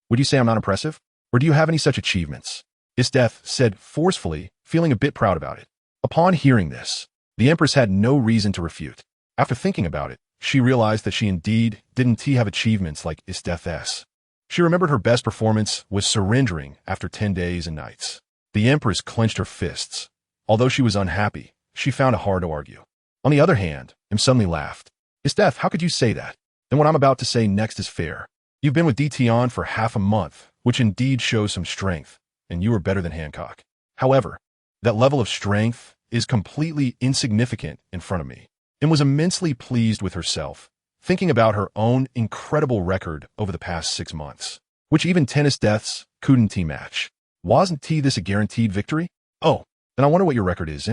Would you say I'm not impressive? Or do you have any such achievements? Death said forcefully, feeling a bit proud about it. Upon hearing this, the Empress had no reason to refute. After thinking about it, she realized that she indeed didn't have achievements like Death's. She remembered her best performance was surrendering after 10 days and nights. The Empress clenched her fists. Although she was unhappy, she found it hard to argue. On the other hand, suddenly laughed. Death, how could you say that? Then what I'm about to say next is fair. You've been with DT for half a month, which indeed shows some strength, and you are better than Hancock. However, that level of strength is completely insignificant in front of me, and was immensely pleased with herself, thinking about her own incredible record over the past 6 months, which even tennis deaths couldn't match. Wasn't this a guaranteed victory? Oh, then I wonder what your record is,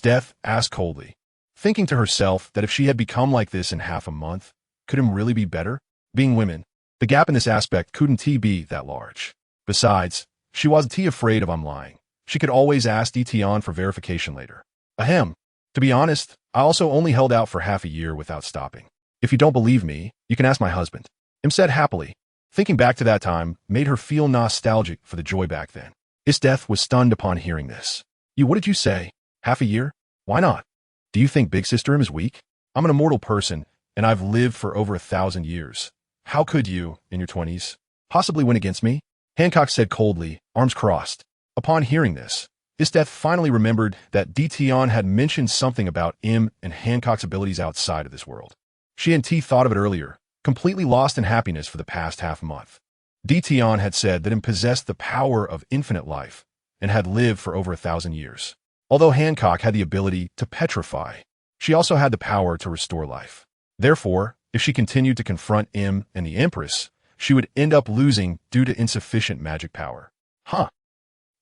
Death asked coldly, thinking to herself that if she had become like this in half a month, could really be better? Being women, the gap in this aspect couldn't be that large. Besides, she wasn't afraid of lying. She could always ask DT for verification later. Ahem. To be honest, I also only held out for half a year without stopping. If you don't believe me, you can ask my husband. Said happily. Thinking back to that time made her feel nostalgic for the joy back then. Death was stunned upon hearing this. What did you say? Half a year? Why not? Do you think big sister is weak? I'm an immortal person, and I've lived for over 1,000 years. How could you, in your 20s, possibly win against me? Hancock said coldly, arms crossed. Upon hearing this, Death finally remembered that DT had mentioned something about and Hancock's abilities outside of this world. She and thought of it earlier, completely lost in happiness for the past half-month. DT had said that possessed the power of infinite life and had lived for over 1,000 years. Although Hancock had the ability to petrify, she also had the power to restore life. Therefore, if she continued to confront and the Empress, she would end up losing due to insufficient magic power.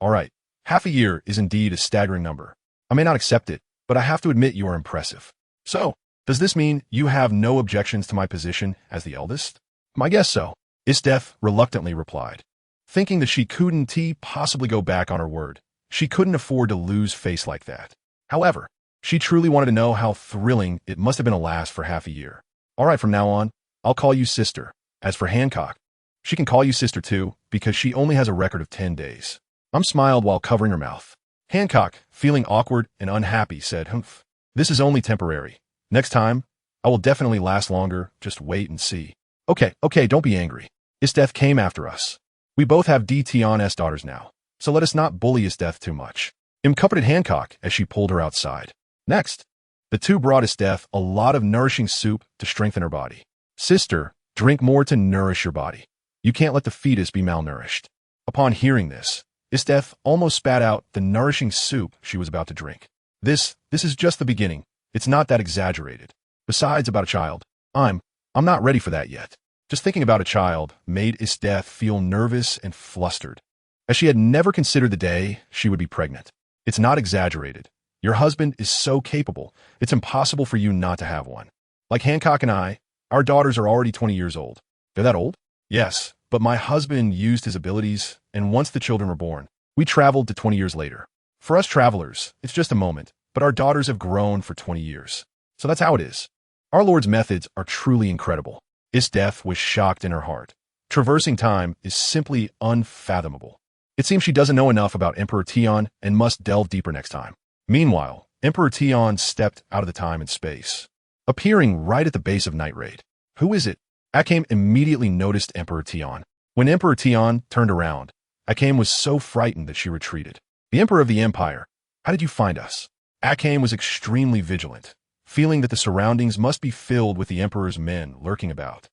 All right, half a year is indeed a staggering number. I may not accept it, but I have to admit you are impressive. So, does this mean you have no objections to my position as the eldest? I guess so, Death reluctantly replied. Thinking that she couldn't possibly go back on her word. She couldn't afford to lose face like that. However, she truly wanted to know how thrilling it must have been to last for half a year. All right, from now on, I'll call you sister. As for Hancock, she can call you sister too, because she only has a record of 10 days. Smiled while covering her mouth. Hancock, feeling awkward and unhappy, said, Humph. This is only temporary. Next time, I will definitely last longer. Just wait and see. Okay, don't be angry. Death came after us. We both have DT daughters now, so let us not bully Death too much. Comforted Hancock as she pulled her outside. Next, the two brought Death a lot of nourishing soup to strengthen her body. Sister, drink more to nourish your body. You can't let the fetus be malnourished. Upon hearing this, Death almost spat out the nourishing soup she was about to drink. This is just the beginning. It's not that exaggerated. Besides, about a child, I'm not ready for that yet. Just thinking about a child made Death feel nervous and flustered, as she had never considered the day she would be pregnant. It's not exaggerated. Your husband is so capable, it's impossible for you not to have one. Like Hancock and I, our daughters are already 20 years old. They're that old? Yes, but my husband used his abilities, and once the children were born, we traveled to 20 years later. For us travelers, it's just a moment, but our daughters have grown for 20 years. So that's how it is. Our Lord's methods are truly incredible. Death was shocked in her heart. Traversing time is simply unfathomable. It seems she doesn't know enough about Emperor Tion and must delve deeper next time. Meanwhile, Emperor Tion stepped out of the time and space, appearing right at the base of Night Raid. Who is it? Akame immediately noticed Emperor Tion. When Emperor Tion turned around, Akame was so frightened that she retreated. The Emperor of the Empire, how did you find us? Akame was extremely vigilant, feeling that the surroundings must be filled with the Emperor's men lurking about.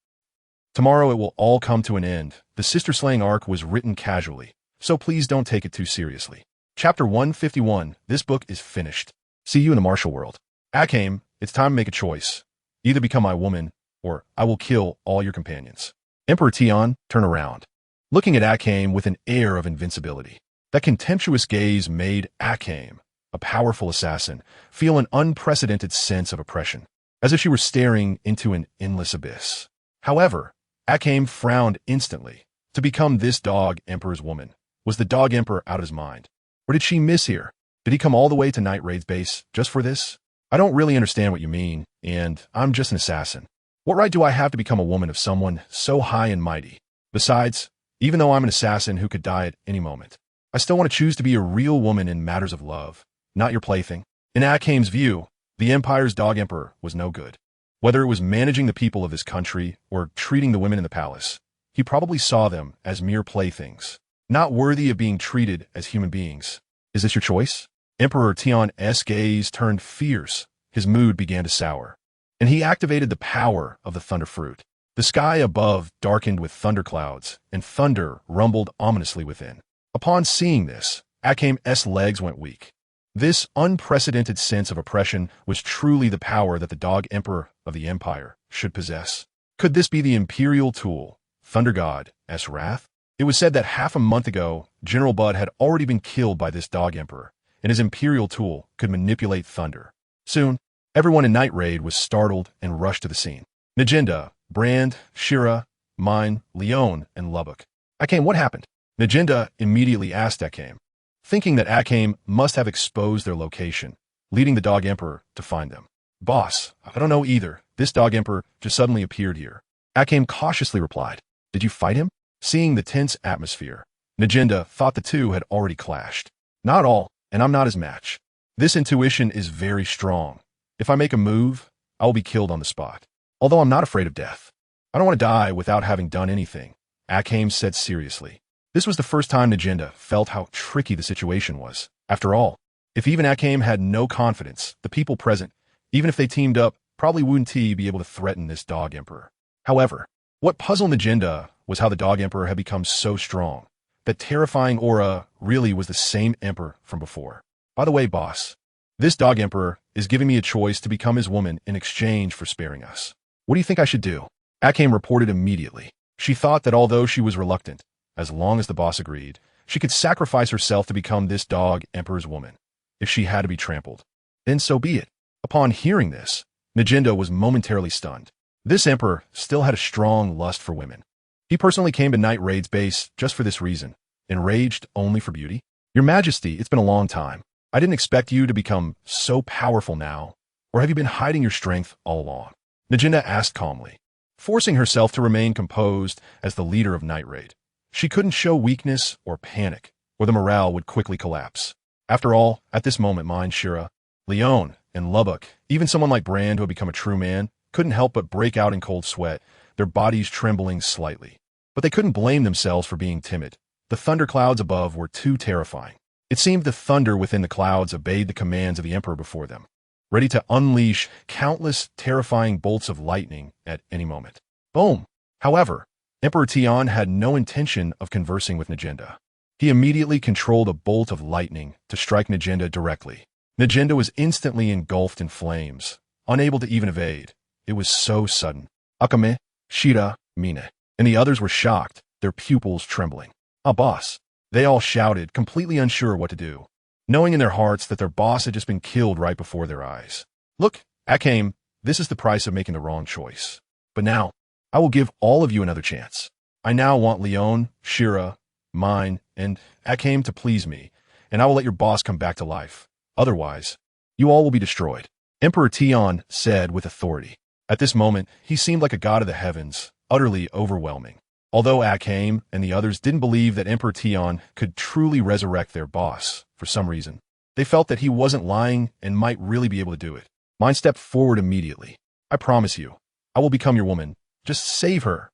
Tomorrow it will all come to an end. The sister-slaying arc was written casually, so please don't take it too seriously. Chapter 151, this book is finished. See you in the martial world. Akame, it's time to make a choice. Either become my woman, or I will kill all your companions. Emperor Tian turned around, looking at Akame with an air of invincibility. That contemptuous gaze made Akame, a powerful assassin, feel an unprecedented sense of oppression, as if she were staring into an endless abyss. However, Akame frowned instantly. To become this dog emperor's woman, was the dog emperor out of his mind? Or did she miss here? Did he come all the way to Night Raid's base just for this? I don't really understand what you mean, and I'm just an assassin. What right do I have to become a woman of someone so high and mighty? Besides, even though I'm an assassin who could die at any moment, I still want to choose to be a real woman in matters of love, not your plaything. In Akame's view, the Empire's dog emperor was no good. Whether it was managing the people of his country or treating the women in the palace, he probably saw them as mere playthings, not worthy of being treated as human beings. Is this your choice? Emperor Tian's gaze turned fierce. His mood began to sour, and he activated the power of the thunder fruit. The sky above darkened with thunderclouds, and thunder rumbled ominously within. Upon seeing this, Akame's legs went weak. This unprecedented sense of oppression was truly the power that the dog emperor of the empire should possess. Could this be the imperial tool, Thunder God's wrath? It was said that half a month ago, General Bud had already been killed by this dog emperor, and his imperial tool could manipulate thunder. Soon, everyone in Night Raid was startled and rushed to the scene. Najenda, Brand, Shira, Mine, Leon, and Lubbock. Akame, what happened? Najenda immediately asked Akame, thinking that Akame must have exposed their location, leading the dog emperor to find them. Boss, I don't know either. This dog emperor just suddenly appeared here. Akame cautiously replied, did you fight him? Seeing the tense atmosphere, Najenda thought the two had already clashed. Not all, and I'm not his match. This intuition is very strong. If I make a move, I will be killed on the spot. Although I'm not afraid of death. I don't want to die without having done anything, Akame said seriously. This was the first time Najenda felt how tricky the situation was. After all, if even Akame had no confidence, the people present, even if they teamed up, probably wouldn't be able to threaten this dog emperor. However, what puzzled Najenda was how the dog emperor had become so strong. That terrifying aura really was the same emperor from before. By the way, boss, this dog emperor is giving me a choice to become his woman in exchange for sparing us. What do you think I should do? Akame reported immediately. She thought that although she was reluctant, as long as the boss agreed, she could sacrifice herself to become this dog emperor's woman. If she had to be trampled, then so be it. Upon hearing this, Najenda was momentarily stunned. This emperor still had a strong lust for women. He personally came to Night Raid's base just for this reason, enraged only for beauty. Your Majesty, it's been a long time. I didn't expect you to become so powerful now, or have you been hiding your strength all along? Najenda asked calmly, forcing herself to remain composed as the leader of Night Raid. She couldn't show weakness or panic, or the morale would quickly collapse. After all, at this moment, Mine, Shira, Leon, and Lubbock, even someone like Brand who had become a true man, couldn't help but break out in cold sweat, their bodies trembling slightly. But they couldn't blame themselves for being timid. The thunderclouds above were too terrifying. It seemed the thunder within the clouds obeyed the commands of the Emperor before them, ready to unleash countless terrifying bolts of lightning at any moment. Boom! However, Emperor Tian had no intention of conversing with Najenda. He immediately controlled a bolt of lightning to strike Najenda directly. Najenda was instantly engulfed in flames, unable to even evade. It was so sudden. Akame, Shira, Mine, and the others were shocked, their pupils trembling. Ah, boss! They all shouted, completely unsure what to do, knowing in their hearts that their boss had just been killed right before their eyes. Look, Akame, this is the price of making the wrong choice. But now, I will give all of you another chance. I now want Leon, Shira, Mine, and Akame to please me, and I will let your boss come back to life. Otherwise, you all will be destroyed. Emperor Tian said with authority. At this moment, he seemed like a god of the heavens, utterly overwhelming. Although Akame and the others didn't believe that Emperor Tian could truly resurrect their boss, for some reason, they felt that he wasn't lying and might really be able to do it. Mine stepped forward immediately. I promise you, I will become your woman. Just save her.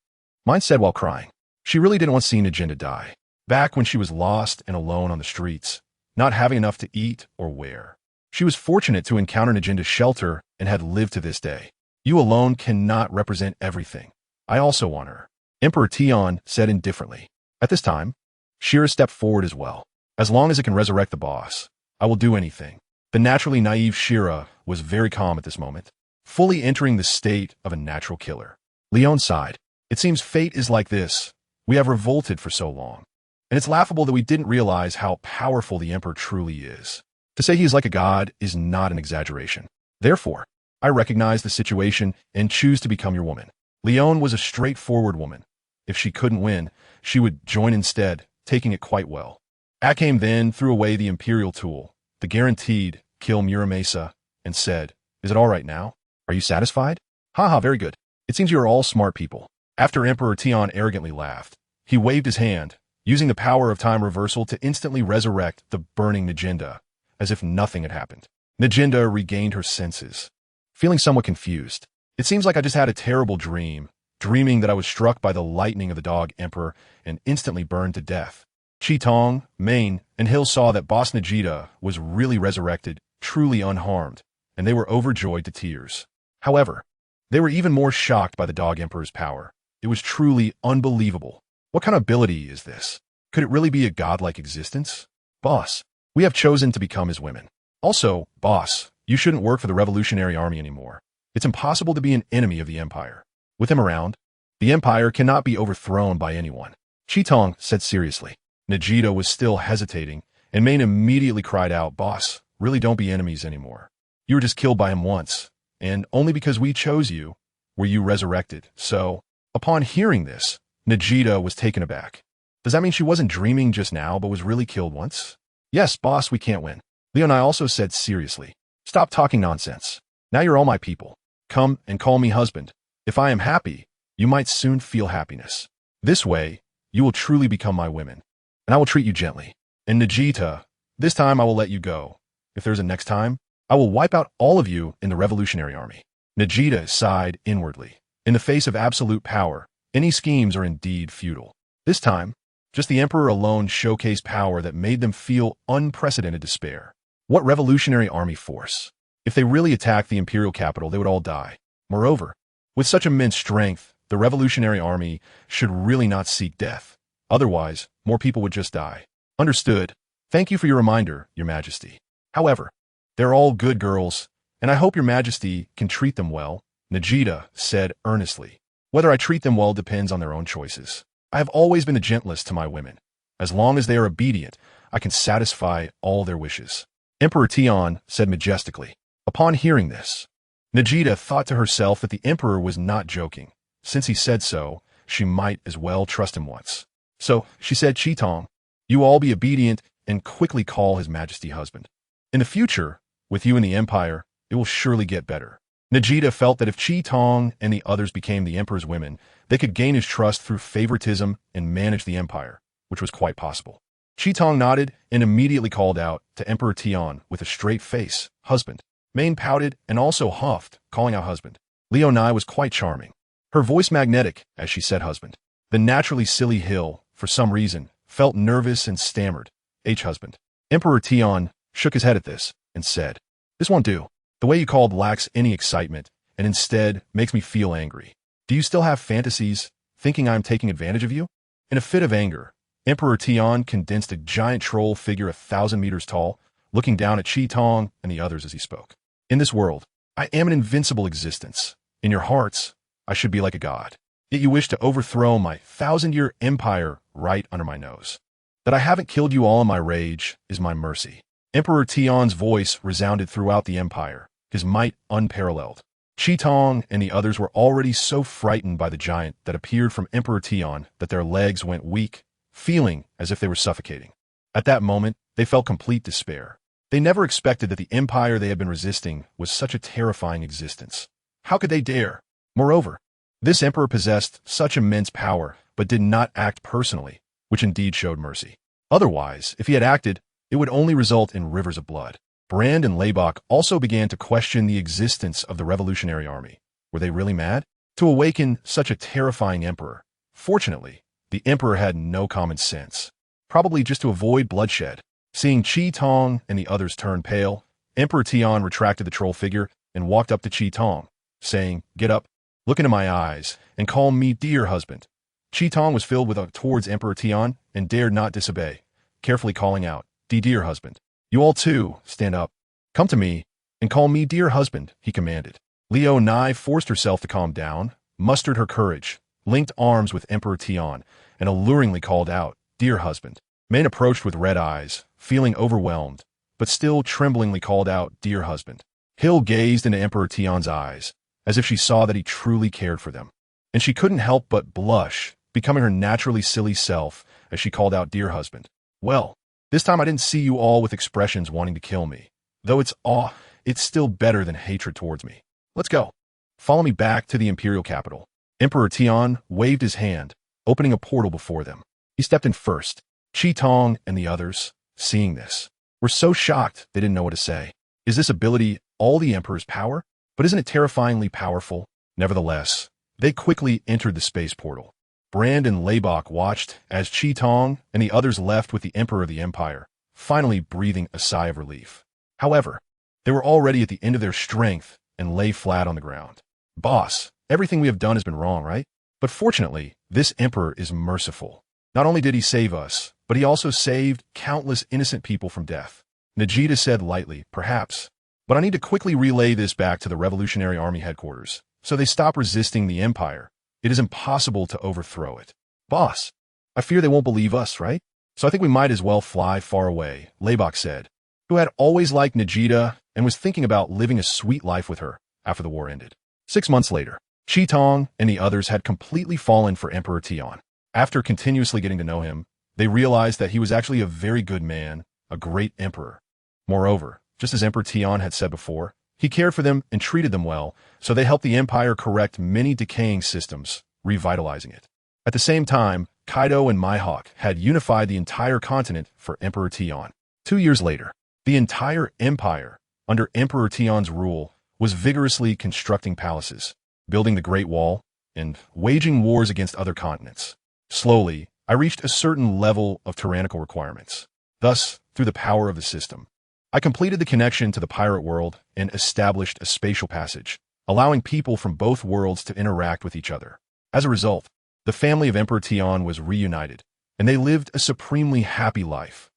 Mine said while crying. She really didn't want to see Najenda die. Back when she was lost and alone on the streets, not having enough to eat or wear. She was fortunate to encounter Najenda's shelter and had lived to this day. You alone cannot represent everything. I also want her. Emperor Tian said indifferently. At this time, Shira stepped forward as well. As long as it can resurrect the boss, I will do anything. The naturally naive Shira was very calm at this moment, fully entering the state of a natural killer. Leon sighed. It seems fate is like this. We have revolted for so long. And it's laughable that we didn't realize how powerful the Emperor truly is. To say he is like a god is not an exaggeration. Therefore, I recognize the situation and choose to become your woman. Leon was a straightforward woman. If she couldn't win, she would join instead, taking it quite well. Akame then threw away the Imperial tool, the guaranteed kill Muramasa, and said, "Is it all right now? Are you satisfied?" "Haha, very good. It seems you are all smart people." After Emperor Tian arrogantly laughed, he waved his hand, using the power of time reversal to instantly resurrect the burning Najinda, as if nothing had happened. Najinda regained her senses, feeling somewhat confused. "It seems like I just had a terrible dream, dreaming that I was struck by the lightning of the dog Emperor and instantly burned to death." Chi-Tong, Main, and Hill saw that Boss Najida was really resurrected, truly unharmed, and they were overjoyed to tears. However, they were even more shocked by the dog Emperor's power. It was truly unbelievable. What kind of ability is this? Could it really be a godlike existence? "Boss, we have chosen to become his women. Also, boss, you shouldn't work for the Revolutionary Army anymore. It's impossible to be an enemy of the Empire. With him around, the Empire cannot be overthrown by anyone." Chi-Tong said seriously. Najida was still hesitating, and Main immediately cried out, "Boss, really don't be enemies anymore. You were just killed by him once, and only because we chose you were you resurrected." So, upon hearing this, Najida was taken aback. Does that mean she wasn't dreaming just now, but was really killed once? "Yes, boss, we can't win." Leonai also said seriously, "Stop talking nonsense. Now you're all my people. Come and call me husband. If I am happy, you might soon feel happiness. This way, you will truly become my women, and I will treat you gently. And Najita, this time I will let you go. If there's a next time, I will wipe out all of you in the Revolutionary Army." Najita sighed inwardly. In the face of absolute power, any schemes are indeed futile. This time, just the Emperor alone showcased power that made them feel unprecedented despair. What Revolutionary Army force? If they really attacked the Imperial capital, they would all die. Moreover, with such immense strength, the Revolutionary Army should really not seek death. Otherwise, more people would just die. "Understood. Thank you for your reminder, Your Majesty. However, they're all good girls, and I hope Your Majesty can treat them well," Najida said earnestly. "Whether I treat them well depends on their own choices. I have always been the gentlest to my women. As long as they are obedient, I can satisfy all their wishes." Emperor Tian said majestically. Upon hearing this, Najida thought to herself that the Emperor was not joking. Since he said so, she might as well trust him once. So she said, "Chi-Tong, you all be obedient and quickly call His Majesty husband. In the future, with you in the Empire, it will surely get better." Najida felt that if Chi-Tong and the others became the Emperor's women, they could gain his trust through favoritism and manage the Empire, which was quite possible. Chi-Tong nodded and immediately called out to Emperor Tian with a straight face, "Husband." Main pouted and also huffed, calling out husband. Leonai was quite charming. Her voice magnetic as she said husband. The naturally silly Hill, for some reason, felt nervous and stammered, "Husband." Emperor Tian shook his head at this and said, "This won't do. The way you called lacks any excitement and instead makes me feel angry. Do you still have fantasies, thinking I am taking advantage of you?" In a fit of anger, Emperor Tian condensed a giant troll figure 1,000 meters tall, looking down at Chi-Tong and the others as he spoke. "In this world, I am an invincible existence. In your hearts, I should be like a god. Yet you wish to overthrow my 1,000-year empire right under my nose. That I haven't killed you all in my rage is my mercy." Emperor Tian's voice resounded throughout the empire, his might unparalleled. Chi-Tong and the others were already so frightened by the giant that appeared from Emperor Tian that their legs went weak, feeling as if they were suffocating. At that moment, they felt complete despair. They never expected that the empire they had been resisting was such a terrifying existence. How could they dare? Moreover, this emperor possessed such immense power, but did not act personally, which indeed showed mercy. Otherwise, if he had acted, it would only result in rivers of blood. Brand and Laibach also began to question the existence of the Revolutionary Army. Were they really mad? To awaken such a terrifying emperor. Fortunately, the emperor had no common sense. Probably just to avoid bloodshed. Seeing Chi-Tong and the others turn pale, Emperor Tian retracted the troll figure and walked up to Chi-Tong, saying, "Get up, look into my eyes, and call me dear husband." Chi-Tong was filled with towards Emperor Tian and dared not disobey, carefully calling out, "Dear husband. You all too, stand up. Come to me, And call me dear husband, he commanded. Leo Nai forced herself to calm down, mustered her courage, linked arms with Emperor Tian, and alluringly called out, dear husband. Mane approached with red eyes, feeling overwhelmed, but still tremblingly called out, dear husband. Hill gazed into Emperor Tian's eyes, as if she saw that he truly cared for them. And she couldn't help but blush, becoming her naturally silly self, as she called out, dear husband. Well, this time I didn't see you all with expressions wanting to kill me. Though it's still better than hatred towards me. Let's go. Follow me back to the imperial capital. Emperor Tian waved his hand, opening a portal before them. He stepped in first. Qi Tong and the others, seeing this, were so shocked they didn't know what to say. Is this ability all the Emperor's power? But isn't it terrifyingly powerful? Nevertheless, they quickly entered the space portal. Brand and Laibach watched as Qi Tong and the others left with the Emperor of the Empire, finally breathing a sigh of relief. However, they were already at the end of their strength and lay flat on the ground. Boss, everything we have done has been wrong, right? But fortunately, this Emperor is merciful. Not only did he save us, but he also saved countless innocent people from death. Najida said lightly, perhaps. But I need to quickly relay this back to the Revolutionary Army headquarters, so they stop resisting the Empire. It is impossible to overthrow it. Boss, I fear they won't believe us, right? So I think we might as well fly far away, Laibach said, who had always liked Najida and was thinking about living a sweet life with her after the war ended. 6 months later, Qi Tong and the others had completely fallen for Emperor Tian. After continuously getting to know him, they realized that he was actually a very good man, a great emperor. Moreover, just as Emperor Tian had said before, he cared for them and treated them well, so they helped the empire correct many decaying systems, revitalizing it. At the same time, Kaido and Mihawk had unified the entire continent for Emperor Tian. 2 years later, the entire empire, under Emperor Tian's rule, was vigorously constructing palaces, building the Great Wall, and waging wars against other continents. Slowly, I reached a certain level of tyrannical requirements. Thus, through the power of the system, I completed the connection to the pirate world and established a spatial passage, allowing people from both worlds to interact with each other. As a result, the family of Emperor Tian was reunited, and they lived a supremely happy life.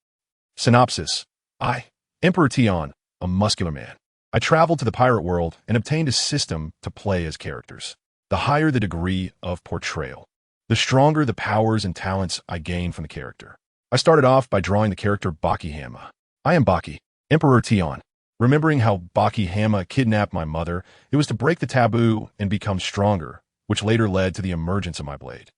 Synopsis: Emperor Tian, a muscular man. I traveled to the pirate world and obtained a system to play as characters. The higher the degree of portrayal, the stronger the powers and talents I gain from the character. I started off by drawing the character Baki Hanma. I am Baki, Emperor Tian. Remembering how Baki Hanma kidnapped my mother, it was to break the taboo and become stronger, which later led to the emergence of my blade.